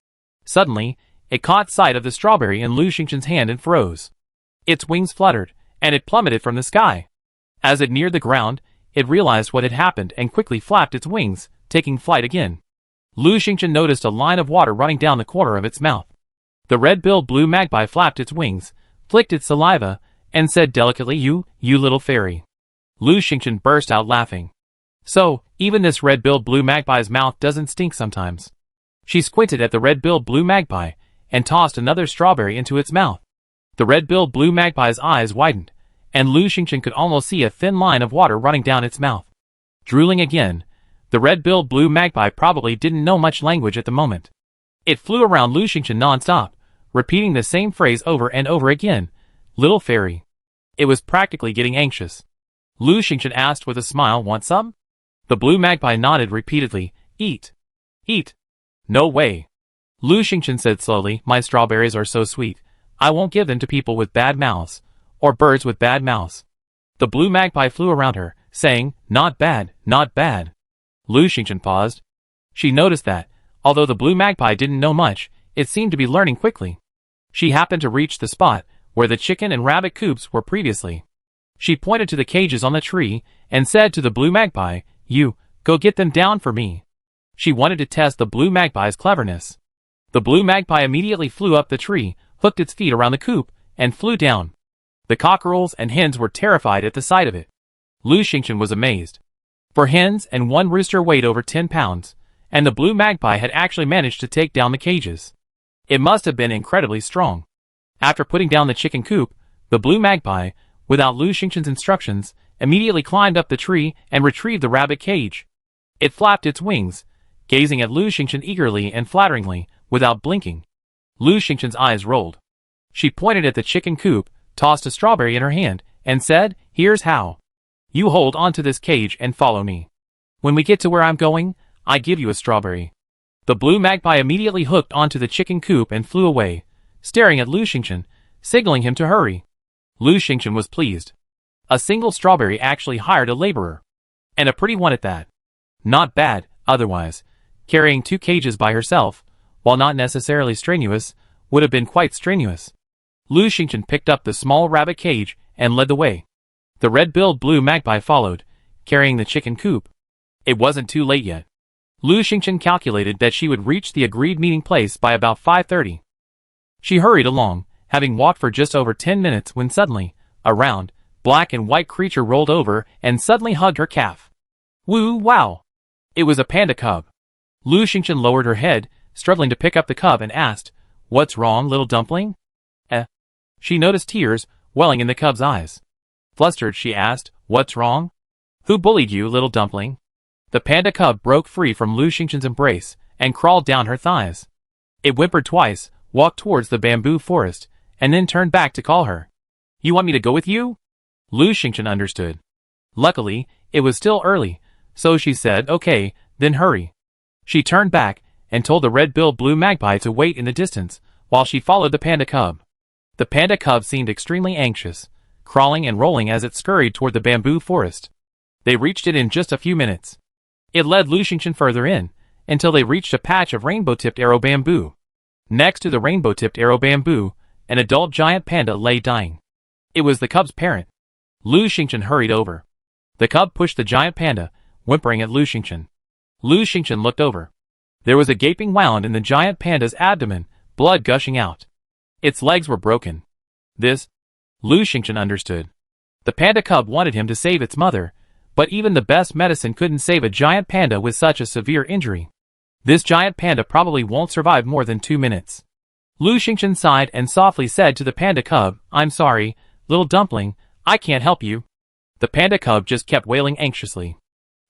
Suddenly, it caught sight of the strawberry in Lu Xingchen's hand and froze. Its wings fluttered, and it plummeted from the sky. As it neared the ground, it realized what had happened and quickly flapped its wings, taking flight again. Lu Xingchen noticed a line of water running down the corner of its mouth. The red-billed blue magpie flapped its wings, flicked its saliva, and said delicately, You little fairy." Lu Xingchen burst out laughing. So, even this red-billed blue magpie's mouth doesn't stink sometimes. She squinted at the red-billed blue magpie, and tossed another strawberry into its mouth. The red-billed blue magpie's eyes widened, and Lu Xingchen could almost see a thin line of water running down its mouth. Drooling again, the red-billed blue magpie probably didn't know much language at the moment. It flew around Lu Xingchen non-stop, repeating the same phrase over and over again, "Little fairy." It was practically getting anxious. Lu Xingchen asked with a smile, "Want some?" The blue magpie nodded repeatedly, "Eat. Eat." "No way." Lu Xingchen said slowly, "My strawberries are so sweet, I won't give them to people with bad mouths, or birds with bad mouths." The blue magpie flew around her, saying, "Not bad, not bad." Lu Xingchen paused. She noticed that, although the blue magpie didn't know much, it seemed to be learning quickly. She happened to reach the spot where the chicken and rabbit coops were previously. She pointed to the cages on the tree and said to the blue magpie, "You, go get them down for me." She wanted to test the blue magpie's cleverness. The blue magpie immediately flew up the tree, hooked its feet around the coop, and flew down. The cockerels and hens were terrified at the sight of it. Lu Xingchen was amazed. For hens and one rooster weighed over 10 pounds, and the blue magpie had actually managed to take down the cages. It must have been incredibly strong. After putting down the chicken coop, the blue magpie, without Lu Xingchen's instructions, immediately climbed up the tree and retrieved the rabbit cage. It flapped its wings, gazing at Lu Xingchen eagerly and flatteringly, without blinking. Lu Xingchen's eyes rolled. She pointed at the chicken coop, tossed a strawberry in her hand, and said, "Here's how. You hold onto this cage and follow me. When we get to where I'm going, I give you a strawberry." The blue magpie immediately hooked onto the chicken coop and flew away, staring at Lu Xingchen, signaling him to hurry. Lu Xingchen was pleased. A single strawberry actually hired a laborer. And a pretty one at that. Not bad, otherwise. Carrying 2 cages by herself, while not necessarily strenuous, would have been quite strenuous. Lu Xingchen picked up the small rabbit cage and led the way. The red-billed blue magpie followed, carrying the chicken coop. It wasn't too late yet. Lu Xingchen calculated that she would reach the agreed meeting place by about 5:30. She hurried along, having walked for just over 10 minutes when suddenly, a round, black and white creature rolled over and suddenly hugged her calf. Woo wow! It was a panda cub. Lu Xingchen lowered her head, struggling to pick up the cub, and asked, "What's wrong, little dumpling?" She noticed tears welling in the cub's eyes. Flustered, she asked, "What's wrong? Who bullied you, little dumpling?" The panda cub broke free from Lu Xingchen's embrace and crawled down her thighs. It whimpered twice, walked towards the bamboo forest, and then turned back to call her. "You want me to go with you?" Lu Xingchen understood. Luckily, it was still early, so she said, "Okay, then hurry." She turned back and told the red-billed blue magpie to wait in the distance while she followed the panda cub. The panda cub seemed extremely anxious, crawling and rolling as it scurried toward the bamboo forest. They reached it in just a few minutes. It led Lu Xingchen further in, until they reached a patch of rainbow-tipped arrow bamboo. Next to the rainbow-tipped arrow bamboo, an adult giant panda lay dying. It was the cub's parent. Lu Xingchen hurried over. The cub pushed the giant panda, whimpering at Lu Xingchen. Lu Xingchen looked over. There was a gaping wound in the giant panda's abdomen, blood gushing out. Its legs were broken. Lu Xingchen understood. The panda cub wanted him to save its mother, but even the best medicine couldn't save a giant panda with such a severe injury. This giant panda probably won't survive more than 2 minutes. Lu Xingchen sighed and softly said to the panda cub, "I'm sorry, little dumpling, I can't help you." The panda cub just kept wailing anxiously.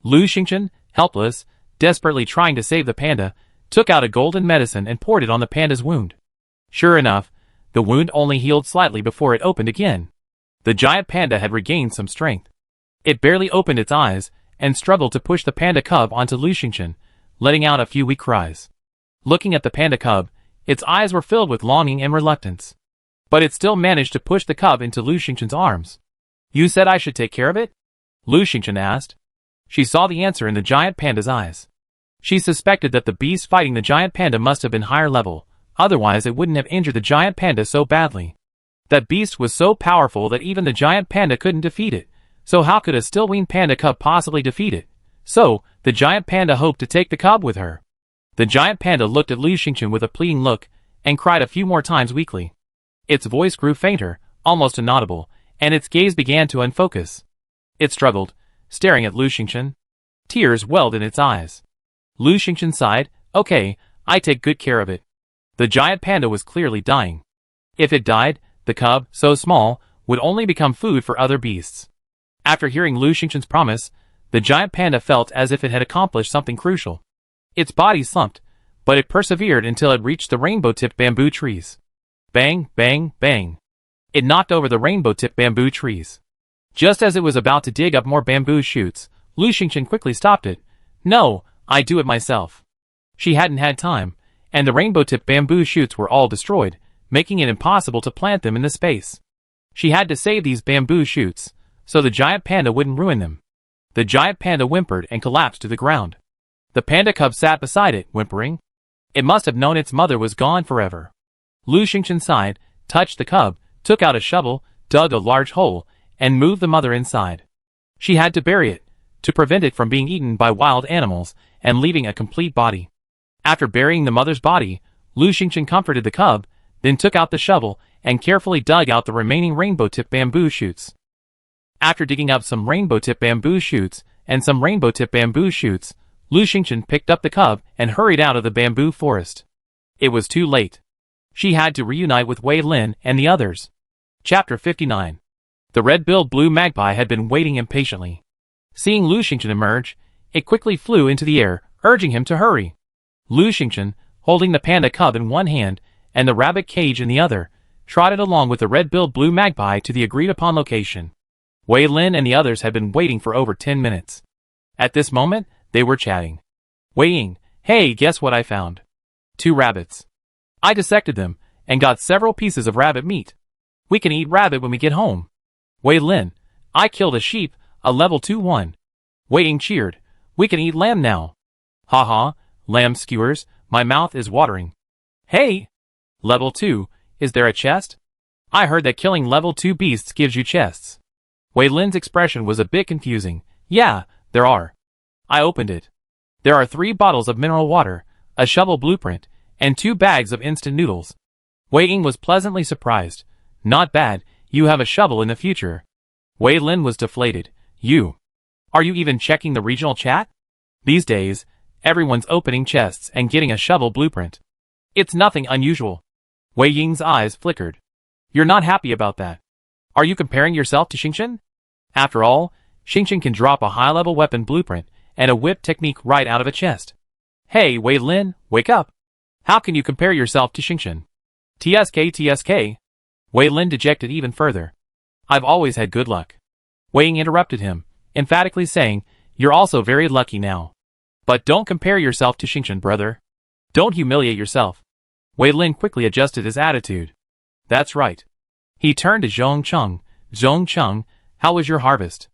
Lu Xingchen, helpless, desperately trying to save the panda, took out a golden medicine and poured it on the panda's wound. Sure enough, the wound only healed slightly before it opened again. The giant panda had regained some strength. It barely opened its eyes and struggled to push the panda cub onto Lu Xingchen, letting out a few weak cries. Looking at the panda cub, its eyes were filled with longing and reluctance. But it still managed to push the cub into Lu Xingchen's arms. "You said I should take care of it?" Lu Xingchen asked. She saw the answer in the giant panda's eyes. She suspected that the beast fighting the giant panda must have been higher level, otherwise it wouldn't have injured the giant panda so badly. That beast was so powerful that even the giant panda couldn't defeat it, so how could a still weaned panda cub possibly defeat it? So, the giant panda hoped to take the cub with her. The giant panda looked at Lu Xingchen with a pleading look, and cried a few more times weakly. Its voice grew fainter, almost inaudible, and its gaze began to unfocus. It struggled, staring at Lu Xingchen. Tears welled in its eyes. Lu Xingchen sighed, "Okay, I take good care of it." The giant panda was clearly dying. If it died, the cub, so small, would only become food for other beasts. After hearing Lu Xingchen's promise, the giant panda felt as if it had accomplished something crucial. Its body slumped, but it persevered until it reached the rainbow-tipped bamboo trees. Bang, bang, bang. It knocked over the rainbow-tipped bamboo trees. Just as it was about to dig up more bamboo shoots, Lu Xingchen quickly stopped it. "No, I do it myself." She hadn't had time, and the rainbow-tipped bamboo shoots were all destroyed, making it impossible to plant them in the space. She had to save these bamboo shoots, so the giant panda wouldn't ruin them. The giant panda whimpered and collapsed to the ground. The panda cub sat beside it, whimpering. It must have known its mother was gone forever. Lu Xingchen sighed, touched the cub, took out a shovel, dug a large hole, and moved the mother inside. She had to bury it, to prevent it from being eaten by wild animals, and leaving a complete body. After burying the mother's body, Lu Xingchen comforted the cub, then took out the shovel, and carefully dug out the remaining rainbow-tipped bamboo shoots. After digging up some rainbow-tipped bamboo shoots, and some rainbow-tipped bamboo shoots, Lu Xingchen picked up the cub and hurried out of the bamboo forest. It was too late. She had to reunite with Wei Lin and the others. Chapter 59. The red-billed blue magpie had been waiting impatiently. Seeing Lu Xingchen emerge, it quickly flew into the air, urging him to hurry. Lu Xingchen, holding the panda cub in one hand and the rabbit cage in the other, trotted along with the red-billed blue magpie to the agreed-upon location. Wei Lin and the others had been waiting for over 10 minutes. At this moment, they were chatting. "Wei Ying, hey, guess what I found? 2 rabbits. I dissected them, and got several pieces of rabbit meat. We can eat rabbit when we get home." Wei Lin, "I killed a sheep, a level 2 one. Wei Ying cheered, "We can eat lamb now." "Haha, lamb skewers, my mouth is watering." "Hey! Level 2, is there a chest? I heard that killing level 2 beasts gives you chests." Wei Lin's expression was a bit confusing. "Yeah, there are." I opened it. There are 3 bottles of mineral water, a shovel blueprint, and 2 bags of instant noodles. Wei Ying was pleasantly surprised. Not bad, you have a shovel in the future. Wei Lin was deflated. Are you even checking the regional chat? These days, everyone's opening chests and getting a shovel blueprint. It's nothing unusual. Wei Ying's eyes flickered. You're not happy about that. Are you comparing yourself to Xingchen? After all, Xingchen can drop a high-level weapon blueprint and a whip technique right out of a chest. Hey, Wei Lin, wake up. How can you compare yourself to Xingchen? TSK. Wei Lin dejected even further. I've always had good luck. Wei Ying interrupted him, emphatically saying, you're also very lucky now. But don't compare yourself to Xingchen, brother. Don't humiliate yourself. Wei Lin quickly adjusted his attitude. That's right. He turned to Zhong Cheng. Zhong Cheng, how was your harvest?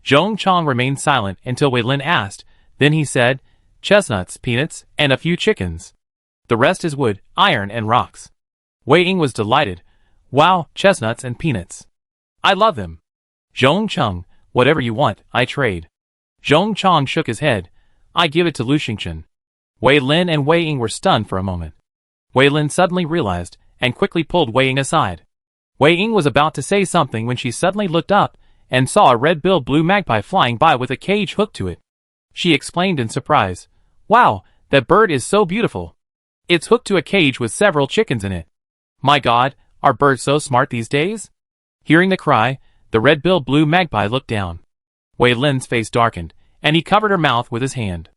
Zhong Cheng remained silent until Wei Lin asked, then he said, chestnuts, peanuts, and a few chickens. The rest is wood, iron, and rocks. Wei Ying was delighted. Wow, chestnuts and peanuts. I love them. Zhong Cheng, whatever you want, I trade. Zhong Cheng shook his head. I give it to Lu Xingchen. Wei Lin and Wei Ying were stunned for a moment. Wei Lin suddenly realized, and quickly pulled Wei Ying aside. Wei Ying was about to say something when she suddenly looked up, and saw a red-billed blue magpie flying by with a cage hooked to it. She exclaimed in surprise, wow, that bird is so beautiful. It's hooked to a cage with several chickens in it. My God, are birds so smart these days? Hearing the cry, the red-billed blue magpie looked down. Wei Lin's face darkened, and he covered her mouth with his hand.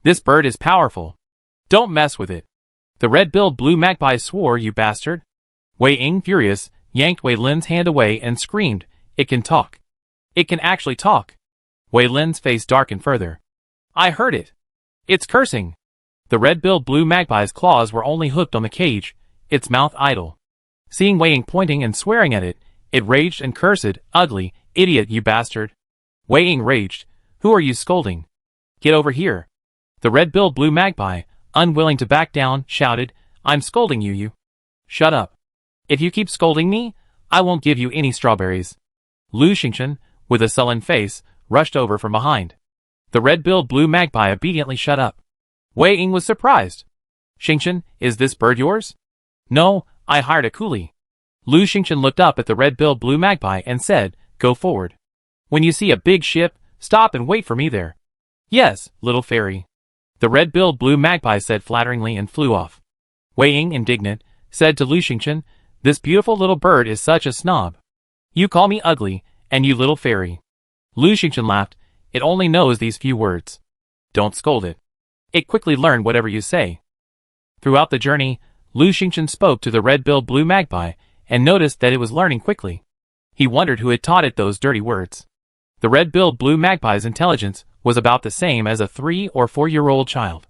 This bird is powerful. Don't mess with it. The red-billed blue magpie swore, you bastard. Wei Ying, furious, yanked Wei Lin's hand away and screamed, it can talk. It can actually talk. Wei Lin's face darkened further. I heard it. It's cursing. The red-billed blue magpie's claws were only hooked on the cage, its mouth idle. Seeing Wei Ying pointing and swearing at it, it raged and cursed, ugly, idiot, you bastard. Wei Ying raged, who are you scolding? Get over here. The red-billed blue magpie, unwilling to back down, shouted, I'm scolding you, you. Shut up. If you keep scolding me, I won't give you any strawberries. Lu Xingchen, with a sullen face, rushed over from behind. The red-billed blue magpie obediently shut up. Wei Ying was surprised. Xingchen, is this bird yours? No, I hired a coolie. Lu Xingchen looked up at the red-billed blue magpie and said, go forward. When you see a big ship, stop and wait for me there. Yes, little fairy. The red-billed blue magpie said flatteringly and flew off. Wei Ying, indignant, said to Lu Xingchen, this beautiful little bird is such a snob. You call me ugly, and you little fairy. Lu Xingchen laughed, it only knows these few words. Don't scold it. It quickly learned whatever you say. Throughout the journey, Lu Xingchen spoke to the red-billed blue magpie, and noticed that it was learning quickly. He wondered who had taught it those dirty words. The red-billed blue magpie's intelligence was about the same as a 3- or 4-year-old child.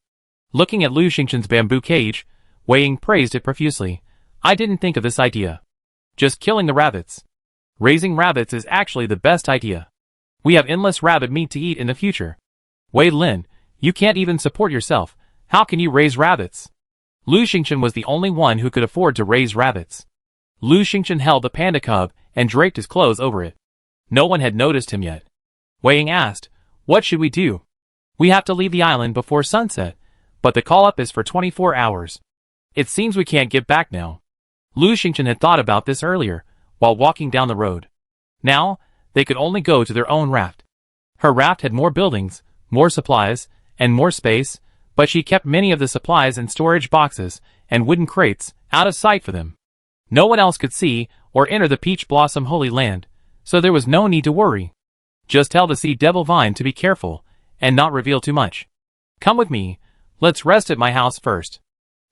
Looking at Lu Xingchen's bamboo cage, Wei Ying praised it profusely. I didn't think of this idea. Just killing the rabbits. Raising rabbits is actually the best idea. We have endless rabbit meat to eat in the future. Wei Lin, you can't even support yourself. How can you raise rabbits? Lu Xingchen was the only one who could afford to raise rabbits. Lu Xingchen held the panda cub and draped his clothes over it. No one had noticed him yet. Wei Ying asked, what should we do? We have to leave the island before sunset, but the call-up is for 24 hours. It seems we can't get back now. Lu Xingchen had thought about this earlier, while walking down the road. Now, they could only go to their own raft. Her raft had more buildings, more supplies, and more space, but she kept many of the supplies in storage boxes and wooden crates out of sight for them. No one else could see or enter the Peach Blossom Holy Land, so there was no need to worry. Just tell the Sea Devil Vine to be careful and not reveal too much. Come with me, let's rest at my house first.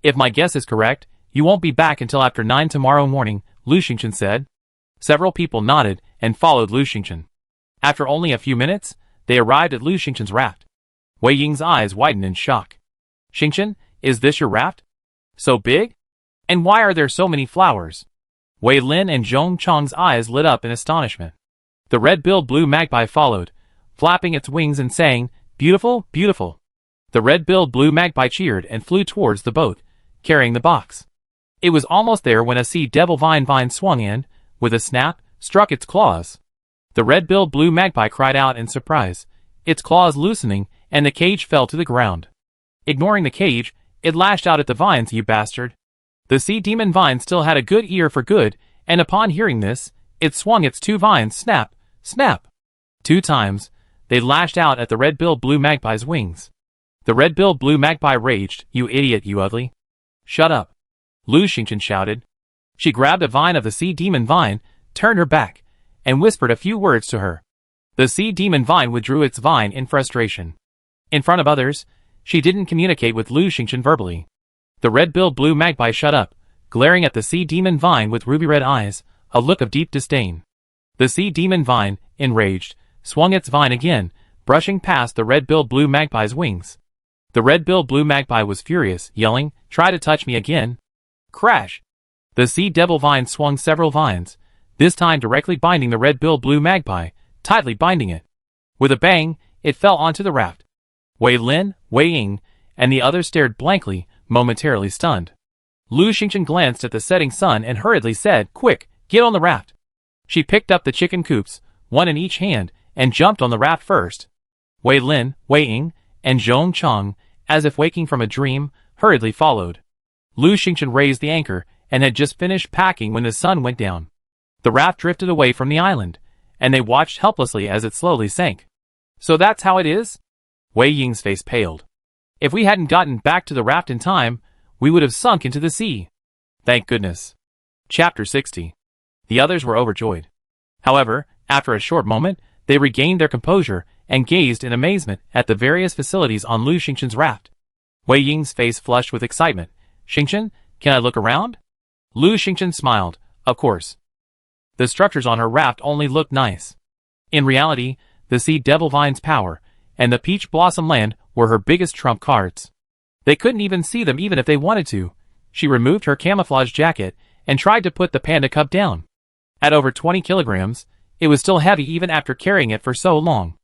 If my guess is correct, you won't be back until after 9 tomorrow morning, Lu Xingchen said. Several people nodded and followed Lu Xingchen. After only a few minutes, they arrived at Lu Xingchen's raft. Wei Ying's eyes widened in shock. Xingchen, is this your raft? So big? And why are there so many flowers? Wei Lin and Zhong Cheng's eyes lit up in astonishment. The red-billed blue magpie followed, flapping its wings and saying, beautiful, beautiful. The red-billed blue magpie cheered and flew towards the boat, carrying the box. It was almost there when a Sea Devil Vine swung in, with a snap, struck its claws. The red-billed blue magpie cried out in surprise, its claws loosening, and the cage fell to the ground. Ignoring the cage, it lashed out at the vines, you bastard. The sea demon vine still had a good ear for good, and upon hearing this, it swung its 2 vines snap, snap. 2 times, they lashed out at the red-billed blue magpie's wings. The red-billed blue magpie raged, "You idiot, you ugly." "Shut up," Lu Xingchen shouted. She grabbed a vine of the sea demon vine, turned her back, and whispered a few words to her. The sea demon vine withdrew its vine in frustration. In front of others, she didn't communicate with Lu Xingchen verbally. The red-billed blue magpie shut up, glaring at the sea demon vine with ruby-red eyes, a look of deep disdain. The sea demon vine, enraged, swung its vine again, brushing past the red-billed blue magpie's wings. The red-billed blue magpie was furious, yelling, "Try to touch me again." Crash! The sea devil vine swung several vines, this time directly binding the red-billed blue magpie, tightly binding it. With a bang, it fell onto the raft. Wei Lin, Wei Ying, and the others stared blankly, momentarily stunned. Lu Xingchen glanced at the setting sun and hurriedly said, "Quick, get on the raft." She picked up the chicken coops, one in each hand, and jumped on the raft first. Wei Lin, Wei Ying, and Zhong Chang, as if waking from a dream, hurriedly followed. Lu Xingchen raised the anchor and had just finished packing when the sun went down. The raft drifted away from the island, and they watched helplessly as it slowly sank. "So that's how it is?" Wei Ying's face paled. "If we hadn't gotten back to the raft in time, we would have sunk into the sea." Thank goodness. Chapter 60. The others were overjoyed. However, after a short moment, they regained their composure and gazed in amazement at the various facilities on Lu Xingchen's raft. Wei Ying's face flushed with excitement. "Xingchen, can I look around?" Lu Xingchen smiled. "Of course." The structures on her raft only looked nice. In reality, the sea devil vine's power and the peach blossom land were her biggest trump cards. They couldn't even see them even if they wanted to. She removed her camouflage jacket and tried to put the panda cub down. At over 20 kilograms, it was still heavy even after carrying it for so long.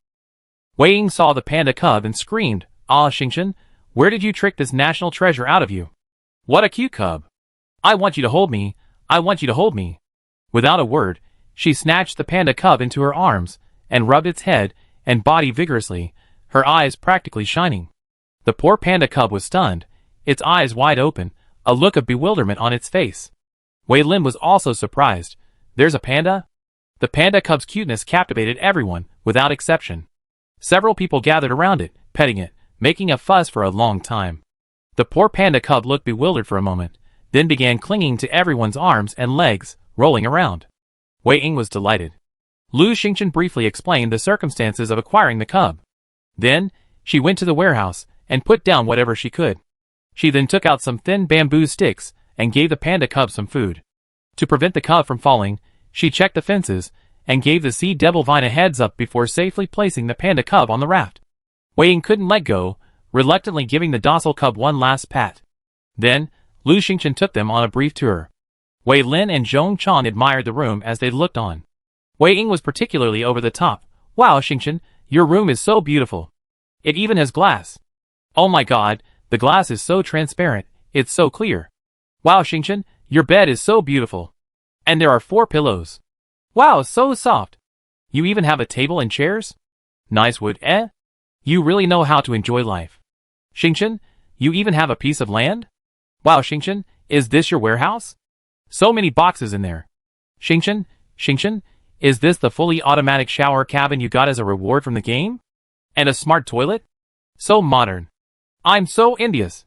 Wei Ying saw the panda cub and screamed, "Ah, Xingchen, where did you trick this national treasure out of you? What a cute cub. I want you to hold me, I want you to hold me." Without a word, she snatched the panda cub into her arms and rubbed its head and body vigorously, her eyes practically shining. The poor panda cub was stunned, its eyes wide open, a look of bewilderment on its face. Wei Lin was also surprised. "There's a panda?" The panda cub's cuteness captivated everyone, without exception. Several people gathered around it, petting it, making a fuss for a long time. The poor panda cub looked bewildered for a moment, then began clinging to everyone's arms and legs, rolling around. Wei Ying was delighted. Lu Xingchen briefly explained the circumstances of acquiring the cub. Then, she went to the warehouse and put down whatever she could. She then took out some thin bamboo sticks and gave the panda cub some food. To prevent the cub from falling, she checked the fences and gave the sea devil vine a heads up before safely placing the panda cub on the raft. Wei Ying couldn't let go, reluctantly giving the docile cub one last pat. Then, Lu Xingchen took them on a brief tour. Wei Lin and Zhong Chang admired the room as they looked on. Wei Ying was particularly over the top. "Wow, Xingchen, your room is so beautiful. It even has glass. Oh my god, the glass is so transparent, it's so clear. Wow, Xingchen, your bed is so beautiful. And there are 4 pillows. Wow, so soft. You even have a table and chairs? Nice wood, eh? You really know how to enjoy life. Xingchen, you even have a piece of land? Wow, Xingchen, is this your warehouse? So many boxes in there. Xingchen, is this the fully automatic shower cabin you got as a reward from the game? And a smart toilet? So modern. I'm so envious.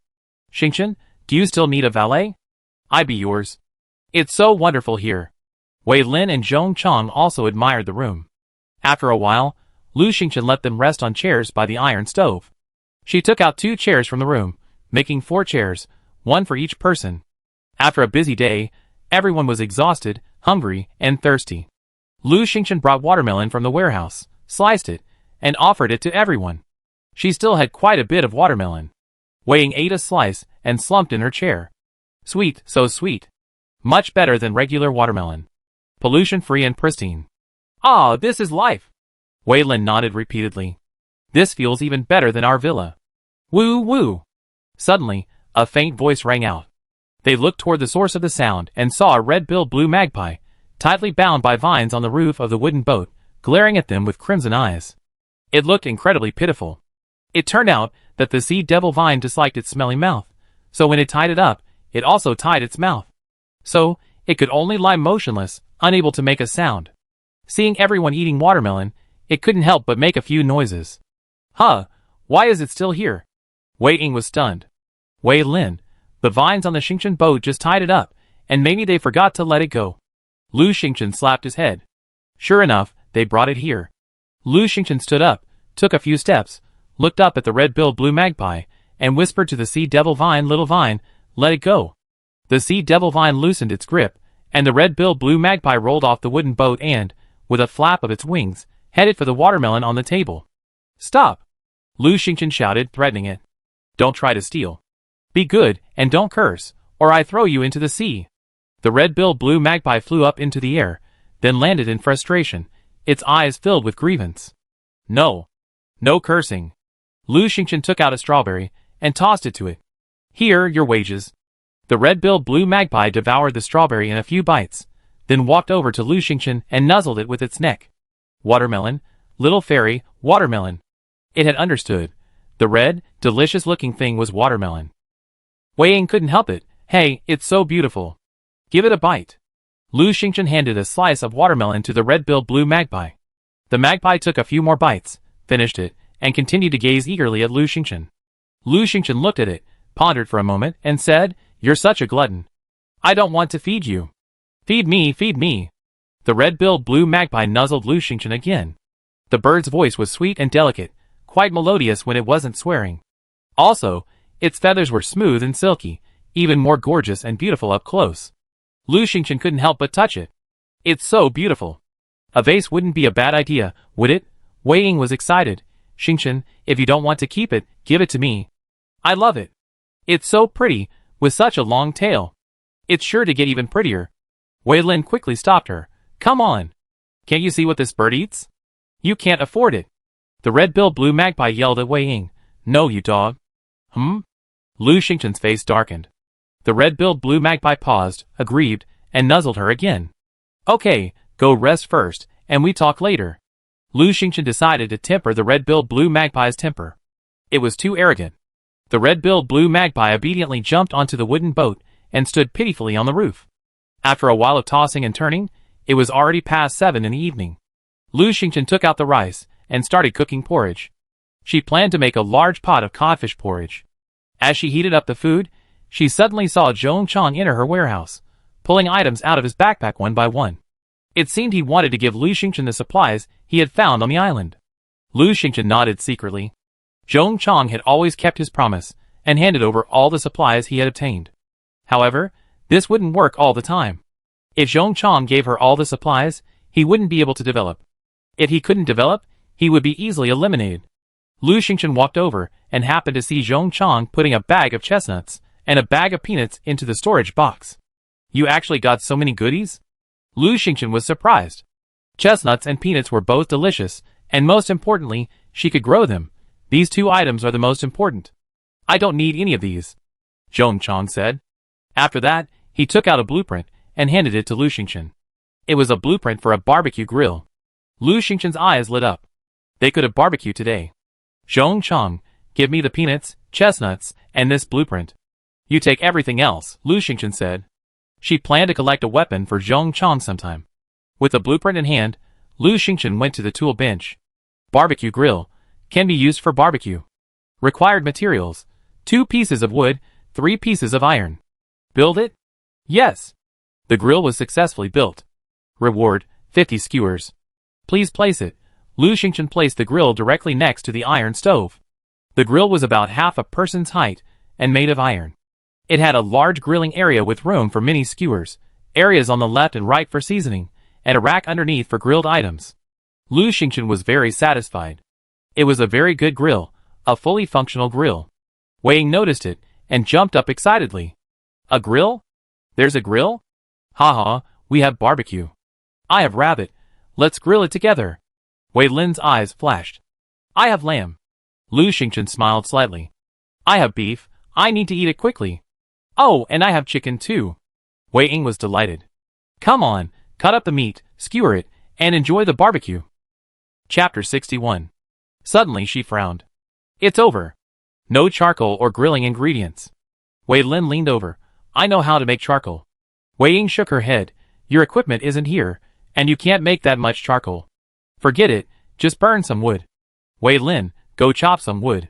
Xingchen, do you still need a valet? I be yours. It's so wonderful here." Wei Lin and Zhong Chang also admired the room. After a while, Lu Xingchen let them rest on chairs by the iron stove. She took out 2 chairs from the room, making 4 chairs, one for each person. After a busy day, everyone was exhausted, hungry, and thirsty. Lu Xingchen brought watermelon from the warehouse, sliced it, and offered it to everyone. She still had quite a bit of watermelon. Wei Ying ate a slice and slumped in her chair. Sweet, so sweet. Much better than regular watermelon. Pollution-free and pristine. Ah, this is life. Wei Lin nodded repeatedly. This feels even better than our villa. Woo woo. Suddenly, a faint voice rang out. They looked toward the source of the sound and saw a red-billed blue magpie, tightly bound by vines on the roof of the wooden boat, glaring at them with crimson eyes. It looked incredibly pitiful. It turned out that the sea devil vine disliked its smelly mouth, so when it tied it up, It also tied its mouth. So, it could only lie motionless, unable to make a sound. Seeing everyone eating watermelon, it couldn't help but make a few noises. Huh, why is it still here? Wei Ying was stunned. Wei Lin, the vines on the Xingchen boat just tied it up, and maybe they forgot to let it go. Lu Xingchen slapped his head. Sure enough, they brought it here. Lu Xingchen stood up, took a few steps, looked up at the red-billed blue magpie, and whispered to the sea devil vine, little vine, let it go. The sea devil vine loosened its grip, and the red-billed blue magpie rolled off the wooden boat and, with a flap of its wings, headed for the watermelon on the table. Stop! Lu Xingchen shouted, threatening it. Don't try to steal. Be good, and don't curse, or I throw you into the sea. The red-billed blue magpie flew up into the air, then landed in frustration, its eyes filled with grievance. No. No cursing. Lu Xingchen took out a strawberry, and tossed it to it. Here, your wages. The red-billed blue magpie devoured the strawberry in a few bites, then walked over to Lu Xingchen and nuzzled it with its neck. Watermelon, little fairy, watermelon. It had understood. The red, delicious-looking thing was watermelon. Wei Ying couldn't help it. Hey, it's so beautiful. Give it a bite. Lu Xingchen handed a slice of watermelon to the red-billed blue magpie. The magpie took a few more bites, finished it, and continued to gaze eagerly at Lu Xingchen. Lu Xingchen looked at it, pondered for a moment, and said, You're such a glutton. I don't want to feed you. Feed me, feed me. The red-billed blue magpie nuzzled Lu Xingchen again. The bird's voice was sweet and delicate, quite melodious when it wasn't swearing. Also, its feathers were smooth and silky, even more gorgeous and beautiful up close. Lu Xingchen couldn't help but touch it. It's so beautiful. A vase wouldn't be a bad idea, would it? Wei Ying was excited. Xingchen, if you don't want to keep it, give it to me. I love it. It's so pretty, with such a long tail. It's sure to get even prettier. Wei Lin quickly stopped her. Come on. Can't you see what this bird eats? You can't afford it. The red-billed blue magpie yelled at Wei Ying. No, you dog. Lu Xingchen's face darkened. The red-billed blue magpie paused, aggrieved, and nuzzled her again. Okay, go rest first, and we talk later. Lu Xingchen decided to temper the red-billed blue magpie's temper. It was too arrogant. The red-billed blue magpie obediently jumped onto the wooden boat and stood pitifully on the roof. After a while of tossing and turning, it was already past 7 in the evening. Lu Xingchen took out the rice and started cooking porridge. She planned to make a large pot of codfish porridge. As she heated up the food, she suddenly saw Zhong Chang enter her warehouse, pulling items out of his backpack one by one. It seemed he wanted to give Lu Xingchen the supplies he had found on the island. Lu Xingchen nodded secretly. Zhong Chang had always kept his promise and handed over all the supplies he had obtained. However, this wouldn't work all the time. If Zhong Chang gave her all the supplies, he wouldn't be able to develop. If he couldn't develop, he would be easily eliminated. Lu Xingchen walked over and happened to see Zhong Chang putting a bag of chestnuts and a bag of peanuts into the storage box. You actually got so many goodies? Lu Xingchen was surprised. Chestnuts and peanuts were both delicious, and most importantly, she could grow them. These two items are the most important. I don't need any of these, Zhong Chang said. After that, he took out a blueprint and handed it to Lu Xingchen. It was a blueprint for a barbecue grill. Lu Xingchen's eyes lit up. They could have barbecued today. Zhong Chang, give me the peanuts, chestnuts, and this blueprint. You take everything else, Lu Xingchen said. She planned to collect a weapon for Zhong Chang sometime. With the blueprint in hand, Lu Xingchen went to the tool bench. Barbecue grill. Can be used for barbecue. Required materials. 2 pieces of wood, 3 pieces of iron. Build it? Yes. The grill was successfully built. Reward, 50 skewers. Please place it. Lu Xingchen placed the grill directly next to the iron stove. The grill was about half a person's height and made of iron. It had a large grilling area with room for many skewers, areas on the left and right for seasoning, and a rack underneath for grilled items. Lu Xingchen was very satisfied. It was a very good grill, a fully functional grill. Wei Ying noticed it and jumped up excitedly. A grill? There's a grill? Haha, we have barbecue. I have rabbit. Let's grill it together. Wei Lin's eyes flashed. I have lamb. Lu Xingchen smiled slightly. I have beef. I need to eat it quickly. Oh, and I have chicken too. Wei Ying was delighted. Come on, cut up the meat, skewer it, and enjoy the barbecue. Chapter 61. Suddenly she frowned. It's over. No charcoal or grilling ingredients. Wei Lin leaned over, I know how to make charcoal. Wei Ying shook her head. Your equipment isn't here, and you can't make that much charcoal. Forget it, just burn some wood. Wei Lin, go chop some wood.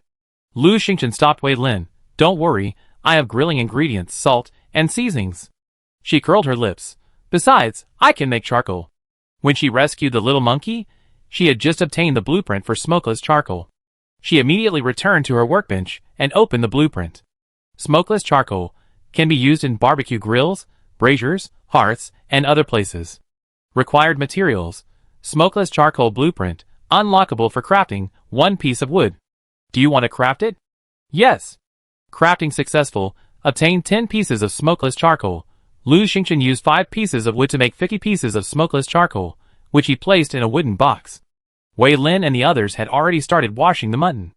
Lu Xingchen stopped Wei Lin. Don't worry, I have grilling ingredients, salt, and seasonings. She curled her lips. Besides, I can make charcoal. When she rescued the little monkey, she had just obtained the blueprint for smokeless charcoal. She immediately returned to her workbench and opened the blueprint. Smokeless charcoal can be used in barbecue grills, braziers, hearths, and other places. Required materials: smokeless charcoal blueprint, unlockable for crafting, 1 piece of wood. Do you want to craft it? Yes. Crafting successful, obtain 10 pieces of smokeless charcoal. Lu Xingchen used 5 pieces of wood to make 50 pieces of smokeless charcoal, which he placed in a wooden box. Wei Lin and the others had already started washing the mutton.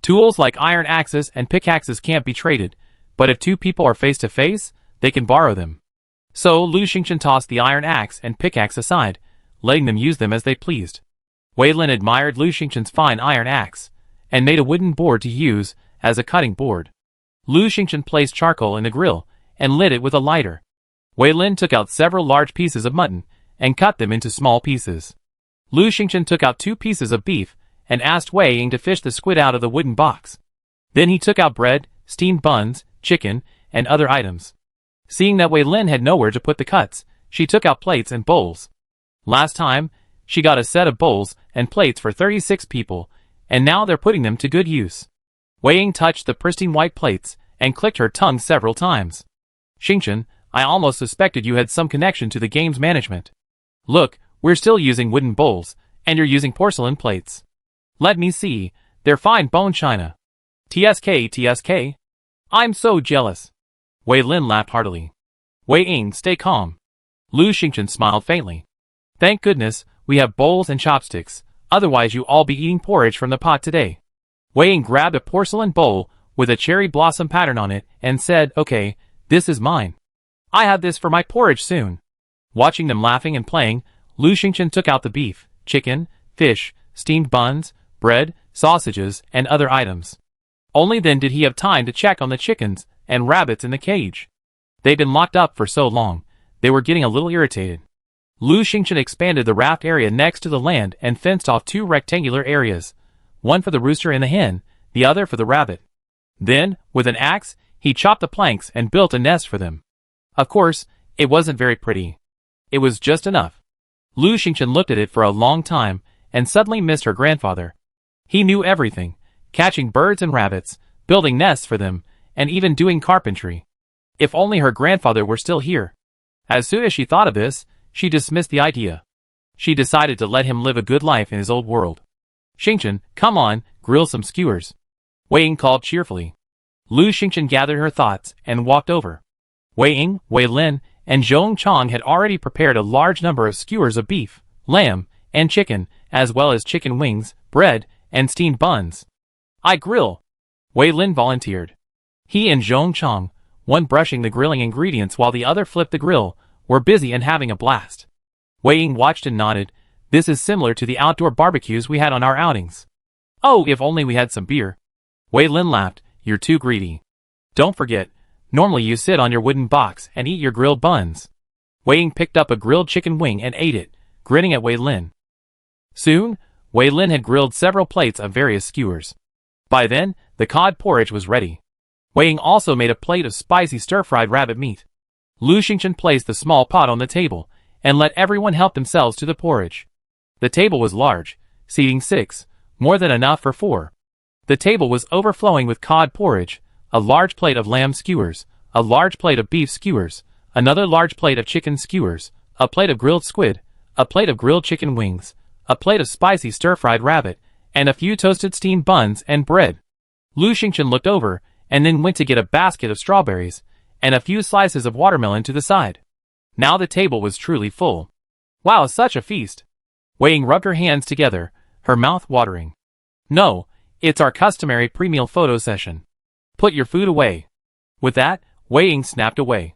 Tools like iron axes and pickaxes can't be traded, but if 2 people are face to face, they can borrow them. So Lu Xingchen tossed the iron axe and pickaxe aside, letting them use them as they pleased. Wei Lin admired Lu Xingchen's fine iron axe, and made a wooden board to use as a cutting board. Lu Xingchen placed charcoal in the grill, and lit it with a lighter. Wei Lin took out several large pieces of mutton, and cut them into small pieces. Lu Xingchen took out 2 pieces of beef, and asked Wei Ying to fish the squid out of the wooden box. Then he took out bread, steamed buns, chicken, and other items. Seeing that Wei Lin had nowhere to put the cuts, she took out plates and bowls. Last time, she got a set of bowls and plates for 36 people, and now they're putting them to good use. Wei Ying touched the pristine white plates, and clicked her tongue several times. Xingchen, I almost suspected you had some connection to the game's management. Look, we're still using wooden bowls, and you're using porcelain plates. Let me see, they're fine bone china. TSK. I'm so jealous. Wei Lin laughed heartily. Wei Ying, stay calm. Lu Xingchen smiled faintly. Thank goodness, we have bowls and chopsticks, otherwise you all be eating porridge from the pot today. Wei Ying grabbed a porcelain bowl with a cherry blossom pattern on it and said, okay, this is mine. I have this for my porridge soon. Watching them laughing and playing, Lu Xingchen took out the beef, chicken, fish, steamed buns, bread, sausages, and other items. Only then did he have time to check on the chickens and rabbits in the cage. They'd been locked up for so long, they were getting a little irritated. Lu Xingchen expanded the raft area next to the land and fenced off 2 rectangular areas, one for the rooster and the hen, the other for the rabbit. Then, with an axe, he chopped the planks and built a nest for them. Of course, it wasn't very pretty. It was just enough. Lu Xingchen looked at it for a long time, and suddenly missed her grandfather. He knew everything, catching birds and rabbits, building nests for them, and even doing carpentry. If only her grandfather were still here. As soon as she thought of this, she dismissed the idea. She decided to let him live a good life in his old world. Xingchen, come on, grill some skewers. Wei Ying called cheerfully. Lu Xingchen gathered her thoughts and walked over. Wei Ying, Wei Lin, and Zhong Chang had already prepared a large number of skewers of beef, lamb, and chicken, as well as chicken wings, bread, and steamed buns. I grill. Wei Lin volunteered. He and Zhong Chang, one brushing the grilling ingredients while the other flipped the grill, were busy and having a blast. Wei Ying watched and nodded. This is similar to the outdoor barbecues we had on our outings. Oh, if only we had some beer. Wei Lin laughed. You're too greedy. Don't forget, normally you sit on your wooden box and eat your grilled buns. Wei Ying picked up a grilled chicken wing and ate it, grinning at Wei Lin. Soon, Wei Lin had grilled several plates of various skewers. By then, the cod porridge was ready. Wei Ying also made a plate of spicy stir-fried rabbit meat. Lu Xingchen placed the small pot on the table, and let everyone help themselves to the porridge. The table was large, seating 6, more than enough for 4. The table was overflowing with cod porridge, a large plate of lamb skewers, a large plate of beef skewers, another large plate of chicken skewers, a plate of grilled squid, a plate of grilled chicken wings, a plate of spicy stir-fried rabbit, and a few toasted steamed buns and bread. Lu Xingchen looked over, and then went to get a basket of strawberries, and a few slices of watermelon to the side. Now the table was truly full. Wow, such a feast! Wei Ying rubbed her hands together, her mouth watering. No, it's our customary pre-meal photo session. Put your food away. With that, Wei Ying snapped away.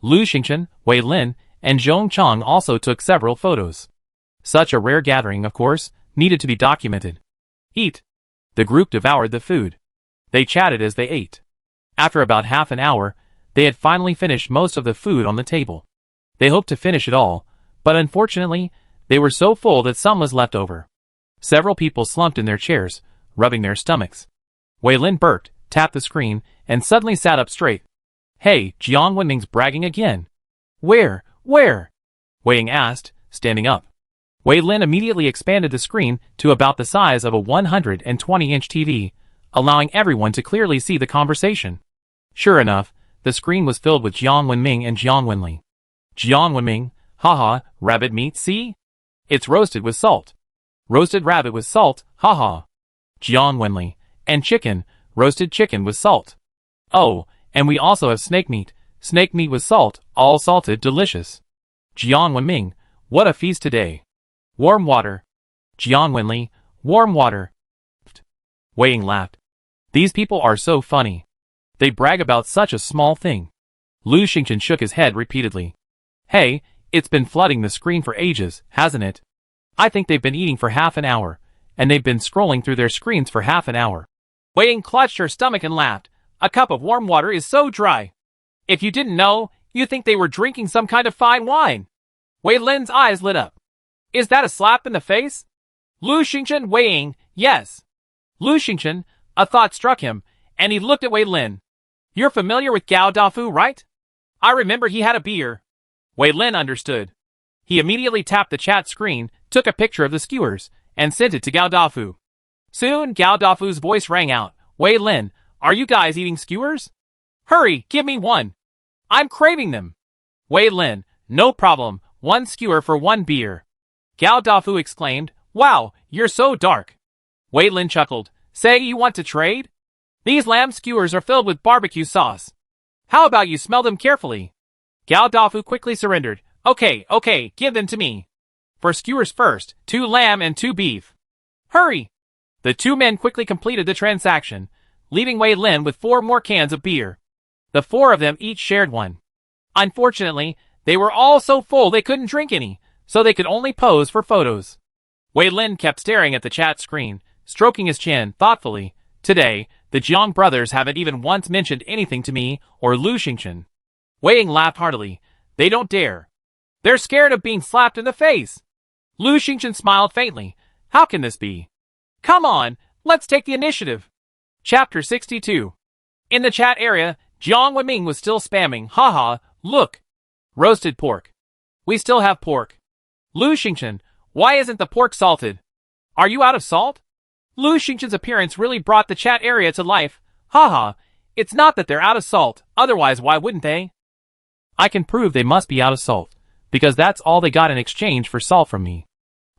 Lu Xingchen, Wei Lin, and Zhong Chang also took several photos. Such a rare gathering, of course, needed to be documented. Eat. The group devoured the food. They chatted as they ate. After about half an hour, They had finally finished most of the food on the table. They hoped to finish it all, but unfortunately, they were so full that some was left over. Several people slumped in their chairs, rubbing their stomachs. Wei Lin burped, tapped the screen, and suddenly sat up straight. Hey, Jiang Wenming's bragging again. Where? Wei Ying asked, standing up. Wei Lin immediately expanded the screen to about the size of a 120-inch TV, allowing everyone to clearly see the conversation. Sure enough, the screen was filled with Jiang Wenming and Jiang Wenli. Jiang Wenming, haha, rabbit meat, see? It's roasted with salt. Roasted rabbit with salt, haha. Jiang Wenli, and chicken, roasted chicken with salt. Oh, and we also have snake meat with salt, all salted, delicious. Jiang Wenming, what a feast today. Warm water. Jiang Wenli, warm water. Wei Ying laughed. These people are so funny. They brag about such a small thing. Lu Xingchen shook his head repeatedly. Hey, it's been flooding the screen for ages, hasn't it? I think they've been eating for half an hour, and they've been scrolling through their screens for half an hour. Wei Ying clutched her stomach and laughed. A cup of warm water is so dry. If you didn't know, you'd think they were drinking some kind of fine wine. Wei Lin's eyes lit up. Is that a slap in the face? Lu Xingchen, Wei Ying, yes. Lu Xingchen, a thought struck him, and he looked at Wei Lin. You're familiar with Gao Dafu, right? I remember he had a beer. Wei Lin understood. He immediately tapped the chat screen, took a picture of the skewers, and sent it to Gao Dafu. Soon, Gao Dafu's voice rang out. Wei Lin, are you guys eating skewers? Hurry, give me one. I'm craving them. Wei Lin, no problem, 1 skewer for 1 beer. Gao Dafu exclaimed, wow, you're so dark. Wei Lin chuckled, say you want to trade? These lamb skewers are filled with barbecue sauce. How about you smell them carefully? Gao Dafu quickly surrendered. Okay, give them to me. For skewers first, 2 lamb and 2 beef. Hurry! The 2 men quickly completed the transaction, leaving Wei Lin with 4 more cans of beer. The 4 of them each shared one. Unfortunately, they were all so full they couldn't drink any, so they could only pose for photos. Wei Lin kept staring at the chat screen, stroking his chin thoughtfully. Today, the Jiang brothers haven't even once mentioned anything to me or Lu Xingchen. Wei Ying laughed heartily. They don't dare. They're scared of being slapped in the face. Lu Xingchen smiled faintly. How can this be? Come on, let's take the initiative. Chapter 62. In the chat area, Jiang Wenming was still spamming. Haha, look. Roasted pork. We still have pork. Lu Xingchen, why isn't the pork salted? Are you out of salt? Lu Xingchen's appearance really brought the chat area to life. Haha, it's not that they're out of salt, otherwise why wouldn't they? I can prove they must be out of salt, because that's all they got in exchange for salt from me.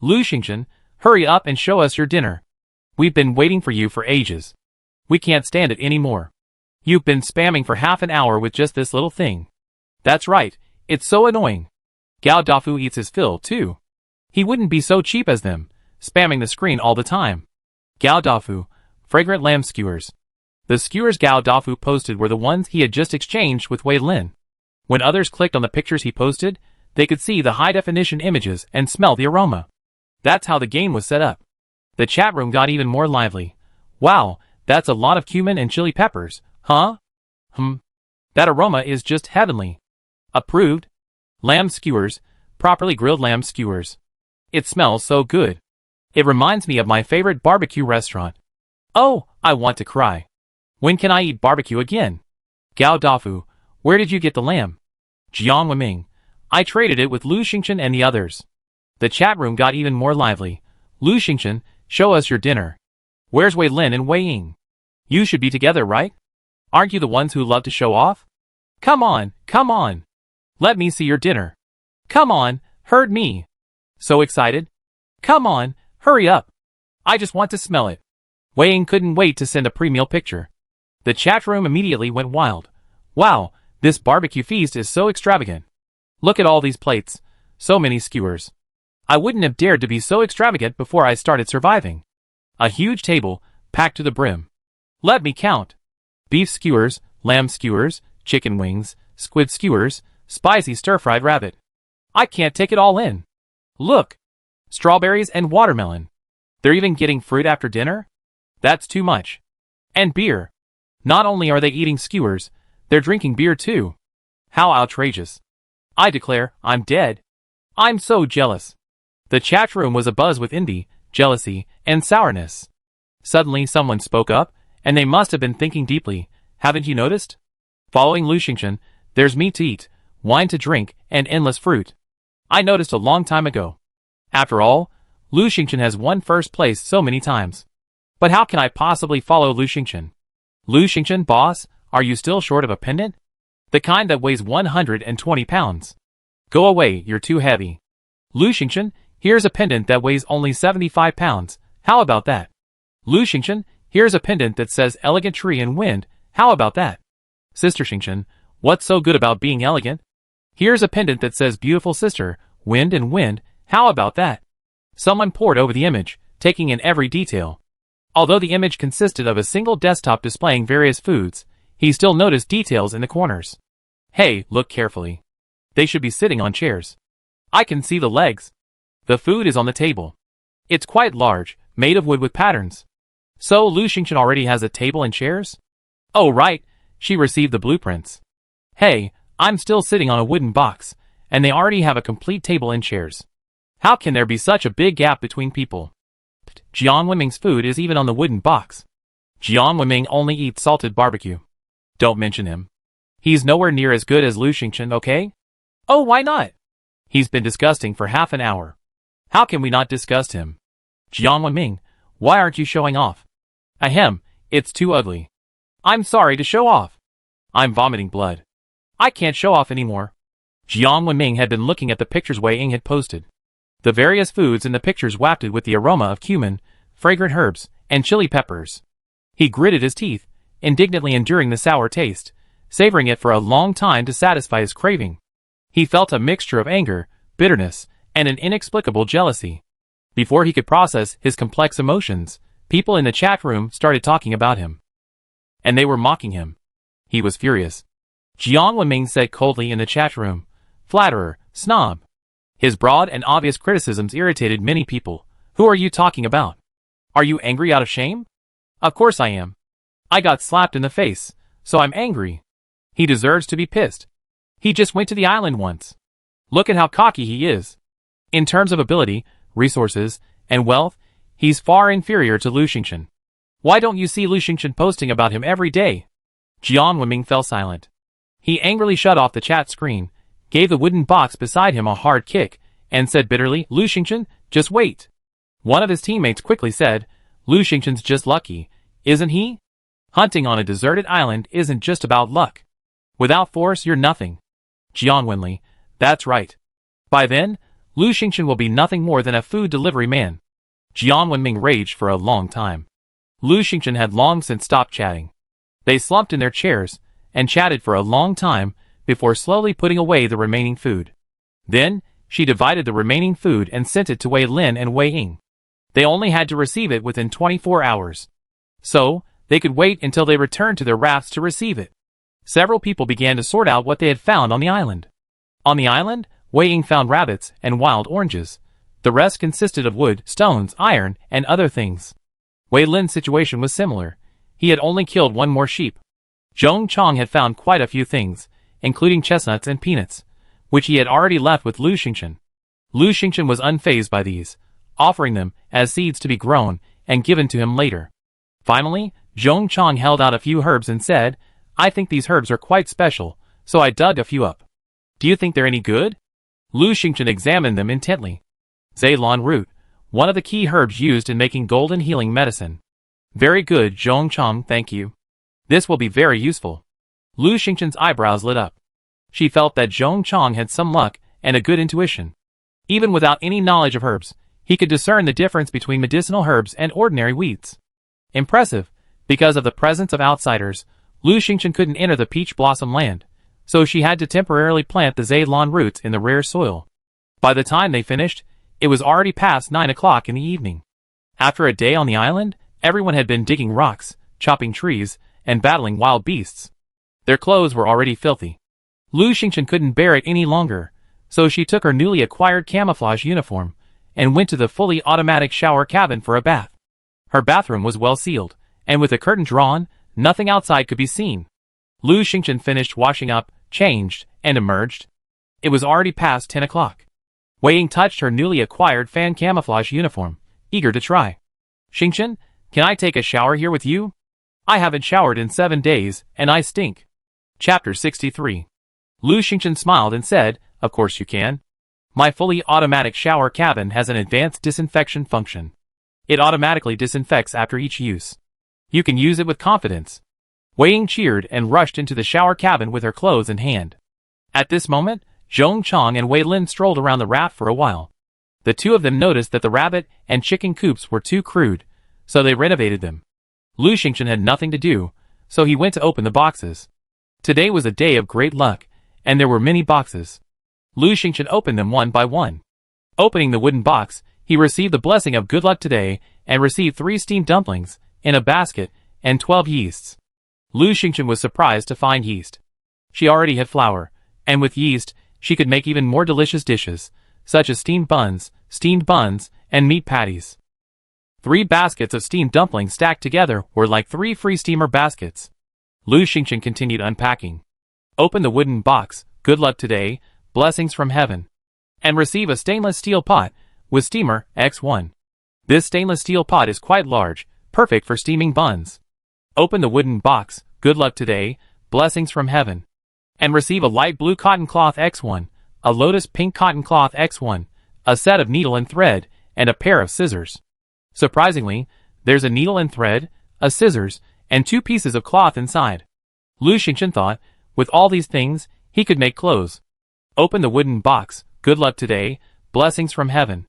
Lu Xingchen, hurry up and show us your dinner. We've been waiting for you for ages. We can't stand it anymore. You've been spamming for half an hour with just this little thing. That's right, it's so annoying. Gao Dafu eats his fill, too. He wouldn't be so cheap as them, spamming the screen all the time. Gao Dafu, fragrant lamb skewers. The skewers Gao Dafu posted were the ones he had just exchanged with Wei Lin. When others clicked on the pictures he posted, they could see the high-definition images and smell the aroma. That's how the game was set up. The chat room got even more lively. Wow, that's a lot of cumin and chili peppers, huh? That aroma is just heavenly. Approved. Lamb skewers, properly grilled lamb skewers. It smells so good. It reminds me of my favorite barbecue restaurant. Oh, I want to cry. When can I eat barbecue again? Gao Dafu, where did you get the lamb? Jiang Wenming, I traded it with Lu Xingchen and the others. The chat room got even more lively. Lu Xingchen, show us your dinner. Where's Wei Lin and Wei Ying? You should be together, right? Aren't you the ones who love to show off? Come on. Let me see your dinner. Come on, heard me. So excited? Come on, hurry up. I just want to smell it. Wei Ying couldn't wait to send a pre-meal picture. The chat room immediately went wild. Wow, this barbecue feast is so extravagant. Look at all these plates. So many skewers. I wouldn't have dared to be so extravagant before I started surviving. A huge table, packed to the brim. Let me count. Beef skewers, lamb skewers, chicken wings, squid skewers, spicy stir-fried rabbit. I can't take it all in. Look. Strawberries and watermelon. They're even getting fruit after dinner? That's too much. And beer. Not only are they eating skewers, They're drinking beer too. How outrageous. I declare, I'm dead. I'm so jealous. The chat room was abuzz with envy, jealousy, and sourness. Suddenly someone spoke up, and they must have been thinking deeply. Haven't you noticed? Following Lu Xingchen, there's meat to eat, wine to drink, and endless fruit. I noticed a long time ago. After all, Lu Xingchen has won first place so many times. But how can I possibly follow Lu Xingchen? Lu Xingchen, boss, are you still short of a pendant? The kind that weighs 120 pounds. Go away, you're too heavy. Lu Xingchen, here's a pendant that weighs only 75 pounds. How about that? Lu Xingchen, here's a pendant that says elegant tree and wind. How about that? Sister Xingchen, what's so good about being elegant? Here's a pendant that says beautiful sister, wind and wind. How about that? Someone pored over the image, taking in every detail. Although the image consisted of a single desktop displaying various foods, he still noticed details in the corners. Hey, look carefully. They should be sitting on chairs. I can see the legs. The food is on the table. It's quite large, made of wood with patterns. So Lu Xingchen already has a table and chairs? Oh right, she received the blueprints. Hey, I'm still sitting on a wooden box, and they already have a complete table and chairs. How can there be such a big gap between people? Jiang Wenming's food is even on the wooden box. Jiang Wenming only eats salted barbecue. Don't mention him. He's nowhere near as good as Lu Xingchen, okay? Oh, why not? He's been disgusting for half an hour. How can we not disgust him? Jiang Wenming, why aren't you showing off? Ahem, it's too ugly. I'm sorry to show off. I'm vomiting blood. I can't show off anymore. Jiang Wenming had been looking at the pictures Wei Ying had posted. The various foods in the pictures wafted with the aroma of cumin, fragrant herbs, and chili peppers. He gritted his teeth, indignantly enduring the sour taste, savoring it for a long time to satisfy his craving. He felt a mixture of anger, bitterness, and an inexplicable jealousy. Before he could process his complex emotions, people in the chat room started talking about him. And they were mocking him. He was furious. Jiang Wenming said coldly in the chat room, "Flatterer, snob." His broad and obvious criticisms irritated many people. Who are you talking about? Are you angry out of shame? Of course I am. I got slapped in the face, so I'm angry. He deserves to be pissed. He just went to the island once. Look at how cocky he is. In terms of ability, resources, and wealth, he's far inferior to Lu Xingchen. Why don't you see Lu Xingchen posting about him every day? Jiang Wenming fell silent. He angrily shut off the chat screen, gave the wooden box beside him a hard kick, and said bitterly, "Lu Xingchen, just wait." One of his teammates quickly said, "Lu Xingchen's just lucky, isn't he? Hunting on a deserted island isn't just about luck. Without force, you're nothing." Jiang Wenli, that's right. By then, Lu Xingchen will be nothing more than a food delivery man. Jiang Wenming raged for a long time. Lu Xingchen had long since stopped chatting. They slumped in their chairs and chatted for a long time before slowly putting away the remaining food. Then, she divided the remaining food and sent it to Wei Lin and Wei Ying. They only had to receive it within 24 hours. So, they could wait until they returned to their rafts to receive it. Several people began to sort out what they had found on the island. On the island, Wei Ying found rabbits and wild oranges. The rest consisted of wood, stones, iron, and other things. Wei Lin's situation was similar. He had only killed one more sheep. Zhong Chong had found quite a few things, including chestnuts and peanuts, which he had already left with Lu Xingchen. Lu Xingchen was unfazed by these, offering them as seeds to be grown and given to him later. Finally, Zhong Chong held out a few herbs and said, "I think these herbs are quite special, so I dug a few up. Do you think they're any good?" Lu Xingchen examined them intently. Ceylon root, one of the key herbs used in making golden healing medicine. Very good, Zhong Chong, thank you. This will be very useful. Lu Xingchen's eyebrows lit up. She felt that Zhong Chong had some luck and a good intuition. Even without any knowledge of herbs, he could discern the difference between medicinal herbs and ordinary weeds. Impressive. Because of the presence of outsiders, Lu Xingchen couldn't enter the peach blossom land, so she had to temporarily plant the Ceylon roots in the rare soil. By the time they finished, it was already past 9 o'clock in the evening. After a day on the island, everyone had been digging rocks, chopping trees, and battling wild beasts. Their clothes were already filthy. Lu Xingchen couldn't bear it any longer, so she took her newly acquired camouflage uniform and went to the fully automatic shower cabin for a bath. Her bathroom was well sealed, and with the curtain drawn, nothing outside could be seen. Lu Xingchen finished washing up, changed, and emerged. It was already past 10 o'clock. Wei Ying touched her newly acquired fan camouflage uniform, eager to try. Xingchen, can I take a shower here with you? I haven't showered in 7 days, and I stink. Chapter 63. Lu Xingchen smiled and said, of course you can. My fully automatic shower cabin has an advanced disinfection function. It automatically disinfects after each use. You can use it with confidence. Wei Ying cheered and rushed into the shower cabin with her clothes in hand. At this moment, Zhong Chang and Wei Lin strolled around the raft for a while. The two of them noticed that the rabbit and chicken coops were too crude, so they renovated them. Lu Xingchen had nothing to do, so he went to open the boxes. Today was a day of great luck, and there were many boxes. Lu Xingchen opened them one by one. Opening the wooden box, he received the blessing of good luck today and received 3 steamed dumplings in a basket and 12 yeasts. Lu Xingchen was surprised to find yeast. She already had flour, and with yeast, she could make even more delicious dishes, such as steamed buns, and meat patties. 3 baskets of steamed dumplings stacked together were like 3 free steamer baskets. Lu Xingchen continued unpacking. Open the wooden box, good luck today, blessings from heaven. And receive a stainless steel pot with steamer X1. This stainless steel pot is quite large, perfect for steaming buns. Open the wooden box, good luck today, blessings from heaven. And receive a light blue cotton cloth X1, a lotus pink cotton cloth X1, a set of needle and thread, and a pair of scissors. Surprisingly, there's a needle and thread, a scissors, and 2 pieces of cloth inside. Lu Xingchen thought, with all these things, he could make clothes. Open the wooden box, good luck today, blessings from heaven.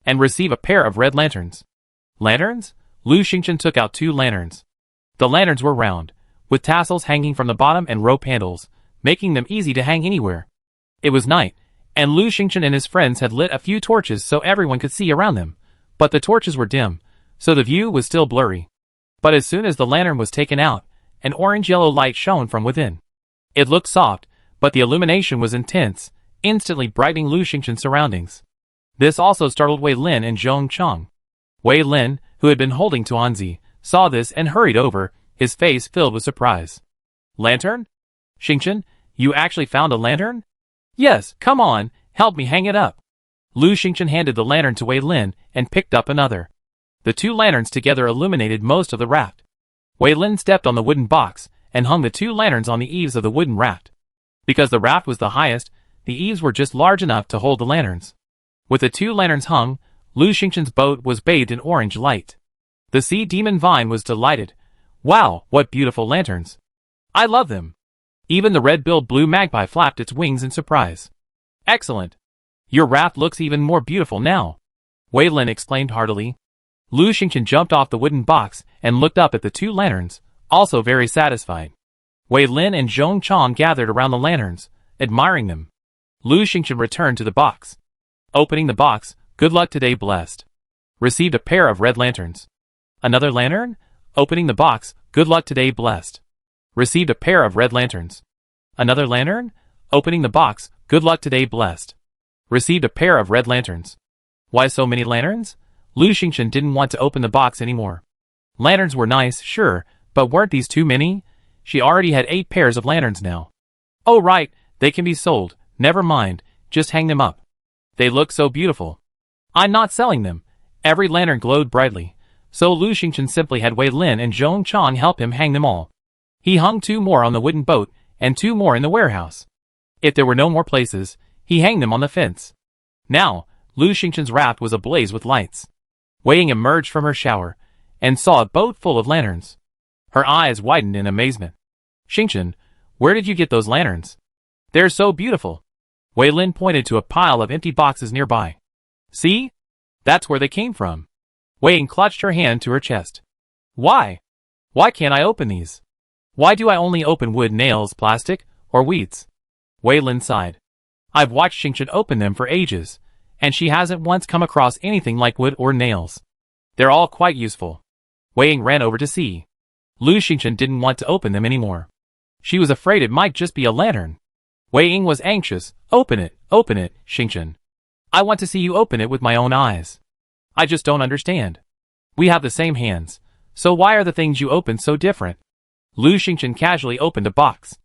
And receive a pair of red lanterns. Lanterns? Lu Xingchen took out 2 lanterns. The lanterns were round, with tassels hanging from the bottom and rope handles, making them easy to hang anywhere. It was night, and Lu Xingchen and his friends had lit a few torches so everyone could see around them, but the torches were dim, so the view was still blurry. But as soon as the lantern was taken out, an orange-yellow light shone from within. It looked soft, but the illumination was intense, instantly brightening Lu Xingchen's surroundings. This also startled Wei Lin and Zhong Chang. Wei Lin, who had been holding Tuanzi, saw this and hurried over, his face filled with surprise. Lantern? Xingchen, you actually found a lantern? Yes, come on, help me hang it up. Lu Xingchen handed the lantern to Wei Lin and picked up another. The 2 lanterns together illuminated most of the raft. Wei Lin stepped on the wooden box and hung the 2 lanterns on the eaves of the wooden raft. Because the raft was the highest, the eaves were just large enough to hold the lanterns. With the 2 lanterns hung, Lu Xingchen's boat was bathed in orange light. The sea demon Vine was delighted. Wow, what beautiful lanterns. I love them. Even the red-billed blue magpie flapped its wings in surprise. Excellent. Your raft looks even more beautiful now. Wei Lin exclaimed heartily. Lu Xingchen jumped off the wooden box and looked up at the 2 lanterns, also very satisfied. Wei Lin and Zhong Chang gathered around the lanterns, admiring them. Lu Xingchen returned to the box. Opening the box, good luck today blessed. Received a pair of red lanterns. Another lantern? Opening the box, good luck today blessed. Received a pair of red lanterns. Another lantern? Opening the box, good luck today blessed. Received a pair of red lanterns. Why so many lanterns? Lu Xingchen didn't want to open the box anymore. Lanterns were nice, sure, but weren't these too many? She already had 8 pairs of lanterns now. Oh right, they can be sold, never mind, just hang them up. They look so beautiful. I'm not selling them. Every lantern glowed brightly, so Lu Xingchen simply had Wei Lin and Zhong Chang help him hang them all. He hung 2 more on the wooden boat, and 2 more in the warehouse. If there were no more places, he hanged them on the fence. Now, Lu Xingchen's raft was ablaze with lights. Wei Ying emerged from her shower, and saw a boat full of lanterns. Her eyes widened in amazement. Xingchen, where did you get those lanterns? They're so beautiful. Wei Lin pointed to a pile of empty boxes nearby. See? That's where they came from. Wei Ying clutched her hand to her chest. Why? Why can't I open these? Why do I only open wood, nails, plastic, or weeds? Wei Lin sighed. I've watched Xingchen open them for ages, and she hasn't once come across anything like wood or nails. They're all quite useful. Wei Ying ran over to see. Lu Xingchen didn't want to open them anymore. She was afraid it might just be a lantern. Wei Ying was anxious. Open it, Xingchen. I want to see you open it with my own eyes. I just don't understand. We have the same hands, so why are the things you open so different? Lu Xingchen casually opened a box.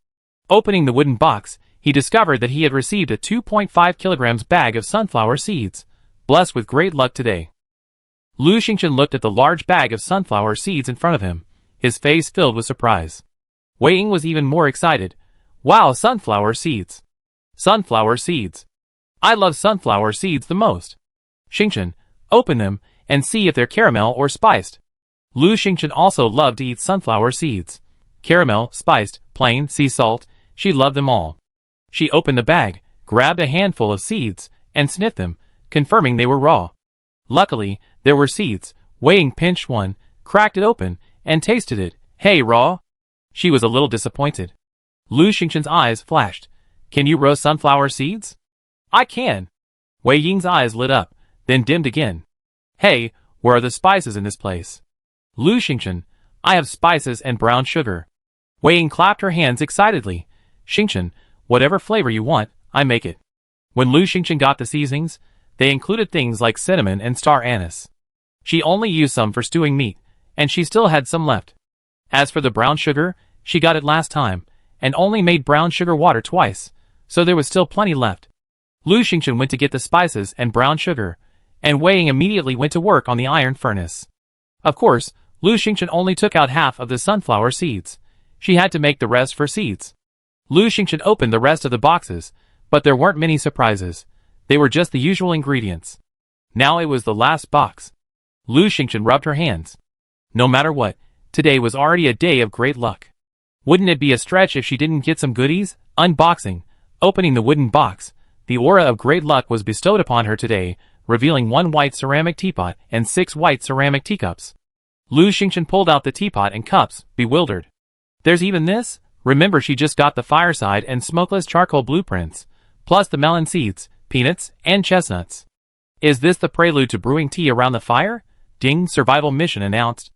Opening the wooden box, he discovered that he had received a 2.5 kilograms bag of sunflower seeds, blessed with great luck today. Lu Xingchen looked at the large bag of sunflower seeds in front of him, his face filled with surprise. Wei Ying was even more excited. Wow, sunflower seeds! Sunflower seeds! I love sunflower seeds the most. Xingchen, open them and see if they're caramel or spiced. Lu Xingchen also loved to eat sunflower seeds. Caramel, spiced, plain, sea salt, she loved them all. She opened the bag, grabbed a handful of seeds, and sniffed them, confirming they were raw. Luckily, there were seeds. Wei Ying pinched one, cracked it open, and tasted it. Hey, raw? She was a little disappointed. Lu Xingchen's eyes flashed. Can you roast sunflower seeds? I can. Wei Ying's eyes lit up, then dimmed again. Hey, where are the spices in this place? Lu Xingchen, I have spices and brown sugar. Wei Ying clapped her hands excitedly. Xingchen, whatever flavor you want, I make it. When Lu Xingchen got the seasonings, they included things like cinnamon and star anise. She only used some for stewing meat, and she still had some left. As for the brown sugar, she got it last time, and only made brown sugar water twice, so there was still plenty left. Lu Xingchen went to get the spices and brown sugar, and Wei Ying immediately went to work on the iron furnace. Of course, Lu Xingchen only took out half of the sunflower seeds. She had to make the rest for seeds. Lu Xingchen opened the rest of the boxes, but there weren't many surprises. They were just the usual ingredients. Now it was the last box. Lu Xingchen rubbed her hands. No matter what, today was already a day of great luck. Wouldn't it be a stretch if she didn't get some goodies? Unboxing, opening the wooden box, the aura of great luck was bestowed upon her today, revealing 1 white ceramic teapot and 6 white ceramic teacups. Lu Xingchen pulled out the teapot and cups, bewildered. There's even this? Remember, she just got the fireside and smokeless charcoal blueprints, plus the melon seeds, peanuts, and chestnuts. Is this the prelude to brewing tea around the fire? Ding, survival mission announced.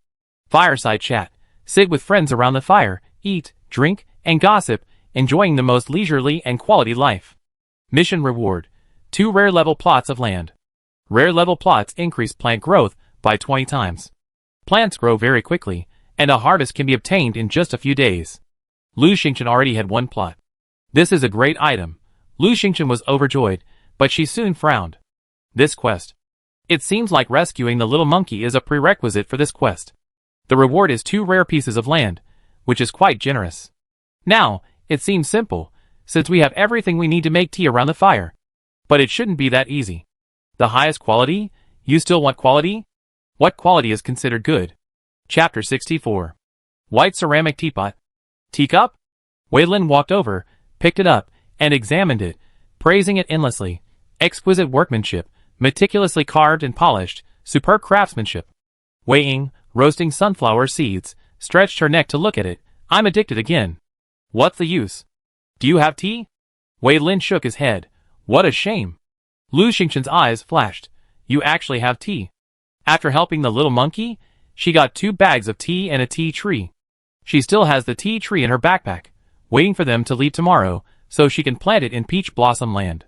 Fireside chat. Sit with friends around the fire, eat, drink, and gossip, enjoying the most leisurely and quality life. Mission reward. 2 rare level plots of land. Rare level plots increase plant growth by 20 times. Plants grow very quickly, and a harvest can be obtained in just a few days. Lu Xingchen already had 1 plot. This is a great item. Lu Xingchen was overjoyed, but she soon frowned. This quest. It seems like rescuing the little monkey is a prerequisite for this quest. The reward is 2 rare pieces of land, which is quite generous. Now, it seems simple, since we have everything we need to make tea around the fire. But it shouldn't be that easy. The highest quality? You still want quality? What quality is considered good? Chapter 64. White ceramic teapot. Teacup? Wei Lin walked over, picked it up, and examined it, praising it endlessly. Exquisite workmanship, meticulously carved and polished, superb craftsmanship. Wei Ying, roasting sunflower seeds, stretched her neck to look at it. I'm addicted again. What's the use? Do you have tea? Wei Lin shook his head. What a shame. Lu Xingchen's eyes flashed. You actually have tea. After helping the little monkey, she got 2 bags of tea and a tea tree. She still has the tea tree in her backpack, waiting for them to leave tomorrow, so she can plant it in Peach Blossom Land.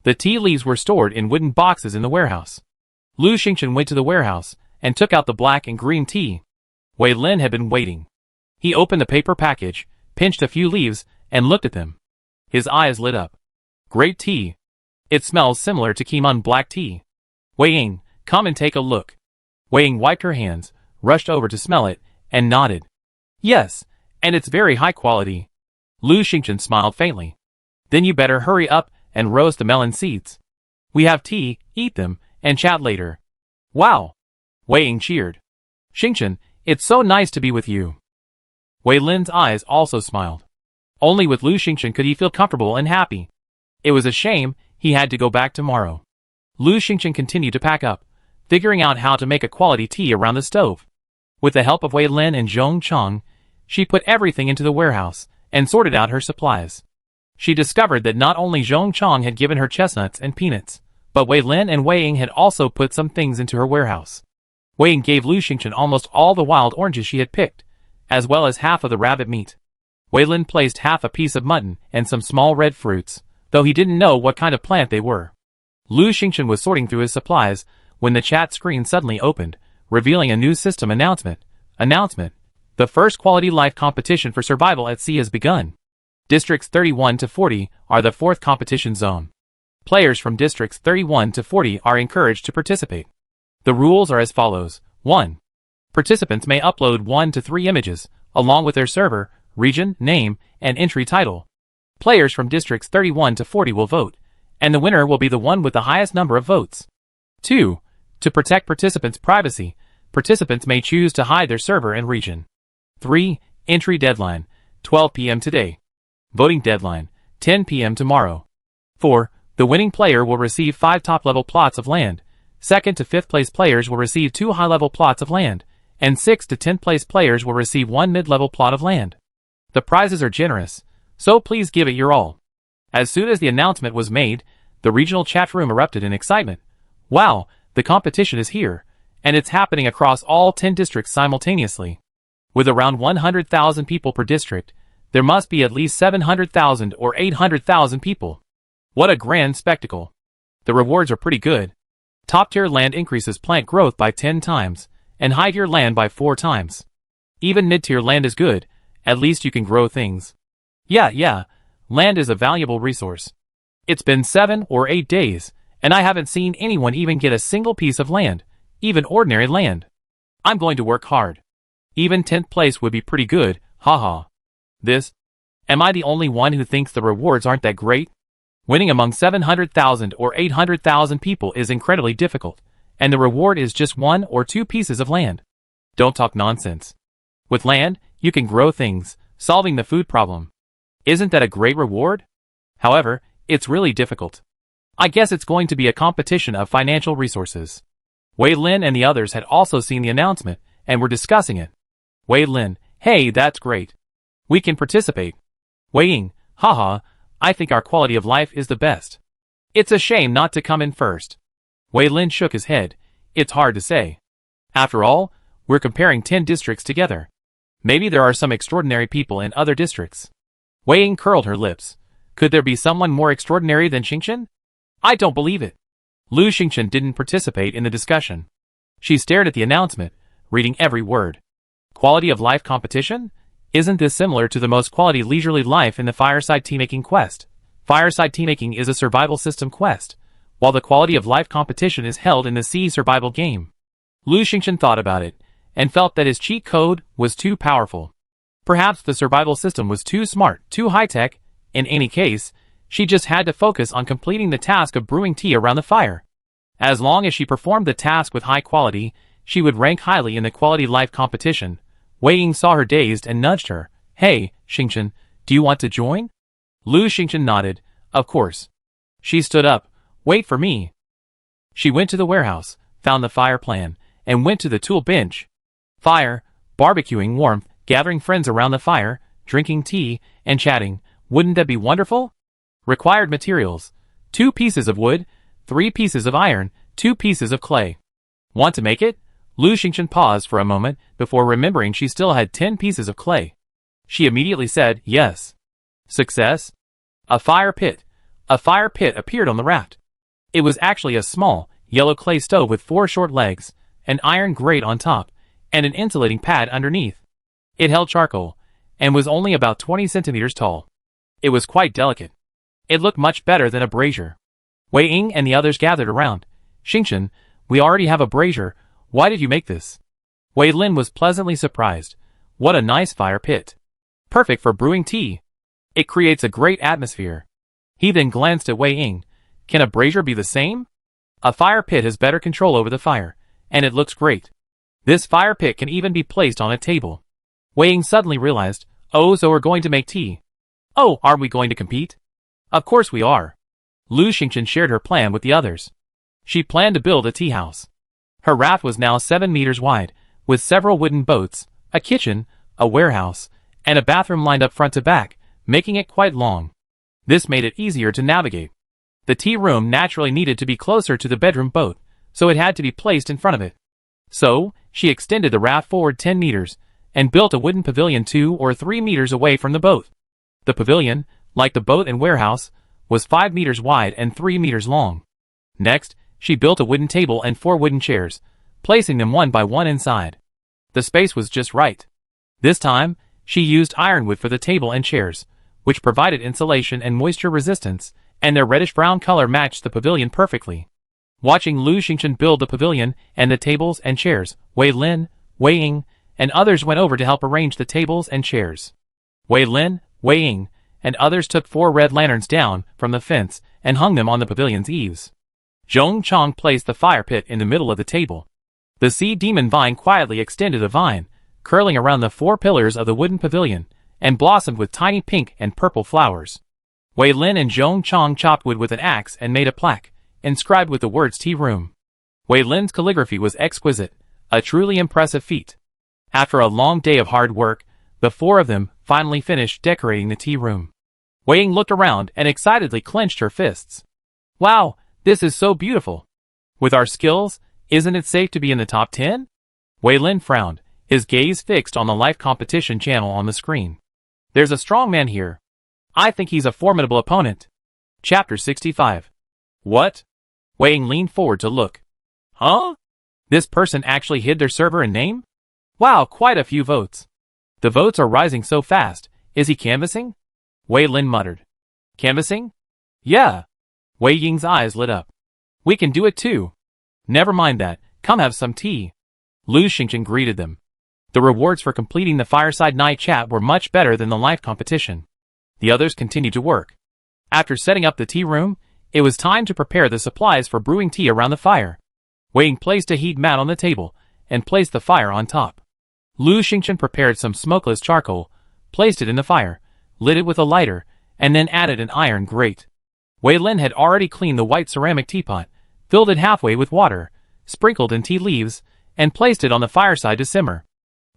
The tea leaves were stored in wooden boxes in the warehouse. Lu Xingchen went to the warehouse, and took out the black and green tea. Wei Lin had been waiting. He opened the paper package, pinched a few leaves, and looked at them. His eyes lit up. Great tea. It smells similar to Kimon black tea. Wei Ying, come and take a look. Wei Ying wiped her hands, rushed over to smell it, and nodded. Yes, and it's very high quality. Lu Xingchen smiled faintly. Then you better hurry up and roast the melon seeds. We have tea, eat them, and chat later. Wow! Wei Ying cheered. Xingchen, it's so nice to be with you. Wei Lin's eyes also smiled. Only with Lu Xingchen could he feel comfortable and happy. It was a shame he had to go back tomorrow. Lu Xingchen continued to pack up, figuring out how to make a quality tea around the stove. With the help of Wei Lin and Zhong Chang, she put everything into the warehouse and sorted out her supplies. She discovered that not only Zhong Chang had given her chestnuts and peanuts, but Wei Lin and Wei Ying had also put some things into her warehouse. Wei Ying gave Lu Xingchen almost all the wild oranges she had picked, as well as half of the rabbit meat. Wei Lin placed half a piece of mutton and some small red fruits, though he didn't know what kind of plant they were. Lu Xingchen was sorting through his supplies when the chat screen suddenly opened, revealing a new system announcement. The first quality life competition for survival at sea has begun. Districts 31 to 40 are the fourth competition zone. Players from districts 31 to 40 are encouraged to participate. The rules are as follows. 1. Participants may upload 1 to 3 images, along with their server, region, name, and entry title. Players from districts 31 to 40 will vote, and the winner will be the one with the highest number of votes. 2. To protect participants' privacy, participants may choose to hide their server and region. 3. Entry deadline, 12 p.m. today. Voting deadline, 10 p.m. tomorrow. 4. The winning player will receive 5 top-level plots of land. 2nd to 5th place players will receive 2 high-level plots of land, and 6th to 10th place players will receive 1 mid-level plot of land. The prizes are generous, so please give it your all. As soon as the announcement was made, the regional chat room erupted in excitement. Wow, the competition is here, and it's happening across all 10 districts simultaneously. With around 100,000 people per district, there must be at least 700,000 or 800,000 people. What a grand spectacle. The rewards are pretty good. Top-tier land increases plant growth by 10 times, and high-tier land by 4 times. Even mid-tier land is good, at least you can grow things. Yeah, land is a valuable resource. It's been 7 or 8 days, and I haven't seen anyone even get a single piece of land, even ordinary land. I'm going to work hard. Even 10th place would be pretty good, haha. Am I the only one who thinks the rewards aren't that great? Winning among 700,000 or 800,000 people is incredibly difficult, and the reward is just 1 or 2 pieces of land. Don't talk nonsense. With land, you can grow things, solving the food problem. Isn't that a great reward? However, it's really difficult. I guess it's going to be a competition of financial resources. Wei Lin and the others had also seen the announcement, and were discussing it. Wei Lin, hey, that's great. We can participate. Wei Ying, haha, I think our quality of life is the best. It's a shame not to come in first. Wei Lin shook his head. It's hard to say. After all, we're comparing 10 districts together. Maybe there are some extraordinary people in other districts. Wei Ying curled her lips. Could there be someone more extraordinary than Xingchen? I don't believe it. Lu Xingchen didn't participate in the discussion. She stared at the announcement, reading every word. Quality of life competition? Isn't this similar to the most quality leisurely life in the Fireside Teamaking quest? Fireside Teamaking is a survival system quest, while the quality of life competition is held in the sea survival game. Lu Xingchen thought about it, and felt that his cheat code was too powerful. Perhaps the survival system was too smart, too high-tech. In any case, she just had to focus on completing the task of brewing tea around the fire. As long as she performed the task with high quality, she would rank highly in the quality life competition. Wei Ying saw her dazed and nudged her. Hey, Xingchen, do you want to join? Lu Xingchen nodded. Of course. She stood up. Wait for me. She went to the warehouse, found the fire plan, and went to the tool bench. Fire, barbecuing warmth, gathering friends around the fire, drinking tea, and chatting. Wouldn't that be wonderful? Required materials. 2 pieces of wood, 3 pieces of iron, 2 pieces of clay. Want to make it? Lu Xingchen paused for a moment before remembering she still had 10 pieces of clay. She immediately said, yes. Success? A fire pit. A fire pit appeared on the raft. It was actually a small, yellow clay stove with 4 short legs, an iron grate on top, and an insulating pad underneath. It held charcoal, and was only about 20 centimeters tall. It was quite delicate. It looked much better than a brazier. Wei Ying and the others gathered around. Xingchen, we already have a brazier. Why did you make this? Wei Lin was pleasantly surprised. What a nice fire pit. Perfect for brewing tea. It creates a great atmosphere. He then glanced at Wei Ying. Can a brazier be the same? A fire pit has better control over the fire, and it looks great. This fire pit can even be placed on a table. Wei Ying suddenly realized, oh, so we're going to make tea. Oh, are we going to compete? Of course we are. Lu Xingchen shared her plan with the others. She planned to build a tea house. Her raft was now 7 meters wide, with several wooden boats, a kitchen, a warehouse, and a bathroom lined up front to back, making it quite long. This made it easier to navigate. The tea room naturally needed to be closer to the bedroom boat, so it had to be placed in front of it. So, she extended the raft forward 10 meters, and built a wooden pavilion 2 or 3 meters away from the boat. The pavilion, like the boat and warehouse, was 5 meters wide and 3 meters long. Next, she built a wooden table and 4 wooden chairs, placing them one by one inside. The space was just right. This time, she used ironwood for the table and chairs, which provided insulation and moisture resistance, and their reddish-brown color matched the pavilion perfectly. Watching Lu Xingchen build the pavilion and the tables and chairs, Wei Lin, Wei Ying, and others went over to help arrange the tables and chairs. Wei Lin, Wei Ying, and others took 4 red lanterns down from the fence and hung them on the pavilion's eaves. Zhong Chong placed the fire pit in the middle of the table. The sea demon vine quietly extended a vine, curling around the 4 pillars of the wooden pavilion, and blossomed with tiny pink and purple flowers. Wei Lin and Zhong Chong chopped wood with an axe and made a plaque, inscribed with the words tea room. Wei Lin's calligraphy was exquisite, a truly impressive feat. After a long day of hard work, the 4 of them finally finished decorating the tea room. Wei Ying looked around and excitedly clenched her fists. Wow, this is so beautiful. With our skills, isn't it safe to be in the top 10? Wei Lin frowned, his gaze fixed on the life competition channel on the screen. There's a strong man here. I think he's a formidable opponent. Chapter 65. What? Wei Ying leaned forward to look. Huh? This person actually hid their server and name? Wow, quite a few votes. The votes are rising so fast. Is he canvassing? Wei Lin muttered. Canvassing? Yeah. Wei Ying's eyes lit up. We can do it too. Never mind that, come have some tea. Lu Xingchen greeted them. The rewards for completing the fireside night chat were much better than the life competition. The others continued to work. After setting up the tea room, it was time to prepare the supplies for brewing tea around the fire. Wei Ying placed a heat mat on the table and placed the fire on top. Lu Xingchen prepared some smokeless charcoal, placed it in the fire, lit it with a lighter, and then added an iron grate. Wei Lin had already cleaned the white ceramic teapot, filled it halfway with water, sprinkled in tea leaves, and placed it on the fireside to simmer.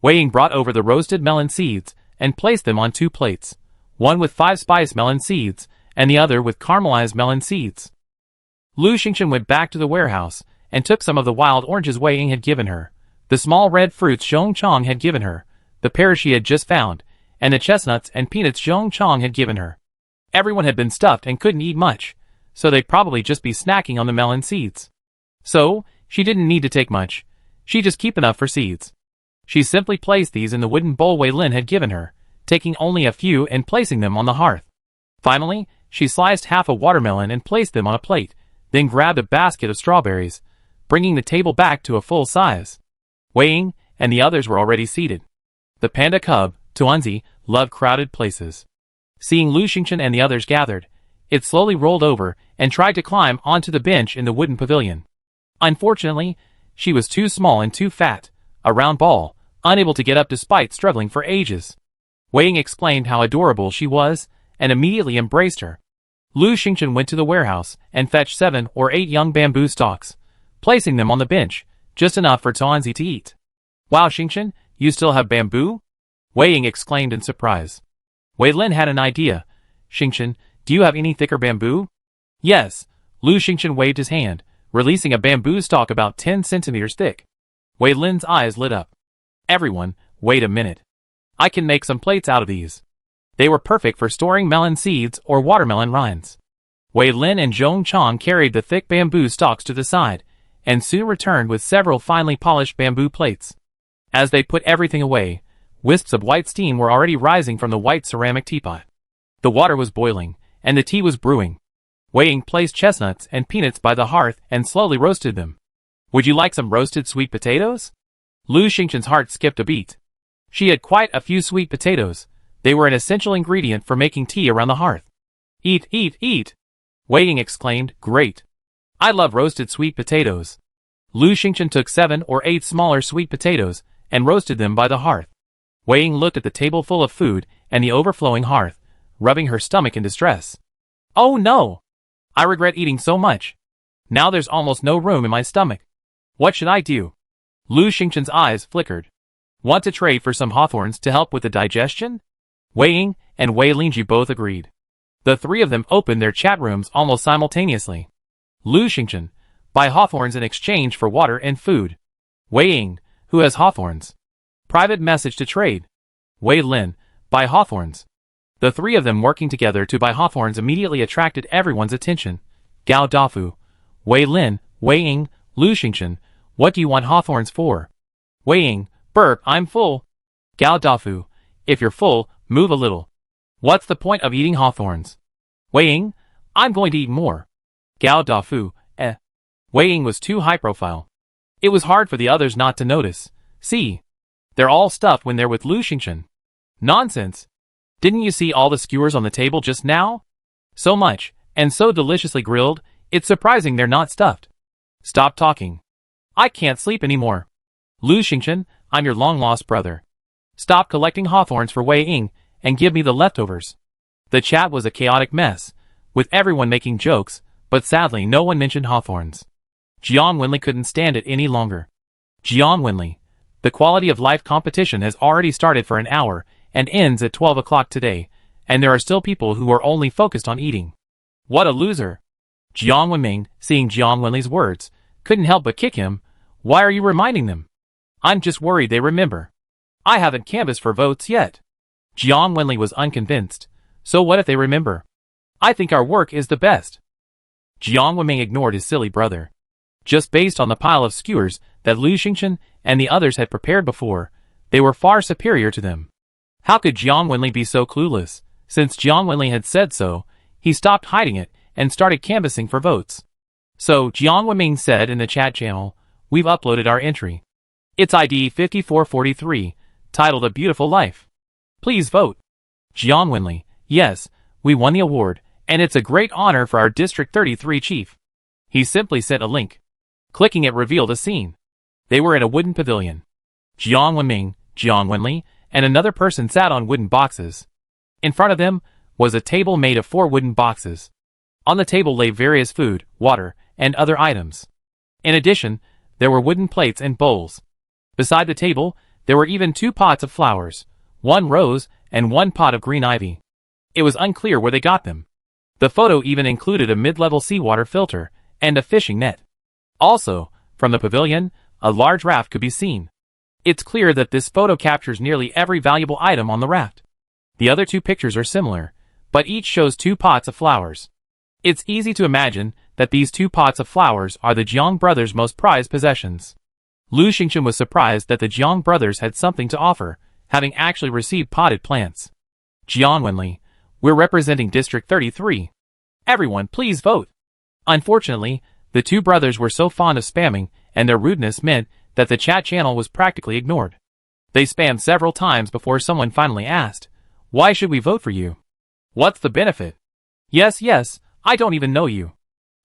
Wei Ying brought over the roasted melon seeds and placed them on 2 plates, one with 5 spice melon seeds and the other with caramelized melon seeds. Lu Xingchen went back to the warehouse and took some of the wild oranges Wei Ying had given her, the small red fruits Zhong Chong had given her, the pears she had just found, and the chestnuts and peanuts Zhong Chong had given her. Everyone had been stuffed and couldn't eat much, so they'd probably just be snacking on the melon seeds. So, she didn't need to take much. She'd just keep enough for seeds. She simply placed these in the wooden bowl Wei Lin had given her, taking only a few and placing them on the hearth. Finally, she sliced half a watermelon and placed them on a plate, then grabbed a basket of strawberries, bringing the table back to a full size. Wei Ying and the others were already seated. The panda cub, Tuanzi, loved crowded places. Seeing Lu Xingchen and the others gathered, it slowly rolled over and tried to climb onto the bench in the wooden pavilion. Unfortunately, she was too small and too fat, a round ball, unable to get up despite struggling for ages. Wei Ying explained how adorable she was, and immediately embraced her. Lu Xingchen went to the warehouse and fetched 7 or 8 young bamboo stalks, placing them on the bench, just enough for Tuanzi to eat. Wow, Xingchen, you still have bamboo? Wei Ying exclaimed in surprise. Wei Lin had an idea. Xingchen, do you have any thicker bamboo? Yes. Lu Xingchen waved his hand, releasing a bamboo stalk about 10 centimeters thick. Wei Lin's eyes lit up. Everyone, wait a minute. I can make some plates out of these. They were perfect for storing melon seeds or watermelon rinds. Wei Lin and Zhong Chong carried the thick bamboo stalks to the side, and soon returned with several finely polished bamboo plates. As they put everything away, wisps of white steam were already rising from the white ceramic teapot. The water was boiling, and the tea was brewing. Wei Ying placed chestnuts and peanuts by the hearth and slowly roasted them. Would you like some roasted sweet potatoes? Lu Xingchen's heart skipped a beat. She had quite a few sweet potatoes. They were an essential ingredient for making tea around the hearth. Eat, eat, eat! Wei Ying exclaimed, great. I love roasted sweet potatoes. Lu Xingchen took 7 or 8 smaller sweet potatoes and roasted them by the hearth. Wei Ying looked at the table full of food and the overflowing hearth, rubbing her stomach in distress. Oh no! I regret eating so much. Now there's almost no room in my stomach. What should I do? Lu Xingchen's eyes flickered. Want to trade for some hawthorns to help with the digestion? Wei Ying and Wei Lingji both agreed. The 3 of them opened their chat rooms almost simultaneously. Lu Xingchen, buy hawthorns in exchange for water and food. Wei Ying, who has hawthorns? Private message to trade. Wei Lin, buy hawthorns. The 3 of them working together to buy hawthorns immediately attracted everyone's attention. Gao Dafu, Wei Lin, Wei Ying, Lu Xingchen, what do you want hawthorns for? Wei Ying, burp, I'm full. Gao Dafu, if you're full, move a little. What's the point of eating hawthorns? Wei Ying, I'm going to eat more. Gao Dafu, Wei Ying was too high profile. It was hard for the others not to notice. See, they're all stuffed when they're with Lu Xingchen. Nonsense. Didn't you see all the skewers on the table just now? So much, and so deliciously grilled, it's surprising they're not stuffed. Stop talking. I can't sleep anymore. Lu Xingchen, I'm your long-lost brother. Stop collecting hawthorns for Wei Ying, and give me the leftovers. The chat was a chaotic mess, with everyone making jokes, but sadly no one mentioned hawthorns. Jiang Wenli couldn't stand it any longer. Jiang Wenli, the quality of life competition has already started for an hour, and ends at 12 o'clock today, and there are still people who are only focused on eating. What a loser. Jiang Wenming, seeing Jiang Wenli's words, couldn't help but kick him. Why are you reminding them? I'm just worried they remember. I haven't canvassed for votes yet. Jiang Wenli was unconvinced. So what if they remember? I think our work is the best. Jiang Wenming ignored his silly brother. Just based on the pile of skewers that Lu Xingchen and the others had prepared before, they were far superior to them. How could Jiang Wenli be so clueless? Since Jiang Wenli had said so, he stopped hiding it and started canvassing for votes. So Jiang Wenming said in the chat channel, we've uploaded our entry. It's ID 5443, titled A Beautiful Life. Please vote. Jiang Wenli, yes, we won the award, and it's a great honor for our District 33 chief. He simply sent a link. Clicking it revealed a scene. They were in a wooden pavilion. Jiang Wenming, Jiang Wenli, and another person sat on wooden boxes. In front of them was a table made of 4 wooden boxes. On the table lay various food, water, and other items. In addition, there were wooden plates and bowls. Beside the table, there were even 2 pots of flowers, 1 rose, and 1 pot of green ivy. It was unclear where they got them. The photo even included a mid-level seawater filter and a fishing net. Also, from the pavilion, a large raft could be seen. It's clear that this photo captures nearly every valuable item on the raft. The other 2 pictures are similar, but each shows 2 pots of flowers. It's easy to imagine that these 2 pots of flowers are the Jiang brothers' most prized possessions. Lu Xingchen was surprised that the Jiang brothers had something to offer, having actually received potted plants. Jiang Wenli, we're representing District 33. Everyone, please vote. Unfortunately, the 2 brothers were so fond of spamming, and their rudeness meant that the chat channel was practically ignored. They spammed several times before someone finally asked, why should we vote for you? What's the benefit? Yes, I don't even know you.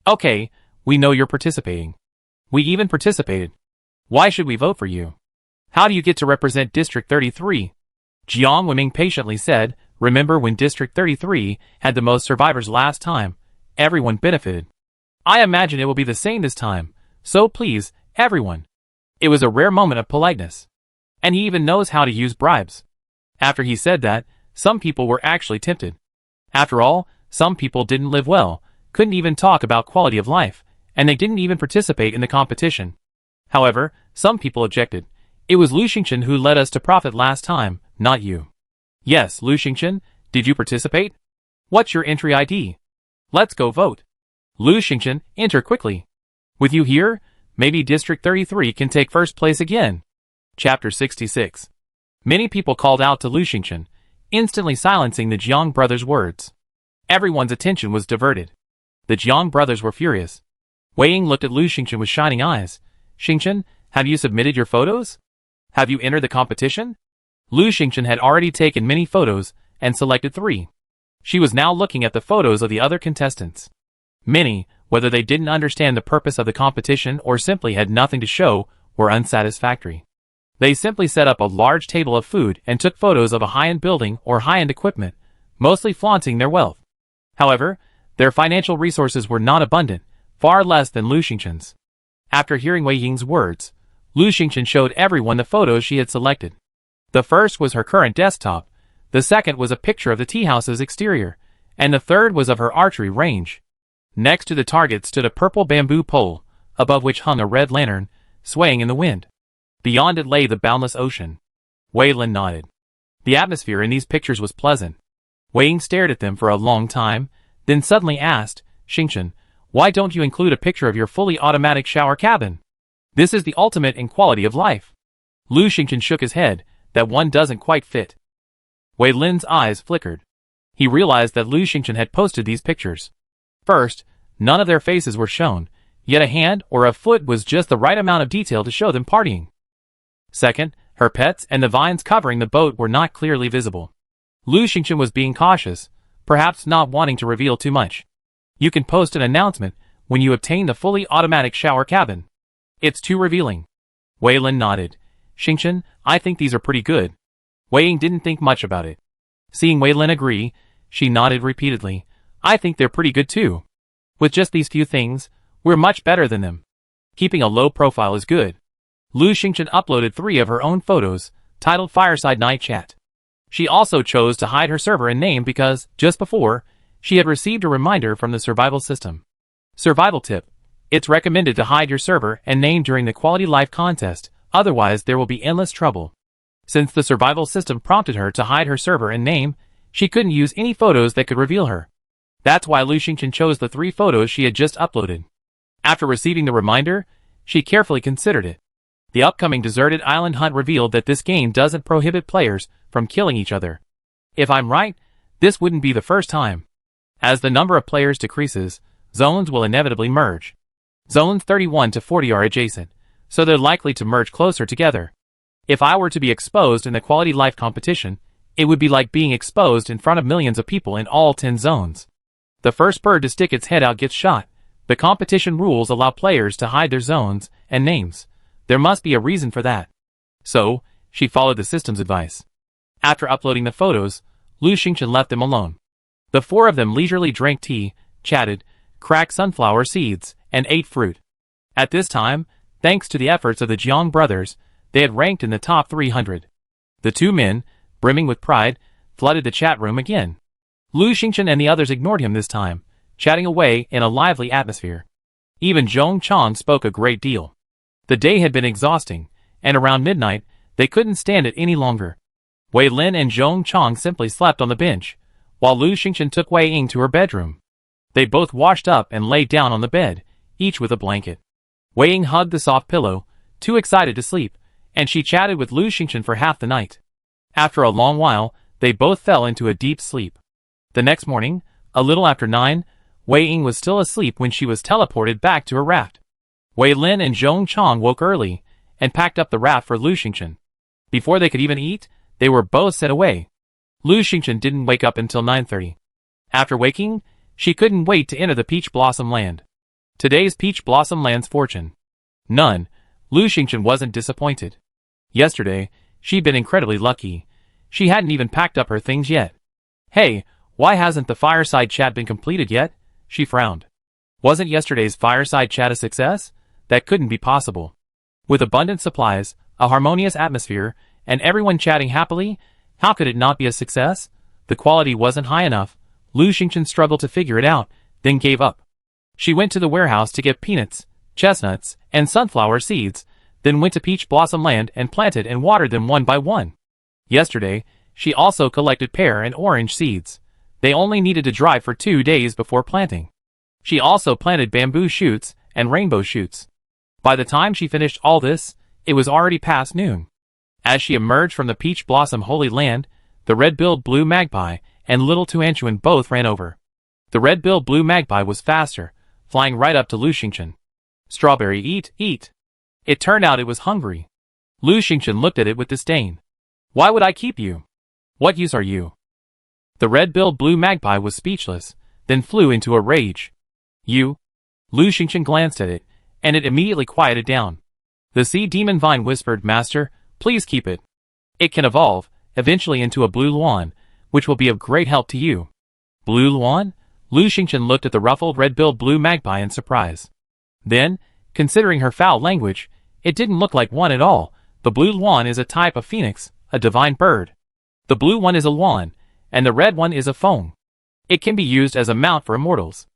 Okay, we know you're participating. We even participated. Why should we vote for you? How do you get to represent District 33? Jiang Wenming patiently said, remember when District 33 had the most survivors last time? Everyone benefited. I imagine it will be the same this time, so please, everyone. It was a rare moment of politeness. And he even knows how to use bribes. After he said that, some people were actually tempted. After all, some people didn't live well, couldn't even talk about quality of life, and they didn't even participate in the competition. However, some people objected. It was Lu Xingchen who led us to profit last time, not you. Yes, Lu Xingchen, did you participate? What's your entry ID? Let's go vote. Lu Xingchen, enter quickly. With you here, maybe District 33 can take first place again. Chapter 66. Many people called out to Lu Xingchen, instantly silencing the Jiang brothers' words. Everyone's attention was diverted. The Jiang brothers were furious. Wei Ying looked at Lu Xingchen with shining eyes. Xingchen, have you submitted your photos? Have you entered the competition? Lu Xingchen had already taken many photos and selected 3. She was now looking at the photos of the other contestants. Many, whether they didn't understand the purpose of the competition or simply had nothing to show, were unsatisfactory. They simply set up a large table of food and took photos of a high-end building or high-end equipment, mostly flaunting their wealth. However, their financial resources were not abundant, far less than Lu Xingchen's. After hearing Wei Ying's words, Lu Xingchen showed everyone the photos she had selected. The first was her current desktop, the second was a picture of the tea house's exterior, and the third was of her archery range. Next to the target stood a purple bamboo pole, above which hung a red lantern, swaying in the wind. Beyond it lay the boundless ocean. Wei Lin nodded. The atmosphere in these pictures was pleasant. Wei Ying stared at them for a long time, then suddenly asked, Xingchen, why don't you include a picture of your fully automatic shower cabin? This is the ultimate in quality of life. Lu Xingchen shook his head, that one doesn't quite fit. Wei Lin's eyes flickered. He realized that Lu Xingchen had posted these pictures. First, none of their faces were shown, yet a hand or a foot was just the right amount of detail to show them partying. Second, her pets and the vines covering the boat were not clearly visible. Lu Xingchen was being cautious, perhaps not wanting to reveal too much. You can post an announcement when you obtain the fully automatic shower cabin. It's too revealing. Wei Lin nodded. Xingchen, I think these are pretty good. Wei Ying didn't think much about it. Seeing Wei Lin agree, she nodded repeatedly. I think they're pretty good too. With just these few things, we're much better than them. Keeping a low profile is good. Lu Xingchen uploaded 3 of her own photos, titled Fireside Night Chat. She also chose to hide her server and name because, just before, she had received a reminder from the survival system. Survival tip. It's recommended to hide your server and name during the Quality Life contest, otherwise there will be endless trouble. Since the survival system prompted her to hide her server and name, she couldn't use any photos that could reveal her. That's why Lu Xingchen chose the 3 photos she had just uploaded. After receiving the reminder, she carefully considered it. The upcoming deserted island hunt revealed that this game doesn't prohibit players from killing each other. If I'm right, this wouldn't be the first time. As the number of players decreases, zones will inevitably merge. Zones 31 to 40 are adjacent, so they're likely to merge closer together. If I were to be exposed in the Quality Life competition, it would be like being exposed in front of millions of people in all 10 zones. The first bird to stick its head out gets shot. The competition rules allow players to hide their zones and names. There must be a reason for that. So, she followed the system's advice. After uploading the photos, Lu Xingchen left them alone. The 4 of them leisurely drank tea, chatted, cracked sunflower seeds, and ate fruit. At this time, thanks to the efforts of the Jiang brothers, they had ranked in the top 300. The 2 men, brimming with pride, flooded the chat room again. Lu Xingchen and the others ignored him this time, chatting away in a lively atmosphere. Even Zhong Chang spoke a great deal. The day had been exhausting, and around midnight, they couldn't stand it any longer. Wei Lin and Zhong Chang simply slept on the bench, while Lu Xingchen took Wei Ying to her bedroom. They both washed up and lay down on the bed, each with a blanket. Wei Ying hugged the soft pillow, too excited to sleep, and she chatted with Lu Xingchen for half the night. After a long while, they both fell into a deep sleep. The next morning, a little after 9, Wei Ying was still asleep when she was teleported back to her raft. Wei Lin and Zhong Chang woke early and packed up the raft for Lu Xingchen. Before they could even eat, they were both sent away. Lu Xingchen didn't wake up until 9:30. After waking, she couldn't wait to enter the Peach Blossom Land. Today's Peach Blossom Land's fortune. None. Lu Xingchen wasn't disappointed. Yesterday, she'd been incredibly lucky. She hadn't even packed up her things yet. Hey, why hasn't the fireside chat been completed yet? She frowned. Wasn't yesterday's fireside chat a success? That couldn't be possible. With abundant supplies, a harmonious atmosphere, and everyone chatting happily, how could it not be a success? The quality wasn't high enough. Lu Xingchen struggled to figure it out, then gave up. She went to the warehouse to get peanuts, chestnuts, and sunflower seeds, then went to Peach Blossom Land and planted and watered them one by one. Yesterday, she also collected pear and orange seeds. They only needed to dry for 2 days before planting. She also planted bamboo shoots and rainbow shoots. By the time she finished all this, it was already past noon. As she emerged from the Peach Blossom Holy Land, the red-billed blue magpie and little Tuanchuan both ran over. The red-billed blue magpie was faster, flying right up to Lu Xingchen. Strawberry, eat, eat. It turned out it was hungry. Lu Xingchen looked at it with disdain. Why would I keep you? What use are you? The red-billed blue magpie was speechless, then flew into a rage. You? Lu Xingchen glanced at it, and it immediately quieted down. The sea demon vine whispered, Master, please keep it. It can evolve, eventually into a blue luan, which will be of great help to you. Blue luan? Lu Xingchen looked at the ruffled red-billed blue magpie in surprise. Then, considering her foul language, it didn't look like one at all. The blue luan is a type of phoenix, a divine bird. The blue one is a luan, and the red one is a feng. It can be used as a mount for immortals.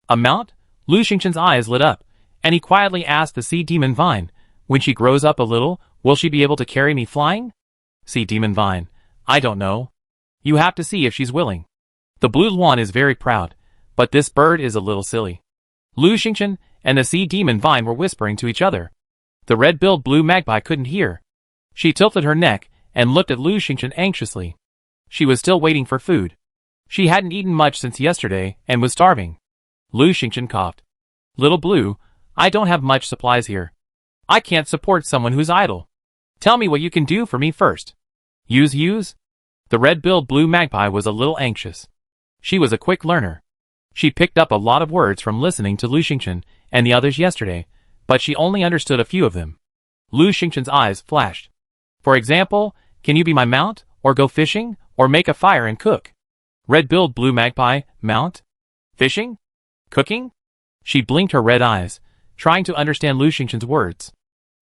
A mount? Lu Xingchen's eyes lit up, and he quietly asked the sea demon vine, when she grows up a little, will she be able to carry me flying? Sea demon vine, I don't know. You have to see if she's willing. The blue luan is very proud, but this bird is a little silly. Lu Xingchen and the sea demon vine were whispering to each other. The red-billed blue magpie couldn't hear. She tilted her neck and looked at Lu Xingchen anxiously. She was still waiting for food. She hadn't eaten much since yesterday and was starving. Lu Xingchen coughed. Little Blue, I don't have much supplies here. I can't support someone who's idle. Tell me what you can do for me first. Use? The red-billed blue magpie was a little anxious. She was a quick learner. She picked up a lot of words from listening to Lu Xingchen and the others yesterday, but she only understood a few of them. Lu Xingchen's eyes flashed. For example, can you be my mount, or go fishing, or make a fire and cook? Red-billed blue magpie, mount? Fishing? Cooking? She blinked her red eyes, trying to understand Lu Xingchen's words.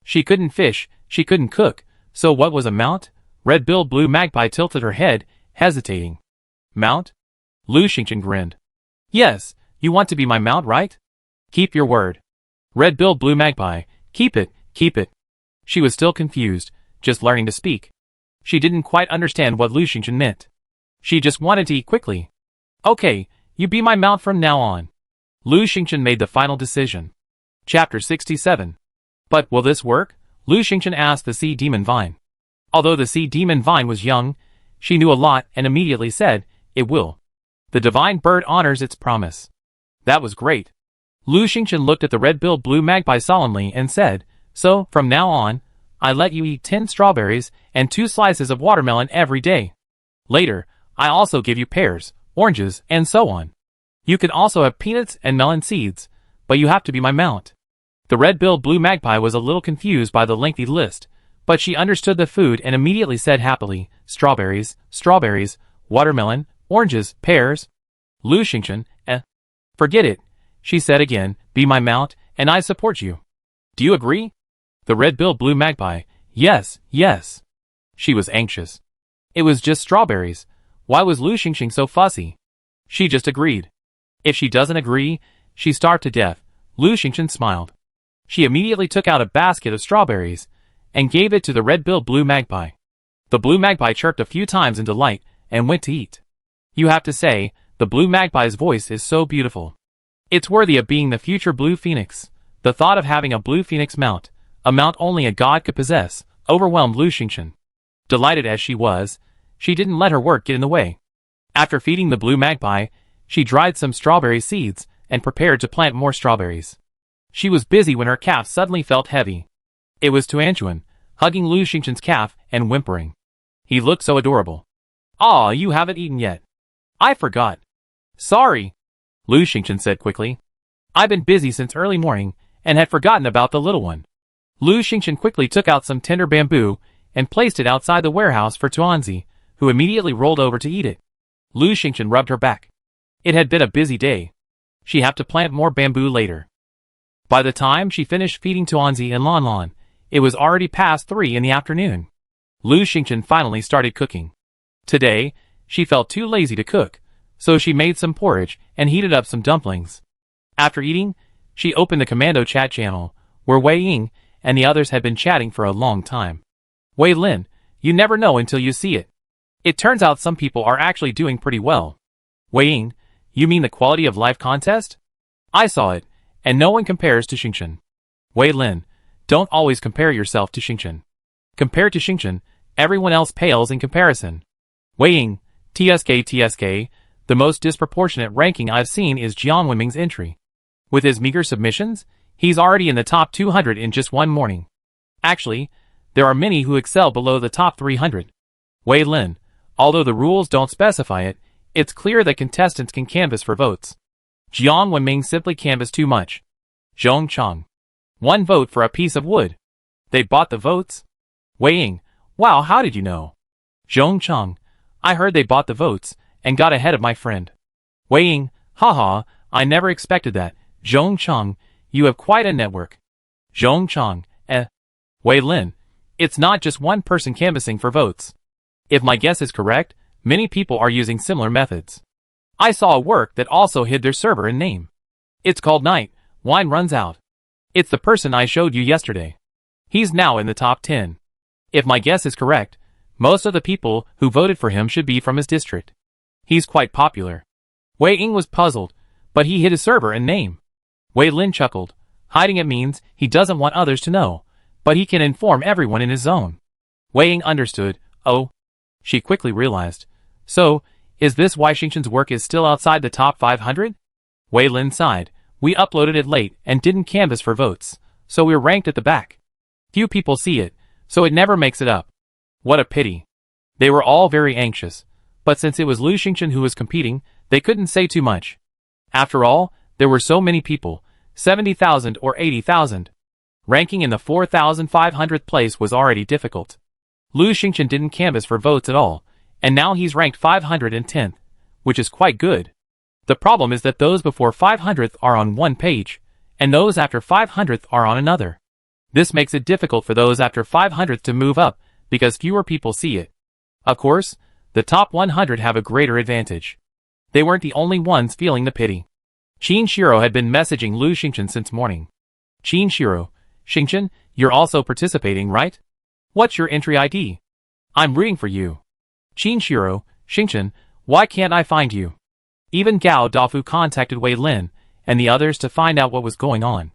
She couldn't fish, she couldn't cook, so what was a mount? Red-billed blue magpie tilted her head, hesitating. Mount? Lu Xingchen grinned. Yes, you want to be my mount, right? Keep your word. Red-billed blue magpie, keep it. She was still confused, just learning to speak. She didn't quite understand what Lu Xingchen meant. She just wanted to eat quickly. Okay, you be my mount from now on. Lu Xingchen made the final decision. Chapter 67. But will this work? Lu Xingchen asked the sea demon vine. Although the sea demon vine was young, she knew a lot and immediately said, it will. The divine bird honors its promise. That was great. Lu Xingchen looked at the red-billed blue magpie solemnly and said, so, from now on, I let you eat 10 strawberries and 2 slices of watermelon every day. Later, I also give you pears, oranges, and so on. You can also have peanuts and melon seeds, but you have to be my mount. The red-billed blue magpie was a little confused by the lengthy list, but she understood the food and immediately said happily, strawberries, watermelon, oranges, pears. Lu Xingchen, forget it, she said again, be my mount, and I support you. Do you agree? The red-billed blue magpie, yes. She was anxious. It was just strawberries. Why was Lu Xingchen so fussy? She just agreed. If she doesn't agree, she's starved to death. Lu Xingchen smiled. She immediately took out a basket of strawberries and gave it to the red-billed blue magpie. The blue magpie chirped a few times in delight and went to eat. You have to say, the blue magpie's voice is so beautiful. It's worthy of being the future blue phoenix. The thought of having a blue phoenix mount, a mount only a god could possess, overwhelmed Lu Xingchen. Delighted as she was, she didn't let her work get in the way. After feeding the blue magpie, she dried some strawberry seeds and prepared to plant more strawberries. She was busy when her calf suddenly felt heavy. It was Tuanchuan, hugging Lu Xingchen's calf and whimpering. He looked so adorable. Aw, you haven't eaten yet. I forgot. Sorry, Lu Xingchen said quickly. I've been busy since early morning and had forgotten about the little one. Lu Xingchen quickly took out some tender bamboo and placed it outside the warehouse for Tuanzi, who immediately rolled over to eat it. Lu Xingchen rubbed her back. It had been a busy day. She had to plant more bamboo later. By the time she finished feeding Tuanzi and Lan Lan, it was already past 3 in the afternoon. Lu Xingchen finally started cooking. Today, she felt too lazy to cook, so she made some porridge and heated up some dumplings. After eating, she opened the commando chat channel, where Wei Ying and the others had been chatting for a long time. Wei Lin, you never know until you see it. It turns out some people are actually doing pretty well. Wei Ying, you mean the quality of life contest? I saw it, and no one compares to Xingchen. Wei Lin, don't always compare yourself to Xingchen. Compared to Xingchen, everyone else pales in comparison. Wei Ying, TSK, the most disproportionate ranking I've seen is Jiang Wenming's entry. With his meager submissions, he's already in the top 200 in just one morning. Actually, there are many who excel below the top 300. Wei Lin, although the rules don't specify it, it's clear that contestants can canvass for votes. Jiang Wenming simply canvassed too much. Zhong Chang. 1 vote for a piece of wood. They bought the votes? Wei Ying, wow, how did you know? Zhong Chang, I heard they bought the votes and got ahead of my friend. Wei Ying, haha, I never expected that. Zhong Chang, you have quite a network. Zhong Chang, Wei Lin, it's not just one person canvassing for votes. If my guess is correct, many people are using similar methods. I saw a work that also hid their server and name. It's called Night, Wine Runs Out. It's the person I showed you yesterday. He's now in the top 10. If my guess is correct, most of the people who voted for him should be from his district. He's quite popular. Wei Ying was puzzled, but he hid his server and name. Wei Lin chuckled. Hiding it means he doesn't want others to know, but he can inform everyone in his zone. Wei Ying understood. Oh, she quickly realized. So, is this why Xingqian's work is still outside the top 500? Wei Lin sighed. We uploaded it late and didn't canvass for votes, so we're ranked at the back. Few people see it, so it never makes it up. What a pity. They were all very anxious, but since it was Lu Xingqian who was competing, they couldn't say too much. After all, there were so many people, 70,000 or 80,000. Ranking in the 4,500th place was already difficult. Lu Xingqian didn't canvass for votes at all, and now he's ranked 510th, which is quite good. The problem is that those before 500th are on one page, and those after 500th are on another. This makes it difficult for those after 500th to move up, because fewer people see it. Of course, the top 100 have a greater advantage. They weren't the only ones feeling the pity. Qin Shiro had been messaging Lu Xingqian since morning. Qin Shiro, Xingqian, you're also participating, right? What's your entry ID? I'm rooting for you. Qin Shiro, Xingqian, why can't I find you? Even Gao Dafu contacted Wei Lin and the others to find out what was going on.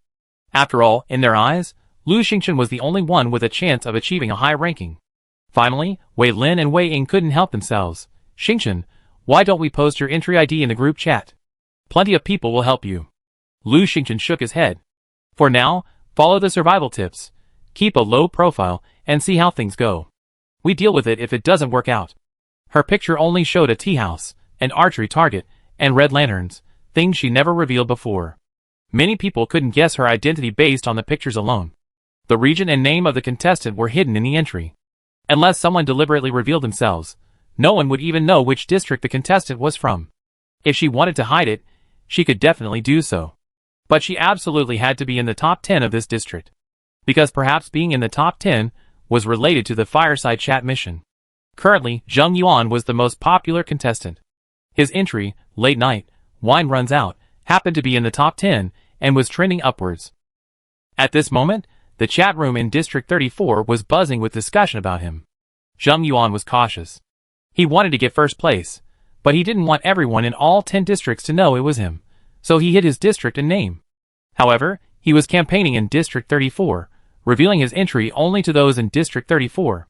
After all, in their eyes, Lu Xingqian was the only one with a chance of achieving a high ranking. Finally, Wei Lin and Wei Ying couldn't help themselves. Xingqian, why don't we post your entry ID in the group chat? Plenty of people will help you. Lu Xingqian shook his head. For now, follow the survival tips. Keep a low profile and see how things go. We deal with it if it doesn't work out. Her picture only showed a tea house, an archery target, and red lanterns, things she never revealed before. Many people couldn't guess her identity based on the pictures alone. The region and name of the contestant were hidden in the entry. Unless someone deliberately revealed themselves, no one would even know which district the contestant was from. If she wanted to hide it, she could definitely do so. But she absolutely had to be in the top 10 of this district. Because perhaps being in the top 10 was related to the fireside chat mission. Currently, Zheng Yuan was the most popular contestant. His entry, Late Night, Wine Runs Out, happened to be in the top 10 and was trending upwards. At this moment, the chat room in District 34 was buzzing with discussion about him. Zheng Yuan was cautious. He wanted to get first place, but he didn't want everyone in all 10 districts to know it was him, so he hid his district and name. However, he was campaigning in District 34, revealing his entry only to those in District 34.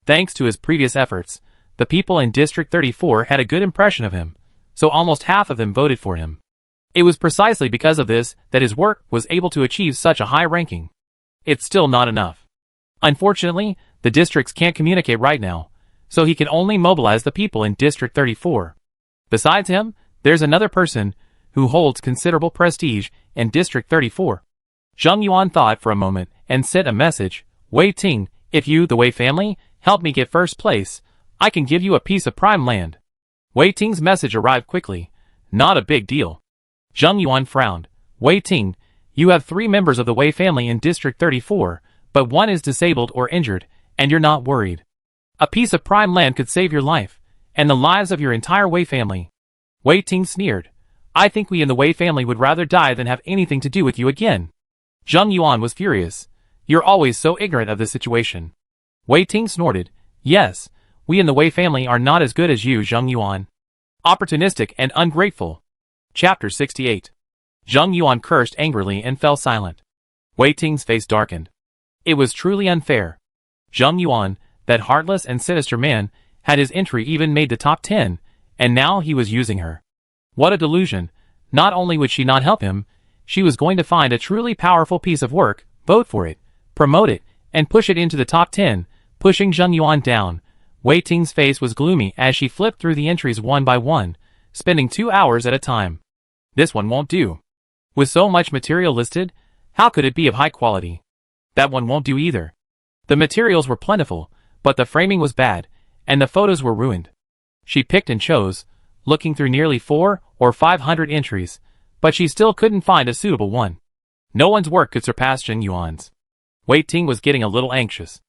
Thanks to his previous efforts, the people in District 34 had a good impression of him, so almost half of them voted for him. It was precisely because of this that his work was able to achieve such a high ranking. It's still not enough. Unfortunately, the districts can't communicate right now, so he can only mobilize the people in District 34. Besides him, there's another person who holds considerable prestige in District 34. Zheng Yuan thought for a moment and sent a message. Wei Ting, if you, the Wei family, help me get first place, I can give you a piece of prime land. Wei Ting's message arrived quickly. Not a big deal. Zheng Yuan frowned. Wei Ting, you have 3 members of the Wei family in District 34, but one is disabled or injured, and you're not worried. A piece of prime land could save your life, and the lives of your entire Wei family. Wei Ting sneered. I think we in the Wei family would rather die than have anything to do with you again. Zheng Yuan was furious. You're always so ignorant of the situation. Wei Ting snorted. Yes, we in the Wei family are not as good as you, Zheng Yuan. Opportunistic and ungrateful. Chapter 68. Zheng Yuan cursed angrily and fell silent. Wei Ting's face darkened. It was truly unfair. Zheng Yuan, that heartless and sinister man, had his entry even made the top 10, and now he was using her. What a delusion. Not only would she not help him, she was going to find a truly powerful piece of work, vote for it, promote it, and push it into the top 10, pushing Zheng Yuan down. Wei Ting's face was gloomy as she flipped through the entries one by one, spending 2 hours at a time. This one won't do. With so much material listed, how could it be of high quality? That one won't do either. The materials were plentiful, but the framing was bad, and the photos were ruined. She picked and chose, looking through nearly 400 or 500 entries, but she still couldn't find a suitable one. No one's work could surpass Zheng Yuan's. Wei Ting was getting a little anxious.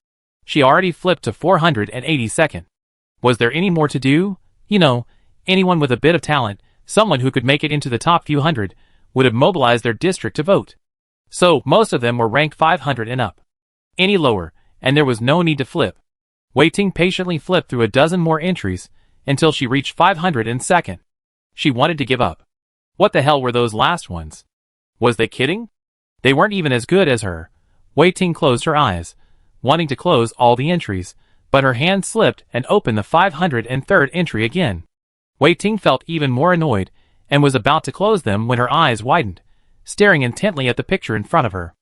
She already flipped to 482nd. Was there any more to do? You know, anyone with a bit of talent, someone who could make it into the top few hundred, would have mobilized their district to vote. So, most of them were ranked 500 and up. Any lower, and there was no need to flip. Wei Ting patiently flipped through a dozen more entries, until she reached 502nd. She wanted to give up. What the hell were those last ones? Was they kidding? They weren't even as good as her. Wei Ting closed her eyes, wanting to close all the entries, but her hand slipped and opened the 503rd entry again. Wei Ting felt even more annoyed and was about to close them when her eyes widened, staring intently at the picture in front of her.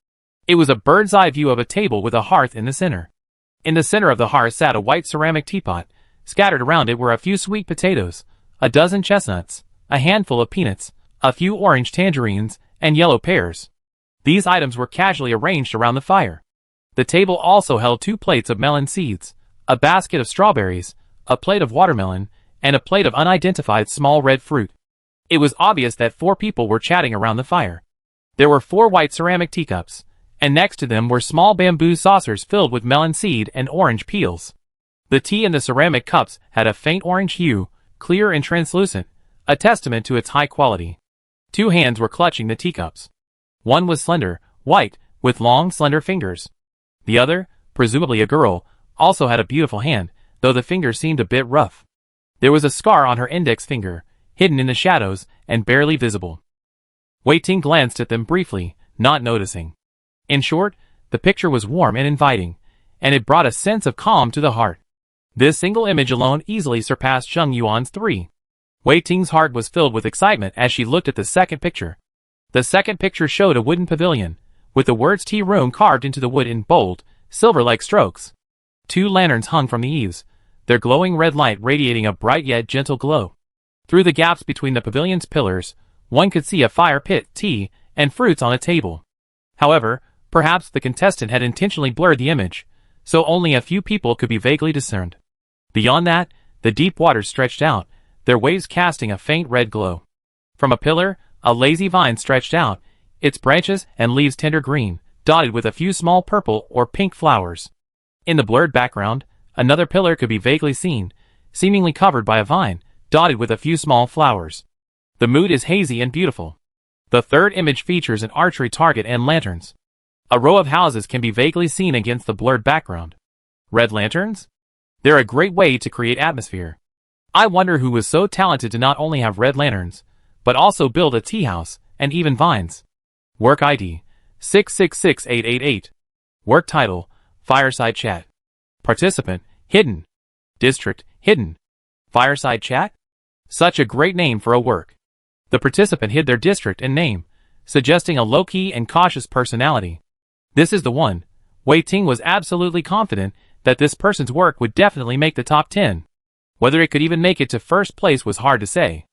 It was a bird's-eye view of a table with a hearth in the center. In the center of the hearth sat a white ceramic teapot. Scattered around it were a few sweet potatoes, a dozen chestnuts, a handful of peanuts, a few orange tangerines, and yellow pears. These items were casually arranged around the fire. The table also held 2 plates of melon seeds, a basket of strawberries, a plate of watermelon, and a plate of unidentified small red fruit. It was obvious that 4 people were chatting around the fire. There were 4 white ceramic teacups, and next to them were small bamboo saucers filled with melon seed and orange peels. The tea in the ceramic cups had a faint orange hue, clear and translucent, a testament to its high quality. 2 hands were clutching the teacups. One was slender, white, with long, slender fingers. The other, presumably a girl, also had a beautiful hand, though the fingers seemed a bit rough. There was a scar on her index finger, hidden in the shadows and barely visible. Wei Ting glanced at them briefly, not noticing. In short, the picture was warm and inviting, and it brought a sense of calm to the heart. This single image alone easily surpassed Zheng Yuan's 3. Wei Ting's heart was filled with excitement as she looked at the second picture. The second picture showed a wooden pavilion, with the words tea room carved into the wood in bold, silver-like strokes. 2 lanterns hung from the eaves, their glowing red light radiating a bright yet gentle glow. Through the gaps between the pavilion's pillars, one could see a fire pit, tea, and fruits on a table. However, perhaps the contestant had intentionally blurred the image, so only a few people could be vaguely discerned. Beyond that, the deep waters stretched out, their waves casting a faint red glow. From a pillar, a lazy vine stretched out, its branches and leaves tender green, dotted with a few small purple or pink flowers. In the blurred background, another pillar could be vaguely seen, seemingly covered by a vine, dotted with a few small flowers. The mood is hazy and beautiful. The third image features an archery target and lanterns. A row of houses can be vaguely seen against the blurred background. Red lanterns? They're a great way to create atmosphere. I wonder who was so talented to not only have red lanterns, but also build a tea house, and even vines. Work ID 666888. Work title, Fireside Chat. Participant, hidden. District, hidden. Fireside Chat? Such a great name for a work. The participant hid their district and name, suggesting a low-key and cautious personality. This is the one. Wei Ting was absolutely confident that this person's work would definitely make the top 10. Whether it could even make it to first place was hard to say.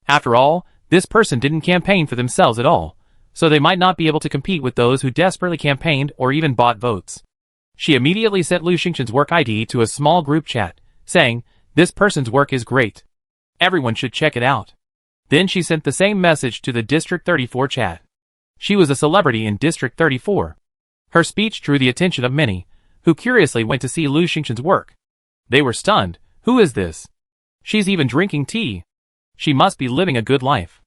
After all, this person didn't campaign for themselves at all, so they might not be able to compete with those who desperately campaigned or even bought votes. She immediately sent Lu Xingchen's work ID to a small group chat, saying, "This person's work is great. Everyone should check it out." Then she sent the same message to the District 34 chat. She was a celebrity in District 34. Her speech drew the attention of many, who curiously went to see Lu Xingchen's work. They were stunned. Who is this? She's even drinking tea. She must be living a good life.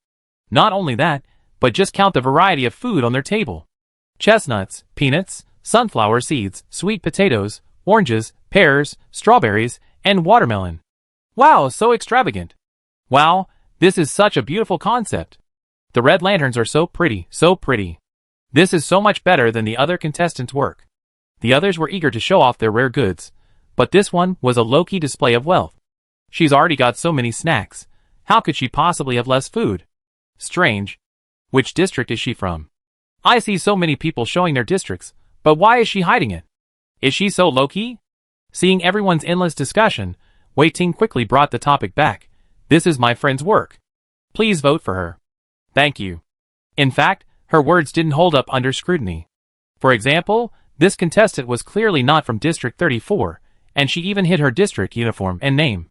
Not only that, but just count the variety of food on their table. Chestnuts, peanuts, sunflower seeds, sweet potatoes, oranges, pears, strawberries, and watermelon. Wow, so extravagant. Wow, this is such a beautiful concept. The red lanterns are so pretty, so pretty. This is so much better than the other contestants' work. The others were eager to show off their rare goods, but this one was a low-key display of wealth. She's already got so many snacks. How could she possibly have less food? Strange. Which district is she from? I see so many people showing their districts, but why is she hiding it? Is she so low-key? Seeing everyone's endless discussion, Wei Ting quickly brought the topic back. This is my friend's work. Please vote for her. Thank you. In fact, her words didn't hold up under scrutiny. For example, this contestant was clearly not from District 34, and she even hid her district uniform and name.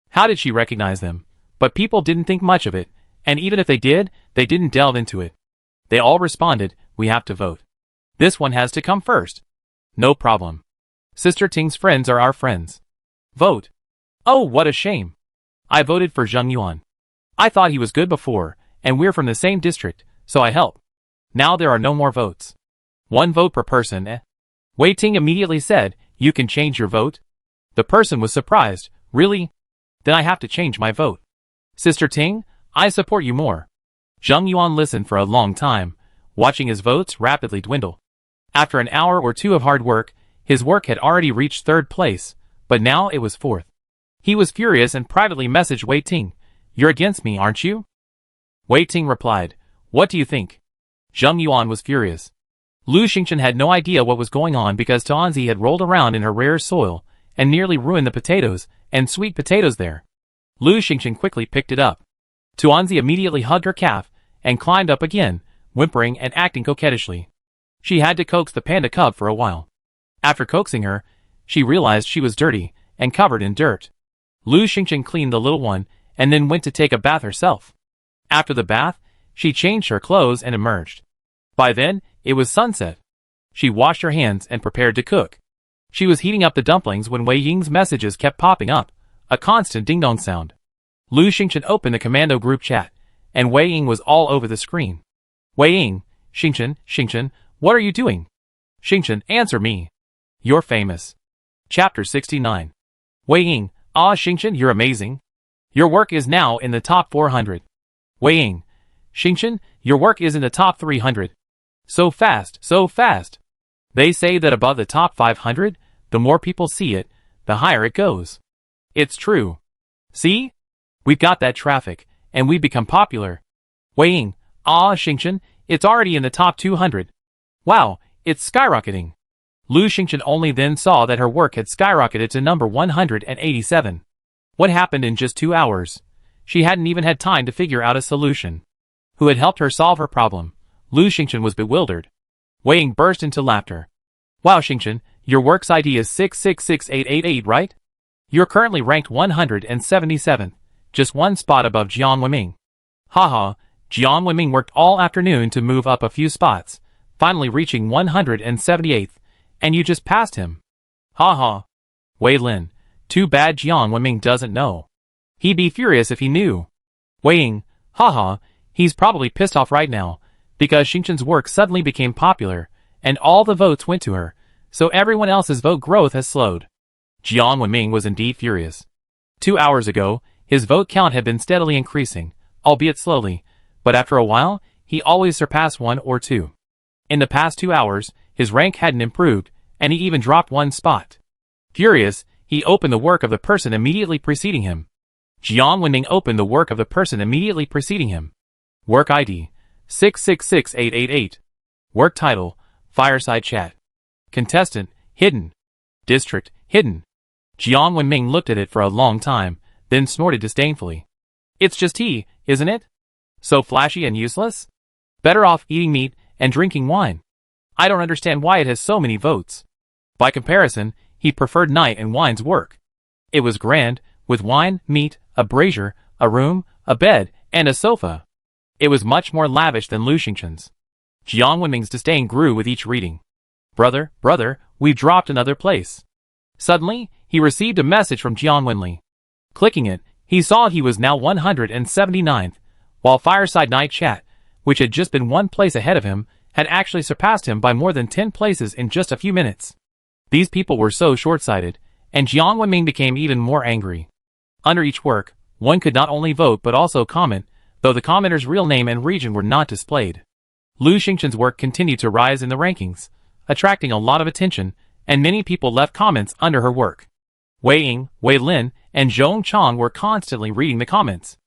How did she recognize them? But people didn't think much of it, and even if they did, they didn't delve into it. They all responded, "We have to vote. This one has to come first." No problem. Sister Ting's friends are our friends. Vote. Oh, what a shame. I voted for Zheng Yuan. I thought he was good before, and we're from the same district, so I help. Now there are no more votes. 1 vote per person, eh? Wei Ting immediately said, "You can change your vote?" The person was surprised. Really? Then I have to change my vote. Sister Ting, I support you more. Zheng Yuan listened for a long time, watching his votes rapidly dwindle. After an hour or two of hard work, his work had already reached 3rd place, but now it was fourth. He was furious and privately messaged Wei Ting, "You're against me, aren't you?" Wei Ting replied, "What do you think?" Zheng Yuan was furious. Lu Xingchen had no idea what was going on because Tuanzi had rolled around in her rare soil and nearly ruined the potatoes and sweet potatoes there. Lu Xingchen quickly picked it up. Tuanzi immediately hugged her calf and climbed up again, whimpering and acting coquettishly. She had to coax the panda cub for a while. After coaxing her, she realized she was dirty and covered in dirt. Lu Xingchen cleaned the little one and then went to take a bath herself. After the bath, she changed her clothes and emerged. By then, it was sunset. She washed her hands and prepared to cook. She was heating up the dumplings when Wei Ying's messages kept popping up, a constant ding-dong sound. Lu Xingchen opened the commando group chat, and Wei Ying was all over the screen. Wei Ying, Xingchen, what are you doing? Xingchen, answer me. You're famous. Chapter 69. Wei Ying, Xingchen, you're amazing. Your work is now in the top 400. Wei Ying, Xingchen, your work is in the top 300. So fast, so fast. They say that above the top 500, the more people see it, the higher it goes. It's true. See? We've got that traffic, and we've become popular. Wei Ying, Xingchen, it's already in the top 200. Wow, it's skyrocketing. Lu Xingchen only then saw that her work had skyrocketed to number 187. What happened in just 2 hours? She hadn't even had time to figure out a solution. Who had helped her solve her problem? Lu Xingchen was bewildered. Wei Ying burst into laughter. Wow, Xingchen, your work's ID is 666888, right? You're currently ranked 177th, just one spot above Jiang Wenming. Haha, Jiang Wenming worked all afternoon to move up a few spots, finally reaching 178th, and you just passed him. Haha. Wei Lin, too bad Jiang Wenming doesn't know. He'd be furious if he knew. Wei Ying, haha, he's probably pissed off right now, because Xingchen's work suddenly became popular, and all the votes went to her, so everyone else's vote growth has slowed. Jiang Wenming was indeed furious. 2 hours ago, his vote count had been steadily increasing, albeit slowly, but after a while, he always surpassed 1 or 2. In the past 2 hours, his rank hadn't improved, and he even dropped 1 spot. Furious, he opened the work of the person immediately preceding him. Jiang Wenming opened the work of the person immediately preceding him. Work ID 666888. Work title, Fireside Chat. Contestant, hidden. District, hidden. Jiang Wenming looked at it for a long time, then snorted disdainfully. It's just tea, isn't it? So flashy and useless? Better off eating meat and drinking wine. I don't understand why it has so many votes. By comparison, he preferred Night and Wine's work. It was grand, with wine, meat, a brazier, a room, a bed, and a sofa. It was much more lavish than Lu Xingchen's. Jiang Wenming's disdain grew with each reading. Brother, we've dropped another place. Suddenly, he received a message from Jiang Wenli. Clicking it, he saw he was now 179th, while Fireside Night Chat, which had just been 1 place ahead of him, had actually surpassed him by more than 10 places in just a few minutes. These people were so short-sighted, and Jiang Wenming became even more angry. Under each work, one could not only vote but also comment, though the commenter's real name and region were not displayed. Lu Xingchen's work continued to rise in the rankings, attracting a lot of attention, and many people left comments under her work. Wei Ying, Wei Lin, and Zhong Chang were constantly reading the comments.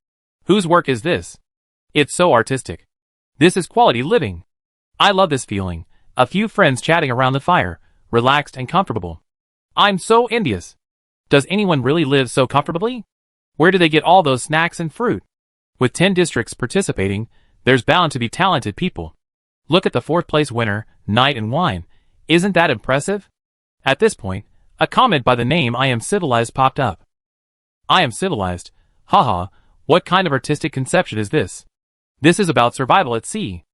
Whose work is this? It's so artistic. This is quality living. I love this feeling, a few friends chatting around the fire, relaxed and comfortable. I'm so envious. Does anyone really live so comfortably? Where do they get all those snacks and fruit? With 10 districts participating, there's bound to be talented people. Look at the 4th place winner, Night and Wine. Isn't that impressive? At this point, a comment by the name I Am Civilized popped up. I am civilized. Haha, what kind of artistic conception is this? This is about survival at sea.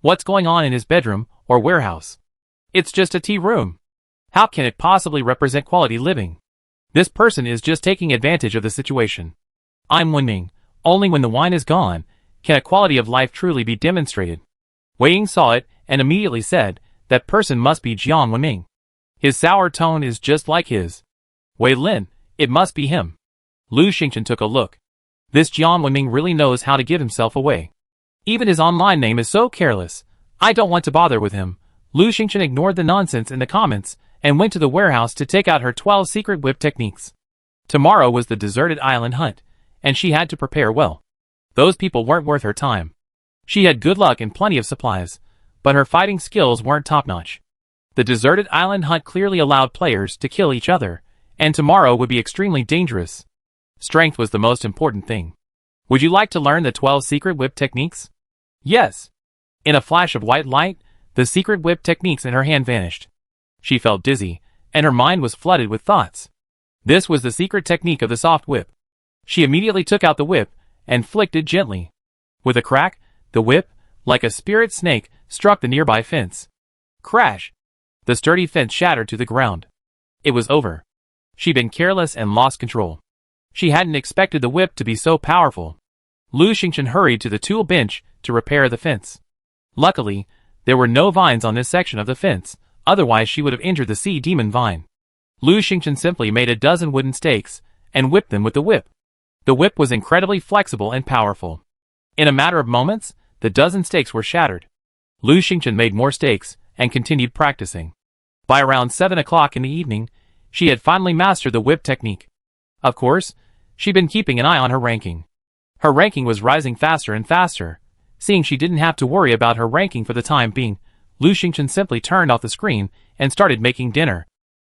What's going on in his bedroom or warehouse? It's just a tea room. How can it possibly represent quality living? This person is just taking advantage of the situation. I'm Wenming. Only when the wine is gone, can a quality of life truly be demonstrated. Wei Ying saw it and immediately said, that person must be Jiang Wenming. His sour tone is just like his. Wei Lin, it must be him. Lu Xingchen took a look. This Jiang Wenming really knows how to give himself away. Even his online name is so careless. I don't want to bother with him. Lu Xingchen ignored the nonsense in the comments and went to the warehouse to take out her 12 secret whip techniques. Tomorrow was the deserted island hunt, and she had to prepare well. Those people weren't worth her time. She had good luck and plenty of supplies, but her fighting skills weren't top-notch. The deserted island hunt clearly allowed players to kill each other, and tomorrow would be extremely dangerous. Strength was the most important thing. Would you like to learn the 12 secret whip techniques? Yes. In a flash of white light, the secret whip techniques in her hand vanished. She felt dizzy, and her mind was flooded with thoughts. This was the secret technique of the soft whip. She immediately took out the whip and flicked it gently. With a crack, the whip, like a spirit snake, struck the nearby fence. Crash! The sturdy fence shattered to the ground. It was over. She'd been careless and lost control. She hadn't expected the whip to be so powerful. Lu Xingchen hurried to the tool bench to repair the fence. Luckily, there were no vines on this section of the fence, otherwise she would have injured the sea demon vine. Lu Xingchen simply made a dozen wooden stakes and whipped them with the whip. The whip was incredibly flexible and powerful. In a matter of moments, the dozen stakes were shattered. Lu Xingchen made more stakes and continued practicing. By around 7 o'clock in the evening, she had finally mastered the whip technique. Of course, she'd been keeping an eye on her ranking. Her ranking was rising faster and faster. Seeing she didn't have to worry about her ranking for the time being, Lu Xingchen simply turned off the screen and started making dinner.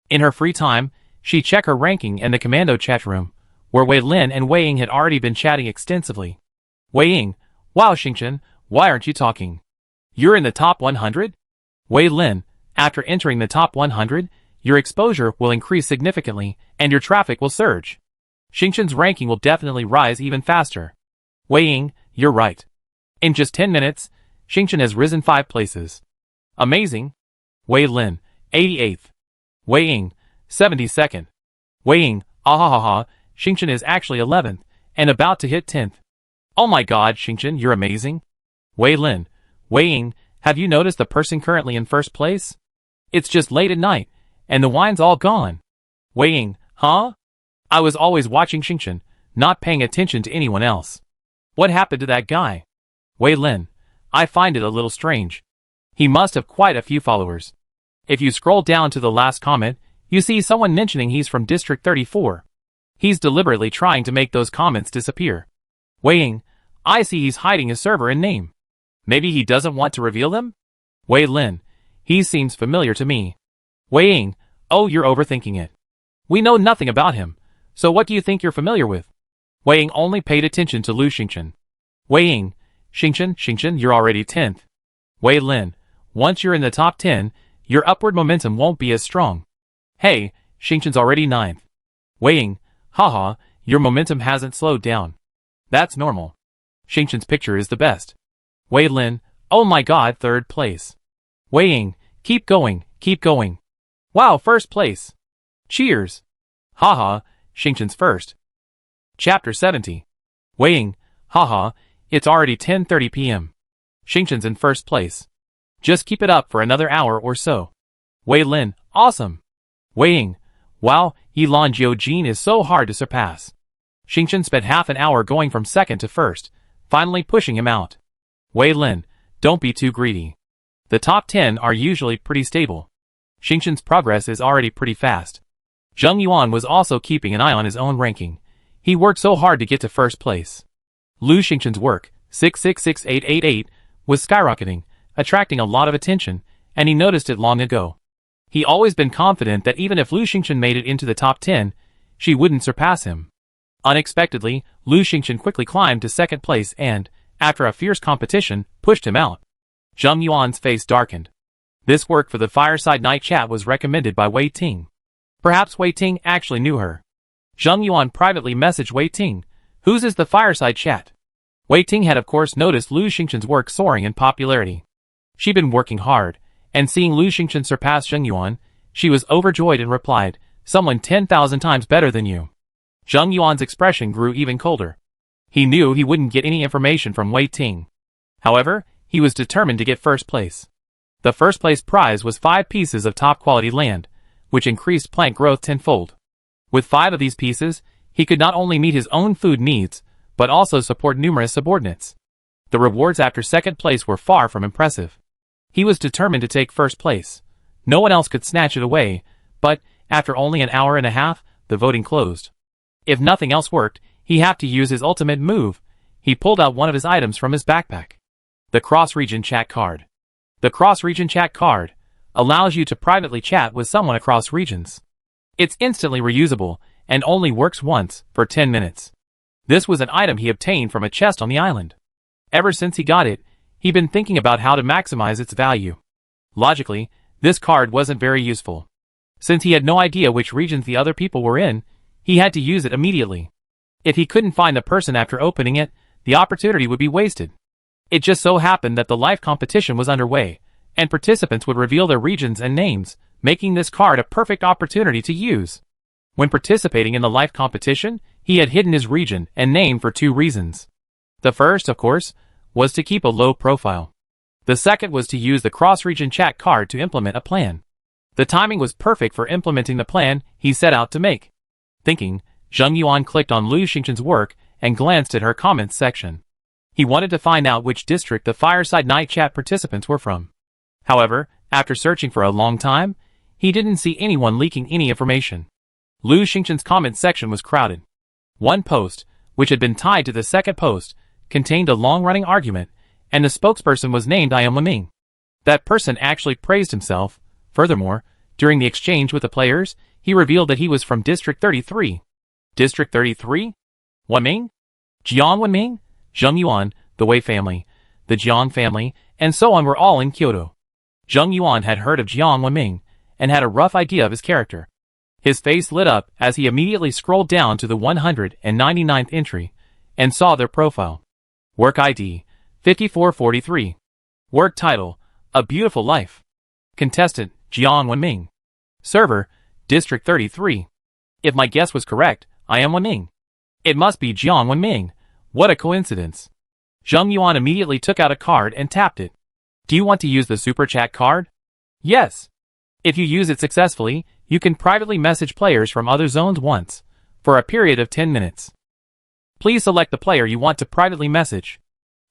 In her free time, she checked her ranking in the commando chat room, where Wei Lin and Wei Ying had already been chatting extensively. Wei Ying, wow Xingchen, why aren't you talking? You're in the top 100? Wei Lin, after entering the top 100, your exposure will increase significantly and your traffic will surge. Xingchen's ranking will definitely rise even faster. Wei Ying, you're right. In just 10 minutes, Xingchen has risen 5 places. Amazing. Wei Lin, 88th. Wei Ying, 72nd. Wei Ying, ahahaha, Xingchen is actually 11th, and about to hit 10th. Oh my god, Xingchen, you're amazing. Wei Lin, Wei Ying, have you noticed the person currently in first place? It's just late at night, and the wine's all gone. Wei Ying, huh? I was always watching Xingchen, not paying attention to anyone else. What happened to that guy? Wei Lin, I find it a little strange. He must have quite a few followers. If you scroll down to the last comment, you see someone mentioning he's from District 34. He's deliberately trying to make those comments disappear. Wei Ying, I see he's hiding his server and name. Maybe he doesn't want to reveal them? Wei Lin, he seems familiar to me. Wei Ying, oh, you're overthinking it. We know nothing about him, so what do you think you're familiar with? Wei Ying only paid attention to Lu Xingchen. Wei Ying, Xingchen, you're already 10th. Wei Lin, once you're in the top 10, your upward momentum won't be as strong. Hey, Xingchen's already 9th. Wei Ying, haha, your momentum hasn't slowed down. That's normal. Xingchen's picture is the best. Wei Lin, oh my god, 3rd place. Wei Ying, keep going, keep going. Wow, 1st place. Cheers. Haha, Xingchen's first. Chapter 70. Wei Ying, haha, it's already 10:30 p.m. Xingchen's in 1st place. Just keep it up for another hour or so. Wei Lin, awesome. Wei Ying, wow, Yilan Jiujin is so hard to surpass. Xingchen spent half an hour going from 2nd to 1st, finally pushing him out. Wei Lin, don't be too greedy. The top 10 are usually pretty stable. Xingchen's progress is already pretty fast. Zheng Yuan was also keeping an eye on his own ranking. He worked so hard to get to 1st place. Lu Xingchen's work, 666888, was skyrocketing, attracting a lot of attention, and he noticed it long ago. He always been confident that even if Lu Xingchen made it into the top 10, she wouldn't surpass him. Unexpectedly, Lu Xingchen quickly climbed to 2nd place and, after a fierce competition, pushed him out. Zheng Yuan's face darkened. This work for the Fireside Night Chat was recommended by Wei Ting. Perhaps Wei Ting actually knew her. Zheng Yuan privately messaged Wei Ting, whose is the Fireside Chat? Wei Ting had of course noticed Lu Xingchen's work soaring in popularity. She'd been working hard, and seeing Lu Xingchen surpass Zheng Yuan, she was overjoyed and replied, someone 10,000 times better than you. Zheng Yuan's expression grew even colder. He knew he wouldn't get any information from Wei Ting. However, he was determined to get 1st place. The 1st place prize was 5 pieces of top-quality land, which increased plant growth tenfold. With 5 of these pieces, he could not only meet his own food needs, but also support numerous subordinates. The rewards after 2nd place were far from impressive. He was determined to take 1st place. No one else could snatch it away, But, after only an hour and a half, the voting closed. If nothing else worked, he had to use his ultimate move. He pulled out one of his items from his backpack. The cross-region chat card. The cross-region chat card allows you to privately chat with someone across regions. It's instantly reusable and only works once for 10 minutes. This was an item he obtained from a chest on the island. Ever since he got it, he'd been thinking about how to maximize its value. Logically, this card wasn't very useful. Since he had no idea which regions the other people were in, he had to use it immediately. If he couldn't find the person after opening it, the opportunity would be wasted. It just so happened that the life competition was underway, and participants would reveal their regions and names, making this card a perfect opportunity to use. When participating in the life competition, he had hidden his region and name for 2 reasons. The first, of course, was to keep a low profile. The second was to use the cross-region chat card to implement a plan. The timing was perfect for implementing the plan he set out to make. Thinking, Zheng Yuan clicked on Lu Xingchen's work and glanced at her comments section. He wanted to find out which district the Fireside Night Chat participants were from. However, after searching for a long time, he didn't see anyone leaking any information. Lu Xingchen's comment section was crowded. One post, which had been tied to the second post, contained a long-running argument, and the spokesperson was named I Am Leming. That person actually praised himself. Furthermore, during the exchange with the players, he revealed that he was from District 33. District 33? Wenming? Jiang Wenming? Zheng Yuan, the Wei family, the Jiang family, and so on were all in Kyoto. Zheng Yuan had heard of Jiang Wenming, and had a rough idea of his character. His face lit up as he immediately scrolled down to the 199th entry, and saw their profile. Work ID, 5443. Work title, A Beautiful Life. Contestant, Jiang Wenming. Server, District 33. If my guess was correct, I am Wenming. It must be Jiang Wenming. What a coincidence. Zheng Yuan immediately took out a card and tapped it. Do you want to use the Super Chat card? Yes. If you use it successfully, you can privately message players from other zones once, for a period of 10 minutes. Please select the player you want to privately message.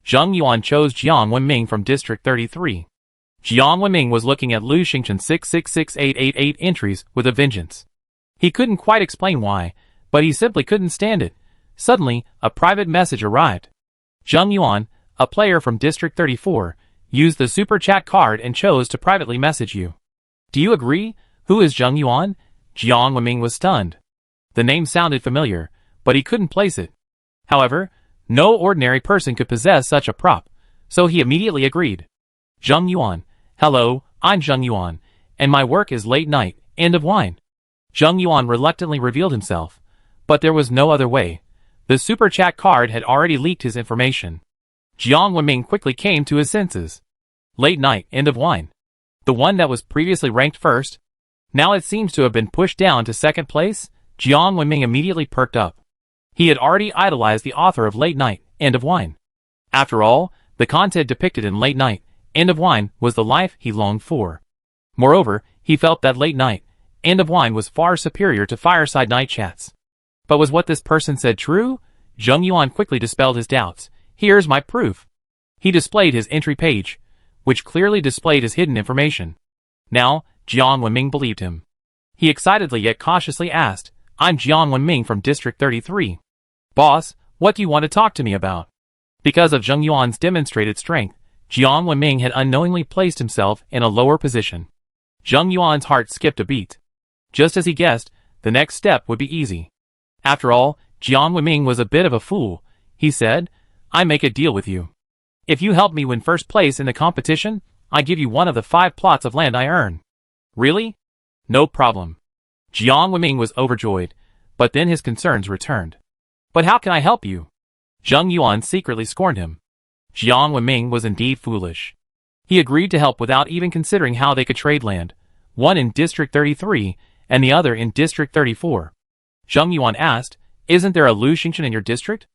Zheng Yuan chose Jiang Wenming from District 33. Jiang Wenming was looking at Lu Xingchen's 666888 entries with a vengeance. He couldn't quite explain why, but he simply couldn't stand it. Suddenly, a private message arrived. Zheng Yuan, a player from District 34, used the Super Chat card and chose to privately message you. Do you agree? Who is Zheng Yuan? Jiang Wenming was stunned. The name sounded familiar, but he couldn't place it. However, no ordinary person could possess such a prop, so he immediately agreed. Zheng Yuan, hello, I'm Zheng Yuan, and my work is late night, end of wine. Zheng Yuan reluctantly revealed himself, but there was no other way. The Super Chat card had already leaked his information. Jiang Wenming quickly came to his senses. Late night, end of wine. The one that was previously ranked first. Now it seems to have been pushed down to second place. Jiang Wenming immediately perked up. He had already idolized the author of Late Night, End of Wine. After all, the content depicted in Late Night, End of Wine was the life he longed for. Moreover, he felt that Late Night, End of Wine was far superior to Fireside Night Chats. But was what this person said true? Zheng Yuan quickly dispelled his doubts. Here's my proof. He displayed his entry page, which clearly displayed his hidden information. Now, Jiang Wenming believed him. He excitedly yet cautiously asked, I'm Jiang Wenming from District 33. Boss, what do you want to talk to me about? Because of Zheng Yuan's demonstrated strength, Jiang Wenming had unknowingly placed himself in a lower position. Zheng Yuan's heart skipped a beat. Just as he guessed, the next step would be easy. After all, Jiang Wenming was a bit of a fool. He said, I make a deal with you. If you help me win first place in the competition, I give you one of the 5 plots of land I earn. Really? No problem. Jiang Wenming was overjoyed, but then his concerns returned. But how can I help you? Zheng Yuan secretly scorned him. Jiang Wenming was indeed foolish. He agreed to help without even considering how they could trade land, one in District 33 and the other in District 34. Zheng Yuan asked, Isn't there a Lu Xingchen in your district?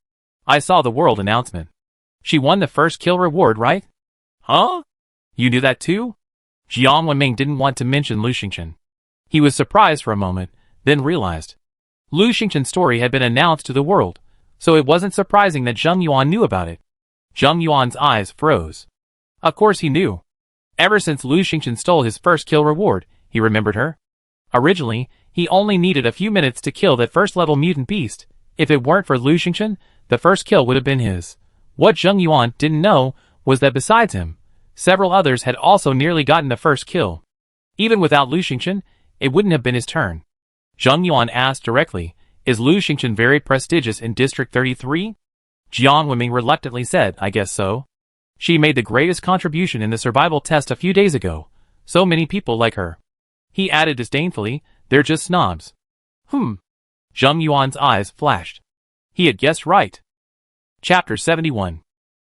I saw the world announcement. She won the first kill reward, right? Huh? You knew that too? Jiang Wenming didn't want to mention Lu Xingchen. He was surprised for a moment, then realized. Lu Xingchen's story had been announced to the world, so it wasn't surprising that Zheng Yuan knew about it. Zheng Yuan's eyes froze. Of course he knew. Ever since Lu Xingchen stole his first kill reward, he remembered her. Originally, he only needed a few minutes to kill that first-level mutant beast. If it weren't for Lu Xingchen, the first kill would have been his. What Zheng Yuan didn't know was that besides him, several others had also nearly gotten the first kill. Even without Lu Xingchen, it wouldn't have been his turn. Zheng Yuan asked directly, "Is Lu Xingchen very prestigious in District 33? Jiang Wenming reluctantly said, "I guess so. She made the greatest contribution in the survival test a few days ago. So many people like her." He added disdainfully, "They're just snobs." Zheng Yuan's eyes flashed. He had guessed right. Chapter 71.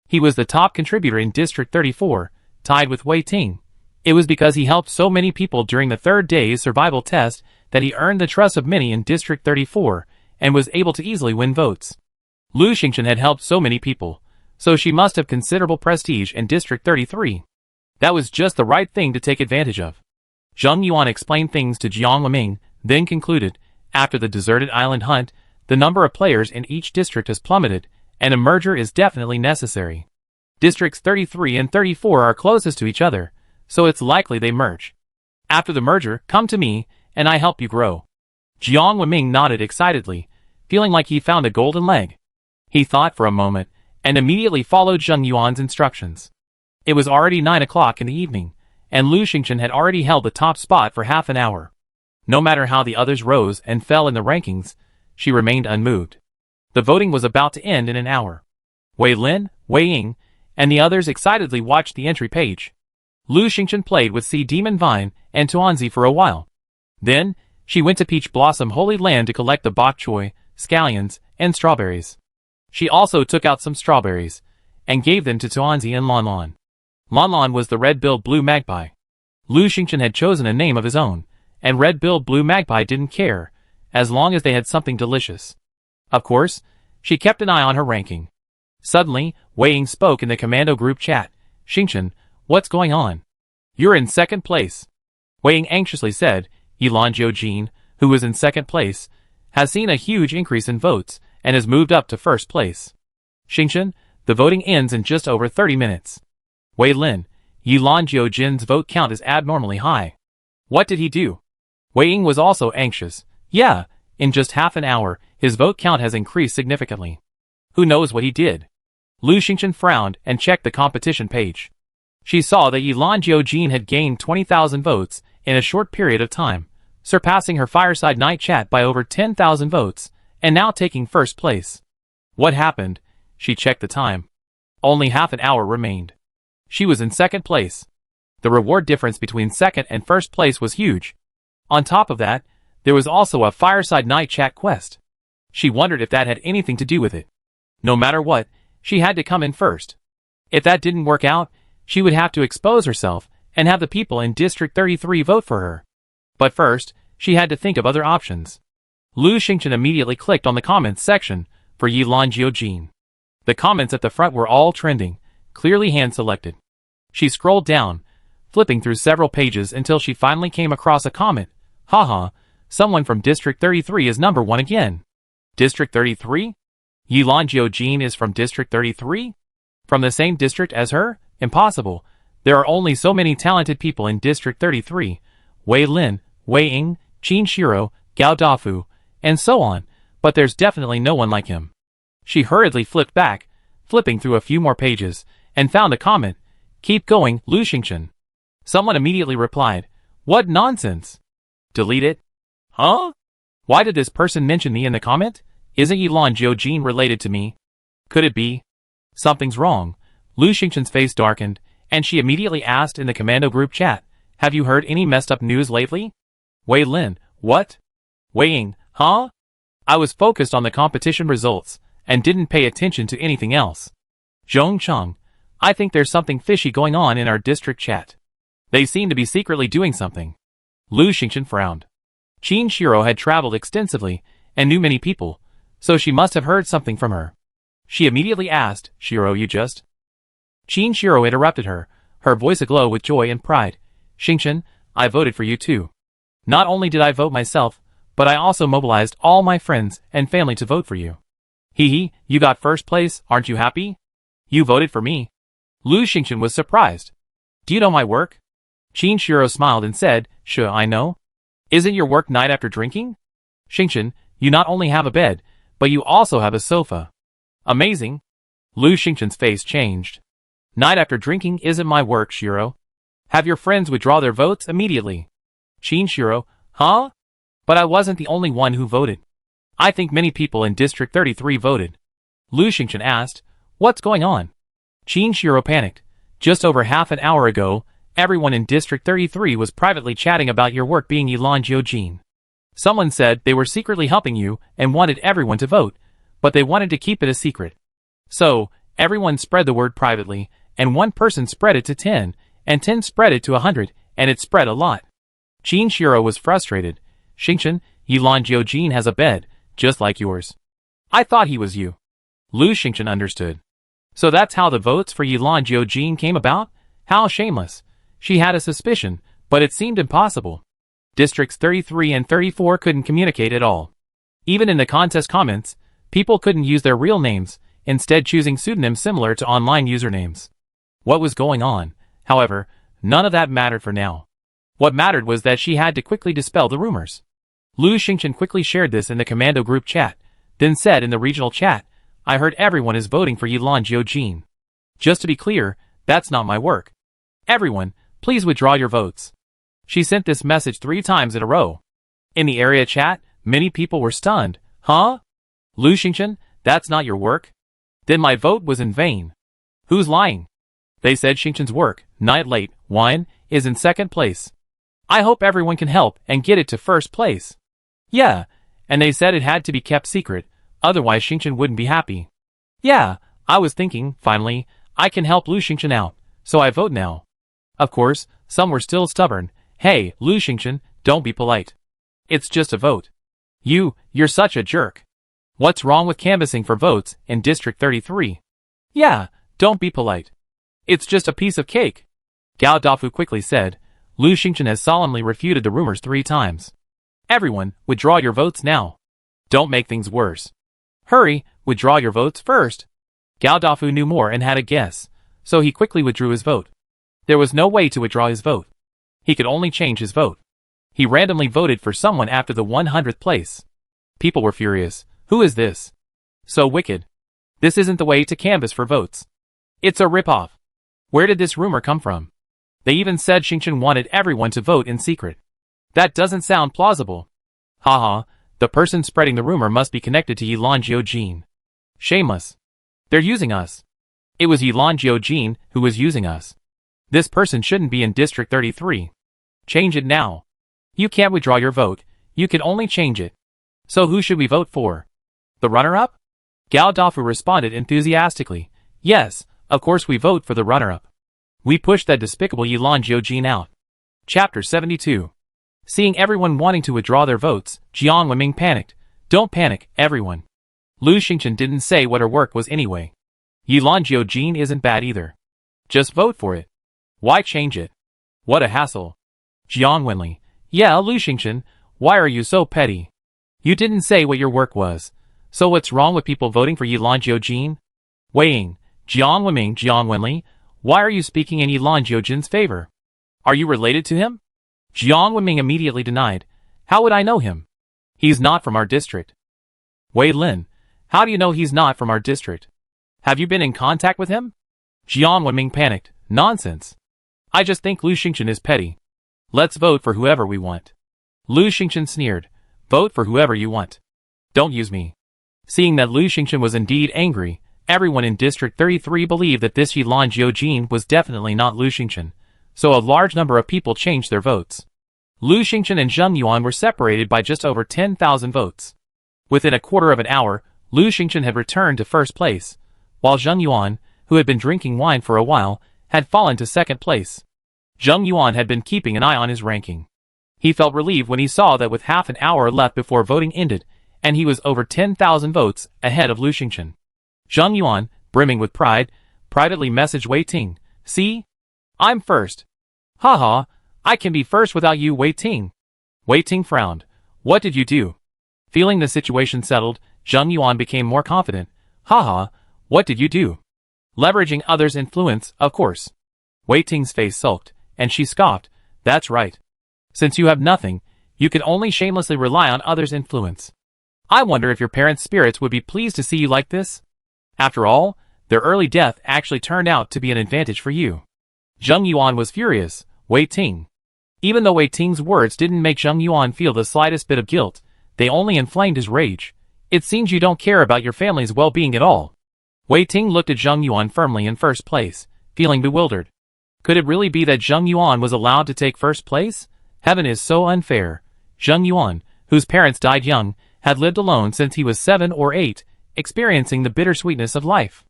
He was the top contributor in District 34, tied with Wei Ting. It was because he helped so many people during the third day's survival test that he earned the trust of many in District 34, and was able to easily win votes. Lu Xingchen had helped so many people, so she must have considerable prestige in District 33. That was just the right thing to take advantage of. Zheng Yuan explained things to Jiang Wenming, then concluded, after the deserted island hunt, the number of players in each district has plummeted, and a merger is definitely necessary. Districts 33 and 34 are closest to each other, so it's likely they merge. After the merger, come to me, and I help you grow. Jiang Wenming nodded excitedly, feeling like he found a golden leg. He thought for a moment, and immediately followed Zheng Yuan's instructions. It was already 9 o'clock in the evening, and Lu Xingchen had already held the top spot for half an hour. No matter how the others rose and fell in the rankings, she remained unmoved. The voting was about to end in an hour. Wei Lin, Wei Ying, and the others excitedly watched the entry page. Lu Xingchen played with Sea Demon Vine and Tuanzi for a while. Then, she went to Peach Blossom Holy Land to collect the bok choy, scallions, and strawberries. She also took out some strawberries, and gave them to Tuanzi and Lan Lan. Lan Lan was the red-billed blue magpie. Lu Xingchen had chosen a name of his own, and red-billed blue magpie didn't care, as long as they had something delicious. Of course, she kept an eye on her ranking. Suddenly, Wei Ying spoke in the commando group chat. "Xingchen, what's going on? You're in second place." Wei Ying anxiously said, "Yilan Jiujin, who was in second place, has seen a huge increase in votes, and has moved up to first place. Xingchen, the voting ends in just over 30 minutes. Wei Lin, Yilan Jiujin's vote count is abnormally high. What did he do?" Wei Ying was also anxious. "Yeah, in just half an hour, his vote count has increased significantly. Who knows what he did?" Lu Xingchen frowned and checked the competition page. She saw that Yilan Jiujin had gained 20,000 votes in a short period of time, surpassing her Fireside Night chat by over 10,000 votes, and now taking first place. What happened? She checked the time. Only half an hour remained. She was in second place. The reward difference between second and first place was huge. On top of that, there was also a Fireside Night chat quest. She wondered if that had anything to do with it. No matter what, she had to come in first. If that didn't work out, she would have to expose herself and have the people in District 33 vote for her. But first, she had to think of other options. Lu Xingchen immediately clicked on the comments section for Yilan Jiujin. The comments at the front were all trending, clearly hand-selected. She scrolled down, flipping through several pages until she finally came across a comment. "Haha, someone from District 33 is number 1 again." District 33? Yilan Jiujin is from District 33? From the same district as her? Impossible. There are only so many talented people in District 33. Wei Lin, Wei Ying, Qin Shiro, Gao Dafu, and so on, but there's definitely no one like him. She hurriedly flipped back, flipping through a few more pages, and found a comment. "Keep going, Lu Xingchen." Someone immediately replied, "What nonsense? Delete it." Huh? Why did this person mention me in the comment? Isn't Yilan Jiujin related to me? Could it be? Something's wrong. Lu Xingchen's face darkened, and she immediately asked in the commando group chat, "Have you heard any messed up news lately?" Wei Lin, what? Wei Ying, huh? I was focused on the competition results, and didn't pay attention to anything else. Zhong Cheng, I think there's something fishy going on in our district chat. They seem to be secretly doing something. Lu Xingchen frowned. Qin Shiro had traveled extensively, and knew many people, so she must have heard something from her. She immediately asked, "Shiro, you just..." Qin Shiro interrupted her, her voice aglow with joy and pride. "Xingchen, I voted for you too. Not only did I vote myself, but I also mobilized all my friends and family to vote for you. Hee, you got first place, aren't you happy? You voted for me." Lu Xingchen was surprised. "Do you know my work?" Qin Shiro smiled and said, "Sure, I know. Isn't your work night after drinking? Xingchen, you not only have a bed, but you also have a sofa. Amazing. Lu Xingchen's face changed. Night after drinking isn't my work, Shiro. Have your friends withdraw their votes immediately. Qin Shiro, huh? But I wasn't the only one who voted. I think many people in District 33 voted. Lu Xingchen asked, what's going on? Qin Shiro panicked. Just over half an hour ago, everyone in District 33 was privately chatting about your work being Yilan Jiujin. Someone said they were secretly helping you and wanted everyone to vote, but they wanted to keep it a secret. So, everyone spread the word privately, and one person spread it to 10, and 10 spread it to 100, and it spread a lot. Qin Shiro was frustrated. Xingchen, Yilan Jiujin has a bed, just like yours. I thought he was you. Lu Xingchen understood. So that's how the votes for Yilan Jiujin came about? How shameless. She had a suspicion, but it seemed impossible. Districts 33 and 34 couldn't communicate at all. Even in the contest comments, people couldn't use their real names, instead choosing pseudonyms similar to online usernames. What was going on? However, none of that mattered for now. What mattered was that she had to quickly dispel the rumors. Lu Xingchen quickly shared this in the commando group chat, then said in the regional chat, I heard everyone is voting for Yilan Jiujin. Just to be clear, that's not my work. Everyone, please withdraw your votes. She sent this message 3 times in a row. In the area chat, many people were stunned. Huh? Lu Xingchen, that's not your work? Then my vote was in vain. Who's lying? They said Xingchen's work, Night Late, Wine, is in 2nd place. I hope everyone can help and get it to 1st place. Yeah, and they said it had to be kept secret, otherwise Xingchen wouldn't be happy. Yeah, I was thinking, finally, I can help Lu Xingchen out, so I vote now. Of course, some were still stubborn. Hey, Lu Xingchen, don't be polite. It's just a vote. You're such a jerk. What's wrong with canvassing for votes in District 33? Yeah, don't be polite. It's just a piece of cake. Gao Dafu quickly said. Lu Xingchen has solemnly refuted the rumors 3 times. Everyone, withdraw your votes now. Don't make things worse. Hurry, withdraw your votes first. Gao Dafu knew more and had a guess, so he quickly withdrew his vote. There was no way to withdraw his vote. He could only change his vote. He randomly voted for someone after the 100th place. People were furious. Who is this? So wicked. This isn't the way to canvass for votes. It's a ripoff. Where did this rumor come from? They even said Xingchen wanted everyone to vote in secret. That doesn't sound plausible. Haha, the person spreading the rumor must be connected to Yilan Jiujin. Shameless. They're using us. It was Yilan Jiujin who was using us. This person shouldn't be in District 33. Change it now. You can't withdraw your vote, you can only change it. So who should we vote for? The runner-up? Gao Dafu responded enthusiastically. Yes, of course we vote for the runner-up. We push that despicable Yilan Jiujin out. Chapter 72. Seeing everyone wanting to withdraw their votes, Jiang Wenming panicked. Don't panic, everyone. Lu Xingchen didn't say what her work was anyway. Yilan Jiujin isn't bad either. Just vote for it. Why change it? What a hassle. Jiang Wenli. Yeah, Lu Xingchen, why are you so petty? You didn't say what your work was. So what's wrong with people voting for Yilan Jiujin? Weighing. Jiang Wenli, why are you speaking in Yilan Jiujin's favor? Are you related to him? Jiang Wenming immediately denied. How would I know him? He's not from our district. Wei Lin, how do you know he's not from our district? Have you been in contact with him? Jiang Wenming panicked. Nonsense. I just think Lu Xingchen is petty. Let's vote for whoever we want. Lu Xingchen sneered. Vote for whoever you want. Don't use me. Seeing that Lu Xingchen was indeed angry, everyone in District 33 believed that this Yilan Jiujin was definitely not Lu Xingchen, so a large number of people changed their votes. Lu Xingchen and Zheng Yuan were separated by just over 10,000 votes. Within a quarter of an hour, Lu Xingchen had returned to 1st place, while Zheng Yuan, who had been drinking wine for a while, had fallen to 2nd place. Zheng Yuan had been keeping an eye on his ranking. He felt relieved when he saw that with half an hour left before voting ended, and he was over 10,000 votes ahead of Lu Xingchen. Zheng Yuan, brimming with pride, privately messaged Wei Ting. See? I'm first. Haha, I can be first without you, Wei Ting. Wei Ting frowned. What did you do? Feeling the situation settled, Zheng Yuan became more confident. Haha, what did you do? Leveraging others' influence, of course. Wei Ting's face sulked, and she scoffed. That's right. Since you have nothing, You can only shamelessly rely on others' influence. I wonder if your parents' spirits would be pleased to see you like this? After all, their early death actually turned out to be an advantage for you. Zheng Yuan was furious. Wei Ting. Even though Wei Ting's words didn't make Zheng Yuan feel the slightest bit of guilt, they only inflamed his rage. It seems you don't care about your family's well-being at all. Wei Ting looked at Zheng Yuan firmly in first place, feeling bewildered. Could it really be that Zheng Yuan was allowed to take first place? Heaven is so unfair. Zheng Yuan, whose parents died young, had lived alone since he was 7 or 8, experiencing the bittersweetness of life.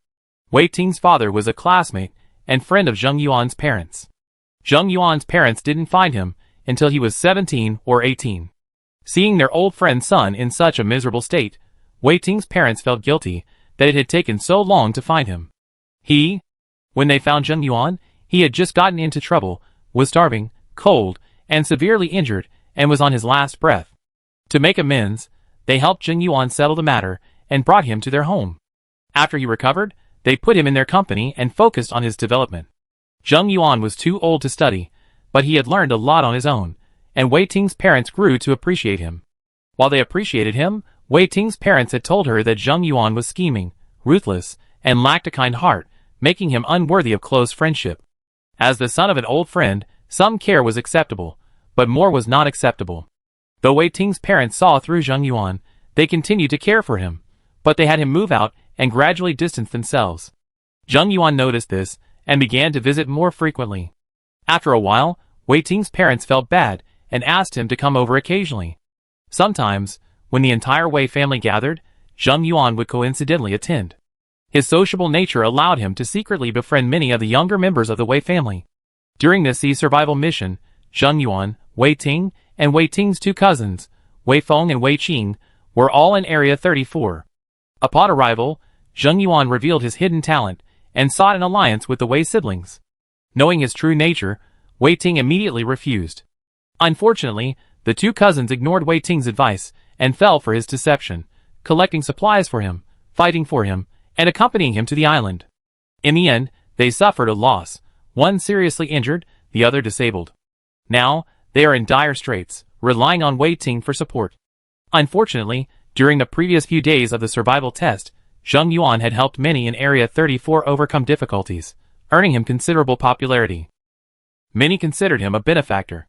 Wei Ting's father was a classmate and friend of Zheng Yuan's parents. Zheng Yuan's parents didn't find him until he was 17 or 18. Seeing their old friend's son in such a miserable state, Wei Ting's parents felt guilty that it had taken so long to find him. When they found Zheng Yuan, he had just gotten into trouble, was starving, cold, and severely injured, and was on his last breath. To make amends, they helped Zheng Yuan settle the matter and brought him to their home. After he recovered, they put him in their company and focused on his development. Zheng Yuan was too old to study, but he had learned a lot on his own, and Wei Ting's parents grew to appreciate him. While they appreciated him, Wei Ting's parents had told her that Zheng Yuan was scheming, ruthless, and lacked a kind heart, making him unworthy of close friendship. As the son of an old friend, some care was acceptable, but more was not acceptable. Though Wei Ting's parents saw through Zheng Yuan, they continued to care for him, but they had him move out and gradually distance themselves. Zheng Yuan noticed this and began to visit more frequently. After a while, Wei Ting's parents felt bad and asked him to come over occasionally. Sometimes, when the entire Wei family gathered, Zheng Yuan would coincidentally attend. His sociable nature allowed him to secretly befriend many of the younger members of the Wei family. During this sea survival mission, Zheng Yuan, Wei Ting, and Wei Ting's 2 cousins, Wei Feng and Wei Qing, were all in Area 34. Upon arrival, Zheng Yuan revealed his hidden talent and sought an alliance with the Wei siblings. Knowing his true nature, Wei Ting immediately refused. Unfortunately, the 2 cousins ignored Wei Ting's advice and fell for his deception, collecting supplies for him, fighting for him, and accompanying him to the island. In the end, they suffered a loss, one seriously injured, the other disabled. Now, they are in dire straits, relying on Wei Ting for support. Unfortunately, during the previous few days of the survival test, Zheng Yuan had helped many in Area 34 overcome difficulties, earning him considerable popularity. Many considered him a benefactor.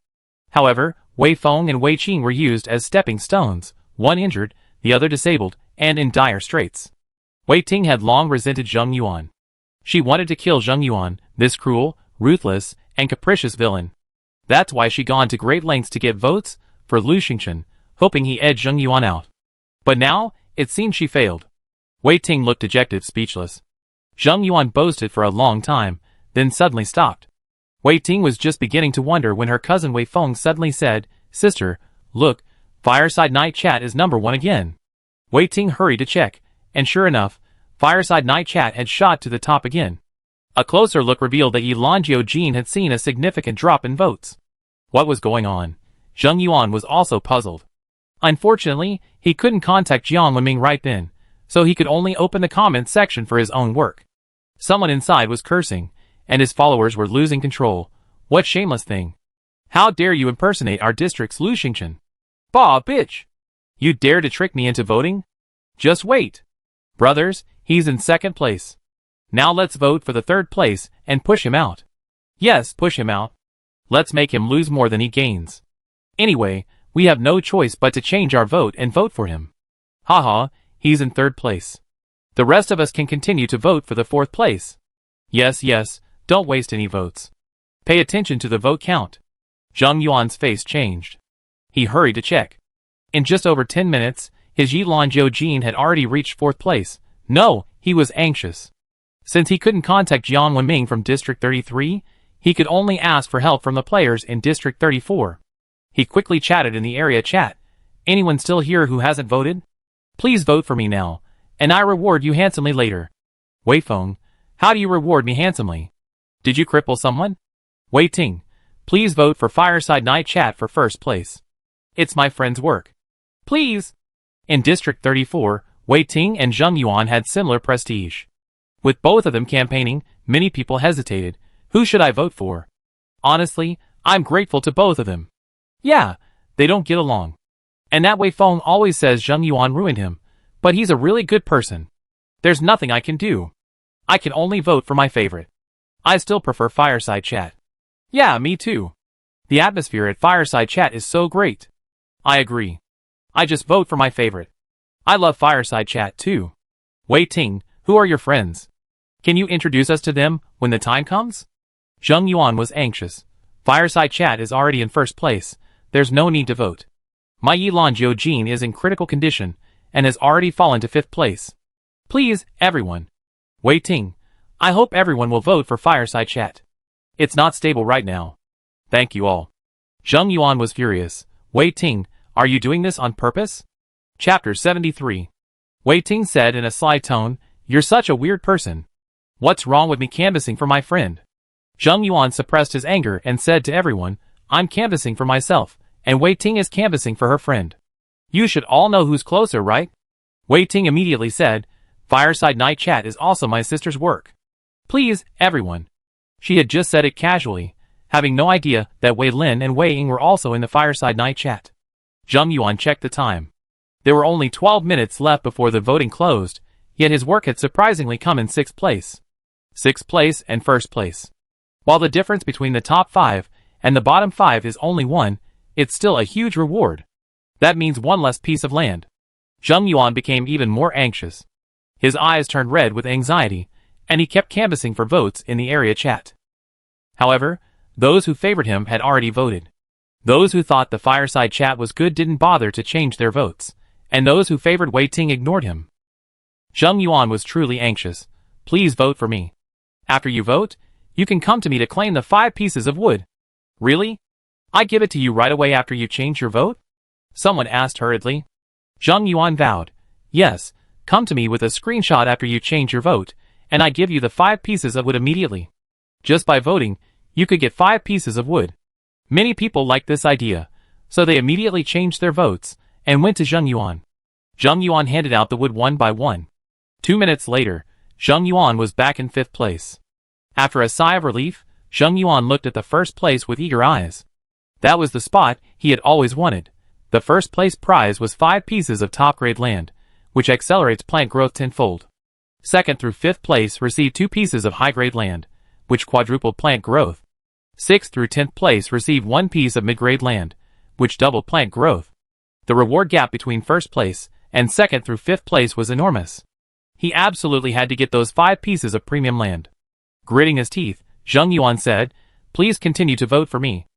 However, Wei Feng and Wei Qing were used as stepping stones, one injured, the other disabled, and in dire straits. Wei Ting had long resented Zheng Yuan. She wanted to kill Zheng Yuan, this cruel, ruthless, and capricious villain. That's why she gone to great lengths to get votes for Lu Xingchen, hoping he edged Zheng Yuan out. But now, it seemed she failed. Wei Ting looked dejected, speechless. Zheng Yuan boasted for a long time, then suddenly stopped. Wei Ting was just beginning to wonder when her cousin Wei Feng suddenly said, "Sister, look, Fireside Night Chat is #1 again." Wei Ting hurried to check, and sure enough, Fireside Night Chat had shot to the top again. A closer look revealed that Yilan Jiujin had seen a significant drop in votes. What was going on? Zheng Yuan was also puzzled. Unfortunately, he couldn't contact Jiang Wenming right then, so he could only open the comments section for his own work. Someone inside was cursing, and his followers were losing control. What shameless thing. How dare you impersonate our district's Lu Xingchen? Bah, bitch! You dare to trick me into voting? Just wait. Brothers, he's in 2nd place. Now let's vote for the 3rd place and push him out. Yes, push him out. Let's make him lose more than he gains. Anyway, we have no choice but to change our vote and vote for him. Haha, he's in 3rd place. The rest of us can continue to vote for the 4th place. Yes, don't waste any votes. Pay attention to the vote count. Zheng Yuan's face changed. He hurried to check. In just over 10 minutes, his Yilan Jiujin had already reached 4th place. No, he was anxious. Since he couldn't contact Jiang Wenming from District 33, he could only ask for help from the players in District 34. He quickly chatted in the area chat. Anyone still here who hasn't voted? Please vote for me now, and I reward you handsomely later. Wei Feng, how do you reward me handsomely? Did you cripple someone? Wei Ting, please vote for Fireside Night Chat for 1st place. It's my friend's work. Please. In District 34, Wei Ting and Zheng Yuan had similar prestige. With both of them campaigning, many people hesitated. Who should I vote for? Honestly, I'm grateful to both of them. Yeah, they don't get along. And that Wei Feng always says Zheng Yuan ruined him, but he's a really good person. There's nothing I can do. I can only vote for my favorite. I still prefer Fireside Chat. Yeah, me too. The atmosphere at Fireside Chat is so great. I agree. I just vote for my favorite. I love Fireside Chat too. Wei Ting, who are your friends? Can you introduce us to them when the time comes? Zheng Yuan was anxious. Fireside Chat is already in first place. There's no need to vote. My Yilan Jiujin is in critical condition and has already fallen to 5th place. Please, everyone. Wei Ting, I hope everyone will vote for Fireside Chat. It's not stable right now. Thank you all. Zheng Yuan was furious. Wei Ting, are you doing this on purpose? Chapter 73. Wei Ting said in a sly tone, You're such a weird person. What's wrong with me canvassing for my friend? Zheng Yuan suppressed his anger and said to everyone, I'm canvassing for myself, and Wei Ting is canvassing for her friend. You should all know who's closer, right? Wei Ting immediately said, Fireside Night Chat is also my sister's work. Please, everyone. She had just said it casually, having no idea that Wei Lin and Wei Ying were also in the Fireside Night Chat. Zheng Yuan checked the time. There were only 12 minutes left before the voting closed, yet his work had surprisingly come in 6th place. 6th place and 1st place. While the difference between the top 5 and the bottom 5 is only 1, it's still a huge reward. That means 1 less piece of land. Zheng Yuan became even more anxious. His eyes turned red with anxiety, and he kept canvassing for votes in the area chat. However, those who favored him had already voted. Those who thought the Fireside Chat was good didn't bother to change their votes, and those who favored Wei Ting ignored him. Zheng Yuan was truly anxious. Please vote for me. After you vote, you can come to me to claim the 5 pieces of wood. Really? I give it to you right away after you change your vote? Someone asked hurriedly. Zheng Yuan vowed, Yes, come to me with a screenshot after you change your vote, and I give you the 5 pieces of wood immediately. Just by voting, you could get 5 pieces of wood. Many people liked this idea, so they immediately changed their votes and went to Zheng Yuan. Zheng Yuan handed out the wood one by one. 2 minutes later, Zheng Yuan was back in 5th place. After a sigh of relief, Zheng Yuan looked at the 1st place with eager eyes. That was the spot he had always wanted. The 1st place prize was 5 pieces of top-grade land, which accelerates plant growth tenfold. 2nd through 5th place received 2 pieces of high-grade land, which quadrupled plant growth. 6th through 10th place received 1 piece of mid-grade land, which doubled plant growth. The reward gap between 1st place and 2nd through 5th place was enormous. He absolutely had to get those 5 pieces of premium land. Gritting his teeth, Zheng Yuan said, Please continue to vote for me.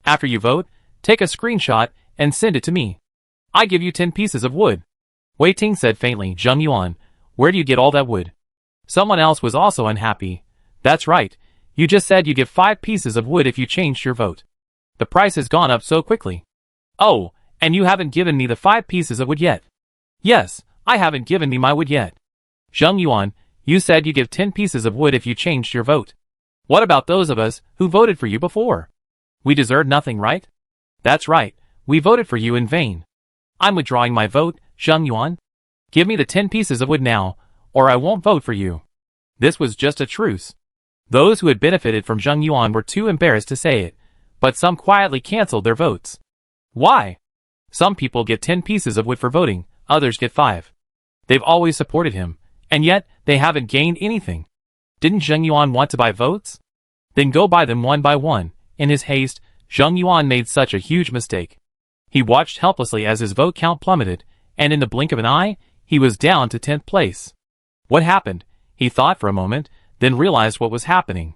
After you vote, take a screenshot and send it to me. I give you 10 pieces of wood. Wei Ting said faintly, Zheng Yuan, where do you get all that wood? Someone else was also unhappy. That's right, you just said you give 5 pieces of wood if you changed your vote. The price has gone up so quickly. Oh, and you haven't given me the 5 pieces of wood yet. Yes, I haven't given me my wood yet. Zheng Yuan, you said you give 10 pieces of wood if you changed your vote. What about those of us who voted for you before? We deserved nothing, right? That's right, we voted for you in vain. I'm withdrawing my vote, Zheng Yuan. Give me the 10 pieces of wood now, or I won't vote for you. This was just a truce. Those who had benefited from Zheng Yuan were too embarrassed to say it, but some quietly canceled their votes. Why? Some people get 10 pieces of wood for voting, others get 5. They've always supported him, and yet they haven't gained anything. Didn't Zheng Yuan want to buy votes? Then go buy them one by one. In his haste, Zheng Yuan made such a huge mistake. He watched helplessly as his vote count plummeted, and in the blink of an eye, he was down to 10th place. What happened? He thought for a moment, then realized what was happening.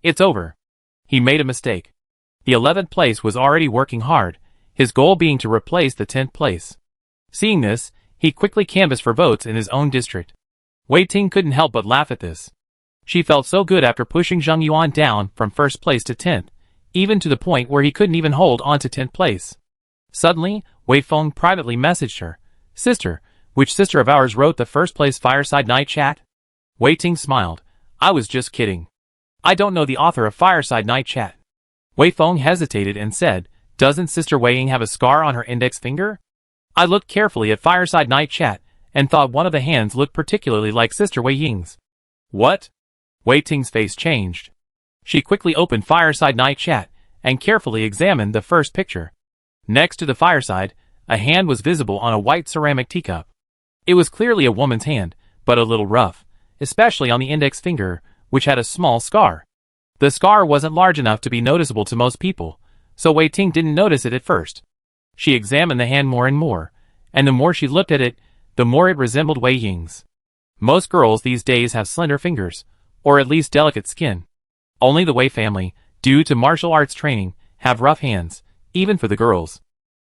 It's over. He made a mistake. The 11th place was already working hard, his goal being to replace the 10th place. Seeing this, he quickly canvassed for votes in his own district. Wei Ting couldn't help but laugh at this. She felt so good after pushing Zheng Yuan down from 1st place to 10th, even to the point where he couldn't even hold on to 10th place. Suddenly, Wei Feng privately messaged her, Sister, which sister of ours wrote the 1st place Fireside Night Chat? Wei Ting smiled. I was just kidding. I don't know the author of Fireside Night Chat. Wei Feng hesitated and said, Doesn't Sister Wei Ying have a scar on her index finger? I looked carefully at Fireside Night Chat and thought one of the hands looked particularly like Sister Wei Ying's. What? Wei Ting's face changed. She quickly opened Fireside Night Chat and carefully examined the first picture. Next to the fireside, a hand was visible on a white ceramic teacup. It was clearly a woman's hand, but a little rough, especially on the index finger, which had a small scar. The scar wasn't large enough to be noticeable to most people, so Wei Ting didn't notice it at first. She examined the hand more and more, and the more she looked at it, the more it resembled Wei Ying's. Most girls these days have slender fingers, or at least delicate skin. Only the Wei family, due to martial arts training, have rough hands, even for the girls.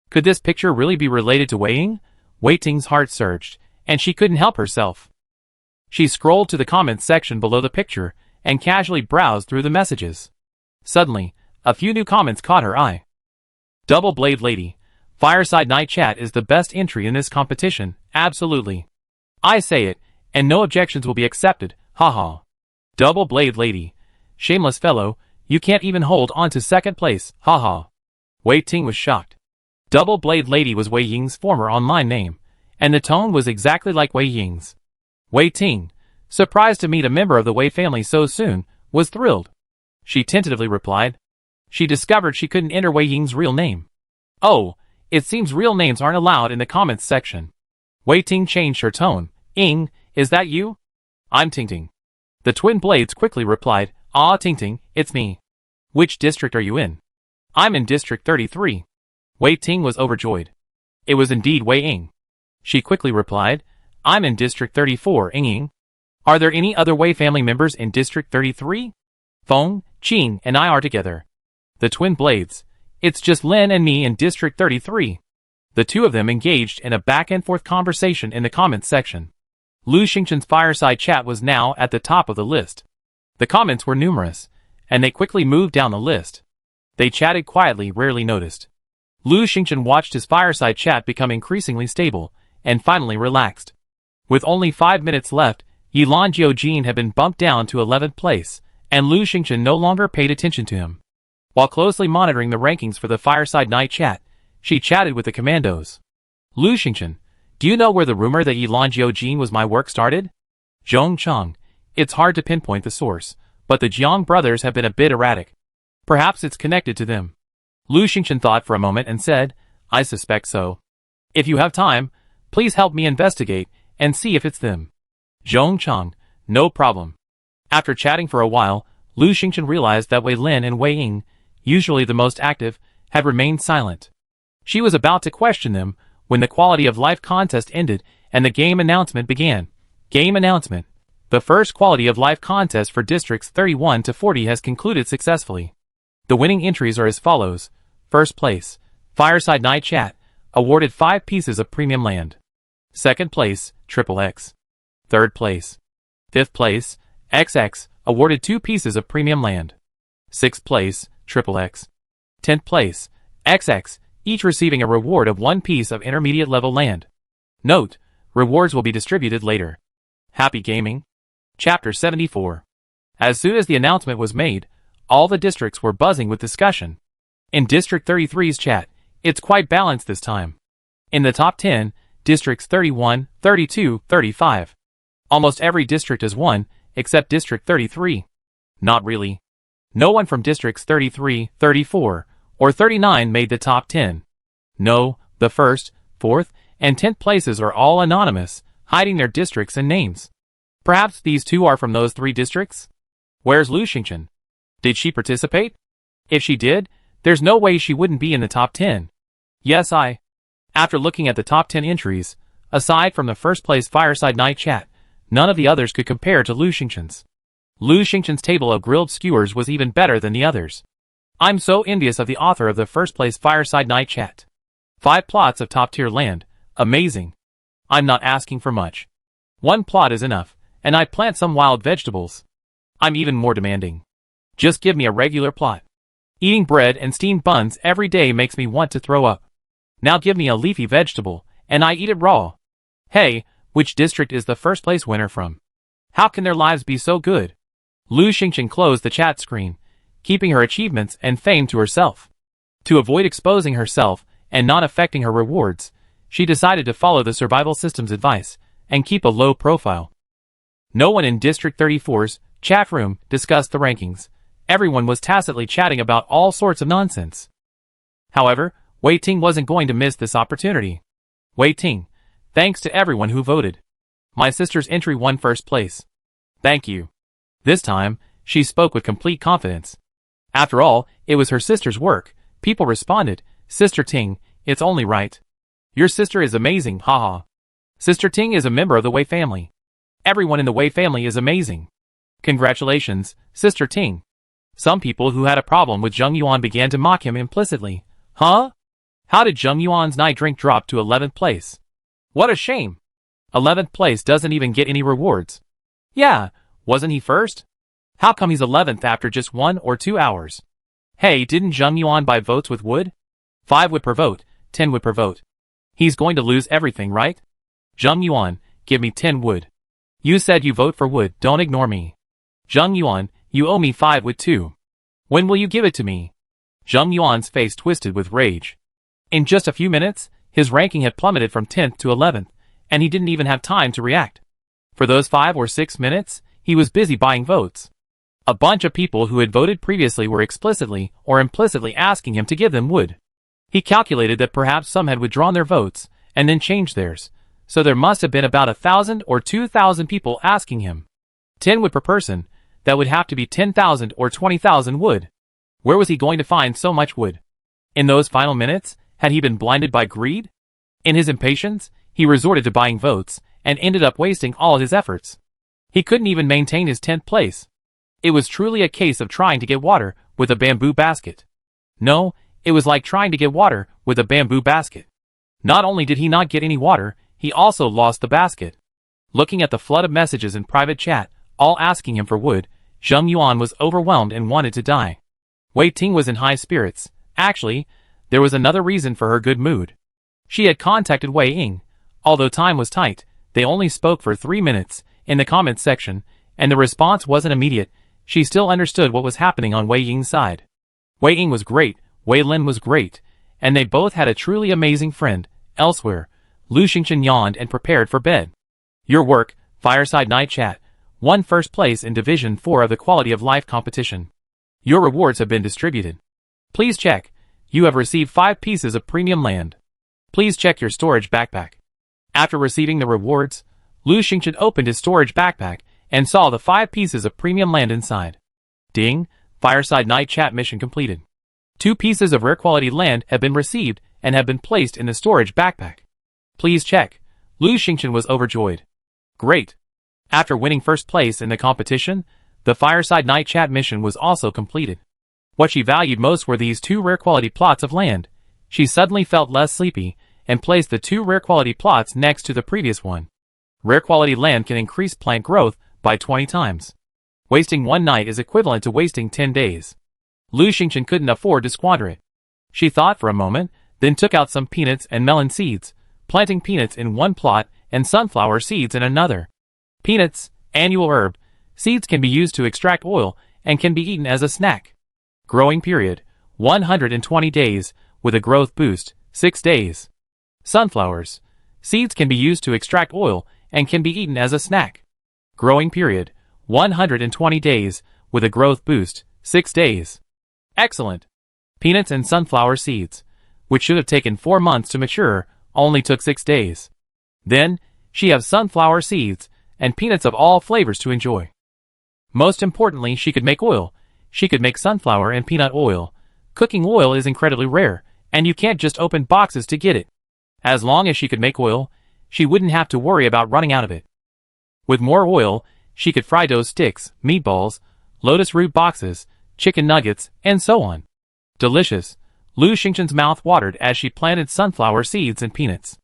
Could this picture really be related to Wei Ying? Wei Ting's heart surged, and she couldn't help herself. She scrolled to the comments section below the picture and casually browsed through the messages. Suddenly, a few new comments caught her eye. Double Blade Lady. Fireside Night Chat is the best entry in this competition, absolutely. I say it, and no objections will be accepted, haha. Double Blade Lady. Shameless fellow, you can't even hold on to second place, haha. Wei Ting was shocked. Double Blade Lady was Wei Ying's former online name, and the tone was exactly like Wei Ying's. Wei Ting, surprised to meet a member of the Wei family so soon, was thrilled. She tentatively replied. She discovered she couldn't enter Wei Ying's real name. Oh, it seems real names aren't allowed in the comments section. Wei Ting changed her tone. Ying, is that you? I'm Tingting. The twin blades quickly replied, Ah Tingting, it's me. Which district are you in? I'm in District 33. Wei Ting was overjoyed. It was indeed Wei Ying. She quickly replied, I'm in District 34, Ying. Are there any other Wei family members in District 33? Feng, Qing, and I are together. The twin blades. It's just Lin and me in District 33. The two of them engaged in a back-and-forth conversation in the comments section. Lu Xingchen's fireside chat was now at the top of the list. The comments were numerous, and they quickly moved down the list. They chatted quietly, rarely noticed. Lu Xingchen watched his fireside chat become increasingly stable, and finally relaxed. With only 5 minutes left, Yilan Jiujin had been bumped down to 11th place, and Lu Xingchen no longer paid attention to him. While closely monitoring the rankings for the fireside night chat, she chatted with the commandos. Lu Xingchen, do you know where the rumor that Yilan Jiujin was my work started? Zhong Chang, it's hard to pinpoint the source, but the Jiang brothers have been a bit erratic. Perhaps it's connected to them. Lu Xingchen thought for a moment and said, I suspect so. If you have time, please help me investigate and see if it's them. Zhong Chang, no problem. After chatting for a while, Lu Xingchen realized that Wei Lin and Wei Ying, usually the most active, had remained silent. She was about to question them when the quality of life contest ended and the game announcement began. Game announcement. The first quality of life contest for districts 31 to 40 has concluded successfully. The winning entries are as follows. First place, Fireside Night Chat, awarded 5 pieces of premium land. Second place, XXX. Third place. Fifth place, XX, awarded 2 pieces of premium land. Sixth place, XXX. 10th place, XX, each receiving a reward of 1 piece of intermediate level land. Note, rewards will be distributed later. Happy gaming. Chapter 74. As soon as the announcement was made, all the districts were buzzing with discussion. In District 33's chat, it's quite balanced this time. In the top 10, Districts 31, 32, 35. Almost every district is won, except District 33. Not really. No one from Districts 33, 34, or 39 made the top 10. No, the first, fourth, and 10th places are all anonymous, hiding their districts and names. Perhaps these two are from those 3 districts? Where's Lu Xingchen? Did she participate? If she did, there's no way she wouldn't be in the top 10. Yes, After looking at the top 10 entries, aside from the first place Fireside Night Chat, none of the others could compare to Lu Xingchen's. Lu Xingchen's table of grilled skewers was even better than the others. I'm so envious of the author of the first place Fireside Night Chat. 5 plots of top-tier land, amazing. I'm not asking for much. 1 plot is enough, and I plant some wild vegetables. I'm even more demanding. Just give me a regular plot. Eating bread and steamed buns every day makes me want to throw up. Now give me a leafy vegetable, and I eat it raw. Hey, which district is the first place winner from? How can their lives be so good? Lu Xingchen closed the chat screen, keeping her achievements and fame to herself. To avoid exposing herself and not affecting her rewards, she decided to follow the survival system's advice and keep a low profile. No one in District 34's chat room discussed the rankings. Everyone was tacitly chatting about all sorts of nonsense. However, Wei Ting wasn't going to miss this opportunity. Wei Ting, thanks to everyone who voted. My sister's entry won first place. Thank you. This time, she spoke with complete confidence. After all, it was her sister's work. People responded, Sister Ting, it's only right. Your sister is amazing, haha. Sister Ting is a member of the Wei family. Everyone in the Wei family is amazing. Congratulations, Sister Ting. Some people who had a problem with Zheng Yuan began to mock him implicitly. Huh? How did Zheng Yuan's night drink drop to 11th place? What a shame. 11th place doesn't even get any rewards. Yeah, wasn't he first? How come he's 11th after just 1 or 2 hours? Hey, didn't Zheng Yuan buy votes with wood? 5 wood per vote, 10 wood per vote. He's going to lose everything, right? Zheng Yuan, give me 10 wood. You said you vote for wood, don't ignore me. Zheng Yuan, you owe me 5 wood too. When will you give it to me? Zheng Yuan's face twisted with rage. In just a few minutes, his ranking had plummeted from 10th to 11th, and he didn't even have time to react. For those 5 or 6 minutes, he was busy buying votes. A bunch of people who had voted previously were explicitly or implicitly asking him to give them wood. He calculated that perhaps some had withdrawn their votes and then changed theirs, so there must have been about 1,000 or 2,000 people asking him. 10 wood per person, that would have to be 10,000 or 20,000 wood. Where was he going to find so much wood? In those final minutes, had he been blinded by greed? In his impatience, he resorted to buying votes and ended up wasting all his efforts. He couldn't even maintain his 10th place. It was truly a case of trying to get water with a bamboo basket. No, it was like trying to get water with a bamboo basket. Not only did he not get any water, he also lost the basket. Looking at the flood of messages in private chat, all asking him for wood, Zheng Yuan was overwhelmed and wanted to die. Wei Ting was in high spirits. Actually, there was another reason for her good mood. She had contacted Wei Ying. Although time was tight, they only spoke for 3 minutes in the comments section, and the response wasn't immediate. She still understood what was happening on Wei Ying's side. Wei Ying was great, Wei Lin was great, and they both had a truly amazing friend. Elsewhere, Lu Xingchen yawned and prepared for bed. Your work, Fireside Night Chat, won first place in Division 4 of the Quality of Life competition. Your rewards have been distributed. Please check. You have received 5 pieces of premium land. Please check your storage backpack. After receiving the rewards, Lu Xingchen opened his storage backpack and saw the 5 pieces of premium land inside. Ding, Fireside Night Chat mission completed. 2 pieces of rare quality land have been received and have been placed in the storage backpack. Please check. Lu Xingchen was overjoyed. Great. After winning first place in the competition, the Fireside Night Chat mission was also completed. What she valued most were these 2 rare quality plots of land. She suddenly felt less sleepy and placed the 2 rare quality plots next to the previous one. Rare quality land can increase plant growth by 20 times. Wasting 1 night is equivalent to wasting 10 days. Lu Xingchen couldn't afford to squander it. She thought for a moment, then took out some peanuts and melon seeds, planting peanuts in one plot and sunflower seeds in another. Peanuts, annual herb, seeds can be used to extract oil and can be eaten as a snack. Growing period, 120 days, with a growth boost, 6 days. Sunflowers, seeds can be used to extract oil and can be eaten as a snack. Growing period, 120 days, with a growth boost, 6 days. Excellent. Peanuts and sunflower seeds, which should have taken 4 months to mature, only took 6 days. Then, she has sunflower seeds and peanuts of all flavors to enjoy. Most importantly, she could make oil. She could make sunflower and peanut oil. Cooking oil is incredibly rare, and you can't just open boxes to get it. As long as she could make oil, she wouldn't have to worry about running out of it. With more oil, she could fry dough sticks, meatballs, lotus root boxes, chicken nuggets, and so on. Delicious. Lu Xingchen's mouth watered as she planted sunflower seeds and peanuts.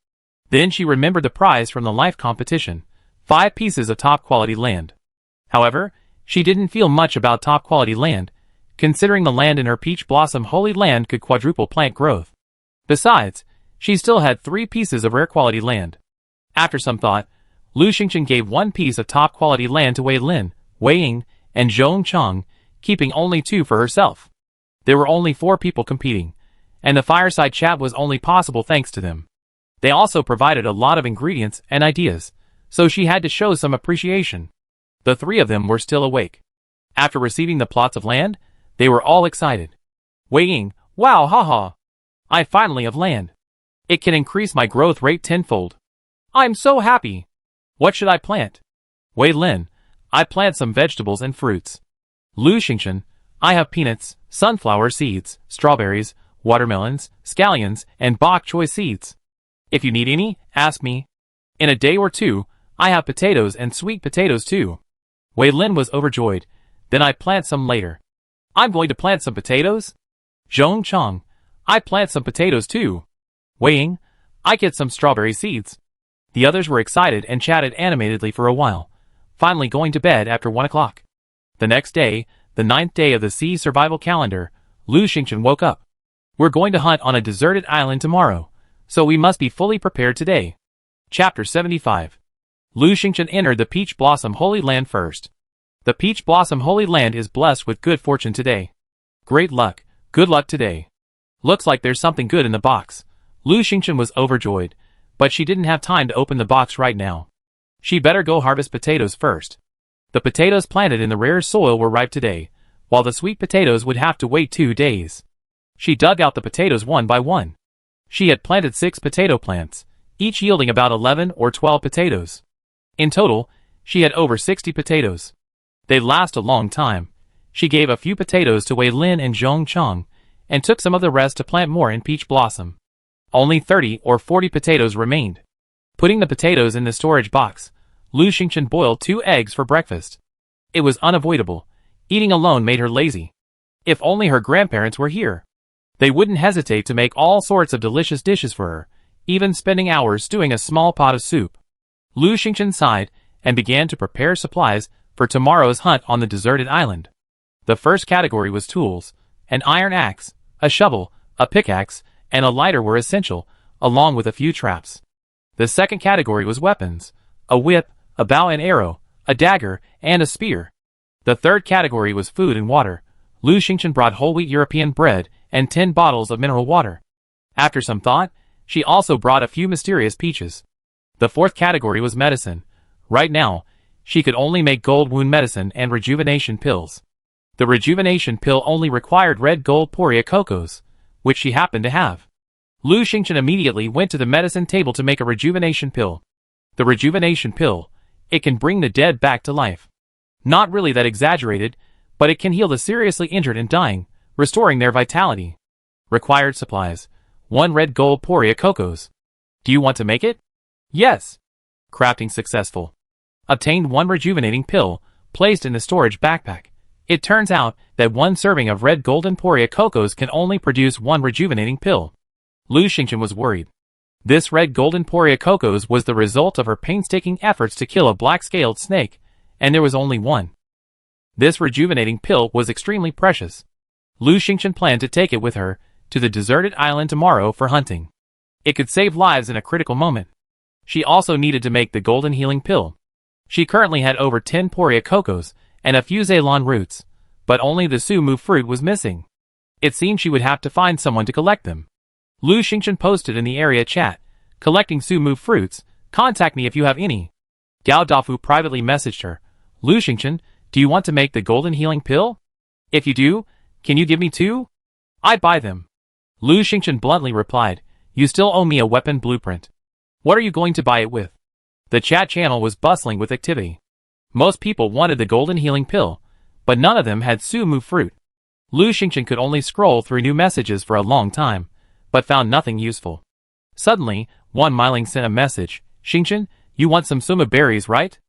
Then she remembered the prize from the life competition, 5 pieces of top-quality land. However, she didn't feel much about top-quality land, considering the land in her peach blossom holy land could quadruple plant growth. Besides, she still had 3 pieces of rare-quality land. After some thought, Lu Xingchen gave 1 piece of top-quality land to Wei Lin, Wei Ying, and Zhong Chang, keeping only 2 for herself. There were only 4 people competing, and the fireside chat was only possible thanks to them. They also provided a lot of ingredients and ideas, so she had to show some appreciation. The 3 of them were still awake. After receiving the plots of land, they were all excited. Wei Ying, wow, haha. I finally have land. It can increase my growth rate tenfold. I'm so happy. What should I plant? Wei Lin, I plant some vegetables and fruits. Lu Xingchen, I have peanuts, sunflower seeds, strawberries, watermelons, scallions, and bok choy seeds. If you need any, ask me. In a day or two, I have potatoes and sweet potatoes too. Wei Lin was overjoyed. Then I plant some later. I'm going to plant some potatoes? Zhong Chang, I plant some potatoes too. Wei Ying, I get some strawberry seeds. The others were excited and chatted animatedly for a while, finally going to bed after 1 o'clock. The next day, the 9th day of the sea survival calendar, Lu Xingchen woke up. We're going to hunt on a deserted island tomorrow, so we must be fully prepared today. Chapter 75. Lu Xingchen entered the Peach Blossom Holy Land first. The Peach Blossom Holy Land is blessed with good fortune today. Great luck, good luck today. Looks like there's something good in the box. Lu Xingchen was overjoyed, but she didn't have time to open the box right now. She better go harvest potatoes first. The potatoes planted in the rare soil were ripe today, while the sweet potatoes would have to wait 2 days. She dug out the potatoes one by one. She had planted 6 potato plants, each yielding about 11 or 12 potatoes. In total, she had over 60 potatoes. They last a long time. She gave a few potatoes to Wei Lin and Zhong Chang, and took some of the rest to plant more in Peach Blossom. Only 30 or 40 potatoes remained. Putting the potatoes in the storage box, Lu Xingchen boiled 2 eggs for breakfast. It was unavoidable. Eating alone made her lazy. If only her grandparents were here. They wouldn't hesitate to make all sorts of delicious dishes for her, even spending hours stewing a small pot of soup. Lu Xingchen sighed and began to prepare supplies for tomorrow's hunt on the deserted island. The first category was tools. An iron axe, a shovel, a pickaxe, and a lighter were essential, along with a few traps. The second category was weapons. A whip, a bow and arrow, a dagger, and a spear. The third category was food and water. Lu Xingchen brought whole wheat European bread and 10 bottles of mineral water. After some thought, she also brought a few mysterious peaches. The fourth category was medicine. Right now, she could only make gold wound medicine and rejuvenation pills. The rejuvenation pill only required red gold poria cocos, which she happened to have. Lu Xingchen immediately went to the medicine table to make a rejuvenation pill. The rejuvenation pill, it can bring the dead back to life. Not really that exaggerated, but it can heal the seriously injured and dying, restoring their vitality. Required supplies. 1 red gold poria cocos. Do you want to make it? Yes. Crafting successful. Obtained 1 rejuvenating pill, placed in the storage backpack. It turns out that 1 serving of red golden poria cocos can only produce 1 rejuvenating pill. Lu Xingchen was worried. This red golden poria cocos was the result of her painstaking efforts to kill a black-scaled snake, and there was only 1. This rejuvenating pill was extremely precious. Lu Xingchen planned to take it with her to the deserted island tomorrow for hunting. It could save lives in a critical moment. She also needed to make the golden healing pill. She currently had over 10 poria cocos and a few Ceylon roots, but only the sumu fruit was missing. It seemed she would have to find someone to collect them. Lu Xingchen posted in the area chat, "Collecting sumu fruits, contact me if you have any." Gao Dafu privately messaged her, "Lu Xingchen, do you want to make the golden healing pill? If you do, can you give me 2? I'd buy them." Lu Xingchen bluntly replied, "You still owe me a weapon blueprint. What are you going to buy it with?" The chat channel was bustling with activity. Most people wanted the golden healing pill, but none of them had sumu fruit. Lu Xingchen could only scroll through new messages for a long time, but found nothing useful. Suddenly, Wan Miling sent a message, "Xingchen, you want some sumu berries, right?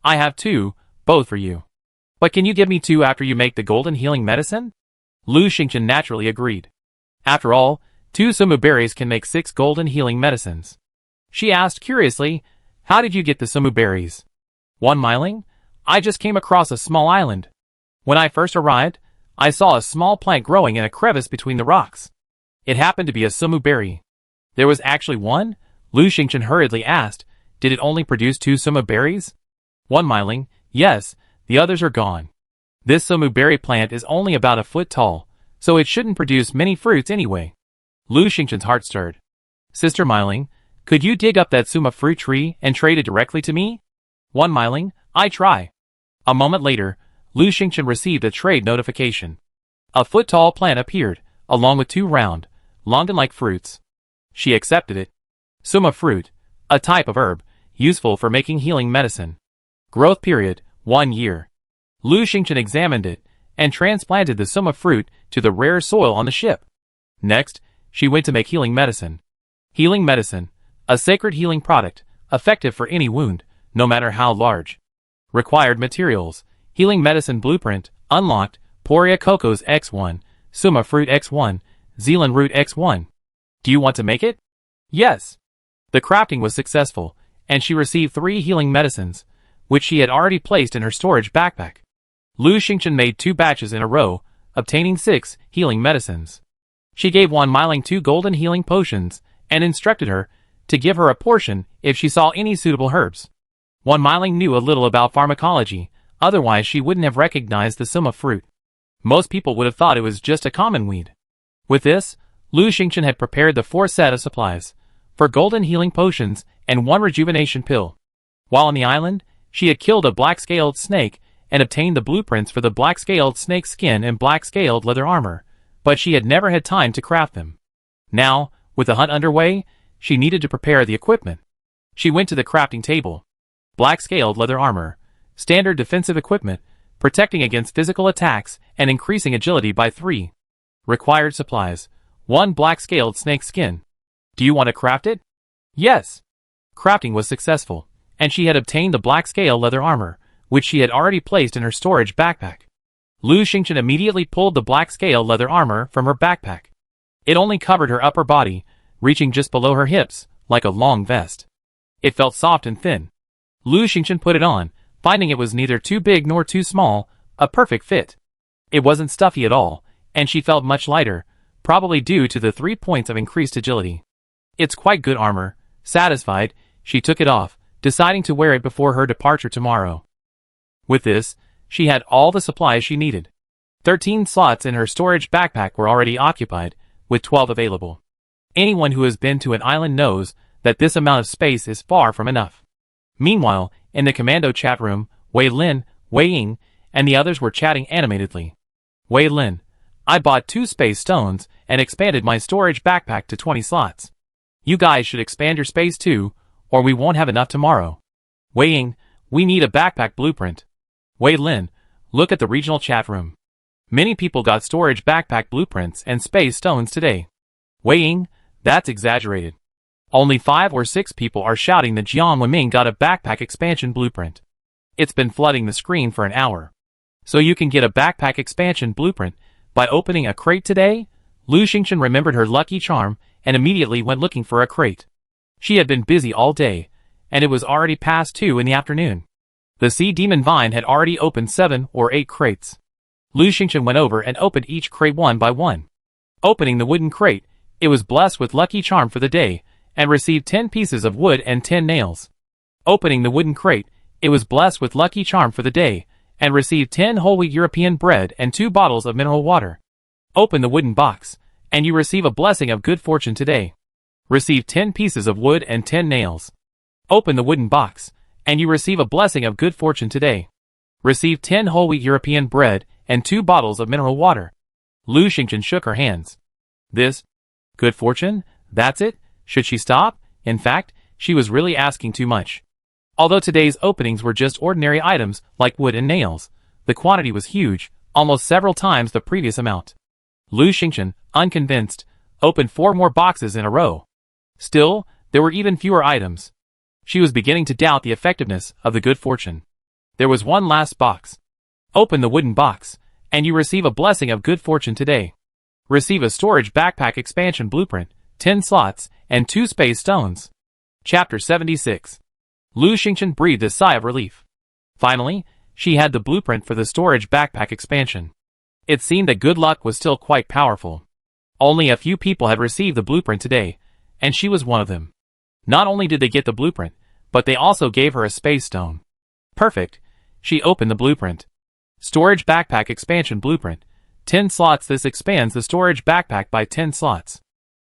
I have 2, both for you. But can you give me 2 after you make the golden healing medicine?" Lu Xingchen naturally agreed. After all, 2 sumu berries can make 6 golden healing medicines. She asked curiously, "How did you get the sumu berries?" "Wan Miling, I just came across a small island. When I first arrived, I saw a small plant growing in a crevice between the rocks. It happened to be a sumu berry." "There was actually 1?" Lu Xingchen hurriedly asked. "Did it only produce 2 sumu berries?" "Wan Miling, yes, the others are gone. This sumu berry plant is only about a foot tall, so it shouldn't produce many fruits anyway." Lu Xingchen's heart stirred. "Sister Miling, could you dig up that sumu fruit tree and trade it directly to me?" "Wan Miling, I try." A moment later, Lu Xingchen received a trade notification. A foot-tall plant appeared, along with 2 round, Longan-like fruits. She accepted it. Suma fruit, a type of herb, useful for making healing medicine. Growth period, 1 year. Lu Xingchen examined it, and transplanted the suma fruit to the rare soil on the ship. Next, she went to make healing medicine. Healing medicine, a sacred healing product, effective for any wound, no matter how large. Required materials, healing medicine blueprint, unlocked, Poria Cocos X1, Suma Fruit X1, Zealand Root X1. Do you want to make it? Yes. The crafting was successful, and she received 3 healing medicines, which she had already placed in her storage backpack. Lu Xingchen made 2 batches in a row, obtaining 6 healing medicines. She gave Wan Mailing 2 golden healing potions, and instructed her to give her a portion if she saw any suitable herbs. Wan Mailing knew a little about pharmacology, otherwise she wouldn't have recognized the suma fruit. Most people would have thought it was just a common weed. With this, Lu Xingchen had prepared the 4 set of supplies, for golden healing potions and 1 rejuvenation pill. While on the island, she had killed a black-scaled snake and obtained the blueprints for the black-scaled snake skin and black-scaled leather armor, but she had never had time to craft them. Now, with the hunt underway, she needed to prepare the equipment. She went to the crafting table. Black-scaled leather armor, standard defensive equipment, protecting against physical attacks and increasing agility by 3. Required supplies, 1 black-scaled snake skin. Do you want to craft it? Yes. Crafting was successful, and she had obtained the black-scale leather armor, which she had already placed in her storage backpack. Lu Xingchen immediately pulled the black-scale leather armor from her backpack. It only covered her upper body, reaching just below her hips, like a long vest. It felt soft and thin. Lu Xingchen put it on, finding it was neither too big nor too small, a perfect fit. It wasn't stuffy at all, and she felt much lighter, probably due to the 3 points of increased agility. It's quite good armor. Satisfied, she took it off, deciding to wear it before her departure tomorrow. With this, she had all the supplies she needed. 13 slots in her storage backpack were already occupied, with 12 available. Anyone who has been to an island knows that this amount of space is far from enough. Meanwhile, in the commando chat room, Wei Lin, Wei Ying, and the others were chatting animatedly. Wei Lin, I bought 2 space stones and expanded my storage backpack to 20 slots. You guys should expand your space too, or we won't have enough tomorrow. Wei Ying, we need a backpack blueprint. Wei Lin, look at the regional chat room. Many people got storage backpack blueprints and space stones today. Wei Ying, that's exaggerated. Only 5 or 6 people are shouting that Jian Wenming got a backpack expansion blueprint. It's been flooding the screen for an hour. So you can get a backpack expansion blueprint by opening a crate today? Lu Xingchen remembered her lucky charm and immediately went looking for a crate. She had been busy all day, and it was already past 2 in the afternoon. The sea demon vine had already opened 7 or 8 crates. Lu Xingchen went over and opened each crate one by one. Opening the wooden crate, it was blessed with lucky charm for the day, and received 10 pieces of wood and 10 nails. Opening the wooden crate, it was blessed with lucky charm for the day, and received 10 whole wheat European bread and 2 bottles of mineral water. Open the wooden box, and you receive a blessing of good fortune today. Receive 10 pieces of wood and 10 nails. Open the wooden box, and you receive a blessing of good fortune today. Receive 10 whole wheat European bread and 2 bottles of mineral water. Lu Xingchen shook her hands. This? Good fortune? That's it? Should she stop? In fact, she was really asking too much. Although today's openings were just ordinary items like wood and nails, the quantity was huge, almost several times the previous amount. Lu Xingchen, unconvinced, opened 4 more boxes in a row. Still, there were even fewer items. She was beginning to doubt the effectiveness of the good fortune. There was one last box. Open the wooden box, and you receive a blessing of good fortune today. Receive a storage backpack expansion blueprint, 10 slots, and 2 space stones. Chapter 76. Lu Xingchen breathed a sigh of relief. Finally, she had the blueprint for the storage backpack expansion. It seemed that good luck was still quite powerful. Only a few people had received the blueprint today, and she was one of them. Not only did they get the blueprint, but they also gave her a space stone. Perfect. She opened the blueprint. Storage backpack expansion blueprint. 10 slots. This expands the storage backpack by 10 slots.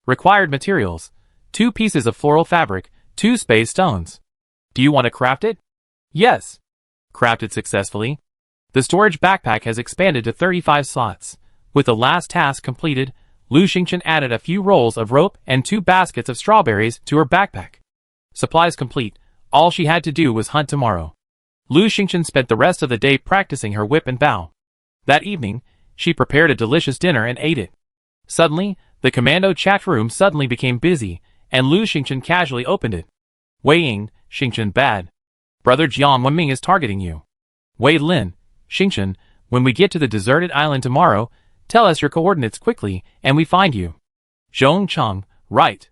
Required materials. 2 pieces of floral fabric, 2 space stones. Do you want to craft it? Yes. Crafted successfully. The storage backpack has expanded to 35 slots. With the last task completed, Lu Xingchen added a few rolls of rope and 2 baskets of strawberries to her backpack. Supplies complete, all she had to do was hunt tomorrow. Lu Xingchen spent the rest of the day practicing her whip and bow. That evening, she prepared a delicious dinner and ate it. Suddenly, the commando chat room suddenly became busy, and Lu Xingchen casually opened it. Wei Ying, Xingchen bad. Brother Jiang Wenming is targeting you. Wei Lin, Xingchen, when we get to the deserted island tomorrow, tell us your coordinates quickly, and we find you. Zhong Cheng, right.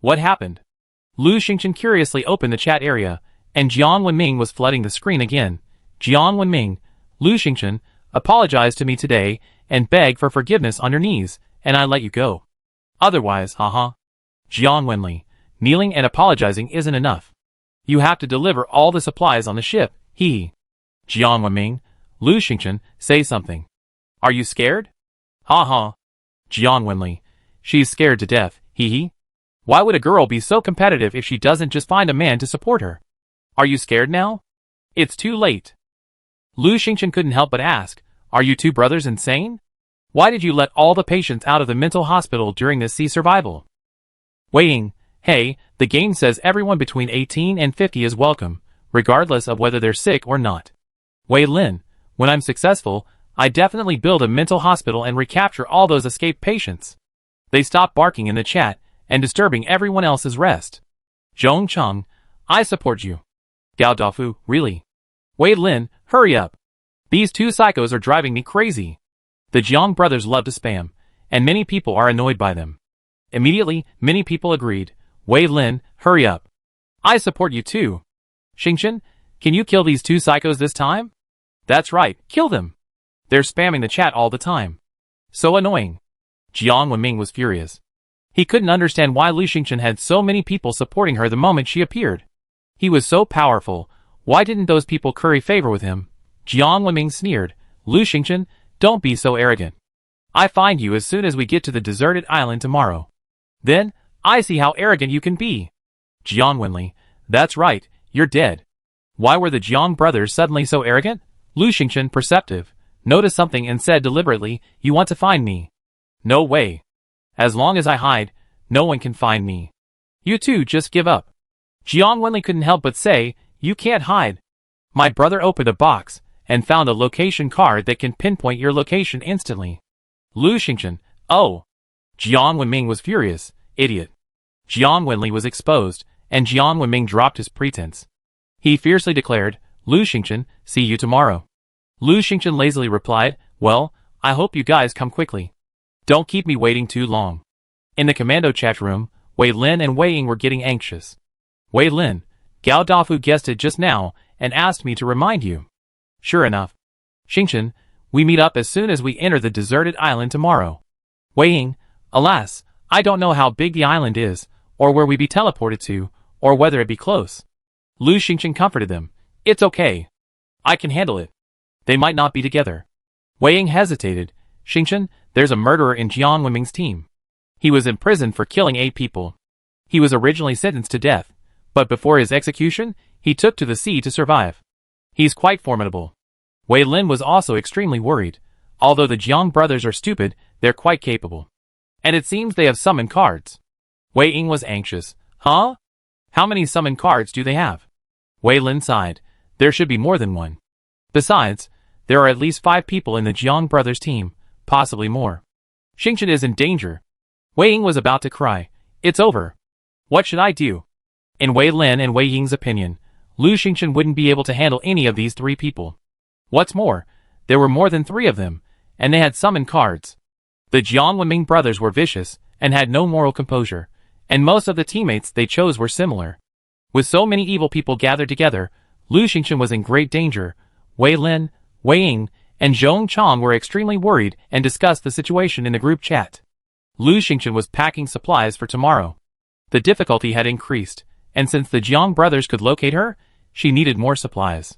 What happened? Lu Xingchen curiously opened the chat area, and Jiang Wenming was flooding the screen again. Jiang Wenming, Lu Xingchen, apologize to me today, and beg for forgiveness on your knees, and I let you go. Otherwise, haha. Jiang Wenli, kneeling and apologizing isn't enough. You have to deliver all the supplies on the ship, hee. Jiang Wenming, Lu Xingchen, say something. Are you scared? Haha. Jiang Wenli, she's scared to death, hee hee. Why would a girl be so competitive if she doesn't just find a man to support her? Are you scared now? It's too late. Lu Xingchen couldn't help but ask, are you two brothers insane? Why did you let all the patients out of the mental hospital during this sea survival? Wei Ying, hey, the game says everyone between 18 and 50 is welcome, regardless of whether they're sick or not. Wei Lin, when I'm successful, I definitely build a mental hospital and recapture all those escaped patients. They stop barking in the chat and disturbing everyone else's rest. Zhong Cheng, I support you. Gao Dafu, really? Wei Lin, hurry up. These two psychos are driving me crazy. The Jiang brothers love to spam, and many people are annoyed by them. Immediately, many people agreed. Wei Lin, hurry up. I support you too. Xingchen, can you kill these two psychos this time? That's right, kill them. They're spamming the chat all the time. So annoying. Jiang Wenming was furious. He couldn't understand why Lu Xingchen had so many people supporting her the moment she appeared. He was so powerful, why didn't those people curry favor with him? Jiang Wenming sneered, Lu Xingchen, don't be so arrogant. I find you as soon as we get to the deserted island tomorrow. Then, I see how arrogant you can be. Jiang Wenli, that's right, you're dead. Why were the Jiang brothers suddenly so arrogant? Lu Xingchen, perceptive, noticed something and said deliberately, you want to find me. No way. As long as I hide, no one can find me. You two just give up. Jiang Wenli couldn't help but say, you can't hide. My brother opened a box and found a location card that can pinpoint your location instantly. Lu Xingchen, oh. Jiang Wenming was furious, idiot. Jiang Wenli was exposed, and Jiang Wenming dropped his pretense. He fiercely declared, Lu Xingchen, see you tomorrow. Lu Xingchen lazily replied, well, I hope you guys come quickly. Don't keep me waiting too long. In the commando chat room, Wei Lin and Wei Ying were getting anxious. Wei Lin, Gao Dafu guessed it just now and asked me to remind you. Sure enough. Xingchen, we meet up as soon as we enter the deserted island tomorrow. Wei Ying, alas, I don't know how big the island is, or where we be teleported to, or whether it be close. Lu Xingchen comforted them. It's okay. I can handle it. They might not be together. Wei Ying hesitated. Xingchen, there's a murderer in Jiang Wenming's team. He was imprisoned for killing 8 people. He was originally sentenced to death, but before his execution, he took to the sea to survive. He's quite formidable. Wei Lin was also extremely worried. Although the Jiang brothers are stupid, they're quite capable. And it seems they have summoned cards. Wei Ying was anxious. Huh? How many summoned cards do they have? Wei Lin sighed. There should be more than one. Besides, there are at least 5 people in the Jiang brothers team, possibly more. Xingchen is in danger. Wei Ying was about to cry. It's over. What should I do? In Wei Lin and Wei Ying's opinion, Lu Xingchen wouldn't be able to handle any of these 3 people. What's more, there were more than 3 of them, and they had summoned cards. The Jiang Wenming brothers were vicious, and had no moral composure, and most of the teammates they chose were similar. With so many evil people gathered together, Lu Xingchen was in great danger. Wei Lin, Wei Ying, and Zhong Cheng were extremely worried and discussed the situation in the group chat. Lu Xingchen was packing supplies for tomorrow. The difficulty had increased, and since the Jiang brothers could locate her, she needed more supplies.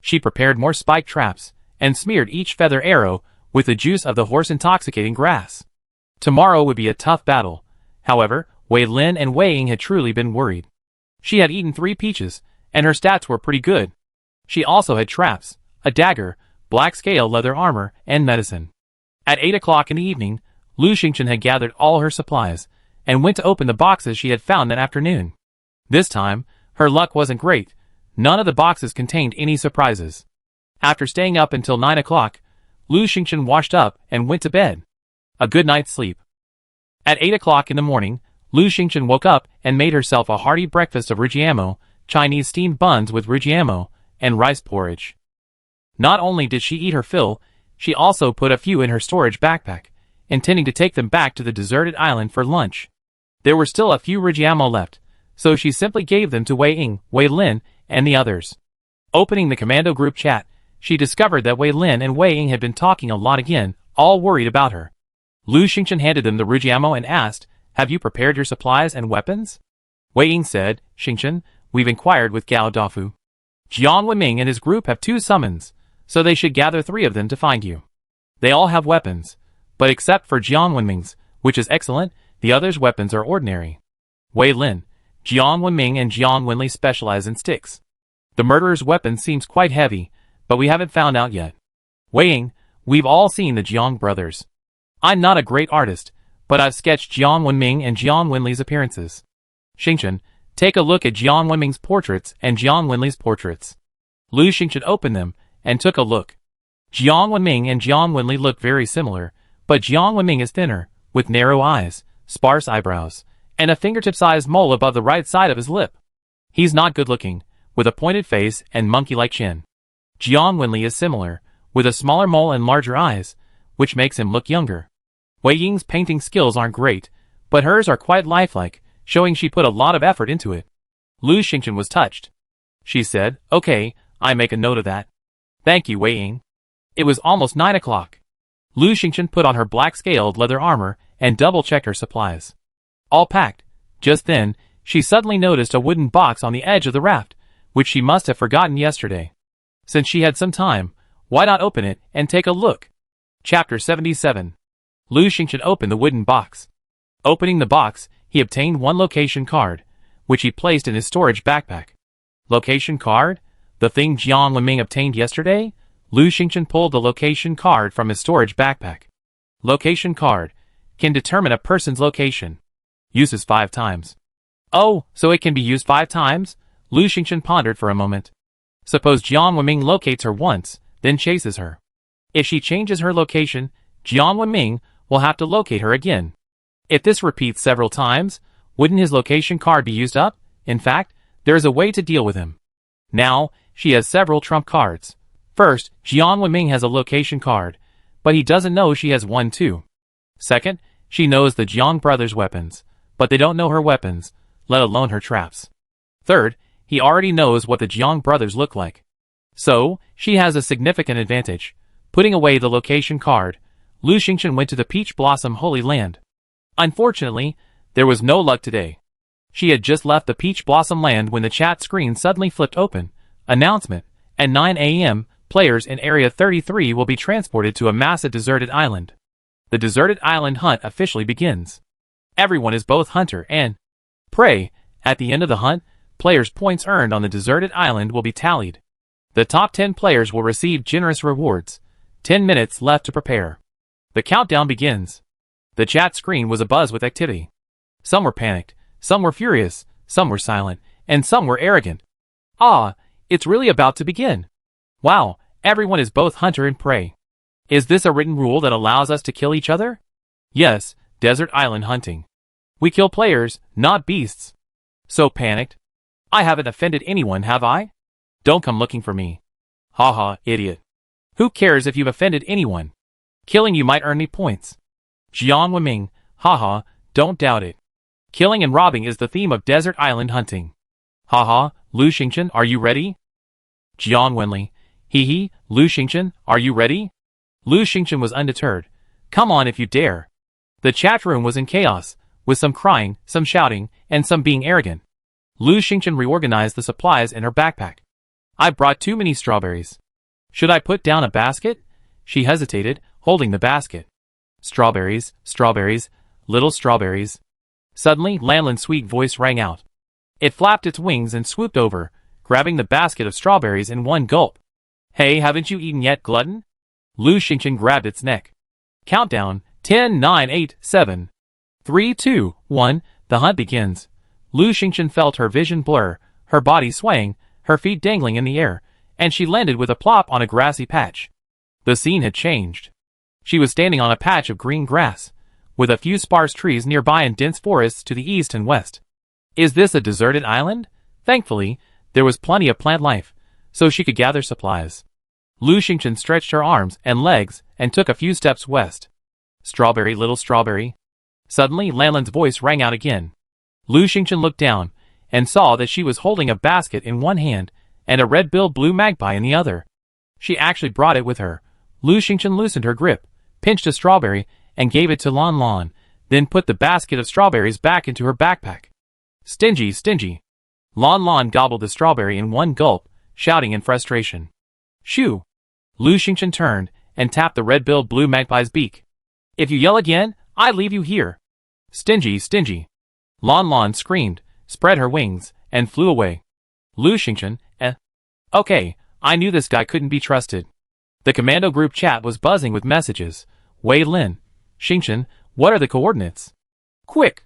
She prepared more spike traps, and smeared each feather arrow with the juice of the horse-intoxicating grass. Tomorrow would be a tough battle. However, Wei Lin and Wei Ying had truly been worried. She had eaten 3 peaches, and her stats were pretty good. She also had traps, a dagger, black scale leather armor, and medicine. At 8 o'clock in the evening, Lu Xingchen had gathered all her supplies, and went to open the boxes she had found that afternoon. This time, her luck wasn't great. None of the boxes contained any surprises. After staying up until 9 o'clock, Lu Xingchen washed up and went to bed. A good night's sleep. At 8 o'clock in the morning, Lu Xingchen woke up and made herself a hearty breakfast of rijiamo, Chinese steamed buns with rijiamo, and rice porridge. Not only did she eat her fill, she also put a few in her storage backpack, intending to take them back to the deserted island for lunch. There were still a few rijiamo left, so she simply gave them to Wei Ying, Wei Lin, and the others. Opening the commando group chat, she discovered that Wei Lin and Wei Ying had been talking a lot again, all worried about her. Lu Xingchen handed them the rijiamo and asked, "Have you prepared your supplies and weapons?" Wei Ying said, "Xingchen, we've inquired with Gao Dafu. Jiang Wenming and his group have 2 summons, so they should gather 3 of them to find you. They all have weapons, but except for Jiang Wenming's, which is excellent, the others' weapons are ordinary. Wei Lin, Jiang Wenming and Jiang Wenli specialize in sticks. The murderer's weapon seems quite heavy, but we haven't found out yet. Wei Ying, we've all seen the Jiang brothers. I'm not a great artist, but I've sketched Jiang Wenming and Jiang Wenli's appearances. Xingchen, take a look at Jiang Wenming's portraits and Jiang Wenli's portraits." Lu Xingchen opened them and took a look. Jiang Wenming and Jiang Wenli look very similar, but Jiang Wenming is thinner, with narrow eyes, sparse eyebrows, and a fingertip-sized mole above the right side of his lip. He's not good-looking, with a pointed face and monkey-like chin. Jiang Wenli is similar, with a smaller mole and larger eyes, which makes him look younger. Wei Ying's painting skills aren't great, but hers are quite lifelike, showing she put a lot of effort into it. Lu Xingchen was touched. She said, "Okay, I make a note of that. Thank you, Wei Ying." It was almost 9 o'clock. Lu Xingchen put on her black scaled leather armor and double-checked her supplies. All packed. Just then, she suddenly noticed a wooden box on the edge of the raft, which she must have forgotten yesterday. Since she had some time, why not open it and take a look? Chapter 77. Lu Xingchen opened the wooden box. Opening the box, he obtained 1 location card, which he placed in his storage backpack. Location card? The thing Jiang Wenming obtained yesterday? Lu Xingchen pulled the location card from his storage backpack. Location card can determine a person's location. Uses 5 times. Oh, so it can be used 5 times? Lu Xingchen pondered for a moment. Suppose Jiang Wenming locates her once, then chases her. If she changes her location, Jiang Wenming will have to locate her again. If this repeats several times, wouldn't his location card be used up? In fact, there is a way to deal with him. Now, she has several trump cards. First, Jiang Wenming has a location card, but he doesn't know she has one too. Second, she knows the Jiang brothers' weapons, but they don't know her weapons, let alone her traps. Third, he already knows what the Jiang brothers look like. So, she has a significant advantage. Putting away the location card, Lu Xingchen went to the Peach Blossom Holy Land. Unfortunately, there was no luck today. She had just left the Peach Blossom Land when the chat screen suddenly flipped open. Announcement: at 9 a.m., players in Area 33 will be transported to a massive deserted island. The deserted island hunt officially begins. Everyone is both hunter and prey. At the end of the hunt, players' points earned on the deserted island will be tallied. The top 10 players will receive generous rewards. 10 minutes left to prepare. The countdown begins. The chat screen was abuzz with activity. Some were panicked, some were furious, some were silent, and some were arrogant. Ah, it's really about to begin. Wow, everyone is both hunter and prey. Is this a written rule that allows us to kill each other? Yes, desert island hunting. We kill players, not beasts. So panicked. I haven't offended anyone, have I? Don't come looking for me. Haha, idiot. Who cares if you've offended anyone? Killing you might earn me points. Jiang Wenming, haha, don't doubt it. Killing and robbing is the theme of desert island hunting. Haha, Lu Xingchen, are you ready? Jiang Wenli, hee, Lu Xingchen, are you ready? Lu Xingchen was undeterred. Come on if you dare. The chat room was in chaos, with some crying, some shouting, and some being arrogant. Lu Xingchen reorganized the supplies in her backpack. I brought too many strawberries. Should I put down a basket? She hesitated, holding the basket. Strawberries, strawberries, little strawberries. Suddenly, Lanlin's sweet voice rang out. It flapped its wings and swooped over, grabbing the basket of strawberries in one gulp. Hey, haven't you eaten yet, glutton? Lu Xingchen grabbed its neck. Countdown, 10, 9, 8, 7, 3, 2, 1. The hunt begins. Lu Xingchen felt her vision blur, her body swaying, her feet dangling in the air, and she landed with a plop on a grassy patch. The scene had changed. She was standing on a patch of green grass, with a few sparse trees nearby and dense forests to the east and west. Is this a deserted island? Thankfully, there was plenty of plant life, so she could gather supplies. Lu Xingchen stretched her arms and legs and took a few steps west. Strawberry, little strawberry. Suddenly, Lanlan's voice rang out again. Lu Xingchen looked down and saw that she was holding a basket in one hand and a red-billed blue magpie in the other. She actually brought it with her. Lu Xingchen loosened her grip, pinched a strawberry, and gave it to Lan, then put the basket of strawberries back into her backpack. Stingy, stingy. Lan gobbled the strawberry in one gulp, shouting in frustration. Shoo! Lu Xingchen turned and tapped the red-billed blue magpie's beak. If you yell again, I leave you here. Stingy, stingy. Lan screamed, spread her wings, and flew away. Lu Xingchen, Okay, I knew this guy couldn't be trusted. The commando group chat was buzzing with messages. Wei Lin. Xingchen, what are the coordinates? Quick!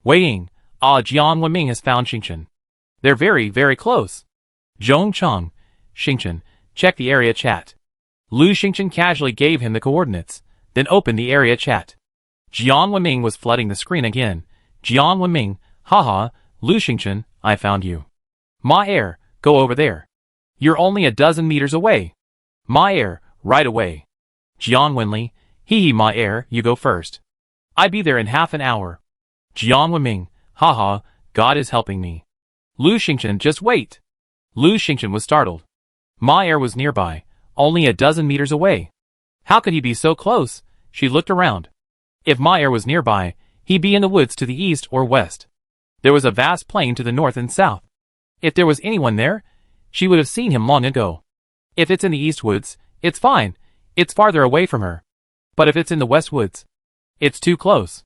Wei Ying. Jian Wenming has found Xingchen. They're very, very close. Zhong Cheng. Xingchen, check the area chat. Lu Xingchen casually gave him the coordinates, then opened the area chat. Jian Wenming was flooding the screen again. Jian Wenming, haha, Lu Xingchen, I found you. Ma Air, go over there. You're only a dozen meters away. Ma Air, right away. Jian Wenli, hee Ma Air, you go first. I'd be there in half an hour. Jian Wenming, haha, God is helping me. Lu Xingchen, just wait. Lu Xingchen was startled. Ma Air was nearby, only a dozen meters away. How could he be so close? She looked around. If Ma Air was nearby, he'd be in the woods to the east or west. There was a vast plain to the north and south. If there was anyone there, she would have seen him long ago. If it's in the east woods, it's fine. It's farther away from her. But if it's in the west woods, it's too close.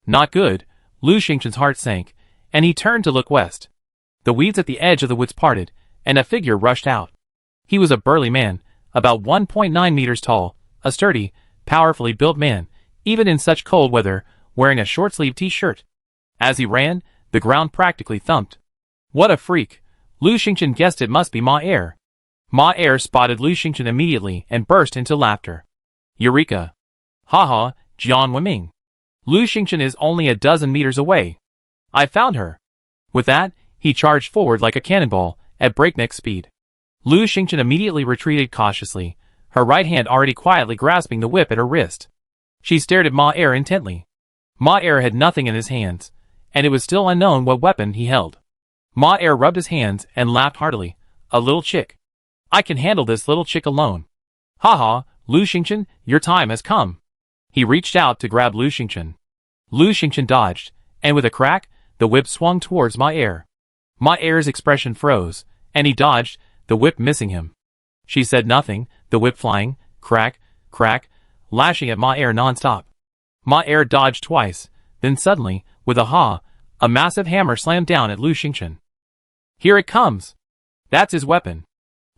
Not good. Lu Xingchen's heart sank, and he turned to look west. The weeds at the edge of the woods parted, and a figure rushed out. He was a burly man, about 1.9 meters tall, a sturdy, powerfully built man, even in such cold weather, wearing a short-sleeved t-shirt. As he ran, the ground practically thumped. What a freak! Lu Xingchen guessed it must be Ma Air. Ma Air spotted Lu Xingchen immediately and burst into laughter. Eureka! Haha, Jian Wenming. Lu Xingchen is only a dozen meters away. I found her. With that, he charged forward like a cannonball, at breakneck speed. Lu Xingchen immediately retreated cautiously, her right hand already quietly grasping the whip at her wrist. She stared at Ma Air intently. Ma Air had nothing in his hands, and it was still unknown what weapon he held. Ma Air rubbed his hands and laughed heartily. A little chick. I can handle this little chick alone. Haha, Lu Xingchen, your time has come. He reached out to grab Lu Xingchen. Lu Xingchen dodged, and with a crack, the whip swung towards Ma Air. Ma Air's expression froze, and he dodged, the whip missing him. She said nothing, the whip flying, crack, crack, lashing at Ma Air non-stop. Ma Air dodged twice, then suddenly, with a ha, a massive hammer slammed down at Lu Xingchen. Here it comes! That's his weapon.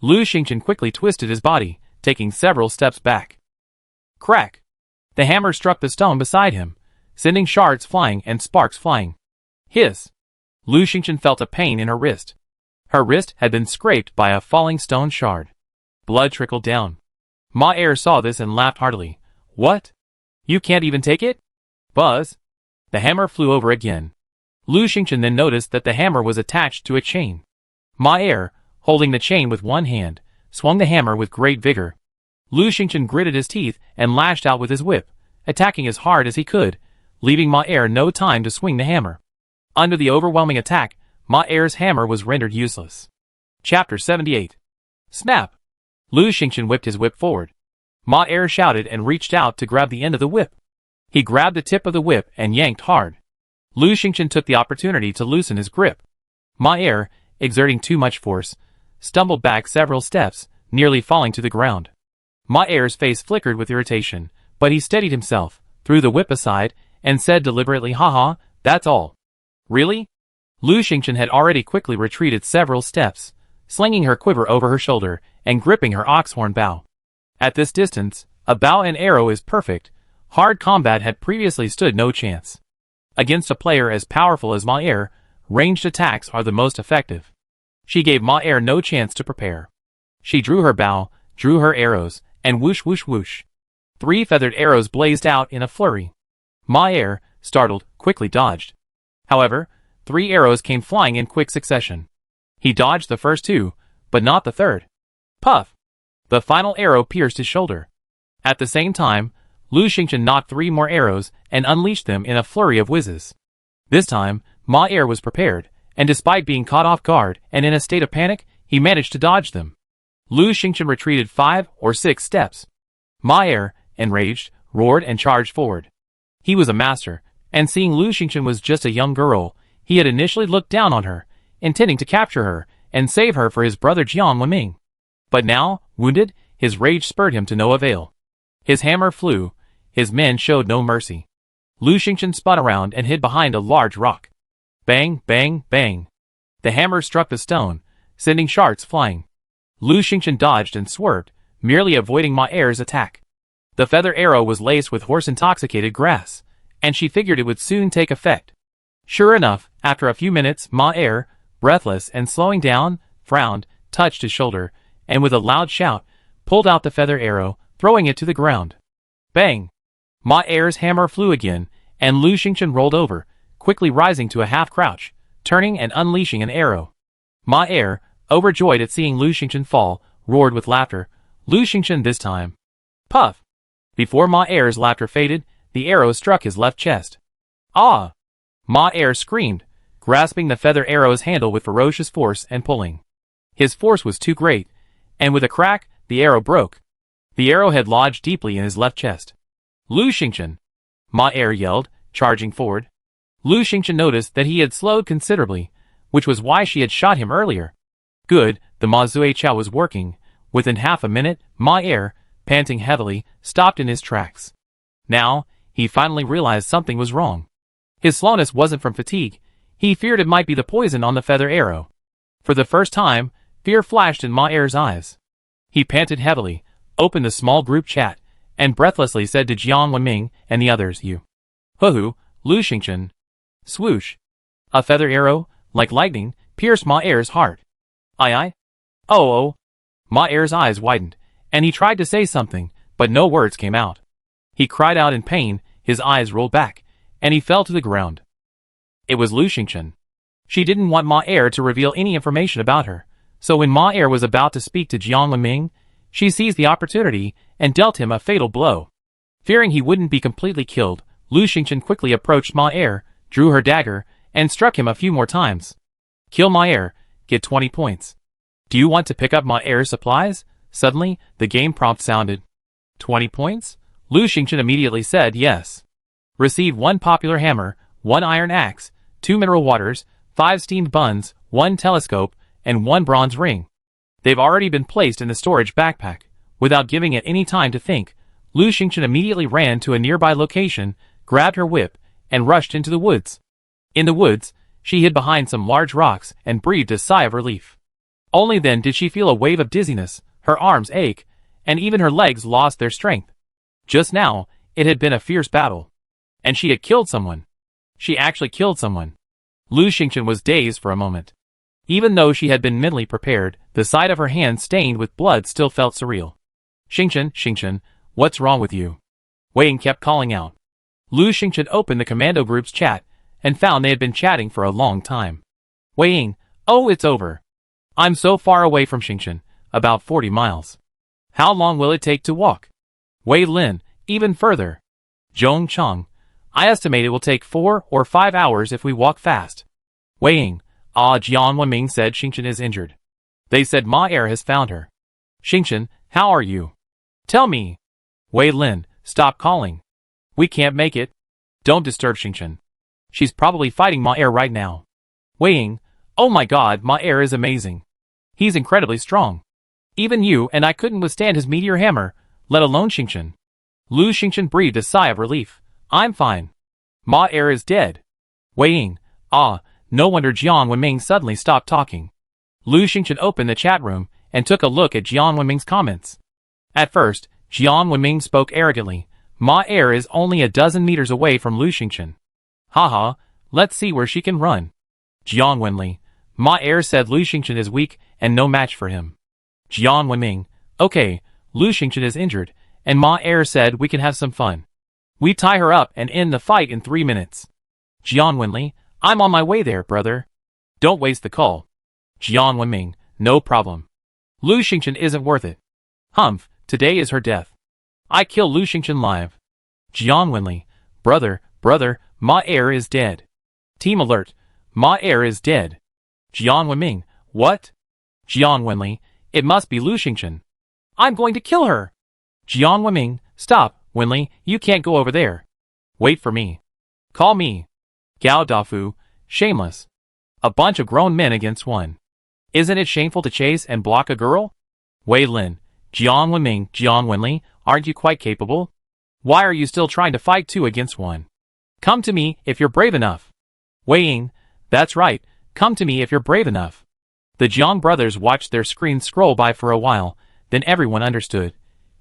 Lu Xingchen quickly twisted his body, taking several steps back. Crack! The hammer struck the stone beside him, sending shards flying and sparks flying. Hiss! Lu Xingchen felt a pain in her wrist. Her wrist had been scraped by a falling stone shard. Blood trickled down. Ma Air saw this and laughed heartily. What? You can't even take it? Buzz! The hammer flew over again. Lu Xingchen then noticed that the hammer was attached to a chain. Ma Air, holding the chain with one hand, swung the hammer with great vigor. Lu Xingchen gritted his teeth and lashed out with his whip, attacking as hard as he could, leaving Ma Air no time to swing the hammer. Under the overwhelming attack, Ma Air's hammer was rendered useless. Chapter 78. Snap! Lu Xingchen whipped his whip forward. Ma Air shouted and reached out to grab the end of the whip. He grabbed the tip of the whip and yanked hard. Lu Xingchen took the opportunity to loosen his grip. Ma Air, exerting too much force, stumbled back several steps, nearly falling to the ground. Ma Air's face flickered with irritation, but he steadied himself, threw the whip aside, and said deliberately, haha, that's all. Really? Lu Xingchen had already quickly retreated several steps, slinging her quiver over her shoulder and gripping her oxhorn bow. At this distance, a bow and arrow is perfect, Hard combat had previously stood no chance. Against a player as powerful as Ma Er, ranged attacks are the most effective. She gave Ma Er no chance to prepare. She drew her bow, drew her arrows, and whoosh whoosh whoosh. 3 feathered arrows blazed out in a flurry. Ma Er, startled, quickly dodged. However, 3 arrows came flying in quick succession. He dodged the first 2, but not the third. Puff! The final arrow pierced his shoulder. At the same time, Lu Xingchen knocked 3 more arrows and unleashed them in a flurry of whizzes. This time, Ma Er was prepared, and despite being caught off guard and in a state of panic, he managed to dodge them. Lu Xingchen retreated 5 or 6 steps. Ma Er, enraged, roared and charged forward. He was a master, and seeing Lu Xingchen was just a young girl, he had initially looked down on her, intending to capture her and save her for his brother Jiang Wenming. But now, wounded, his rage spurred him to no avail. His hammer flew. His men showed no mercy. Lu Xingchen spun around and hid behind a large rock. Bang, bang, bang. The hammer struck the stone, sending shards flying. Lu Xingchen dodged and swerved, merely avoiding Ma Er's attack. The feather arrow was laced with horse-intoxicated grass, and she figured it would soon take effect. Sure enough, after a few minutes, Ma Er, breathless and slowing down, frowned, touched his shoulder, and with a loud shout, pulled out the feather arrow, throwing it to the ground. Bang! Ma Er's hammer flew again, and Lu Xingchen rolled over, quickly rising to a half-crouch, turning and unleashing an arrow. Ma Er, overjoyed at seeing Lu Xingchen fall, roared with laughter. Lu Xingchen this time. Puff! Before Ma Er's laughter faded, the arrow struck his left chest. Ah! Ma Er screamed, grasping the feather arrow's handle with ferocious force and pulling. His force was too great, and with a crack, the arrow broke. The arrow had lodged deeply in his left chest. Lu Xingchen! Ma Er yelled, charging forward. Lu Xingchen noticed that he had slowed considerably, which was why she had shot him earlier. Good, the Ma Zui Chao was working. Within half a minute, Ma Er, panting heavily, stopped in his tracks. Now, he finally realized something was wrong. His slowness wasn't from fatigue. He feared it might be the poison on the feather arrow. For the first time, fear flashed in Ma Er's eyes. He panted heavily, opened the small group chat, and breathlessly said to Jiang Wenming and the others, "You. Hoo-hoo, Lu Xingchen." Swoosh. A feather arrow, like lightning, pierced Ma Er's heart. Aye. Oh. Ma Er's eyes widened, and he tried to say something, but no words came out. He cried out in pain, his eyes rolled back, and he fell to the ground. It was Lu Xingchen. She didn't want Ma Er to reveal any information about her, so when Ma Er was about to speak to Jiang Wenming, she seized the opportunity and dealt him a fatal blow. Fearing he wouldn't be completely killed, Lu Xingchen quickly approached Ma Er, drew her dagger, and struck him a few more times. Kill Ma Er, get 20 points. Do you want to pick up Ma Er's supplies? Suddenly, the game prompt sounded. 20 points? Lu Xingchen immediately said yes. Receive 1 popular hammer, 1 iron axe, 2 mineral waters, 5 steamed buns, 1 telescope, and 1 bronze ring. They've already been placed in the storage backpack. Without giving it any time to think, Lu Xingchen immediately ran to a nearby location, grabbed her whip, and rushed into the woods. In the woods, she hid behind some large rocks and breathed a sigh of relief. Only then did she feel a wave of dizziness, her arms ache, and even her legs lost their strength. Just now, it had been a fierce battle. And she had killed someone. She actually killed someone. Lu Xingchen was dazed for a moment. Even though she had been mentally prepared, the sight of her hand stained with blood still felt surreal. Xingchen, what's wrong with you? Wei Ying kept calling out. Lu Xingchen opened the commando group's chat, and found they had been chatting for a long time. Wei Ying, oh, it's over. I'm so far away from Xingchen, about 40 miles. How long will it take to walk? Wei Lin, even further. Zhong Chang, I estimate it will take 4 or 5 hours if we walk fast. Wei Ying, Jiang Wenming said Xingchen is injured. They said Ma Er has found her. Xingchen, how are you? Tell me. Wei Lin, stop calling. We can't make it. Don't disturb Xingchen. She's probably fighting Ma Er right now. Wei Ying, oh my god, Ma Er is amazing. He's incredibly strong. Even you and I couldn't withstand his meteor hammer, let alone Xingchen. Lu Xingchen breathed a sigh of relief. I'm fine. Ma Er is dead. Wei Ying, no wonder Jiang Wenming suddenly stopped talking. Lu Xingchen opened the chat room and took a look at Jiang Wenming's comments. At first, Jiang Wenming spoke arrogantly, Ma Er is only a dozen meters away from Lu Xingchen. Haha, let's see where she can run. Jiang Wenli, Ma Er said Lu Xingchen is weak and no match for him. Jiang Wenming, okay, Lu Xingchen is injured, and Ma Er said we can have some fun. We tie her up and end the fight in 3 minutes. Jiang Wenli, I'm on my way there, brother. Don't waste the call. Jiang Wenming, no problem. Lu Xingchen isn't worth it. Humph, today is her death. I kill Lu Xingchen live. Jiang Wenli, brother, Ma Er is dead. Team alert, Ma Er is dead. Jiang Wenming, what? Jiang Wenli, it must be Lu Xingchen. I'm going to kill her. Jiang Wenming, stop, Wenli, you can't go over there. Wait for me. Call me. Gao Dafu, shameless. A bunch of grown men against one. Isn't it shameful to chase and block a girl? Wei Lin, Jiang Wenming, Jiang Wenli, aren't you quite capable? Why are you still trying to fight 2 against 1? Come to me if you're brave enough. Wei Ying, that's right, come to me if you're brave enough. The Jiang brothers watched their screens scroll by for a while, then everyone understood.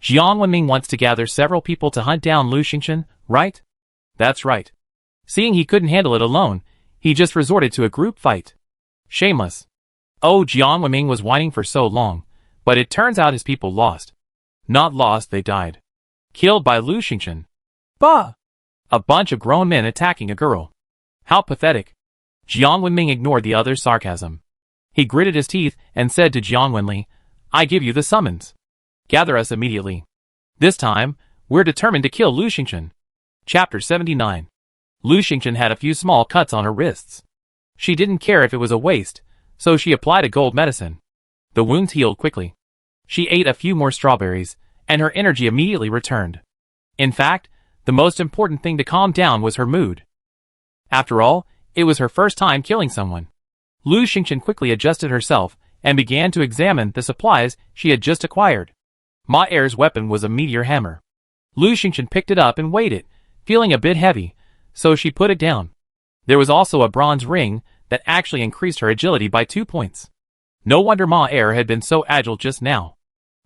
Jiang Wenming wants to gather several people to hunt down Lu Xingchen, right? That's right. Seeing he couldn't handle it alone, he just resorted to a group fight. Shameless. Oh, Jiang Wenming was whining for so long, but it turns out his people lost. Not lost, they died. Killed by Lu Xingchen. Bah! A bunch of grown men attacking a girl. How pathetic. Jiang Wenming ignored the other's sarcasm. He gritted his teeth and said to Jiang Wenli, I give you the summons. Gather us immediately. This time, we're determined to kill Lu Xingchen. Chapter 79. Lu Xingchen had a few small cuts on her wrists. She didn't care if it was a waste, so she applied a gold medicine. The wounds healed quickly. She ate a few more strawberries, and her energy immediately returned. In fact, the most important thing to calm down was her mood. After all, it was her first time killing someone. Lu Xingchen quickly adjusted herself and began to examine the supplies she had just acquired. Ma Er's weapon was a meteor hammer. Lu Xingchen picked it up and weighed it, feeling a bit heavy, so she put it down. There was also a bronze ring that actually increased her agility by 2 points. No wonder Ma Er had been so agile just now.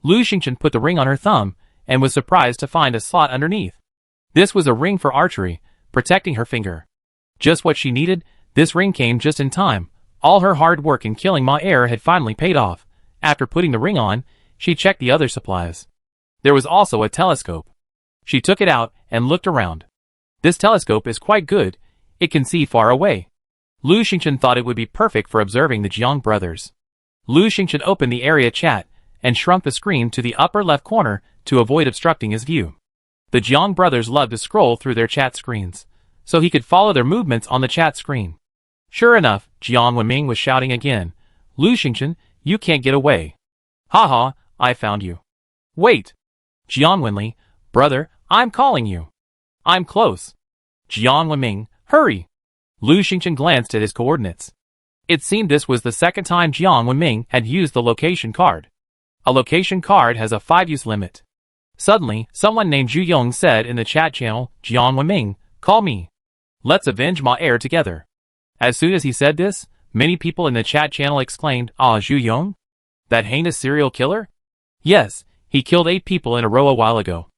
Lu Xingchen put the ring on her thumb and was surprised to find a slot underneath. This was a ring for archery, protecting her finger. Just what she needed, this ring came just in time. All her hard work in killing Ma Er had finally paid off. After putting the ring on, she checked the other supplies. There was also a telescope. She took it out and looked around. This telescope is quite good. It can see far away. Lu Xingchen thought it would be perfect for observing the Jiang brothers. Lu Xingchen opened the area chat and shrunk the screen to the upper left corner to avoid obstructing his view. The Jiang brothers loved to scroll through their chat screens, so he could follow their movements on the chat screen. Sure enough, Jiang Wenming was shouting again, Lu Xingchen, you can't get away. Haha, I found you. Wait. Jiang Wenli, brother, I'm calling you. I'm close. Jiang Wenming, hurry. Lu Xingchen glanced at his coordinates. It seemed this was the second time Jiang Wenming had used the location card. A location card has a 5-use limit. Suddenly, someone named Zhu Yong said in the chat channel, Jiang Wenming, call me. Let's avenge Ma Er together. As soon as he said this, many people in the chat channel exclaimed, Ah, Zhu Yong? That heinous serial killer? Yes, he killed 8 people in a row a while ago.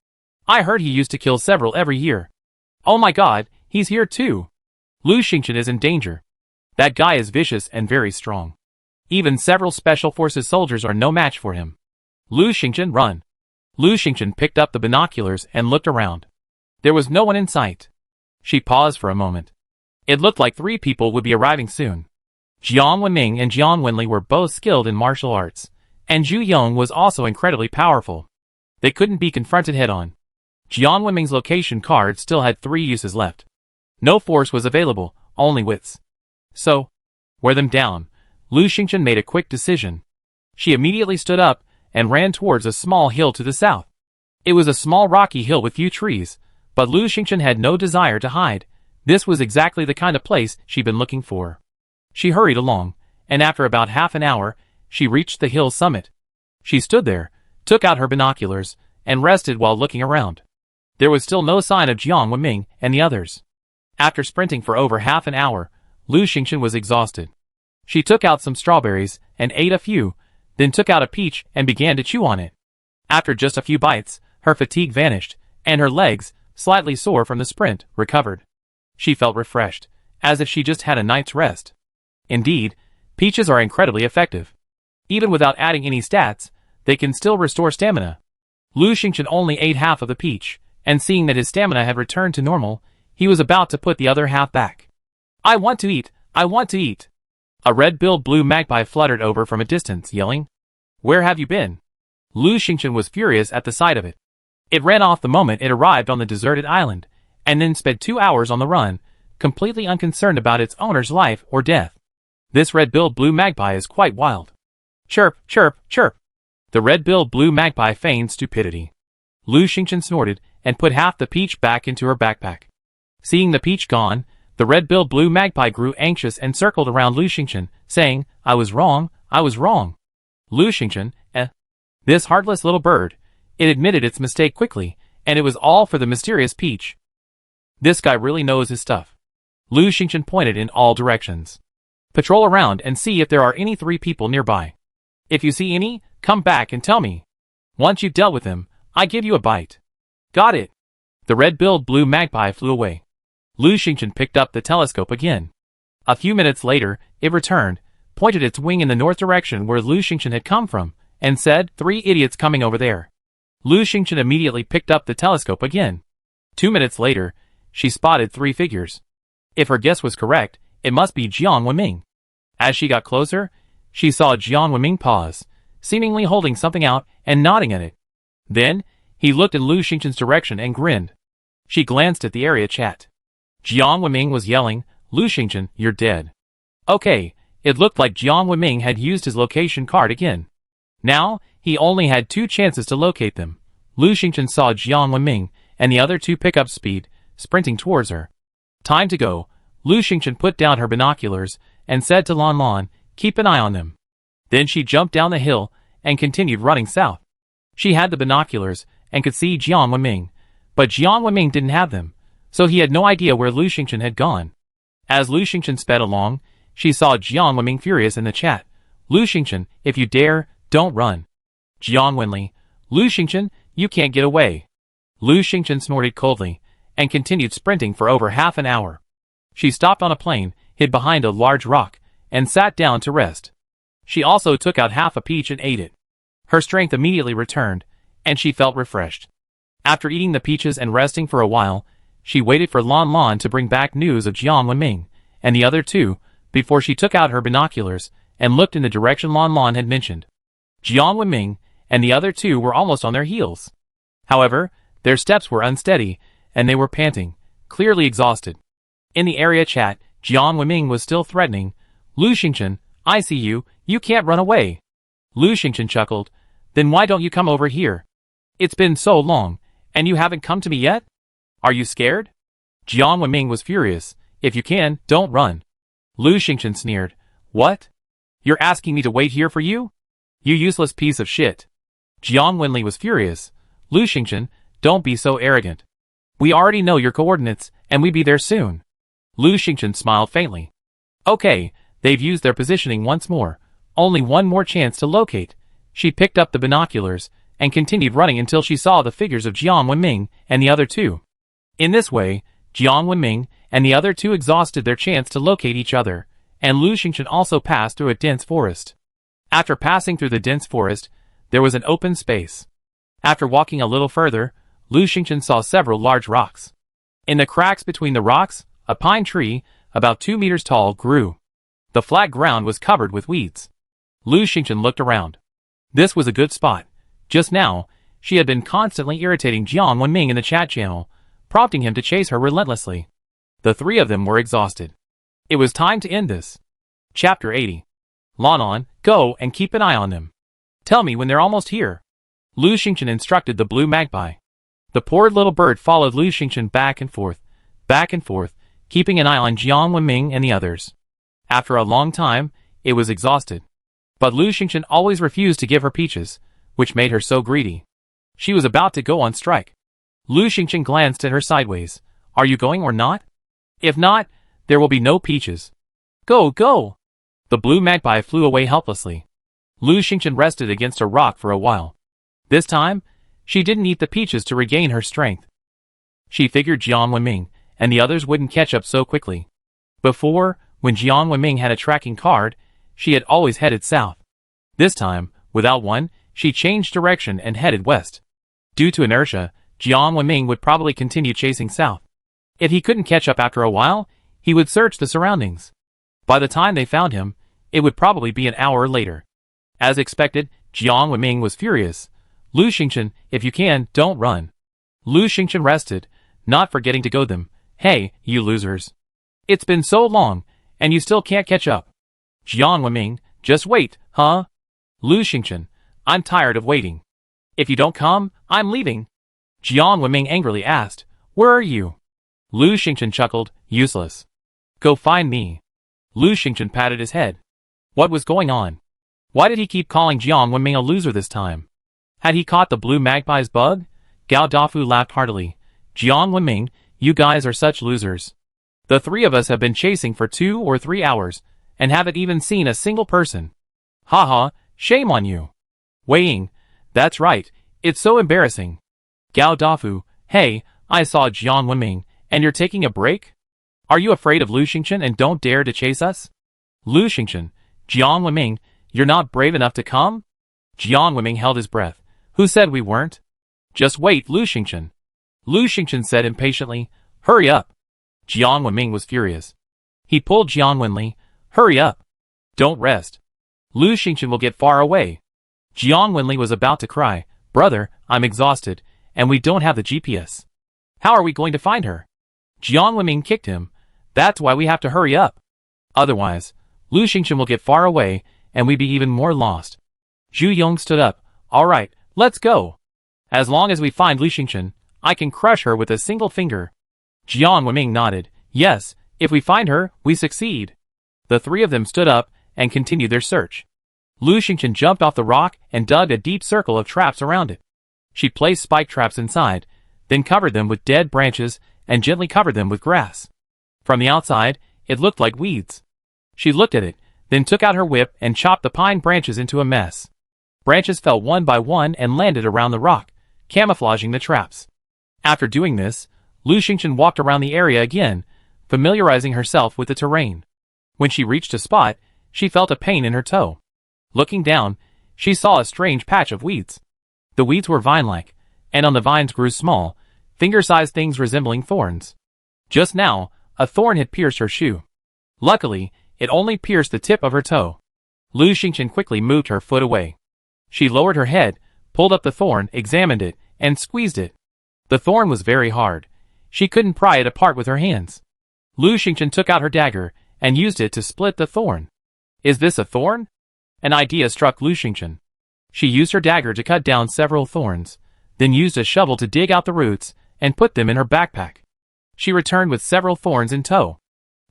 I heard he used to kill several every year. Oh my god, he's here too. Lu Xingchen is in danger. That guy is vicious and very strong. Even several special forces soldiers are no match for him. Lu Xingchen, run. Lu Xingchen picked up the binoculars and looked around. There was no one in sight. She paused for a moment. It looked like 3 people would be arriving soon. Jiang Wenming and Jiang Wenli were both skilled in martial arts, and Zhu Yong was also incredibly powerful. They couldn't be confronted head-on. Jiang Wenming's location card still had 3 uses left. No force was available, only wits. So, wear them down. Lu Xingchen made a quick decision. She immediately stood up and ran towards a small hill to the south. It was a small rocky hill with few trees, but Lu Xingchen had no desire to hide. This was exactly the kind of place she'd been looking for. She hurried along, and after about half an hour, she reached the hill's summit. She stood there, took out her binoculars, and rested while looking around. There was still no sign of Jiang Wenming and the others. After sprinting for over half an hour, Lu Xingchen was exhausted. She took out some strawberries and ate a few, then took out a peach and began to chew on it. After just a few bites, her fatigue vanished, and her legs, slightly sore from the sprint, recovered. She felt refreshed, as if she just had a night's rest. Indeed, peaches are incredibly effective. Even without adding any stats, they can still restore stamina. Lu Xingchen only ate half of the peach, and seeing that his stamina had returned to normal, he was about to put the other half back. I want to eat! I want to eat! A red-billed blue magpie fluttered over from a distance, yelling, Where have you been? Lu Xingchen was furious at the sight of it. It ran off the moment it arrived on the deserted island, and then spent 2 hours on the run, completely unconcerned about its owner's life or death. This red-billed blue magpie is quite wild. Chirp, chirp, chirp. The red-billed blue magpie feigned stupidity. Lu Xingchen snorted and put half the peach back into her backpack. Seeing the peach gone, the red-billed blue magpie grew anxious and circled around Lu Xingchen, saying, I was wrong, I was wrong. Lu Xingchen, This heartless little bird. It admitted its mistake quickly, and it was all for the mysterious peach. This guy really knows his stuff. Lu Xingchen pointed in all directions. Patrol around and see if there are any 3 people nearby. If you see any, come back and tell me. Once you've dealt with them, I give you a bite. Got it. The red-billed blue magpie flew away. Lu Xingchen picked up the telescope again. A few minutes later, it returned, pointed its wing in the north direction where Lu Xingchen had come from, and said, 3 idiots coming over there. Lu Xingchen immediately picked up the telescope again. 2 minutes later, she spotted 3 figures. If her guess was correct, it must be Jiang Wenming. As she got closer, she saw Jiang Wenming pause, seemingly holding something out and nodding at it. Then, he looked in Lu Xingchen's direction and grinned. She glanced at the area chat. Jiang Wenming was yelling, Lu Xingchen, you're dead. Okay, it looked like Jiang Wenming had used his location card again. Now, he only had 2 chances to locate them. Lu Xingchen saw Jiang Wenming and the other 2 pick up speed, sprinting towards her. Time to go. Lu Xingchen put down her binoculars and said to Lan Lan, keep an eye on them. Then she jumped down the hill and continued running south. She had the binoculars and could see Jiang Wenming, but Jiang Wenming didn't have them, so he had no idea where Lu Xingchen had gone. As Lu Xingchen sped along, she saw Jiang Wenming furious in the chat. Lu Xingchen, if you dare, don't run. Jiang Wenli, Lu Xingchen, you can't get away. Lu Xingchen snorted coldly and continued sprinting for over half an hour. She stopped on a plain, hid behind a large rock, and sat down to rest. She also took out half a peach and ate it. Her strength immediately returned, and she felt refreshed. After eating the peaches and resting for a while, she waited for Lan Lan to bring back news of Jiang Wenming and the other 2 before she took out her binoculars and looked in the direction Lan Lan had mentioned. Jiang Wenming and the other 2 were almost on their heels. However, their steps were unsteady, and they were panting, clearly exhausted. In the area chat, Jiang Wenming was still threatening, Lu Xingchen, I see you, you can't run away. Lu Xingchen chuckled, then why don't you come over here? It's been so long, and you haven't come to me yet? Are you scared? Jiang Wenming was furious, if you can, don't run. Lu Xingchen sneered, what? You're asking me to wait here for you? You useless piece of shit. Jiang Wenli was furious, Lu Xingchen, don't be so arrogant. We already know your coordinates, and we be there soon. Lu Xingchen smiled faintly. Okay, they've used their positioning once more. Only one more chance to locate. She picked up the binoculars and continued running until she saw the figures of Jiang Wenming and the other 2. In this way, Jiang Wenming and the other 2 exhausted their chance to locate each other, and Lu Xingchen also passed through a dense forest. After passing through the dense forest, there was an open space. After walking a little further, Lu Xingchen saw several large rocks. In the cracks between the rocks, a pine tree, about 2 meters tall, grew. The flat ground was covered with weeds. Lu Xingchen looked around. This was a good spot. Just now, she had been constantly irritating Jiang Wenming in the chat channel, prompting him to chase her relentlessly. The 3 of them were exhausted. It was time to end this. Chapter 80. Lan, go and keep an eye on them. Tell me when they're almost here. Lu Xingchen instructed the blue magpie. The poor little bird followed Lu Xingchen back and forth, keeping an eye on Jiang Wenming and the others. After a long time, it was exhausted. But Lu Xingchen always refused to give her peaches, which made her so greedy. She was about to go on strike. Lu Xingchen glanced at her sideways. Are you going or not? If not, there will be no peaches. Go, go! The blue magpie flew away helplessly. Lu Xingchen rested against a rock for a while. This time, she didn't eat the peaches to regain her strength. She figured Jiang Wenming and the others wouldn't catch up so quickly. Before, when Jiang Wenming had a tracking card, she had always headed south. This time, without one, she changed direction and headed west. Due to inertia, Jiang Wenming would probably continue chasing south. If he couldn't catch up after a while, he would search the surroundings. By the time they found him, it would probably be an hour later. As expected, Jiang Wenming was furious. Lu Xingchen, if you can, don't run. Lu Xingchen rested, not forgetting to goad them. Hey, you losers. It's been so long, and you still can't catch up. Jiang Wenming, just wait, huh? Lu Xingchen, I'm tired of waiting. If you don't come, I'm leaving. Jiang Wenming angrily asked, where are you? Lu Xingchen chuckled, useless. Go find me. Lu Xingchen patted his head. What was going on? Why did he keep calling Jiang Wenming a loser this time? Had he caught the blue magpie's bug? Gao Dafu laughed heartily. Jiang Wenming, you guys are such losers. The three of us have been chasing for 2 or 3 hours, and haven't even seen a single person. Haha, shame on you. Wei Ying, that's right, it's so embarrassing. Gao Dafu, hey, I saw Jiang Wenming, and you're taking a break? Are you afraid of Lu Xingchen and don't dare to chase us? Lu Xingchen, Jiang Wenming, you're not brave enough to come? Jiang Wenming held his breath. Who said we weren't? Just wait, Lu Xingchen. Lu Xingchen said impatiently, hurry up. Jiang Wenming was furious. He pulled Jiang Wenli, hurry up. Don't rest. Lu Xingchen will get far away. Jiang Wenli was about to cry, brother, I'm exhausted, and we don't have the GPS. How are we going to find her? Jiang Wenming kicked him. That's why we have to hurry up. Otherwise, Lu Xingchen will get far away, and we'd be even more lost. Zhu Yong stood up. All right, let's go. As long as we find Lu Xingchen, I can crush her with a single finger. Jiang Wenming nodded. Yes, if we find her, we succeed. The three of them stood up and continued their search. Lu Xingchen jumped off the rock and dug a deep circle of traps around it. She placed spike traps inside, then covered them with dead branches and gently covered them with grass. From the outside, it looked like weeds. She looked at it, then took out her whip and chopped the pine branches into a mess. Branches fell one by one and landed around the rock, camouflaging the traps. After doing this, Lu Xingchen walked around the area again, familiarizing herself with the terrain. When she reached a spot, she felt a pain in her toe. Looking down, she saw a strange patch of weeds. The weeds were vine-like, and on the vines grew small, finger-sized things resembling thorns. Just now, a thorn had pierced her shoe. Luckily, it only pierced the tip of her toe. Lu Xingchen quickly moved her foot away. She lowered her head, pulled up the thorn, examined it, and squeezed it. The thorn was very hard. She couldn't pry it apart with her hands. Lu Xingchen took out her dagger and used it to split the thorn. Is this a thorn? An idea struck Lu Xingchen. She used her dagger to cut down several thorns, then used a shovel to dig out the roots and put them in her backpack. She returned with several thorns in tow.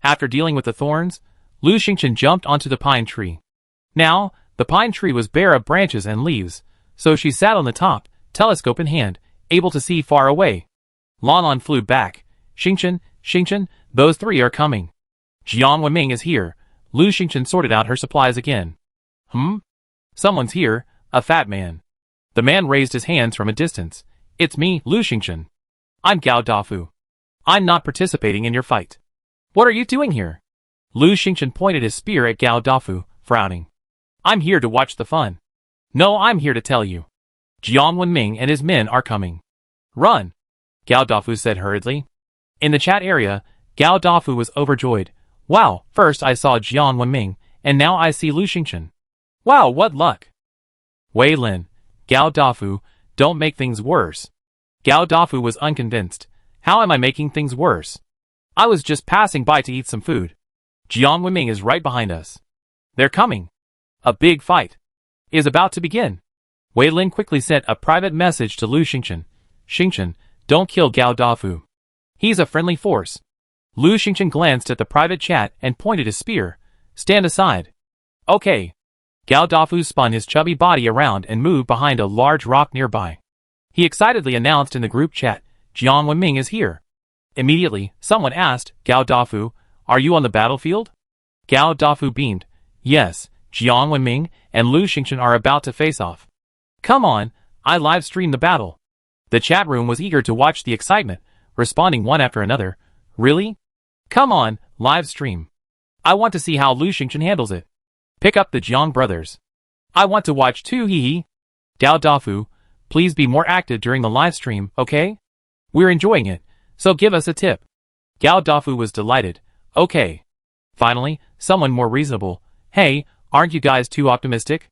After dealing with the thorns, Lu Xingchen jumped onto the pine tree. Now, the pine tree was bare of branches and leaves, so she sat on the top, telescope in hand, able to see far away. Lan Lan flew back. Xingchen, Xingchen, those three are coming. Jiang Wenming is here. Lu Xingchen sorted out her supplies again. Someone's here, a fat man. The man raised his hands from a distance. It's me, Lu Xingchen. I'm Gao Dafu. I'm not participating in your fight. What are you doing here? Lu Xingchen pointed his spear at Gao Dafu, frowning. I'm here to watch the fun. No, I'm here to tell you. Jiang Wenming and his men are coming. Run! Gao Dafu said hurriedly. In the chat area, Gao Dafu was overjoyed. Wow, first I saw Jiang Wenming, and now I see Lu Xingchen. Wow, what luck! Wei Lin, Gao Dafu, don't make things worse. Gao Dafu was unconvinced. How am I making things worse? I was just passing by to eat some food. Jiang Wenming is right behind us. They're coming. A big fight is about to begin. Wei Lin quickly sent a private message to Lu Xingchen. Xingchen, don't kill Gao Dafu. He's a friendly force. Lu Xingchen glanced at the private chat and pointed his spear. Stand aside. Okay. Gao Dafu spun his chubby body around and moved behind a large rock nearby. He excitedly announced in the group chat, Jiang Wenming is here. Immediately, someone asked, Gao Dafu, are you on the battlefield? Gao Dafu beamed. Yes, Jiang Wenming and Lu Xingchen are about to face off. Come on, I live-streamed the battle. The chat room was eager to watch the excitement, responding one after another. Really? Come on, live stream. I want to see how Lu Xingchen handles it. Pick up the Jiang brothers. I want to watch too, hee. Gao Dafu, please be more active during the live stream, okay? We're enjoying it, so give us a tip. Gao Dafu was delighted. Okay. Finally, someone more reasonable. Hey, aren't you guys too optimistic?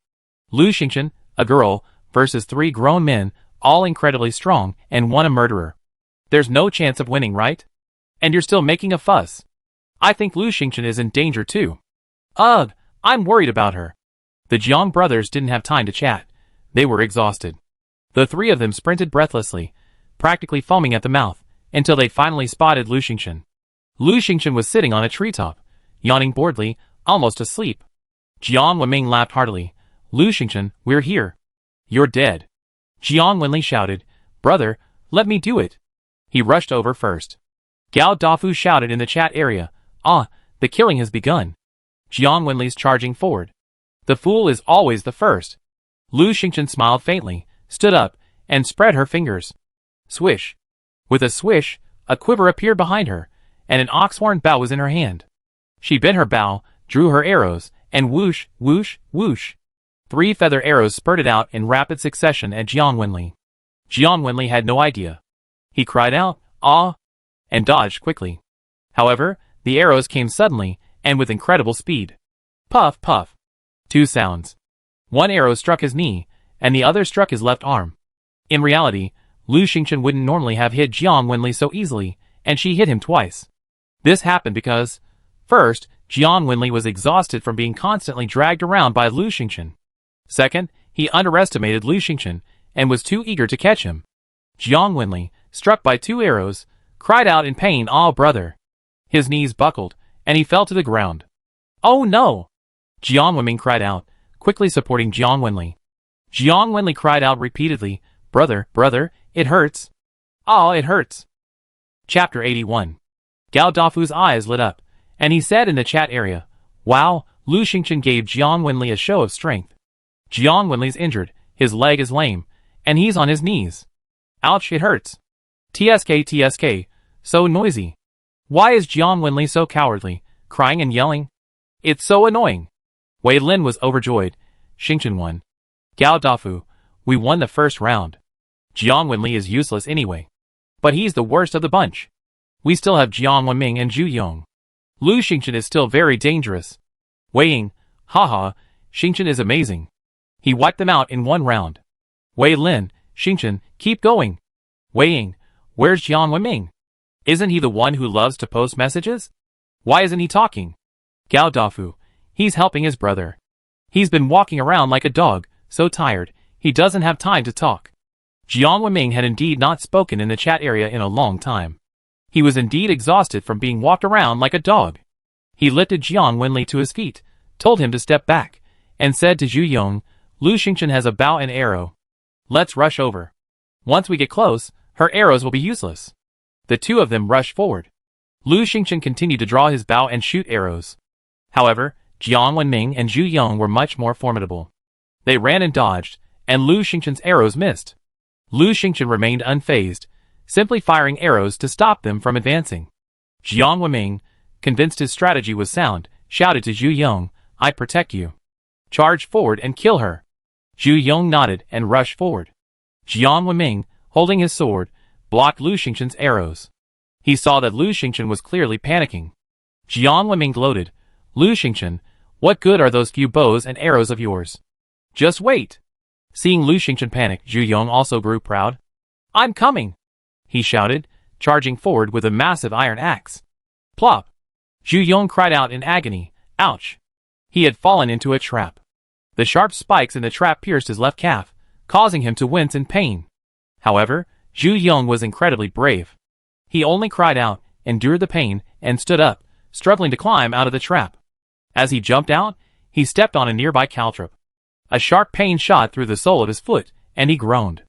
Lu Xingchen, a girl, versus 3 grown men, all incredibly strong, and one a murderer. There's no chance of winning, right? And you're still making a fuss. I think Lu Xingchen is in danger too. Ugh, I'm worried about her. The Jiang brothers didn't have time to chat. They were exhausted. The 3 of them sprinted breathlessly, practically foaming at the mouth, until they finally spotted Lu Xingchen. Lu Xingchen was sitting on a treetop, yawning boredly, almost asleep. Jiang Wenming laughed heartily. Lu Xingchen, we're here. You're dead. Jiang Wenli shouted, Brother, let me do it. He rushed over first. Gao Dafu shouted in the chat area, Ah, the killing has begun. Jiang Wenli's charging forward. The fool is always the first. Lu Xingchen smiled faintly, stood up, and spread her fingers. Swish. With a swish, a quiver appeared behind her, and an ox-horn bow was in her hand. She bent her bow, drew her arrows, and whoosh, whoosh, whoosh. 3 feather arrows spurted out in rapid succession at Jiang Wenli. Jiang Wenli had no idea. He cried out, Ah! And dodged quickly. However, the arrows came suddenly, and with incredible speed. Puff, puff. 2 sounds. One arrow struck his knee, and the other struck his left arm. In reality, Lu Xingchen wouldn't normally have hit Jiang Wenli so easily, and she hit him twice. This happened because, first, Jiang Wenli was exhausted from being constantly dragged around by Lu Xingchen. Second, he underestimated Lu Xingchen, and was too eager to catch him. Jiang Wenli, struck by 2 arrows, cried out in pain, Ah, brother. His knees buckled, and he fell to the ground. Oh no! Jiang Wenming cried out, quickly supporting Jiang Wenli. Jiang Wenli cried out repeatedly, Brother, brother, it hurts. Ah, it hurts. Chapter 81. Gao Dafu's eyes lit up, and he said in the chat area, Wow, Lu Xingchen gave Jiang Wenli a show of strength. Jiang Wenli's injured, his leg is lame, and he's on his knees. Ouch, it hurts. TSK, so noisy. Why is Jiang Wenli so cowardly, crying and yelling? It's so annoying. Wei Lin was overjoyed. Xingchen won. Gao Dafu, we won the first round. Jiang Wenli is useless anyway. But he's the worst of the bunch. We still have Jiang Wenming and Zhu Yong. Lu Xingchen is still very dangerous. Wei Ying, haha, Xingchen is amazing. He wiped them out in 1 round. Wei Lin, Xingchen, keep going. Wei Ying, where's Jiang Wenming? Isn't he the one who loves to post messages? Why isn't he talking? Gao Dafu, he's helping his brother. He's been walking around like a dog, so tired, he doesn't have time to talk. Jiang Wenming had indeed not spoken in the chat area in a long time. He was indeed exhausted from being walked around like a dog. He lifted Jiang Wenli to his feet, told him to step back, and said to Zhu Yong, Lu Xingchen has a bow and arrow. Let's rush over. Once we get close, her arrows will be useless. The 2 of them rushed forward. Lu Xingchen continued to draw his bow and shoot arrows. However, Jiang Wenming and Zhu Yong were much more formidable. They ran and dodged, and Lu Xingchen's arrows missed. Lu Xingchen remained unfazed, simply firing arrows to stop them from advancing. Jiang Wenming, convinced his strategy was sound, shouted to Zhu Yong, I protect you. Charge forward and kill her. Zhu Yong nodded and rushed forward. Jiang Wenming, holding his sword, blocked Lu Xingchen's arrows. He saw that Lu Xingchen was clearly panicking. Jiang Wenming gloated, Lu Xingchen, what good are those few bows and arrows of yours? Just wait. Seeing Lu Xingchen panic, Zhu Yong also grew proud. I'm coming, he shouted, charging forward with a massive iron axe. Plop. Zhu Yong cried out in agony, ouch. He had fallen into a trap. The sharp spikes in the trap pierced his left calf, causing him to wince in pain. However, Zhu Yong was incredibly brave. He only cried out, endured the pain, and stood up, struggling to climb out of the trap. As he jumped out, he stepped on a nearby caltrop. A sharp pain shot through the sole of his foot, and he groaned.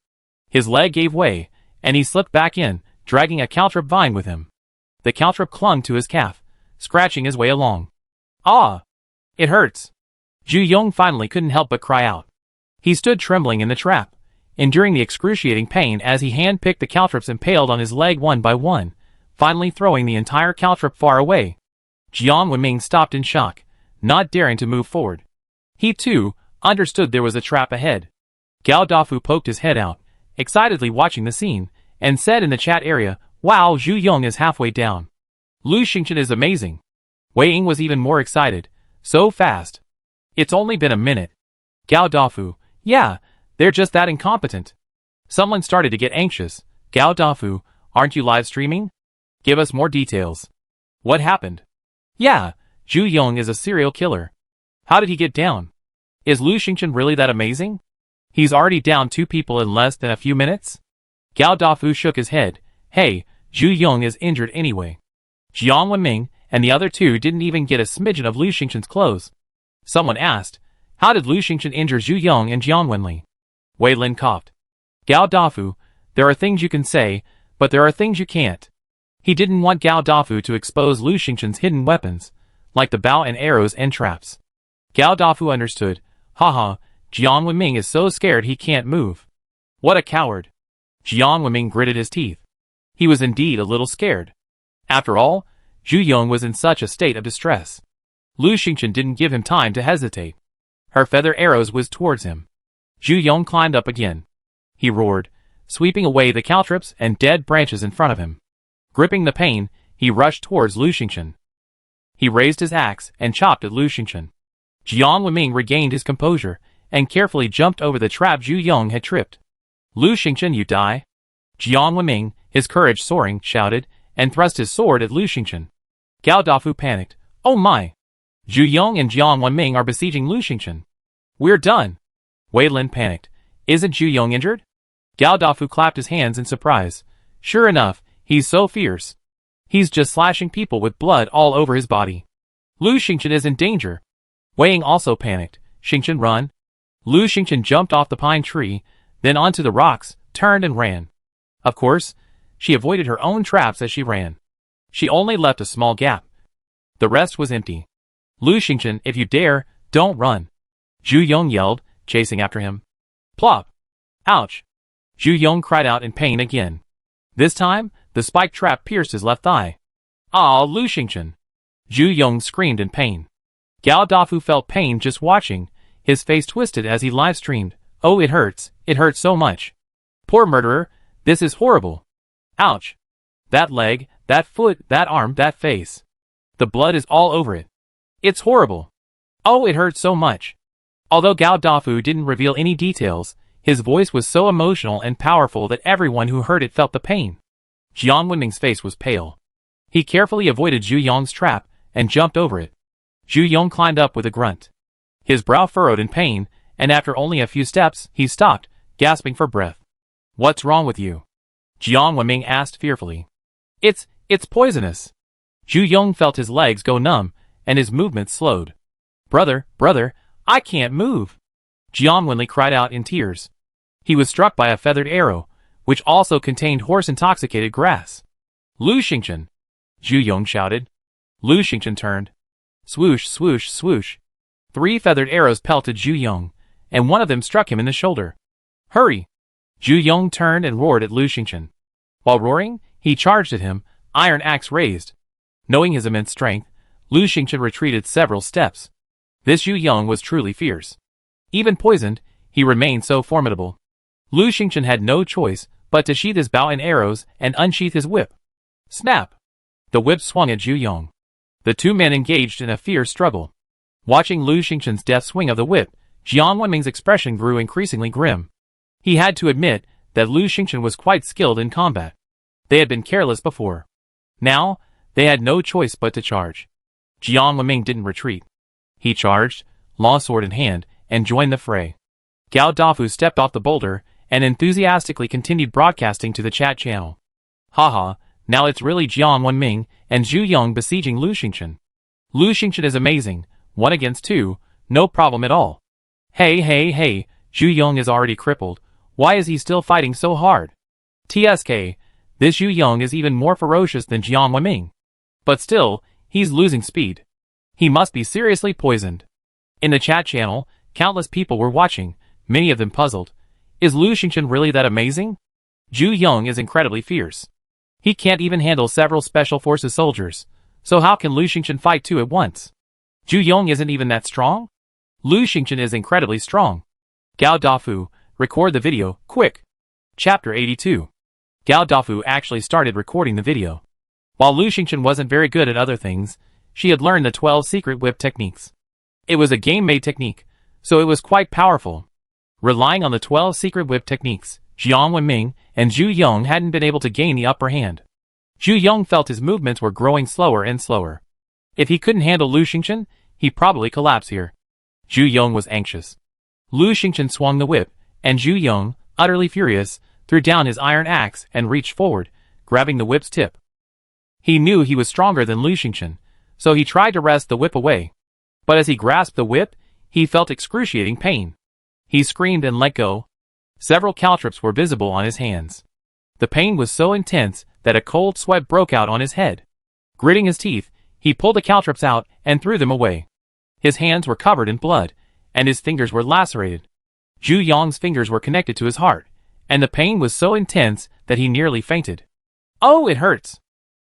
His leg gave way, and he slipped back in, dragging a caltrop vine with him. The caltrop clung to his calf, scratching his way along. Ah! It hurts. Zhu Yong finally couldn't help but cry out. He stood trembling in the trap, enduring the excruciating pain as he hand-picked the caltrops impaled on his leg one by one, finally throwing the entire caltrop far away. Jiang Wenming stopped in shock, not daring to move forward. He, too, understood there was a trap ahead. Gao Dafu poked his head out, excitedly watching the scene, and said in the chat area, "Wow, Zhu Yong is halfway down. Lu Xingchen is amazing." Wei Ying was even more excited. "So fast. It's only been a minute." Gao Dafu, "Yeah, they're just that incompetent." Someone started to get anxious. "Gao Dafu, aren't you live streaming? Give us more details. What happened?" "Yeah, Zhu Yong is a serial killer. How did he get down? Is Lu Xingchen really that amazing? He's already down 2 people in less than a few minutes?" Gao Dafu shook his head. "Hey, Zhu Yong is injured anyway." Jiang Wenming and the other 2 didn't even get a smidgen of Lu Xingchen's clothes. Someone asked, "How did Lu Xingchen injure Zhu Yong and Jiang Wenli?" Wei Lin coughed. "Gao Dafu, there are things you can say, but there are things you can't." He didn't want Gao Dafu to expose Lu Xingchen's hidden weapons, like the bow and arrows and traps. Gao Dafu understood. Haha, Jiang Wenming is so scared he can't move. What a coward. Jiang Wenming gritted his teeth. He was indeed a little scared. After all, Zhu Yong was in such a state of distress. Lu Xingchen didn't give him time to hesitate. Her feather arrows whizzed towards him. Zhu Yong climbed up again. He roared, sweeping away the caltrops and dead branches in front of him. Gripping the pain, he rushed towards Lu Xingchen. He raised his axe and chopped at Lu Xingchen. Jiang Wenming regained his composure and carefully jumped over the trap Zhu Yong had tripped. "Lu Xingchen, you die!" Jiang Wenming, his courage soaring, shouted, and thrust his sword at Lu Xingchen. Gao Dafu panicked. "Oh my! Zhu Yong and Jiang Wenming are besieging Lu Xingchen. We're done!" Wei Lin panicked. "Isn't Zhu Yong injured?" Gao Dafu clapped his hands in surprise. "Sure enough, he's so fierce. He's just slashing people with blood all over his body. Lu Xingchen is in danger." Wei Ying also panicked. "Xingchen, run!" Lu Xingchen jumped off the pine tree, then onto the rocks, turned and ran. Of course, she avoided her own traps as she ran. She only left a small gap. The rest was empty. "Lu Xingchen, if you dare, don't run!" Zhu Yong yelled, chasing after him. Plop! Ouch! Zhu Yong cried out in pain again. This time, the spike trap pierced his left thigh. "Ah, Lu Xingchen!" Zhu Yong screamed in pain. Gao Dafu felt pain just watching, his face twisted as he live-streamed. "Oh, it hurts so much. Poor murderer, this is horrible. Ouch! That leg, that foot, that arm, that face. The blood is all over it. It's horrible. Oh, it hurts so much." Although Gao Dafu didn't reveal any details, his voice was so emotional and powerful that everyone who heard it felt the pain. Jiang Wenming's face was pale. He carefully avoided Zhu Yong's trap and jumped over it. Zhu Yong climbed up with a grunt. His brow furrowed in pain, and after only a few steps, he stopped, gasping for breath. "What's wrong with you?" Jiang Wenming asked fearfully. It's poisonous." Zhu Yong felt his legs go numb, and his movements slowed. Brother, I can't move." Jiang Wenli cried out in tears. He was struck by a feathered arrow, which also contained horse-intoxicated grass. "Lu Xingchen!" Zhu Yong shouted. Lu Xingchen turned. Swoosh, swoosh, swoosh. 3 feathered arrows pelted Zhu Yong, and one of them struck him in the shoulder. "Hurry!" Zhu Yong turned and roared at Lu Xingchen. While roaring, he charged at him, iron axe raised. Knowing his immense strength, Lu Xingchen retreated several steps. This Zhu Yong was truly fierce. Even poisoned, he remained so formidable. Lu Xingchen had no choice but to sheath his bow and arrows and unsheath his whip. Snap! The whip swung at Zhu Yong. The 2 men engaged in a fierce struggle. Watching Lu Xingchen's deft swing of the whip, Jiang Wenming's expression grew increasingly grim. He had to admit that Lu Xingchen was quite skilled in combat. They had been careless before. Now, they had no choice but to charge. Jiang Wenming didn't retreat. He charged, long sword in hand, and joined the fray. Gao Dafu stepped off the boulder and enthusiastically continued broadcasting to the chat channel. Haha, now it's really Jiang Wenming and Zhu Yong besieging Lu Xingchen. Lu Xingchen is amazing, 1 against 2, no problem at all. Hey, Zhu Yong is already crippled, why is he still fighting so hard? TSK, this Zhu Yong is even more ferocious than Jiang Wenming. But still, he's losing speed. He must be seriously poisoned. In the chat channel, countless people were watching, many of them puzzled. Is Lu Xingchen really that amazing? Zhu Yong is incredibly fierce. He can't even handle several special forces soldiers, so how can Lu Xingchen fight two at once? Zhu Yong isn't even that strong? Lu Xingchen is incredibly strong. Gao Dafu, record the video, quick. Chapter 82. Gao Dafu actually started recording the video. While Lu Xingchen wasn't very good at other things, she had learned the 12 secret whip techniques. It was a game-made technique, so it was quite powerful. Relying on the 12 secret whip techniques, Jiang Wenming and Zhu Yong hadn't been able to gain the upper hand. Zhu Yong felt his movements were growing slower and slower. If he couldn't handle Lu Xingchen, he'd probably collapse here. Zhu Yong was anxious. Lu Xingchen swung the whip, and Zhu Yong, utterly furious, threw down his iron axe and reached forward, grabbing the whip's tip. He knew he was stronger than Lu Xingchen, so he tried to wrest the whip away. But as he grasped the whip, he felt excruciating pain. He screamed and let go. Several caltrops were visible on his hands. The pain was so intense that a cold sweat broke out on his head. Gritting his teeth, he pulled the caltrops out and threw them away. His hands were covered in blood, and his fingers were lacerated. Zhu Yong's fingers were connected to his heart, and the pain was so intense that he nearly fainted. "Oh, it hurts!"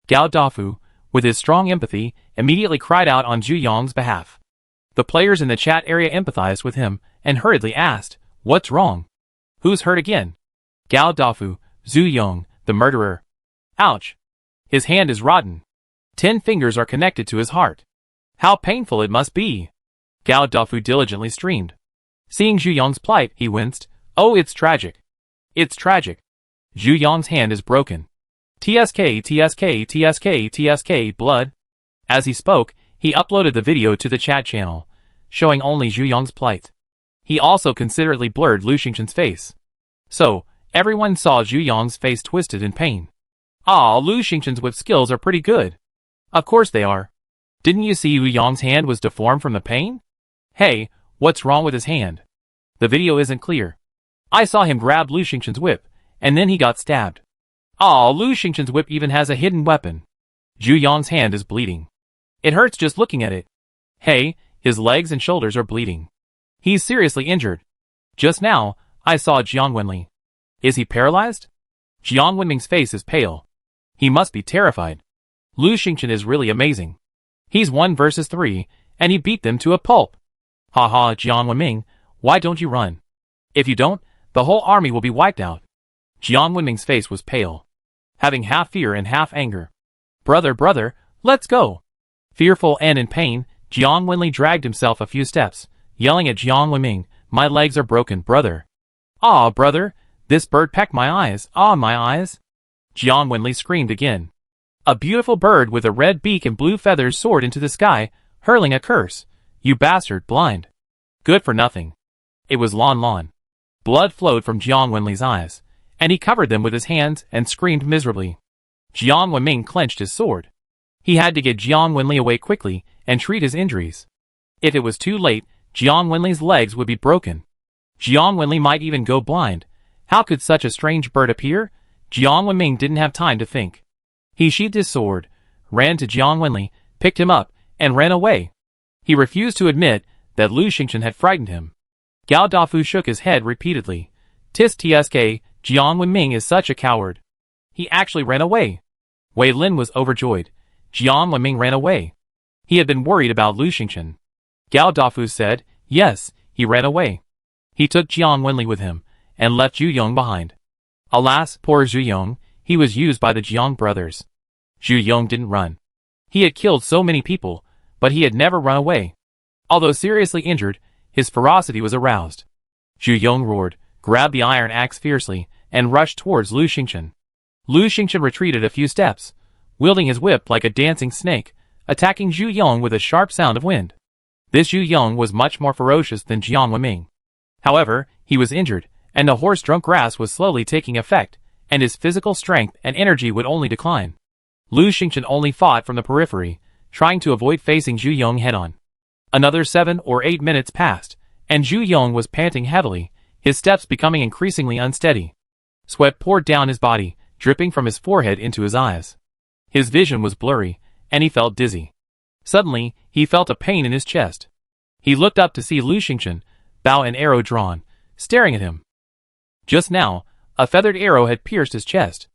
Gao Dafu, with his strong empathy, immediately cried out on Zhu Yong's behalf. The players in the chat area empathized with him and hurriedly asked, "What's wrong? Who's hurt again?" "Gao Dafu, Zhu Yong, the murderer." "Ouch! His hand is rotten. 10 fingers are connected to his heart. How painful it must be." Gao Dafu diligently streamed. Seeing Zhu Yong's plight, he winced. "Oh, it's tragic. It's tragic. Zhu Yong's hand is broken. TSK, TSK, TSK, TSK, blood." As he spoke, he uploaded the video to the chat channel, showing only Zhu Yong's plight. He also considerately blurred Lu Xingchen's face. So, everyone saw Zhu Yong's face twisted in pain. "Ah, Lu Xingchen's whip skills are pretty good." "Of course they are. Didn't you see Zhu Yong's hand was deformed from the pain? Hey, what's wrong with his hand? The video isn't clear. I saw him grab Lu Xingchen's whip, and then he got stabbed. Ah, Lu Xingchen's whip even has a hidden weapon. Zhu Yong's hand is bleeding. It hurts just looking at it. Hey, his legs and shoulders are bleeding. He's seriously injured. Just now, I saw Jiang Wenli. Is he paralyzed? Jiang Wenming's face is pale. He must be terrified. Lu Xingchen is really amazing. He's 1 versus 3, and he beat them to a pulp. Haha, Jiang Wenming, why don't you run? If you don't, the whole army will be wiped out. Jiang Wenming's face was pale, having half fear and half anger. Brother, let's go. Fearful and in pain, Jiang Wenli dragged himself a few steps, yelling at Jiang Wenming, "My legs are broken, brother." "Ah, brother, this bird pecked my eyes, ah, my eyes." Jiang Wenli screamed again. A beautiful bird with a red beak and blue feathers soared into the sky, hurling a curse. "You bastard, blind. Good for nothing." It was Lan Lan. Blood flowed from Jiang Wenli's eyes, and he covered them with his hands and screamed miserably. Jiang Wenming clenched his sword. He had to get Jiang Wenli away quickly and treat his injuries. If it was too late, Jiang Wenli's legs would be broken. Jiang Wenli might even go blind. How could such a strange bird appear? Jiang Wenming didn't have time to think. He sheathed his sword, ran to Jiang Wenli, picked him up, and ran away. He refused to admit that Lu Xingchen had frightened him. Gao Dafu shook his head repeatedly. TSK, Jiang Wenming is such a coward. He actually ran away. Wei Lin was overjoyed. Jiang Wenming ran away. He had been worried about Lu Xingchen. Gao Dafu said, yes, he ran away. He took Jiang Wenli with him, and left Zhu Yong behind. Alas, poor Zhu Yong, he was used by the Jiang brothers. Zhu Yong didn't run. He had killed so many people, but he had never run away. Although seriously injured, his ferocity was aroused. Zhu Yong roared, grabbed the iron axe fiercely, and rushed towards Lu Xingchen. Lu Xingchen retreated a few steps, wielding his whip like a dancing snake, attacking Zhu Yong with a sharp sound of wind. This Zhu Yong was much more ferocious than Jiang Wenming. However, he was injured, and the horse-drunk grass was slowly taking effect, and his physical strength and energy would only decline. Lu Xingchen only fought from the periphery, trying to avoid facing Zhu Yong head-on. Another 7 or 8 minutes passed, and Zhu Yong was panting heavily, his steps becoming increasingly unsteady. Sweat poured down his body, dripping from his forehead into his eyes. His vision was blurry, and he felt dizzy. Suddenly, he felt a pain in his chest. He looked up to see Lu Xingchen, bow and arrow drawn, staring at him. Just now, a feathered arrow had pierced his chest.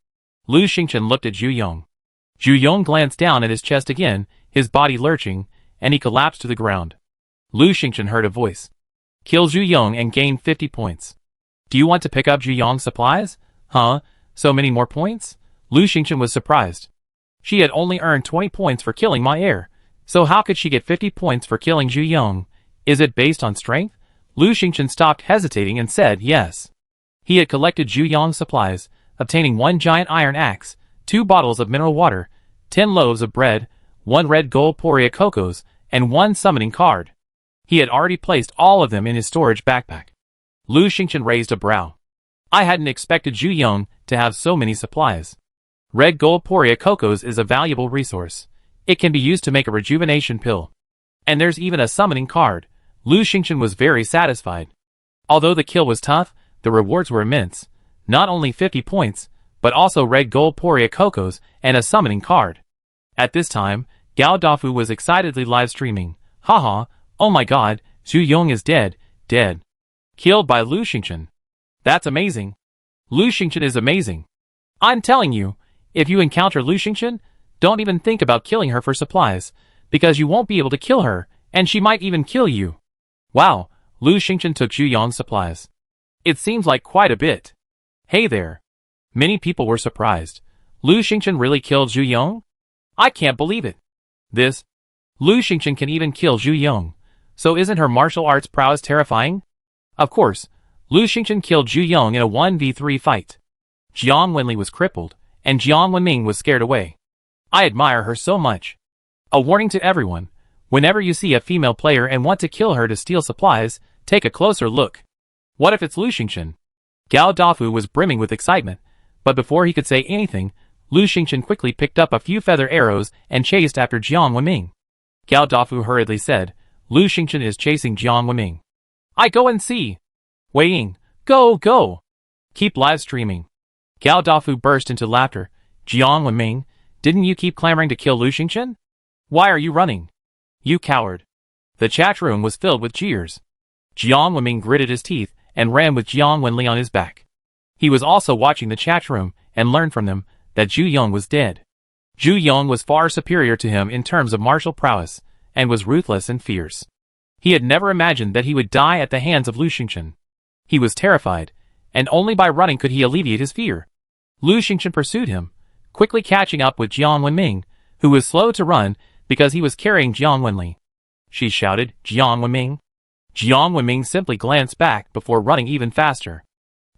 Lu Xingchen looked at Zhu Yong. Zhu Yong glanced down at his chest again, his body lurching, and he collapsed to the ground. Lu Xingchen heard a voice. Kill Zhu Yong and gain 50 points. Do you want to pick up Zhu Yong's supplies? Huh? So many more points? Lu Xingchen was surprised. She had only earned 20 points for killing my heir, so how could she get 50 points for killing Zhu Yong? Is it based on strength? Lu Xingchen stopped hesitating and said yes. He had collected Zhu Yong's supplies, obtaining 1 giant iron axe, 2 bottles of mineral water, 10 loaves of bread, 1 red gold poria cocos, and 1 summoning card. He had already placed all of them in his storage backpack. Lu Xingchen raised a brow. I hadn't expected Zhu Yong to have so many supplies. Red gold poria cocos is a valuable resource. It can be used to make a rejuvenation pill. And there's even a summoning card. Lu Xingchen was very satisfied. Although the kill was tough, the rewards were immense. Not only 50 points, but also red gold poria cocos and a summoning card. At this time, Gao Dafu was excitedly live streaming. Haha, oh my god, Zhu Yong is dead, dead. Killed by Lu Xingchen. That's amazing. Lu Xingchen is amazing. I'm telling you, if you encounter Lu Xingchen, don't even think about killing her for supplies, because you won't be able to kill her, and she might even kill you. Wow, Lu Xingchen took Zhu Yong's supplies. It seems like quite a bit. Hey there. Many people were surprised. Lu Xingchen really killed Zhu Yong? I can't believe it. Lu Xingchen can even kill Zhu Yong. So isn't her martial arts prowess terrifying? Of course, Lu Xingchen killed Zhu Yong in a 1v3 fight. Jiang Wenli was crippled, and Jiang Wenming was scared away. I admire her so much. A warning to everyone. Whenever you see a female player and want to kill her to steal supplies, take a closer look. What if it's Lu Xingchen? Gao Dafu was brimming with excitement, but before he could say anything, Lu Xingchen quickly picked up a few feather arrows and chased after Jiang Wenming. Gao Dafu hurriedly said, Lu Xingchen is chasing Jiang Wenming. I go and see. Wei Ying, go, go. Keep live streaming. Gao Dafu burst into laughter. Jiang Wenming, didn't you keep clamoring to kill Lu Xingchen? Why are you running? You coward. The chat room was filled with jeers. Jiang Wenming gritted his teeth and ran with Jiang Wenli on his back. He was also watching the chat room and learned from them that Zhu Yong was dead. Zhu Yong was far superior to him in terms of martial prowess and was ruthless and fierce. He had never imagined that he would die at the hands of Lu Xingchen. He was terrified, and only by running could he alleviate his fear. Lu Xingchen pursued him, quickly catching up with Jiang Wenming, who was slow to run because he was carrying Jiang Wenli. She shouted, Jiang Wenming. Jiang Wenming simply glanced back before running even faster.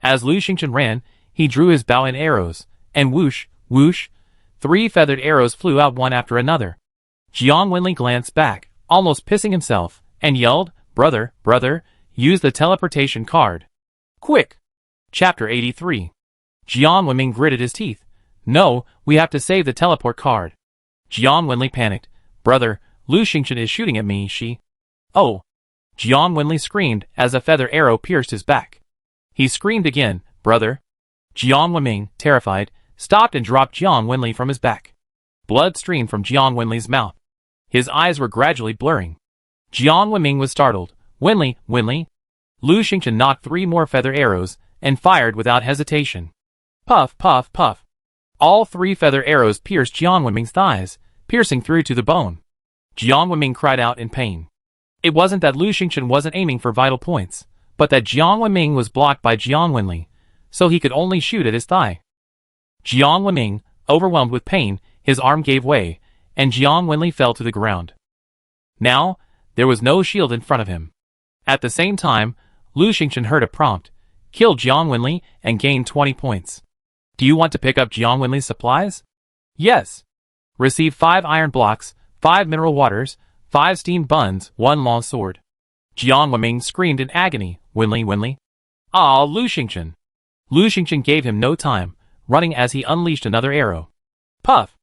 As Lu Xingchen ran, he drew his bow and arrows, and whoosh, whoosh, 3 feathered arrows flew out one after another. Jiang Wenli glanced back, almost pissing himself, and yelled, Brother, brother, use the teleportation card. Quick! Chapter 83. Jiang Wenming gritted his teeth. No, we have to save the teleport card. Jiang Wenli panicked. Brother, Lu Xingchen is shooting at me, she. Oh! Jiang Wenli screamed as a feather arrow pierced his back. He screamed again, Brother. Jiang Wenming, terrified, stopped and dropped Jiang Wenli from his back. Blood streamed from Jiang Wenli's mouth. His eyes were gradually blurring. Jiang Wenming was startled. Wenli, Wenli. Lu Xingchen knocked 3 more feather arrows and fired without hesitation. Puff, puff, puff. All 3 feather arrows pierced Jiang Wenming's thighs, piercing through to the bone. Jiang Wenming cried out in pain. It wasn't that Lu Xingchen wasn't aiming for vital points, but that Jiang Wenming was blocked by Jiang Wenli, so he could only shoot at his thigh. Jiang Wenming, overwhelmed with pain, his arm gave way, and Jiang Wenli fell to the ground. Now, there was no shield in front of him. At the same time, Lu Xingchen heard a prompt. Kill Jiang Wenli and gain 20 points. Do you want to pick up Jiang Wenli's supplies? Yes. Receive 5 iron blocks, 5 mineral waters, 5 steamed buns, 1 long sword. Jiang Wenming screamed in agony, Wenli, Wenli. Ah, Lu Xingchen. Lu Xingchen gave him no time, running as he unleashed another arrow. Puff!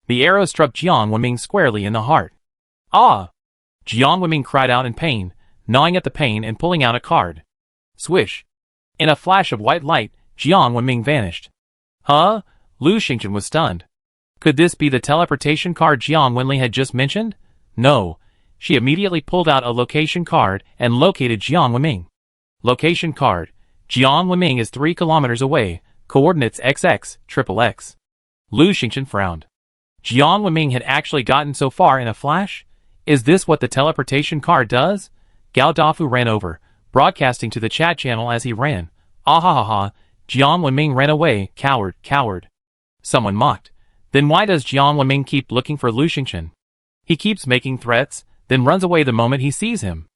The arrow struck Jiang Wenming squarely in the heart. Ah! Jiang Wenming cried out in pain, gnawing at the pain and pulling out a card. Swish! In a flash of white light, Jiang Wenming vanished. Huh? Lu Xingchen was stunned. Could this be the teleportation card Jiang Wenli had just mentioned? No. She immediately pulled out a location card and located Jiang Wenming. Location card. Jiang Wenming is 3 kilometers away, coordinates XX, XXX. Lu Xingchen frowned. Jiang Wenming had actually gotten so far in a flash? Is this what the teleportation card does? Gao Dafu ran over, broadcasting to the chat channel as he ran. Ah ha ha ha, Jiang Wenming ran away, coward, coward. Someone mocked. Then why does Jiang Wenming keep looking for Lu Xingchen? He keeps making threats, then runs away the moment he sees him.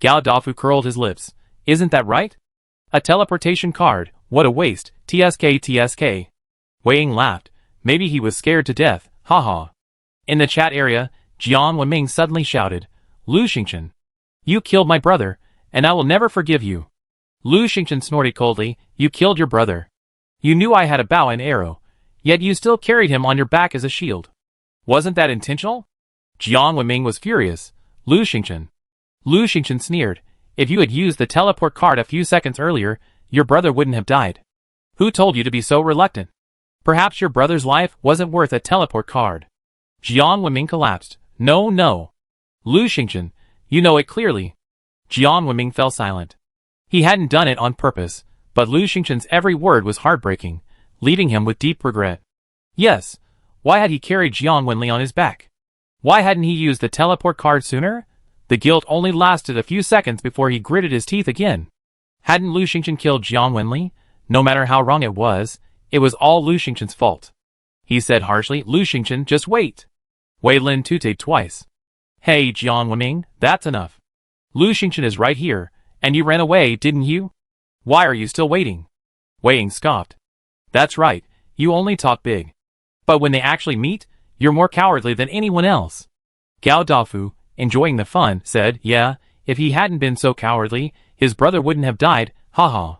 Gao Dafu curled his lips. Isn't that right? A teleportation card, what a waste, TSK TSK. Wei Ying laughed. Maybe he was scared to death, haha. In the chat area, Jiang Wenming suddenly shouted, Lu Xingchen. You killed my brother, and I will never forgive you. Lu Xingchen snorted coldly, you killed your brother. You knew I had a bow and arrow, yet you still carried him on your back as a shield. Wasn't that intentional? Jiang Wenming was furious. Lu Xingchen. Lu Xingchen sneered. If you had used the teleport card a few seconds earlier, your brother wouldn't have died. Who told you to be so reluctant? Perhaps your brother's life wasn't worth a teleport card. Jiang Wenming collapsed. No, no. Lu Xingchen, you know it clearly. Jiang Wenming fell silent. He hadn't done it on purpose, but Lu Xingchen's every word was heartbreaking, leaving him with deep regret. Yes, why had he carried Jiang Wenli on his back? Why hadn't he used the teleport card sooner? The guilt only lasted a few seconds before he gritted his teeth again. Hadn't Lu Xingchen killed Jiang Wenli? No matter how wrong it was all Lu Xingchen's fault. He said harshly, Lu Xingchen, just wait. Wei Lin tooted twice. Hey Jiang Wenming, that's enough. Lu Xingchen is right here, and you ran away, didn't you? Why are you still waiting? Wei Ying scoffed. That's right, you only talk big. But when they actually meet, you're more cowardly than anyone else. Gao Dafu, enjoying the fun, said, yeah, if he hadn't been so cowardly, his brother wouldn't have died, haha.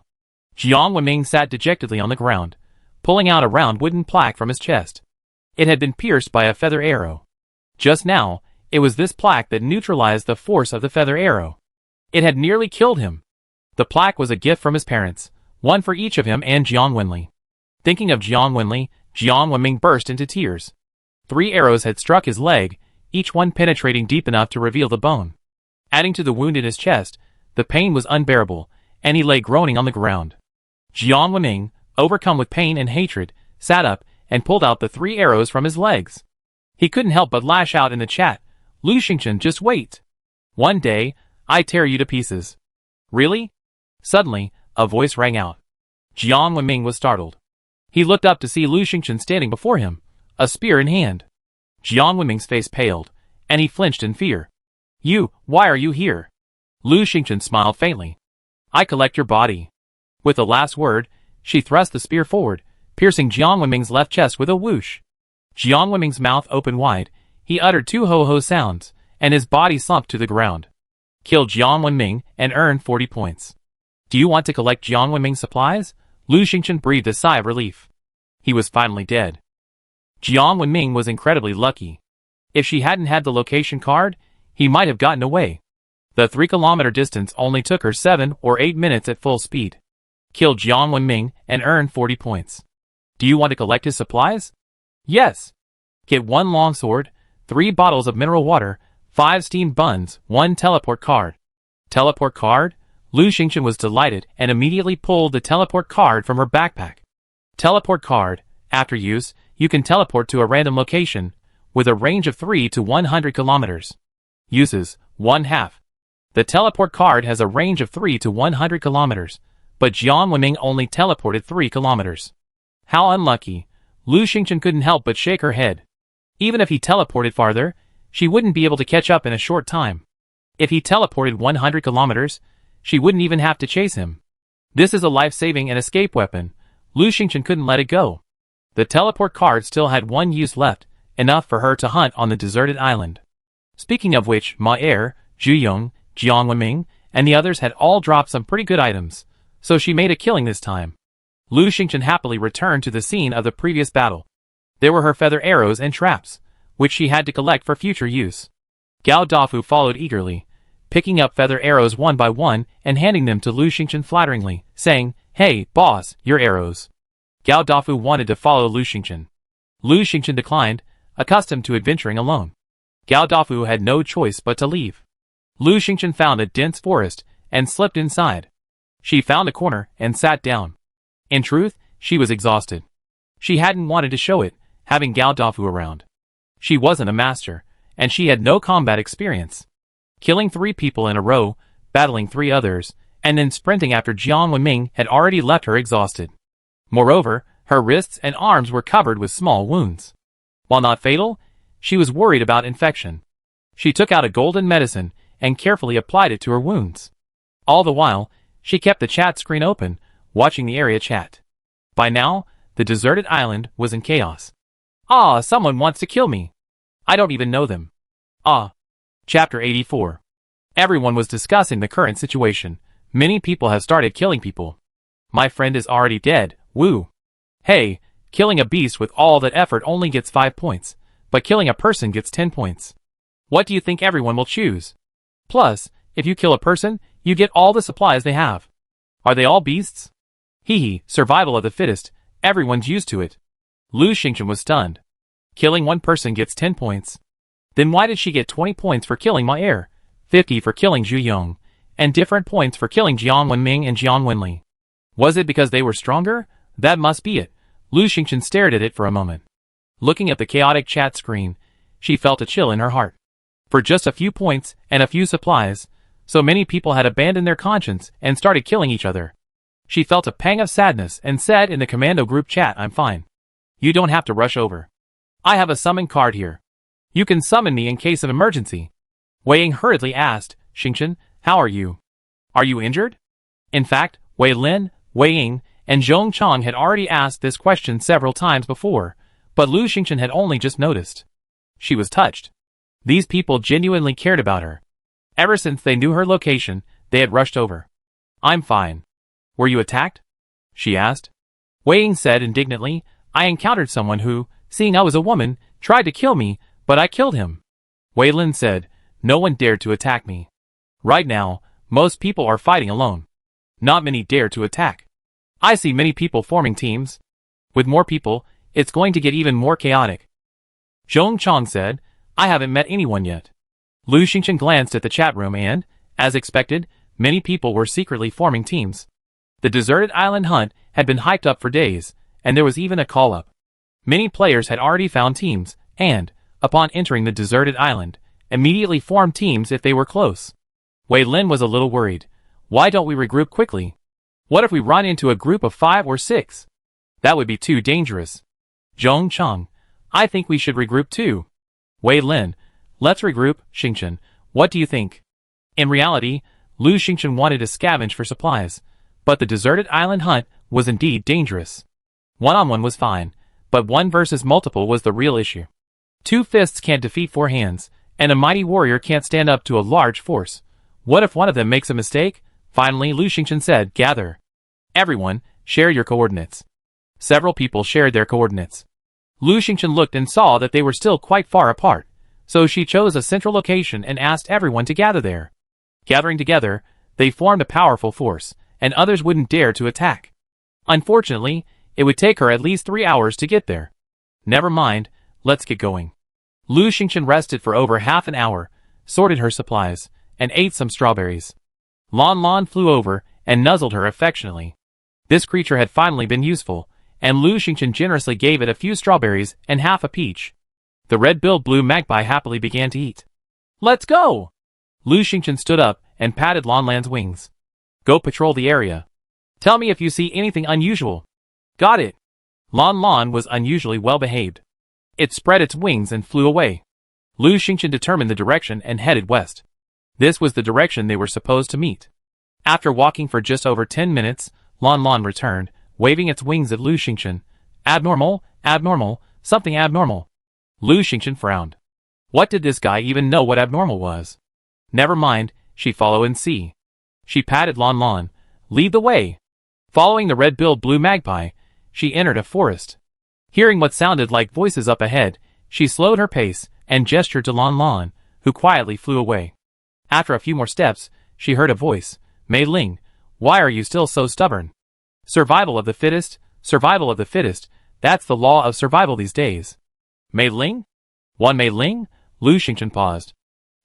Jiang Wenming sat dejectedly on the ground, pulling out a round wooden plaque from his chest. It had been pierced by a feather arrow. Just now, it was this plaque that neutralized the force of the feather arrow. It had nearly killed him. The plaque was a gift from his parents, one for each of him and Jiang Wenli. Thinking of Jiang Wenli, Jiang Wenming burst into tears. 3 arrows had struck his leg, each one penetrating deep enough to reveal the bone. Adding to the wound in his chest, the pain was unbearable, and he lay groaning on the ground. Jiang Wenming, overcome with pain and hatred, sat up and pulled out the 3 arrows from his legs. He couldn't help but lash out in the chat. Lu Xingchen, just wait. One day, I tear you to pieces. Really? Suddenly, a voice rang out. Jiang Wenming was startled. He looked up to see Lu Xingchen standing before him, a spear in hand. Jiang Wenming's face paled, and he flinched in fear. Why are you here? Lu Xingchen smiled faintly. I collect your body. With the last word, she thrust the spear forward, piercing Jiang Wenming's left chest with a whoosh. Jiang Wenming's mouth opened wide, he uttered 2 ho-ho sounds, and his body slumped to the ground. Kill Jiang Wenming and earn 40 points. Do you want to collect Jiang Wenming's supplies? Lu Xingchen breathed a sigh of relief. He was finally dead. Jiang Wenming was incredibly lucky. If she hadn't had the location card, he might have gotten away. The 3-kilometer distance only took her 7 or 8 minutes at full speed. Kill Jiang Wenming and earn 40 points. Do you want to collect his supplies? Yes. Get 1 longsword, 3 bottles of mineral water, 5 steamed buns, 1 teleport card. Teleport card? Lu Xingchen was delighted and immediately pulled the teleport card from her backpack. Teleport card. After use, you can teleport to a random location, with a range of 3 to 100 kilometers. Uses, 1/2. The teleport card has a range of 3 to 100 kilometers, but Jiang Wenming only teleported 3 kilometers. How unlucky. Lu Xingchen couldn't help but shake her head. Even if he teleported farther, she wouldn't be able to catch up in a short time. If he teleported 100 kilometers, she wouldn't even have to chase him. This is a life-saving and escape weapon. Lu Xingchen couldn't let it go. The teleport card still had 1 use left, enough for her to hunt on the deserted island. Speaking of which, Ma Er, Zhu Yong, Jiang Wenming, and the others had all dropped some pretty good items, so she made a killing this time. Lu Xingchen happily returned to the scene of the previous battle. There were her feather arrows and traps, which she had to collect for future use. Gao Dafu followed eagerly, picking up feather arrows one by one and handing them to Lu Xingchen flatteringly, saying, Hey, boss, your arrows. Gao Dafu wanted to follow Lu Xingchen. Lu Xingchen declined, accustomed to adventuring alone. Gao Dafu had no choice but to leave. Lu Xingchen found a dense forest and slipped inside. She found a corner and sat down. In truth, she was exhausted. She hadn't wanted to show it, having Gao Dafu around. She wasn't a master, and she had no combat experience. Killing 3 people in a row, battling 3 others, and then sprinting after Jiang Wenming had already left her exhausted. Moreover, her wrists and arms were covered with small wounds. While not fatal, she was worried about infection. She took out a golden medicine and carefully applied it to her wounds. All the while, she kept the chat screen open, watching the area chat. By now, the deserted island was in chaos. Ah, someone wants to kill me. I don't even know them. Ah. Chapter 84. Everyone was discussing the current situation. Many people have started killing people. My friend is already dead, woo. Hey, killing a beast with all that effort only gets 5 points, but killing a person gets 10 points. What do you think everyone will choose? Plus, if you kill a person, you get all the supplies they have. Are they all beasts? Hee, survival of the fittest, everyone's used to it. Lu Xingchen was stunned. Killing one person gets 10 points. Then why did she get 20 points for killing my heir, 50 for killing Zhu Yong, and different points for killing Jiang Wenming and Jiang Wenli? Was it because they were stronger? That must be it. Lu Xingchen stared at it for a moment. Looking at the chaotic chat screen, she felt a chill in her heart. For just a few points and a few supplies, so many people had abandoned their conscience and started killing each other. She felt a pang of sadness and said in the commando group chat, I'm fine. You don't have to rush over. I have a summon card here. You can summon me in case of emergency. Wei Ying hurriedly asked, Xingchen, how are you? Are you injured? In fact, Wei Lin, Wei Ying, and Zhong Chang had already asked this question several times before, but Lu Xingchen had only just noticed. She was touched. These people genuinely cared about her. Ever since they knew her location, they had rushed over. I'm fine. Were you attacked? She asked. Wei Ying said indignantly, I encountered someone who, seeing I was a woman, tried to kill me, but I killed him. Wei Lin said, no one dared to attack me. Right now, most people are fighting alone. Not many dare to attack. I see many people forming teams. With more people, it's going to get even more chaotic. Zhong Chang said, I haven't met anyone yet. Lu Xingchen glanced at the chat room and, as expected, many people were secretly forming teams. The deserted island hunt had been hyped up for days, and there was even a call-up. Many players had already found teams, and, upon entering the deserted island, immediately formed teams if they were close. Wei Lin was a little worried. Why don't we regroup quickly? What if we run into a group of 5 or 6? That would be too dangerous. Zhong Chang, I think we should regroup too. Wei Lin, let's regroup, Xingchen, what do you think? In reality, Lu Xingchen wanted to scavenge for supplies, but the deserted island hunt was indeed dangerous. One-on-one was fine, but one versus multiple was the real issue. 2 fists can't defeat 4 hands, and a mighty warrior can't stand up to a large force. What if one of them makes a mistake? Finally, Lu Xingchen said, gather. Everyone, share your coordinates. Several people shared their coordinates. Lu Xingchen looked and saw that they were still quite far apart, so she chose a central location and asked everyone to gather there. Gathering together, they formed a powerful force, and others wouldn't dare to attack. Unfortunately, it would take her at least 3 hours to get there. Never mind, let's get going. Lu Xingchen rested for over half an hour, sorted her supplies, and ate some strawberries. Lon Lon flew over and nuzzled her affectionately. This creature had finally been useful, and Lu Xingchen generously gave it a few strawberries and half a peach. The red-billed blue magpie happily began to eat. Let's go! Lu Xingchen stood up and patted Lon Lan's wings. Go patrol the area. Tell me if you see anything unusual. Got it. Lon Lon was unusually well behaved. It spread its wings and flew away. Lu Xingchen determined the direction and headed west. This was the direction they were supposed to meet. After walking for just over 10 minutes, Lon Lon returned, waving its wings at Lu Xingchen. Abnormal, abnormal, something abnormal. Lu Xingchen frowned. What did this guy even know what abnormal was? Never mind, she follow and see. She patted Lon Lon. Lead the way. Following the red-billed blue magpie, she entered a forest. Hearing what sounded like voices up ahead, she slowed her pace and gestured to Lon Lon, who quietly flew away. After a few more steps, she heard a voice. Mei Ling, why are you still so stubborn? Survival of the fittest, that's the law of survival these days. Mei Ling? One Mei Ling? Lu Xingchen paused.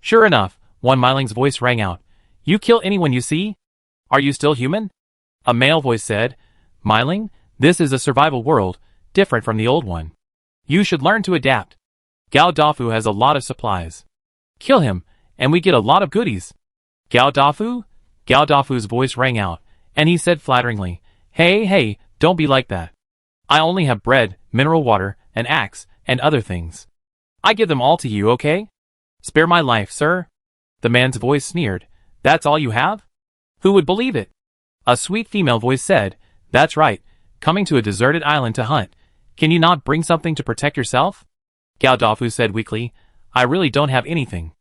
Sure enough, one Mei Ling's voice rang out. You kill anyone you see? Are you still human? A male voice said, Myling, this is a survival world, different from the old one. You should learn to adapt. Gao Dafu has a lot of supplies. Kill him, and we get a lot of goodies. Gao Dafu? Gao Dafu's voice rang out, and he said flatteringly, Hey, don't be like that. I only have bread, mineral water, an axe, and other things. I give them all to you, okay? Spare my life, sir. The man's voice sneered, That's all you have? Who would believe it? A sweet female voice said, That's right, coming to a deserted island to hunt. Can you not bring something to protect yourself? Gao Dafu said weakly, I really don't have anything.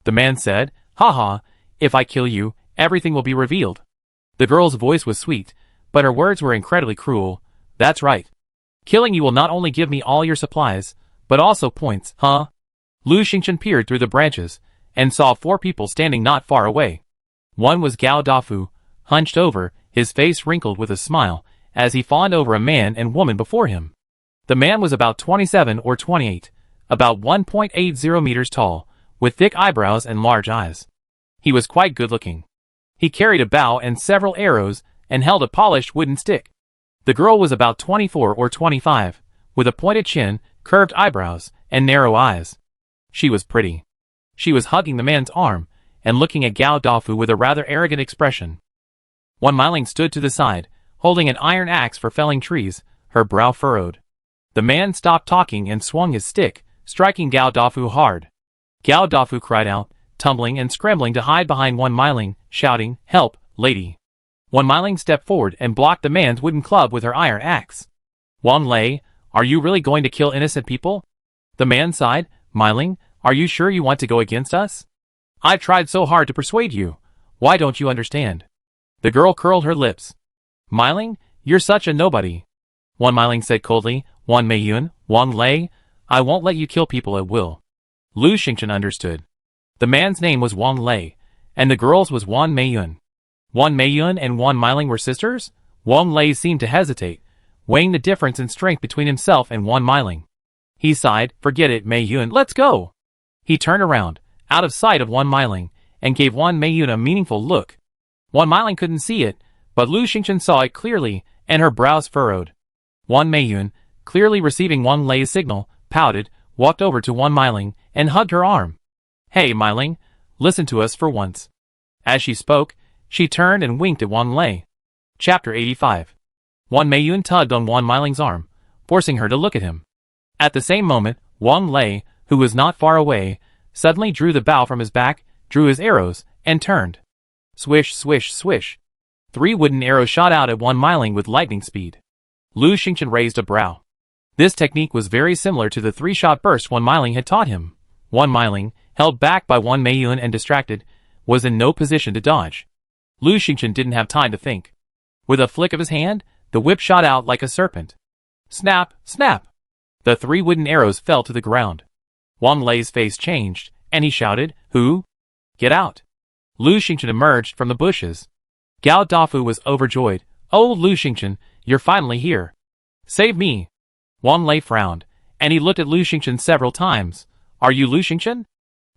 The man said, Haha, if I kill you, everything will be revealed. The girl's voice was sweet, but her words were incredibly cruel. That's right. Killing you will not only give me all your supplies, but also points, huh? Lu Xingchen peered through the branches, and saw 4 people standing not far away. One was Gao Dafu, hunched over, his face wrinkled with a smile, as he fawned over a man and woman before him. The man was about 27 or 28, about 1.80 meters tall, with thick eyebrows and large eyes. He was quite good-looking. He carried a bow and several arrows, and held a polished wooden stick. The girl was about 24 or 25, with a pointed chin, curved eyebrows, and narrow eyes. She was pretty. She was hugging the man's arm, and looking at Gao Dafu with a rather arrogant expression. One Myling stood to the side, holding an iron axe for felling trees, her brow furrowed. The man stopped talking and swung his stick, striking Gao Dafu hard. Gao Dafu cried out, tumbling and scrambling to hide behind One Myling, shouting, Help, lady. One Myling stepped forward and blocked the man's wooden club with her iron axe. Wang Lei, are you really going to kill innocent people? The man sighed, Myling, are you sure you want to go against us? I've tried so hard to persuade you. Why don't you understand? The girl curled her lips. Myling, you're such a nobody. One Myling said coldly, Wan Meiyun, Wang Lei, I won't let you kill people at will. Lu Xingchen understood. The man's name was Wang Lei, and the girl's was Wan Meiyun. Wan Meiyun and Wan Myling were sisters? Wang Lei seemed to hesitate, weighing the difference in strength between himself and Wan Myling. He sighed, Forget it, Meiyun, let's go. He turned around, out of sight of Wan Myling, and gave Wan Meiyun a meaningful look. Wan Myling couldn't see it, but Lu Xingchen saw it clearly, and her brows furrowed. Wan Meiyun, clearly receiving Wang Lei's signal, pouted, walked over to Wan Myling, and hugged her arm. Hey, Myling, listen to us for once. As she spoke, she turned and winked at Wang Lei. Chapter 85. Wan Meiyun tugged on Wan Myling's arm, forcing her to look at him. At the same moment, Wang Lei, who was not far away, suddenly drew the bow from his back, drew his arrows, and turned. Swish, swish, swish. 3 wooden arrows shot out at Wan Myling with lightning speed. Lu Xingchen raised a brow. This technique was very similar to the 3-shot burst Wan Myling had taught him. Wan Myling, held back by Wan Meiyun and distracted, was in no position to dodge. Lu Xingchen didn't have time to think. With a flick of his hand, the whip shot out like a serpent. Snap, snap! The 3 wooden arrows fell to the ground. Wang Lei's face changed, and he shouted, Who? Get out! Lu Xingchen emerged from the bushes. Gao Dafu was overjoyed. Oh, Lu Xingchen, you're finally here. Save me! Wang Lei frowned, and he looked at Lu Xingchen several times. Are you Lu Xingchen?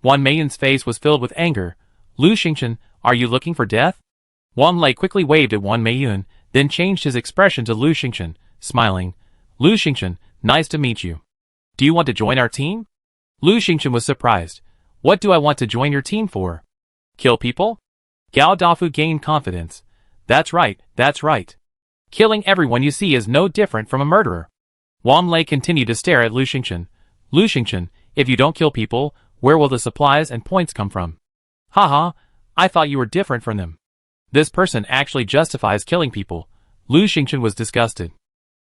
Wan Meiyun's face was filled with anger. Lu Xingchen, are you looking for death? Wang Lei quickly waved at Wan Meiyun, then changed his expression to Lu Xingchen, smiling. Lu Xingchen, nice to meet you. Do you want to join our team? Lu Xingchen was surprised. What do I want to join your team for? Kill people? Gao Dafu gained confidence. That's right, that's right. Killing everyone you see is no different from a murderer. Wang Lei continued to stare at Lu Xingchen. Lu Xingchen, if you don't kill people, where will the supplies and points come from? Haha, I thought you were different from them. This person actually justifies killing people. Lu Xingchen was disgusted.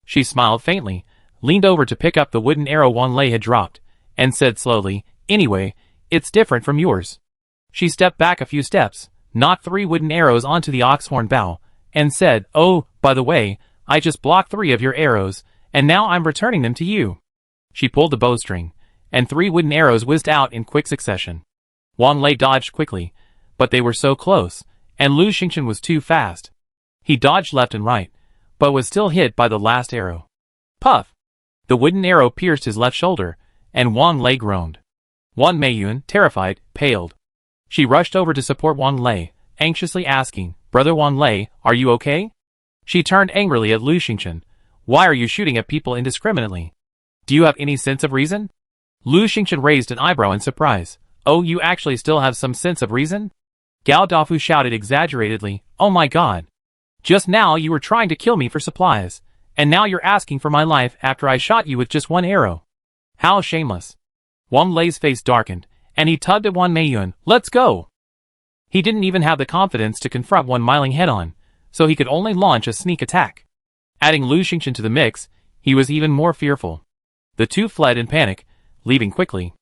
She smiled faintly, leaned over to pick up the wooden arrow Wang Lei had dropped, and said slowly, Anyway, it's different from yours. She stepped back a few steps, knocked 3 wooden arrows onto the oxhorn bow, and said, Oh, by the way, I just blocked 3 of your arrows, and now I'm returning them to you. She pulled the bowstring, and 3 wooden arrows whizzed out in quick succession. Wang Lei dodged quickly, but they were so close, and Lu Xingchen was too fast. He dodged left and right, but was still hit by the last arrow. Puff! The wooden arrow pierced his left shoulder, and Wang Lei groaned. Wan Meiyun, terrified, paled. She rushed over to support Wang Lei, anxiously asking, Brother Wang Lei, are you okay? She turned angrily at Lu Xingchen. Why are you shooting at people indiscriminately? Do you have any sense of reason? Lu Xingchen raised an eyebrow in surprise. Oh, you actually still have some sense of reason? Gao Dafu shouted exaggeratedly. Oh my god. Just now you were trying to kill me for supplies, and now you're asking for my life after I shot you with just one arrow. How shameless. Wang Lei's face darkened, and he tugged at Wan Meiyun. Let's go. He didn't even have the confidence to confront Wan Meiling head-on, so he could only launch a sneak attack. Adding Lu Xingchen to the mix, he was even more fearful. The two fled in panic, leaving quickly.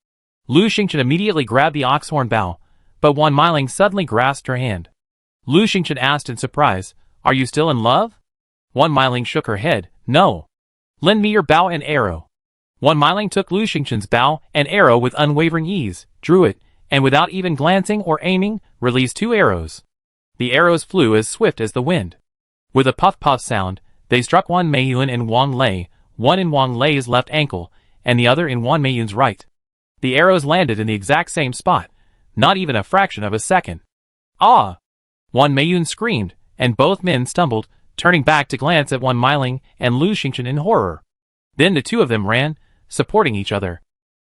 Lu Xingchen immediately grabbed the oxhorn bow, but Wan Meiling suddenly grasped her hand. Lu Xingchen asked in surprise, Are you still in love? Wan Meiling shook her head. No. Lend me your bow and arrow. Wan Meiling took Lu Xingchen's bow and arrow with unwavering ease, drew it, and without even glancing or aiming, released 2 arrows. The arrows flew as swift as the wind. With a puff-puff sound, they struck Wan Meiyun and Wang Lei, one in Wang Lei's left ankle, and the other in Wan Meiyun's right. The arrows landed in the exact same spot, not even a fraction of a second. Ah! Wan Meiyun screamed, and both men stumbled, turning back to glance at Wan Meiling and Lu Xingchen in horror. Then the two of them ran, supporting each other.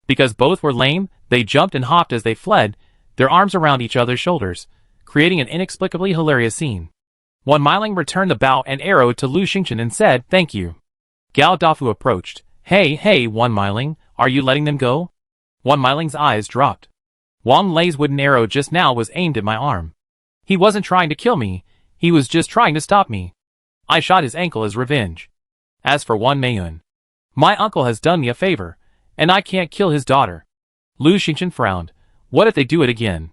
Because both were lame, they jumped and hopped as they fled, their arms around each other's shoulders, creating an inexplicably hilarious scene. Wan Meiling returned the bow and arrow to Lu Xingchen and said, Thank you. Gao Dafu approached. Hey, Wan Meiling, are you letting them go? Wan Meiling's eyes dropped. Wang Lei's wooden arrow just now was aimed at my arm. He wasn't trying to kill me, he was just trying to stop me. I shot his ankle as revenge. As for Wan Meiyun, my uncle has done me a favor, and I can't kill his daughter. Lu Xingchen frowned. What if they do it again?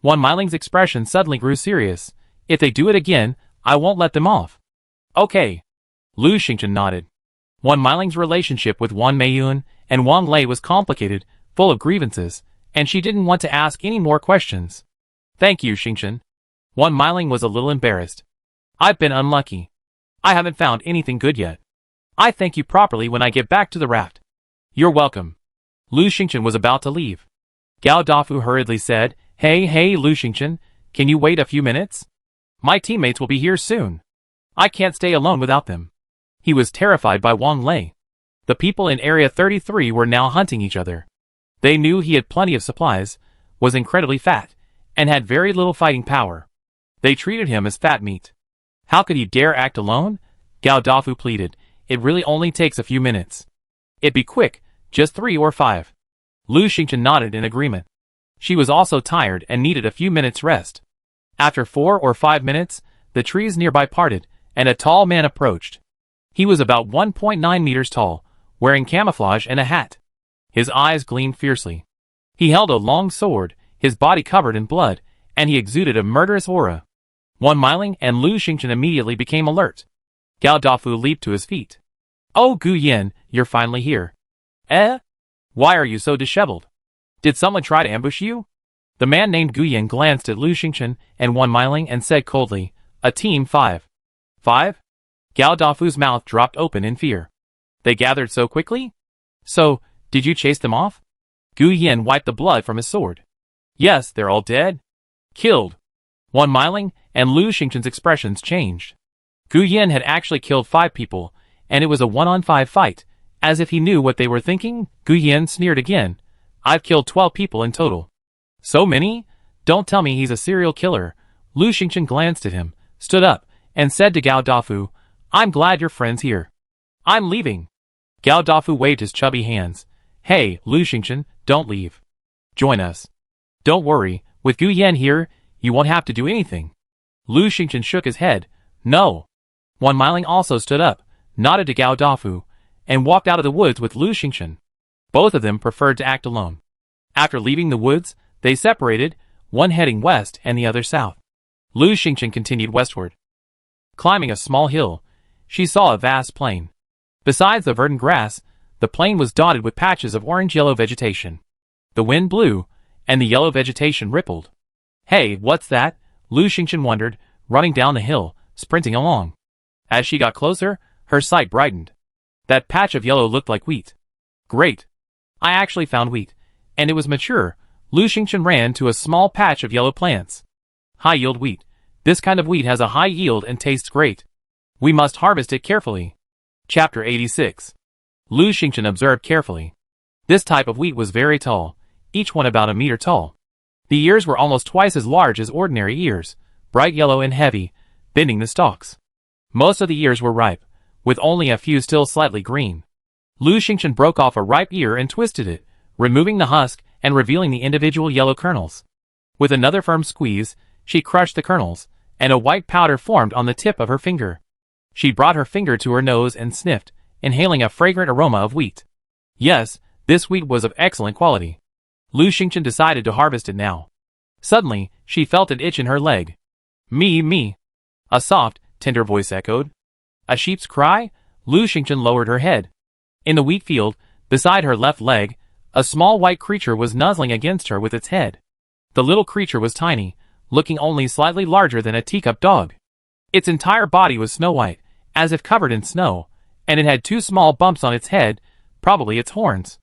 Wan Meiling's expression suddenly grew serious. If they do it again, I won't let them off. Okay. Lu Xingchen nodded. Wan Meiling's relationship with Wan Meiyun and Wang Lei was complicated, full of grievances, and she didn't want to ask any more questions. Thank you, Xingchen. Wan Meiling was a little embarrassed. I've been unlucky. I haven't found anything good yet. I thank you properly when I get back to the raft. You're welcome. Lu Xingchen was about to leave. Gao Dafu hurriedly said, Hey, Lu Xingchen, can you wait a few minutes? My teammates will be here soon. I can't stay alone without them. He was terrified by Wang Lei. The people in Area 33 were now hunting each other. They knew he had plenty of supplies, was incredibly fat, and had very little fighting power. They treated him as fat meat. How could he dare act alone? Gao Dafu pleaded. It really only takes a few minutes. It'd be quick, just 3 or 5. Lu Xingchen nodded in agreement. She was also tired and needed a few minutes rest. After 4 or 5 minutes, the trees nearby parted, and a tall man approached. He was about 1.9 meters tall, wearing camouflage and a hat. His eyes gleamed fiercely. He held a long sword, his body covered in blood, and he exuded a murderous aura. Wan Meiling and Lu Xingchen immediately became alert. Gao Dafu leaped to his feet. Oh, Gu Yin, you're finally here. Why are you so disheveled? Did someone try to ambush you? The man named Gu Yin glanced at Lu Xingchen and Wan Meiling and said coldly, A team 5. 5? Gao Dafu's mouth dropped open in fear. They gathered so quickly? So, did you chase them off? Gu Yin wiped the blood from his sword. Yes, they're all dead. Killed. Wan Meiling and Lu Xingchen's expressions changed. Gu Yin had actually killed 5 people, and it was a 1-on-5 fight. As if he knew what they were thinking, Gu Yin sneered again. I've killed 12 people in total. So many? Don't tell me he's a serial killer. Lu Xingchen glanced at him, stood up, and said to Gao Dafu, I'm glad your friend's here. I'm leaving. Gao Dafu waved his chubby hands. Hey, Lu Xingchen, don't leave. Join us. Don't worry, with Gu Yin here, you won't have to do anything. Lu Xingchen shook his head. No. Wan Meiling also stood up, nodded to Gao Dafu, and walked out of the woods with Lu Xingchen. Both of them preferred to act alone. After leaving the woods, they separated, one heading west and the other south. Lu Xingchen continued westward. Climbing a small hill, she saw a vast plain. Besides the verdant grass, the plain was dotted with patches of orange-yellow vegetation. The wind blew, and the yellow vegetation rippled. Hey, what's that? Lu Xingchen wondered, running down the hill, sprinting along. As she got closer, her sight brightened. That patch of yellow looked like wheat. Great! I actually found wheat, and it was mature. Lu Xingchen ran to a small patch of yellow plants. High-yield wheat. This kind of wheat has a high yield and tastes great. We must harvest it carefully. Chapter 86. Lu Xingchen observed carefully. This type of wheat was very tall, each one about a meter tall. The ears were almost twice as large as ordinary ears, bright yellow and heavy, bending the stalks. Most of the ears were ripe, with only a few still slightly green. Lu Xingchen broke off a ripe ear and twisted it, removing the husk and revealing the individual yellow kernels. With another firm squeeze, she crushed the kernels, and a white powder formed on the tip of her finger. She brought her finger to her nose and sniffed, inhaling a fragrant aroma of wheat. Yes, this wheat was of excellent quality. Lu Xingchen decided to harvest it now. Suddenly, she felt an itch in her leg. Me. A soft, tender voice echoed. A sheep's cry? Lu Xingchen lowered her head. In the wheat field, beside her left leg, a small white creature was nuzzling against her with its head. The little creature was tiny, looking only slightly larger than a teacup dog. Its entire body was snow white, as if covered in snow, and it had two small bumps on its head, probably its horns.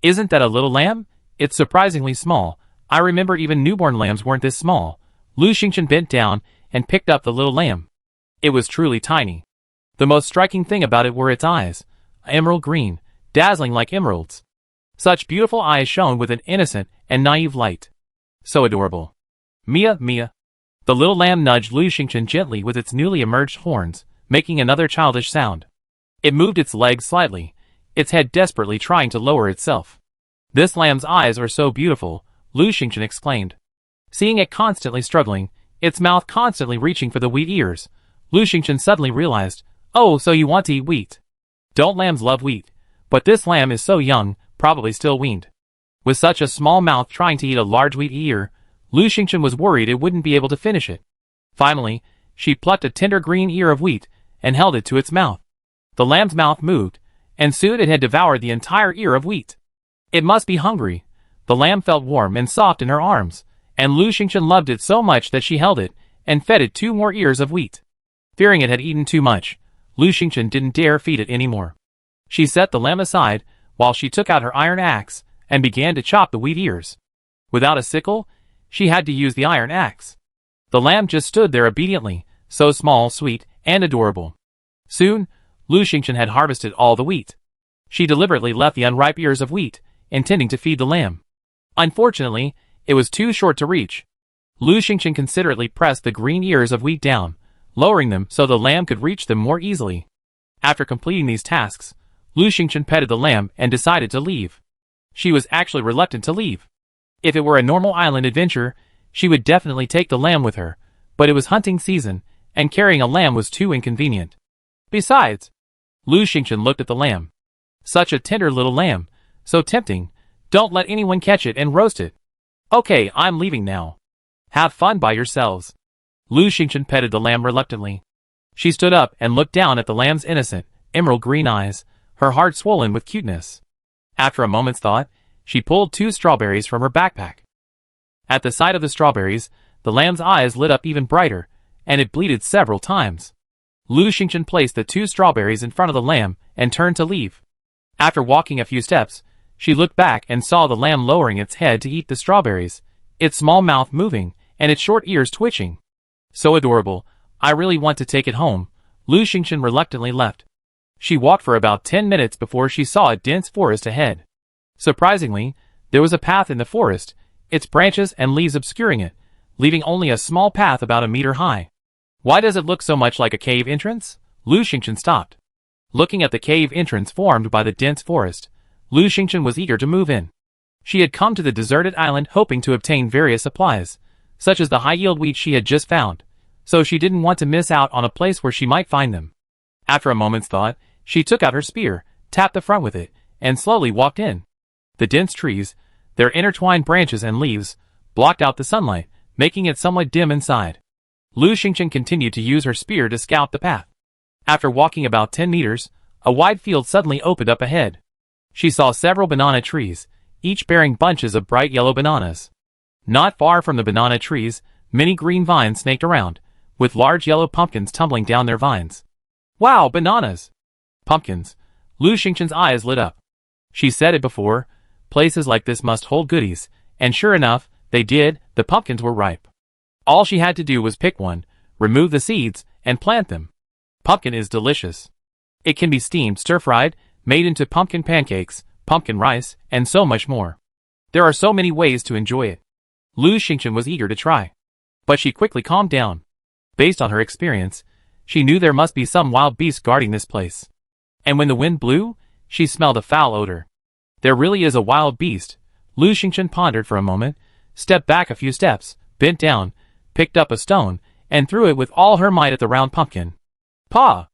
Isn't that a little lamb? It's surprisingly small. I remember even newborn lambs weren't this small. Lu Xingchen bent down and picked up the little lamb. It was truly tiny. The most striking thing about it were its eyes, emerald green, dazzling like emeralds. Such beautiful eyes shone with an innocent and naive light. So adorable. Mia. The little lamb nudged Lu Xingchen gently with its newly emerged horns, making another childish sound. It moved its legs slightly, its head desperately trying to lower itself. This lamb's eyes are so beautiful, Lu Xingchen exclaimed. Seeing it constantly struggling, its mouth constantly reaching for the wheat ears, Lu Xingchen suddenly realized, oh, so you want to eat wheat. Don't lambs love wheat? But this lamb is so young, probably still weaned. With such a small mouth trying to eat a large wheat ear, Lu Xingchen was worried it wouldn't be able to finish it. Finally, she plucked a tender green ear of wheat and held it to its mouth. The lamb's mouth moved, and soon it had devoured the entire ear of wheat. It must be hungry. The lamb felt warm and soft in her arms, and Lu Xingchen loved it so much that she held it and fed it 2 more ears of wheat. Fearing it had eaten too much, Lu Xingchen didn't dare feed it anymore. She set the lamb aside while she took out her iron axe and began to chop the wheat ears. Without a sickle, she had to use the iron axe. The lamb just stood there obediently, so small, sweet, and adorable. Soon, Lu Xingchen had harvested all the wheat. She deliberately left the unripe ears of wheat, intending to feed the lamb. Unfortunately, it was too short to reach. Lu Xingchen considerately pressed the green ears of wheat down, lowering them so the lamb could reach them more easily. After completing these tasks, Lu Xingchen petted the lamb and decided to leave. She was actually reluctant to leave. If it were a normal island adventure, she would definitely take the lamb with her, but it was hunting season, and carrying a lamb was too inconvenient. Besides, Lu Xingchen looked at the lamb. Such a tender little lamb, so tempting. Don't let anyone catch it and roast it. Okay, I'm leaving now. Have fun by yourselves. Lu Xingchen petted the lamb reluctantly. She stood up and looked down at the lamb's innocent, emerald green eyes, her heart swollen with cuteness. After a moment's thought, she pulled 2 strawberries from her backpack. At the sight of the strawberries, the lamb's eyes lit up even brighter, and it bleated several times. Lu Xingchen placed the 2 strawberries in front of the lamb and turned to leave. After walking a few steps, she looked back and saw the lamb lowering its head to eat the strawberries, its small mouth moving, and its short ears twitching. So adorable, I really want to take it home. Lu Xingchen reluctantly left. She walked for about 10 minutes before she saw a dense forest ahead. Surprisingly, there was a path in the forest, its branches and leaves obscuring it, leaving only a small path about a meter high. Why does it look so much like a cave entrance? Lu Xingchen stopped. Looking at the cave entrance formed by the dense forest, Lu Xingchen was eager to move in. She had come to the deserted island hoping to obtain various supplies, such as the high-yield wheat she had just found, so she didn't want to miss out on a place where she might find them. After a moment's thought, she took out her spear, tapped the front with it, and slowly walked in. The dense trees, their intertwined branches and leaves, blocked out the sunlight, making it somewhat dim inside. Lu Xingchen continued to use her spear to scout the path. After walking about 10 meters, a wide field suddenly opened up ahead. She saw several banana trees, each bearing bunches of bright yellow bananas. Not far from the banana trees, many green vines snaked around, with large yellow pumpkins tumbling down their vines. Wow, bananas! Pumpkins. Lu Xingchen's eyes lit up. She said it before, places like this must hold goodies, and sure enough, they did. The pumpkins were ripe. All she had to do was pick one, remove the seeds, and plant them. Pumpkin is delicious. It can be steamed, stir-fried, made into pumpkin pancakes, pumpkin rice, and so much more. There are so many ways to enjoy it. Lu Xingchen was eager to try. But she quickly calmed down. Based on her experience, she knew there must be some wild beast guarding this place. And when the wind blew, she smelled a foul odor. There really is a wild beast. Lu Xingchen pondered for a moment, stepped back a few steps, bent down, picked up a stone, and threw it with all her might at the round pumpkin. Pa!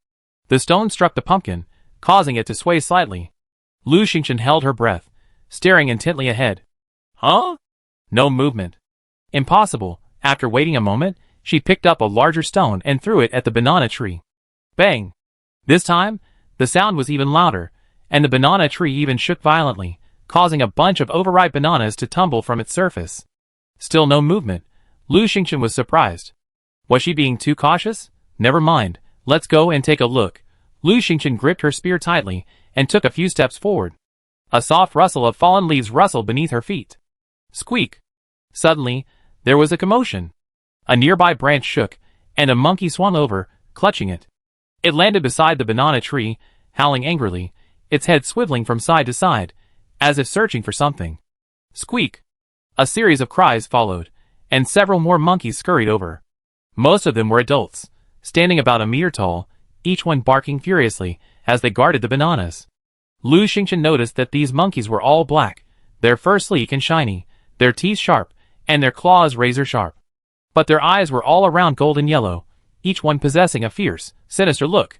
The stone struck the pumpkin, causing it to sway slightly. Lu Xingchen held her breath, staring intently ahead. Huh? No movement. Impossible. After waiting a moment, she picked up a larger stone and threw it at the banana tree. Bang! This time, the sound was even louder, and the banana tree even shook violently, causing a bunch of overripe bananas to tumble from its surface. Still no movement. Lu Xingchen was surprised. Was she being too cautious? Never mind, let's go and take a look. Lu Xingchen gripped her spear tightly and took a few steps forward. A soft rustle of fallen leaves rustled beneath her feet. Squeak! Suddenly, there was a commotion. A nearby branch shook, and a monkey swung over, clutching it. It landed beside the banana tree, howling angrily, its head swiveling from side to side, as if searching for something. Squeak! A series of cries followed, and several more monkeys scurried over. Most of them were adults, standing about a meter tall, each one barking furiously as they guarded the bananas. Lu Xingchen noticed that these monkeys were all black, their fur sleek and shiny, their teeth sharp, and their claws razor-sharp. But their eyes were all around golden yellow, each one possessing a fierce, sinister look.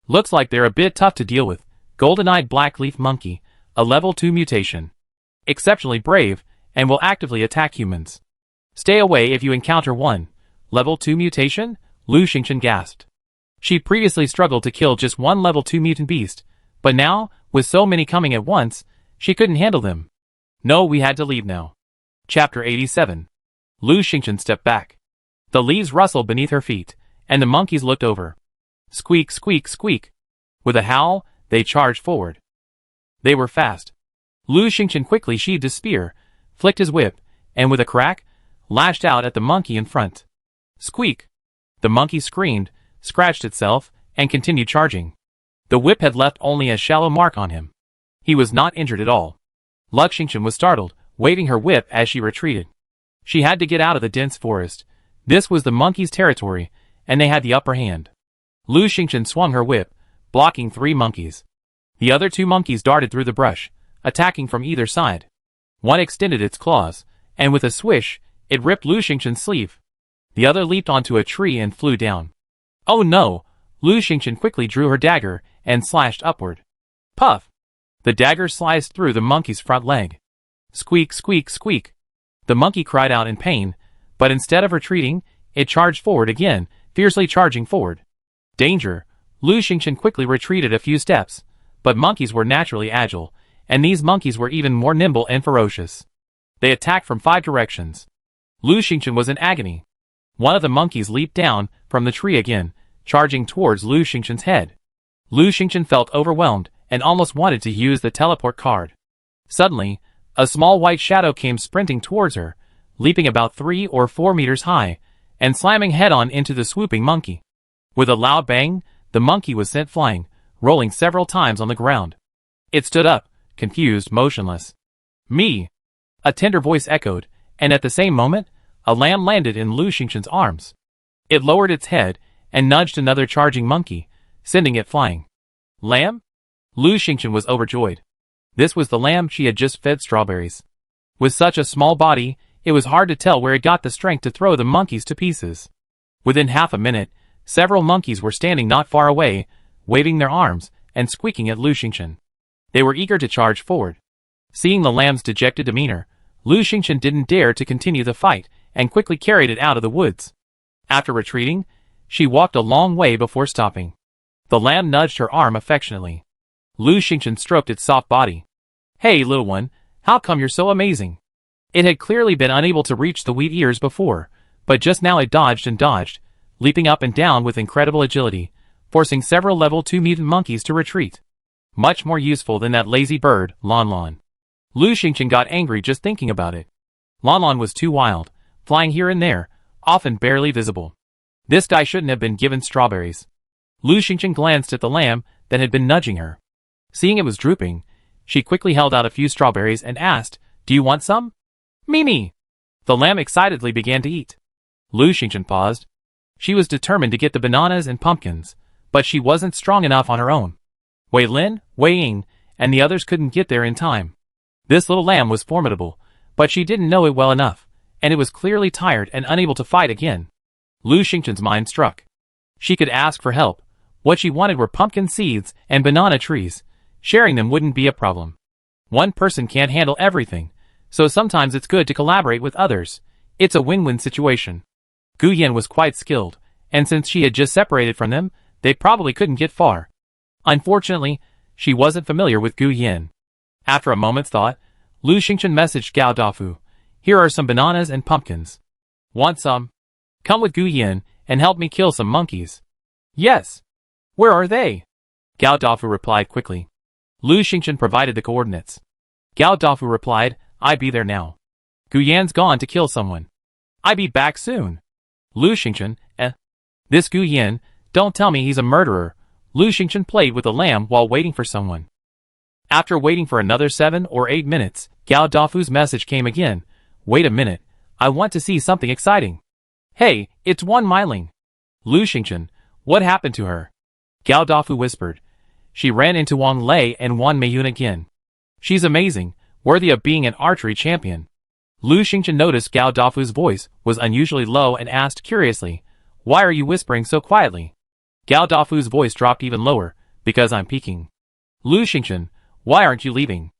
Looks like they're a bit tough to deal with. Golden-eyed black-leaf monkey, a level 2 mutation. Exceptionally brave, and will actively attack humans. Stay away if you encounter one. Level 2 mutation? Lu Xingchen gasped. She previously struggled to kill just one level 2 mutant beast, but now, with so many coming at once, she couldn't handle them. No, we had to leave now. Chapter 87. Lu Xingchen stepped back. The leaves rustled beneath her feet, and the monkeys looked over. Squeak, squeak, squeak. With a howl, they charged forward. They were fast. Lu Xingchen quickly sheathed his spear, flicked his whip, and with a crack, lashed out at the monkey in front. Squeak! The monkey screamed, scratched itself, and continued charging. The whip had left only a shallow mark on him. He was not injured at all. Lu Xingchen was startled, waving her whip as she retreated. She had to get out of the dense forest. This was the monkey's territory, and they had the upper hand. Lu Xingchen swung her whip, blocking 3 monkeys. The other 2 monkeys darted through the brush, attacking from either side. One extended its claws, and with a swish, it ripped Lu Xingchen's sleeve. The other leaped onto a tree and flew down. Oh no! Lu Xingchen quickly drew her dagger and slashed upward. Puff! The dagger sliced through the monkey's front leg. Squeak, squeak, squeak! The monkey cried out in pain, but instead of retreating, it charged forward again, fiercely charging forward. Danger! Lu Xingchen quickly retreated a few steps, but monkeys were naturally agile, and these monkeys were even more nimble and ferocious. They attacked from 5 directions. Lu Xingchen was in agony. One of the monkeys leaped down from the tree again, charging towards Lu Xingchen's head. Lu Xingchen felt overwhelmed and almost wanted to use the teleport card. Suddenly, a small white shadow came sprinting towards her, leaping about 3 or 4 meters high, and slamming head-on into the swooping monkey. With a loud bang, the monkey was sent flying, rolling several times on the ground. It stood up, confused, motionless. Me! A tender voice echoed, and at the same moment, a lamb landed in Lu Xingchen's arms. It lowered its head and nudged another charging monkey, sending it flying. Lamb? Lu Xingchen was overjoyed. This was the lamb she had just fed strawberries. With such a small body, it was hard to tell where it got the strength to throw the monkeys to pieces. Within half a minute, several monkeys were standing not far away, waving their arms and squeaking at Lu Xingchen. They were eager to charge forward. Seeing the lamb's dejected demeanor, Lu Xingchen didn't dare to continue the fight and quickly carried it out of the woods. After retreating, she walked a long way before stopping. The lamb nudged her arm affectionately. Lu Xingchen stroked its soft body. Hey, little one, how come you're so amazing? It had clearly been unable to reach the wheat ears before, but just now it dodged and dodged, leaping up and down with incredible agility, forcing several level 2 mutant monkeys to retreat. Much more useful than that lazy bird, Lon Lon. Lu Xingchen got angry just thinking about it. Lon Lon was too wild, flying here and there, often barely visible. This guy shouldn't have been given strawberries. Lu Xingqian glanced at the lamb that had been nudging her. Seeing it was drooping, she quickly held out a few strawberries and asked, "Do you want some?" "Mimi!" The lamb excitedly began to eat. Lu Xingqian paused. She was determined to get the bananas and pumpkins, but she wasn't strong enough on her own. Wei Lin, Wei Ying, and the others couldn't get there in time. This little lamb was formidable, but she didn't know it well enough, and it was clearly tired and unable to fight again. Lu Xingqian's mind struck. She could ask for help. What she wanted were pumpkin seeds and banana trees. Sharing them wouldn't be a problem. One person can't handle everything, so sometimes it's good to collaborate with others. It's a win-win situation. Gu Yan was quite skilled, and since she had just separated from them, they probably couldn't get far. Unfortunately, she wasn't familiar with Gu Yan. After a moment's thought, Lu Xingqian messaged Gao Dafu, "Here are some bananas and pumpkins. Want some? Come with Gu Yan and help me kill some monkeys." "Yes." "Where are they?" Gao Dafu replied quickly. Lu Xingqian provided the coordinates. Gao Dafu replied, "I be there now." "Gu Yan's gone to kill someone. I be back soon." Lu Xingqian, This Gu Yan, don't tell me he's a murderer." Lu Xingqian played with the lamb while waiting for someone. After waiting for another 7 or 8 minutes, Gao Dafu's message came again. "Wait a minute, I want to see something exciting." "Hey, it's Wan Meiling." Lu Xingqian, what happened to her? Gao Dafu whispered. She ran into Wang Lei and Wan Meiyun again. She's amazing, worthy of being an archery champion. Lu Xingqian noticed Gao Dafu's voice was unusually low and asked curiously, "Why are you whispering so quietly?" Gao Dafu's voice dropped even lower, "Because I'm peeking." Lu Xingqian, why aren't you leaving?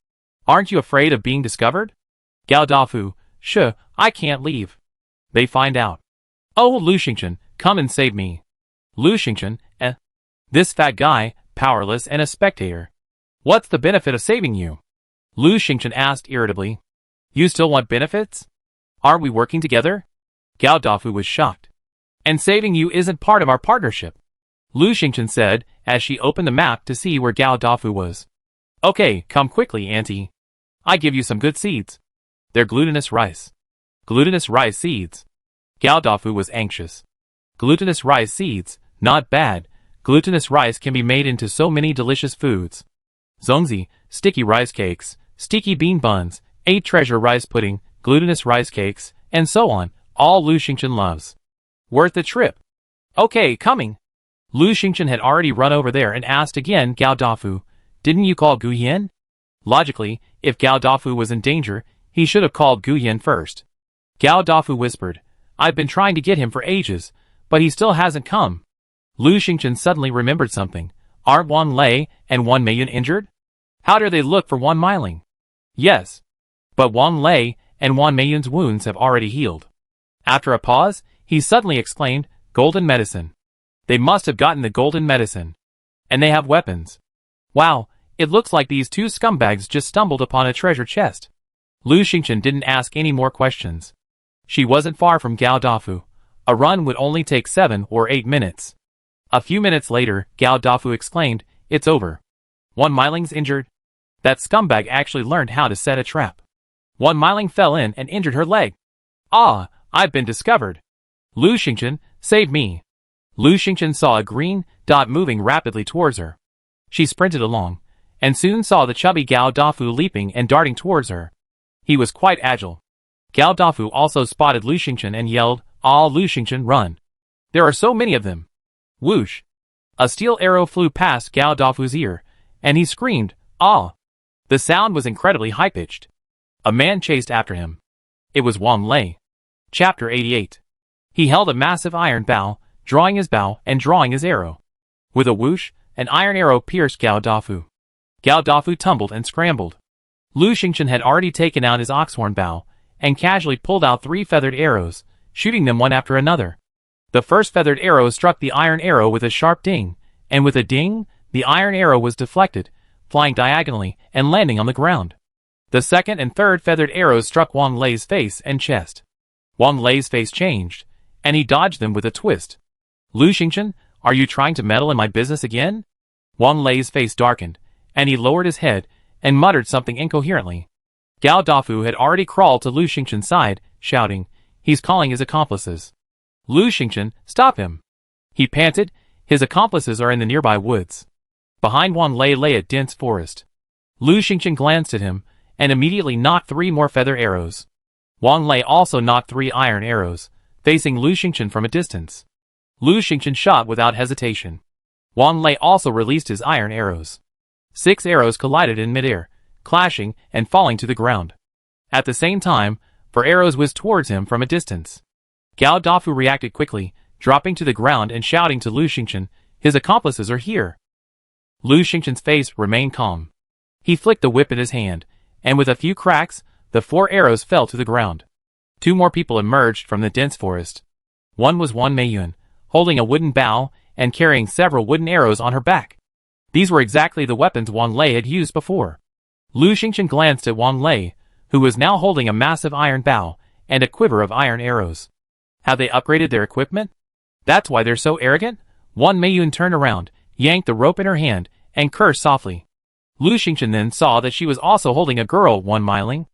Aren't you afraid of being discovered? Gao Dafu, "Sure, I can't leave. They find out." "Oh, Lu Xingqian, come and save me." Lu Xingqian, This fat guy, powerless and a spectator. What's the benefit of saving you? Lu Xingqian asked irritably. You still want benefits? Aren't we working together? Gao Dafu was shocked. And saving you isn't part of our partnership. Lu Xingqian said, as she opened the map to see where Gao Dafu was. Okay, come quickly, auntie. I give you some good seeds. They're glutinous rice. Glutinous rice seeds. Gao Dafu was anxious. Glutinous rice seeds, not bad. Glutinous rice can be made into so many delicious foods. Zongzi, sticky rice cakes, sticky bean buns, 8 treasure rice pudding, glutinous rice cakes, and so on, all Lu Xingqian loves. Worth the trip. Okay, coming. Lu Xingqian had already run over there and asked again Gao Dafu, didn't you call Gu Yan? Logically, if Gao Dafu was in danger, he should have called Gu Yan first. Gao Dafu whispered, I've been trying to get him for ages, but he still hasn't come. Lu Xingqian suddenly remembered something. Aren't Wan Lei and Wan Meiyun injured? How do they look for Wan Meiling? Yes. But Wan Lei and Wan Meiyun's wounds have already healed. After a pause, he suddenly exclaimed, Golden medicine. They must have gotten the golden medicine. And they have weapons. Wow, it looks like these 2 scumbags just stumbled upon a treasure chest. Lu Xingqian didn't ask any more questions. She wasn't far from Gao Dafu. A run would only take 7 or 8 minutes. A few minutes later, Gao Dafu exclaimed, It's over. Wan Meiling's injured. That scumbag actually learned how to set a trap. Wan Meiling fell in and injured her leg. Ah, I've been discovered. Lu Xingqian, save me. Lu Xingqian saw a green dot moving rapidly towards her. She sprinted along, and soon saw the chubby Gao Dafu leaping and darting towards her. He was quite agile. Gao Dafu also spotted Lu Xingqian and yelled, Ah, Lu Xingqian, run. There are so many of them. Whoosh! A steel arrow flew past Gao Dafu's ear, and he screamed, Ah! The sound was incredibly high-pitched. A man chased after him. It was Wan Lei. Chapter 88. He held a massive iron bow, drawing his bow and drawing his arrow. With a whoosh, an iron arrow pierced Gao Dafu. Gao Dafu tumbled and scrambled. Lu Xingqian had already taken out his oxhorn bow, and casually pulled out 3 feathered arrows, shooting them one after another. The first feathered arrow struck the iron arrow with a sharp ding, and with a ding, the iron arrow was deflected, flying diagonally and landing on the ground. The second and third feathered arrows struck Wang Lei's face and chest. Wang Lei's face changed, and he dodged them with a twist. Lu Xingqian, are you trying to meddle in my business again? Wang Lei's face darkened, and he lowered his head and muttered something incoherently. Gao Dafu had already crawled to Lu Xingqian's side, shouting, He's calling his accomplices. Lu Xingqian, stop him. He panted, His accomplices are in the nearby woods. Behind Wang Lei lay a dense forest. Lu Xingqian glanced at him, and immediately knocked 3 more feather arrows. Wang Lei also knocked 3 iron arrows, facing Lu Xingqian from a distance. Lu Xingqian shot without hesitation. Wang Lei also released his iron arrows. 6 arrows collided in midair, clashing and falling to the ground. At the same time, 4 arrows whizzed towards him from a distance. Gao Dafu reacted quickly, dropping to the ground and shouting to Lu Xingqian, "His accomplices are here." Lu Xingqian's face remained calm. He flicked the whip in his hand, and with a few cracks, the 4 arrows fell to the ground. 2 more people emerged from the dense forest. One was Wan Meiyun, holding a wooden bow and carrying several wooden arrows on her back. These were exactly the weapons Wang Lei had used before. Lu Xingqian glanced at Wang Lei, who was now holding a massive iron bow and a quiver of iron arrows. Have they upgraded their equipment? That's why they're so arrogant? Wan Meiyun turned around, yanked the rope in her hand, and cursed softly. Lu Xingqian then saw that she was also holding a girl, Wan Meiling.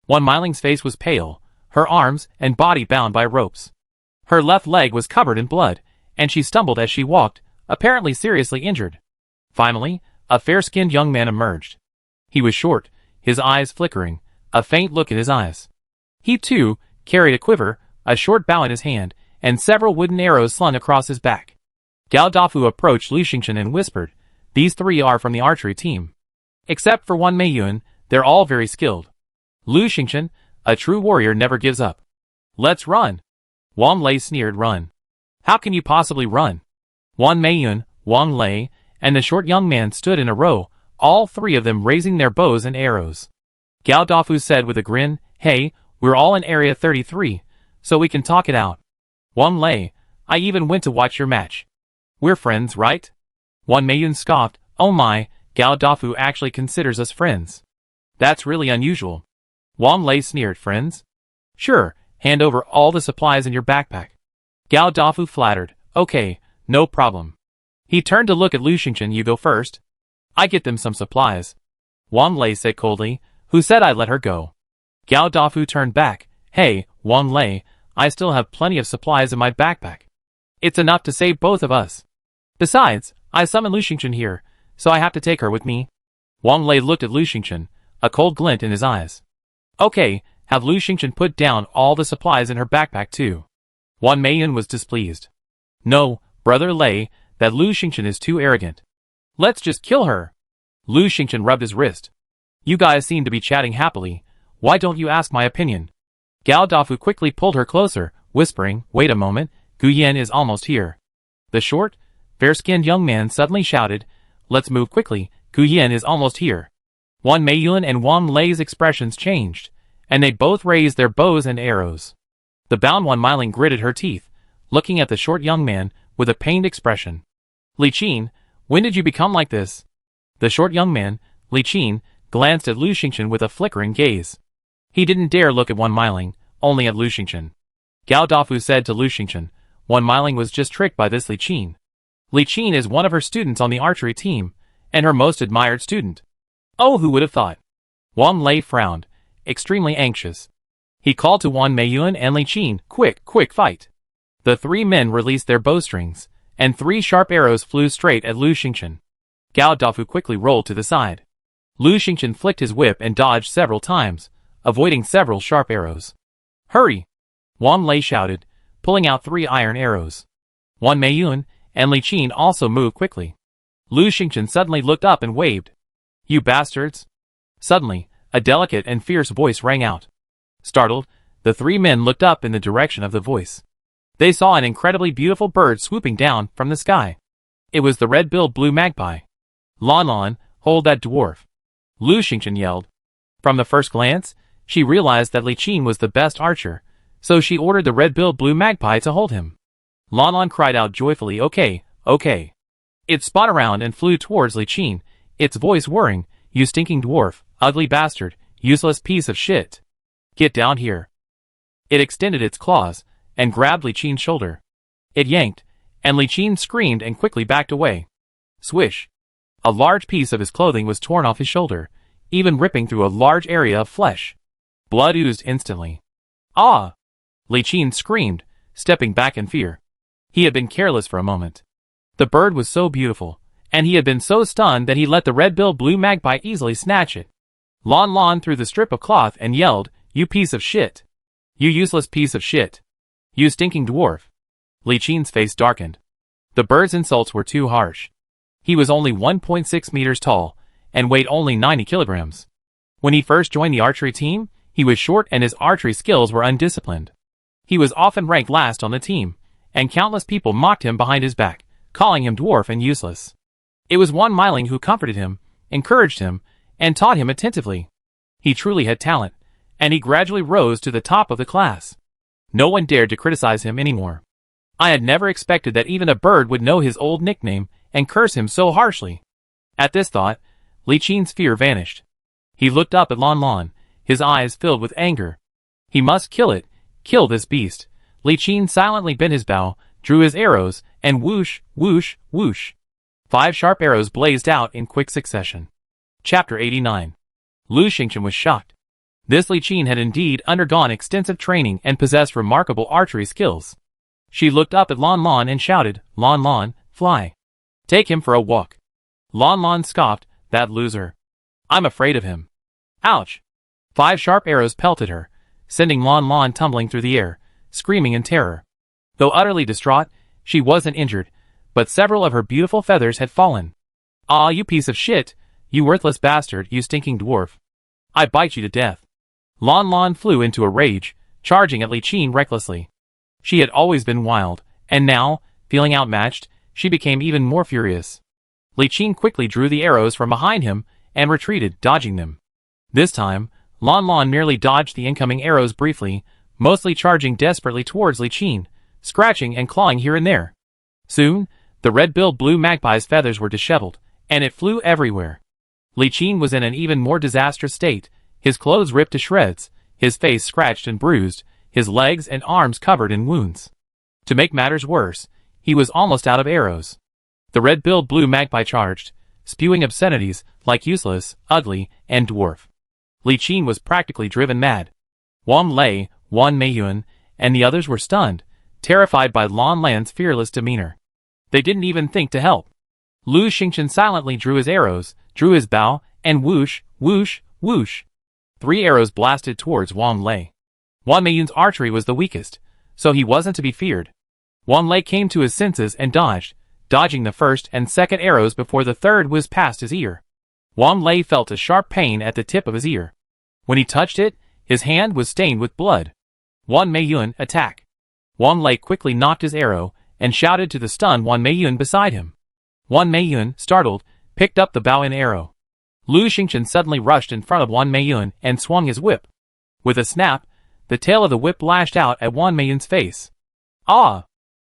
Wan Meiling's face was pale, her arms and body bound by ropes. Her left leg was covered in blood, and she stumbled as she walked, apparently seriously injured. Finally, a fair-skinned young man emerged. He was short, his eyes flickering, a faint look in his eyes. He, too, carried a quiver, a short bow in his hand, and several wooden arrows slung across his back. Gao Dafu approached Lu Xingqian and whispered, "These 3 are from the archery team. Except for Wan Meiyun, they're all very skilled. Lu Xingqian, a true warrior never gives up. Let's run." Wang Lei sneered, "Run? How can you possibly run?" Wan Meiyun, Wang Lei, and the short young man stood in a row, all 3 of them raising their bows and arrows. Gao Dafu said with a grin, "Hey, we're all in Area 33, so we can talk it out. Wang Lei, I even went to watch your match. We're friends, right?" Wan Meiyun scoffed, "Oh my, Gao Dafu actually considers us friends. That's really unusual." Wang Lei sneered, "Friends? Sure, hand over all the supplies in your backpack." Gao Dafu flattered, "Okay, no problem." He turned to look at Lu Xingqian, "You go first. I get them some supplies." Wang Lei said coldly, "Who said I let her go?" Gao Dafu turned back, "Hey, Wang Lei, I still have plenty of supplies in my backpack. It's enough to save both of us. Besides, I summoned Lu Xingqian here, so I have to take her with me." Wang Lei looked at Lu Xingqian, a cold glint in his eyes. "Okay, have Lu Xingqian put down all the supplies in her backpack too." Wan Meiyun was displeased. "No, Brother Lei, that Lu Xingqian is too arrogant. Let's just kill her." Lu Xingqian rubbed his wrist. "You guys seem to be chatting happily. Why don't you ask my opinion?" Gao Dafu quickly pulled her closer, whispering, "Wait a moment, Gu Yan is almost here." The short, fair-skinned young man suddenly shouted, "Let's move quickly, Gu Yan is almost here." Wan Meiyun and Wang Lei's expressions changed, and they both raised their bows and arrows. The bound Wan Meiling gritted her teeth, looking at the short young man with a pained expression. "Li Qin, when did you become like this?" The short young man, Li Qin, glanced at Lu Xingqian with a flickering gaze. He didn't dare look at Wan Meiling, only at Lu Xingqian. Gao Dafu said to Lu Xingqian, "Wan Meiling was just tricked by this Li Qin. Li Qin is one of her students on the archery team, and her most admired student." "Oh, who would have thought?" Wang Lei frowned, extremely anxious. He called to Wan Meiyun and Li Qin, quick, fight." The 3 men released their bowstrings, and 3 sharp arrows flew straight at Lu Xingqian. Gao Dafu quickly rolled to the side. Lu Xingqian flicked his whip and dodged several times, avoiding several sharp arrows. "Hurry!" Wang Lei shouted, pulling out 3 iron arrows. Wan Meiyun and Li Qin also moved quickly. Lu Xingqian suddenly looked up and waved. "You bastards!" Suddenly, a delicate and fierce voice rang out. Startled, the 3 men looked up in the direction of the voice. They saw an incredibly beautiful bird swooping down from the sky. It was the red-billed blue magpie. "Lon Lon, hold that dwarf!" Lu Xingqian yelled. From the first glance, she realized that Li Qin was the best archer, so she ordered the red-billed blue magpie to hold him. Lon Lon cried out joyfully, Okay. It spun around and flew towards Li Qin, its voice whirring, "You stinking dwarf, ugly bastard, useless piece of shit. Get down here." It extended its claws, and grabbed Li Qin's shoulder. It yanked, and Li Qin screamed and quickly backed away. Swish! A large piece of his clothing was torn off his shoulder, even ripping through a large area of flesh. Blood oozed instantly. "Ah!" Li Qin screamed, stepping back in fear. He had been careless for a moment. The bird was so beautiful, and he had been so stunned that he let the red-billed blue magpie easily snatch it. Lon Lon threw the strip of cloth and yelled, "You piece of shit! You useless piece of shit! You stinking dwarf!" Li Qin's face darkened. The bird's insults were too harsh. He was only 1.6 meters tall, and weighed only 90 kilograms. When he first joined the archery team, he was short and his archery skills were undisciplined. He was often ranked last on the team, and countless people mocked him behind his back, calling him dwarf and useless. It was Wan Meiling who comforted him, encouraged him, and taught him attentively. He truly had talent, and he gradually rose to the top of the class. No one dared to criticize him anymore. I had never expected that even a bird would know his old nickname and curse him so harshly. At this thought, Li Qin's fear vanished. He looked up at Lon Lon, his eyes filled with anger. He must kill it, kill this beast. Li Qin silently bent his bow, drew his arrows, and whoosh, whoosh, whoosh. 5 sharp arrows blazed out in quick succession. Chapter 89. Lu Xingchen was shocked. This Li Qin had indeed undergone extensive training and possessed remarkable archery skills. She looked up at Lon Lon and shouted, "Lon Lon, fly. Take him for a walk." Lon Lon scoffed, "That loser. I'm afraid of him." Ouch! 5 sharp arrows pelted her, sending Lon Lon tumbling through the air, screaming in terror. Though utterly distraught, she wasn't injured, but several of her beautiful feathers had fallen. "Ah, you piece of shit! You worthless bastard, you stinking dwarf! I bite you to death." Lon Lon flew into a rage, charging at Li Qin recklessly. She had always been wild, and now, feeling outmatched, she became even more furious. Li Qin quickly drew the arrows from behind him and retreated, dodging them. This time, Lon Lon merely dodged the incoming arrows briefly, mostly charging desperately towards Li Qin, scratching and clawing here and there. Soon, the red-billed blue magpie's feathers were disheveled, and it flew everywhere. Li Qin was in an even more disastrous state, his clothes ripped to shreds, his face scratched and bruised, his legs and arms covered in wounds. To make matters worse, he was almost out of arrows. The red-billed blue magpie charged, spewing obscenities like useless, ugly, and dwarf. Li Qin was practically driven mad. Wan Lei, Wan Meiyun, and the others were stunned, terrified by Lon Lan's fearless demeanor. They didn't even think to help. Lu Xingchen silently drew his arrows, drew his bow, and whoosh, whoosh, whoosh. 3 arrows blasted towards Wan Lei. Wan Meiyun's archery was the weakest, so he wasn't to be feared. Wan Lei came to his senses and dodged, dodging the first and second arrows before the third was past his ear. Wan Lei felt a sharp pain at the tip of his ear. When he touched it, his hand was stained with blood. Wan Meiyun, attack! Wan Lei quickly knocked his arrow and shouted to the stunned Wan Meiyun beside him. Wan Meiyun, startled, picked up the bow and arrow. Lu Xingchen suddenly rushed in front of Wan Meiyun and swung his whip. With a snap, the tail of the whip lashed out at Wan Meiyun's face. "Ah!"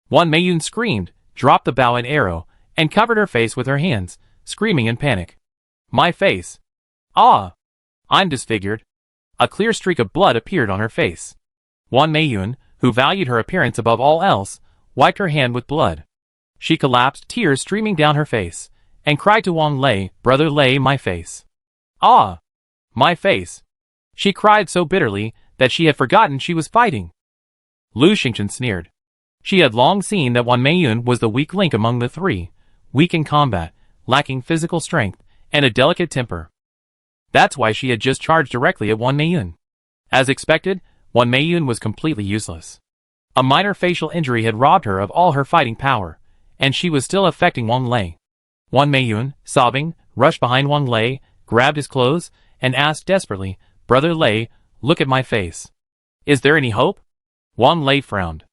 Wan Meiyun screamed, dropped the bow and arrow, and covered her face with her hands, screaming in panic. "My face! Ah! I'm disfigured." A clear streak of blood appeared on her face. Wan Meiyun, who valued her appearance above all else, wiped her hand with blood. She collapsed, tears streaming down her face, and cried to Wan Lei, "Brother Lei, my face! Ah! My face!" She cried so bitterly that she had forgotten she was fighting. Lu Xingchen sneered. She had long seen that Wan Meiyun was the weak link among the 3, weak in combat, lacking physical strength, and a delicate temper. That's why she had just charged directly at Wan Meiyun. As expected, Wan Meiyun was completely useless. A minor facial injury had robbed her of all her fighting power, and she was still affecting Wan Lei. Wan Meiyun, sobbing, rushed behind Wan Lei, grabbed his clothes, and asked desperately, "Brother Lei, look at my face. Is there any hope?" Wan Lei frowned.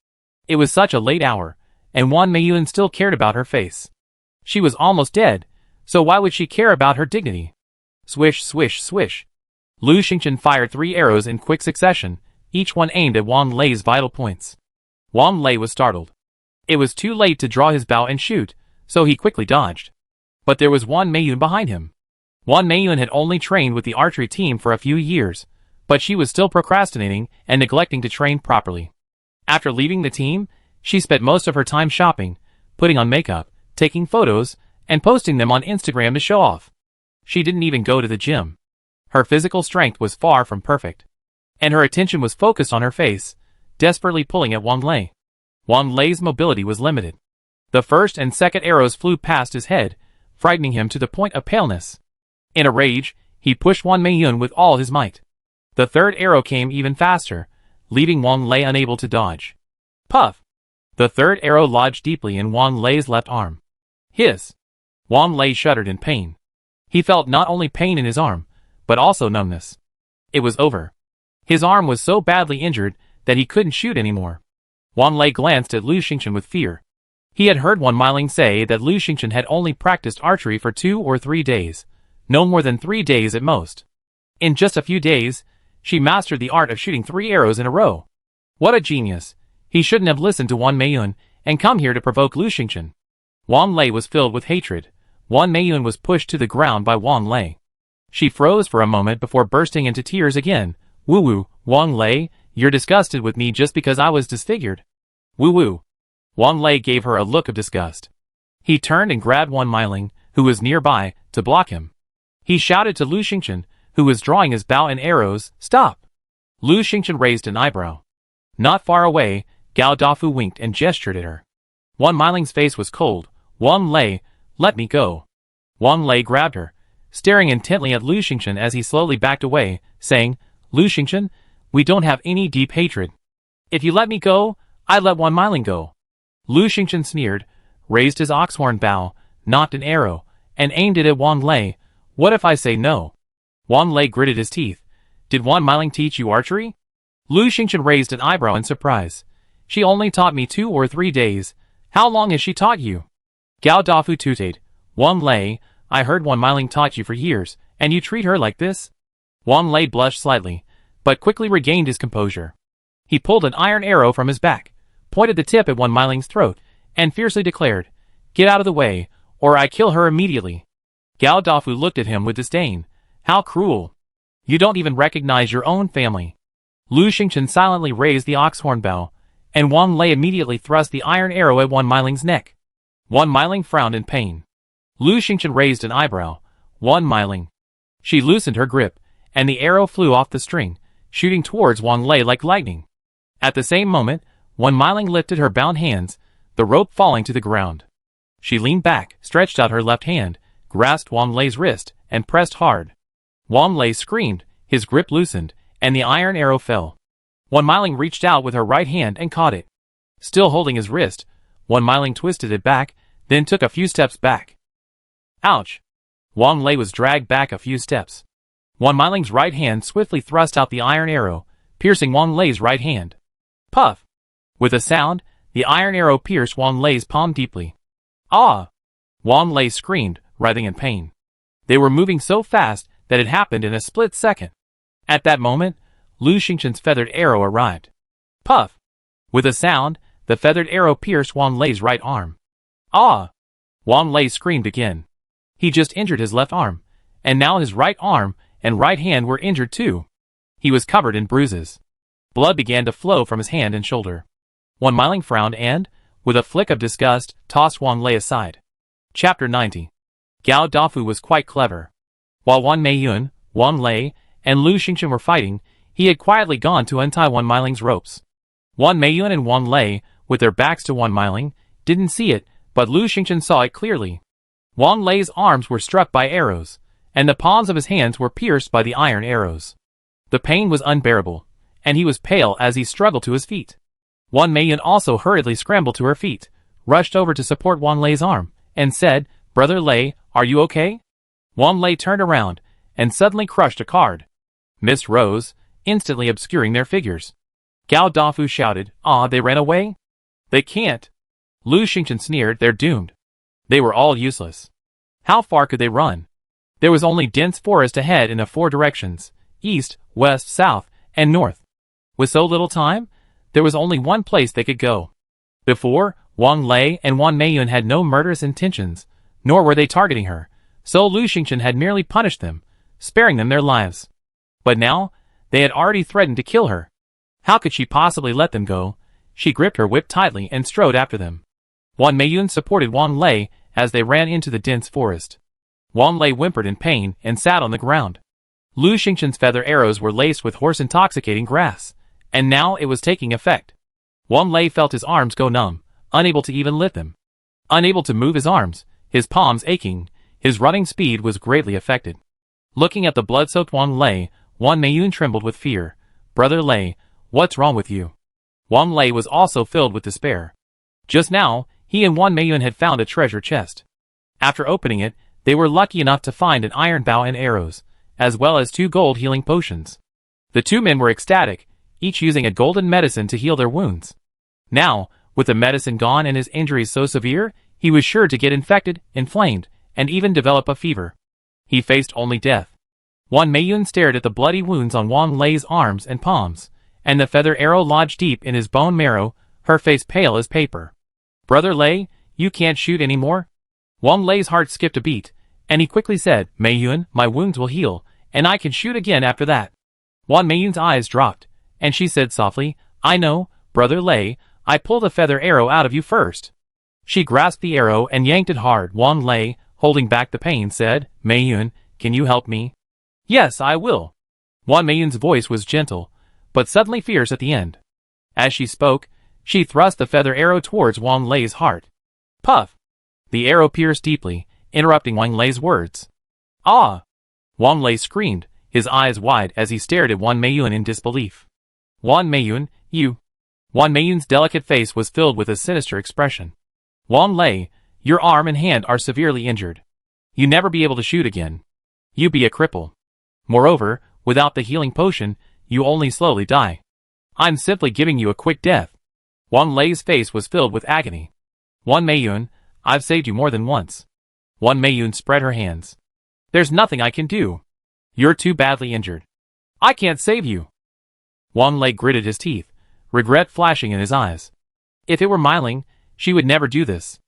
It was such a late hour, and Wan Meiyun still cared about her face. She was almost dead, so why would she care about her dignity? Swish, swish, swish. Lu Xingchen fired 3 arrows in quick succession, each one aimed at Wan Lei's vital points. Wan Lei was startled. It was too late to draw his bow and shoot, so he quickly dodged. But there was Wan Meiyun behind him. Wan Meiyun had only trained with the archery team for a few years, but she was still procrastinating and neglecting to train properly. After leaving the team, she spent most of her time shopping, putting on makeup, taking photos, and posting them on Instagram to show off. She didn't even go to the gym. Her physical strength was far from perfect, and her attention was focused on her face, desperately pulling at Wan Lei. Wan Lei's mobility was limited. The first and second arrows flew past his head, frightening him to the point of paleness. In a rage, he pushed Wang Meiyun with all his might. The third arrow came even faster, leaving Wang Lei unable to dodge. Puff! The third arrow lodged deeply in Wang Lei's left arm. Hiss! Wang Lei shuddered in pain. He felt not only pain in his arm, but also numbness. It was over. His arm was so badly injured that he couldn't shoot anymore. Wang Lei glanced at Lu Xingchen with fear. He had heard Wan Meiling say that Lu Xingchen had only practiced archery for 2 or 3 days, no more than 3 days at most. In just a few days, she mastered the art of shooting 3 arrows in a row. What a genius! He shouldn't have listened to Wang Meiyun and come here to provoke Lu Xingchen. Wang Lei was filled with hatred. Wang Meiyun was pushed to the ground by Wang Lei. She froze for a moment before bursting into tears again. Woo-woo, Wang Lei, you're disgusted with me just because I was disfigured. Woo-woo. Wang Lei gave her a look of disgust. He turned and grabbed Wang Meiling, who was nearby, to block him. He shouted to Lu Xingchen, who was drawing his bow and arrows, "Stop!" Lu Xingchen raised an eyebrow. Not far away, Gao Dafu winked and gestured at her. Wang Meiling's face was cold. Wang Lei, let me go. Wang Lei grabbed her, staring intently at Lu Xingchen as he slowly backed away, saying, Lu Xingchen, we don't have any deep hatred. If you let me go, I let Wang Meiling go. Lu Xingchen sneered, raised his oxhorn bow, nocked an arrow, and aimed it at Wang Lei. What if I say no? Wang Lei gritted his teeth. Did Wang Meiling teach you archery? Lu Xingchen raised an eyebrow in surprise. She only taught me 2 or 3 days. How long has she taught you? Gao Dafu tooted. Wang Lei, I heard Wang Meiling taught you for years, and you treat her like this? Wang Lei blushed slightly, but quickly regained his composure. He pulled an iron arrow from his back, pointed the tip at Wang Meiling's throat, and fiercely declared, Get out of the way, or I kill her immediately. Gao Dafu looked at him with disdain. How cruel. You don't even recognize your own family. Lu Xingchen silently raised the oxhorn bow, and Wang Lei immediately thrust the iron arrow at Wang Meiling's neck. Wang Meiling frowned in pain. Lu Xingchen raised an eyebrow. Wang Meiling. She loosened her grip, and the arrow flew off the string, shooting towards Wang Lei like lightning. At the same moment, Wang Meiling lifted her bound hands, the rope falling to the ground. She leaned back, stretched out her left hand, grasped Wang Lei's wrist, and pressed hard. Wang Lei screamed, his grip loosened, and the iron arrow fell. Wang Meiling reached out with her right hand and caught it. Still holding his wrist, Wang Meiling twisted it back, then took a few steps back. Ouch! Wang Lei was dragged back a few steps. Wang Meiling's right hand swiftly thrust out the iron arrow, piercing Wang Lei's right hand. Puff! With a sound, the iron arrow pierced Wang Lei's palm deeply. Ah! Wang Lei screamed, writhing in pain. They were moving so fast that it happened in a split second. At that moment, Lu Xingchen's feathered arrow arrived. Puff! With a sound, the feathered arrow pierced Wang Lei's right arm. Ah! Wang Lei screamed again. He just injured his left arm, and now his right arm and right hand were injured too. He was covered in bruises. Blood began to flow from his hand and shoulder. Wang Meiling frowned and, with a flick of disgust, tossed Wang Lei aside. Chapter 90. Gao Dafu was quite clever. While Wang Meiyun, Wang Lei, and Lu Xingchen were fighting, he had quietly gone to untie Wang Meiling's ropes. Wang Meiyun and Wang Lei, with their backs to Wang Meiling, didn't see it, but Lu Xingchen saw it clearly. Wang Lei's arms were struck by arrows, and the palms of his hands were pierced by the iron arrows. The pain was unbearable, and he was pale as he struggled to his feet. Wang Meiyun also hurriedly scrambled to her feet, rushed over to support Wang Lei's arm, and said, Brother Lei, are you okay? Wang Lei turned around, and suddenly crushed a card. Mist rose, instantly obscuring their figures. Gao Dafu shouted, Ah, they ran away? They can't. Lu Xingchen sneered, they're doomed. They were all useless. How far could they run? There was only dense forest ahead in 4 directions, east, west, south, and north. With so little time, there was only one place they could go. Before, Wang Lei and Wang Meiyun had no murderous intentions, nor were they targeting her, so Lu Xingchen had merely punished them, sparing them their lives. But now, they had already threatened to kill her. How could she possibly let them go? She gripped her whip tightly and strode after them. Wang Meiyun supported Wang Lei as they ran into the dense forest. Wang Lei whimpered in pain and sat on the ground. Lu Xingchen's feather arrows were laced with horse-intoxicating grass, and now it was taking effect. Wang Lei felt his arms go numb, unable to even lift them. Unable to move his arms, his palms aching, his running speed was greatly affected. Looking at the blood-soaked Wang Lei, Wan Meiyun trembled with fear. "Brother Lei, what's wrong with you?" Wang Lei was also filled with despair. Just now, he and Wan Meiyun had found a treasure chest. After opening it, they were lucky enough to find an iron bow and arrows, as well as 2 gold healing potions. The 2 men were ecstatic, each using a golden medicine to heal their wounds. Now, with the medicine gone and his injuries so severe, he was sure to get infected, inflamed, and even develop a fever. He faced only death. Wan Meiyun stared at the bloody wounds on Wang Lei's arms and palms, and the feather arrow lodged deep in his bone marrow, her face pale as paper. "Brother Lei, you can't shoot anymore?" Wang Lei's heart skipped a beat, and he quickly said, "Meiyun, my wounds will heal, and I can shoot again after that." Wan Meiyun's eyes dropped, and she said softly, "I know, Brother Lei, I pulled a feather arrow out of you first." She grasped the arrow and yanked it hard. Wang Lei, holding back the pain, said, "Meiyun, can you help me?" "Yes, I will." Wan Meiyun's voice was gentle, but suddenly fierce at the end. As she spoke, she thrust the feather arrow towards Wang Lei's heart. Puff! The arrow pierced deeply, interrupting Wang Lei's words. "Ah!" Wang Lei screamed, his eyes wide as he stared at Wan Meiyun in disbelief. "Wan Meiyun, you..." Wan Meiyun's delicate face was filled with a sinister expression. "Wang Lei, your arm and hand are severely injured. You never be able to shoot again. You be a cripple. Moreover, without the healing potion, you only slowly die. I'm simply giving you a quick death." Wang Lei's face was filled with agony. "Wan Meiyun, I've saved you more than once." Wan Meiyun spread her hands. "There's nothing I can do. You're too badly injured. I can't save you." Wang Lei gritted his teeth, regret flashing in his eyes. If it were Meiling, she would never do this.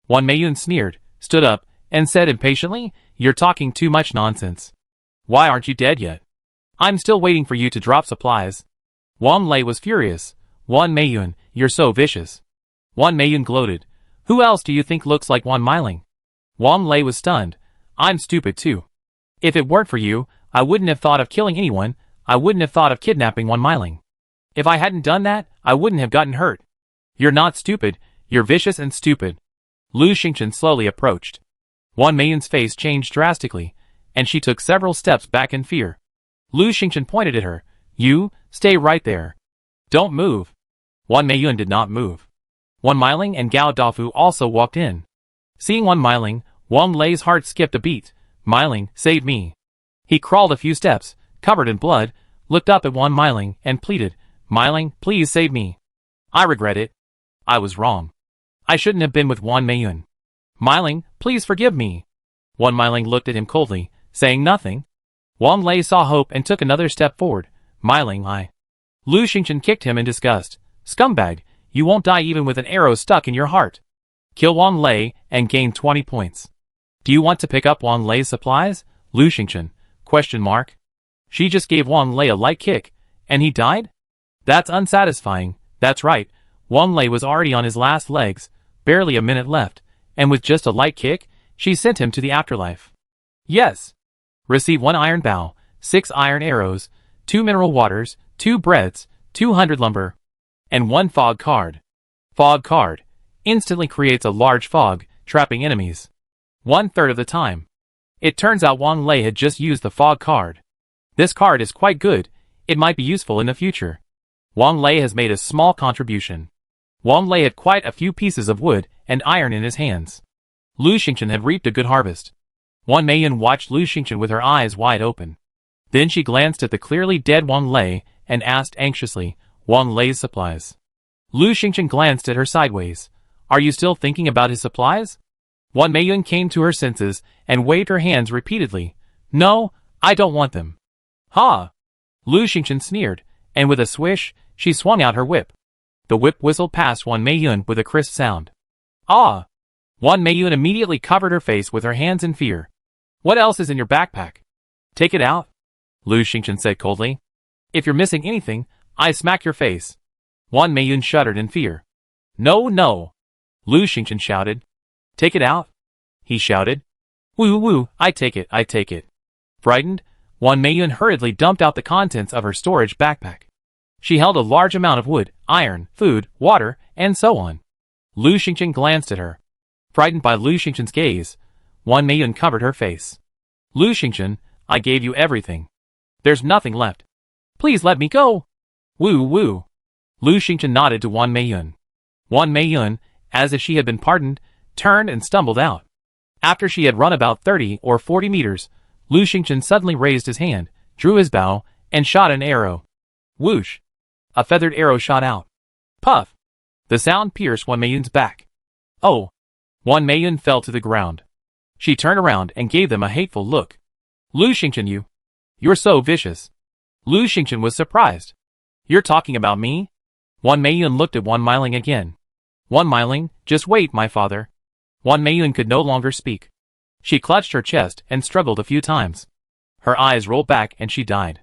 Wan Meiyun sneered, stood up, and said impatiently, "You're talking too much nonsense. Why aren't you dead yet? I'm still waiting for you to drop supplies." Wang Lei was furious. "Wan Meiyun, you're so vicious." Wan Meiyun gloated. "Who else do you think looks like Wan Meiling?" Wang Lei was stunned. "I'm stupid too. If it weren't for you, I wouldn't have thought of killing anyone. I wouldn't have thought of kidnapping Wan Meiling. If I hadn't done that, I wouldn't have gotten hurt. You're not stupid, you're vicious and stupid." Lu Xingchen slowly approached. Wan Meiyun's face changed drastically, and she took several steps back in fear. Lu Xingchen pointed at her. "You, stay right there. Don't move." Wan Meiyun did not move. Wan Meiling and Gao Dafu also walked in. Seeing Wan Meiling, Wang Lei's heart skipped a beat. "Meiling, save me." He crawled a few steps, covered in blood, looked up at Wan Meiling, and pleaded, "Meiling, please save me. I regret it. I was wrong. I shouldn't have been with Wan Meiyun. Meiling, please forgive me." Wan Meiling looked at him coldly, saying nothing. Wang Lei saw hope and took another step forward. "Meiling, I..." Lu Xingchen kicked him in disgust. "Scumbag, you won't die even with an arrow stuck in your heart. Kill Wang Lei and gain 20 points. Do you want to pick up Wang Lei's supplies?" Lu Xingchen, ? She just gave Wang Lei a light kick, and he died? That's unsatisfying. That's right, Wang Lei was already on his last legs, barely a minute left, and with just a light kick, she sent him to the afterlife. Yes. Receive 1 iron bow, 6 iron arrows, 2 mineral waters, 2 breads, 200 lumber, and 1 fog card. Fog card instantly creates a large fog, trapping enemies. 1/3 of the time. It turns out Wang Lei had just used the fog card. This card is quite good, it might be useful in the future. Wang Lei has made a small contribution. Wang Lei had quite a few pieces of wood and iron in his hands. Lu Xingchen had reaped a good harvest. Wan Meiyun watched Lu Xingchen with her eyes wide open. Then she glanced at the clearly dead Wang Lei and asked anxiously, "Wang Lei's supplies?" Lu Xingchen glanced at her sideways. "Are you still thinking about his supplies?" Wan Meiyun came to her senses and waved her hands repeatedly. "No, I don't want them." "Ha!" Lu Xingchen sneered, and with a swish, she swung out her whip. The whip whistled past Wan Meiyun with a crisp sound. "Ah!" Wan Meiyun immediately covered her face with her hands in fear. "What else is in your backpack? Take it out," Lu Xingchen said coldly. "If you're missing anything, I smack your face." Wan Meiyun shuddered in fear. "No, no," Lu Xingchen shouted. "Take it out," he shouted. "Woo woo, I take it, I take it." Frightened, Wan Meiyun hurriedly dumped out the contents of her storage backpack. She held a large amount of wood, iron, food, water, and so on. Lu Xingchen glanced at her. Frightened by Lu Xingchen's gaze, Wan Meiyun covered her face. Lu Xingchen, I gave you everything. There's nothing left. Please let me go. Woo woo. Lu Xingchen nodded to Wan Meiyun. Wan Meiyun, as if she had been pardoned, turned and stumbled out. After she had run about 30 or 40 meters, Lu Xingchen suddenly raised his hand, drew his bow, and shot an arrow. Whoosh! A feathered arrow shot out. Puff! The sound pierced Wan Meiyun's back. Oh! Wan Meiyun fell to the ground. She turned around and gave them a hateful look. Lu Xingchen, you're so vicious. Lu Xingchen was surprised. You're talking about me? Wan Meiyun looked at Wan Meiling again. Wan Meiling, just wait, my father. Wan Meiyun could no longer speak. She clutched her chest and struggled a few times. Her eyes rolled back and she died.